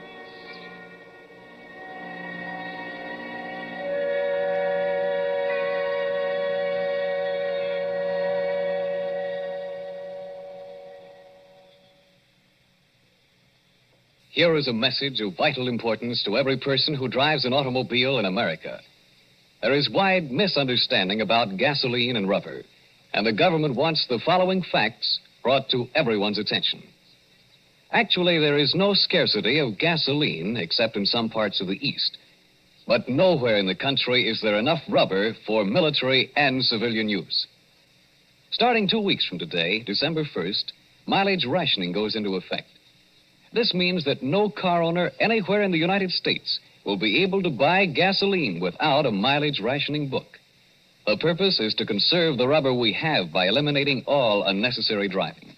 Here is a message of vital importance to every person who drives an automobile in America. There is wide misunderstanding about gasoline and rubber, and the government wants the following facts brought to everyone's attention. Actually, there is no scarcity of gasoline except in some parts of the East. But nowhere in the country is there enough rubber for military and civilian use. Starting 2 weeks from today, December 1st, mileage rationing goes into effect. This means that no car owner anywhere in the United States will be able to buy gasoline without a mileage rationing book. The purpose is to conserve the rubber we have by eliminating all unnecessary driving.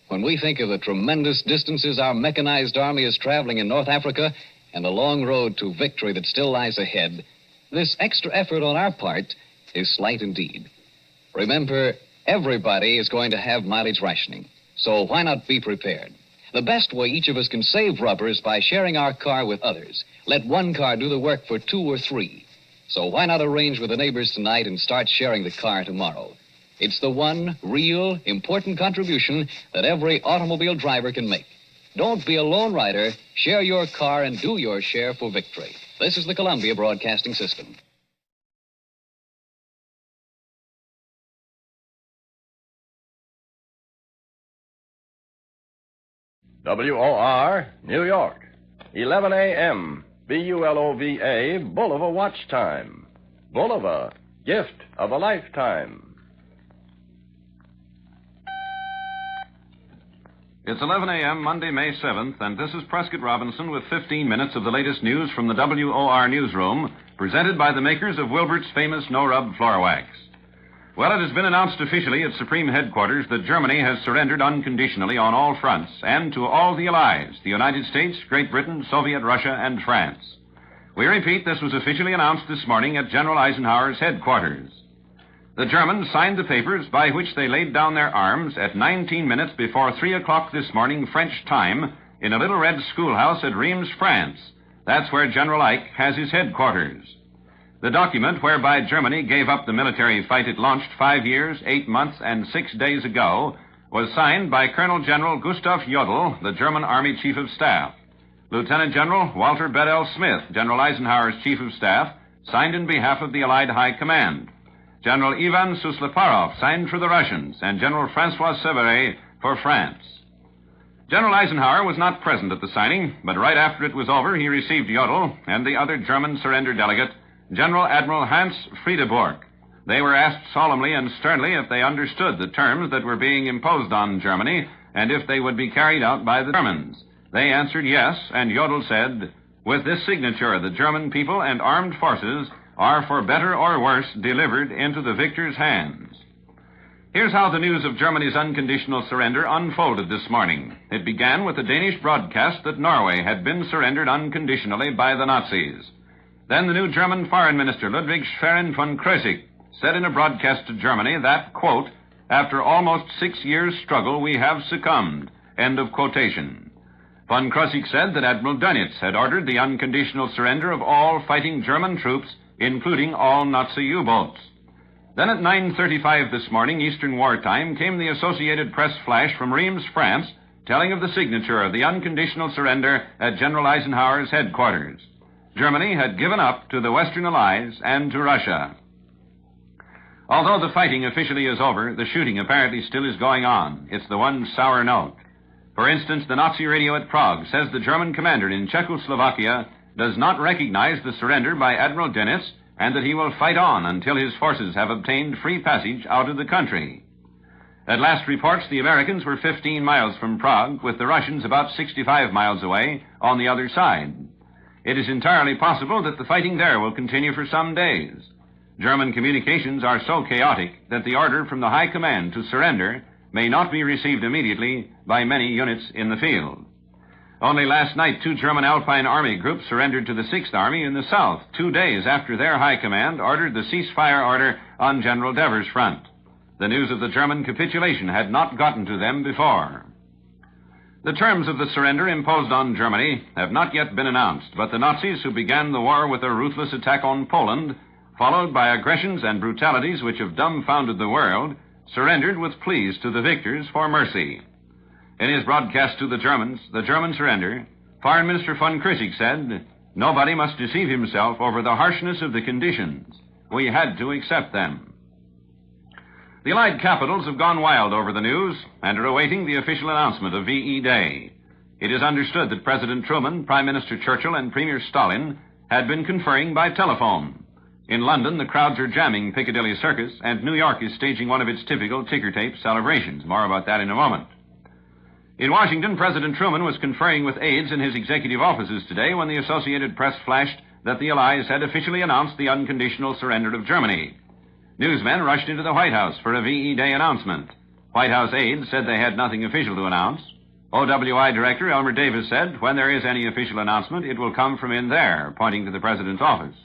When we think of the tremendous distances our mechanized army is traveling in North Africa and the long road to victory that still lies ahead, this extra effort on our part is slight indeed. Remember, everybody is going to have mileage rationing, so why not be prepared? The best way each of us can save rubber is by sharing our car with others. Let one car do the work for 2 or 3. So why not arrange with the neighbors tonight and start sharing the car tomorrow? It's the one real, important contribution that every automobile driver can make. Don't be a lone rider. Share your car and do your share for victory. This is the Columbia Broadcasting System. WOR, New York. 11 a.m. BULOVA, Bulova Watch Time. Bulova, gift of a lifetime. It's 11 a.m., Monday, May 7th, and this is Prescott Robinson with 15 minutes of the latest news from the WOR newsroom, presented by the makers of Wilbert's famous no-rub floor wax. Well, it has been announced officially at Supreme Headquarters that Germany has surrendered unconditionally on all fronts and to all the Allies, the United States, Great Britain, Soviet Russia, and France. We repeat, this was officially announced this morning at General Eisenhower's headquarters. The Germans signed the papers by which they laid down their arms at 19 minutes before 3 o'clock this morning French time in a little red schoolhouse at Reims, France. That's where General Ike has his headquarters. The document whereby Germany gave up the military fight it launched 5 years, 8 months, and 6 days ago was signed by Colonel General Gustav Jodl, the German Army Chief of Staff. Lieutenant General Walter Bedell Smith, General Eisenhower's Chief of Staff, signed in behalf of the Allied High Command. General Ivan Susleparov signed for the Russians, and General Francois Severet for France. General Eisenhower was not present at the signing, but right after it was over, he received Jodl and the other German surrender delegate, General Admiral Hans Friedeburg. They were asked solemnly and sternly if they understood the terms that were being imposed on Germany and if they would be carried out by the Germans. They answered yes, and Jodl said, "With this signature, the German people and armed forces are, for better or worse, delivered into the victor's hands." Here's how the news of Germany's unconditional surrender unfolded this morning. It began with the Danish broadcast that Norway had been surrendered unconditionally by the Nazis. Then the new German Foreign Minister, Ludwig Schwerin von Krosigk, said in a broadcast to Germany that, quote, "After almost 6 years' struggle, we have succumbed," end of quotation. Von Krosigk said that Admiral Dönitz had ordered the unconditional surrender of all fighting German troops, including all Nazi U-boats. Then at 9:35 this morning, Eastern Wartime, came the Associated Press flash from Reims, France, telling of the signature of the unconditional surrender at General Eisenhower's headquarters. Germany had given up to the Western Allies and to Russia. Although the fighting officially is over, the shooting apparently still is going on. It's the one sour note. For instance, the Nazi radio at Prague says the German commander in Czechoslovakia does not recognize the surrender by Admiral Dönitz and that he will fight on until his forces have obtained free passage out of the country. At last reports, the Americans were 15 miles from Prague, with the Russians about 65 miles away on the other side. It is entirely possible that the fighting there will continue for some days. German communications are so chaotic that the order from the High Command to surrender may not be received immediately by many units in the field. Only last night, 2 German Alpine Army groups surrendered to the 6th Army in the south, 2 days after their High Command ordered the ceasefire order on General Devers' front. The news of the German capitulation had not gotten to them before. The terms of the surrender imposed on Germany have not yet been announced, but the Nazis, who began the war with a ruthless attack on Poland, followed by aggressions and brutalities which have dumbfounded the world, surrendered with pleas to the victors for mercy. In his broadcast to the German surrender, Foreign Minister von Krosigk said, "Nobody must deceive himself over the harshness of the conditions. We had to accept them." The Allied capitals have gone wild over the news and are awaiting the official announcement of VE Day. It is understood that President Truman, Prime Minister Churchill, and Premier Stalin had been conferring by telephone. In London, the crowds are jamming Piccadilly Circus, and New York is staging one of its typical ticker tape celebrations. More about that in a moment. In Washington, President Truman was conferring with aides in his executive offices today when the Associated Press flashed that the Allies had officially announced the unconditional surrender of Germany. Newsmen rushed into the White House for a VE Day announcement. White House aides said they had nothing official to announce. OWI Director Elmer Davis said, when there is any official announcement, it will come from in there, pointing to the President's office.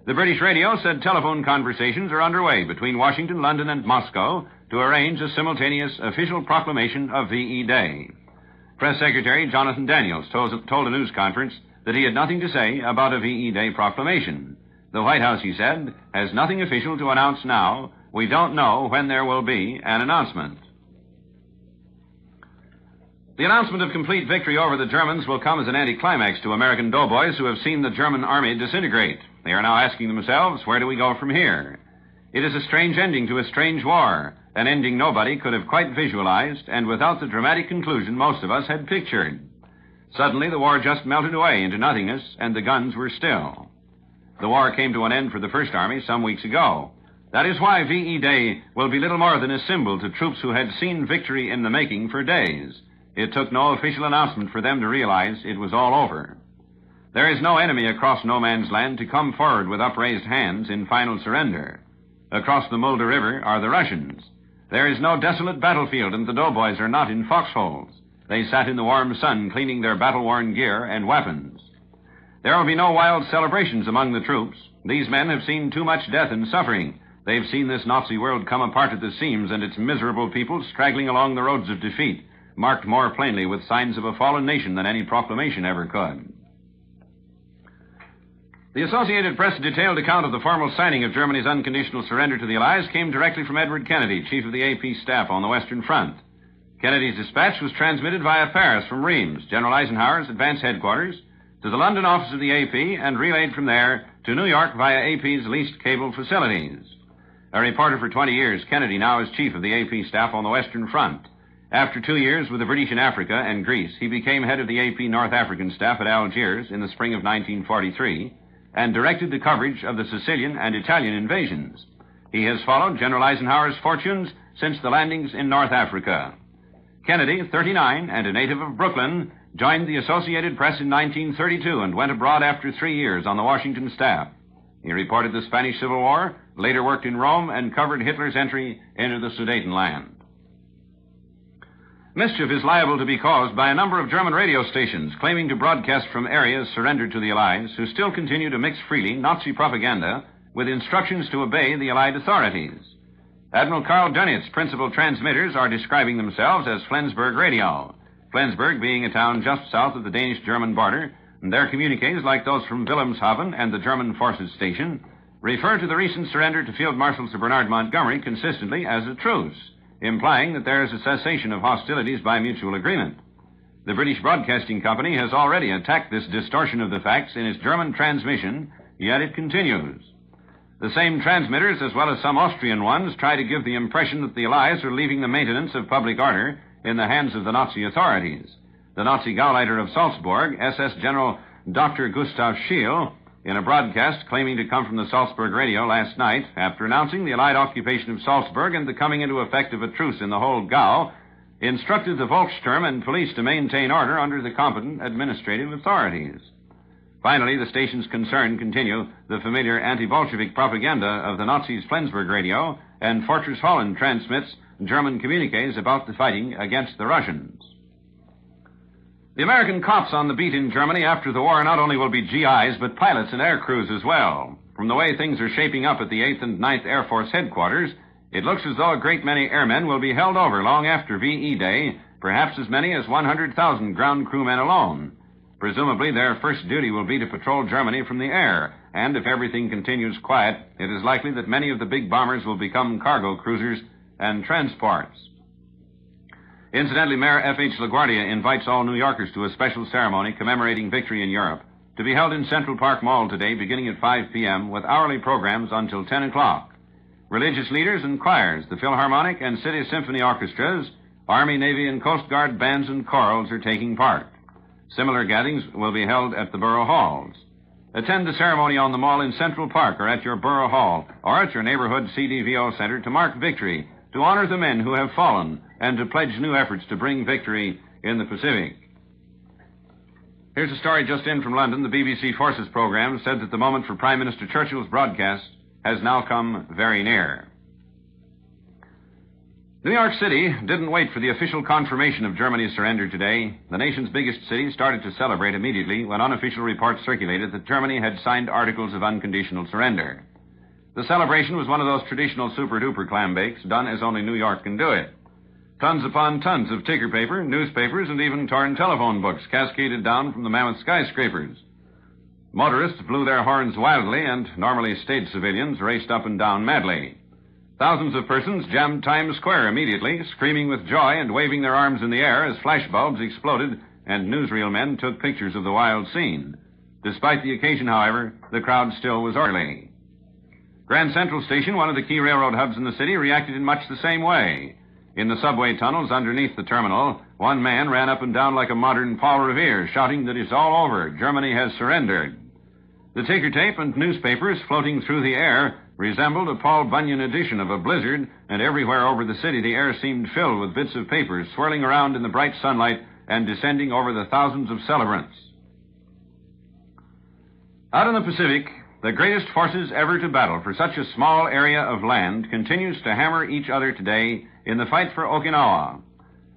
The British radio said telephone conversations are underway between Washington, London, and Moscow to arrange a simultaneous official proclamation of VE Day. Press Secretary Jonathan Daniels told a news conference that he had nothing to say about a VE Day proclamation. The White House, he said, has nothing official to announce now. We don't know when there will be an announcement. The announcement of complete victory over the Germans will come as an anticlimax to American doughboys who have seen the German army disintegrate. They are now asking themselves, where do we go from here? It is a strange ending to a strange war, an ending nobody could have quite visualized, and without the dramatic conclusion most of us had pictured. Suddenly, the war just melted away into nothingness, and the guns were still. The war came to an end for the First Army some weeks ago. That is why VE Day will be little more than a symbol to troops who had seen victory in the making for days. It took no official announcement for them to realize it was all over. There is no enemy across no man's land to come forward with upraised hands in final surrender. Across the Mulder River are the Russians. There is no desolate battlefield, and the doughboys are not in foxholes. They sat in the warm sun cleaning their battle-worn gear and weapons. There will be no wild celebrations among the troops. These men have seen too much death and suffering. They've seen this Nazi world come apart at the seams and its miserable people straggling along the roads of defeat, marked more plainly with signs of a fallen nation than any proclamation ever could. The Associated Press detailed account of the formal signing of Germany's unconditional surrender to the Allies came directly from Edward Kennedy, chief of the AP staff on the Western Front. Kennedy's dispatch was transmitted via Paris from Reims, General Eisenhower's advance headquarters, to the London office of the AP and relayed from there to New York via AP's leased cable facilities. A reporter for 20 years, Kennedy now is chief of the AP staff on the Western Front. After 2 years with the British in Africa and Greece, he became head of the AP North African staff at Algiers in the spring of 1943 and directed the coverage of the Sicilian and Italian invasions. He has followed General Eisenhower's fortunes since the landings in North Africa. Kennedy, 39 and a native of Brooklyn, joined the Associated Press in 1932 and went abroad after 3 years on the Washington staff. He reported the Spanish Civil War, later worked in Rome, and covered Hitler's entry into the Sudetenland. Mischief is liable to be caused by a number of German radio stations claiming to broadcast from areas surrendered to the Allies who still continue to mix freely Nazi propaganda with instructions to obey the Allied authorities. Admiral Karl Dönitz principal transmitters are describing themselves as Flensburg Radio, Flensburg being a town just south of the Danish-German border, and their communiques, like those from Wilhelmshaven and the German Forces Station, refer to the recent surrender to Field Marshal Sir Bernard Montgomery consistently as a truce, implying that there is a cessation of hostilities by mutual agreement. The British Broadcasting Company has already attacked this distortion of the facts in its German transmission, yet it continues. The same transmitters, as well as some Austrian ones, try to give the impression that the Allies are leaving the maintenance of public order in the hands of the Nazi authorities. The Nazi Gauleiter of Salzburg, SS General Dr. Gustav Schiele, in a broadcast claiming to come from the Salzburg radio last night, after announcing the Allied occupation of Salzburg and the coming into effect of a truce in the whole Gau, instructed the Volkssturm and police to maintain order under the competent administrative authorities. Finally, the stations concerned continue the familiar anti-Bolshevik propaganda of the Nazis' Flensburg radio, and Fortress Holland transmits German communiques about the fighting against the Russians. The American cops on the beat in Germany after the war not only will be GIs, but pilots and air crews as well. From the way things are shaping up at the 8th and 9th Air Force headquarters, it looks as though a great many airmen will be held over long after VE Day, perhaps as many as 100,000 ground crewmen alone. Presumably, their first duty will be to patrol Germany from the air, and if everything continues quiet, it is likely that many of the big bombers will become cargo cruisers and transports. Incidentally, Mayor F.H. LaGuardia invites all New Yorkers to a special ceremony commemorating victory in Europe to be held in Central Park Mall today beginning at 5 p.m. with hourly programs until 10 o'clock. Religious leaders and choirs, the Philharmonic and City Symphony Orchestras, Army, Navy, and Coast Guard bands and chorals are taking part. Similar gatherings will be held at the borough halls. Attend the ceremony on the mall in Central Park or at your borough hall or at your neighborhood CDVO center to mark victory, to honor the men who have fallen, and to pledge new efforts to bring victory in the Pacific. Here's a story just in from London. The BBC Forces program said that the moment for Prime Minister Churchill's broadcast has now come very near. New York City didn't wait for the official confirmation of Germany's surrender today. The nation's biggest city started to celebrate immediately when unofficial reports circulated that Germany had signed articles of unconditional surrender. The celebration was one of those traditional super-duper clam bakes done as only New York can do it. Tons upon tons of ticker paper, newspapers, and even torn telephone books cascaded down from the mammoth skyscrapers. Motorists blew their horns wildly, and normally staid civilians raced up and down madly. Thousands of persons jammed Times Square immediately, screaming with joy and waving their arms in the air as flashbulbs exploded and newsreel men took pictures of the wild scene. Despite the occasion, however, the crowd still was orderly. Grand Central Station, one of the key railroad hubs in the city, reacted in much the same way. In the subway tunnels underneath the terminal, one man ran up and down like a modern Paul Revere, shouting that it's all over. Germany has surrendered. The ticker tape and newspapers floating through the air resembled a Paul Bunyan edition of a blizzard, and everywhere over the city the air seemed filled with bits of paper swirling around in the bright sunlight and descending over the thousands of celebrants. Out in the Pacific, the greatest forces ever to battle for such a small area of land continues to hammer each other today in the fight for Okinawa.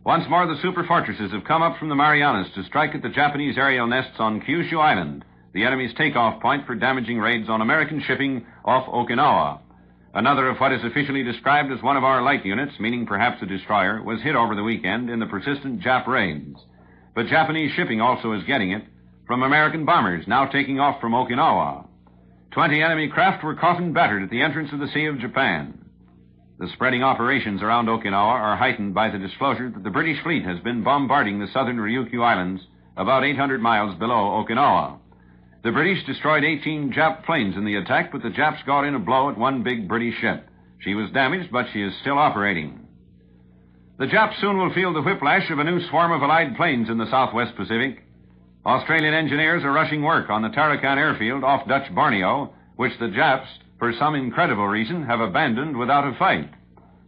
Once more, the superfortresses have come up from the Marianas to strike at the Japanese aerial nests on Kyushu Island, the enemy's takeoff point for damaging raids on American shipping off Okinawa. Another of what is officially described as one of our light units, meaning perhaps a destroyer, was hit over the weekend in the persistent Jap raids. But Japanese shipping also is getting it from American bombers now taking off from Okinawa. 20 enemy craft were caught and battered at the entrance of the Sea of Japan. The spreading operations around Okinawa are heightened by the disclosure that the British fleet has been bombarding the southern Ryukyu Islands about 800 miles below Okinawa. The British destroyed 18 Jap planes in the attack, but the Japs got in a blow at one big British ship. She was damaged, but she is still operating. The Japs soon will feel the whiplash of a new swarm of Allied planes in the southwest Pacific. Australian engineers are rushing work on the Tarakan airfield off Dutch Borneo, which the Japs, for some incredible reason, have abandoned without a fight.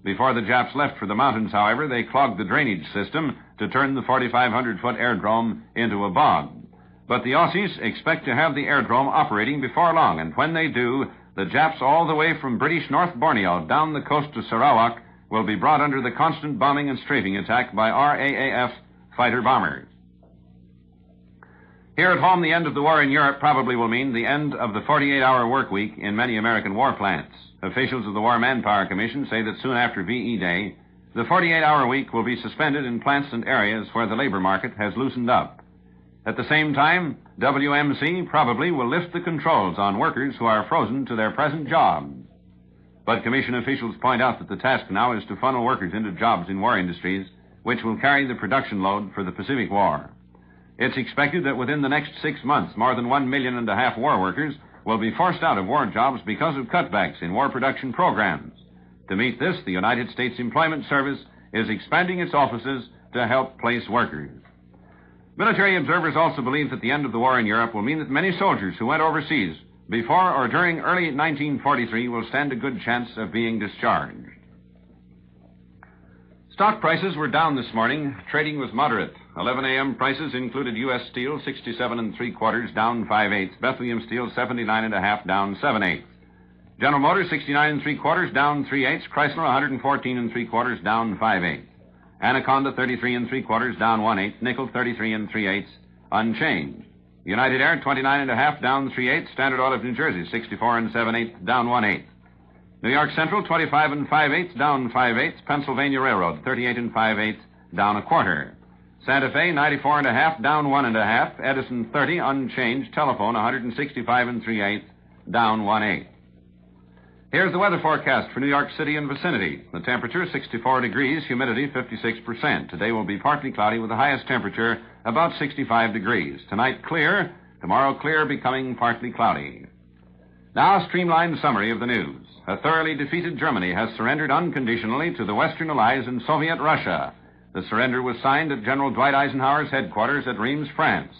Before the Japs left for the mountains, however, they clogged the drainage system to turn the 4,500-foot airdrome into a bog. But the Aussies expect to have the airdrome operating before long, and when they do, the Japs all the way from British North Borneo down the coast to Sarawak will be brought under the constant bombing and strafing attack by RAAF fighter bombers. Here at home, the end of the war in Europe probably will mean the end of the 48-hour work week in many American war plants. Officials of the War Manpower Commission say that soon after VE Day, the 48-hour week will be suspended in plants and areas where the labor market has loosened up. At the same time, WMC probably will lift the controls on workers who are frozen to their present jobs. But Commission officials point out that the task now is to funnel workers into jobs in war industries, which will carry the production load for the Pacific War. It's expected that within the next 6 months, more than 1.5 million war workers will be forced out of war jobs because of cutbacks in war production programs. To meet this, the United States Employment Service is expanding its offices to help place workers. Military observers also believe that the end of the war in Europe will mean that many soldiers who went overseas before or during early 1943 will stand a good chance of being discharged. Stock prices were down this morning. Trading was moderate. 11 a.m. prices included U.S. Steel 67 3/4 down 5/8, Bethlehem Steel 79 1/2 down 7/8, General Motors 69 3/4 down 3/8, Chrysler 114 3/4 down 5/8. Anaconda 33 3/4 down 1/8, Nickel 33 3/8 unchanged. United Air 29 1/2 down 3/8, Standard Oil of New Jersey 64 7/8 down 1/8. New York Central 25 5/8 down 5/8, Pennsylvania Railroad 38 5/8 down 1/4. Santa Fe 94 1/2 down 1.5, Edison 30 unchanged, Telephone 165 3/8 down 1/8. Here's the weather forecast for New York City and vicinity. The temperature 64 degrees, humidity 56%. Today will be partly cloudy with the highest temperature about 65 degrees. Tonight clear, tomorrow clear, becoming partly cloudy. Now a streamlined summary of the news. A thoroughly defeated Germany has surrendered unconditionally to the Western Allies and Soviet Russia. The surrender was signed at General Dwight Eisenhower's headquarters at Reims, France.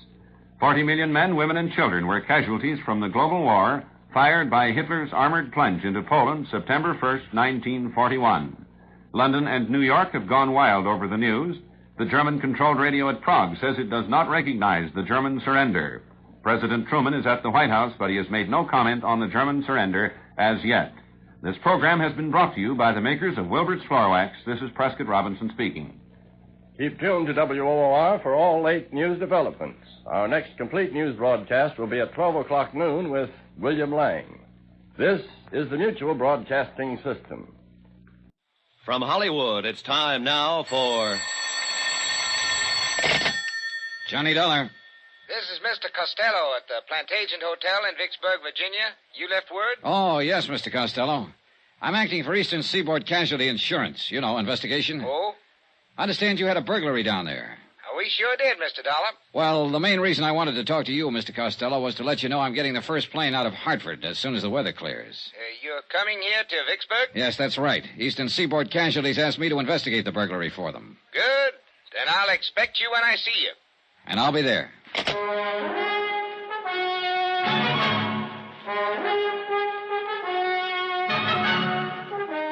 40 million men, women, and children were casualties from the global war fired by Hitler's armored plunge into Poland September 1st, 1941. London and New York have gone wild over the news. The German-controlled radio at Prague says it does not recognize the German surrender. President Truman is at the White House, but he has made no comment on the German surrender as yet. This program has been brought to you by the makers of Wilbert's Floor Wax. This is Prescott Robinson speaking. Keep tuned to WOR for all late news developments. Our next complete news broadcast will be at 12 o'clock noon with William Lang. This is the Mutual Broadcasting System. From Hollywood, it's time now for Johnny Dollar. This is Mr. Costello at the Plantagenet Hotel in Vicksburg, Virginia. You left word? Oh, yes, Mr. Costello. I'm acting for Eastern Seaboard Casualty Insurance. You know, investigation. Oh? I understand you had a burglary down there. We sure did, Mr. Dollar. Well, the main reason I wanted to talk to you, Mr. Costello, was to let you know I'm getting the first plane out of Hartford as soon as the weather clears. You're coming here to Vicksburg? Yes, that's right. Eastern Seaboard Casualties asked me to investigate the burglary for them. Good. Then I'll expect you when I see you. And I'll be there.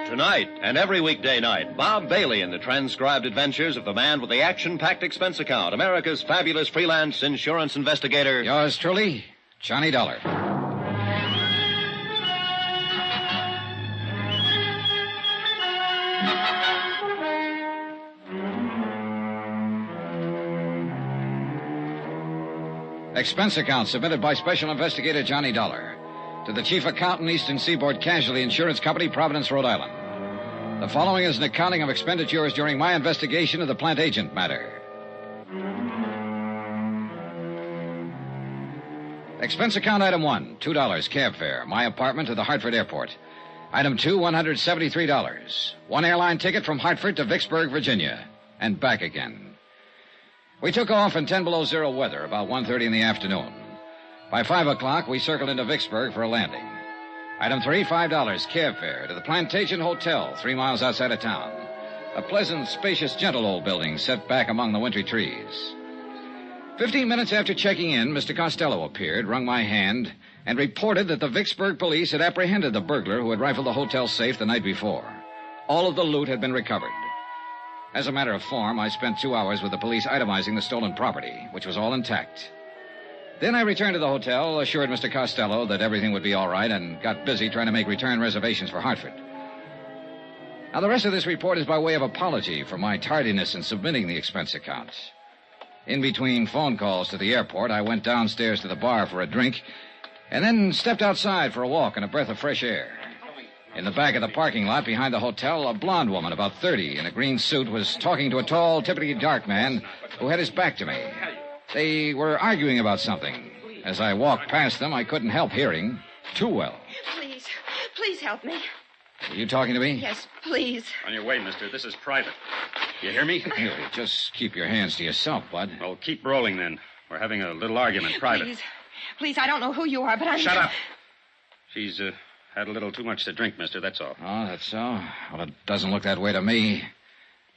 Tonight and every weekday night, Bob Bailey in the transcribed adventures of the man with the action-packed expense account, America's fabulous freelance insurance investigator. Yours truly, Johnny Dollar. Expense account submitted by Special Investigator Johnny Dollar to the Chief Accountant, Eastern Seaboard Casualty Insurance Company, Providence, Rhode Island. The following is an accounting of expenditures during my investigation of the plant agent matter. Expense account item 1, $2 cab fare, my apartment to the Hartford airport. Item 2, $173. One airline ticket from Hartford to Vicksburg, Virginia, and back again. We took off in 10 below zero weather about 1:30 in the afternoon. By 5 o'clock, we circled into Vicksburg for a landing. Item 3, $5 cab fare to the Plantagenet Hotel, 3 miles outside of town. A pleasant, spacious, gentle old building set back among the wintry trees. 15 minutes after checking in, Mr. Costello appeared, wrung my hand, and reported that the Vicksburg police had apprehended the burglar who had rifled the hotel safe the night before. All of the loot had been recovered. As a matter of form, I spent 2 hours with the police itemizing the stolen property, which was all intact. Then I returned to the hotel, assured Mr. Costello that everything would be all right, and got busy trying to make return reservations for Hartford. Now, the rest of this report is by way of apology for my tardiness in submitting the expense account. In between phone calls to the airport, I went downstairs to the bar for a drink, and then stepped outside for a walk and a breath of fresh air. In the back of the parking lot behind the hotel, a blonde woman, about 30, in a green suit, was talking to a tall, typically dark man who had his back to me. They were arguing about something. As I walked past them, I couldn't help hearing too well. Please help me. Are you talking to me? Yes, please. On your way, mister. This is private. You hear me? Hey, just keep your hands to yourself, bud. Oh, keep rolling, then. We're having a little argument, private. Please, I don't know who you are, but I'm... Shut up. She's had a little too much to drink, mister, that's all. Oh, that's so? Well, it doesn't look that way to me.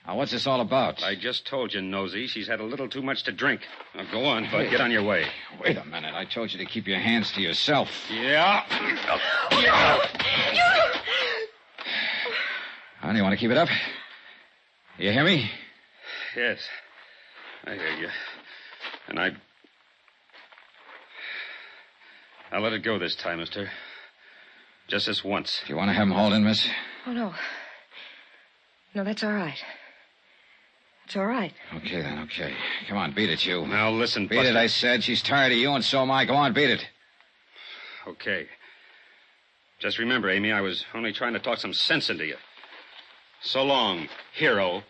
Now, what's this all about? I just told you, Nosy, she's had a little too much to drink. Now, go on, bud. Get on your way. Wait a minute. I told you to keep your hands to yourself. Yeah. Honey, you want to keep it up? You hear me? Yes. I hear you. And I'll let it go this time, mister. Just this once. Do you want to have him hauled in, miss? Oh, no. No, that's all right. It's all right. Okay, then, okay. Come on, beat it, you. Now, listen, Beat it, I said. She's tired of you, and so am I. Go on, beat it. Okay. Just remember, Amy, I was only trying to talk some sense into you. So long, hero.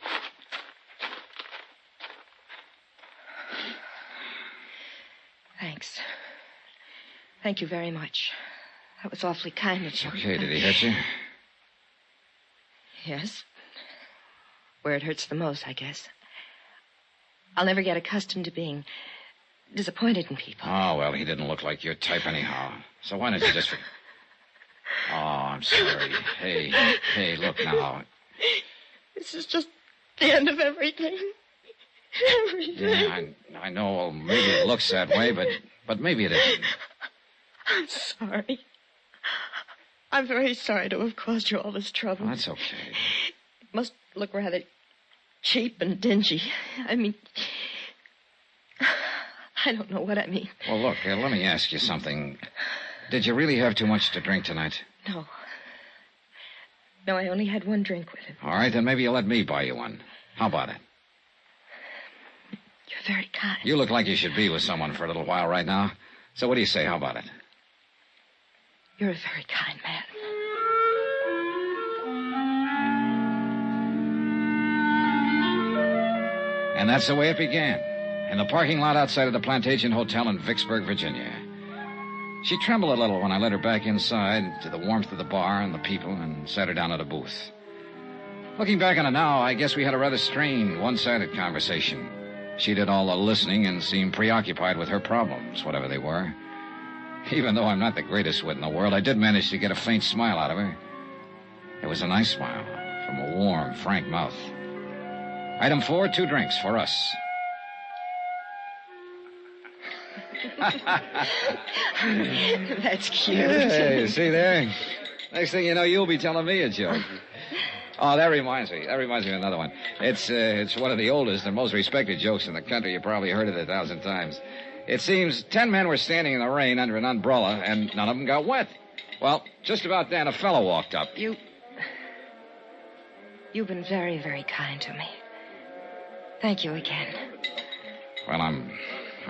Thanks. Thank you very much. That was awfully kind of you. Okay, did he hit you? Yes. Where it hurts the most, I guess. I'll never get accustomed to being disappointed in people. Oh, well, he didn't look like your type anyhow. So why don't you just... Oh, I'm sorry. Hey, look now. This is just the end of everything. Everything. Yeah, I know. Well, maybe it looks that way, but maybe it isn't. I'm sorry. I'm very sorry to have caused you all this trouble. Well, that's okay. It must look rather cheap and dingy. I mean, I don't know what I mean. Well, look, let me ask you something. Did you really have too much to drink tonight? No. No, I only had one drink with him. All right, then maybe you'll let me buy you one. How about it? You're very kind. You look like you should be with someone for a little while right now. So what do you say? How about it? You're a very kind man. And that's the way it began. In the parking lot outside of the Plantation Hotel in Vicksburg, Virginia. She trembled a little when I led her back inside to the warmth of the bar and the people and sat her down at a booth. Looking back on it now, I guess we had a rather strained, one-sided conversation. She did all the listening and seemed preoccupied with her problems, whatever they were. Even though I'm not the greatest wit in the world, I did manage to get a faint smile out of her. It was a nice smile from a warm, frank mouth. Item 4, 2 drinks for us. That's cute. Hey, see there? Next thing you know, you'll be telling me a joke. Oh, that reminds me. That reminds me of another one. It's one of the oldest and most respected jokes in the country. You probably heard it 1,000 times. It seems 10 men were standing in the rain under an umbrella, and none of them got wet. Well, just about then, a fellow walked up. You've been very, very kind to me. Thank you again. Well, I'm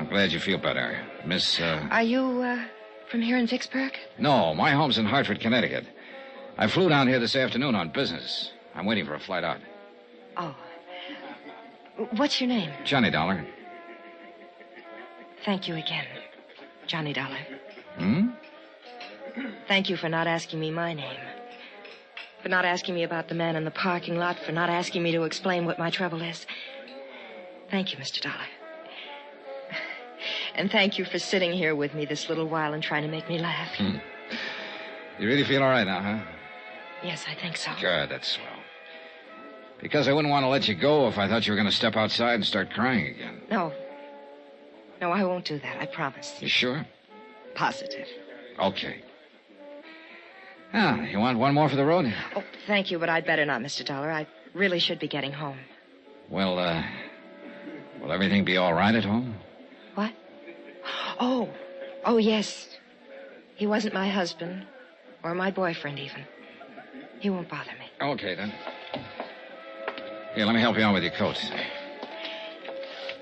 glad you feel better. Miss, Are you, from here in Vicksburg? No, my home's in Hartford, Connecticut. I flew down here this afternoon on business. I'm waiting for a flight out. Oh. What's your name? Johnny Dollar. Thank you again, Johnny Dollar. Hmm? Thank you for not asking me my name. For not asking me about the man in the parking lot. For not asking me to explain what my trouble is. Thank you, Mr. Dollar. And thank you for sitting here with me this little while and trying to make me laugh. You really feel all right now, huh? Yes, I think so. Good, that's swell. Because I wouldn't want to let you go if I thought you were going to step outside and start crying again. No. No, I won't do that, I promise. You sure? Positive. Okay. Ah, you want one more for the road? Oh, thank you, but I'd better not, Mr. Dollar. I really should be getting home. Well, will everything be all right at home? What? Oh, yes. He wasn't my husband, or my boyfriend, even. He won't bother me. Okay, then. Here, let me help you out with your coat.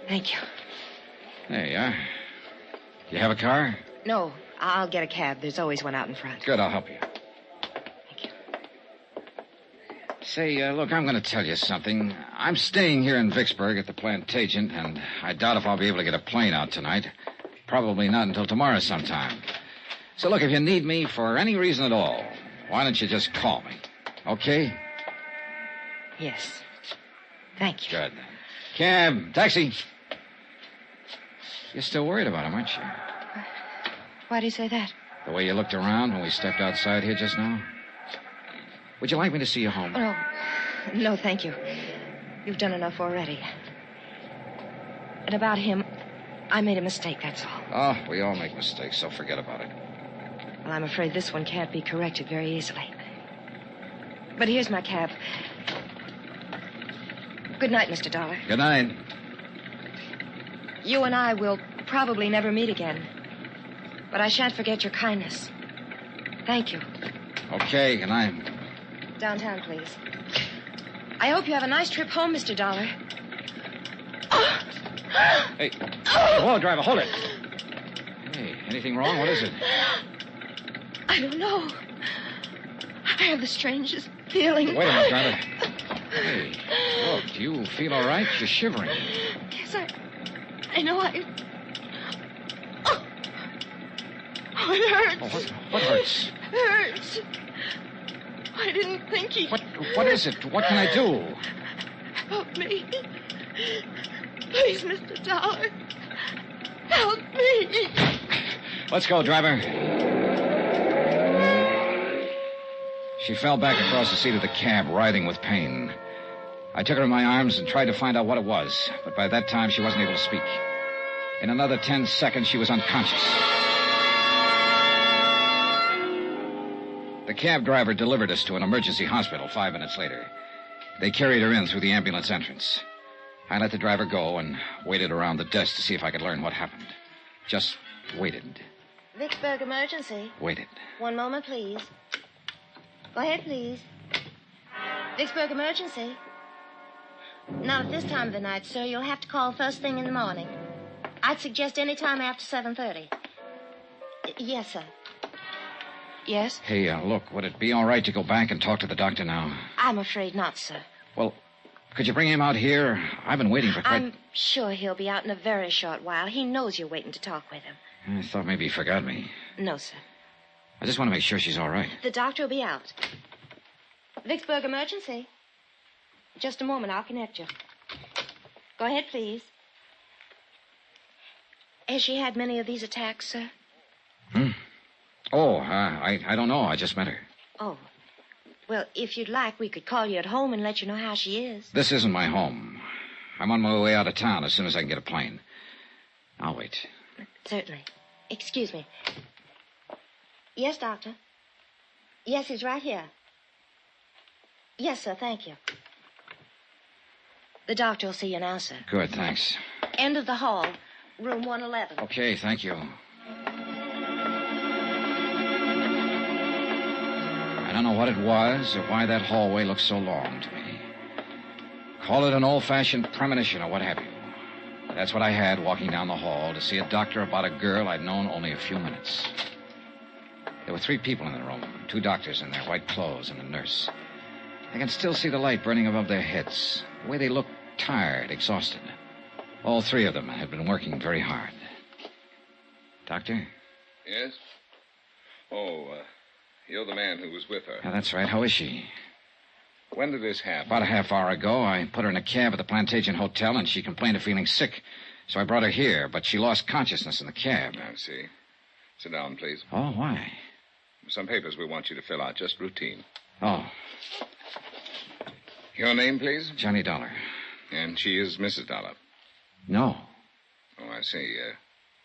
Thank you. There you are. You have a car? No, I'll get a cab. There's always one out in front. Good, I'll help you. Thank you. Say, look, I'm going to tell you something. I'm staying here in Vicksburg at the Plantation, and I doubt if I'll be able to get a plane out tonight. Probably not until tomorrow sometime. So, look, if you need me for any reason at all, why don't you just call me? Okay? Yes. Thank you. Good. Cab, taxi. You're still worried about him, aren't you? Why do you say that? The way you looked around when we stepped outside here just now? Would you like me to see you home? Oh, no, thank you. You've done enough already. And about him, I made a mistake, that's all. Oh, we all make mistakes, so forget about it. Well, I'm afraid this one can't be corrected very easily. But here's my cab. Good night, Mr. Dollar. Good night. You and I will probably never meet again. But I shan't forget your kindness. Thank you. Okay, good night. Downtown, please. I hope you have a nice trip home, Mr. Dollar. Hey, whoa, driver, hold it. Hey, anything wrong? What is it? I don't know. I have the strangest feeling. Wait a minute, driver. Hey, look, do you feel all right? You're shivering. Yes, I know Oh, it hurts. Oh, what hurts? It hurts. I didn't think he... What is it? What can I do? Help me. Please, Mr. Dollar. Help me. Let's go, driver. She fell back across the seat of the cab, writhing with pain. I took her in my arms and tried to find out what it was, but by that time she wasn't able to speak. In another 10 seconds, she was unconscious. The cab driver delivered us to an emergency hospital 5 minutes later. They carried her in through the ambulance entrance. I let the driver go and waited around the desk to see if I could learn what happened. Just waited. Vicksburg emergency. Waited. One moment, please. Go ahead, please. Vicksburg emergency. Not at this time of the night, sir. You'll have to call first thing in the morning. I'd suggest any time after 7:30. Yes, sir. Yes? Hey, look, would it be all right to go back and talk to the doctor now? I'm afraid not, sir. Well, could you bring him out here? I've been waiting for quite... I'm sure he'll be out in a very short while. He knows you're waiting to talk with him. I thought maybe he forgot me. No, sir. I just want to make sure she's all right. The doctor will be out. Vicksburg emergency. Just a moment, I'll connect you. Go ahead, please. Has she had many of these attacks, sir? Oh, I don't know. I just met her. Oh. Well, if you'd like, we could call you at home and let you know how she is. This isn't my home. I'm on my way out of town as soon as I can get a plane. I'll wait. Certainly. Excuse me. Yes, doctor. Yes, he's right here. Yes, sir, thank you. The doctor will see you now, sir. Good, thanks. End of the hall, room 111. Okay, thank you. I don't know what it was or why that hallway looked so long to me. Call it an old-fashioned premonition or what have you. That's what I had walking down the hall to see a doctor about a girl I'd known only a few minutes. There were 3 people in the room, 2 doctors in their white clothes and a nurse. I can still see the light burning above their heads, the way they looked tired, exhausted. All 3 of them had been working very hard. Doctor? Yes? Oh, you're the man who was with her. Yeah, that's right. How is she? When did this happen? About a half hour ago, I put her in a cab at the Plantation Hotel, and she complained of feeling sick. So I brought her here, but she lost consciousness in the cab. I see. Sit down, please. Oh, why? Some papers we want you to fill out, just routine. Oh. Your name, please? Johnny Dollar. And she is Mrs. Dollar? No. Oh, I see.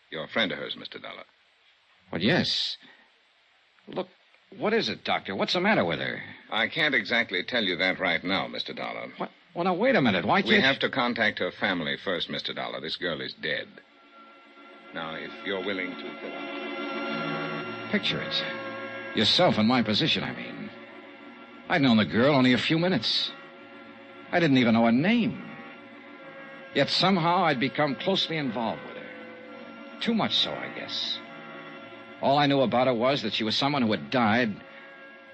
You're a friend of hers, Mr. Dollar. Well, yes. Look, what is it, Doctor? What's the matter with her? I can't exactly tell you that right now, Mr. Dollar. What? Well, now, wait a minute. Why can't we have to contact her family first, Mr. Dollar. This girl is dead. Now, if you're willing to fill out... Picture it. Yourself in my position, I mean. I'd known the girl only a few minutes. I didn't even know her name. Yet somehow I'd become closely involved with her. Too much so, I guess. All I knew about her was that she was someone who had died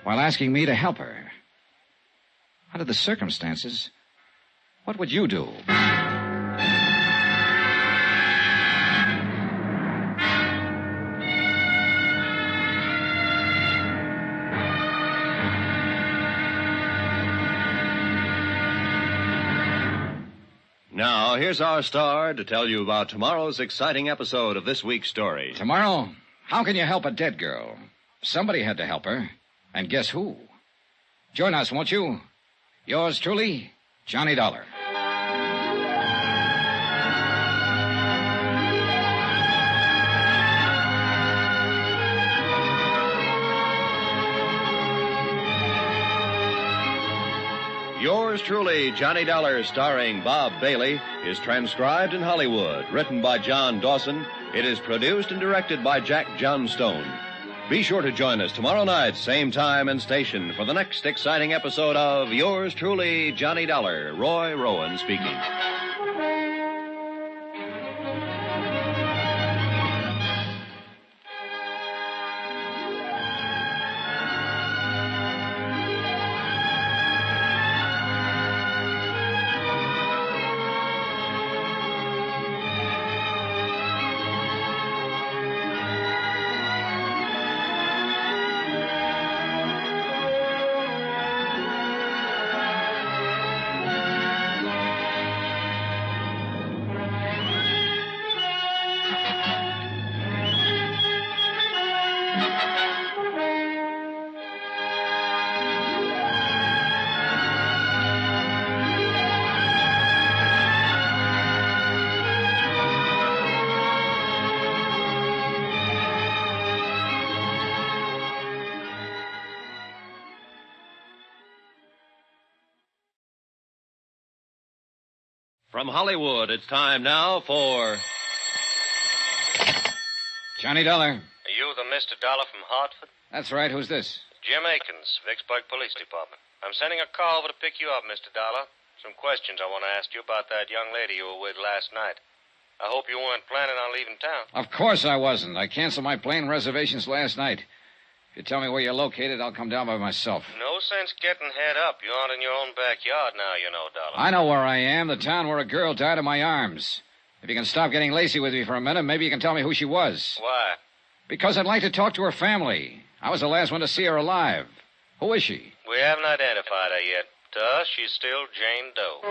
while asking me to help her. Under the circumstances, what would you do? Now, here's our star to tell you about tomorrow's exciting episode of this week's story. Tomorrow, how can you help a dead girl? Somebody had to help her. And guess who? Join us, won't you? Yours truly, Johnny Dollar. Yours truly, Johnny Dollar, starring Bob Bailey, is transcribed in Hollywood. Written by John Dawson, it is produced and directed by Jack Johnstone. Be sure to join us tomorrow night, same time and station, for the next exciting episode of Yours truly, Johnny Dollar. Roy Rowan speaking. From Hollywood, it's time now for... Johnny Dollar. Are you the Mr. Dollar from Hartford? That's right. Who's this? Jim Akins, Vicksburg Police Department. I'm sending a car over to pick you up, Mr. Dollar. Some questions I want to ask you about that young lady you were with last night. I hope you weren't planning on leaving town. Of course I wasn't. I canceled my plane reservations last night. If you tell me where you're located, I'll come down by myself. No sense getting head up. You aren't in your own backyard now, you know, Dollar. I know where I am, the town where a girl died in my arms. If you can stop getting lazy with me for a minute, maybe you can tell me who she was. Why? Because I'd like to talk to her family. I was the last one to see her alive. Who is she? We haven't identified her yet. To us, she's still Jane Doe.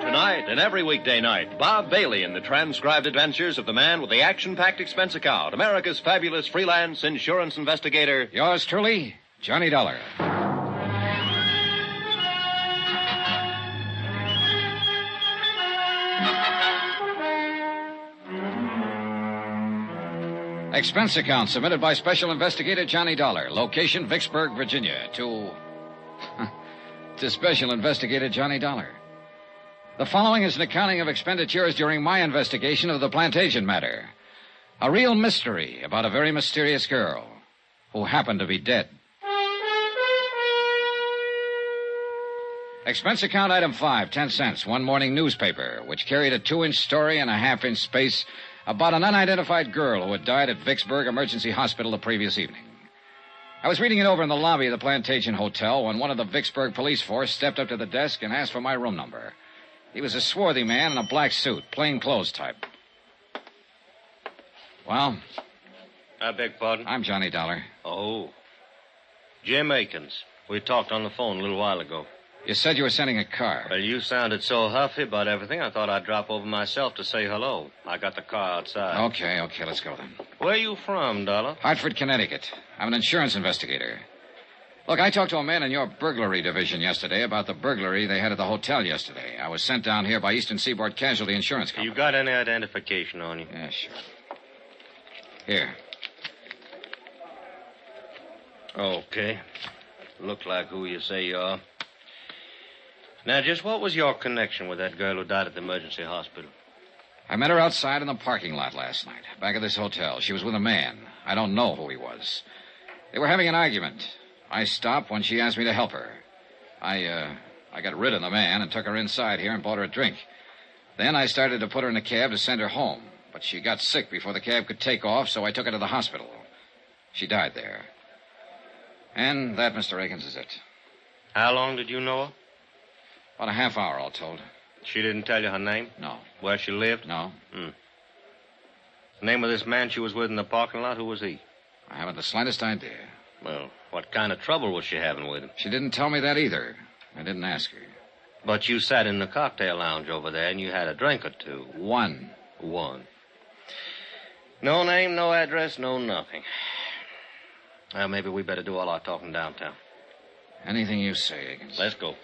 Tonight and every weekday night, Bob Bailey in the transcribed adventures of the man with the action-packed expense account, America's fabulous freelance insurance investigator. Yours truly, Johnny Dollar. Expense account submitted by Special Investigator Johnny Dollar. Location, Vicksburg, Virginia. To Special Investigator Johnny Dollar. The following is an accounting of expenditures during my investigation of the plantation matter. A real mystery about a very mysterious girl who happened to be dead. Expense account item 5, 10 cents. One morning newspaper, which carried a 2-inch story and a half-inch space about an unidentified girl who had died at Vicksburg Emergency Hospital the previous evening. I was reading it over in the lobby of the Plantation Hotel when one of the Vicksburg police force stepped up to the desk and asked for my room number. He was a swarthy man in a black suit, plain clothes type. Well? I beg pardon? I'm Johnny Dollar. Oh. Jim Akins. We talked on the phone a little while ago. You said you were sending a car. Well, you sounded so huffy about everything, I thought I'd drop over myself to say hello. I got the car outside. Okay, let's go then. Where are you from, Dollar? Hartford, Connecticut. I'm an insurance investigator. Look, I talked to a man in your burglary division yesterday about the burglary they had at the hotel yesterday. I was sent down here by Eastern Seaboard Casualty Insurance Company. You got any identification on you? Yeah, sure. Here. Okay. Look like who you say you are. Now, just what was your connection with that girl who died at the emergency hospital? I met her outside in the parking lot last night, back of this hotel. She was with a man. I don't know who he was. They were having an argument. I stopped when she asked me to help her. I got rid of the man and took her inside here and bought her a drink. Then I started to put her in a cab to send her home. But she got sick before the cab could take off, so I took her to the hospital. She died there. And that, Mr. Akins, is it. How long did you know her? About a half hour, all told. She didn't tell you her name? No. Where she lived? No. The name of this man she was with in the parking lot, who was he? I haven't the slightest idea. Well, what kind of trouble was she having with him? She didn't tell me that either. I didn't ask her. But you sat in the cocktail lounge over there and you had a drink or two. One. No name, no address, no nothing. Well, maybe we better do all our talking downtown. Anything you say, Akins. Let's go.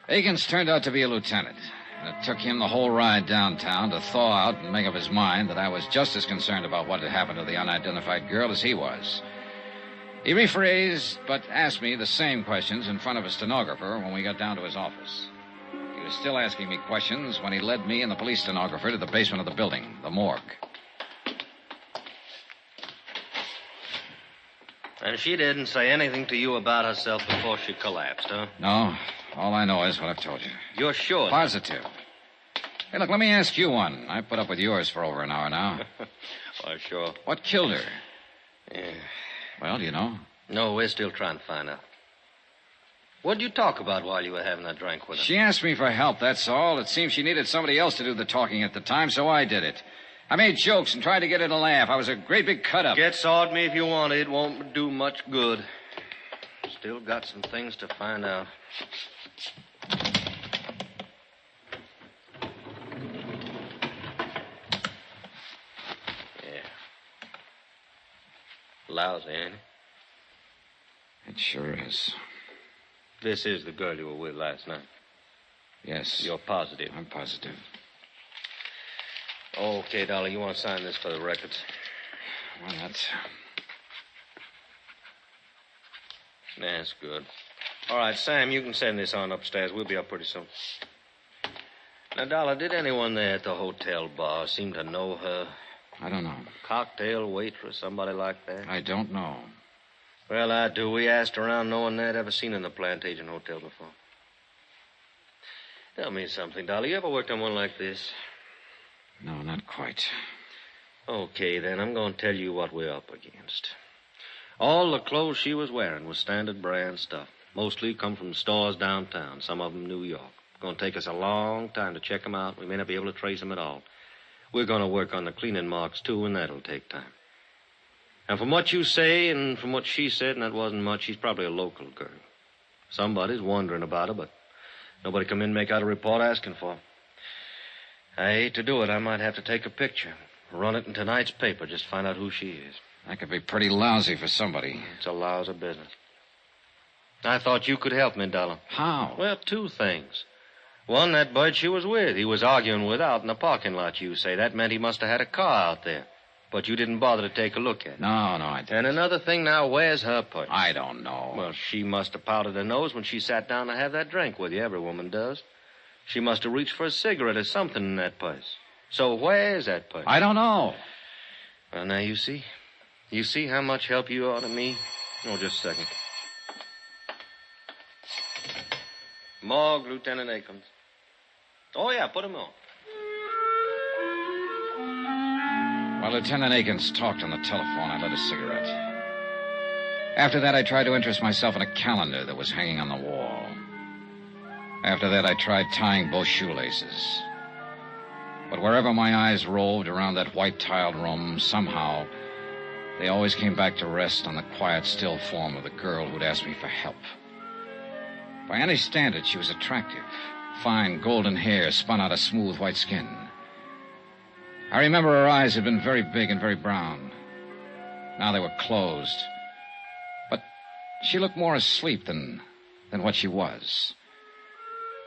Akins turned out to be a lieutenant. And it took him the whole ride downtown to thaw out and make up his mind that I was just as concerned about what had happened to the unidentified girl as he was. He rephrased, but asked me the same questions in front of a stenographer when we got down to his office. He was still asking me questions when he led me and the police stenographer to the basement of the building, the morgue. And she didn't say anything to you about herself before she collapsed, huh? No. All I know is what I've told you. You're sure? Positive. Hey, look, let me ask you one. I put up with yours for over an hour now. Why, sure. What killed her? Yeah. Well, do you know? No, we're still trying to find out. What'd you talk about while you were having that drink with her? She asked me for help, that's all. It seems she needed somebody else to do the talking at the time, so I did it. I made jokes and tried to get her to laugh. I was a great big cut-up. Get sawed me if you want. It won't do much good. Still got some things to find out. Yeah. Lousy, ain't it? It sure is. This is the girl you were with last night. Yes. You're positive? I'm positive. Okay, Dolly, you want to sign this for the records? Why not? That's good. All right, Sam, you can send this on upstairs. We'll be up pretty soon. Now, Dollar, did anyone there at the hotel bar seem to know her? I don't know. Cocktail waitress, somebody like that? I don't know. Well, I do. We asked around. No one there had ever seen her in the Plantation Hotel before. Tell me something, Dollar. You ever worked on one like this? No, not quite. Okay, then. I'm going to tell you what we're up against. All the clothes she was wearing was standard brand stuff. Mostly come from stores downtown, some of them New York. It's going to take us a long time to check them out. We may not be able to trace them at all. We're going to work on the cleaning marks, too, and that'll take time. And from what you say and from what she said, and that wasn't much, she's probably a local girl. Somebody's wondering about her, but nobody come in and make out a report asking for her. I hate to do it. I might have to take a picture, run it in tonight's paper, just find out who she is. That could be pretty lousy for somebody. It's a lousy business. I thought you could help me, Dollar. How? Well, two things. One, that bird she was with. He was arguing with out in the parking lot, you say. That meant he must have had a car out there. But you didn't bother to take a look at it. No, I didn't. And another thing now, where's her purse? I don't know. Well, she must have powdered her nose when she sat down to have that drink with you. Every woman does. She must have reached for a cigarette or something in that purse. So where's that purse? I don't know. Well, now, you see? You see how much help you are to me? Oh, just a second. Morgue, Lieutenant Akins. Oh, yeah, put him on. While Lieutenant Akins talked on the telephone, I lit a cigarette. After that, I tried to interest myself in a calendar that was hanging on the wall. After that, I tried tying both shoelaces. But wherever my eyes roved around that white-tiled room, somehow, they always came back to rest on the quiet, still form of the girl who'd asked me for help. By any standard, she was attractive. Fine golden hair spun out of smooth white skin. I remember her eyes had been very big and very brown. Now they were closed. But she looked more asleep than what she was.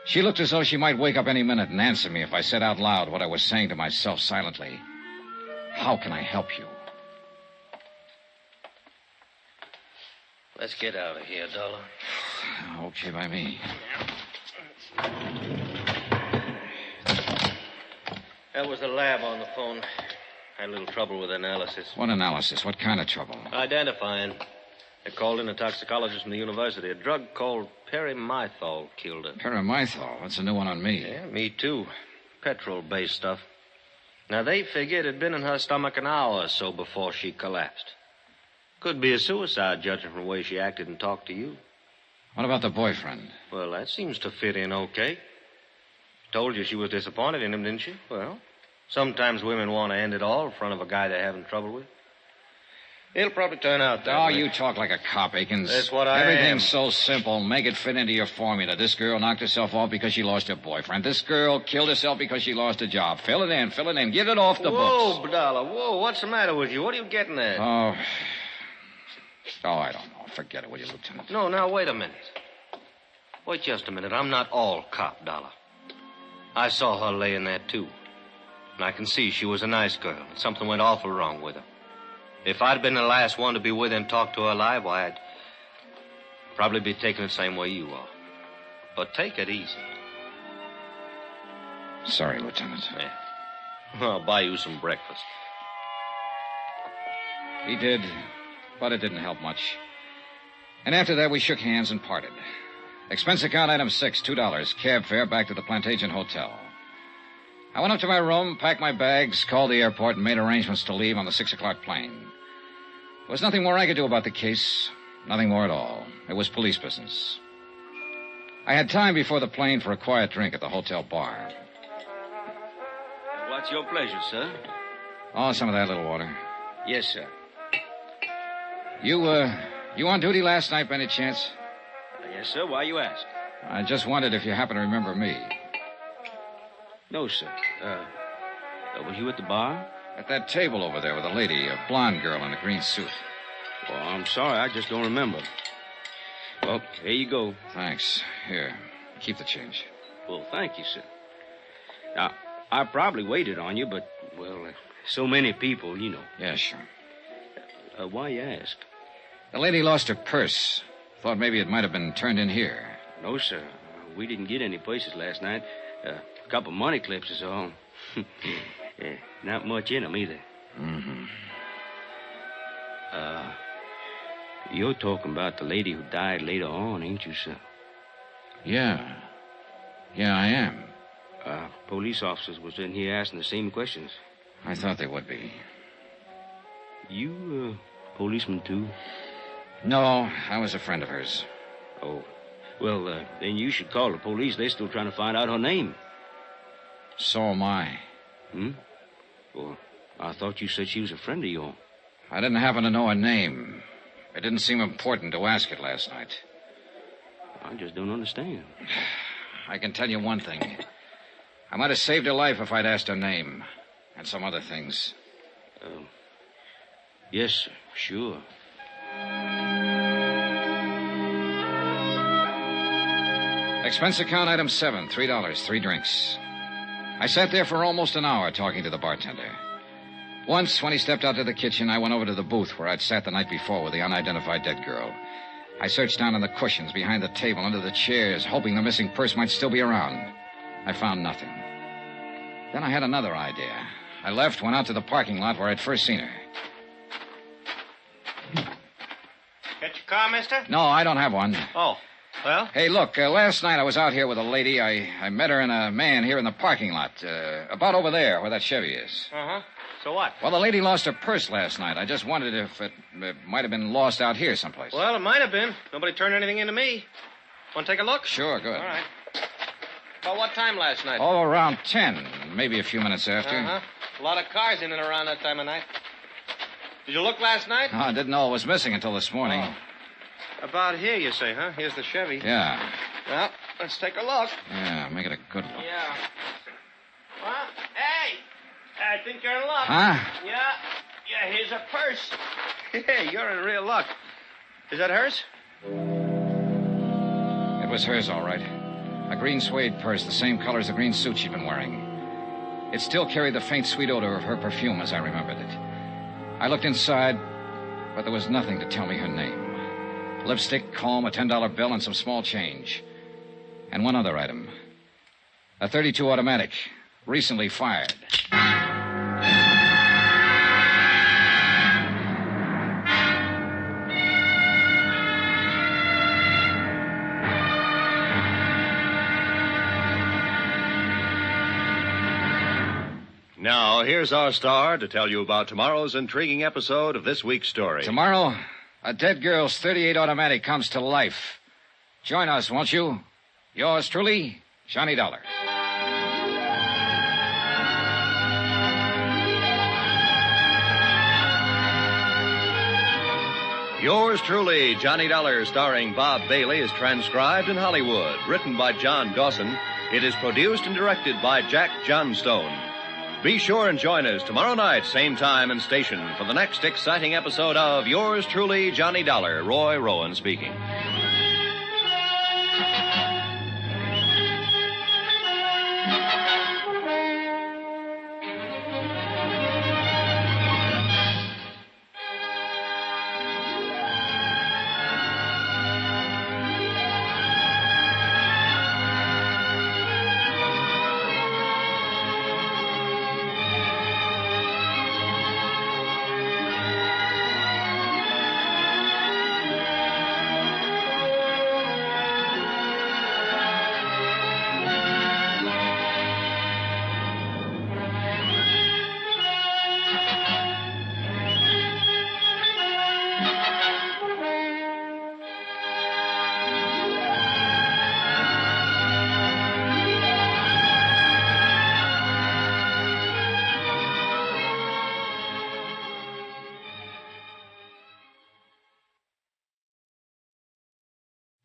She looked as though she might wake up any minute and answer me if I said out loud what I was saying to myself silently. How can I help you? Let's get out of here, Dollar. Okay by me. That was the lab on the phone. Had a little trouble with analysis. What analysis? What kind of trouble? Identifying. They called in a toxicologist from the university. A drug called perimethol killed her. Perimethol? That's a new one on me. Yeah, me too. Petrol-based stuff. Now, they figured it had been in her stomach an hour or so before she collapsed. Could be a suicide, judging from the way she acted and talked to you. What about the boyfriend? Well, that seems to fit in okay. Told you she was disappointed in him, didn't she? Well, sometimes women want to end it all in front of a guy they're having trouble with. It'll probably turn out that way. You talk like a cop, Akins. That's what I Everything's am. so simple. Make it fit into your formula. This girl knocked herself off because she lost her boyfriend. This girl killed herself because she lost a job. Fill it in. Get it off the books. Whoa, Dollar, whoa. What's the matter with you? What are you getting at? Oh, I don't know. Forget it, will you, Lieutenant? No, now, wait a minute. Wait just a minute. I'm not all cop, Dollar. I saw her laying there, too. And I can see she was a nice girl. And something went awful wrong with her. If I'd been the last one to be with her and talk to her alive, why, I'd probably be taking it the same way you are. But take it easy. Sorry, Lieutenant. Yeah. I'll buy you some breakfast. He did, but it didn't help much. And after that, we shook hands and parted. Expense account item 6, $2. Cab fare back to the Plantation Hotel. I went up to my room, packed my bags, called the airport, and made arrangements to leave on the 6 o'clock plane. There was nothing more I could do about the case. Nothing more at all. It was police business. I had time before the plane for a quiet drink at the hotel bar. What's your pleasure, sir? Oh, some of that little water. Yes, sir. You on duty last night by any chance? Yes, sir. Why you ask? I just wondered if you happen to remember me. No, sir. Were you at the bar? At that table over there with a lady, a blonde girl in a green suit. Well, I'm sorry. I just don't remember. Well, here you go. Thanks. Here, keep the change. Well, thank you, sir. Now, I probably waited on you, but, well, so many people, you know. Yeah, sure. Why you ask? The lady lost her purse. Thought maybe it might have been turned in here. No, sir. We didn't get any places last night. A couple money clips is all. Not much in them either. Mm-hmm. You're talking about the lady who died later on, ain't you, sir? Yeah. Yeah, I am. Police officers was in here asking the same questions. I thought they would be. You, policeman, too? No, I was a friend of hers. Oh. Well, then you should call the police. They're still trying to find out her name. So am I. Well, I thought you said she was a friend of yours. I didn't happen to know her name. It didn't seem important to ask it last night. I just don't understand. I can tell you one thing. I might have saved her life if I'd asked her name. And some other things. Yes, sir. Sure. Expense account item 7, $3, 3 drinks. I sat there for almost an hour talking to the bartender. Once, when he stepped out to the kitchen, I went over to the booth where I'd sat the night before with the unidentified dead girl. I searched down on the cushions, behind the table, under the chairs, hoping the missing purse might still be around. I found nothing. Then I had another idea. I left, went out to the parking lot where I'd first seen her. Get your car, mister? No, I don't have one. Oh, well? Hey, look, last night I was out here with a lady. I met her and a man here in the parking lot. About over there, where that Chevy is. Uh-huh. So what? Well, the lady lost her purse last night. I just wondered if it might have been lost out here someplace. Well, it might have been. Nobody turned anything into me. Want to take a look? Sure, good. All right. About what time last night? Oh, around 10, maybe a few minutes after. Uh-huh. A lot of cars in and around that time of night. Did you look last night? Oh, I didn't know it was missing until this morning. Oh. About here, you say, huh? Here's the Chevy. Yeah. Well, let's take a look. Yeah, make it a good look. Yeah. Well, hey! I think you're in luck. Huh? Yeah, here's a purse. Hey, you're in real luck. Is that hers? It was hers, all right. A green suede purse, the same color as the green suit she'd been wearing. It still carried the faint, sweet odor of her perfume as I remembered it. I looked inside, but there was nothing to tell me her name. Lipstick, comb, a $10 bill, and some small change. And one other item. A .32 automatic, recently fired. Now, here's our star to tell you about tomorrow's intriguing episode of this week's story. Tomorrow, a dead girl's .38 automatic comes to life. Join us, won't you? Yours truly, Johnny Dollar. Yours truly, Johnny Dollar, starring Bob Bailey, is transcribed in Hollywood. Written by John Dawson. It is produced and directed by Jack Johnstone. Be sure and join us tomorrow night, same time and station, for the next exciting episode of Yours truly, Johnny Dollar. Roy Rowan speaking.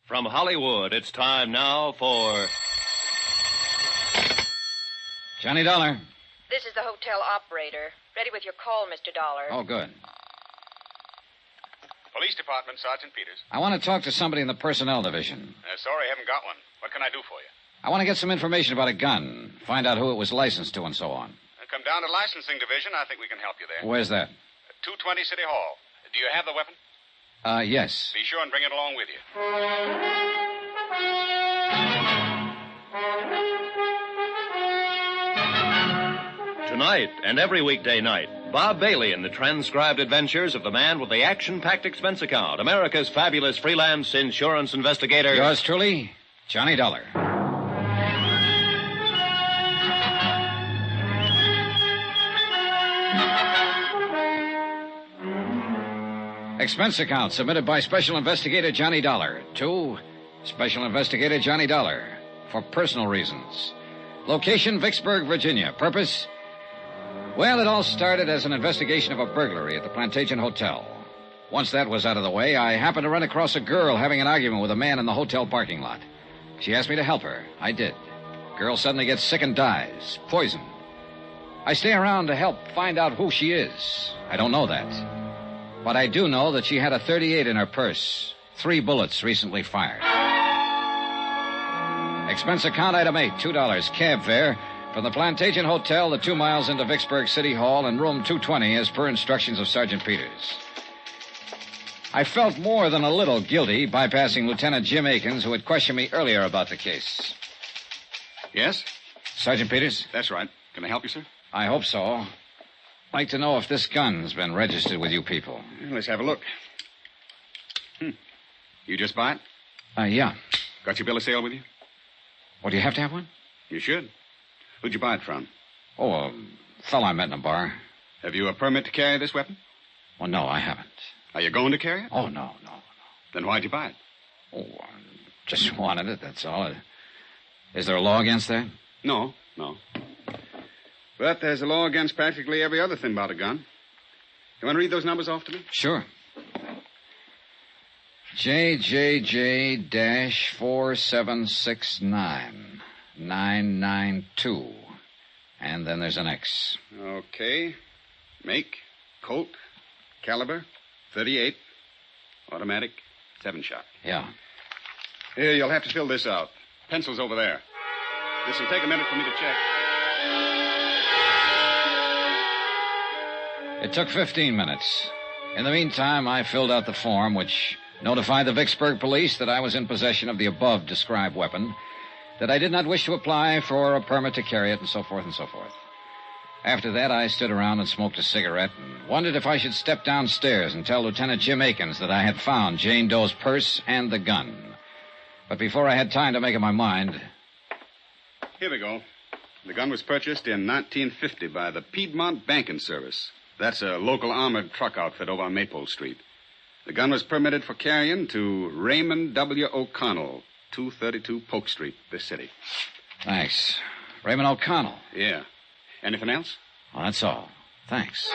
From Hollywood, it's time now for... Johnny Dollar. This is the hotel operator. Ready with your call, Mr. Dollar. Oh, good. Police Department, Sergeant Peters. I want to talk to somebody in the personnel division. Sorry, I haven't got one. What can I do for you? I want to get some information about a gun, find out who it was licensed to and so on. Come down to licensing division. I think we can help you there. Where's that? 220 City Hall. Do you have the weapon? Yes. Be sure and bring it along with you. Tonight and every weekday night, Bob Bailey in the transcribed adventures of the man with the action-packed expense account, America's fabulous freelance insurance investigator. Yours truly, Johnny Dollar. Expense account submitted by Special Investigator Johnny Dollar to Special Investigator Johnny Dollar for personal reasons. Location, Vicksburg, Virginia. Purpose? Well, it all started as an investigation of a burglary at the Plantation Hotel. Once that was out of the way, I happened to run across a girl having an argument with a man in the hotel parking lot. She asked me to help her. I did. Girl suddenly gets sick and dies. Poison. I stay around to help find out who she is. I don't know that. But I do know that she had a .38 in her purse. 3 bullets recently fired. Expense account item 8, $2 cab fare from the Plantation Hotel, the 2 miles into Vicksburg City Hall, and room 220 as per instructions of Sergeant Peters. I felt more than a little guilty bypassing Lieutenant Jim Akins, who had questioned me earlier about the case. Yes? Sergeant Peters? That's right. Can I help you, sir? I hope so. I'd like to know if this gun's been registered with you people. Let's have a look. You just buy it? Yeah. Got your bill of sale with you? What, do you have to have one? You should. Who'd you buy it from? Oh, a fellow I met in a bar. Have you a permit to carry this weapon? Well, no, I haven't. Are you going to carry it? Oh, no. Then why'd you buy it? Oh, I just wanted it, that's all. Is there a law against that? No. But there's a law against practically every other thing about a gun. You want to read those numbers off to me? Sure. JJJ-4769-992. And then there's an X. Okay. Make, Colt, caliber, .38, automatic, 7-shot. Yeah. Here, you'll have to fill this out. Pencil's over there. This will take a minute for me to check. It took 15 minutes. In the meantime, I filled out the form which notified the Vicksburg police that I was in possession of the above-described weapon, that I did not wish to apply for a permit to carry it, and so forth and so forth. After that, I stood around and smoked a cigarette and wondered if I should step downstairs and tell Lieutenant Jim Akins that I had found Jane Doe's purse and the gun. But before I had time to make up my mind... Here we go. The gun was purchased in 1950 by the Piedmont Banking Service. That's a local armored truck outfit over on Maypole Street. The gun was permitted for carrying to Raymond W. O'Connell, 232 Polk Street, this city. Thanks. Raymond O'Connell. Yeah. Anything else? Well, that's all. Thanks.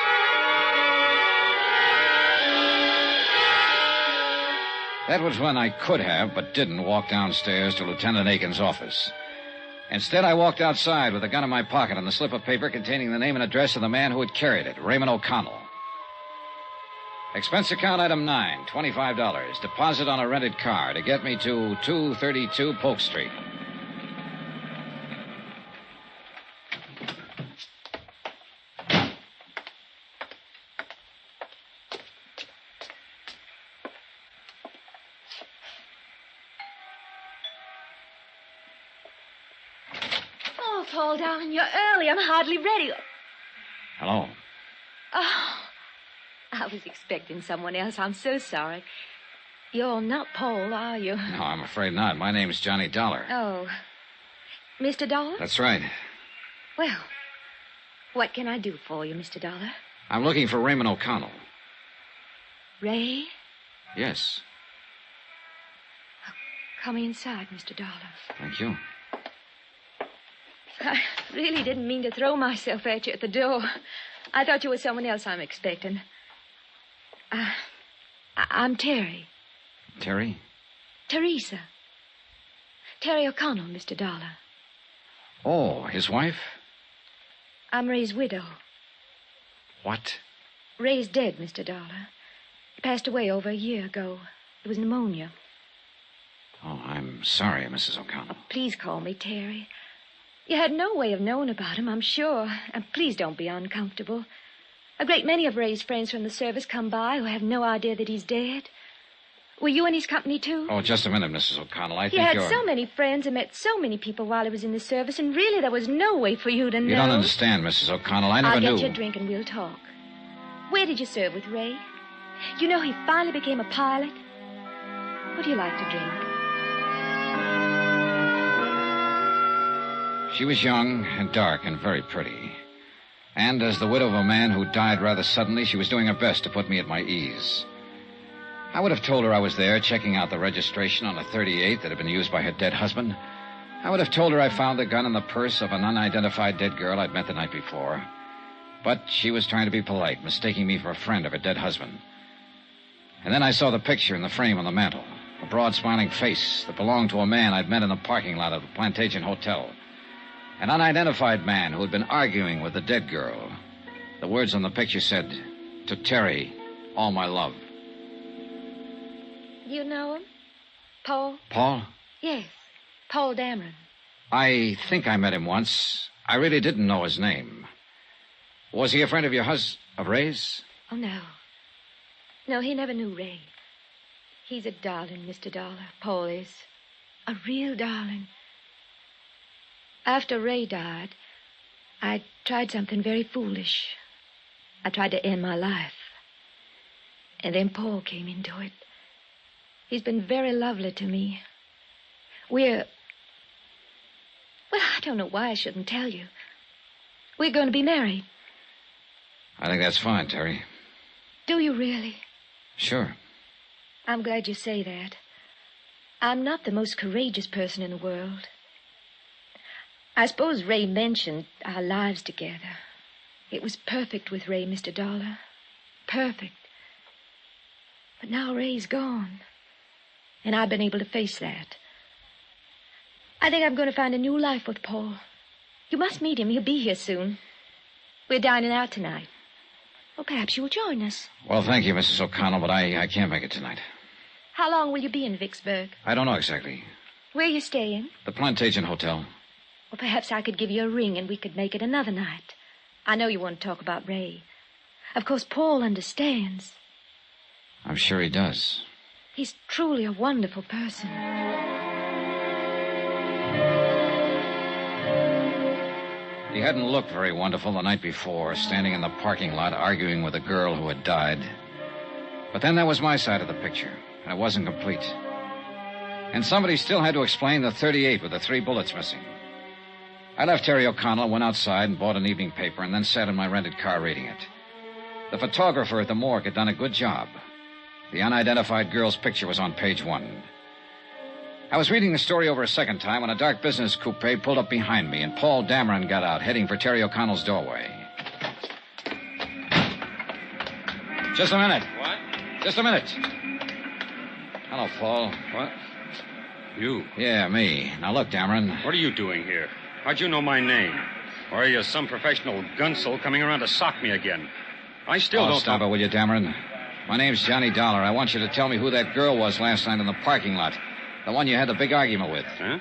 That was when I could have, but didn't, walk downstairs to Lieutenant Akins' office. Instead, I walked outside with a gun in my pocket and the slip of paper containing the name and address of the man who had carried it, Raymond O'Connell. Expense account item 9, $25. Deposit on a rented car to get me to 232 Polk Street. Oh, Paul, darling, you're early. I'm hardly ready. Hello. Oh, I was expecting someone else. I'm so sorry. You're not Paul, are you? No, I'm afraid not. My name's Johnny Dollar. Oh. Mr. Dollar? That's right. Well, what can I do for you, Mr. Dollar? I'm looking for Raymond O'Connell. Ray? Yes. Come inside, Mr. Dollar. Thank you. I really didn't mean to throw myself at you at the door. I thought you were someone else I'm expecting. I'm Terry. Terry? Teresa. Terry O'Connell, Mr. Dollar. Oh, his wife? I'm Ray's widow. What? Ray's dead, Mr. Dollar. He passed away over a year ago. It was pneumonia. Oh, I'm sorry, Mrs. O'Connell. Please call me Terry. You had no way of knowing about him, I'm sure. And please don't be uncomfortable. A great many of Ray's friends from the service come by who have no idea that he's dead. Were you in his company, too? Oh, just a minute, Mrs. O'Connell. I He think had you're... so many friends and met so many people while he was in the service, and really there was no way for you to know. You don't understand, Mrs. O'Connell. I never knew. I'll get you a drink and we'll talk. Where did you serve with Ray? You know he finally became a pilot. What do you like to drink? She was young and dark and very pretty. And as the widow of a man who died rather suddenly, she was doing her best to put me at my ease. I would have told her I was there checking out the registration on a 38 that had been used by her dead husband. I would have told her I found the gun in the purse of an unidentified dead girl I'd met the night before. But she was trying to be polite, mistaking me for a friend of her dead husband. And then I saw the picture in the frame on the mantel, a broad, smiling face that belonged to a man I'd met in the parking lot of the Plantation Hotel. An unidentified man who had been arguing with the dead girl. The words on the picture said, "To Terry, all my love." You know him? Paul? Paul? Yes, Paul Dameron. I think I met him once. I really didn't know his name. Was he a friend of your of Ray's? Oh, no. No, he never knew Ray. He's a darling, Mr. Dollar. Paul is. A real darling. After Ray died, I tried something very foolish. I tried to end my life. And then Paul came into it. He's been very lovely to me. Well, I don't know why I shouldn't tell you. We're going to be married. I think that's fine, Terry. Do you really? Sure. I'm glad you say that. I'm not the most courageous person in the world. I suppose Ray mentioned our lives together. It was perfect with Ray, Mr. Dollar. Perfect. But now Ray's gone. And I've been able to face that. I think I'm going to find a new life with Paul. You must meet him. He'll be here soon. We're dining out tonight. Well, perhaps you'll join us. Well, thank you, Mrs. O'Connell, but I can't make it tonight. How long will you be in Vicksburg? I don't know exactly. Where are you staying? The Plantation Hotel. Well, perhaps I could give you a ring and we could make it another night. I know you want to talk about Ray. Of course, Paul understands. I'm sure he does. He's truly a wonderful person. He hadn't looked very wonderful the night before, standing in the parking lot arguing with a girl who had died. But then that was my side of the picture, and it wasn't complete. And somebody still had to explain the 38 with the 3 bullets missing. I left Terry O'Connell, went outside and bought an evening paper, and then sat in my rented car reading it. The photographer at the morgue had done a good job. The unidentified girl's picture was on page 1. I was reading the story over a second time when a dark business coupe pulled up behind me, and Paul Dameron got out, heading for Terry O'Connell's doorway. Just a minute. What? Just a minute. Hello, Paul. What? You? Yeah, me. Now, look, Dameron. What are you doing here? How'd you know my name? Or are you some professional gunsel coming around to sock me again? I still don't... Stop it, will you, Dameron? My name's Johnny Dollar. I want you to tell me who that girl was last night in the parking lot. The one you had the big argument with. Huh?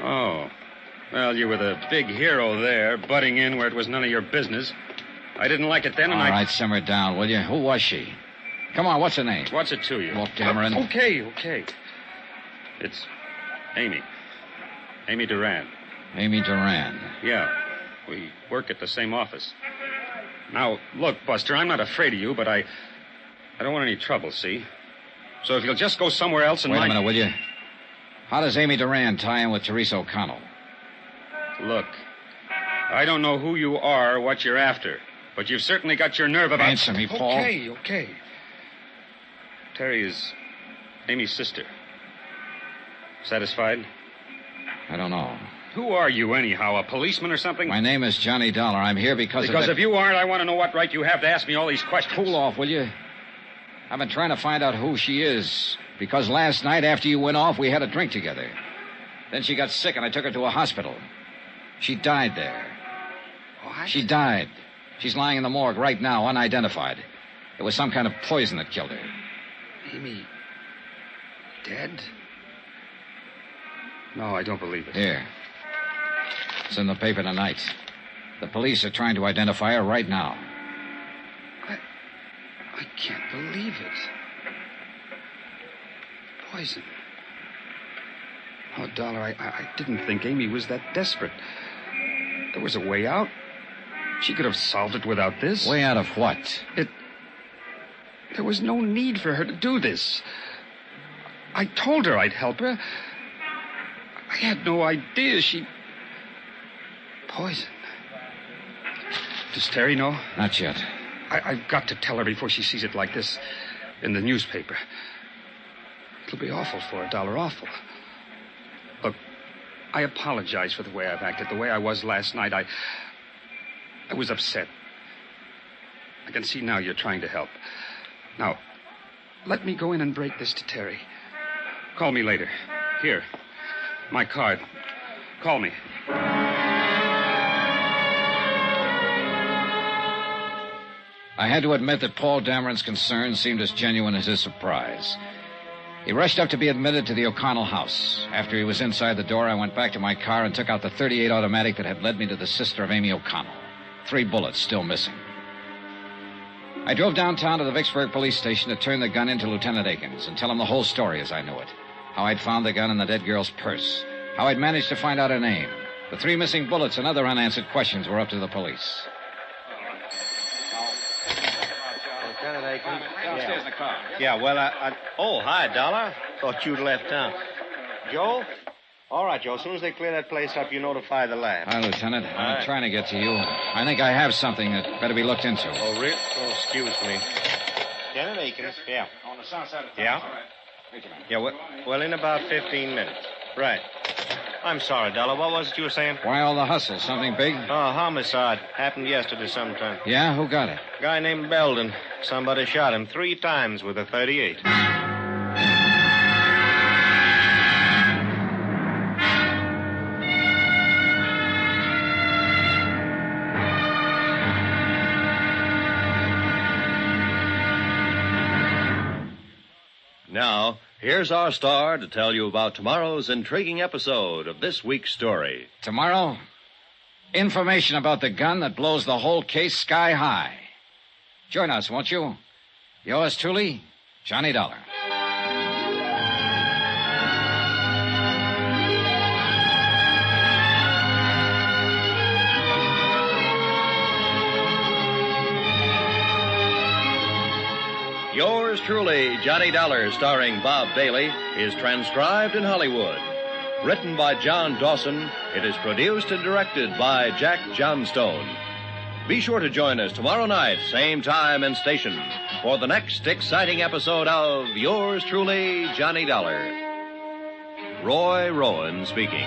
Oh. Well, you were the big hero there, butting in where it was none of your business. I didn't like it then, and All right, simmer down, will you? Who was she? Come on, what's her name? What's it to you? Look, Dameron. Okay. It's Amy. Amy Duran. Amy Duran. Yeah. We work at the same office. Now, look, Buster, I'm not afraid of you, but I don't want any trouble, see? So if you'll just go somewhere else and Wait a minute, will you? How does Amy Duran tie in with Teresa O'Connell? Look, I don't know who you are or what you're after, but you've certainly got your nerve about... Answer me, Paul. Okay. Terry is Amy's sister. Satisfied? I don't know. Who are you, anyhow? A policeman or something? My name is Johnny Dollar. I'm here because Because if you aren't, I want to know what right you have to ask me all these questions. Cool off, will you? I've been trying to find out who she is. Because last night, after you went off, we had a drink together. Then she got sick, and I took her to a hospital. She died there. What? She died. She's lying in the morgue right now, unidentified. It was some kind of poison that killed her. Amy... dead? No, I don't believe it. Here. It's in the paper tonight. The police are trying to identify her right now. I can't believe it. Poison. Oh, Dollar, I didn't think Amy was that desperate. There was a way out. She could have solved it without this. Way out of what? There was no need for her to do this. I told her I'd help her. I had no idea she... Poison. Does Terry know? Not yet. I've got to tell her before she sees it like this in the newspaper. It'll be awful for her, Dollar, awful. Look, I apologize for the way I've acted, the way I was last night. I was upset. I can see now you're trying to help. Now, let me go in and break this to Terry. Call me later. Here, my card. Call me. I had to admit that Paul Dameron's concern seemed as genuine as his surprise. He rushed up to be admitted to the O'Connell house. After he was inside the door, I went back to my car and took out the .38 automatic that had led me to the sister of Amy O'Connell. 3 bullets still missing. I drove downtown to the Vicksburg police station to turn the gun in to Lieutenant Akins and tell him the whole story as I knew it. How I'd found the gun in the dead girl's purse. How I'd managed to find out her name. The 3 missing bullets and other unanswered questions were up to the police. Lieutenant Akins? Downstairs in the car. Yeah, well, Oh, hi, Dollar. Thought you'd left town. Joe? All right, Joe. As soon as they clear that place up, you notify the lab. Hi, Lieutenant. I'm trying to get to you. I think I have something that better be looked into. Oh, really? Oh, excuse me. Lieutenant Akins? Yeah. On the south side of town. Yeah? All right. Thank you, man. Yeah, well, in about 15 minutes. Right. I'm sorry, Dollar. What was it you were saying? Why all the hustle? Something big? Oh, homicide. Happened yesterday sometime. Yeah? Who got it? Guy named Belden. Somebody shot him 3 times with a .38. Now, here's our star to tell you about tomorrow's intriguing episode of this week's story. Tomorrow, information about the gun that blows the whole case sky high. Join us, won't you? Yours truly, Johnny Dollar. Yours truly, Johnny Dollar, starring Bob Bailey, is transcribed in Hollywood. Written by John Dawson, it is produced and directed by Jack Johnstone. Be sure to join us tomorrow night, same time and station, for the next exciting episode of Yours truly, Johnny Dollar. Roy Rowan speaking.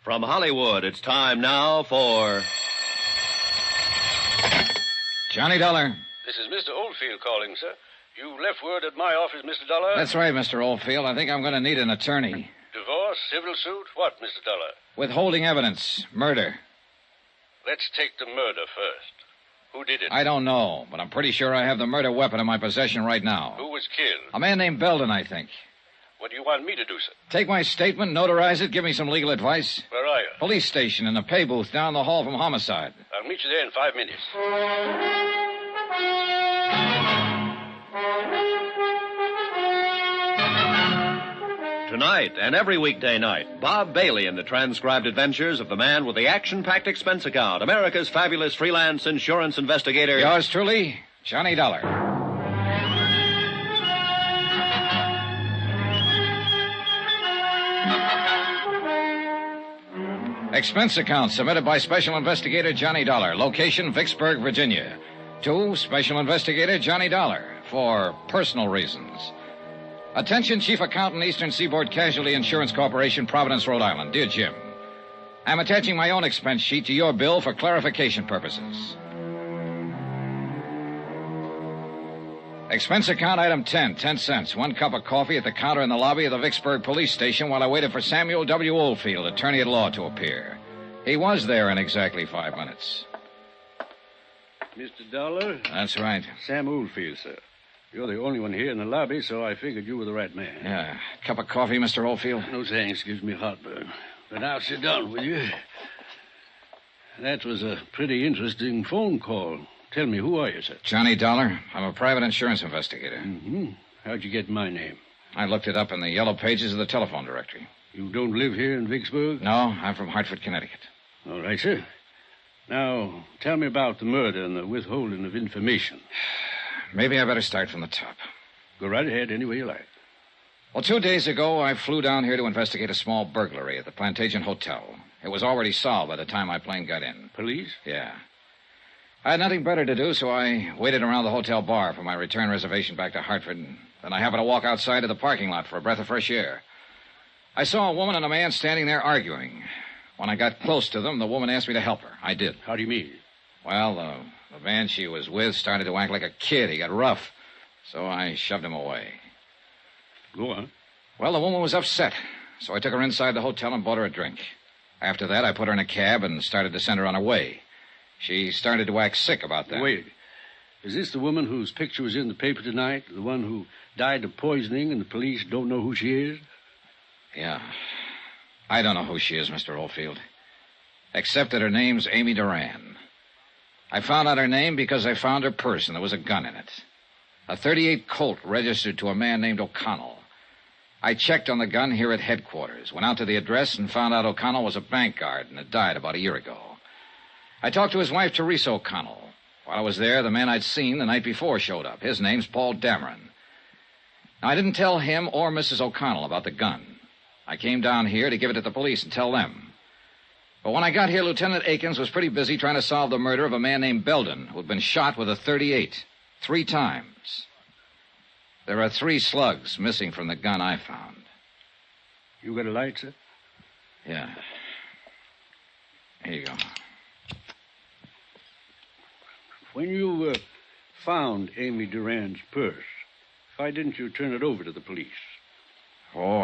From Hollywood, it's time now for... Johnny Dollar. This is Mr. Oldfield calling, sir. You left word at my office, Mr. Dollar. That's right, Mr. Oldfield. I think I'm going to need an attorney. Divorce, civil suit, what, Mr. Dollar? Withholding evidence. Murder. Let's take the murder first. Who did it? I don't know, but I'm pretty sure I have the murder weapon in my possession right now. Who was killed? A man named Belden, I think. What do you want me to do, sir? Take my statement, notarize it, give me some legal advice. Where are you? Police station in the pay booth down the hall from homicide. I'll meet you there in 5 minutes. Tonight and every weekday night, Bob Bailey in the transcribed adventures of the man with the action-packed expense account, America's fabulous freelance insurance investigator. Yours truly, Johnny Dollar. Expense account submitted by Special Investigator Johnny Dollar. Location, Vicksburg, Virginia. To Special Investigator Johnny Dollar for personal reasons. Attention, Chief Accountant, Eastern Seaboard Casualty Insurance Corporation, Providence, Rhode Island. Dear Jim, I'm attaching my own expense sheet to your bill for clarification purposes. Expense account item 10, 10 cents. 1 cup of coffee at the counter in the lobby of the Vicksburg police station while I waited for Samuel W. Oldfield, attorney at law, to appear. He was there in exactly 5 minutes. Mr. Dollar? That's right. Sam Oldfield, sir. You're the only one here in the lobby, so I figured you were the right man. Yeah. Cup of coffee, Mr. Oldfield? No thanks. Gives me heartburn. But now sit down, will you? That was a pretty interesting phone call. Tell me, who are you, sir? Johnny Dollar. I'm a private insurance investigator. Mm-hmm. How'd you get my name? I looked it up in the yellow pages of the telephone directory. You don't live here in Vicksburg? No, I'm from Hartford, Connecticut. All right, sir. Now, tell me about the murder and the withholding of information. Maybe I better start from the top. Go right ahead any way you like. Well, 2 days ago, I flew down here to investigate a small burglary at the Plantation Hotel. It was already solved by the time my plane got in. Police? Yeah. I had nothing better to do, so I waited around the hotel bar for my return reservation back to Hartford. Then I happened to walk outside to the parking lot for a breath of fresh air. I saw a woman and a man standing there arguing. When I got close to them, the woman asked me to help her. I did. How do you mean? Well, the man she was with started to act like a kid. He got rough, so I shoved him away. Go on. Well, the woman was upset, so I took her inside the hotel and bought her a drink. After that, I put her in a cab and started to send her on her way. She started to act sick about that. Wait. Is this the woman whose picture was in the paper tonight? The one who died of poisoning and the police don't know who she is? Yeah. I don't know who she is, Mr. Oldfield. Except that her name's Amy Duran. I found out her name because I found her purse and there was a gun in it. A .38 Colt registered to a man named O'Connell. I checked on the gun here at headquarters, went out to the address and found out O'Connell was a bank guard and had died about a year ago. I talked to his wife, Teresa O'Connell. While I was there, the man I'd seen the night before showed up. His name's Paul Dameron. Now, I didn't tell him or Mrs. O'Connell about the gun. I came down here to give it to the police and tell them. But when I got here, Lieutenant Akins was pretty busy trying to solve the murder of a man named Belden, who'd been shot with a .38 3 times. There are 3 slugs missing from the gun I found. You got a light, sir? Yeah. Here you go. When you found Amy Duran's purse, why didn't you turn it over to the police? Oh,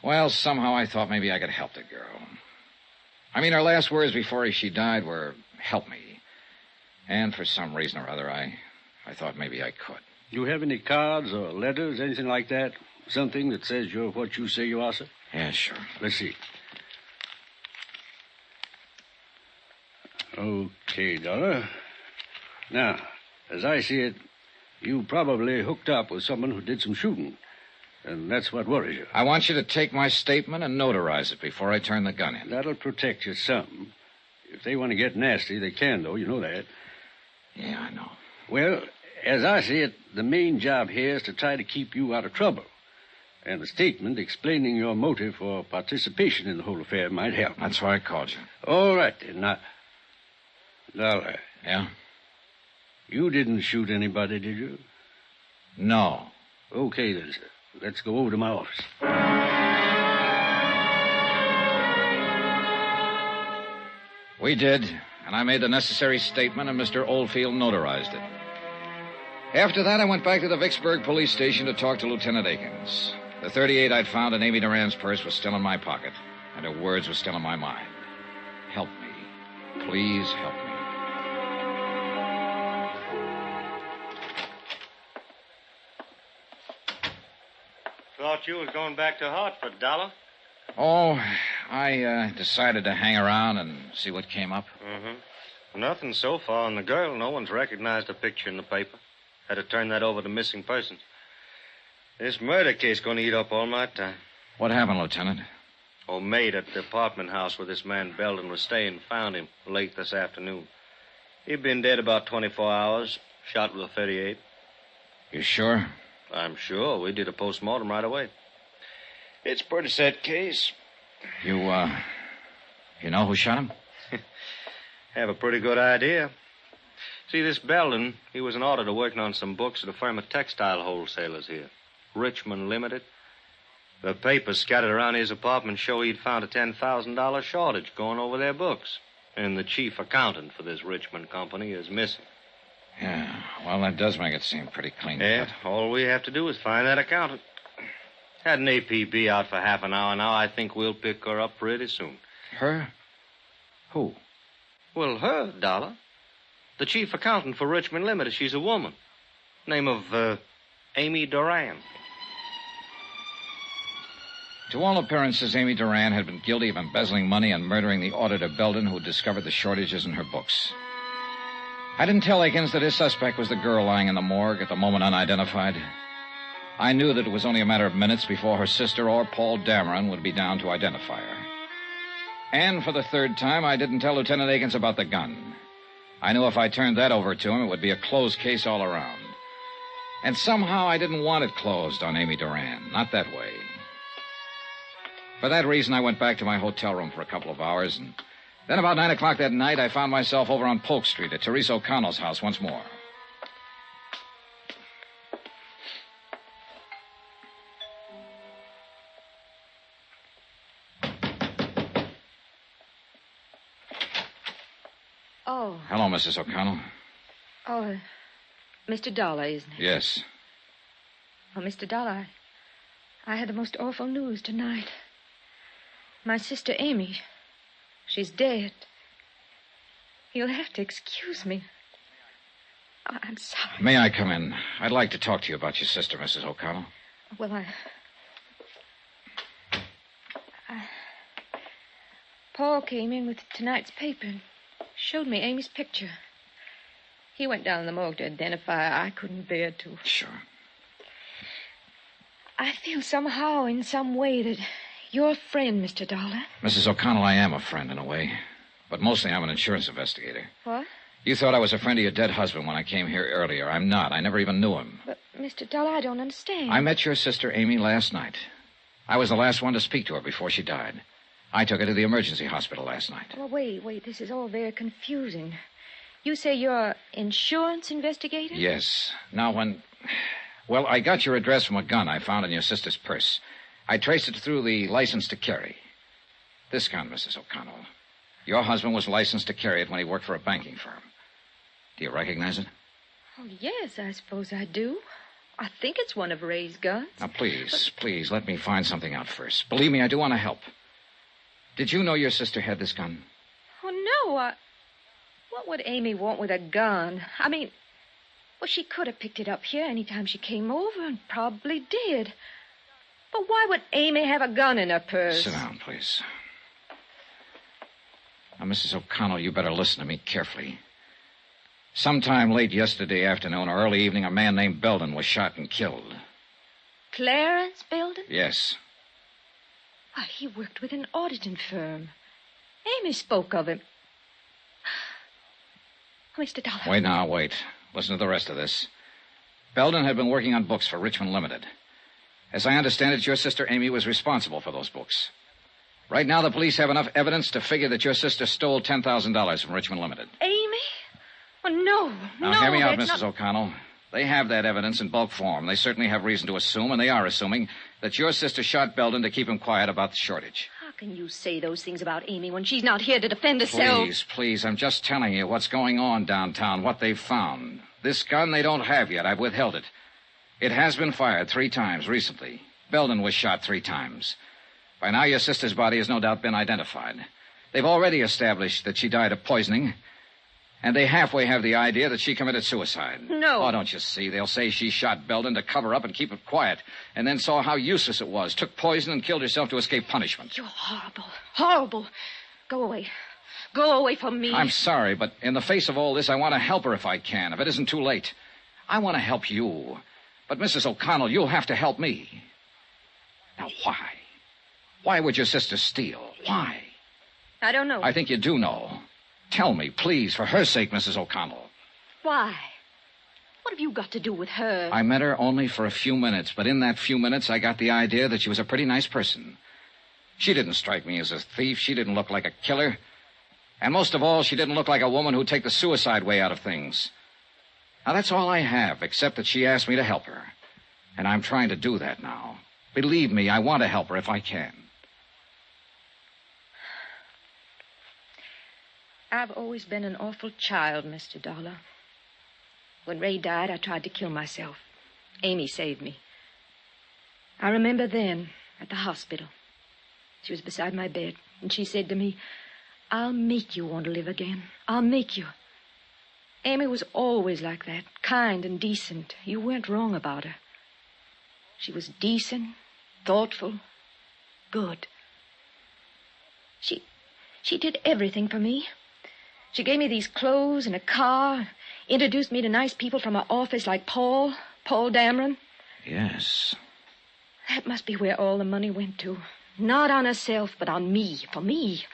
Well, somehow I thought maybe I could help the girl. I mean, her last words before she died were, help me. And for some reason or other, I thought maybe I could. You have any cards or letters, anything like that? Something that says you're what you say you are, sir? Yeah, sure. Let's see. Okay, Dollar. Now, as I see it, you probably hooked up with someone who did some shooting. And that's what worries you. I want you to take my statement and notarize it before I turn the gun in. That'll protect you some. If they want to get nasty, they can, though. You know that. Yeah, I know. Well, as I see it, the main job here is to try to keep you out of trouble. And the statement explaining your motive for participation in the whole affair might help. That's why I called you. All right, then. Now, Dollar. Yeah? You didn't shoot anybody, did you? No. Okay, then, sir. Let's go over to my office. We did, and I made the necessary statement, and Mr. Oldfield notarized it. After that, I went back to the Vicksburg police station to talk to Lieutenant Akins. The .38 I'd found in Amy Duran's purse was still in my pocket, and her words were still in my mind. Help me. Please help me. Thought you was going back to Hartford, Dollar. Oh, I decided to hang around and see what came up. Mm-hmm. Nothing so far on the girl. No one's recognized the picture in the paper. Had to turn that over to missing persons. This murder case going to eat up all my time. What happened, Lieutenant? Old maid at the apartment house where this man Belden was staying found him late this afternoon. He'd been dead about 24 hours, shot with a .38. You sure? I'm sure. We did a postmortem right away. It's a pretty set case. You know who shot him? Have a pretty good idea. See, this Belden, he was an auditor working on some books at a firm of textile wholesalers here. Richmond Limited. The papers scattered around his apartment show he'd found a $10,000 shortage going over their books. And the chief accountant for this Richmond company is missing. Yeah, well, that does make it seem pretty clean. Yeah, all we have to do is find that accountant. Had an APB out for half an hour now. I think we'll pick her up pretty soon. Her? Who? Well, her, Dollar. The chief accountant for Richmond Limited. She's a woman. Name of, Amy Duran. To all appearances, Amy Duran had been guilty of embezzling money and murdering the auditor Belden who discovered the shortages in her books. I didn't tell Akins that his suspect was the girl lying in the morgue at the moment unidentified. I knew that it was only a matter of minutes before her sister or Paul Dameron would be down to identify her. And for the third time, I didn't tell Lieutenant Akins about the gun. I knew if I turned that over to him, it would be a closed case all around. And somehow I didn't want it closed on Amy Duran. Not that way. For that reason, I went back to my hotel room for a couple of hours, and then about 9 o'clock that night, I found myself over on Polk Street at Teresa O'Connell's house once more. Oh. Hello, Mrs. O'Connell. Oh, Mr. Dollar, isn't it? Yes. Oh, Mr. Dollar, I had the most awful news tonight. My sister Amy, she's dead. You'll have to excuse me. Oh, I'm sorry. May I come in? I'd like to talk to you about your sister, Mrs. O'Connell. Well, Paul came in with tonight's paper and showed me Amy's picture. He went down in the morgue to identify her. I couldn't bear to. Sure. I feel somehow, in some way, that you're a friend, Mr. Dollar. Mrs. O'Connell, I am a friend in a way. But mostly I'm an insurance investigator. What? You thought I was a friend of your dead husband when I came here earlier. I'm not. I never even knew him. But, Mr. Dollar, I don't understand. I met your sister Amy last night. I was the last one to speak to her before she died. I took her to the emergency hospital last night. Well, wait. This is all very confusing. You say you're an insurance investigator? Yes. Now, Well, I got your address from a gun I found in your sister's purse. I traced it through the license to carry. This gun, Mrs. O'Connell. Your husband was licensed to carry it when he worked for a banking firm. Do you recognize it? Oh, yes, I suppose I do. I think it's one of Ray's guns. Now, please, let me find something out first. Believe me, I do want to help. Did you know your sister had this gun? Oh, no. What would Amy want with a gun? I mean, well, she could have picked it up here any time she came over and probably did. But why would Amy have a gun in her purse? Sit down, please. Now, Mrs. O'Connell, you better listen to me carefully. Sometime late yesterday afternoon or early evening, a man named Belden was shot and killed. Clarence Belden? Yes. Why, he worked with an auditing firm. Amy spoke of him. Mr. Dollar. Wait. Listen to the rest of this. Belden had been working on books for Richmond Limited. As I understand it, your sister Amy was responsible for those books. Right now, the police have enough evidence to figure that your sister stole $10,000 from Richmond Limited. Amy? Oh, no. Now, hear me out, Mrs. O'Connell. They have that evidence in bulk form. They certainly have reason to assume, and they are assuming, that your sister shot Belden to keep him quiet about the shortage. How can you say those things about Amy when she's not here to defend herself? Please, I'm just telling you what's going on downtown, what they've found. This gun they don't have yet. I've withheld it. It has been fired 3 times recently. Belden was shot 3 times. By now, your sister's body has no doubt been identified. They've already established that she died of poisoning, and they halfway have the idea that she committed suicide. No. Oh, don't you see? They'll say she shot Belden to cover up and keep it quiet, and then saw how useless it was, took poison and killed herself to escape punishment. You're horrible. Horrible. Go away. Go away from me. I'm sorry, but in the face of all this, I want to help her if I can, if it isn't too late. I want to help you. But, Mrs. O'Connell, you'll have to help me. Now, why? Why would your sister steal? Why? I don't know. I think you do know. Tell me, please, for her sake, Mrs. O'Connell. Why? What have you got to do with her? I met her only for a few minutes, but in that few minutes I got the idea that she was a pretty nice person. She didn't strike me as a thief. She didn't look like a killer. And most of all, she didn't look like a woman who'd take the suicide way out of things. Now, that's all I have, except that she asked me to help her. And I'm trying to do that now. Believe me, I want to help her if I can. I've always been an awful child, Mr. Dollar. When Ray died, I tried to kill myself. Amy saved me. I remember then, at the hospital. She was beside my bed, and she said to me, "I'll make you want to live again. I'll make you." Amy was always like that, kind and decent. You weren't wrong about her. She was decent, thoughtful, good. She did everything for me. She gave me these clothes and a car, introduced me to nice people from her office like Paul Dameron. Yes. That must be where all the money went to. Not on herself, but on me, for me.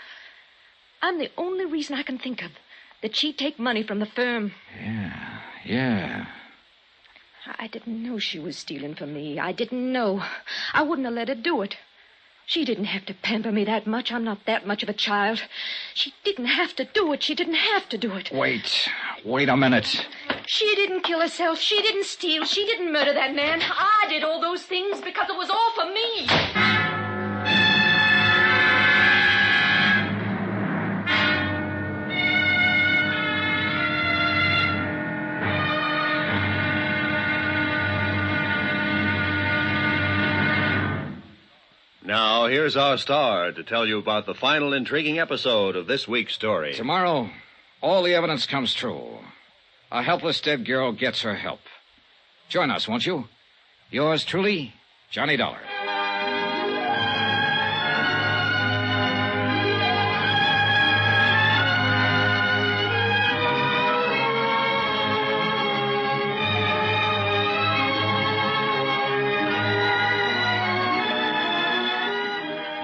I'm the only reason I can think of that she'd take money from the firm. Yeah. I didn't know she was stealing from me. I didn't know. I wouldn't have let her do it. She didn't have to pamper me that much. I'm not that much of a child. She didn't have to do it. She didn't have to do it. Wait a minute. She didn't kill herself. She didn't steal. She didn't murder that man. I did all those things because it was all for me. Now, here's our star to tell you about the final intriguing episode of this week's story. Tomorrow, all the evidence comes true. A helpless dead girl gets her help. Join us, won't you? Yours truly, Johnny Dollar.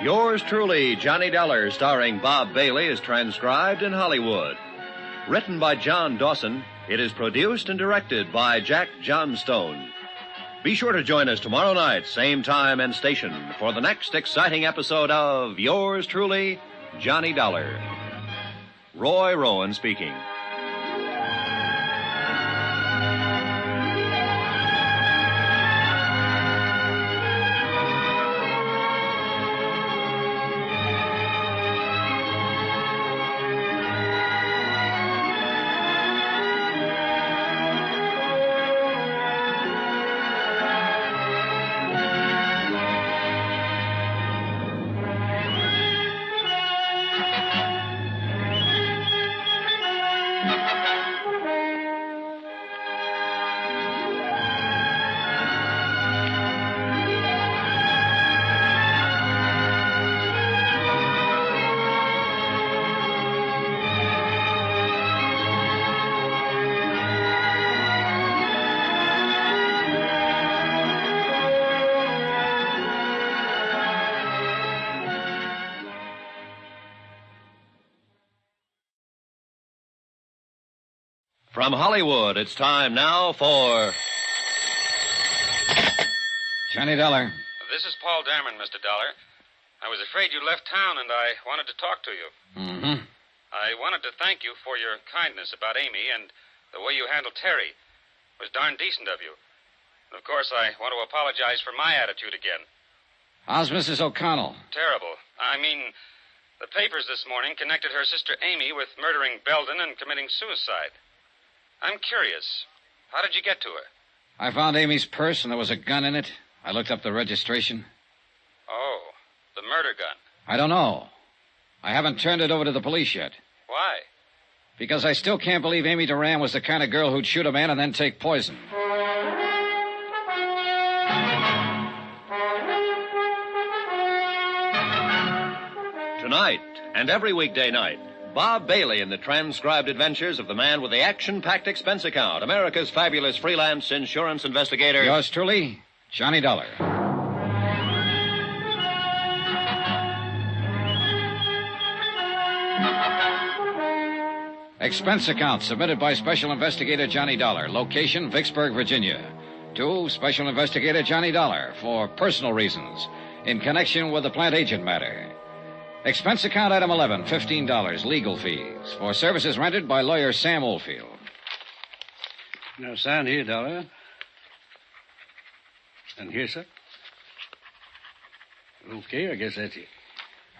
Yours truly, Johnny Dollar, starring Bob Bailey, is transcribed in Hollywood. Written by John Dawson, it is produced and directed by Jack Johnstone. Be sure to join us tomorrow night, same time and station, for the next exciting episode of Yours truly, Johnny Dollar. Roy Rowan speaking. From Hollywood, it's time now for... Johnny Dollar. This is Paul Dameron, Mr. Dollar. I was afraid you left town, and I wanted to talk to you. Mm-hmm. I wanted to thank you for your kindness about Amy and the way you handled Terry. It was darn decent of you. And of course, I want to apologize for my attitude again. How's Mrs. O'Connell? Terrible. I mean, the papers this morning connected her sister Amy with murdering Belden and committing suicide. I'm curious. How did you get to her? I found Amy's purse, and there was a gun in it. I looked up the registration. Oh, the murder gun. I don't know. I haven't turned it over to the police yet. Why? Because I still can't believe Amy Duran was the kind of girl who'd shoot a man and then take poison. Tonight, and every weekday night, Bob Bailey in the transcribed adventures of the man with the action-packed expense account, America's fabulous freelance insurance investigator. Yours truly, Johnny Dollar. Expense account submitted by Special Investigator Johnny Dollar. Location, Vicksburg, Virginia. To Special Investigator Johnny Dollar for personal reasons in connection with the plant agent matter. Expense account item 11, $15, legal fees for services rendered by lawyer Sam Oldfield. Now, sign here, Dollar. And here, sir. Okay, I guess that's it.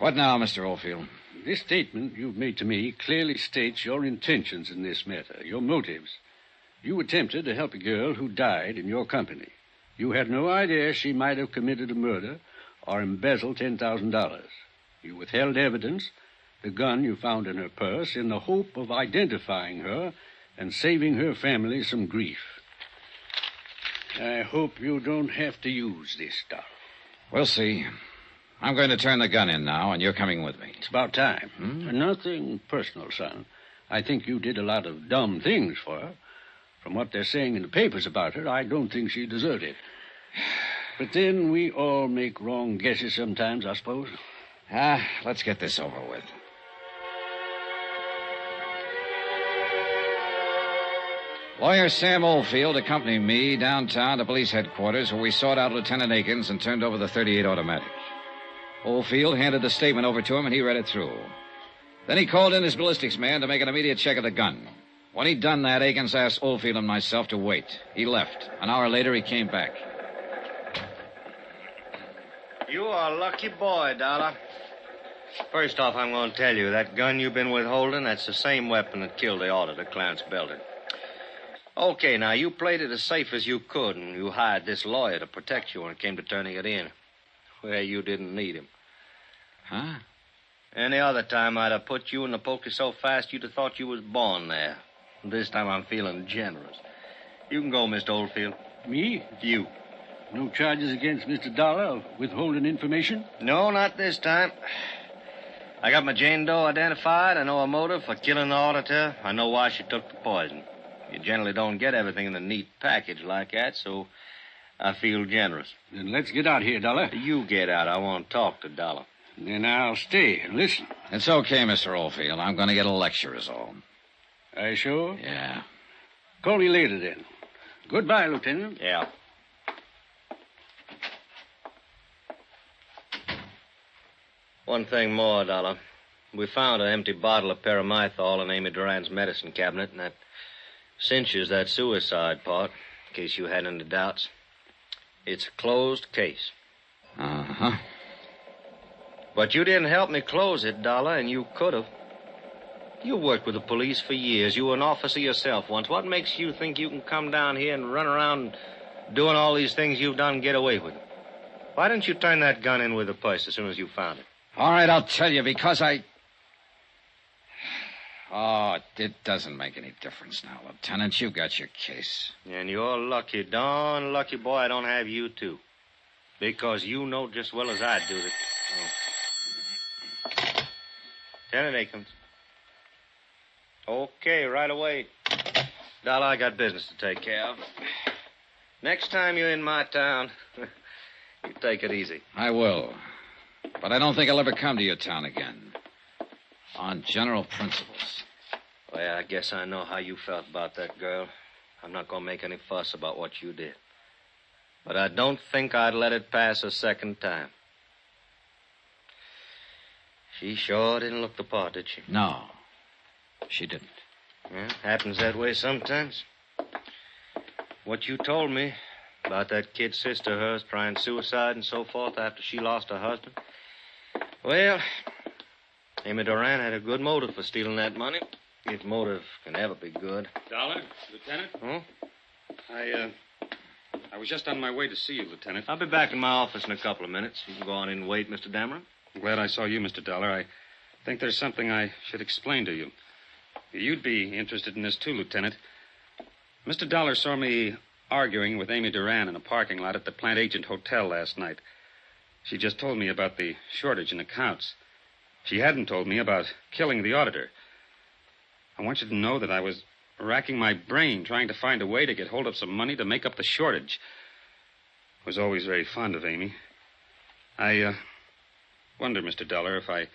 What now, Mr. Oldfield? This statement you've made to me clearly states your intentions in this matter, your motives. You attempted to help a girl who died in your company. You had no idea she might have committed a murder or embezzled $10,000. You withheld evidence, the gun you found in her purse, in the hope of identifying her and saving her family some grief. I hope you don't have to use this stuff. We'll see. I'm going to turn the gun in now, and you're coming with me. It's about time. Nothing personal, son. I think you did a lot of dumb things for her. From what they're saying in the papers about her, I don't think she deserved it. But then we all make wrong guesses sometimes, I suppose. Let's get this over with. Lawyer Sam Oldfield accompanied me downtown to police headquarters where we sought out Lieutenant Akins and turned over the .38 automatic. Oldfield handed the statement over to him and he read it through. Then he called in his ballistics man to make an immediate check of the gun. When he'd done that, Akins asked Oldfield and myself to wait. He left. An hour later, he came back. You are a lucky boy, Dollar. First off, I'm going to tell you, that gun you've been withholding, that's the same weapon that killed the auditor, Clarence Belden. Okay, now, you played it as safe as you could, and you hired this lawyer to protect you when it came to turning it in. Well, you didn't need him. Huh? Any other time, I'd have put you in the poker so fast you'd have thought you was born there. This time I'm feeling generous. You can go, Mr. Oldfield. Me? You. No charges against Mr. Dollar of withholding information? No, not this time. I got my Jane Doe identified. I know her motive for killing the auditor. I know why she took the poison. You generally don't get everything in a neat package like that, so I feel generous. Then let's get out here, Dollar. You get out. I want to talk to Dollar. Then I'll stay and listen. It's okay, Mr. Oldfield. I'm going to get a lecture is all. Are you sure? Yeah. Call me later, then. Goodbye, Lieutenant. Yeah. One thing more, Dollar. We found an empty bottle of paramythol in Amy Duran's medicine cabinet, and that cinches that suicide part, in case you had any doubts. It's a closed case. Uh-huh. But you didn't help me close it, Dollar, and you could have. You worked with the police for years. You were an officer yourself once. What makes you think you can come down here and run around doing all these things you've done and get away with it? Why didn't you turn that gun in with the purse as soon as you found it? All right, I'll tell you, because Oh, it doesn't make any difference now, Lieutenant. You got your case. And you're lucky, darn lucky boy I don't have you, too. Because you know just as well as I do that... Oh. Lieutenant Akins. Okay, right away. Dollar, I got business to take care of. Next time you're in my town, you take it easy. I will. But I don't think I'll ever come to your town again. On general principles. Well, I guess I know how you felt about that girl. I'm not going to make any fuss about what you did. But I don't think I'd let it pass a second time. She sure didn't look the part, did she? No, she didn't. Yeah, happens that way sometimes. What you told me about that kid sister of hers trying suicide and so forth after she lost her husband. Well, Amy Duran had a good motive for stealing that money. If motive can ever be good. Dollar, Lieutenant? Huh? I was just on my way to see you, Lieutenant. I'll be back in my office in a couple of minutes. You can go on in and wait, Mr. Dameron. I'm glad I saw you, Mr. Dollar. I think there's something I should explain to you. You'd be interested in this, too, Lieutenant. Mr. Dollar saw me arguing with Amy Duran in a parking lot at the Plant Agent Hotel last night. She just told me about the shortage in accounts. She hadn't told me about killing the auditor. I want you to know that I was racking my brain trying to find a way to get hold of some money to make up the shortage. I was always very fond of Amy. I wonder, Mr. Dollar, if I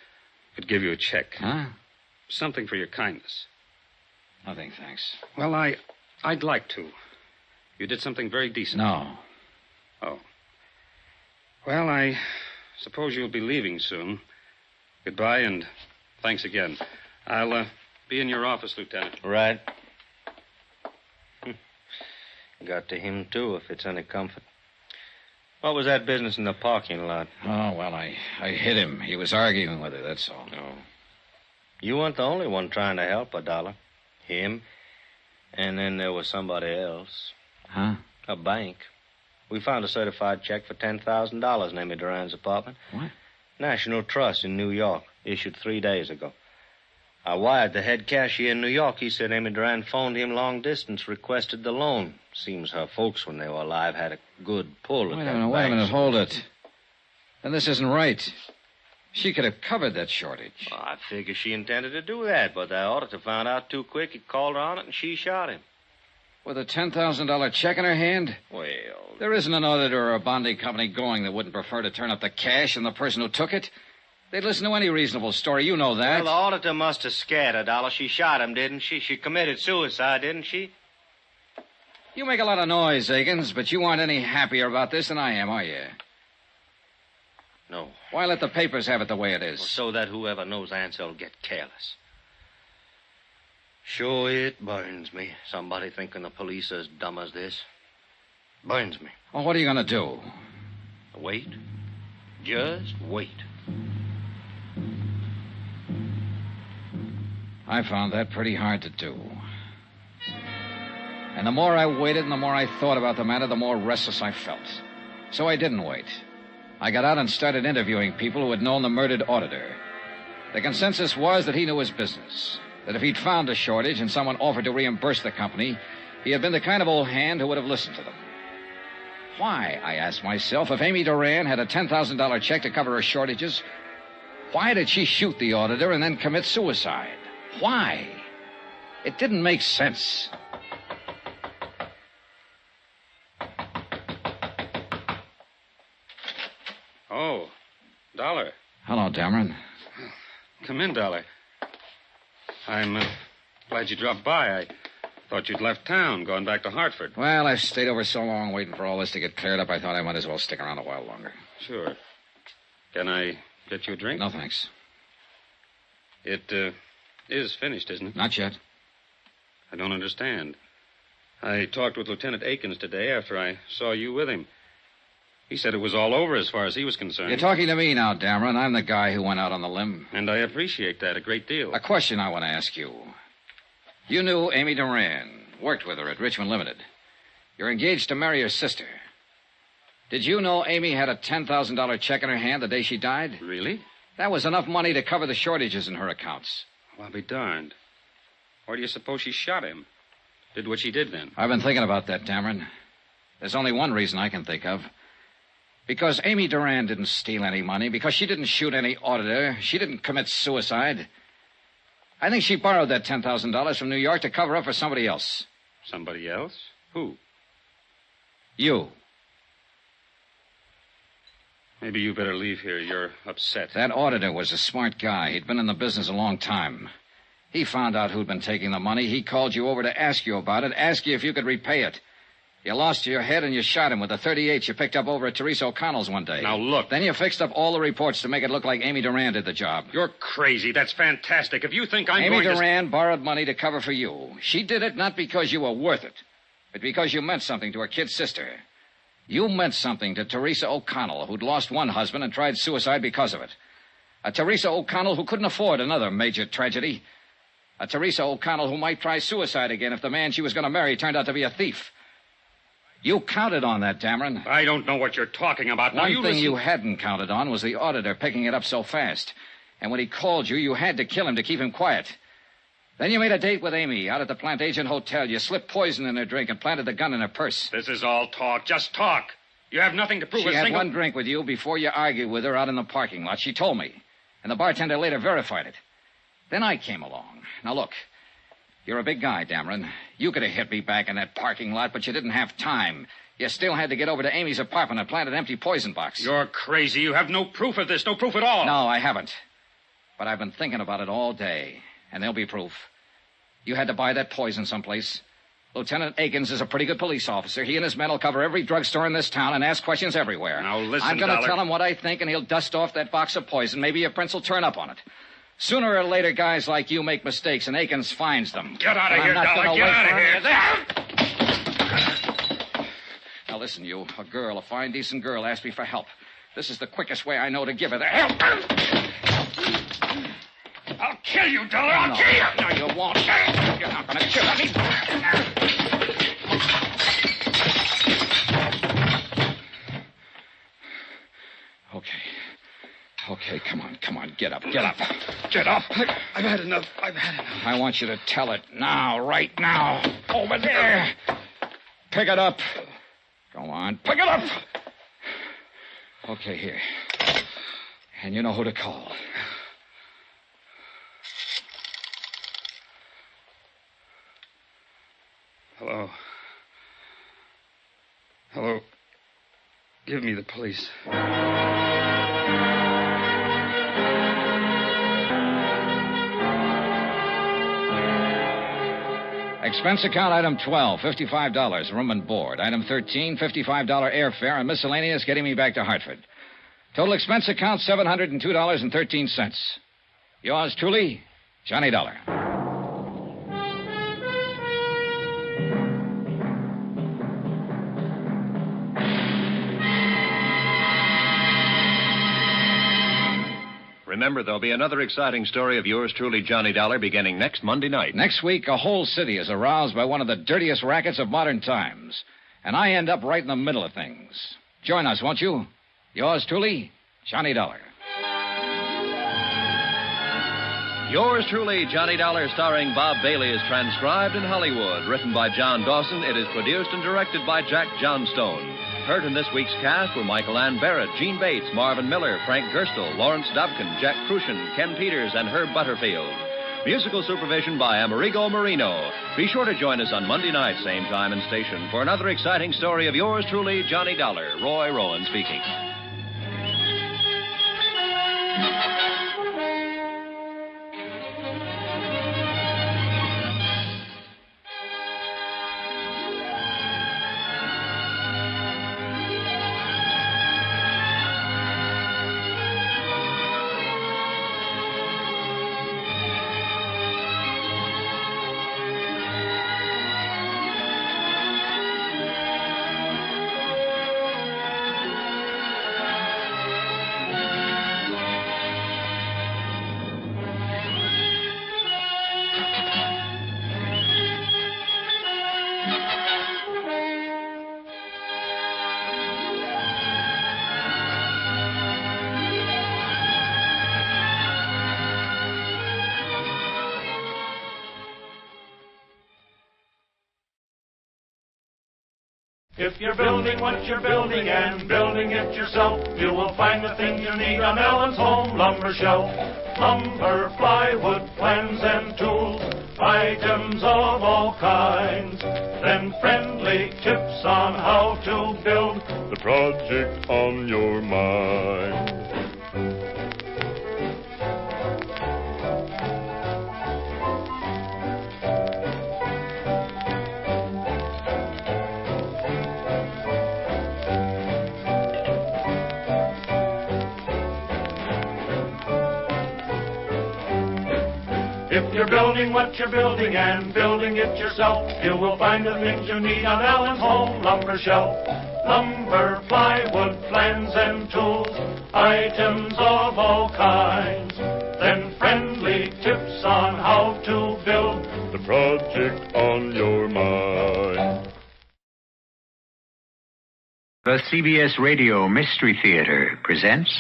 could give you a check. Huh? Something for your kindness. Nothing, thanks. Well, I'd like to. You did something very decent. No. Oh. Well, I suppose you'll be leaving soon. Goodbye, and thanks again. I'll be in your office, Lieutenant. Right. Got to him, too, if it's any comfort. What was that business in the parking lot? Oh, well, I hit him. He was arguing with her, that's all. Oh. You weren't the only one trying to help her, Dollar. Him. And then there was somebody else. Huh? A bank. We found a certified check for $10,000 in Amy Duran's apartment. What? National Trust in New York, issued 3 days ago. I wired the head cashier in New York. He said Amy Duran phoned him long distance, requested the loan. Seems her folks, when they were alive, had a good pull at Wait that a minute, bank. hold it. Then this isn't right. She could have covered that shortage. Well, I figure she intended to do that, but the auditor found out too quick. He called her on it, and she shot him. With a $10,000 check in her hand? Well... There isn't an auditor or a bonding company going that wouldn't prefer to turn up the cash and the person who took it. They'd listen to any reasonable story. You know that. Well, the auditor must have scared her, Dollar. She shot him, didn't she? She committed suicide, didn't she? You make a lot of noise, Akins, but you aren't any happier about this than I am, are you? No. Why let the papers have it the way it is? Well, so that whoever knows answer will get careless. Sure, it burns me. Somebody thinking the police are as dumb as this. Burns me. Well, what are you going to do? Wait. Just wait. I found that pretty hard to do. And the more I waited and the more I thought about the matter, the more restless I felt. So I didn't wait. I got out and started interviewing people who had known the murdered auditor. The consensus was that he knew his business. That if he'd found a shortage and someone offered to reimburse the company, he had been the kind of old hand who would have listened to them. Why, I asked myself, if Amy Duran had a $10,000 check to cover her shortages, why did she shoot the auditor and then commit suicide? Why? It didn't make sense. Oh, Dollar. Hello, Dameron. Come in, Dollar. I'm glad you dropped by. I thought you'd left town, gone back to Hartford. Well, I've stayed over so long waiting for all this to get cleared up, I thought I might as well stick around a while longer. Sure. Can I get you a drink? No, thanks. It is finished, isn't it? Not yet. I don't understand. I talked with Lieutenant Akins today after I saw you with him. He said it was all over as far as he was concerned. You're talking to me now, Dameron. I'm the guy who went out on the limb. And I appreciate that a great deal. A question I want to ask you. You knew Amy Duran, worked with her at Richmond Limited. You're engaged to marry her sister. Did you know Amy had a $10,000 check in her hand the day she died? Really? That was enough money to cover the shortages in her accounts. Well, I'll be darned. Why do you suppose she shot him? Did what she did then? I've been thinking about that, Dameron. There's only one reason I can think of. Because Amy Duran didn't steal any money, because she didn't shoot any auditor, she didn't commit suicide. I think she borrowed that $10,000 from New York to cover up for somebody else. Somebody else? Who? You. Maybe you better leave here. You're upset. That auditor was a smart guy. He'd been in the business a long time. He found out who'd been taking the money. He called you over to ask you about it, ask you if you could repay it. You lost your head and you shot him with a .38 you picked up over at Teresa O'Connell's one day. Now, look. Then you fixed up all the reports to make it look like Amy Duran did the job. You're crazy. That's fantastic. If you think I'm Amy going to... Duran borrowed money to cover for you. She did it not because you were worth it, but because you meant something to her kid sister. You meant something to Teresa O'Connell, who'd lost one husband and tried suicide because of it. A Teresa O'Connell who couldn't afford another major tragedy. A Teresa O'Connell who might try suicide again if the man she was going to marry turned out to be a thief. You counted on that, Dameron. I don't know what you're talking about. Now, One thing you hadn't counted on was the auditor picking it up so fast. And when he called you, you had to kill him to keep him quiet. Then you made a date with Amy out at the Plantation Hotel. You slipped poison in her drink and planted the gun in her purse. This is all talk. Just talk. You have nothing to prove. She had one drink with you before you argued with her out in the parking lot. She told me. And the bartender later verified it. Then I came along. Now, look. You're a big guy, Dameron. You could have hit me back in that parking lot, but you didn't have time. You still had to get over to Amy's apartment and plant an empty poison box. You're crazy. You have no proof of this. No proof at all. No, I haven't. But I've been thinking about it all day. And there'll be proof. You had to buy that poison someplace. Lieutenant Akins is a pretty good police officer. He and his men will cover every drugstore in this town and ask questions everywhere. Now, listen, I'm going to Dollar. tell him what I think, and he'll dust off that box of poison. Maybe your prince will turn up on it. Sooner or later, guys like you make mistakes, and Akins finds them. Get out of And here, I'm not Dollar. gonna Get wait out of for here. any Now, listen, you. A girl, a fine, decent girl, asked me for help. This is the quickest way I know to give her the help. I'll kill you, Dollar. I'll kill you. No, you won't. You're not going to kill me. Okay, come on. Get up. Get up. I've had enough. I want you to tell it now, right now. Over there. Pick it up. Go on, pick it up. Okay, here. And you know who to call. Hello. Give me the police. Expense account item 12, $55, room and board. Item 13, $55 airfare and miscellaneous getting me back to Hartford. Total expense account, $702.13. Yours truly, Johnny Dollar. Remember, there'll be another exciting story of yours truly, Johnny Dollar, beginning next Monday night. Next week, a whole city is aroused by one of the dirtiest rackets of modern times. And I end up right in the middle of things. Join us, won't you? Yours truly, Johnny Dollar. Yours truly, Johnny Dollar, starring Bob Bailey, is transcribed in Hollywood. Written by John Dawson, it is produced and directed by Jack Johnstone. Heard in this week's cast were Michael Ann Barrett, Gene Bates, Marvin Miller, Frank Gerstle, Lawrence Dobkin, Jack Crucian, Ken Peters, and Herb Butterfield. Musical supervision by Amerigo Marino. Be sure to join us on Monday night, same time and station, for another exciting story of yours truly, Johnny Dollar. Roy Rowan speaking. If you're building what you're building and building it yourself, you will find the things you need on Allen's Home Lumber Shelf. Lumber, plywood, plans and tools, items of all kinds. Then friendly tips on how to build the project on your mind. If you're building what you're building and building it yourself, you will find the things you need on Allen's Home Lumber Shelf. Lumber, plywood, plans and tools, items of all kinds. Then friendly tips on how to build the project on your mind. The CBS Radio Mystery Theater presents...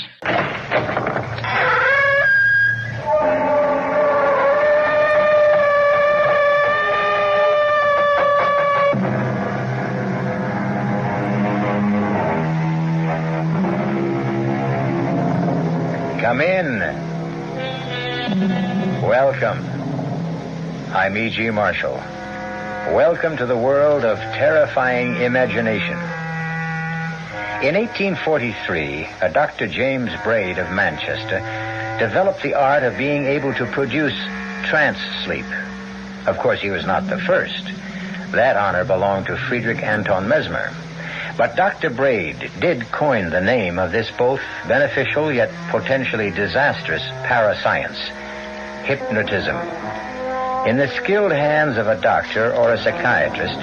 Come in. Welcome. I'm E.G. Marshall. Welcome to the world of terrifying imagination. In 1843, a Dr. James Braid of Manchester developed the art of being able to produce trance sleep. Of course, he was not the first. That honor belonged to Friedrich Anton Mesmer. But Dr. Braid did coin the name of this both beneficial yet potentially disastrous parascience, hypnotism. In the skilled hands of a doctor or a psychiatrist,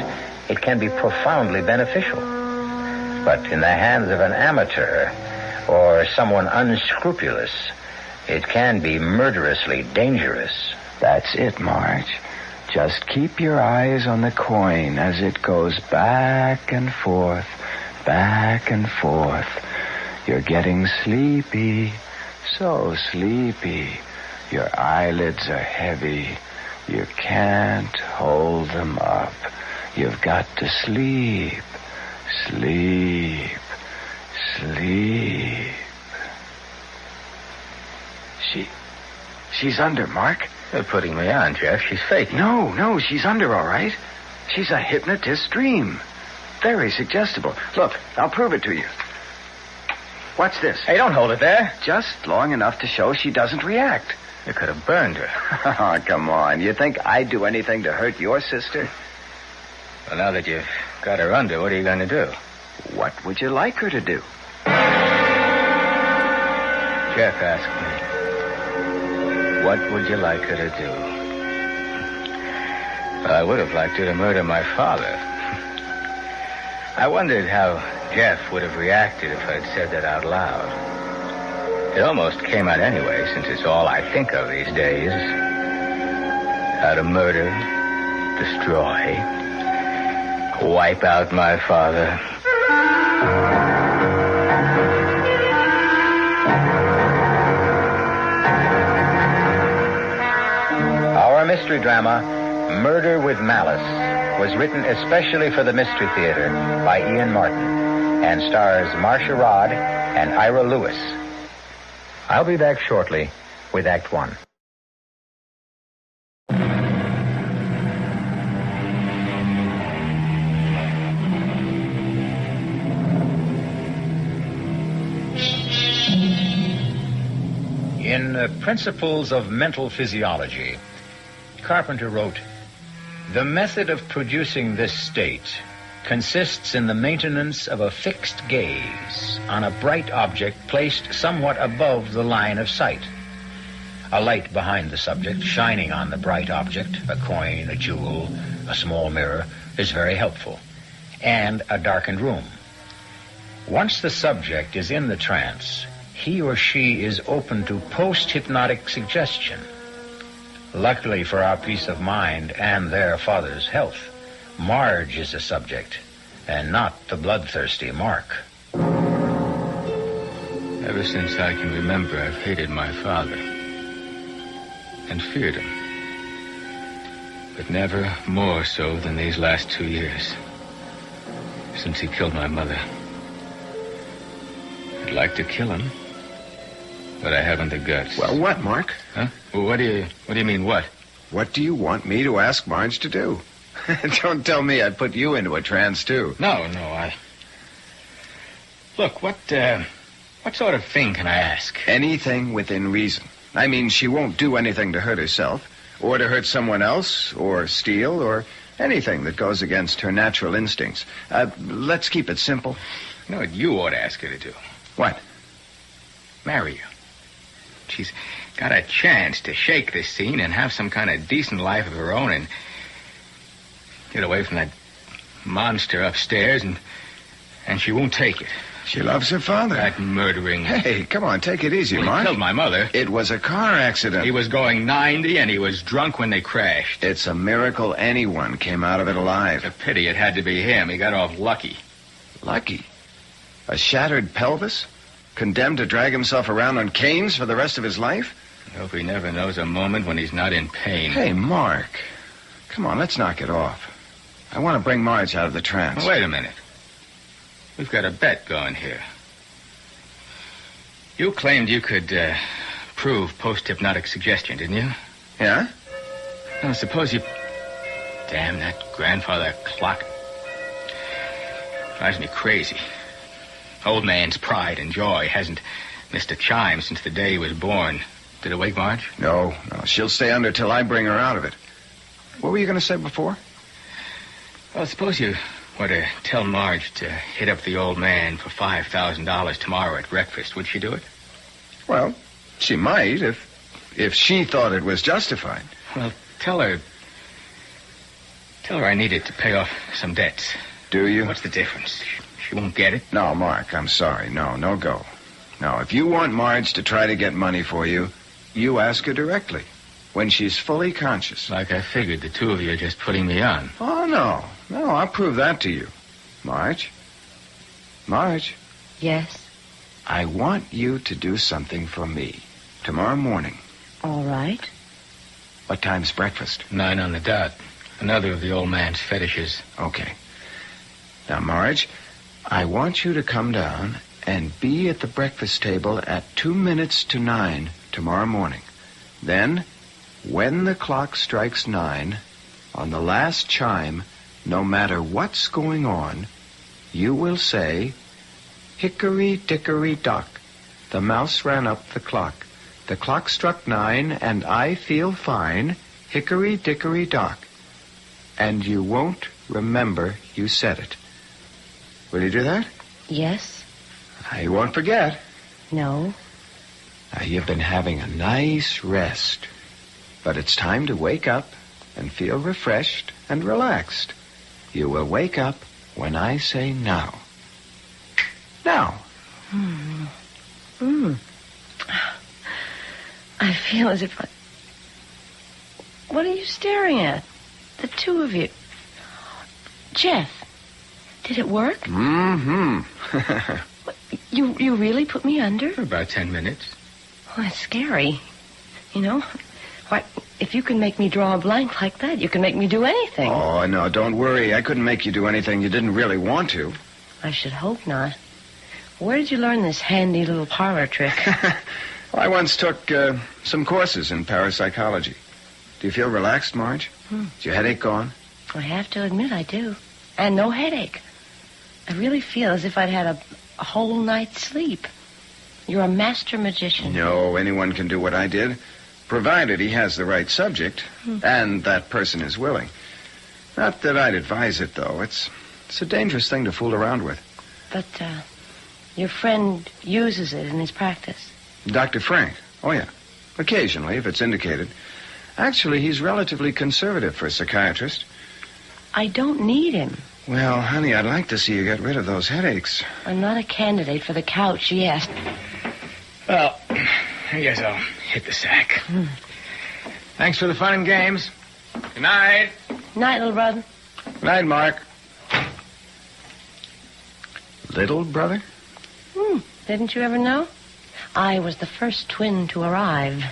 it can be profoundly beneficial. But in the hands of an amateur or someone unscrupulous, it can be murderously dangerous. That's it, Marge. Just keep your eyes on the coin as it goes back and forth, back and forth. You're getting sleepy, so sleepy. Your eyelids are heavy. You can't hold them up. You've got to sleep, sleep, sleep. She's under, Mark. You're putting me on, Jeff. She's faking. No, she's under, all right. She's a hypnotist's dream. Very suggestible. Look, I'll prove it to you. Watch this. Hey, don't hold it there. Just long enough to show she doesn't react. You could have burned her. Oh, come on. You think I'd do anything to hurt your sister? Well, now that you've got her under, what are you going to do? What would you like her to do? Jeff asked me. What would you like her to do? Well, I would have liked her to murder my father. I wondered how Jeff would have reacted if I'd said that out loud. It almost came out anyway, since it's all I think of these days. How to murder, destroy, wipe out my father. Our mystery drama, Murder with Malice, was written especially for the Mystery Theater by Ian Martin and stars Marcia Rod and Ira Lewis. I'll be back shortly with Act One. In Principles of Mental Physiology, Carpenter wrote, "The method of producing this state consists in the maintenance of a fixed gaze on a bright object placed somewhat above the line of sight. A light behind the subject shining on the bright object, a coin, a jewel, a small mirror, is very helpful, and a darkened room. Once the subject is in the trance, he or she is open to post-hypnotic suggestion. Luckily for our peace of mind and their father's health, Marge is the subject, and not the bloodthirsty Mark." Ever since I can remember, I've hated my father and feared him. But never more so than these last 2 years, since he killed my mother. I'd like to kill him, but I haven't the guts. Well, what, Mark? Huh? Well, what do you mean, what? What do you want me to ask Marge to do? Don't tell me I'd put you into a trance, too. No, I... Look, what sort of thing can I ask? Anything within reason. I mean, she won't do anything to hurt herself, or to hurt someone else, or steal, or anything that goes against her natural instincts. Let's keep it simple. You know what you ought to ask her to do? What? Marry you. She's got a chance to shake this scene and have some kind of decent life of her own and get away from that monster upstairs, and she won't take it. She loves her father. That murdering... Hey, come on, take it easy, Mark. He killed my mother. It was a car accident. He was going 90, and he was drunk when they crashed. It's a miracle anyone came out of it alive. It's a pity it had to be him. He got off lucky. Lucky? A shattered pelvis? Condemned to drag himself around on canes for the rest of his life? I hope he never knows a moment when he's not in pain. Hey, Mark. Come on, let's knock it off. I want to bring Marge out of the trance. Wait a minute. We've got a bet going here. You claimed you could prove post-hypnotic suggestion, didn't you? Yeah? Now, suppose you... Damn, that grandfather clock. Drives me crazy. Old man's pride and joy hasn't missed a chime since the day he was born. Did it wake Marge? No. She'll stay under till I bring her out of it. What were you going to say before? Well, suppose you were to tell Marge to hit up the old man for $5,000 tomorrow at breakfast. Would she do it? Well, she might if she thought it was justified. Well, tell her I need it to pay off some debts. Do you? What's the difference? She won't get it. No, Mark, I'm sorry. No go. No, if you want Marge to try to get money for you, you ask her directly, when she's fully conscious. Like I figured, the two of you are just putting me on. Oh, no, I'll prove that to you. Marge? Yes? I want you to do something for me tomorrow morning. All right. What time's breakfast? 9 on the dot. Another of the old man's fetishes. Okay. Now, Marge, I want you to come down and be at the breakfast table at 2 minutes to 9 tomorrow morning. Then, when the clock strikes 9, on the last chime, no matter what's going on, you will say, "Hickory-dickory-dock, the mouse ran up the clock. The clock struck 9, and I feel fine, hickory-dickory-dock." And you won't remember you said it. Will you do that? Yes. You won't forget. No. Now, you've been having a nice rest, but it's time to wake up and feel refreshed and relaxed. You will wake up when I say now. Now. I feel as if I... What are you staring at? The two of you. Jeff, did it work? Mm-hmm. You really put me under? For about 10 minutes. Oh, that's scary. You know, why, if you can make me draw a blank like that, you can make me do anything. Oh, no, don't worry. I couldn't make you do anything you didn't really want to. I should hope not. Where did you learn this handy little parlor trick? Well, I once took some courses in parapsychology. Do you feel relaxed, Marge? Is your headache gone? I have to admit I do. And no headache. I really feel as if I'd had a whole night's sleep. You're a master magician. No, anyone can do what I did, provided he has the right subject, and that person is willing. Not that I'd advise it, though. It's a dangerous thing to fool around with. But, your friend uses it in his practice. Dr. Frank? Oh, yeah. Occasionally, if it's indicated. Actually, he's relatively conservative for a psychiatrist. I don't need him. Well, honey, I'd like to see you get rid of those headaches. I'm not a candidate for the couch yet. Well, I guess I'll hit the sack. Thanks for the fun and games. Good night. Night, little brother. Good night, Mark. Little brother? Didn't you ever know? I was the first twin to arrive.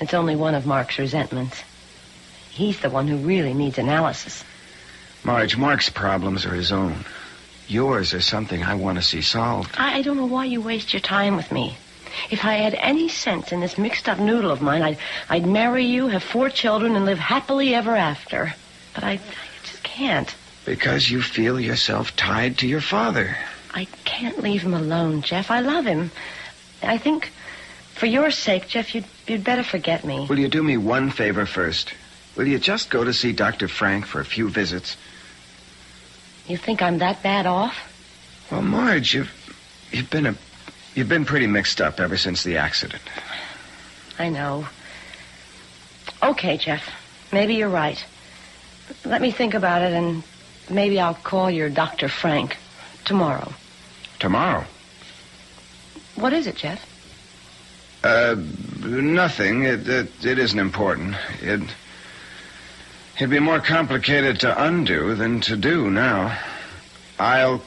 It's only one of Mark's resentments. He's the one who really needs analysis. Marge, Mark's problems are his own. Yours are something I want to see solved. I don't know why you waste your time with me. If I had any sense in this mixed-up noodle of mine, I'd marry you, have 4 children, and live happily ever after. But I just can't. Because you feel yourself tied to your father. I can't leave him alone, Jeff. I love him. I think, for your sake, Jeff, you'd better forget me. Will you do me one favor first? Will you just go to see Dr. Frank for a few visits? You think I'm that bad off? Well, Marge, you've been pretty mixed up ever since the accident. I know. Okay, Jeff. Maybe you're right. Let me think about it, and maybe I'll call your Dr. Frank tomorrow. Tomorrow? What is it, Jeff? Nothing. It isn't important. It'd be more complicated to undo than to do now. I'll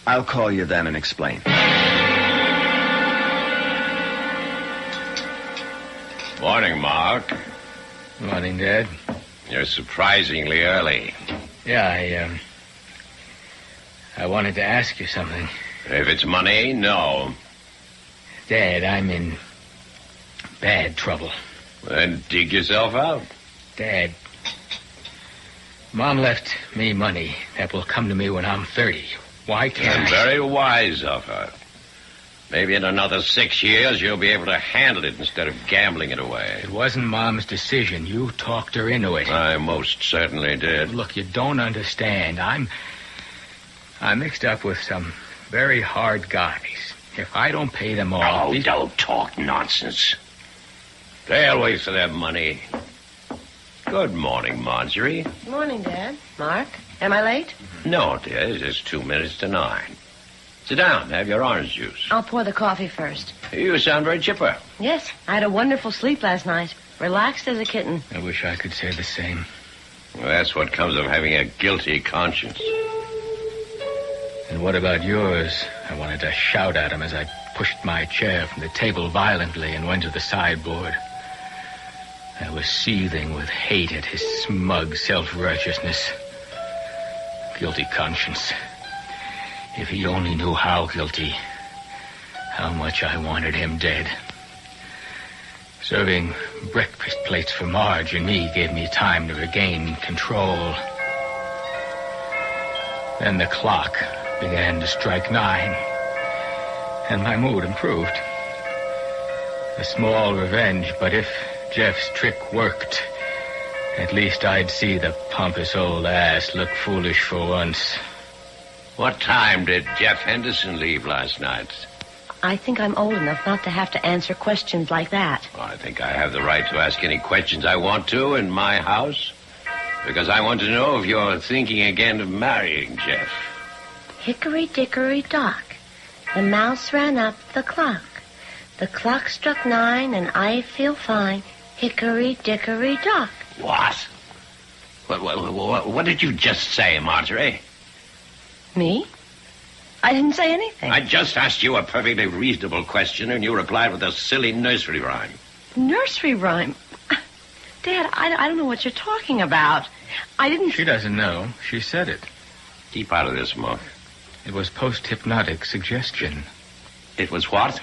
call you then and explain. Morning, Mark. Morning, Dad. You're surprisingly early. Yeah, I wanted to ask you something. If it's money, no. Dad, I'm in bad trouble. Then dig yourself out. Dad, Mom left me money that will come to me when I'm 30. Why can't I? Very wise of her. Maybe in another 6 years you'll be able to handle it instead of gambling it away. It wasn't Mom's decision. You talked her into it. I most certainly did. Look, you don't understand. I'm mixed up with some very hard guys. If I don't pay them off... Oh, don't talk nonsense. They'll wait for their money. Good morning, Marjorie. Morning, Dad. Mark, am I late? No, dear, it's 2 minutes to 9. Sit down. Have your orange juice. I'll pour the coffee first. You sound very chipper. Yes, I had a wonderful sleep last night. Relaxed as a kitten. I wish I could say the same. Well, that's what comes of having a guilty conscience. And what about yours? I wanted to shout at him as I pushed my chair from the table violently and went to the sideboard. I was seething with hate at his smug self-righteousness. Guilty conscience. If he only knew how guilty, how much I wanted him dead. Serving breakfast plates for Marge and me gave me time to regain control. Then the clock began to strike 9, and my mood improved. A small revenge, but if Jeff's trick worked, at least I'd see the pompous old ass look foolish for once. What time did Jeff Henderson leave last night? I think I'm old enough not to have to answer questions like that. Well, I think I have the right to ask any questions I want to in my house. Because I want to know if you're thinking again of marrying Jeff. Hickory dickory dock. The mouse ran up the clock. The clock struck 9 and I feel fine. Hickory dickory dock. What? What did you just say, Marjorie? Me? I didn't say anything. I just asked you a perfectly reasonable question, and you replied with a silly nursery rhyme. Nursery rhyme? Dad, I don't know what you're talking about. I didn't... She doesn't know. She said it. Keep out of this, Mark. It was post-hypnotic suggestion. It was what?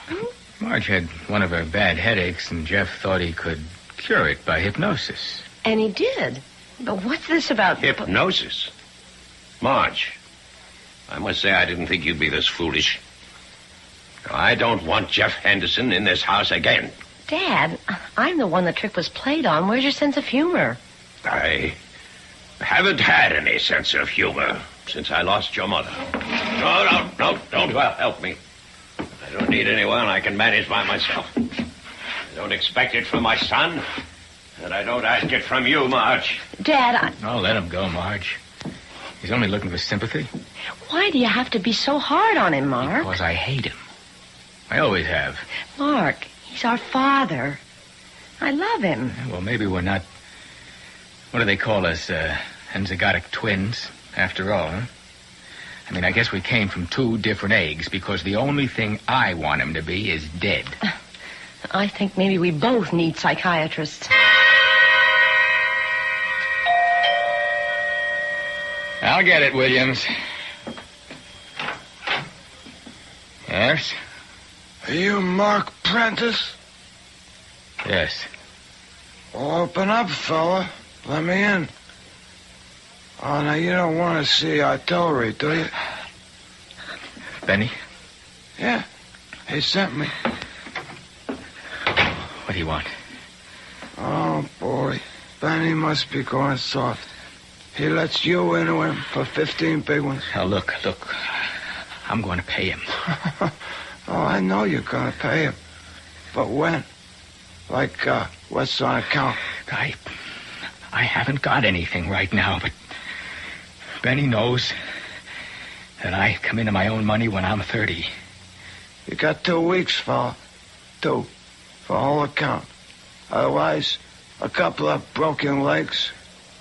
Marge had one of her bad headaches, and Jeff thought he could cure it by hypnosis. And he did. But what's this about... Hypnosis? Marge, I must say I didn't think you'd be this foolish. I don't want Jeff Henderson in this house again. Dad, I'm the one the trick was played on. Where's your sense of humor? I haven't had any sense of humor since I lost your mother. No, don't help me. I don't need anyone. I can manage by myself. I don't expect it from my son, and I don't ask it from you, Marge. Dad, I'll let him go, Marge. He's only looking for sympathy. Why do you have to be so hard on him, Mark? Because I hate him. I always have. Mark, he's our father. I love him. Well, maybe we're not... What do they call us? Enzygotic twins, after all, huh? I mean, I guess we came from 2 different eggs because the only thing I want him to be is dead. I think maybe we both need psychiatrists. I'll get it, Williams. Yes? Are you Mark Prentice? Yes. Well, open up, fella. Let me in. Oh, now you don't want to see artillery, do you? Benny? Yeah. He sent me. What do you want? Oh, boy. Benny must be going soft. He lets you into him for 15 big ones. Now, look. I'm going to pay him. Oh, I know you're going to pay him. But when? Like, what's on account? I haven't got anything right now, but Benny knows that I come into my own money when I'm 30. You got 2 weeks, fella. 2. For all account. Otherwise, a couple of broken legs,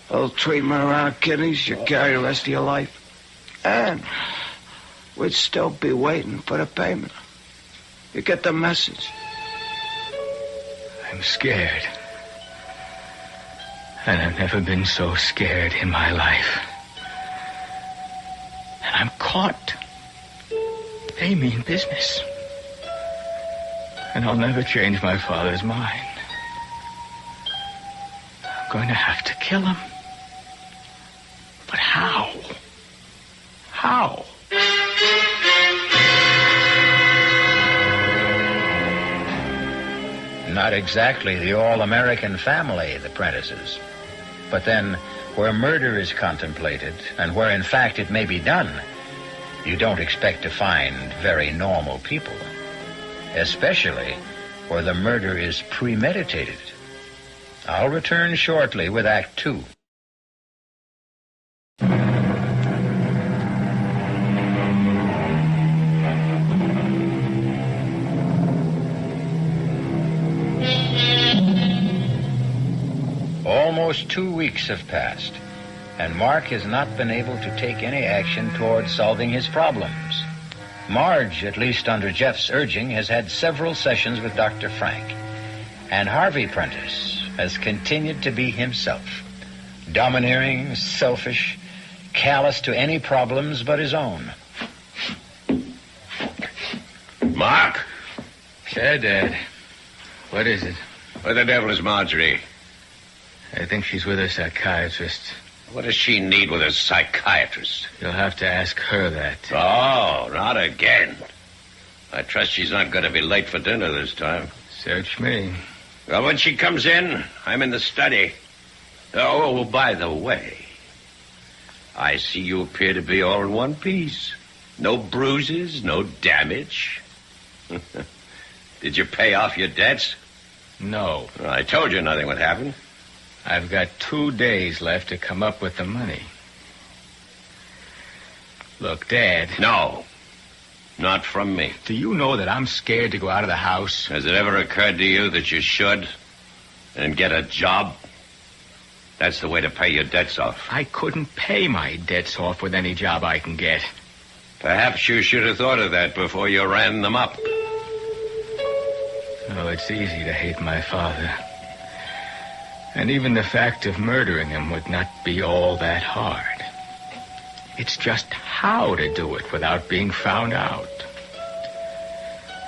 a little treatment around kidneys, you carry the rest of your life. And we'd still be waiting for the payment. You get the message? I'm scared. And I've never been so scared in my life. And I'm caught. They mean business. And I'll never change my father's mind. I'm going to have to kill him. But how? How? not exactly the all-American family, the Prentices. But then, where murder is contemplated, and where in fact it may be done, you don't expect to find very normal people. Especially where the murder is premeditated. I'll return shortly with Act 2. Almost 2 weeks have passed, and Mark has not been able to take any action towards solving his problems. Marge, at least under Jeff's urging, has had several sessions with Dr. Frank, and Harvey Prentice has continued to be himself, domineering, selfish, callous to any problems but his own. Mark? Yeah, Dad. What is it? Where the devil is Marjorie? I think she's with a psychiatrist. What does she need with a psychiatrist? You'll have to ask her that. Oh, not again. I trust she's not going to be late for dinner this time. Search me. Well, when she comes in, I'm in the study. Oh, by the way, I see you appear to be all in one piece. No bruises, no damage. Did you pay off your debts? No. Well, I told you nothing would happen. I've got 2 days left to come up with the money. Look, Dad. No. Not from me. Do you know that I'm scared to go out of the house? Has it ever occurred to you that you should and get a job? That's the way to pay your debts off. I couldn't pay my debts off with any job I can get. Perhaps you should have thought of that before you ran them up. Oh, it's easy to hate my father. And even the fact of murdering him would not be all that hard. It's just how to do it without being found out.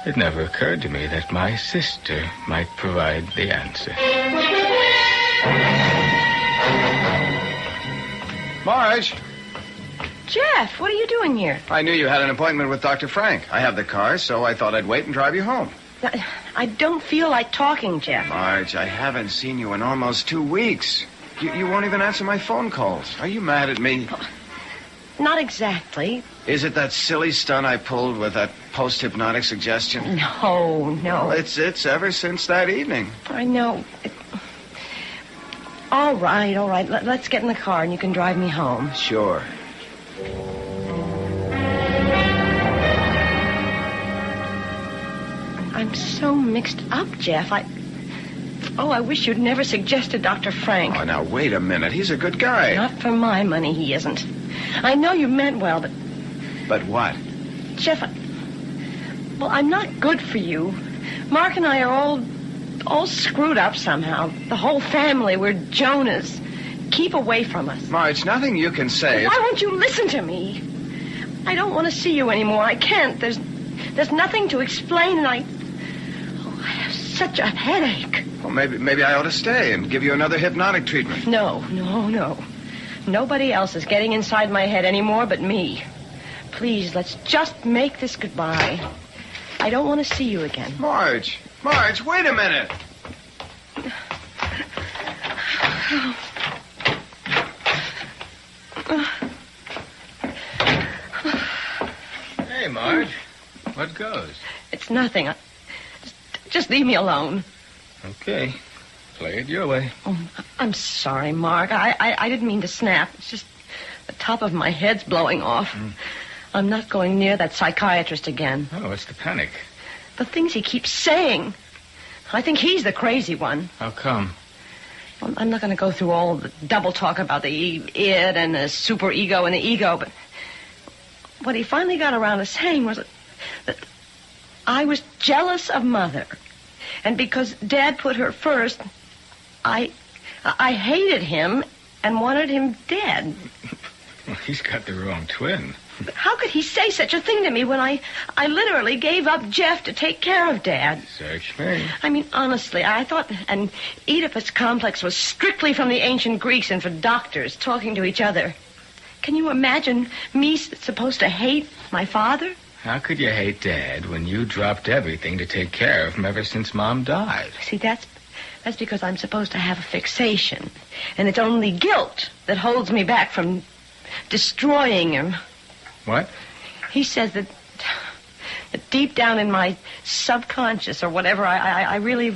It never occurred to me that my sister might provide the answer. Marge! Jeff, what are you doing here? I knew you had an appointment with Dr. Frank. I have the car, so I thought I'd wait and drive you home. I don't feel like talking, Jeff. Marge, I haven't seen you in almost 2 weeks. You won't even answer my phone calls. Are you mad at me? Not exactly. Is it that silly stunt I pulled with that post-hypnotic suggestion? No. Well, it's ever since that evening. I know. All right. Let's get in the car and you can drive me home. Sure. I'm so mixed up, Jeff. I wish you'd never suggested Dr. Frank. Oh, now, wait a minute. He's a good guy. Not for my money, he isn't. I know you meant well, but... But what? Jeff, well, I'm not good for you. Mark and I are all screwed up somehow. The whole family, we're Jonahs. Keep away from us. Marge, nothing you can say. Why won't you listen to me? I don't want to see you anymore. I can't. There's nothing to explain, and I have such a headache. Well, maybe I ought to stay and give you another hypnotic treatment. No. Nobody else is getting inside my head anymore but me. Please, let's just make this goodbye. I don't want to see you again. Marge, wait a minute. Hey, Marge. What goes? It's nothing. Just leave me alone. Okay. Play it your way. Oh, I'm sorry, Mark. I didn't mean to snap. It's just the top of my head's blowing off. I'm not going near that psychiatrist again. Oh, what's the panic? The things he keeps saying. I think he's the crazy one. How come? Well, I'm not going to go through all the double talk about the id and the superego and the ego, but what he finally got around to saying was that I was jealous of Mother. And because Dad put her first, I hated him and wanted him dead. Well, he's got the wrong twin. How could he say such a thing to me when I literally gave up Jeff to take care of Dad? Search me. I mean, honestly, I thought an Oedipus complex was strictly from the ancient Greeks and for doctors talking to each other. Can you imagine me supposed to hate my father? How could you hate Dad when you dropped everything to take care of him ever since Mom died? See, that's because I'm supposed to have a fixation. And it's only guilt that holds me back from destroying him. What? He says that deep down in my subconscious or whatever, I really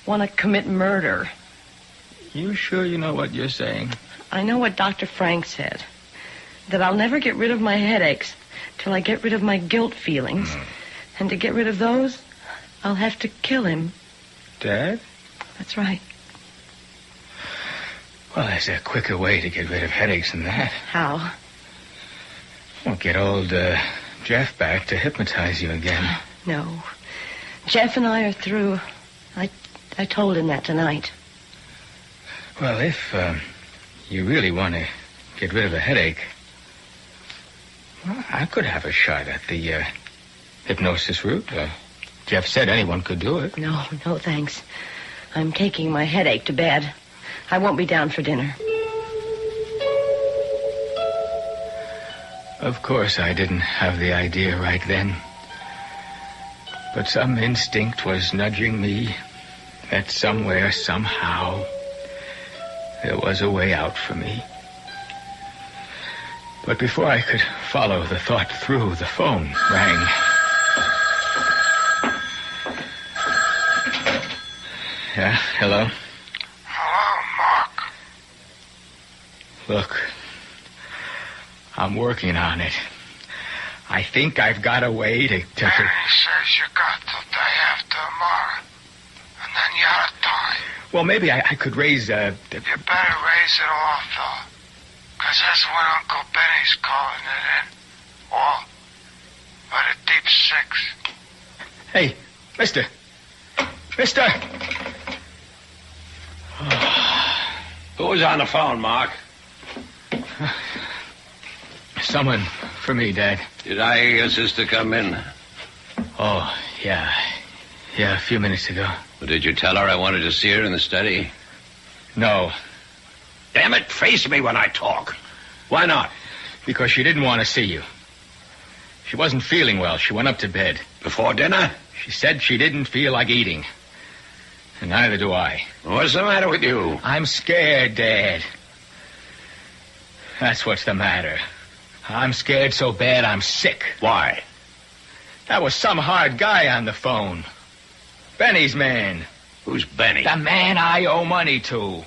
want to commit murder. You sure you know what you're saying? I know what Dr. Frank said. That I'll never get rid of my headaches till I get rid of my guilt feelings. And to get rid of those, I'll have to kill him. Dad? That's right. Well, there's a quicker way to get rid of headaches than that. How? Well, get old Jeff back to hypnotize you again. No. Jeff and I are through. I told him that tonight. Well, if you really want to get rid of a headache, well, I could have a shot at the hypnosis route. Jeff said anyone could do it. No, thanks. I'm taking my headache to bed. I won't be down for dinner. Of course, I didn't have the idea right then. But some instinct was nudging me that somewhere, somehow, there was a way out for me. But before I could follow the thought through, the phone rang. Yeah, hello? Hello, Mark. Look, I'm working on it. I think I've got a way to... Danny says you got till day after tomorrow. And then you're out of time. Well, maybe I could raise, You better raise it off, though. 'Cause that's when Uncle Benny's calling it in. Or by the deep six. Hey, mister. Who was on the phone, Mark? Someone for me, Dad. Did I hear your sister come in? Oh, yeah. Yeah, a few minutes ago. Well, did you tell her I wanted to see her in the study? No. Damn it, face me when I talk. Why not? Because she didn't want to see you. She wasn't feeling well. She went up to bed. Before dinner? She said she didn't feel like eating. And neither do I. What's the matter with you? I'm scared, Dad. That's what's the matter. I'm scared so bad I'm sick. Why? That was some hard guy on the phone. Benny's man. Who's Benny? The man I owe money to.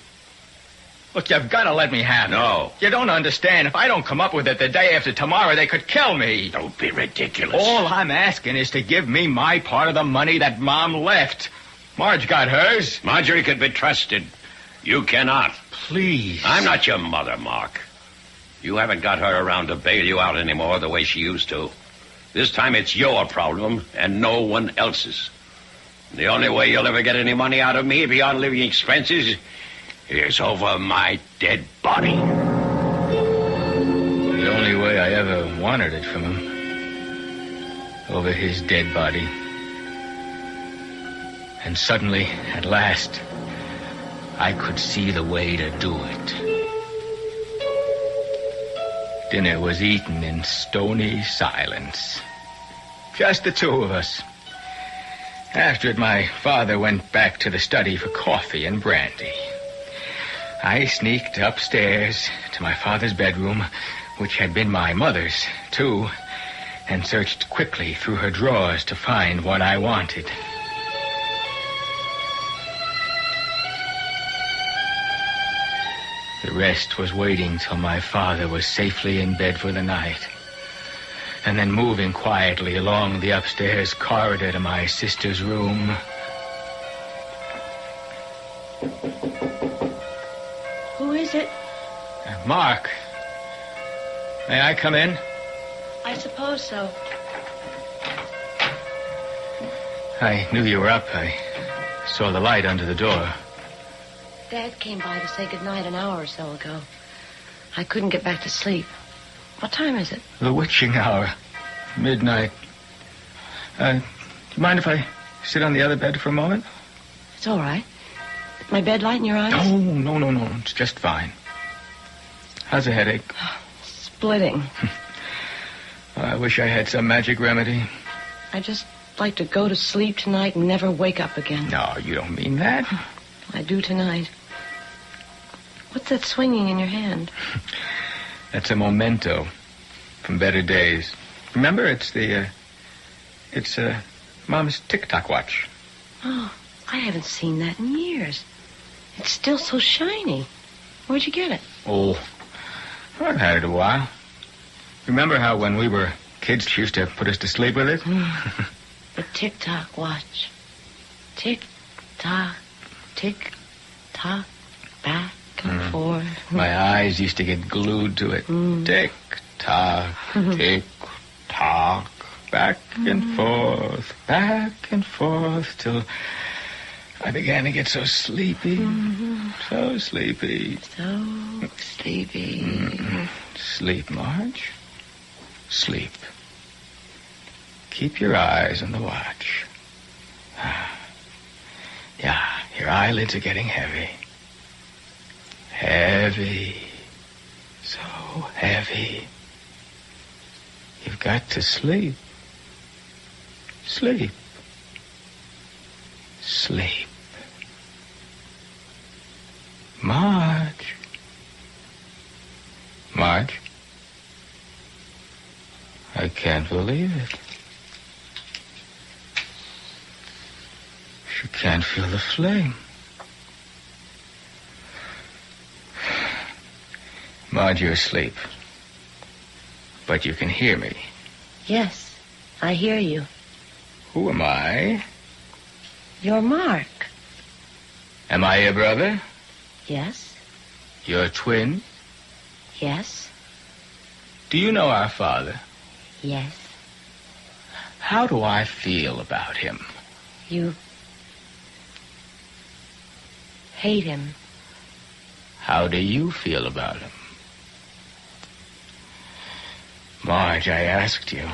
Look, you've got to let me have it. No. You don't understand. If I don't come up with it the day after tomorrow, they could kill me. Don't be ridiculous. All I'm asking is to give me my part of the money that Mom left. Marge got hers. Marjorie could be trusted. You cannot. Please. I'm not your mother, Mark. You haven't got her around to bail you out anymore the way she used to. This time it's your problem and no one else's. The only way you'll ever get any money out of me beyond living expenses is over my dead body. The only way I ever wanted it from him. Over his dead body. And suddenly, at last, I could see the way to do it. Dinner was eaten in stony silence. Just the two of us. After it, my father went back to the study for coffee and brandy. I sneaked upstairs to my father's bedroom, which had been my mother's, too, and searched quickly through her drawers to find what I wanted. The rest was waiting till my father was safely in bed for the night, and then moving quietly along the upstairs corridor to my sister's room. Who is it? Mark. May I come in? I suppose so. I knew you were up. I saw the light under the door. Dad came by to say goodnight an hour or so ago. I couldn't get back to sleep. What time is it? The witching hour. Midnight. Do you mind if I sit on the other bed for a moment? It's all right. My bed light in your eyes? No. It's just fine. How's the headache? Splitting. I wish I had some magic remedy. I'd just like to go to sleep tonight and never wake up again. No, you don't mean that. I do tonight. What's that swinging in your hand? That's a memento from better days. Remember, it's Mom's tick-tock watch. Oh, I haven't seen that in years. It's still so shiny. Where'd you get it? Oh, I've had it a while. Remember how when we were kids, she used to put us to sleep with it? The tick-tock watch. Tick-tock, tick-tock, back and forth. My eyes used to get glued to it. Tick-tock, tick-tock, back and forth, till I began to get so sleepy. So sleepy. So sleepy. Sleep, Marge. Sleep. Keep your eyes on the watch. Yeah, your eyelids are getting heavy. Heavy. So heavy. You've got to sleep. Sleep. Sleep. Marge. Marge. I can't believe it. She can't feel the flame. Marge, you're asleep. But you can hear me. Yes, I hear you. Who am I? You're Mark. Am I your brother? Yes. Your twin? Yes. Do you know our father? Yes. How do I feel about him? You hate him. How do you feel about him? Marge, I asked you.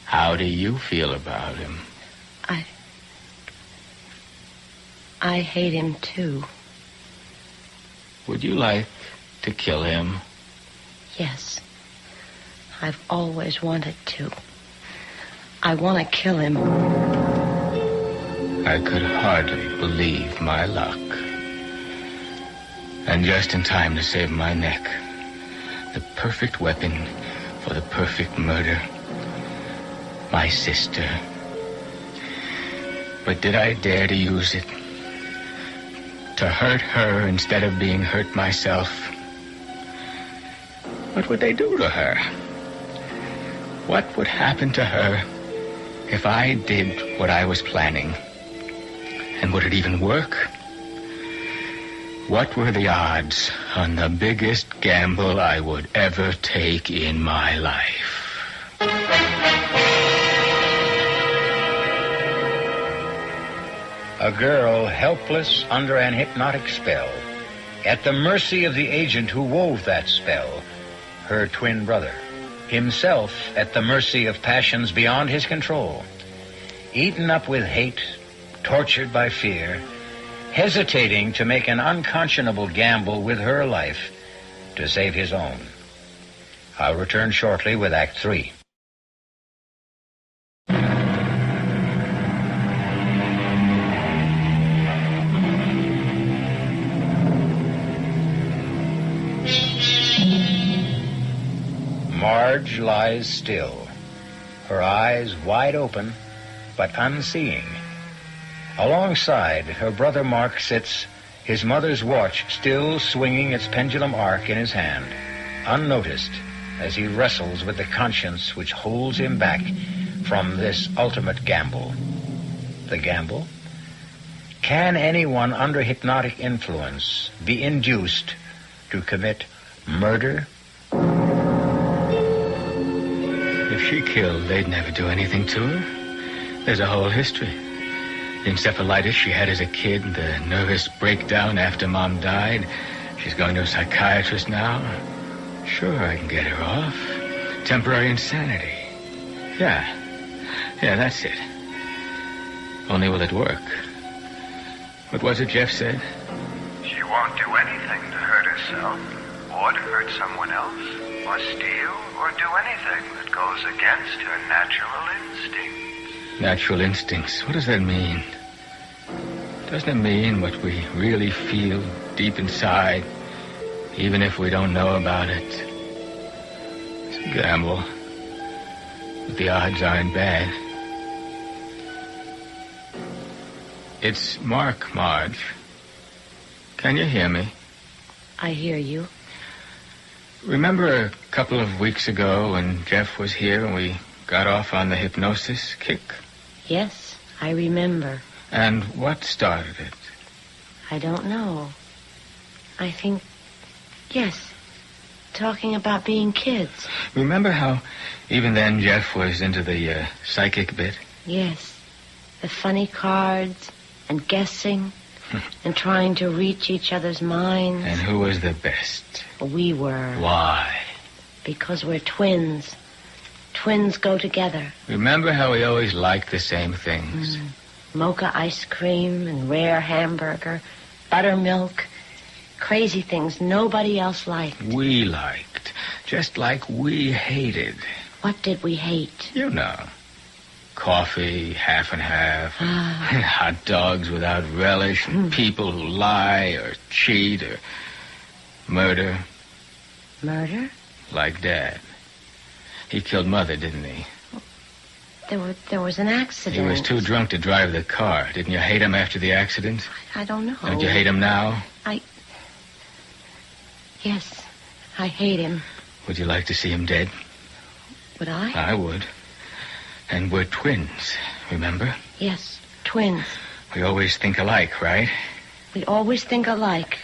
How do you feel about him? I hate him, too. Would you like to kill him? Yes. I've always wanted to. I want to kill him. I could hardly believe my luck. And just in time to save my neck. The perfect weapon for the perfect murder. My sister. But did I dare to use it? To hurt her instead of being hurt myself? What would they do to her? What would happen to her if I did what I was planning? And would it even work? What were the odds on the biggest gamble I would ever take in my life? A girl helpless under an hypnotic spell, at the mercy of the agent who wove that spell, her twin brother, himself at the mercy of passions beyond his control, eaten up with hate, tortured by fear, hesitating to make an unconscionable gamble with her life to save his own. I'll return shortly with Act 3. Marge lies still, her eyes wide open, but unseeing. Alongside, her brother Mark sits, his mother's watch still swinging its pendulum arc in his hand, unnoticed as he wrestles with the conscience which holds him back from this ultimate gamble. The gamble? Can anyone under hypnotic influence be induced to commit murder? If she killed, they'd never do anything to her. There's a whole history. The encephalitis she had as a kid, the nervous breakdown after Mom died. She's going to a psychiatrist now. Sure, I can get her off. Temporary insanity. Yeah, that's it. Only will it work? What was it Jeff said? She won't do anything to hurt herself or to hurt someone else. or steal, or do anything that goes against your natural instincts. Natural instincts. What does that mean? Doesn't it mean what we really feel deep inside, even if we don't know about it? It's a gamble, but the odds aren't bad. It's Mark, Marge. Can you hear me? I hear you. Remember a couple of weeks ago when Jeff was here and we got off on the hypnosis kick? Yes, I remember. And what started it? I don't know. I think, yes, talking about being kids. Remember how even then Jeff was into the psychic bit? Yes, the funny cards and guessing and trying to reach each other's minds. And who was the best? We were. Why? Because we're twins. Twins go together. Remember how we always liked the same things? Mocha ice cream and rare hamburger, buttermilk, crazy things nobody else liked. We liked, just like we hated. What did we hate? You know. Coffee, half and half, hot dogs without relish, and people who lie or cheat or murder. Murder? Like Dad. He killed Mother, didn't he? There was an accident. He was too drunk to drive the car. Didn't you hate him after the accident? I don't know. Don't you hate him now? Yes, I hate him. Would you like to see him dead? Would I? I would. And we're twins, remember? Yes, twins. We always think alike, right? We always think alike.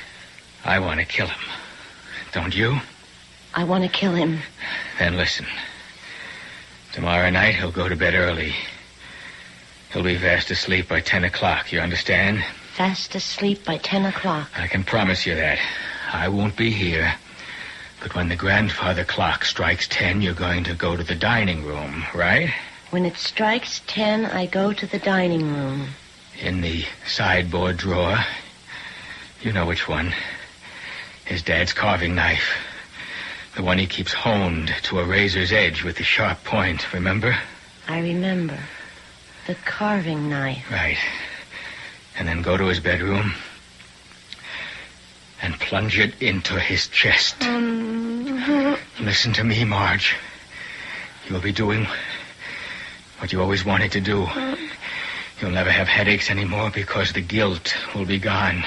I want to kill him. Don't you? I want to kill him. Then listen. Tomorrow night he'll go to bed early. He'll be fast asleep by 10 o'clock, you understand? Fast asleep by 10 o'clock. I can promise you that. I won't be here. But when the grandfather clock strikes 10, you're going to go to the dining room, right? When it strikes 10, I go to the dining room. In the sideboard drawer. You know which one. His dad's carving knife. The one he keeps honed to a razor's edge with the sharp point, remember? I remember. The carving knife. Right. And then go to his bedroom and plunge it into his chest. Listen to me, Marge. You'll be doing what you always wanted to do. You'll never have headaches anymore because the guilt will be gone.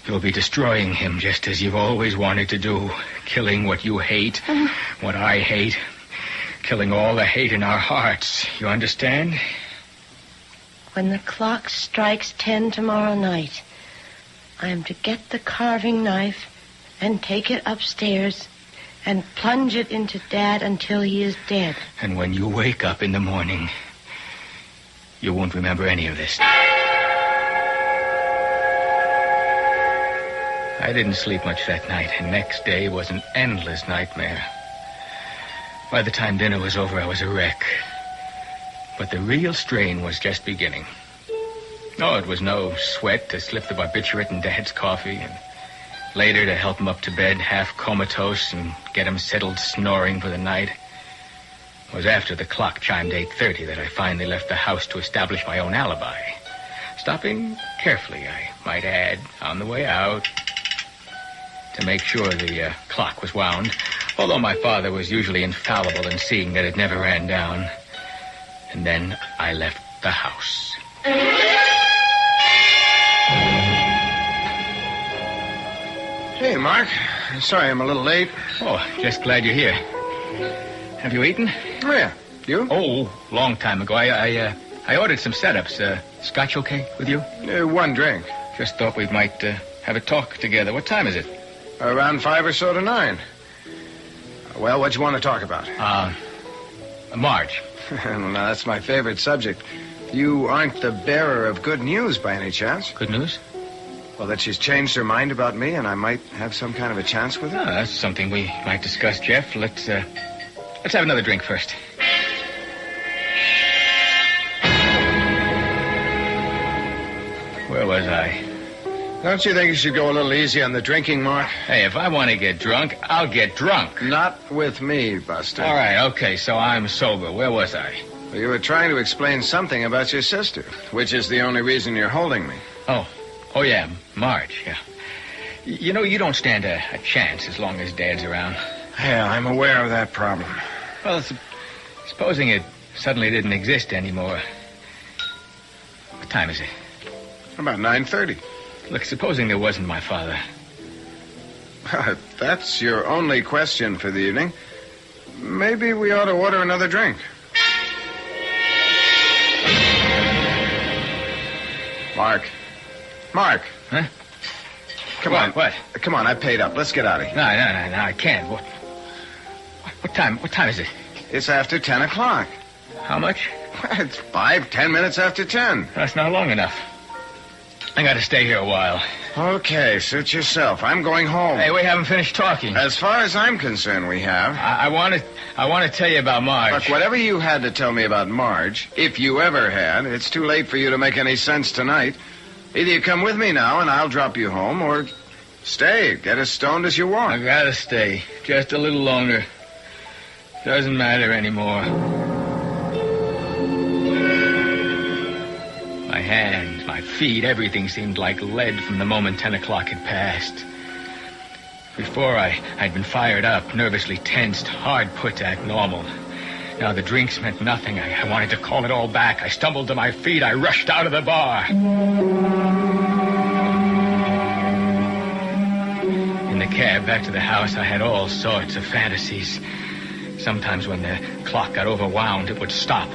You'll be destroying him just as you've always wanted to do. Killing what you hate, what I hate. Killing all the hate in our hearts. You understand? When the clock strikes 10 tomorrow night, I am to get the carving knife and take it upstairs and plunge it into Dad until he is dead. And when you wake up in the morning, you won't remember any of this. I didn't sleep much that night, and next day was an endless nightmare. By the time dinner was over, I was a wreck. But the real strain was just beginning. Oh, it was no sweat to slip the barbiturate in Dad's coffee, and later to help him up to bed half comatose and get him settled snoring for the night. It was after the clock chimed 8:30 that I finally left the house to establish my own alibi. Stopping carefully, I might add, on the way out, to make sure the clock was wound, although my father was usually infallible in seeing that it never ran down. And then I left the house. Hey, Mark. Sorry I'm a little late. Oh, just glad you're here. Have you eaten? Oh, yeah. You? Oh, long time ago. I ordered some setups. Scotch okay with you? One drink. Just thought we might have a talk together. What time is it? Around 5 or so to 9. Well, what you want to talk about? Marge. Well, now, that's my favorite subject. You aren't the bearer of good news by any chance? Good news? Well, that she's changed her mind about me and I might have some kind of a chance with her? Oh, that's something we might discuss, Jeff. Let's have another drink first. Where was I? Don't you think you should go a little easy on the drinking, Mark? Hey, if I want to get drunk, I'll get drunk. Not with me, Buster. All right, okay, so I'm sober. Where was I? Well, you were trying to explain something about your sister, which is the only reason you're holding me. Oh yeah, Marge, yeah. You know, you don't stand a chance as long as Dad's around. Yeah, I'm aware of that problem. Well, supposing it suddenly didn't exist anymore. What time is it? About 9:30. Look, supposing there wasn't my father. If that's your only question for the evening, maybe we ought to order another drink. Mark. Huh? Come on. What? Come on, I paid up. Let's get out of here. No, I can't. What time is it? It's after 10 o'clock. How much? It's 10 minutes after 10. That's not long enough. I gotta stay here a while. Okay, suit yourself. I'm going home. Hey, we haven't finished talking. As far as I'm concerned, we have. I want to tell you about Marge. Look, whatever you had to tell me about Marge, if you ever had, it's too late for you to make any sense tonight. Either you come with me now and I'll drop you home, or stay, get as stoned as you want. I gotta stay. Just a little longer. Doesn't matter anymore. My hands, my feet, everything seemed like lead from the moment 10 o'clock had passed. Before, I'd been fired up, nervously tensed, hard put to act normal. Now the drinks meant nothing. I wanted to call it all back. I stumbled to my feet. I rushed out of the bar. In the cab back to the house, I had all sorts of fantasies. Sometimes when the clock got overwound, it would stop.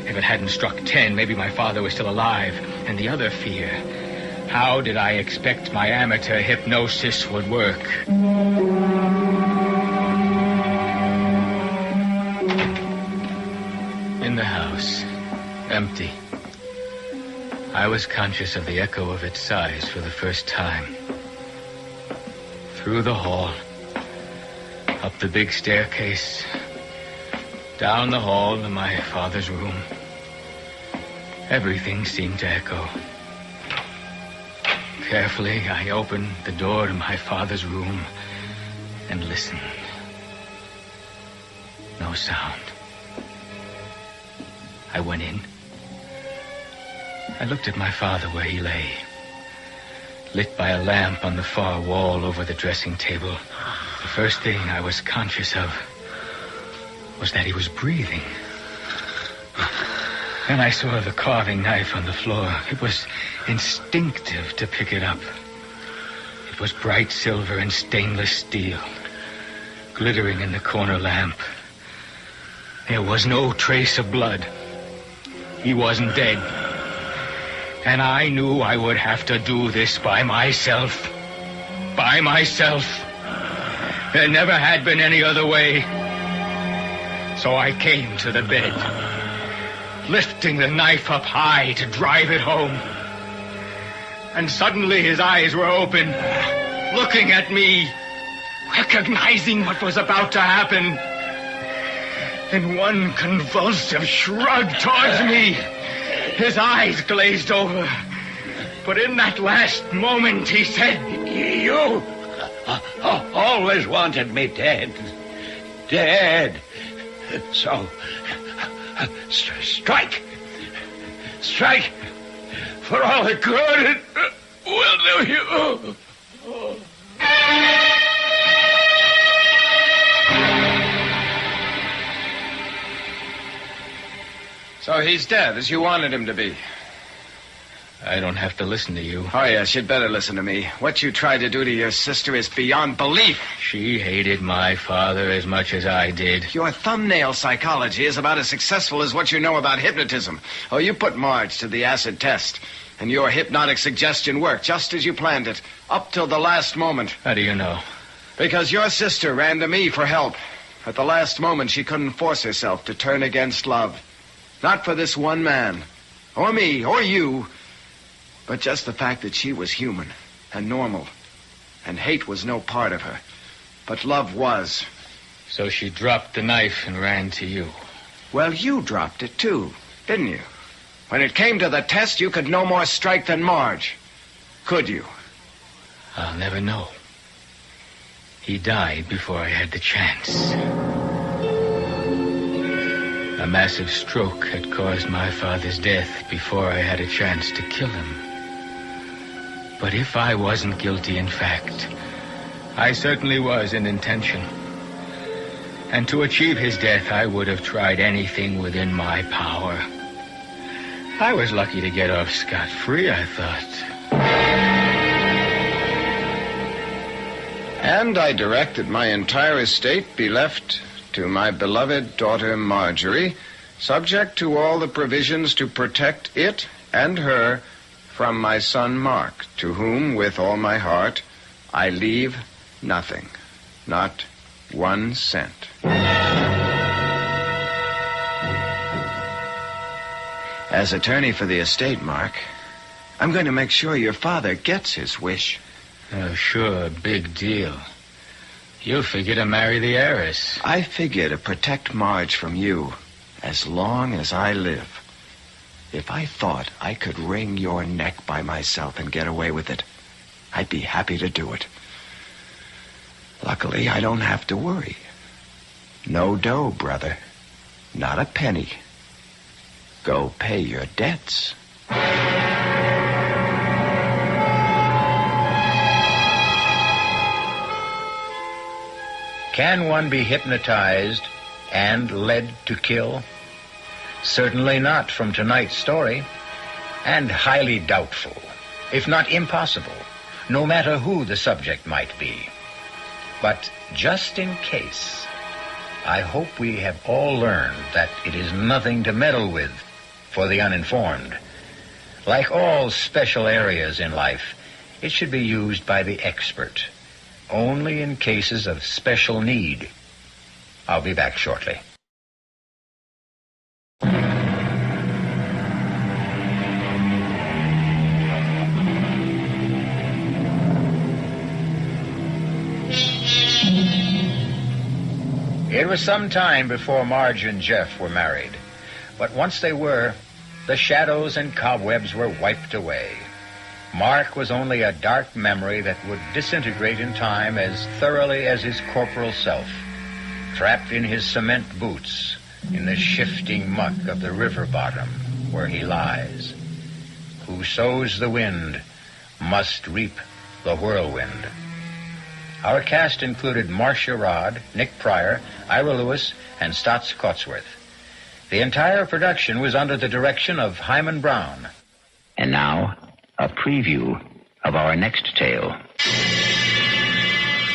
If it hadn't struck 10, maybe my father was still alive. And the other fear, how did I expect my amateur hypnosis would work? In the house, empty. I was conscious of the echo of its sighs for the first time. Through the hall, up the big staircase, down the hall to my father's room. Everything seemed to echo. Carefully, I opened the door to my father's room and listened. No sound. I went in. I looked at my father where he lay, lit by a lamp on the far wall over the dressing table. The first thing I was conscious of was that he was breathing. Then I saw the carving knife on the floor. It was instinctive to pick it up. It was bright silver and stainless steel, glittering in the corner lamp. There was no trace of blood. He wasn't dead. And I knew I would have to do this by myself. By myself. There never had been any other way. So I came to the bed, lifting the knife up high to drive it home. And suddenly his eyes were open, looking at me, recognizing what was about to happen. In one convulsive shrug towards me, his eyes glazed over. But in that last moment, he said, You always wanted me dead. Dead. So, strike. Strike. For all the good it will do you. So he's dead, as you wanted him to be. I don't have to listen to you. Oh, yes, you'd better listen to me. What you tried to do to your sister is beyond belief. She hated my father as much as I did. Your thumbnail psychology is about as successful as what you know about hypnotism. Oh, you put Marge to the acid test, and your hypnotic suggestion worked just as you planned it, up till the last moment. How do you know? Because your sister ran to me for help. At the last moment, she couldn't force herself to turn against love. Not for this one man, or me, or you, but just the fact that she was human and normal, and hate was no part of her, but love was. So she dropped the knife and ran to you. Well, you dropped it too, didn't you? When it came to the test, you could no more strike than Marge. Could you? I'll never know. He died before I had the chance. A massive stroke had caused my father's death before I had a chance to kill him. But if I wasn't guilty in fact, I certainly was in intention. And to achieve his death, I would have tried anything within my power. I was lucky to get off scot-free, I thought. And I directed my entire estate be left to my beloved daughter Marjorie, subject to all the provisions to protect it and her from my son Mark, to whom, with all my heart, I leave nothing, not 1 cent. As attorney for the estate, Mark, I'm going to make sure your father gets his wish. Oh, sure, big deal. You figure to marry the heiress. I figure to protect Marge from you as long as I live. If I thought I could wring your neck by myself and get away with it, I'd be happy to do it. Luckily, I don't have to worry. No dough, brother. Not a penny. Go pay your debts. Can one be hypnotized and led to kill? Certainly not from tonight's story, and highly doubtful, if not impossible, no matter who the subject might be. But just in case, I hope we have all learned that it is nothing to meddle with for the uninformed. Like all special areas in life, it should be used by the expert, only in cases of special need. I'll be back shortly. It was some time before Marge and Jeff were married, but once they were, the shadows and cobwebs were wiped away. Mark was only a dark memory that would disintegrate in time as thoroughly as his corporal self, trapped in his cement boots in the shifting muck of the river bottom where he lies. Who sows the wind must reap the whirlwind. Our cast included Marcia Rod, Nick Pryor, Ira Lewis, and Stotts Cotsworth. The entire production was under the direction of Hyman Brown. And now, a preview of our next tale.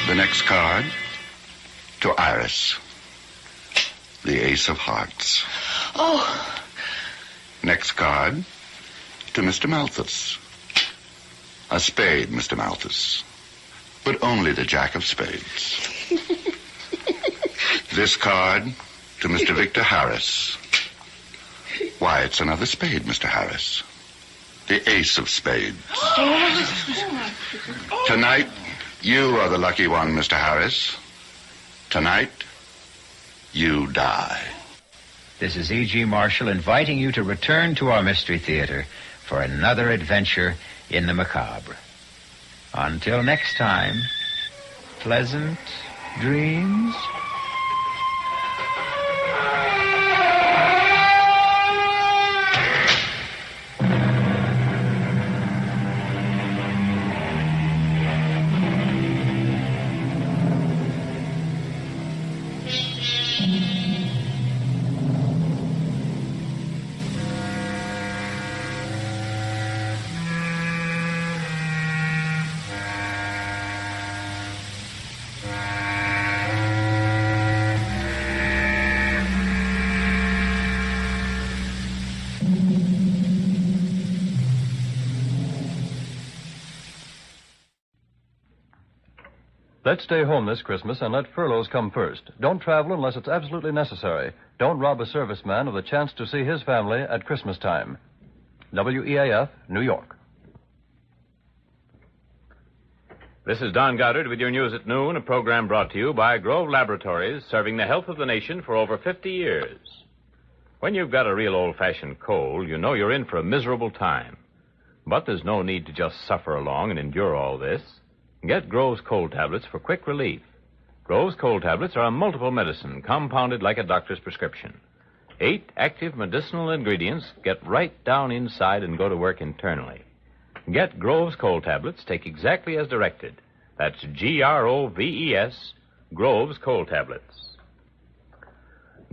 The next card to Iris. The Ace of Hearts. Oh. Next card to Mr. Malthus. A spade, Mr. Malthus. But only the Jack of Spades. This card to Mr. Victor Harris. Why, it's another spade, Mr. Harris. The Ace of Spades. Tonight, you are the lucky one, Mr. Harris. Tonight, you die. This is E.G. Marshall inviting you to return to our Mystery Theater for another adventure in the macabre. Until next time, pleasant dreams. Let's stay home this Christmas and let furloughs come first. Don't travel unless it's absolutely necessary. Don't rob a serviceman of the chance to see his family at Christmas time. WEAF, New York. This is Don Goddard with your news at noon, a program brought to you by Grove Laboratories, serving the health of the nation for over 50 years. When you've got a real old-fashioned cold, you know you're in for a miserable time. But there's no need to just suffer along and endure all this. Get Grove's cold tablets for quick relief. Grove's cold tablets are a multiple medicine compounded like a doctor's prescription. 8 active medicinal ingredients get right down inside and go to work internally. Get Grove's cold tablets. Take exactly as directed. That's Groves, Grove's cold tablets.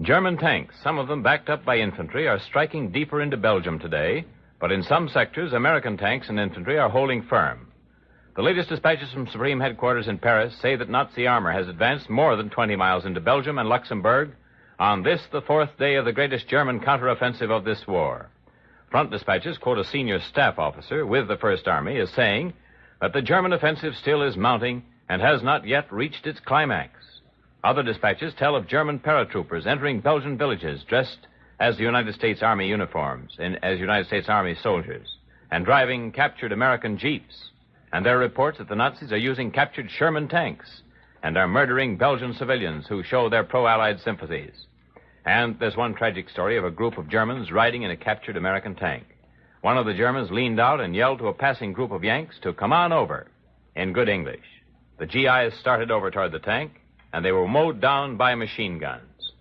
German tanks, some of them backed up by infantry, are striking deeper into Belgium today, but in some sectors, American tanks and infantry are holding firm. The latest dispatches from Supreme Headquarters in Paris say that Nazi armor has advanced more than 20 miles into Belgium and Luxembourg on this, the 4th day of the greatest German counteroffensive of this war. Front dispatches quote a senior staff officer with the First Army as saying that the German offensive still is mounting and has not yet reached its climax. Other dispatches tell of German paratroopers entering Belgian villages dressed as the United States Army uniforms, as United States Army soldiers, and driving captured American jeeps. And there are reports that the Nazis are using captured Sherman tanks and are murdering Belgian civilians who show their pro-Allied sympathies. And there's one tragic story of a group of Germans riding in a captured American tank. One of the Germans leaned out and yelled to a passing group of Yanks to come on over in good English. The GIs started over toward the tank, and they were mowed down by machine guns.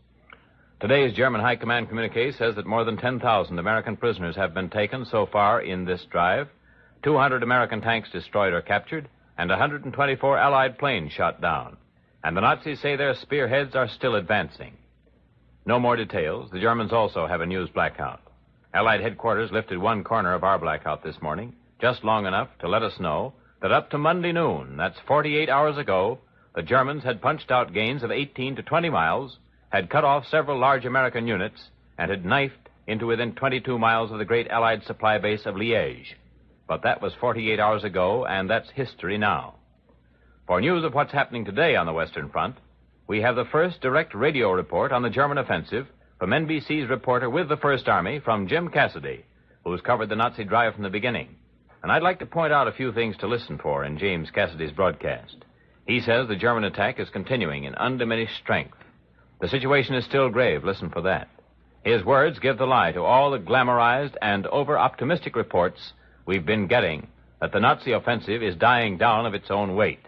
Today's German High Command communique says that more than 10,000 American prisoners have been taken so far in this drive, 200 American tanks destroyed or captured, and 124 Allied planes shot down. And the Nazis say their spearheads are still advancing. No more details. The Germans also have a news blackout. Allied headquarters lifted one corner of our blackout this morning, just long enough to let us know that up to Monday noon, that's 48 hours ago, the Germans had punched out gains of 18 to 20 miles, had cut off several large American units, and had knifed into within 22 miles of the great Allied supply base of Liège. But that was 48 hours ago, and that's history now. For news of what's happening today on the Western Front, we have the first direct radio report on the German offensive from NBC's reporter with the First Army, from Jim Cassidy, who's covered the Nazi drive from the beginning. And I'd like to point out a few things to listen for in James Cassidy's broadcast. He says the German attack is continuing in undiminished strength. The situation is still grave. Listen for that. His words give the lie to all the glamorized and over-optimistic reports we've been getting that the Nazi offensive is dying down of its own weight,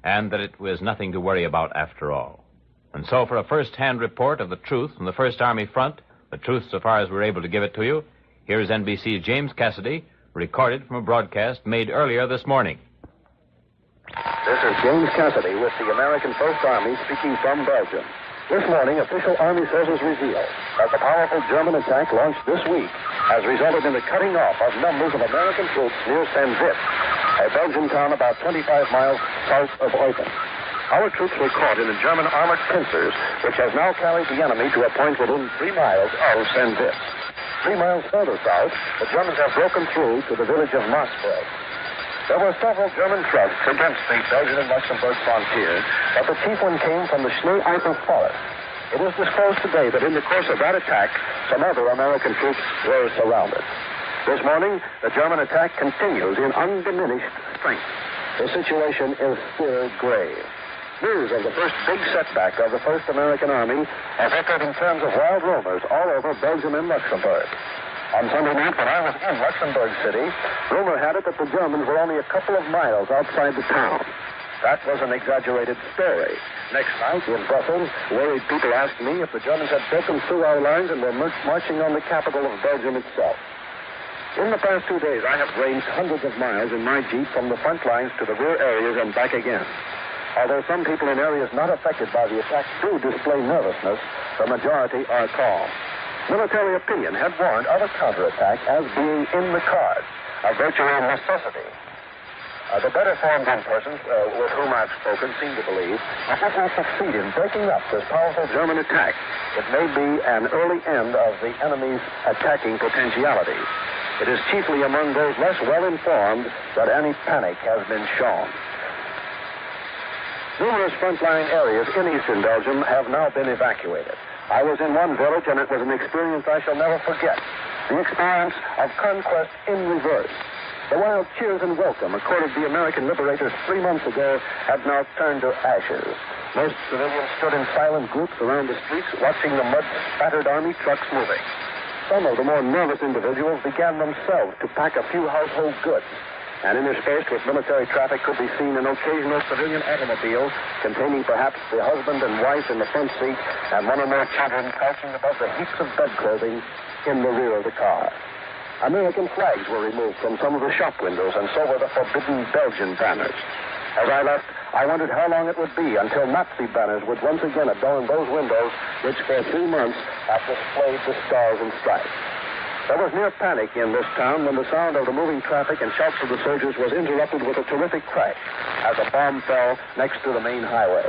and that it was nothing to worry about after all. And so for a first-hand report of the truth from the First Army front, the truth so far as we're able to give it to you, here is NBC's James Cassidy, recorded from a broadcast made earlier this morning. This is James Cassidy with the American First Army speaking from Belgium. This morning, official Army sources reveal that the powerful German attack launched this week has resulted in the cutting off of numbers of American troops near Saint-Vith, a Belgian town about 25 miles south of Eupen. Our troops were caught in a German armored pincers, which has now carried the enemy to a point within 3 miles of Saint-Vith. 3 miles further south, the Germans have broken through to the village of Maasbrug. There were several German thrusts against the Belgian and Luxembourg frontier, but the chief one came from the Schnee-Eifel forest. It is disclosed today that in the course of that attack, some other American troops were surrounded. This morning, the German attack continues in undiminished strength. The situation is still grave. News of the first big setback of the First American Army has echoed in terms of wild rumors all over Belgium and Luxembourg. On Sunday night, when I was in Luxembourg City, rumor had it that the Germans were only a couple of miles outside the town. That was an exaggerated story. Next night, in Brussels, worried people asked me if the Germans had broken through our lines and were marching on the capital of Belgium itself. In the past 2 days, I have ranged hundreds of miles in my Jeep from the front lines to the rear areas and back again. Although some people in areas not affected by the attack do display nervousness, the majority are calm. Military opinion had warned of a counterattack as being in the cards, a virtual necessity. The better-formed persons with whom I've spoken seem to believe that if we succeed in breaking up this powerful German attack, it may be an early end of the enemy's attacking potentiality. It is chiefly among those less well-informed that any panic has been shown. Numerous frontline areas in eastern Belgium have now been evacuated. I was in one village, and it was an experience I shall never forget. The experience of conquest in reverse. The wild cheers and welcome accorded the American liberators 3 months ago had now turned to ashes. Most civilians stood in silent groups around the streets, watching the mud-spattered army trucks moving. Some of the more nervous individuals began themselves to pack a few household goods. and interspersed with military traffic could be seen an occasional civilian automobile containing perhaps the husband and wife in the front seat and one or more children crouching above the heaps of bed clothing in the rear of the car. American flags were removed from some of the shop windows, and so were the forbidden Belgian banners. As I left, I wondered how long it would be until Nazi banners would once again adorn those windows which for 3 months have displayed the stars and stripes. There was near panic in this town when the sound of the moving traffic and shouts of the soldiers was interrupted with a terrific crash as a bomb fell next to the main highway.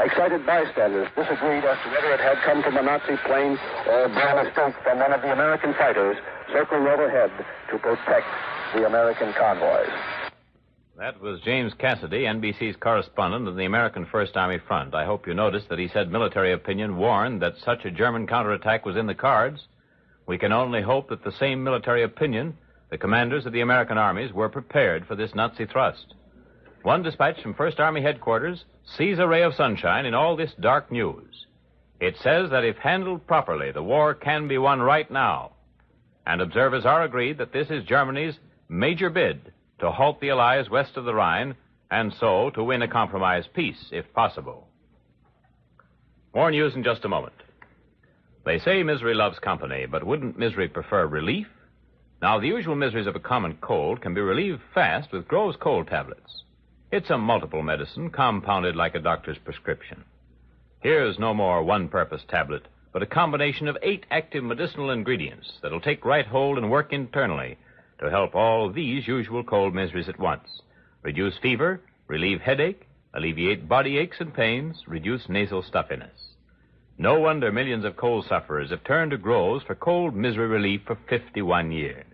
Excited bystanders disagreed as to whether it had come from a Nazi plane or by mistake from one of the American fighters circling overhead to protect the American convoys. That was James Cassidy, NBC's correspondent on the American First Army Front. I hope you noticed that he said military opinion warned that such a German counterattack was in the cards. We can only hope that the same military opinion, the commanders of the American armies, were prepared for this Nazi thrust. One dispatch from First Army headquarters sees a ray of sunshine in all this dark news. It says that if handled properly, the war can be won right now. And observers are agreed that this is Germany's major bid to halt the Allies west of the Rhine, and so to win a compromise peace, if possible. More news in just a moment. They say misery loves company, but wouldn't misery prefer relief? Now, the usual miseries of a common cold can be relieved fast with Grove's cold tablets. It's a multiple medicine compounded like a doctor's prescription. Here's no more one-purpose tablet, but a combination of 8 active medicinal ingredients that'll take right hold and work internally to help all these usual cold miseries at once. Reduce fever, relieve headache, alleviate body aches and pains, reduce nasal stuffiness. No wonder millions of cold sufferers have turned to Groves for cold misery relief for 51 years.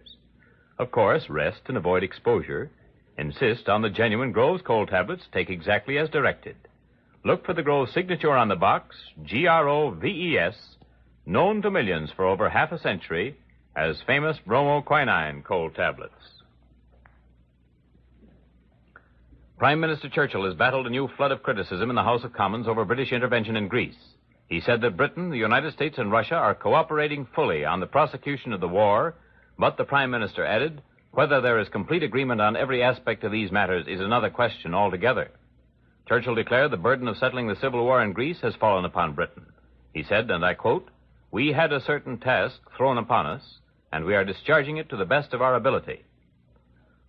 Of course, rest and avoid exposure. Insist on the genuine Groves cold tablets. Take exactly as directed. Look for the Groves signature on the box, Groves, known to millions for over half a century as famous bromoquinine cold tablets. Prime Minister Churchill has battled a new flood of criticism in the House of Commons over British intervention in Greece. He said that Britain, the United States, and Russia are cooperating fully on the prosecution of the war, but the Prime Minister added, whether there is complete agreement on every aspect of these matters is another question altogether. Churchill declared the burden of settling the civil war in Greece has fallen upon Britain. He said, and I quote, "We had a certain task thrown upon us, and we are discharging it to the best of our ability."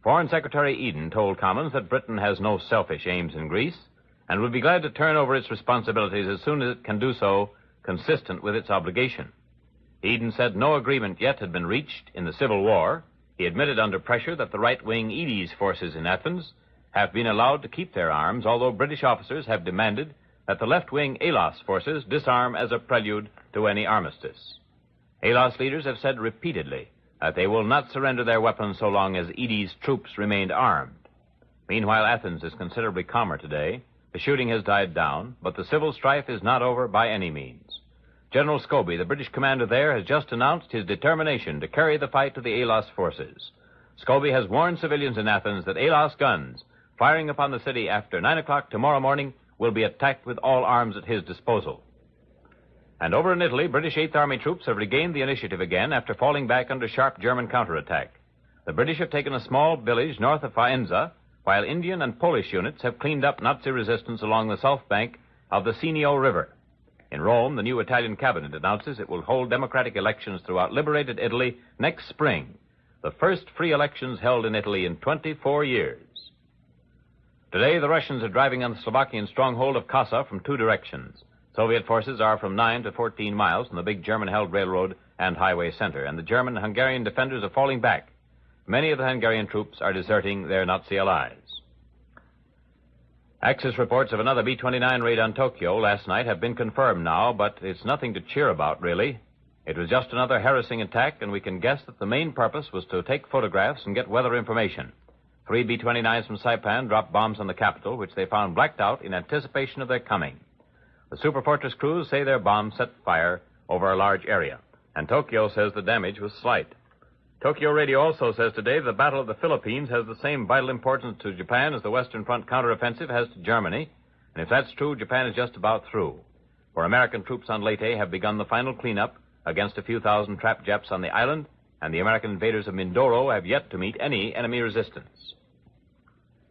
Foreign Secretary Eden told Commons that Britain has no selfish aims in Greece and would be glad to turn over its responsibilities as soon as it can do so consistent with its obligation. Eden said no agreement yet had been reached in the civil war. He admitted under pressure that the right-wing Edes forces in Athens have been allowed to keep their arms, although British officers have demanded that the left-wing Elos forces disarm as a prelude to any armistice. Elos leaders have said repeatedly that they will not surrender their weapons so long as Edes troops remained armed. Meanwhile, Athens is considerably calmer today. The shooting has died down, but the civil strife is not over by any means. General Scobie, the British commander there, has just announced his determination to carry the fight to the Elos forces. Scobie has warned civilians in Athens that Elos guns firing upon the city after 9 o'clock tomorrow morning will be attacked with all arms at his disposal. And over in Italy, British 8th Army troops have regained the initiative again after falling back under sharp German counterattack. The British have taken a small village north of Faenza, while Indian and Polish units have cleaned up Nazi resistance along the south bank of the Sinio River. In Rome, the new Italian cabinet announces it will hold democratic elections throughout liberated Italy next spring, the first free elections held in Italy in 24 years. Today, the Russians are driving on the Slovakian stronghold of Kassa from 2 directions. Soviet forces are from 9 to 14 miles from the big German-held railroad and highway center, and the German and Hungarian defenders are falling back. Many of the Hungarian troops are deserting their Nazi allies. Axis reports of another B-29 raid on Tokyo last night have been confirmed now, but it's nothing to cheer about, really. It was just another harassing attack, and we can guess that the main purpose was to take photographs and get weather information. 3 B-29s from Saipan dropped bombs on the capital, which they found blacked out in anticipation of their coming. The Superfortress crews say their bombs set fire over a large area, and Tokyo says the damage was slight. Tokyo Radio also says today the Battle of the Philippines has the same vital importance to Japan as the Western Front counteroffensive has to Germany, and if that's true, Japan is just about through. For American troops on Leyte have begun the final cleanup against a few thousand trapped Japs on the island, and the American invaders of Mindoro have yet to meet any enemy resistance.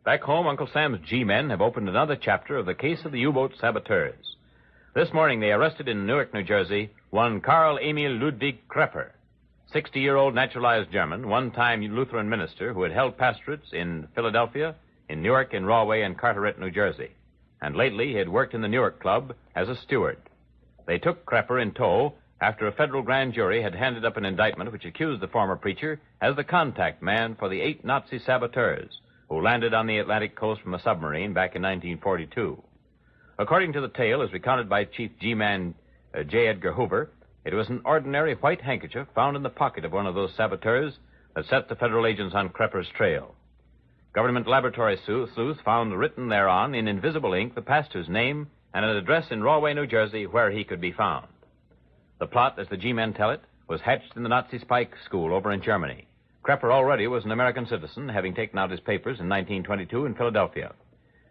Back home, Uncle Sam's G-men have opened another chapter of the case of the U-boat saboteurs. This morning, they arrested in Newark, New Jersey, one Karl Emil Ludwig Krepper, 60-year-old naturalized German, one-time Lutheran minister who had held pastorates in Philadelphia, in Newark, in Rahway, and Carteret, New Jersey. And lately, he had worked in the Newark Club as a steward. They took Krepper in tow after a federal grand jury had handed up an indictment which accused the former preacher as the contact man for the 8 Nazi saboteurs who landed on the Atlantic coast from a submarine back in 1942. According to the tale, as recounted by Chief G-Man J. Edgar Hoover, it was an ordinary white handkerchief found in the pocket of one of those saboteurs that set the federal agents on Krepper's trail. Government laboratory sleuths found written thereon in invisible ink the pastor's name and an address in Rahway, New Jersey, where he could be found. The plot, as the G-men tell it, was hatched in the Nazi spy school over in Germany. Krepper already was an American citizen, having taken out his papers in 1922 in Philadelphia.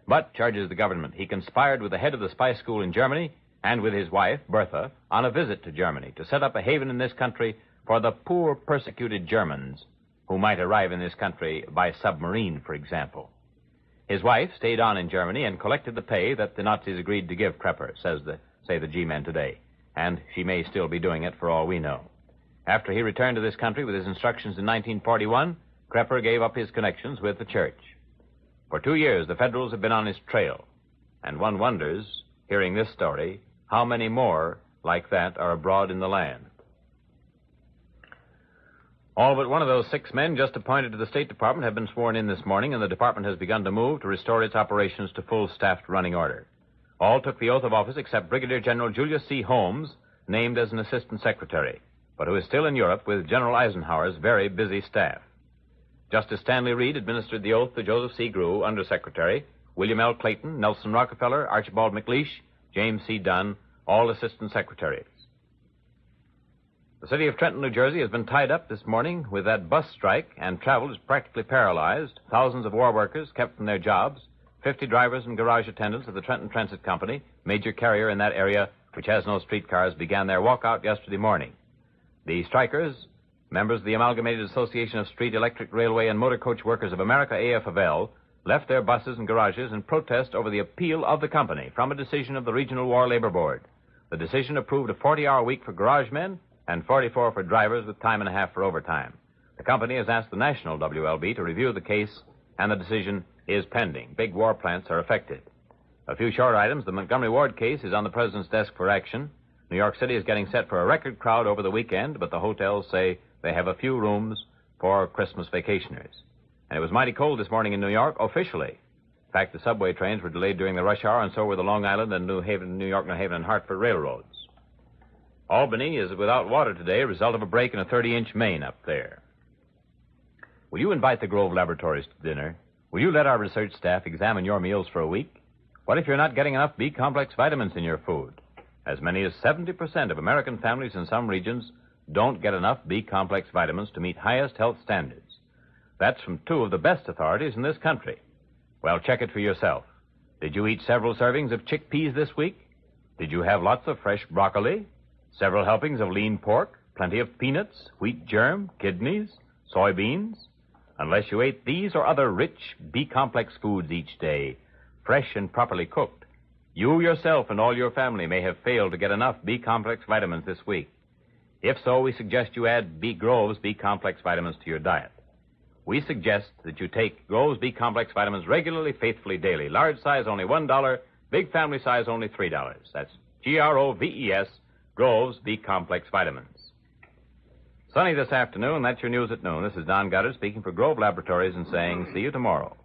But, charges the government, he conspired with the head of the spy school in Germany and with his wife, Bertha, on a visit to Germany to set up a haven in this country for the poor, persecuted Germans who might arrive in this country by submarine, for example. His wife stayed on in Germany and collected the pay that the Nazis agreed to give Krepper, say the G-men today. And she may still be doing it for all we know. After he returned to this country with his instructions in 1941, Krepper gave up his connections with the church. For 2 years, the Federals have been on his trail. And one wonders, hearing this story, how many more like that are abroad in the land. All but one of those 6 men just appointed to the State Department have been sworn in this morning, and the department has begun to move to restore its operations to full staffed running order. All took the oath of office except Brigadier General Julius C. Holmes, named as an assistant secretary, but who is still in Europe with General Eisenhower's very busy staff. Justice Stanley Reed administered the oath to Joseph C. Grew, undersecretary, William L. Clayton, Nelson Rockefeller, Archibald McLeish, James C. Dunn, all assistant secretaries. The city of Trenton, New Jersey, has been tied up this morning with that bus strike, and travel is practically paralyzed. Thousands of war workers kept from their jobs. 50 drivers and garage attendants of the Trenton Transit Company, major carrier in that area which has no streetcars, began their walkout yesterday morning. The strikers, members of the Amalgamated Association of Street, Electric, Railway, and Motor Coach Workers of America, AFL, left their buses and garages in protest over the appeal of the company from a decision of the Regional War Labor Board. The decision approved a 40-hour week for garage men and 44 for drivers with time and a half for overtime. The company has asked the national WLB to review the case, and the decision is pending. Big war plants are affected. A few short items. The Montgomery Ward case is on the president's desk for action. New York City is getting set for a record crowd over the weekend, but the hotels say they have a few rooms for Christmas vacationers. And it was mighty cold this morning in New York, officially. In fact, the subway trains were delayed during the rush hour, and so were the Long Island and New York, New Haven, and Hartford railroads. Albany is without water today, a result of a break in a 30-inch main up there. Will you invite the Grove Laboratories to dinner? Will you let our research staff examine your meals for a week? What if you're not getting enough B-complex vitamins in your food? As many as 70% of American families in some regions don't get enough B-complex vitamins to meet highest health standards. That's from 2 of the best authorities in this country. Well, check it for yourself. Did you eat several servings of chickpeas this week? Did you have lots of fresh broccoli? Several helpings of lean pork? Plenty of peanuts, wheat germ, kidneys, soybeans? Unless you ate these or other rich B-complex foods each day, fresh and properly cooked, you yourself and all your family may have failed to get enough B-complex vitamins this week. If so, we suggest you add Grove's B-complex vitamins to your diet. We suggest that you take Grove's B-complex vitamins regularly, faithfully, daily. Large size, only $1. Big family size, only $3. That's Groves, Grove's B-complex vitamins. Sunny this afternoon. That's your news at noon. This is Don Goddard speaking for Grove Laboratories and saying, see you tomorrow.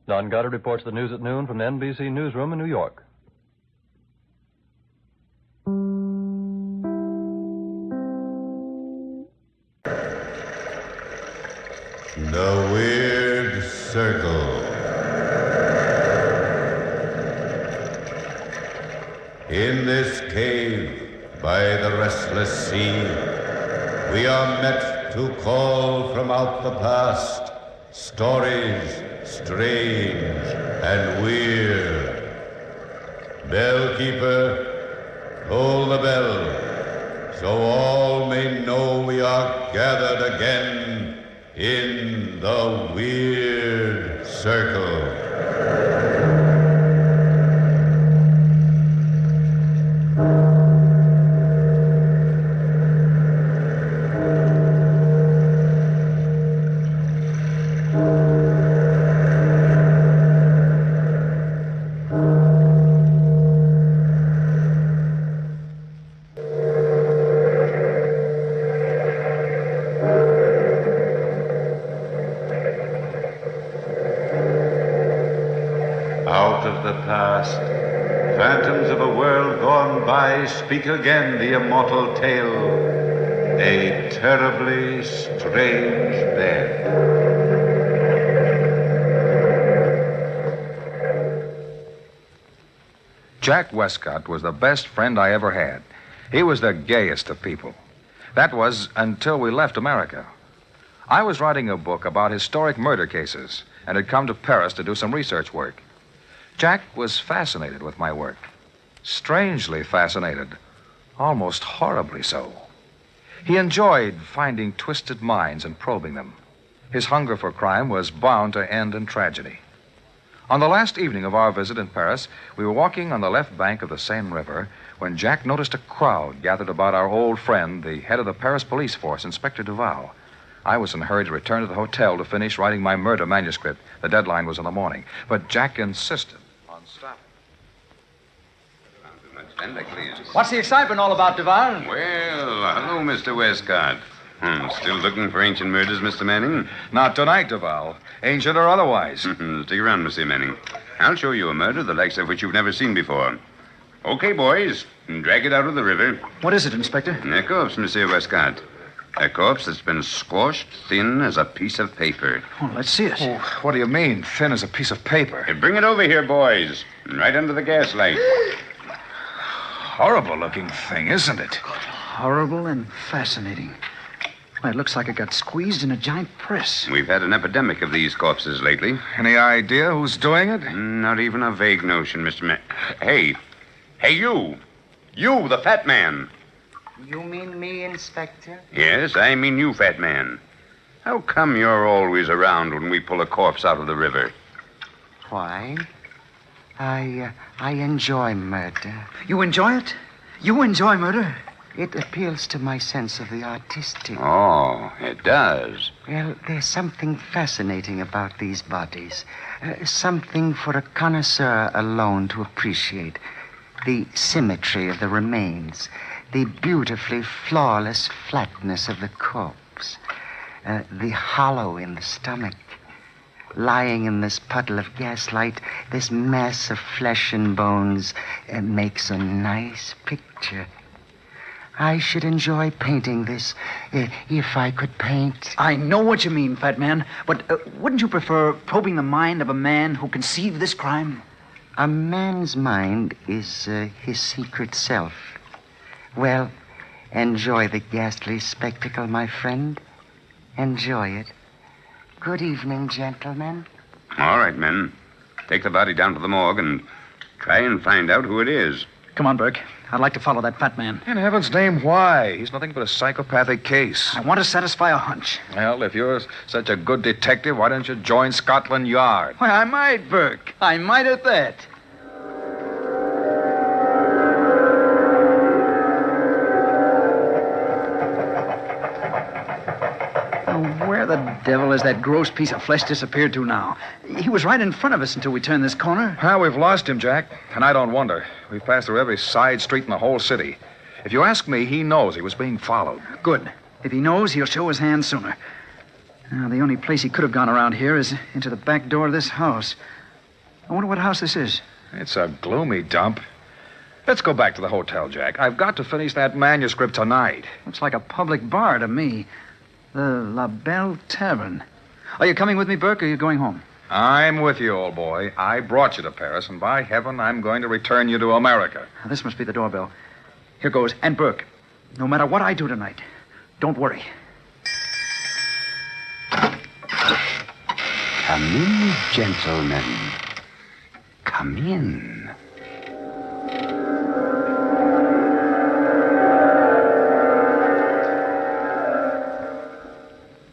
Don Goddard reports the news at noon from the NBC newsroom in New York. The Weird Circle. In this cave by the restless sea, we are met to call from out the past stories strange and weird. Bellkeeper, toll the bell, so all may know we are gathered again in the Weird Circle. Out of the past, phantoms of a world gone by speak again the immortal tale. A terribly strange bed. Jack Westcott was the best friend I ever had. He was the gayest of people. That was until we left America. I was writing a book about historic murder cases and had come to Paris to do some research work. Jack was fascinated with my work. Strangely fascinated. Almost horribly so. He enjoyed finding twisted minds and probing them. His hunger for crime was bound to end in tragedy. On the last evening of our visit in Paris, we were walking on the left bank of the Seine River when Jack noticed a crowd gathered about our old friend, the head of the Paris police force, Inspector Duval. I was in a hurry to return to the hotel to finish writing my murder manuscript. The deadline was in the morning. But Jack insisted on stopping. What's the excitement all about, Duval? Well, hello, Mr. Westcott. Still looking for ancient murders, Mr. Manning? Not tonight, Duval. Ancient or otherwise. Stick around, Mr. Manning. I'll show you a murder the likes of which you've never seen before. Okay, boys. Drag it out of the river. What is it, Inspector? A corpse, Monsieur Westcott. A corpse that's been squashed thin as a piece of paper. Oh, let's see it. Oh, what do you mean, thin as a piece of paper? Hey, bring it over here, boys. Right under the gaslight. Horrible-looking thing, isn't it? Horrible and fascinating. Why, it looks like it got squeezed in a giant press. We've had an epidemic of these corpses lately. Any idea who's doing it? Not even a vague notion, Mr. Hey, you. You, the fat man. You mean me, Inspector? Yes, I mean you, fat man. How come you're always around when we pull a corpse out of the river? Why? I enjoy murder. You enjoy it? You enjoy murder? It appeals to my sense of the artistic. Oh, it does. Well, there's something fascinating about these bodies. Something for a connoisseur alone to appreciate. The symmetry of the remains. The beautifully flawless flatness of the corpse. The hollow in the stomach. Lying in this puddle of gaslight, this mass of flesh and bones makes a nice picture. I should enjoy painting this if I could paint. I know what you mean, fat man, but wouldn't you prefer probing the mind of a man who conceived this crime? A man's mind is his secret self. Well, enjoy the ghastly spectacle, my friend. Enjoy it. Good evening, gentlemen. All right, men. Take the body down to the morgue and try and find out who it is. Come on, Burke. I'd like to follow that fat man. In heaven's name, why? He's nothing but a psychopathic case. I want to satisfy a hunch. Well, if you're such a good detective, why don't you join Scotland Yard? Why, I might, Burke. I might at that. Where the devil has that gross piece of flesh disappeared to now? He was right in front of us until we turned this corner. Well, we've lost him, Jack, and I don't wonder. We've passed through every side street in the whole city. If you ask me, he knows he was being followed. Good. If he knows, he'll show his hand sooner. Now, the only place he could have gone around here is into the back door of this house. I wonder what house this is. It's a gloomy dump. Let's go back to the hotel, Jack. I've got to finish that manuscript tonight. Looks like a public bar to me. The La Belle Tavern. Are you coming with me, Burke, or are you going home? I'm with you, old boy. I brought you to Paris, and by heaven, I'm going to return you to America. Now, this must be the doorbell. Here goes. And Burke, no matter what I do tonight, don't worry. Come in, gentlemen. Come in.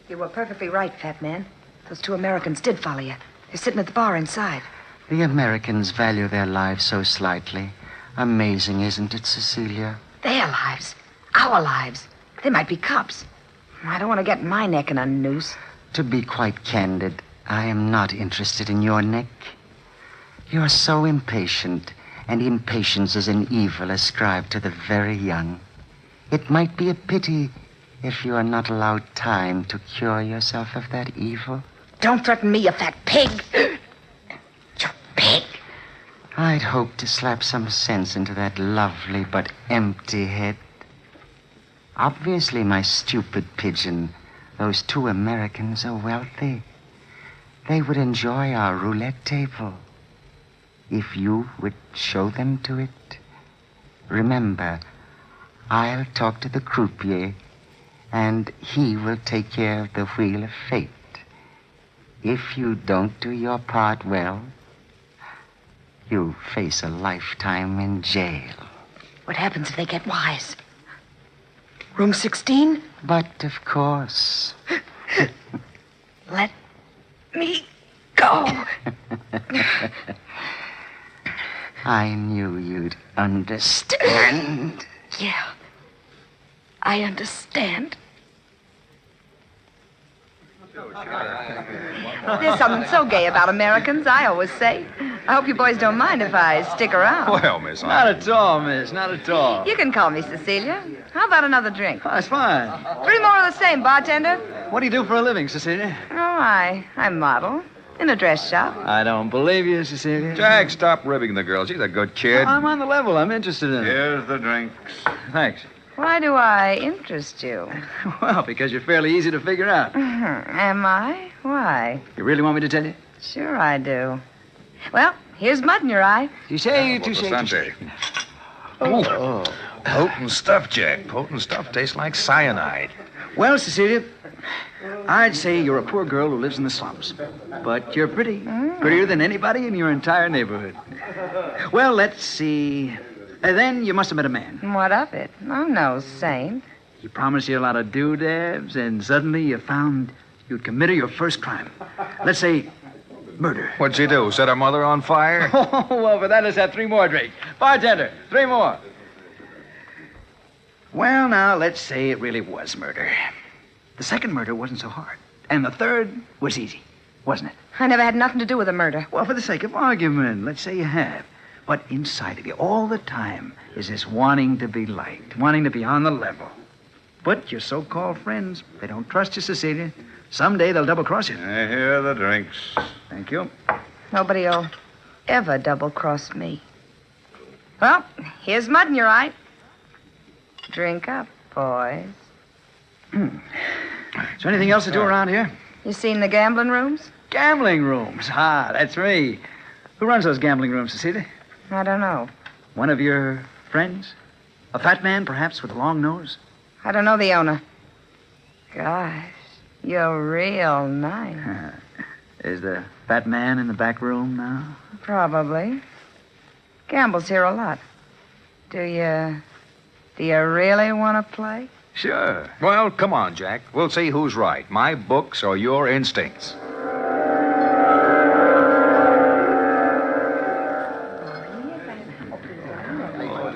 You were perfectly right, fat man. Those two Americans did follow you. They're sitting at the bar inside. The Americans value their lives so slightly. Amazing, isn't it, Cecilia? Their lives. Our lives. They might be cops. I don't want to get my neck in a noose. To be quite candid, I am not interested in your neck. You're so impatient, and impatience is an evil ascribed to the very young. It might be a pity if you are not allowed time to cure yourself of that evil. Don't threaten me, you fat pig. You pig. I'd hoped to slap some sense into that lovely but empty head. Obviously, my stupid pigeon, those two Americans are wealthy. They would enjoy our roulette table if you would show them to it. Remember, I'll talk to the croupier, and he will take care of the wheel of fate. If you don't do your part well, you face a lifetime in jail. What happens if they get wise? Room 16? But of course. Let me go. I knew you'd understand. Yeah, I understand. There's something so gay about Americans, I always say. I hope you boys don't mind if I stick around. Well, Miss, Not at all, miss. Not at all. You can call me Cecilia. How about another drink? That's fine. 3 more of the same, bartender. What do you do for a living, Cecilia? Oh, I model in a dress shop. I don't believe you, Cecilia. Jack, stop ribbing the girl. She's a good kid. I'm on the level. I'm interested in it. Here's the drinks. Thanks. Why do I interest you? Well, because you're fairly easy to figure out. Am I? Why? You really want me to tell you? Sure I do. Well, here's mud in your eye. Touche. Oh, potent stuff, Jack. Potent stuff tastes like cyanide. Well, Cecilia, I'd say you're a poor girl who lives in the slums. But you're pretty. Prettier than anybody in your entire neighborhood. Well, let's see. Then you must have met a man. What of it? I'm no saint. He promised you a lot of doodads, and suddenly you found you'd committed your first crime. Let's say murder. What'd she do? Set her mother on fire? Oh, well, for that, let's have 3 more drinks. Bartender, 3 more. Well, now, let's say it really was murder. The second murder wasn't so hard. And the third was easy, wasn't it? I never had nothing to do with a murder. Well, for the sake of argument, let's say you have. But inside of you, all the time, is this wanting to be liked, wanting to be on the level. But your so-called friends, they don't trust you, Cecilia. Someday they'll double-cross you. Here are the drinks. Thank you. Nobody'll ever double-cross me. Well, here's mud in your eye. Drink up, boys. Is there anything else to do around here? You seen the gambling rooms? Gambling rooms. Ah, that's me. Who runs those gambling rooms, Cecilia? I don't know. One of your friends? A fat man, perhaps, with a long nose? I don't know the owner. Gosh, you're real nice. Is the fat man in the back room now? Probably. Gambles here a lot. Do you really want to play? Sure. Well, come on, Jack. We'll see who's right, my books or your instincts.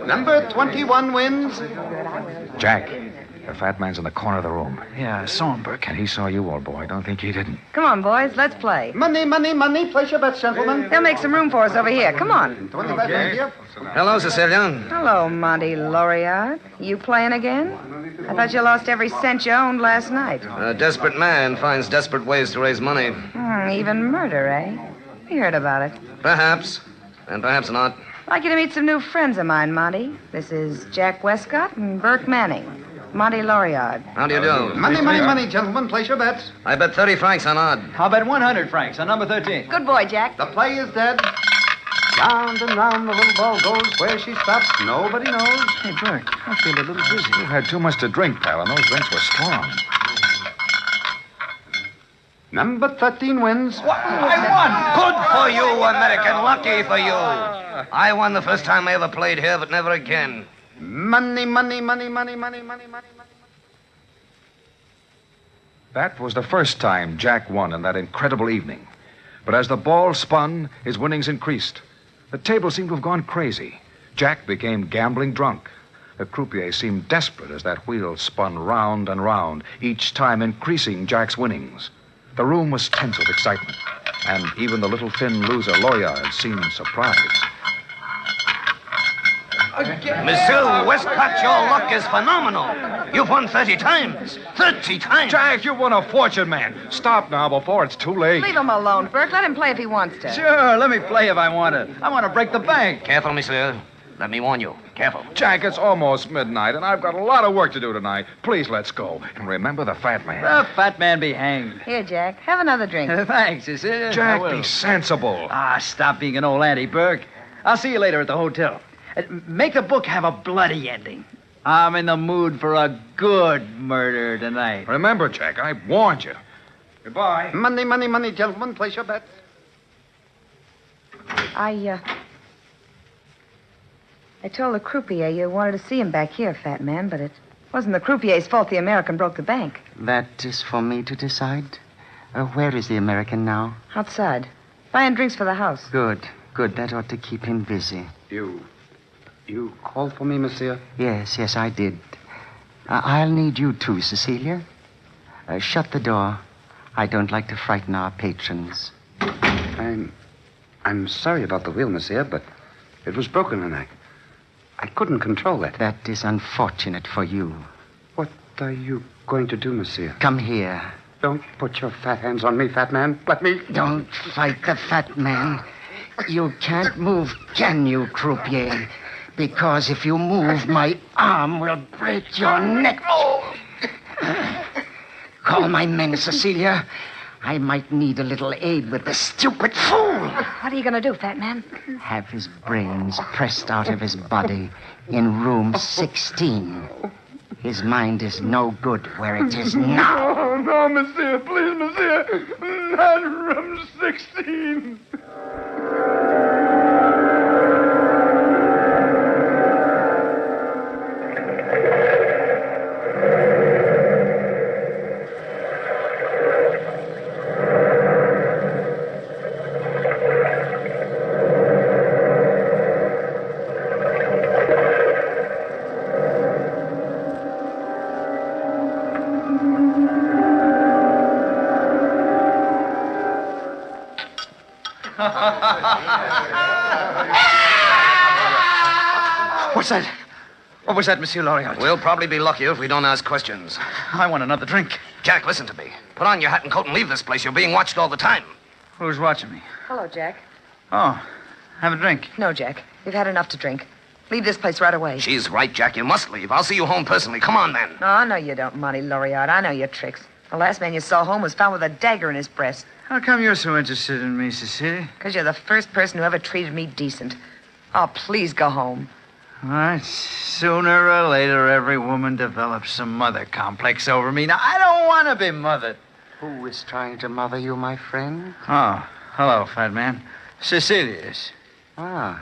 Number 21 wins. Jack, the fat man's in the corner of the room. Yeah, I saw him, Burke. And he saw you, old boy. Don't think he didn't. Come on, boys, let's play. Money, money, money. Place your bets, gentlemen. They'll make some room for us over here. Come on. 25 here. Hello, Cecilia. Hello, Monty Lauriard. You playing again? I thought you lost every cent you owned last night. A desperate man finds desperate ways to raise money. Even murder, eh? We heard about it. Perhaps, and perhaps not. I'd like you to meet some new friends of mine, Monty. This is Jack Westcott and Burke Manning. Monty Lauriard. How do you do? Money, money, money, gentlemen. Place your bets. I bet 30 francs on odd. How about 100 francs on number 13? Good boy, Jack. The play is dead. Round and round the little ball goes. Where she stops, nobody knows. Hey, Burke, I feel a little dizzy. You've had too much to drink, pal, and those drinks were strong. Number 13 wins. I won! Good for you, American. Lucky for you. I won the first time I ever played here, but never again. Money, money, money, money, money, money, money, money. That was the first time Jack won in that incredible evening. But as the ball spun, his winnings increased. The table seemed to have gone crazy. Jack became gambling drunk. The croupier seemed desperate as that wheel spun round and round, each time increasing Jack's winnings. The room was tense with excitement, and even the little thin loser, Loyard, seemed surprised. Monsieur Westcott, your luck is phenomenal. You've won 30 times. 30 times. Jack, you won a fortune, man. Stop now before it's too late. Leave him alone, Burke. Let him play if he wants to. Sure, let me play if I want to. I want to break the bank. Careful, monsieur. Let me warn you. Careful. Jack, it's almost midnight, and I've got a lot of work to do tonight. Please, let's go. And remember the fat man. The fat man be hanged. Here, Jack. Have another drink. Thanks, Cecilia. Jack, be sensible. Stop being an old auntie, Burke. I'll see you later at the hotel. Make the book have a bloody ending. I'm in the mood for a good murder tonight. Remember, Jack, I warned you. Goodbye. Money, gentlemen. Place your bets. I told the croupier you wanted to see him back here, fat man, but it wasn't the croupier's fault the American broke the bank. That is for me to decide. Where is the American now? Outside. Buying drinks for the house. Good. That ought to keep him busy. You called for me, monsieur? Yes, I did. I'll need you too, Cecilia. Shut the door. I don't like to frighten our patrons. I'm sorry about the wheel, monsieur, but it was broken and I couldn't control it. That is unfortunate for you. What are you going to do, monsieur? Come here. Don't put your fat hands on me, fat man. Let me... Don't fight the fat man. You can't move, can you, croupier? Because if you move, my arm will break your neck. Call my men, Cecilia. I might need a little aid with this stupid fool. What are you going to do, fat man? Have his brains pressed out of his body in room 16. His mind is no good where it is now. No, monsieur. Please, monsieur. Not room 16. What's that? What was that, Monsieur Loriot? We'll probably be luckier if we don't ask questions. I want another drink. Jack, listen to me. Put on your hat and coat and leave this place. You're being watched all the time. Who's watching me? Hello, Jack. Oh, have a drink. No, Jack. You've had enough to drink. Leave this place right away. She's right, Jack. You must leave. I'll see you home personally. Come on, then. Oh, no, you don't, Monty Loriot. I know your tricks. The last man you saw home was found with a dagger in his breast. How come you're so interested in me, Cecilia? Because you're the first person who ever treated me decent. Oh, please go home. All right. Sooner or later, every woman develops some mother complex over me. Now, I don't want to be mothered. Who is trying to mother you, my friend? Oh, hello, fat man. Cecilia is. Ah,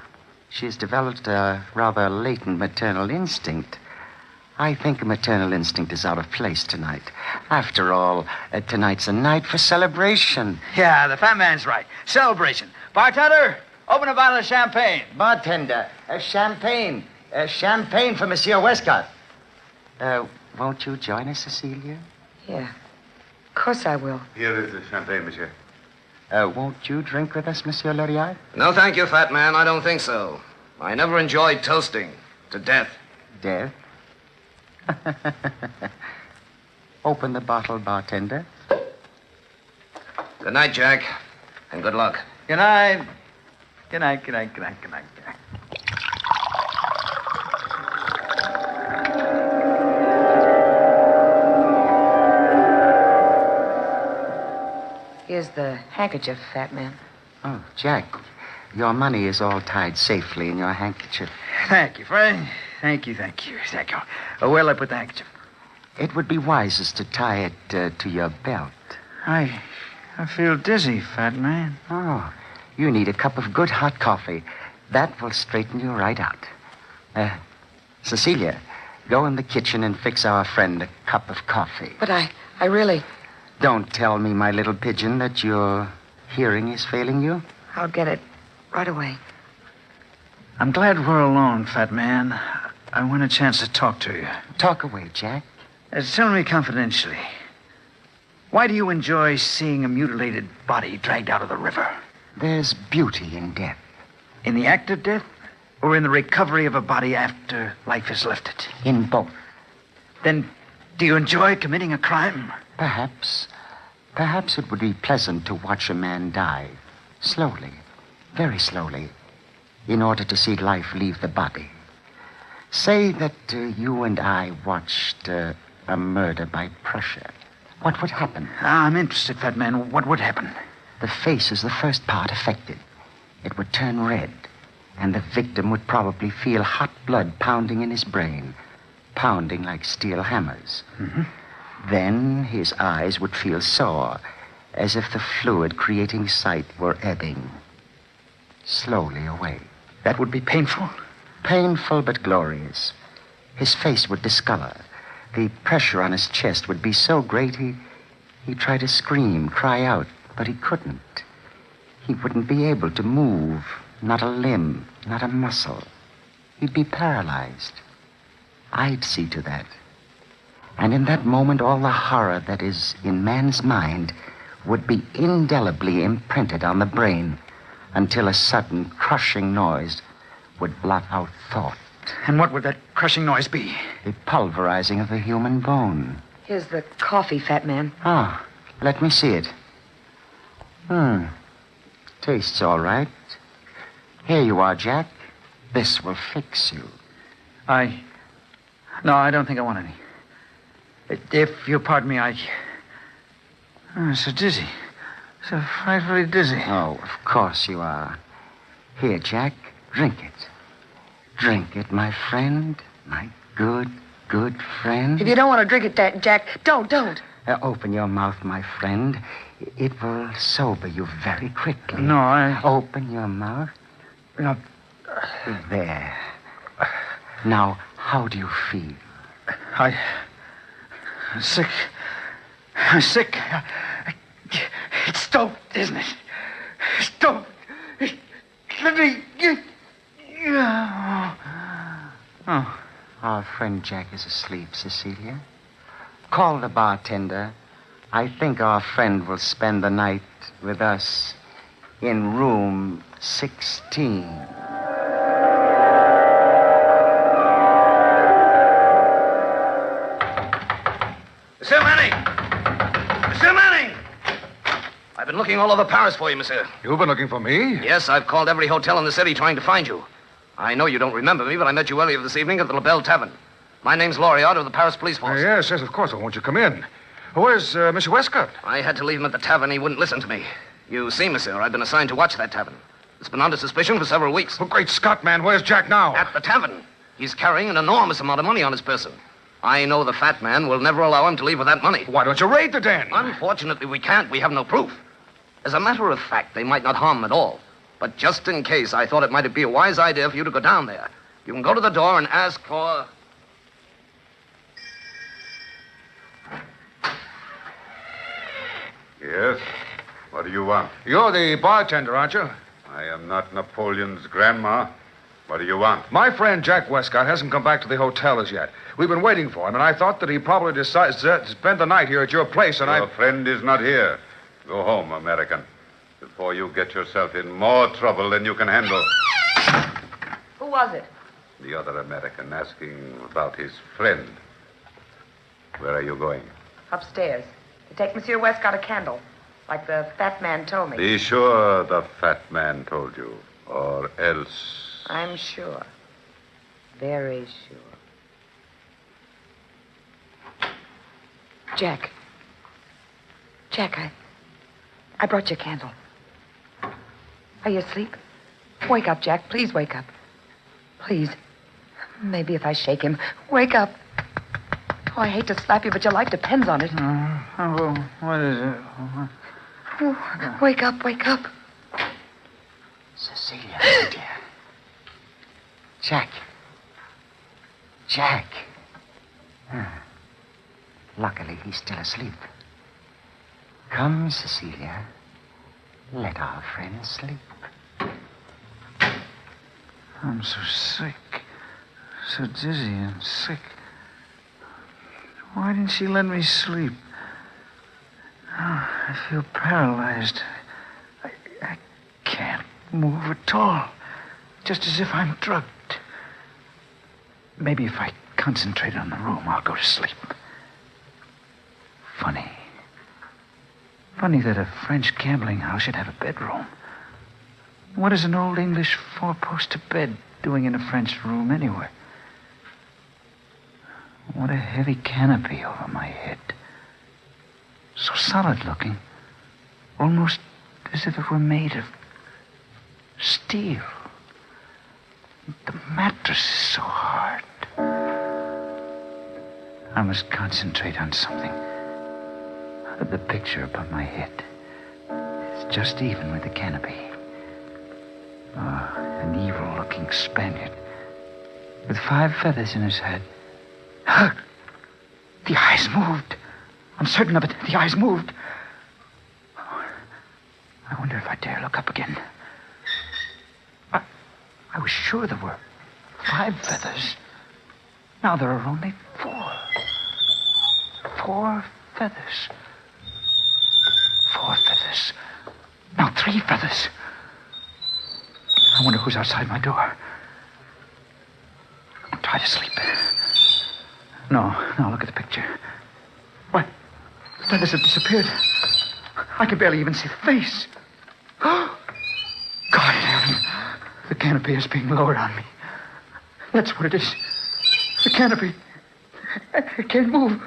she's developed a rather latent maternal instinct. I think a maternal instinct is out of place tonight. After all, tonight's a night for celebration. Yeah, the fat man's right. Celebration. Bartender, open a bottle of champagne. Bartender, champagne. Champagne for Monsieur Westcott. Won't you join us, Cecilia? Yeah. Of course I will. Here is the champagne, monsieur. Won't you drink with us, Monsieur Loriot? No, thank you, fat man. I don't think so. I never enjoyed toasting to death. Death? Open the bottle, bartender. Good night, Jack. And good luck. Good night. Good night. Here's the handkerchief, fat man. Oh, Jack, your money is all tied safely in your handkerchief. Thank you, friend. Thank you. Where'll I put the handkerchief? It would be wisest to tie it to your belt. I feel dizzy, fat man. Oh, you need a cup of good hot coffee. That will straighten you right out. Cecilia, go in the kitchen and fix our friend a cup of coffee. But I really... Don't tell me, my little pigeon, that your hearing is failing you. I'll get it right away. I'm glad we're alone, fat man. I want a chance to talk to you. Talk away, Jack. Tell me confidentially. Why do you enjoy seeing a mutilated body dragged out of the river? There's beauty in death. In the act of death? Or in the recovery of a body after life has left it? In both. Then, do you enjoy committing a crime? Perhaps. Perhaps it would be pleasant to watch a man die. Slowly. Very slowly. In order to see life leave the body. Say that you and I watched a murder by pressure. What would happen? I'm interested, fat man. What would happen? The face is the first part affected. It would turn red, and the victim would probably feel hot blood pounding in his brain, pounding like steel hammers. Mm-hmm. Then his eyes would feel sore, as if the fluid creating sight were ebbing slowly away. That would be painful? Painful but glorious. His face would discolor. The pressure on his chest would be so great he'd try to scream, cry out, but he couldn't. He wouldn't be able to move, not a limb, not a muscle. He'd be paralyzed. I'd see to that. And in that moment, all the horror that is in man's mind would be indelibly imprinted on the brain until a sudden crushing noise would blot out thought. And what would that crushing noise be? The pulverizing of the human bone. Here's the coffee, fat man. Ah, let me see it. Tastes all right. Here you are, Jack. This will fix you. No, I don't think I want any. If you'll pardon me, I'm so dizzy. So frightfully dizzy. Oh, of course you are. Here, Jack, drink it. Drink it, my friend. My good, good friend. If you don't want to drink it, Jack, don't. Open your mouth, my friend. It will sober you very quickly. No, Open your mouth. No. There. Now, how do you feel? I'm sick. I'm sick. It's dope, isn't it? It's dope. Let me... Oh. Our friend Jack is asleep, Cecilia. Call the bartender. I think our friend will spend the night with us in room 16. Monsieur Manning! Monsieur Manning! I've been looking all over Paris for you, monsieur. You've been looking for me? Yes, I've called every hotel in the city trying to find you. I know you don't remember me, but I met you earlier this evening at the La Belle Tavern. My name's Loriot of the Paris Police Force. Yes, of course. Won't you come in? Where's Mr. Westcott? I had to leave him at the tavern. He wouldn't listen to me. You see, monsieur, I've been assigned to watch that tavern. It's been under suspicion for several weeks. Oh, great Scott, man. Where's Jack now? At the tavern. He's carrying an enormous amount of money on his person. I know the fat man will never allow him to leave with that money. Why don't you raid the den? Unfortunately, we can't. We have no proof. As a matter of fact, they might not harm him at all. But just in case, I thought it might be a wise idea for you to go down there. You can go to the door and ask for... Yes? What do you want? You're the bartender, aren't you? I am not Napoleon's grandma. What do you want? My friend Jack Westcott hasn't come back to the hotel as yet. We've been waiting for him, and I thought that he probably decided to spend the night here at your place, and Your friend is not here. Go home, American, before you get yourself in more trouble than you can handle. Who was it? The other American asking about his friend. Where are you going? Upstairs. To take Monsieur Westcott a candle, like the fat man told me. Be sure the fat man told you, or else... I'm sure. Very sure. Jack. Jack, I brought you a candle. Are you asleep? Wake up, Jack. Please wake up. Please. Maybe if I shake him. Wake up. Oh, I hate to slap you, but your life depends on it. What is it? Oh, wake up, wake up. Cecilia, my dear. Jack. Jack. Luckily, he's still asleep. Come, Cecilia. Let our friend sleep. I'm so sick. So dizzy and sick. Why didn't she let me sleep? Oh, I feel paralyzed. I can't move at all. Just as if I'm drugged. Maybe if I concentrate on the room, I'll go to sleep. Funny. Funny that a French gambling house should have a bedroom. What is an old English four-poster bed doing in a French room anyway? What a heavy canopy over my head. So solid looking. Almost as if it were made of steel. The mattress is so hard. I must concentrate on something. The picture above my head. It's just even with the canopy. An evil-looking Spaniard with 5 feathers in his head. The eyes moved. I'm certain of it. The eyes moved. I wonder if I dare look up again. I was sure there were 5 feathers. Now there are only 4. 4 feathers. 4 feathers. Now 3 feathers. I wonder who's outside my door. I'll try to sleep. No, look at the picture. What? The feathers have disappeared. I can barely even see the face. God in heaven. The canopy is being lowered on me. That's what it is. The canopy. I can't move.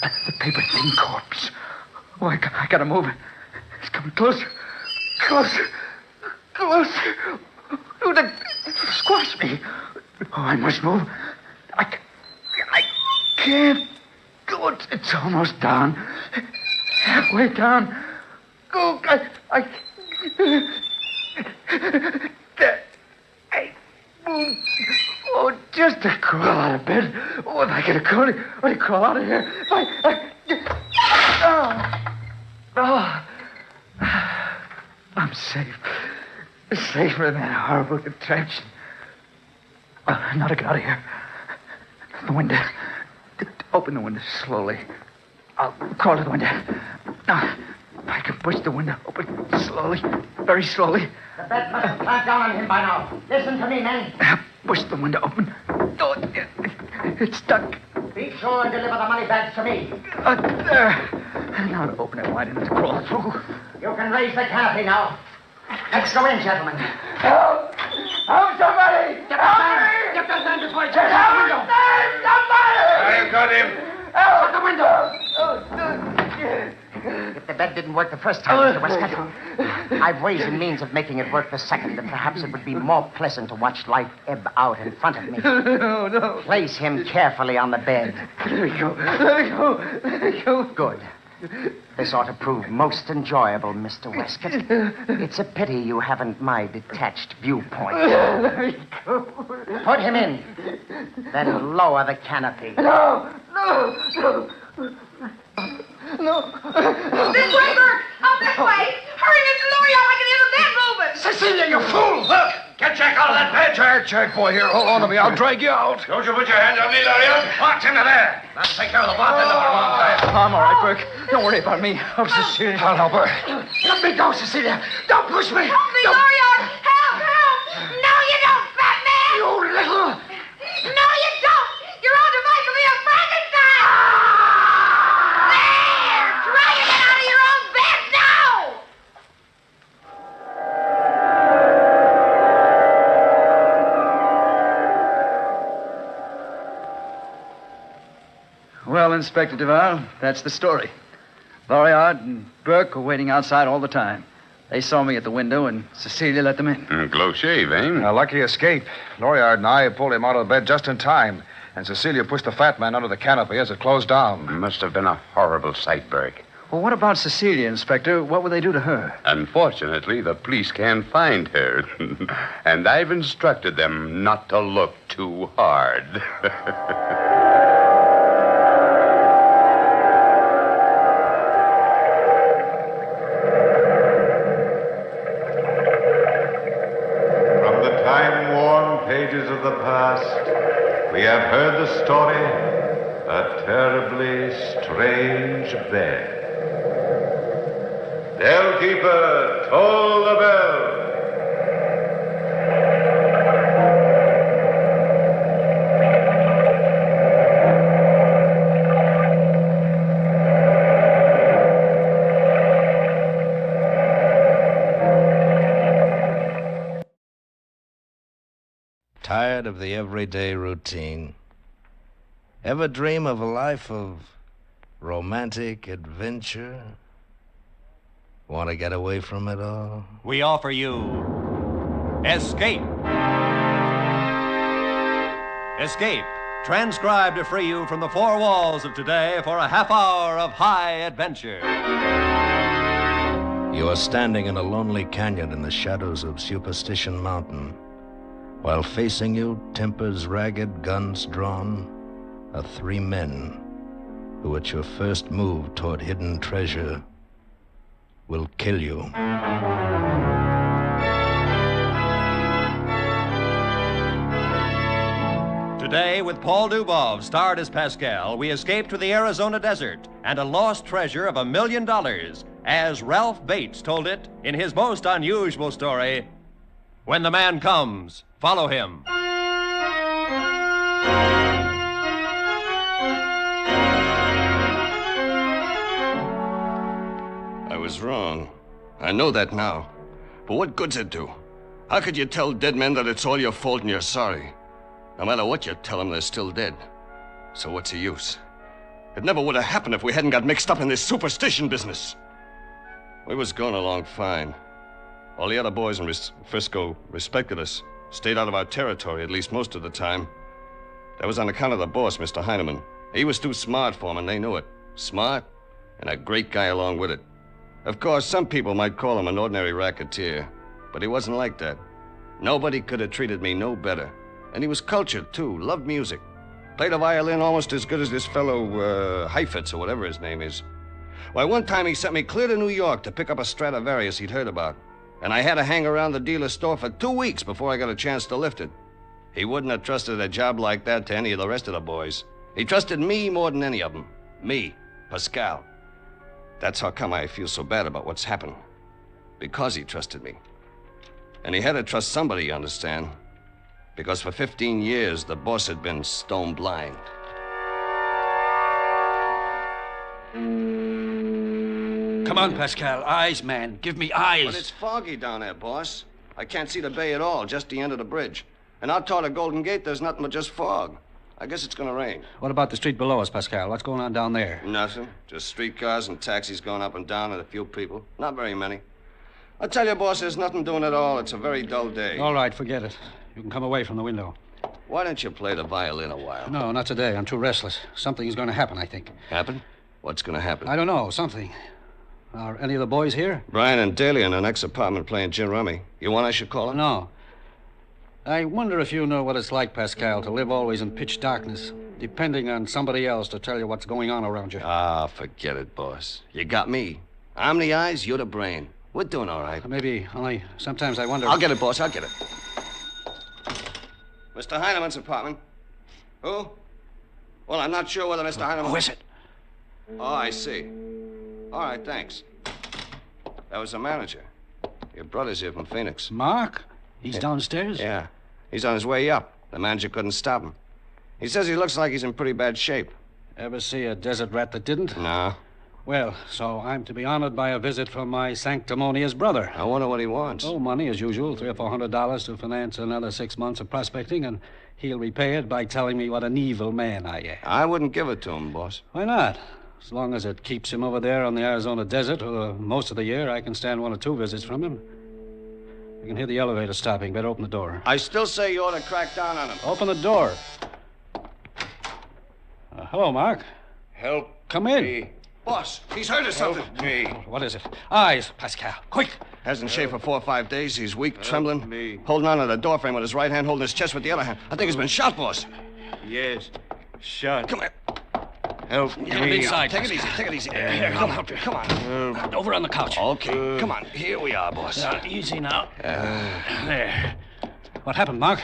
The paper-thin corpse. Oh, I gotta move. It's coming closer. Closer. Closer. Oh, they squash me. Oh, I must move. I can't. Go. It's almost down. Halfway down. Go. There. I move. Oh, just to crawl out of bed. Oh, if I get a crawl out of here. I'm safe. Safer than that horrible contraption. Now to get out of here. The window. Open the window slowly. I'll crawl to the window. Now, if I can push the window open slowly, very slowly. The bed must have clamped down on him by now. Listen to me, men. Push the window open. Oh, it's stuck. Be sure and deliver the money bags to me. There. Now to open it wide enough to crawl through. You can raise the canopy now. Let's go in, gentlemen. Help! Help somebody! Get those men before he jumps out the window. Somebody! I got him. Shut the window. If the bed didn't work the first time, Mr. Westcott, I've ways and means of making it work the second, and perhaps it would be more pleasant to watch life ebb out in front of me. No. Place him carefully on the bed. Let me go. Good. This ought to prove most enjoyable, Mr. Westcott. It's a pity you haven't my detached viewpoint. Let me go. Put him in. Then lower the canopy. No. This way, Bert. Up this way. Hurry, Mr. Noir. I can hear the bed moving. Cecilia, you fool! Look! Get Jack out of that bed! Jack, boy, here, hold on to me. I'll drag you out. Don't you put your hands on me, Larry. March into there. That'll take care of the bartender for a long time. I'm all right, Burke. Don't worry about me. Oh, Cecilia. I'll help her. Let me go, Cecilia. Don't push me. Help me, Noir. Help. No, you don't, fat man. You little... No, you don't. Your own device will be a Frankenstein. There. Try to get out of your own bed now. Well, Inspector Duval, that's the story. Loriard and Burke were waiting outside all the time. They saw me at the window, and Cecilia let them in. Close shave, eh? A lucky escape. Loriard and I pulled him out of the bed just in time, and Cecilia pushed the fat man under the canopy as it closed down. Must have been a horrible sight, Burke. Well, what about Cecilia, Inspector? What would they do to her? Unfortunately, the police can't find her. And I've instructed them not to look too hard. Christmas story, A Terribly Strange Bed. Bellkeeper, toll the bell. Tired of the everyday routine? Ever dream of a life of romantic adventure? Want to get away from it all? We offer you Escape. Escape, transcribed to free you from the four walls of today for a half hour of high adventure. You are standing in a lonely canyon in the shadows of Superstition Mountain. While facing you, tempers ragged, guns drawn, are three men who, at your first move toward hidden treasure, will kill you. Today, with Paul Dubov, starred as Pascal, we escape to the Arizona desert and a lost treasure of $1 million, as Ralph Bates told it in his most unusual story, When the Man Comes. Follow him. I was wrong. I know that now. But what good's it do? How could you tell dead men that it's all your fault and you're sorry? No matter what you tell them, they're still dead. So what's the use? It never would have happened if we hadn't got mixed up in this superstition business. We was going along fine. All the other boys in Frisco respected us. Stayed out of our territory, at least most of the time. That was on account of the boss, Mr. Heineman. He was too smart for him, and they knew it. Smart, and a great guy along with it. Of course, some people might call him an ordinary racketeer, but he wasn't like that. Nobody could have treated me no better. And he was cultured, too, loved music. Played the violin almost as good as this fellow, Heifetz, or whatever his name is. Why, one time he sent me clear to New York to pick up a Stradivarius he'd heard about. And I had to hang around the dealer's store for 2 weeks before I got a chance to lift it. He wouldn't have trusted a job like that to any of the rest of the boys. He trusted me more than any of them. Me, Pascal. That's how come I feel so bad about what's happened. Because he trusted me. And he had to trust somebody, you understand. Because for 15 years, the boss had been stone blind. Come on, Pascal. Eyes, man. Give me eyes. But it's foggy down there, boss. I can't see the bay at all, just the end of the bridge. And out toward the Golden Gate, there's nothing but just fog. I guess it's going to rain. What about the street below us, Pascal? What's going on down there? Nothing. Just streetcars and taxis going up and down and a few people. Not very many. I tell you, boss, there's nothing doing at all. It's a very dull day. All right, forget it. You can come away from the window. Why don't you play the violin a while? No, not today. I'm too restless. Something's going to happen, I think. Happen? What's going to happen? I don't know. Something. Are any of the boys here? Brian and Daly in the next apartment playing gin rummy. You want I should call them? No. I wonder if you know what it's like, Pascal, to live always in pitch darkness, depending on somebody else to tell you what's going on around you. Ah, forget it, boss. You got me. I'm the eyes, you're the brain. We're doing all right. Maybe, only sometimes I wonder... I'll get it, boss. I'll get it. Mr. Heineman's apartment. Who? Well, I'm not sure whether Mr. Heineman... Who is it? Oh, I see. All right, thanks. That was the manager. Your brother's here from Phoenix. Mark? He's downstairs? Yeah. He's on his way up. The manager couldn't stop him. He says he looks like he's in pretty bad shape. Ever see a desert rat that didn't? No. Well, so I'm to be honored by a visit from my sanctimonious brother. I wonder what he wants. Oh, money as usual, $300 or $400 to finance another 6 months of prospecting, and he'll repay it by telling me what an evil man I am. I wouldn't give it to him, boss. Why not? As long as it keeps him over there on the Arizona desert most of the year, I can stand 1 or 2 visits from him. You can hear the elevator stopping. Better open the door. I still say you ought to crack down on him. Open the door. Hello, Mark. Help. Come in. Me. Boss, he's hurt or something. Me. What is it? Eyes, Pascal. Quick. Hasn't shaved for 4 or 5 days. He's weak, trembling. Me. Holding on to the doorframe with his right hand, holding his chest with the other hand. I think he's been shot, boss. Yes. Shot. Come here. Help Get him inside. Take it easy. Take it easy. Here, I'll help you. Come on. Over on the couch. Okay. Come on. Here we are, boss. Easy now. There. What happened, Mark?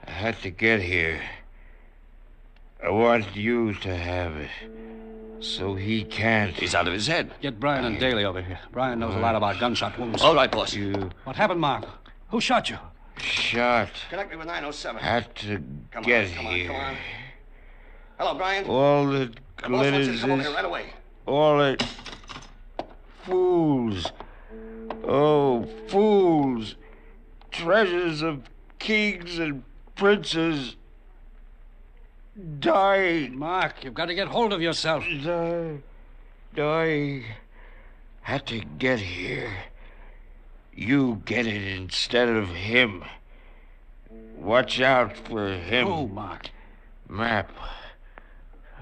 I had to get here. I want you to have it. So he can't. He's out of his head. Get Brian and Daly over here. Brian knows a lot about gunshot wounds. All right, boss. What happened, Mark? Who shot you? Shot. Connect me with 907. Had to Come get on, come here. on, come on. Hello, Brian. All the The boss wants you glitters to come over is here right away. all the fools. Oh, fools. Treasures of kings and princes died. Mark, you've got to get hold of yourself. I had to get here. You get it instead of him. Watch out for him. Who, Mark? Map.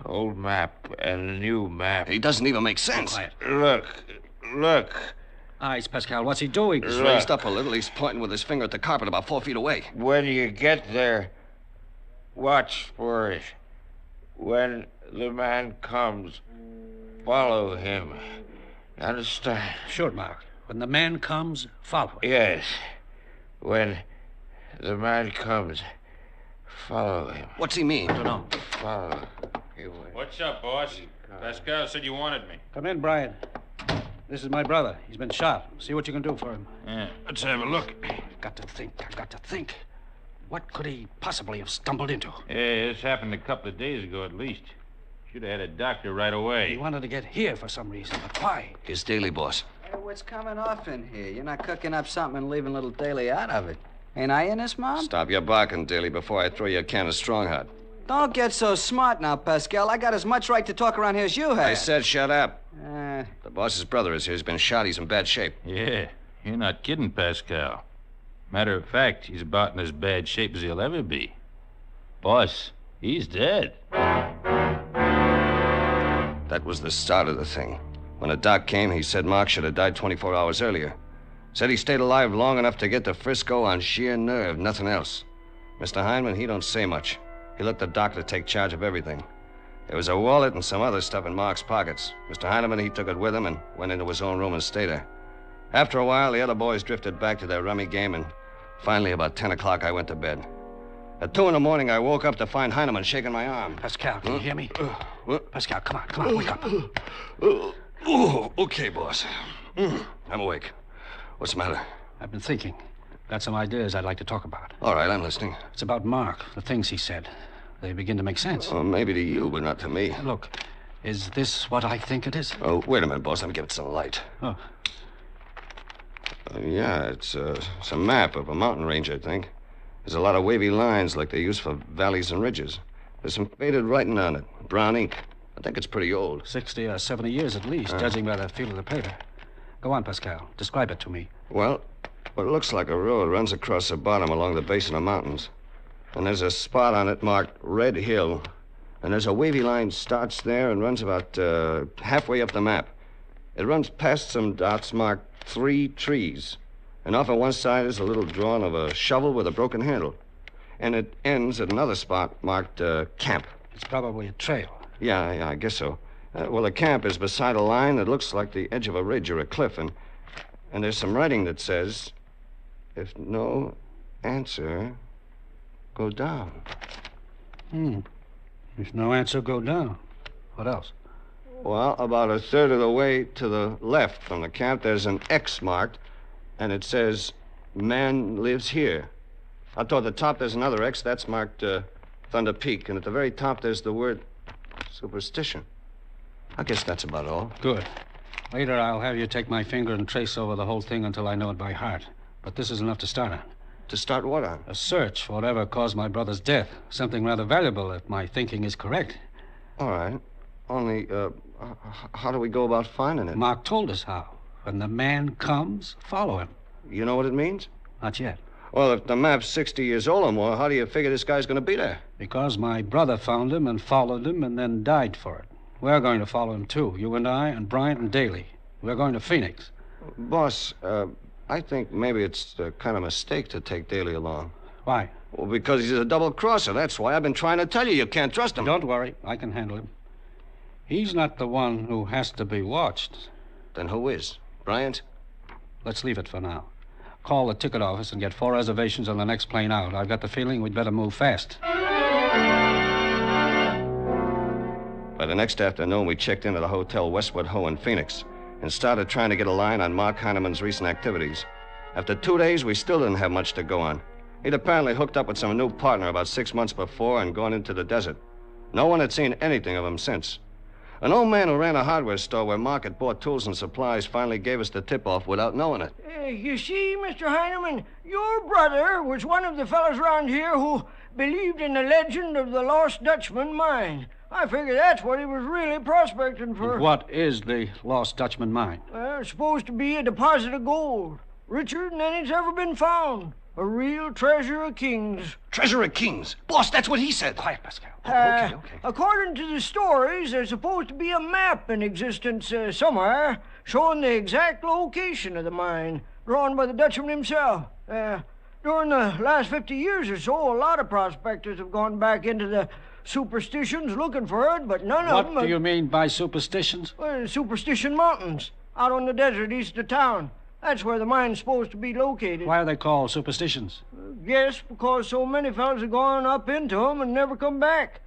Old map and a new map. He doesn't even make sense. Quiet. Look. Eyes, Pascal. What's he doing? He's raised up a little. He's pointing with his finger at the carpet about 4 feet away. When you get there, watch for it. When the man comes, follow him. Understand? Sure, Mark. When the man comes, follow him. Yes. When the man comes, follow him. What's he mean? I don't know. Follow him. What's up, boss? Pascal said you wanted me. Come in, Brian. This is my brother. He's been shot. See what you can do for him. Yeah, let's have a look. I've got to think. What could he possibly have stumbled into? Yeah, this happened a couple of days ago at least. Should have had a doctor right away. He wanted to get here for some reason, but why? Here's Daly, boss. Hey, what's coming off in here? You're not cooking up something and leaving little Daly out of it. Ain't I in this, Mom? Stop your barking, Daly, before I throw you a can of Strong Hot. Don't get so smart now, Pascal. I got as much right to talk around here as you have. I said shut up. The boss's brother is here. He's been shot. He's in bad shape. Yeah, you're not kidding, Pascal. Matter of fact, he's about in as bad shape as he'll ever be. Boss, he's dead. That was the start of the thing. When the doc came, he said Mark should have died 24 hours earlier. Said he stayed alive long enough to get to Frisco on sheer nerve, nothing else. Mr. Heineman, he don't say much. He let the doctor take charge of everything. There was a wallet and some other stuff in Mark's pockets. Mr. Heineman, he took it with him and went into his own room and stayed there. After a while, the other boys drifted back to their rummy game, and finally, about 10 o'clock, I went to bed. At 2 in the morning, I woke up to find Heineman shaking my arm. Pascal, can you hear me? Pascal, come on, wake up. Okay, boss. I'm awake. What's the matter? I've been thinking. Got some ideas I'd like to talk about. All right, I'm listening. It's about Mark, the things he said. They begin to make sense. Oh, maybe to you, but not to me. Look, is this what I think it is? Oh, wait a minute, boss. Let me give it some light. Oh. Yeah, it's a map of a mountain range, I think. There's a lot of wavy lines like they use for valleys and ridges. There's some faded writing on it, brown ink. I think it's pretty old. 60 or 70 years at least, judging by the feel of the paper. Go on, Pascal. Describe it to me. Well, what looks like a road runs across the bottom along the base of the mountains. And there's a spot on it marked Red Hill. And there's a wavy line starts there and runs about halfway up the map. It runs past some dots marked 3 trees. And off on one side is a little drawing of a shovel with a broken handle. And it ends at another spot marked camp. It's probably a trail. Yeah, I guess so. Well, the camp is beside a line that looks like the edge of a ridge or a cliff. And there's some writing that says, if no answer, go down. If no answer, go down. What else? Well, about a third of the way to the left from the camp, there's an X marked, and it says, man lives here. Out toward the top, there's another X. That's marked Thunder Peak. And at the very top, there's the word superstition. I guess that's about all. Good. Later, I'll have you take my finger and trace over the whole thing until I know it by heart. But this is enough to start on. To start what on? A search for whatever caused my brother's death. Something rather valuable if my thinking is correct. All right. Only, how do we go about finding it? Mark told us how. When the man comes, follow him. You know what it means? Not yet. Well, if the map's 60 years old or more, how do you figure this guy's going to be there? Because my brother found him and followed him and then died for it. We're going to follow him, too. You and I and Bryant and Daly. We're going to Phoenix. Boss, I think maybe it's a kind of mistake to take Daly along. Why? Well, because he's a double-crosser. That's why I've been trying to tell you. You can't trust him. Don't worry. I can handle him. He's not the one who has to be watched. Then who is? Bryant? Let's leave it for now. Call the ticket office and get 4 reservations on the next plane out. I've got the feeling we'd better move fast. By the next afternoon, we checked into the Hotel Westwood Ho in Phoenix and started trying to get a line on Mark Heineman's recent activities. After 2 days, we still didn't have much to go on. He'd apparently hooked up with some new partner about 6 months before and gone into the desert. No one had seen anything of him since. An old man who ran a hardware store where Mark had bought tools and supplies finally gave us the tip-off without knowing it. You see, Mr. Heineman, your brother was one of the fellows around here who believed in the legend of the Lost Dutchman mine. I figure that's what he was really prospecting for. And what is the Lost Dutchman mine? Well, it's supposed to be a deposit of gold, richer than it's ever been found. A real treasure of kings. Treasure of kings? Boss, that's what he said. Quiet, Pascal. Okay. According to the stories, there's supposed to be a map in existence somewhere showing the exact location of the mine, drawn by the Dutchman himself. During the last 50 years or so, a lot of prospectors have gone back into the superstitions looking for it, but none of them... What do you mean by superstitions? Superstition Mountains, out on the desert east of town. That's where the mine's supposed to be located. Why are they called superstitions? Yes, because so many fellas have gone up into them and never come back.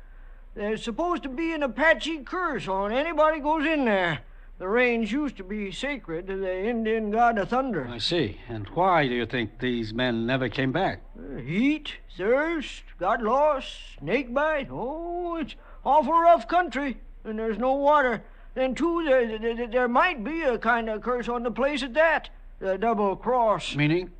There's supposed to be an Apache curse on anybody goes in there. The range used to be sacred to the Indian god of thunder. I see. And why do you think these men never came back? Heat, thirst, got lost, snake bite. Oh, it's awful rough country, and there's no water. Then, too, there might be a kind of curse on the place at that. The double cross. Meaning?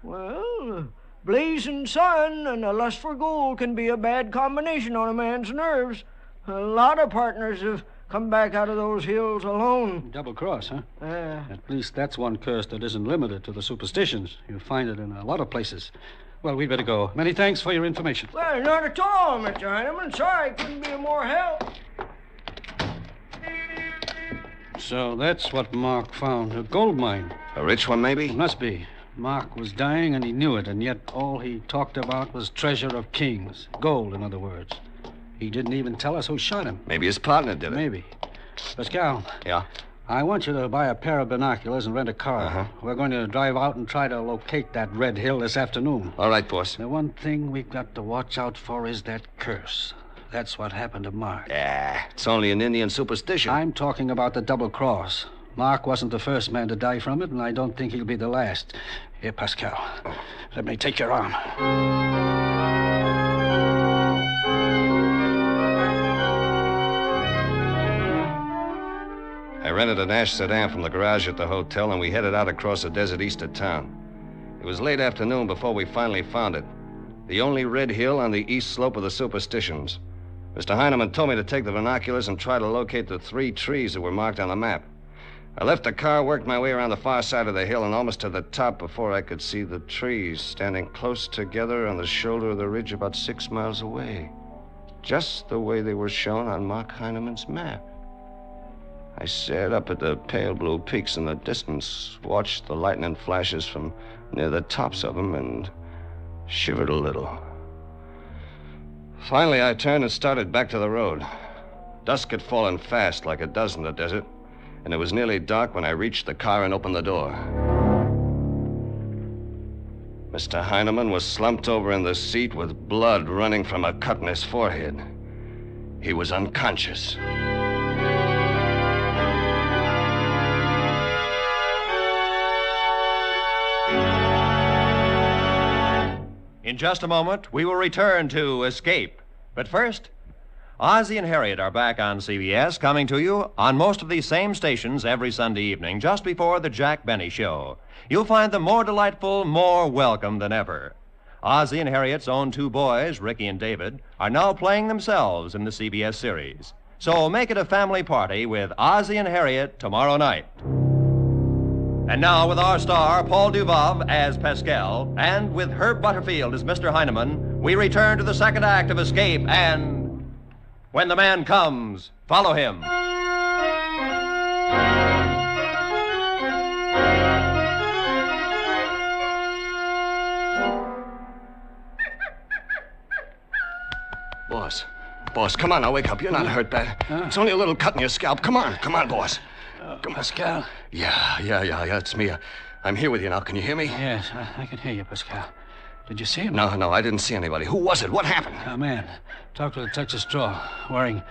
Well, blazing sun and a lust for gold can be a bad combination on a man's nerves. A lot of partners have come back out of those hills alone. Double cross, huh? At least that's one curse that isn't limited to the superstitions. You find it in a lot of places. Well, we'd better go. Many thanks for your information. Well, not at all, Mr. Heineman. Sorry I couldn't be of more help. So that's what Mark found, a gold mine. A rich one, maybe? Must be. Mark was dying and he knew it, and yet all he talked about was treasure of kings. Gold, in other words. He didn't even tell us who shot him. Maybe his partner did it. Maybe. Pascal. Yeah? I want you to buy a pair of binoculars and rent a car. Uh-huh. We're going to drive out and try to locate that red hill this afternoon. All right, boss. The one thing we've got to watch out for is that curse. That's what happened to Mark. Yeah, it's only an Indian superstition. I'm talking about the double cross. Mark wasn't the first man to die from it, and I don't think he'll be the last. Here, Pascal, let me take your arm. I rented an Ash sedan from the garage at the hotel, and we headed out across the desert east of town. It was late afternoon before we finally found it. The only red hill on the east slope of the superstitions. Mr. Heineman told me to take the binoculars and try to locate the 3 trees that were marked on the map. I left the car, worked my way around the far side of the hill, and almost to the top before I could see the trees standing close together on the shoulder of the ridge about 6 miles away. Just the way they were shown on Mark Heineman's map. I stared up at the pale blue peaks in the distance, watched the lightning flashes from near the tops of them, and shivered a little. Finally, I turned and started back to the road. Dusk had fallen fast, like it does in the desert, and it was nearly dark when I reached the car and opened the door. Mr. Heineman was slumped over in the seat with blood running from a cut in his forehead. He was unconscious. In just a moment, we will return to Escape. But first, Ozzie and Harriet are back on CBS, coming to you on most of these same stations every Sunday evening, just before the Jack Benny Show. You'll find them more delightful, more welcome than ever. Ozzie and Harriet's own 2 boys, Ricky and David, are now playing themselves in the CBS series. So make it a family party with Ozzie and Harriet tomorrow night. And now, with our star, Paul Dubov as Pascal, and with Herb Butterfield as Mr. Heineman, we return to the second act of Escape and... When the man comes, follow him. Boss, come on now, wake up. You're not hurt bad. It's only a little cut in your scalp. Come on, boss. Come on. Pascal? Yeah, it's me. I'm here with you now. Can you hear me? Yes, I can hear you, Pascal. Did you see him? No, I didn't see anybody. Who was it? What happened? A man. Talked with a Texas draw, wearing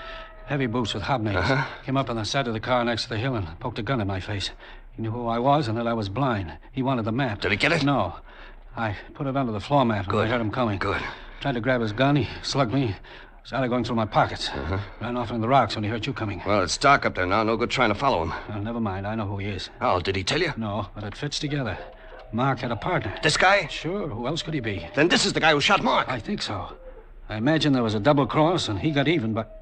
Heavy boots with hobnails. Came up on the side of the car next to the hill and poked a gun in my face. He knew who I was and that I was blind. He wanted the map. Did he get it? No. I put it under the floor mat when I heard him coming. Good. Tried to grab his gun. He slugged me. Started going through my pockets. Ran off in the rocks when he heard you coming. Well, it's dark up there now. No good trying to follow him. Never mind. I know who he is. Oh, did he tell you? No, but it fits together. Mark had a partner. This guy? Sure. Who else could he be? Then this is the guy who shot Mark. I think so. I imagine there was a double cross and he got even, but...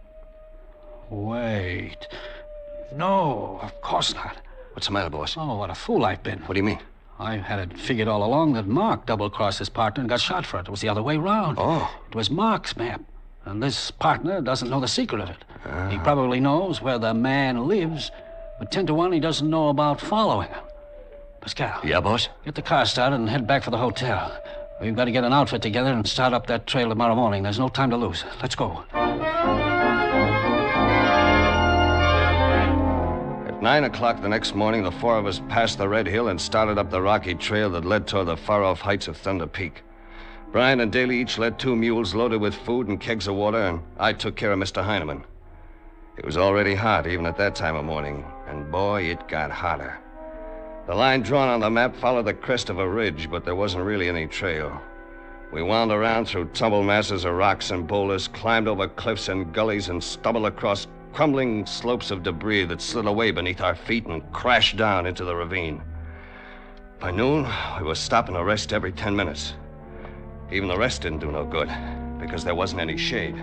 Wait. No, of course not. What's the matter, boss? Oh, what a fool I've been. What do you mean? I had it figured all along that Mark double-crossed his partner and got shot for it. It was the other way round. Oh. It was Mark's map. And this partner doesn't know the secret of it. He probably knows where the man lives, but 10 to 1 he doesn't know about following him. Pascal. Yeah, boss? Get the car started and head back for the hotel. We've got to get an outfit together and start up that trail tomorrow morning. There's no time to lose. Let's go. At 9 o'clock the next morning, the four of us passed the Red Hill and started up the rocky trail that led toward the far-off heights of Thunder Peak. Brian and Daly each led 2 mules loaded with food and kegs of water, and I took care of Mr. Heineman. It was already hot, even at that time of morning, and boy, it got hotter. The line drawn on the map followed the crest of a ridge, but there wasn't really any trail. We wound around through tumbled masses of rocks and boulders, climbed over cliffs and gullies, and stumbled across crumbling slopes of debris that slid away beneath our feet and crashed down into the ravine. By noon, we were stopping to rest every 10 minutes. Even the rest didn't do no good, because there wasn't any shade.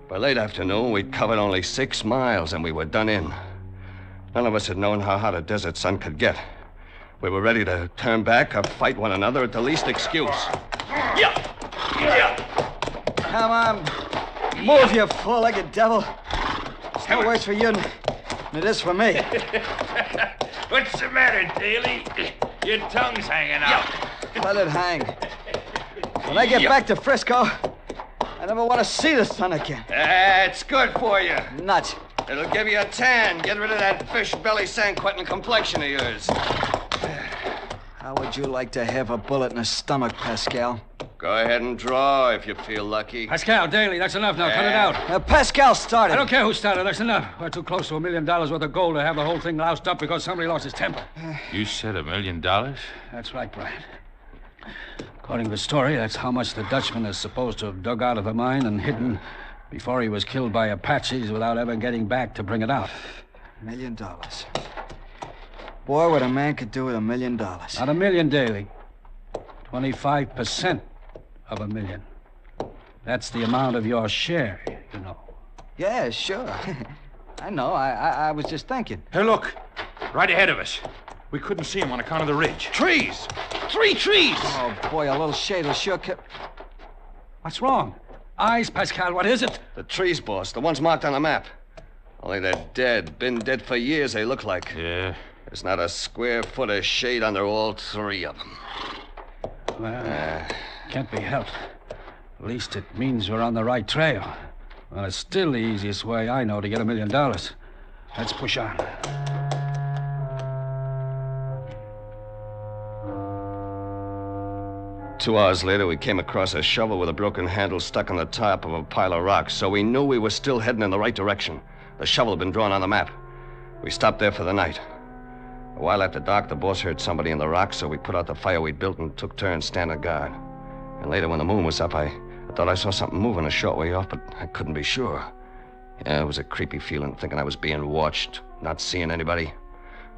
By late afternoon, we'd covered only 6 miles, and we were done in. None of us had known how hot a desert sun could get. We were ready to turn back or fight one another at the least excuse. Come on. Move, you four-legged devil. Still worse for you than it is for me. What's the matter, Daly? Your tongue's hanging out. Let it hang. When I get back to Frisco, I never want to see the sun again. It's good for you. Nuts. It'll give you a tan. Get rid of that fish belly San Quentin complexion of yours. How would you like to have a bullet in the stomach, Pascal? Go ahead and draw if you feel lucky. Pascal, Daly, that's enough now. Cut it out. Pascal started. I don't care who started. That's enough. We're too close to $1 million worth of gold to have the whole thing loused up because somebody lost his temper. You said $1 million? That's right, Brian. According to the story, that's how much the Dutchman is supposed to have dug out of the mine and hidden before he was killed by Apaches without ever getting back to bring it out. $1 million. Boy, what a man could do with $1 million. Not $1 million, Daly. 25% of $1 million. That's the amount of your share, you know. Yeah, sure. I know. I was just thinking. Hey, look. Right ahead of us. We couldn't see him on account of the ridge. Trees! 3 trees! Oh, boy, a little shade will sure keep... What's wrong? Eyes, Pascal, what is it? The trees, boss. The ones marked on the map. Only they're dead. Been dead for years, they look like. Yeah. There's not a square foot of shade under all 3 of them. Well, can't be helped. At least it means we're on the right trail. Well, it's still the easiest way I know to get $1 million. Let's push on. Two hours later, we came across a shovel with a broken handle stuck on the top of a pile of rocks, so we knew we were still heading in the right direction. The shovel had been drawn on the map. We stopped there for the night. A while after dark, the boss heard somebody in the rocks, so we put out the fire we'd built and took turns standing guard. And later, when the moon was up, I thought I saw something moving a short way off, but I couldn't be sure. Yeah, it was a creepy feeling, thinking I was being watched, not seeing anybody.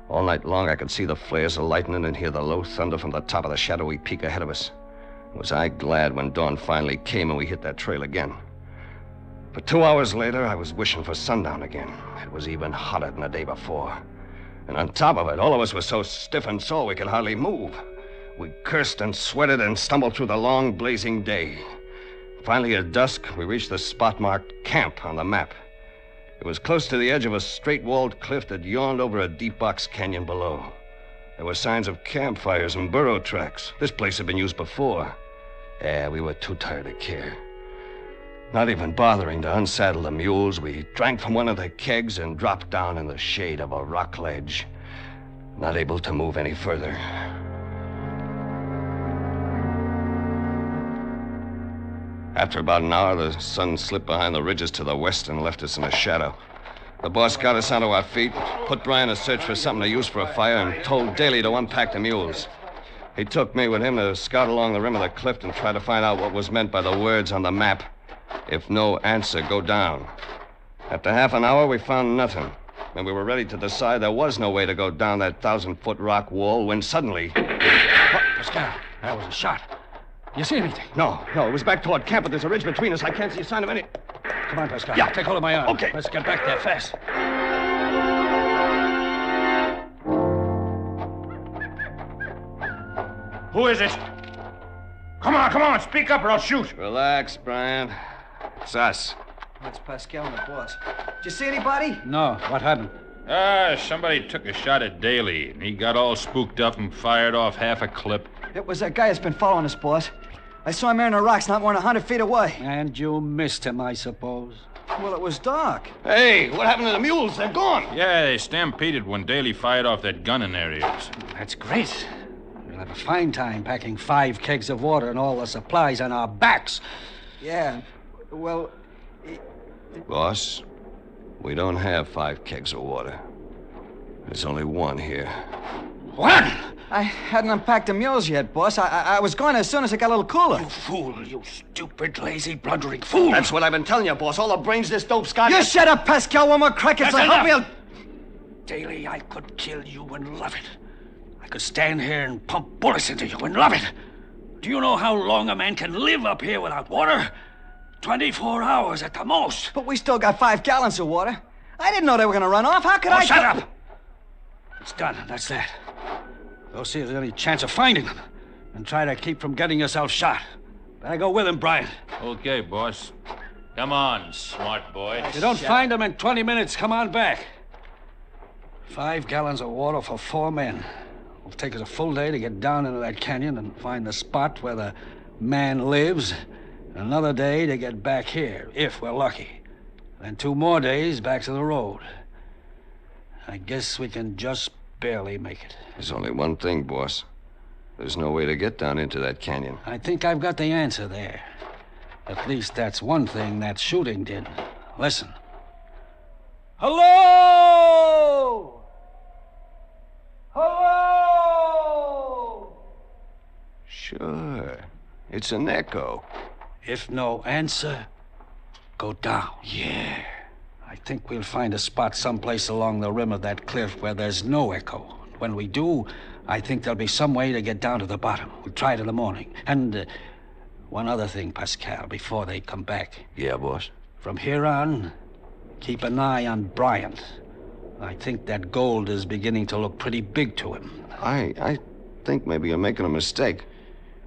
All night long, I could see the flares of lightning and hear the low thunder from the top of the shadowy peak ahead of us. Was I glad when dawn finally came and we hit that trail again. But 2 hours later, I was wishing for sundown again. It was even hotter than the day before. And on top of it, all of us were so stiff and sore we could hardly move. We cursed and sweated and stumbled through the long, blazing day. Finally, at dusk, we reached the spot marked camp on the map. It was close to the edge of a straight-walled cliff that yawned over a deep box canyon below. There were signs of campfires and burro tracks. This place had been used before. Yeah, we were too tired to care. Not even bothering to unsaddle the mules, we drank from one of the kegs and dropped down in the shade of a rock ledge, not able to move any further. After about an hour, the sun slipped behind the ridges to the west and left us in a shadow. The boss got us onto our feet, put Brian to search for something to use for a fire, and told Daly to unpack the mules. He took me with him to scout along the rim of the cliff and try to find out what was meant by the words on the map. If no answer, go down. After half an hour, we found nothing. And we were ready to decide there was no way to go down that 1,000-foot rock wall when suddenly... What, Pascal? That was a shot. You see anything? No, it was back toward camp, but there's a ridge between us. I can't see a sign of any... Come on, Pascal. Yeah. Take hold of my arm. Okay. Let's get back there fast. Who is it? Come on, speak up or I'll shoot. Relax, Brian. It's us. That's Pascal and the boss. Did you see anybody? No. What happened? Somebody took a shot at Daly, and he got all spooked up and fired off half a clip. It was that guy that's been following us, boss. I saw him there in the rocks not more than 100 feet away. And you missed him, I suppose. Well, it was dark. Hey, what happened to the mules? They're gone. Yeah, they stampeded when Daly fired off that gun in their ears. That's great. We'll have a fine time packing 5 kegs of water and all the supplies on our backs. Yeah, well... Boss, we don't have 5 kegs of water. There's only one here. What? I hadn't unpacked the mules yet, boss. I was going as soon as it got a little cooler. You fool, you stupid, lazy, blundering fool. That's what I've been telling you, boss. All the brains this dope's got... You shut up, Pascal. One more crack and help me. Daly, I could kill you and love it. I could stand here and pump bullets into you and love it. Do you know how long a man can live up here without water? 24 hours at the most. But we still got 5 gallons of water. I didn't know they were going to run off. How could I... Shut up! It's done. That's that. Go see if there's any chance of finding them. And try to keep from getting yourself shot. Better go with him, Brian. Okay, boss. Come on, smart boy. If you don't find them in 20 minutes, come on back. 5 gallons of water for 4 men. It'll take us a full day to get down into that canyon and find the spot where the man lives. And another day to get back here, if we're lucky. Then 2 more days back to the road. I guess we can just barely make it. There's only one thing, boss. There's no way to get down into that canyon. I think I've got the answer there. At least that's one thing that shooting did. Listen. Hello! Hello! Sure. It's an echo. If no answer, go down. Yeah. I think we'll find a spot someplace along the rim of that cliff where there's no echo. When we do, I think there'll be some way to get down to the bottom. We'll try it in the morning. And one other thing, Pascal, before they come back. Yeah, boss? From here on, keep an eye on Bryant. I think that gold is beginning to look pretty big to him. I think maybe you're making a mistake.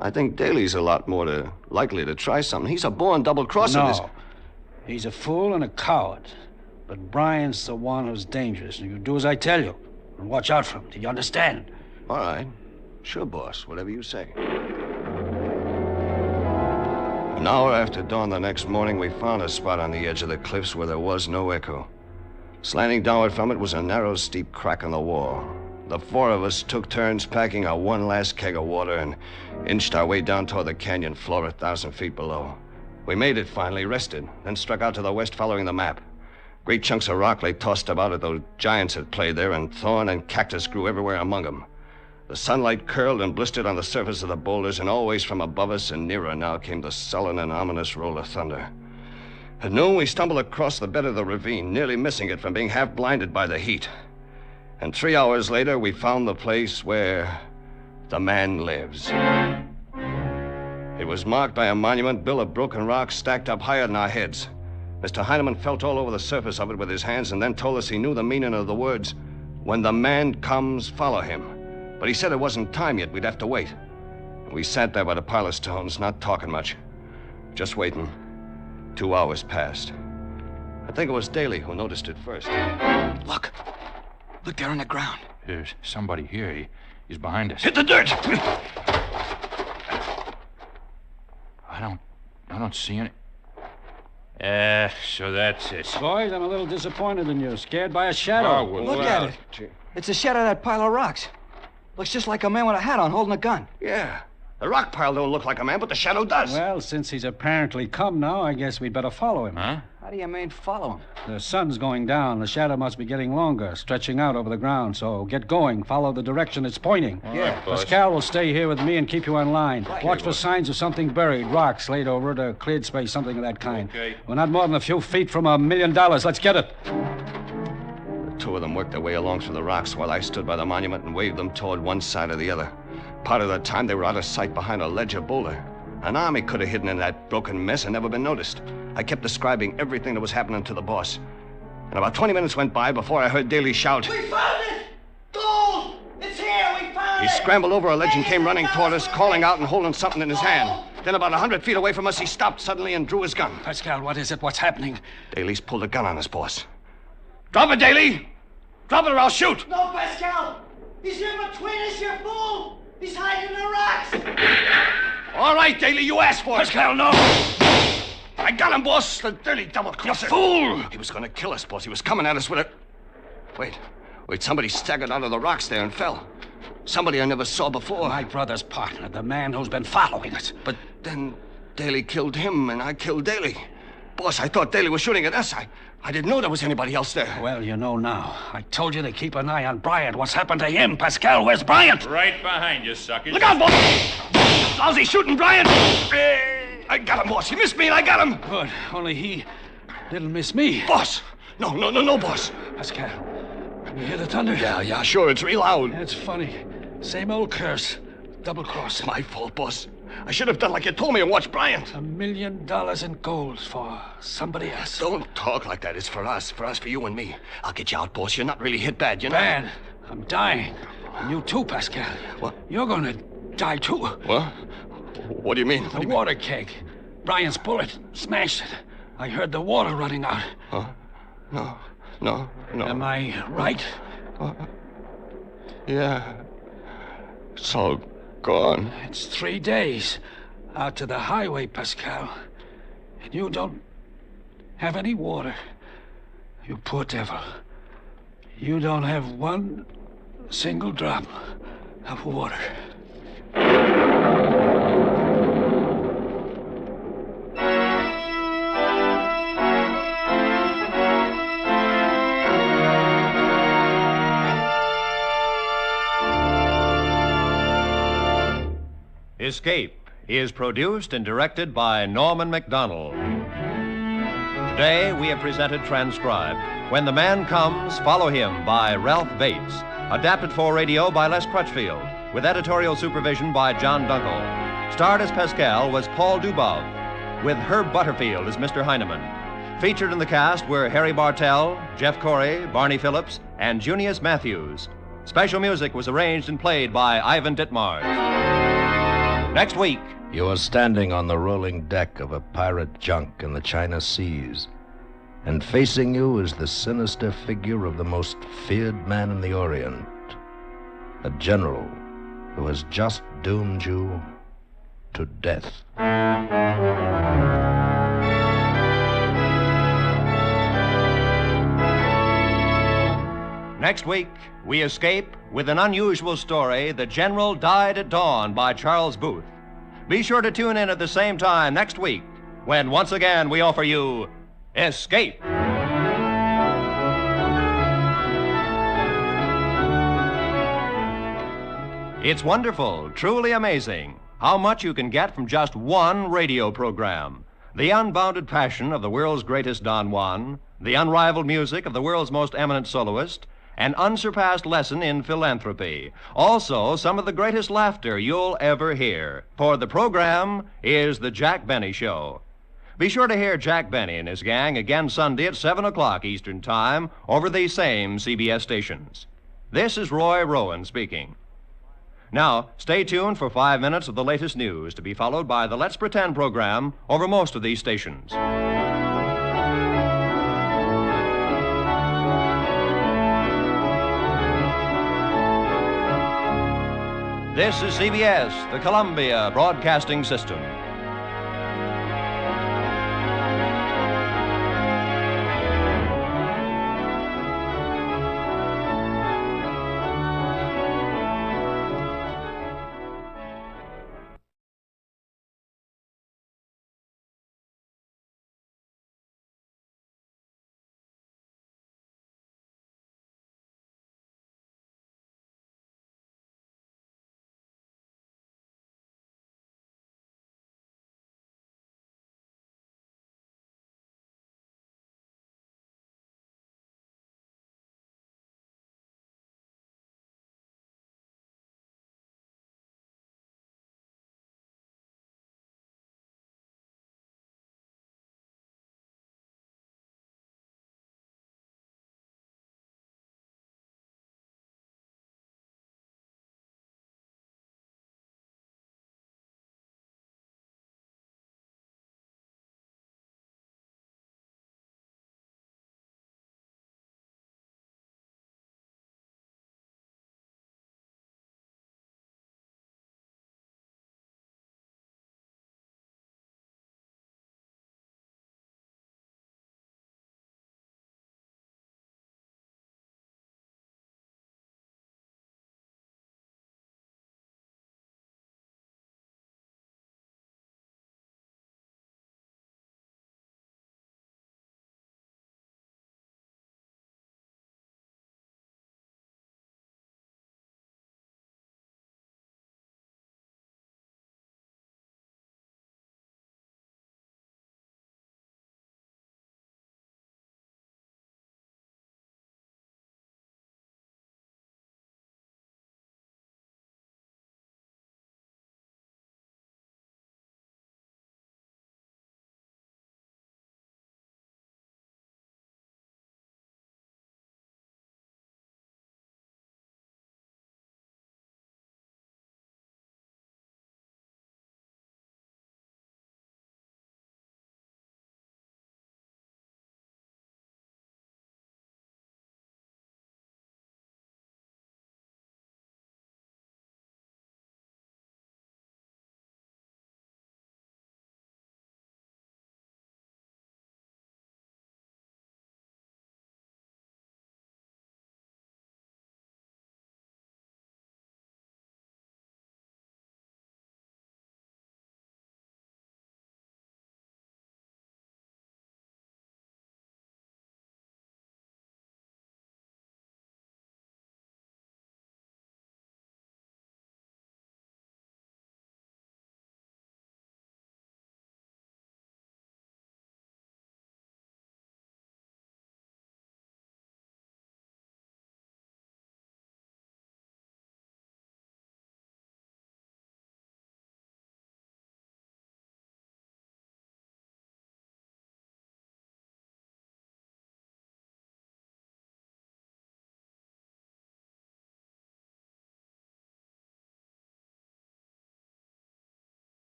I think Daly's a lot more likely to try something. He's a born double-crosser. No. He's a fool and a coward. But Bryant's the one who's dangerous. And you do as I tell you. And watch out for him. Do you understand? All right. Sure, boss. Whatever you say. An hour after dawn the next morning, we found a spot on the edge of the cliffs where there was no echo. Slanting downward from it was a narrow, steep crack in the wall. The 4 of us took turns packing our one last keg of water and inched our way down toward the canyon floor 1,000 feet below. We made it finally, rested, then struck out to the west following the map. Great chunks of rock lay tossed about as those giants had played there, and thorn and cactus grew everywhere among them. The sunlight curled and blistered on the surface of the boulders, and always from above us and nearer now came the sullen and ominous roll of thunder. At noon, we stumbled across the bed of the ravine, nearly missing it from being half blinded by the heat. And 3 hours later, we found the place where the man lives. It was marked by a monument built of broken rocks stacked up higher than our heads. Mr. Heinemann felt all over the surface of it with his hands and then told us he knew the meaning of the words, "When the man comes, follow him." But he said it wasn't time yet, we'd have to wait. We sat there by the pile of stones, not talking much, just waiting. 2 hours passed. I think it was Daly who noticed it first. Look there on the ground. There's somebody here. He's behind us. Hit the dirt! I don't see any... so that's it. Boys, I'm a little disappointed in you. Scared by a shadow. Look at it. It's a shadow of that pile of rocks. Looks just like a man with a hat on holding a gun. Yeah. The rock pile don't look like a man, but the shadow does. Well, since he's apparently come now, I guess we'd better follow him. Huh? How do you mean follow him? The sun's going down. The shadow must be getting longer, stretching out over the ground. So get going. Follow the direction it's pointing. All right, boss. Pascal will stay here with me and keep you in line. Watch for signs of something buried, rocks laid over it, a cleared space, something of that kind. Okay. We're not more than a few feet from $1 million. Let's get it. The two of them worked their way along through the rocks while I stood by the monument and waved them toward one side or the other. Part of the time, they were out of sight behind a ledge of boulder. An army could have hidden in that broken mess and never been noticed. I kept describing everything that was happening to the boss. And about 20 minutes went by before I heard Daly shout. We found it! Gold! It's here! We found He it! scrambled over a ledge and came running toward us, calling out and holding something in his hand. Then about 100 feet away from us, he stopped suddenly and drew his gun. Pascal, what is it? What's happening? Daly's pulled a gun on his boss. Drop it, Daly! Drop it or I'll shoot! No, Pascal! He's here between us, you fool! He's hiding in the rocks! All right, Daly, you asked for it. Pascal, no! I got him, boss. The dirty double-crosser. You fool! He was going to kill us, boss. He was coming at us with a... Wait. Somebody staggered out of the rocks there and fell. Somebody I never saw before. My brother's partner, the man who's been following us. But then Daly killed him, and I killed Daly. Boss, I thought Daly was shooting at us. I didn't know there was anybody else there. Well, you know now. I told you to keep an eye on Bryant. What's happened to him? Pascal, where's Bryant? Right behind you, suckers. Look out, boss! Lousy shooting, Bryant! I got him, boss. He missed me, and I got him. Good. Only he didn't miss me. Boss! No, boss. Pascal, can you hear the thunder? Yeah, sure. It's real loud. That's funny. Same old curse. Double cross. It's my fault, boss. I should have done like you told me and watched Bryant. $1 million in gold for somebody else. Don't talk like that. It's for us, for you and me. I'll get you out, boss. You're not really hit bad, you know. Bad? I'm dying. And you too, Pascal. What? You're going to die too. What? What do you mean? The water keg. Bryant's bullet smashed it. I heard the water running out. Huh? No. Am I right? Yeah. It's all gone. It's 3 days out to the highway, Pascal. And you don't have any water. You poor devil. You don't have one single drop of water. Escape is produced and directed by Norman MacDonald. Today we have presented transcribed When the Man Comes, Follow Him by Ralph Bates, adapted for radio by Les Crutchfield, with editorial supervision by John Dunkel. Starred as Pascal was Paul Dubov, with Herb Butterfield as Mr. Heineman. Featured in the cast were Harry Bartell, Jeff Corey, Barney Phillips, and Junius Matthews. Special music was arranged and played by Ivan Ditmars. Next week, you are standing on the rolling deck of a pirate junk in the China Seas, and facing you is the sinister figure of the most feared man in the Orient, a general who has just doomed you to death. Next week, we escape with an unusual story, The General Died at Dawn by Charles Booth. Be sure to tune in at the same time next week when once again we offer you Escape. It's wonderful, truly amazing, how much you can get from just one radio program. The unbounded passion of the world's greatest Don Juan, the unrivaled music of the world's most eminent soloist, an unsurpassed lesson in philanthropy. Also, some of the greatest laughter you'll ever hear. For the program is The Jack Benny Show. Be sure to hear Jack Benny and his gang again Sunday at 7 o'clock Eastern Time over these same CBS stations. This is Roy Rowan speaking. Now, stay tuned for 5 minutes of the latest news, to be followed by the Let's Pretend program over most of these stations. This is CBS, the Columbia Broadcasting System.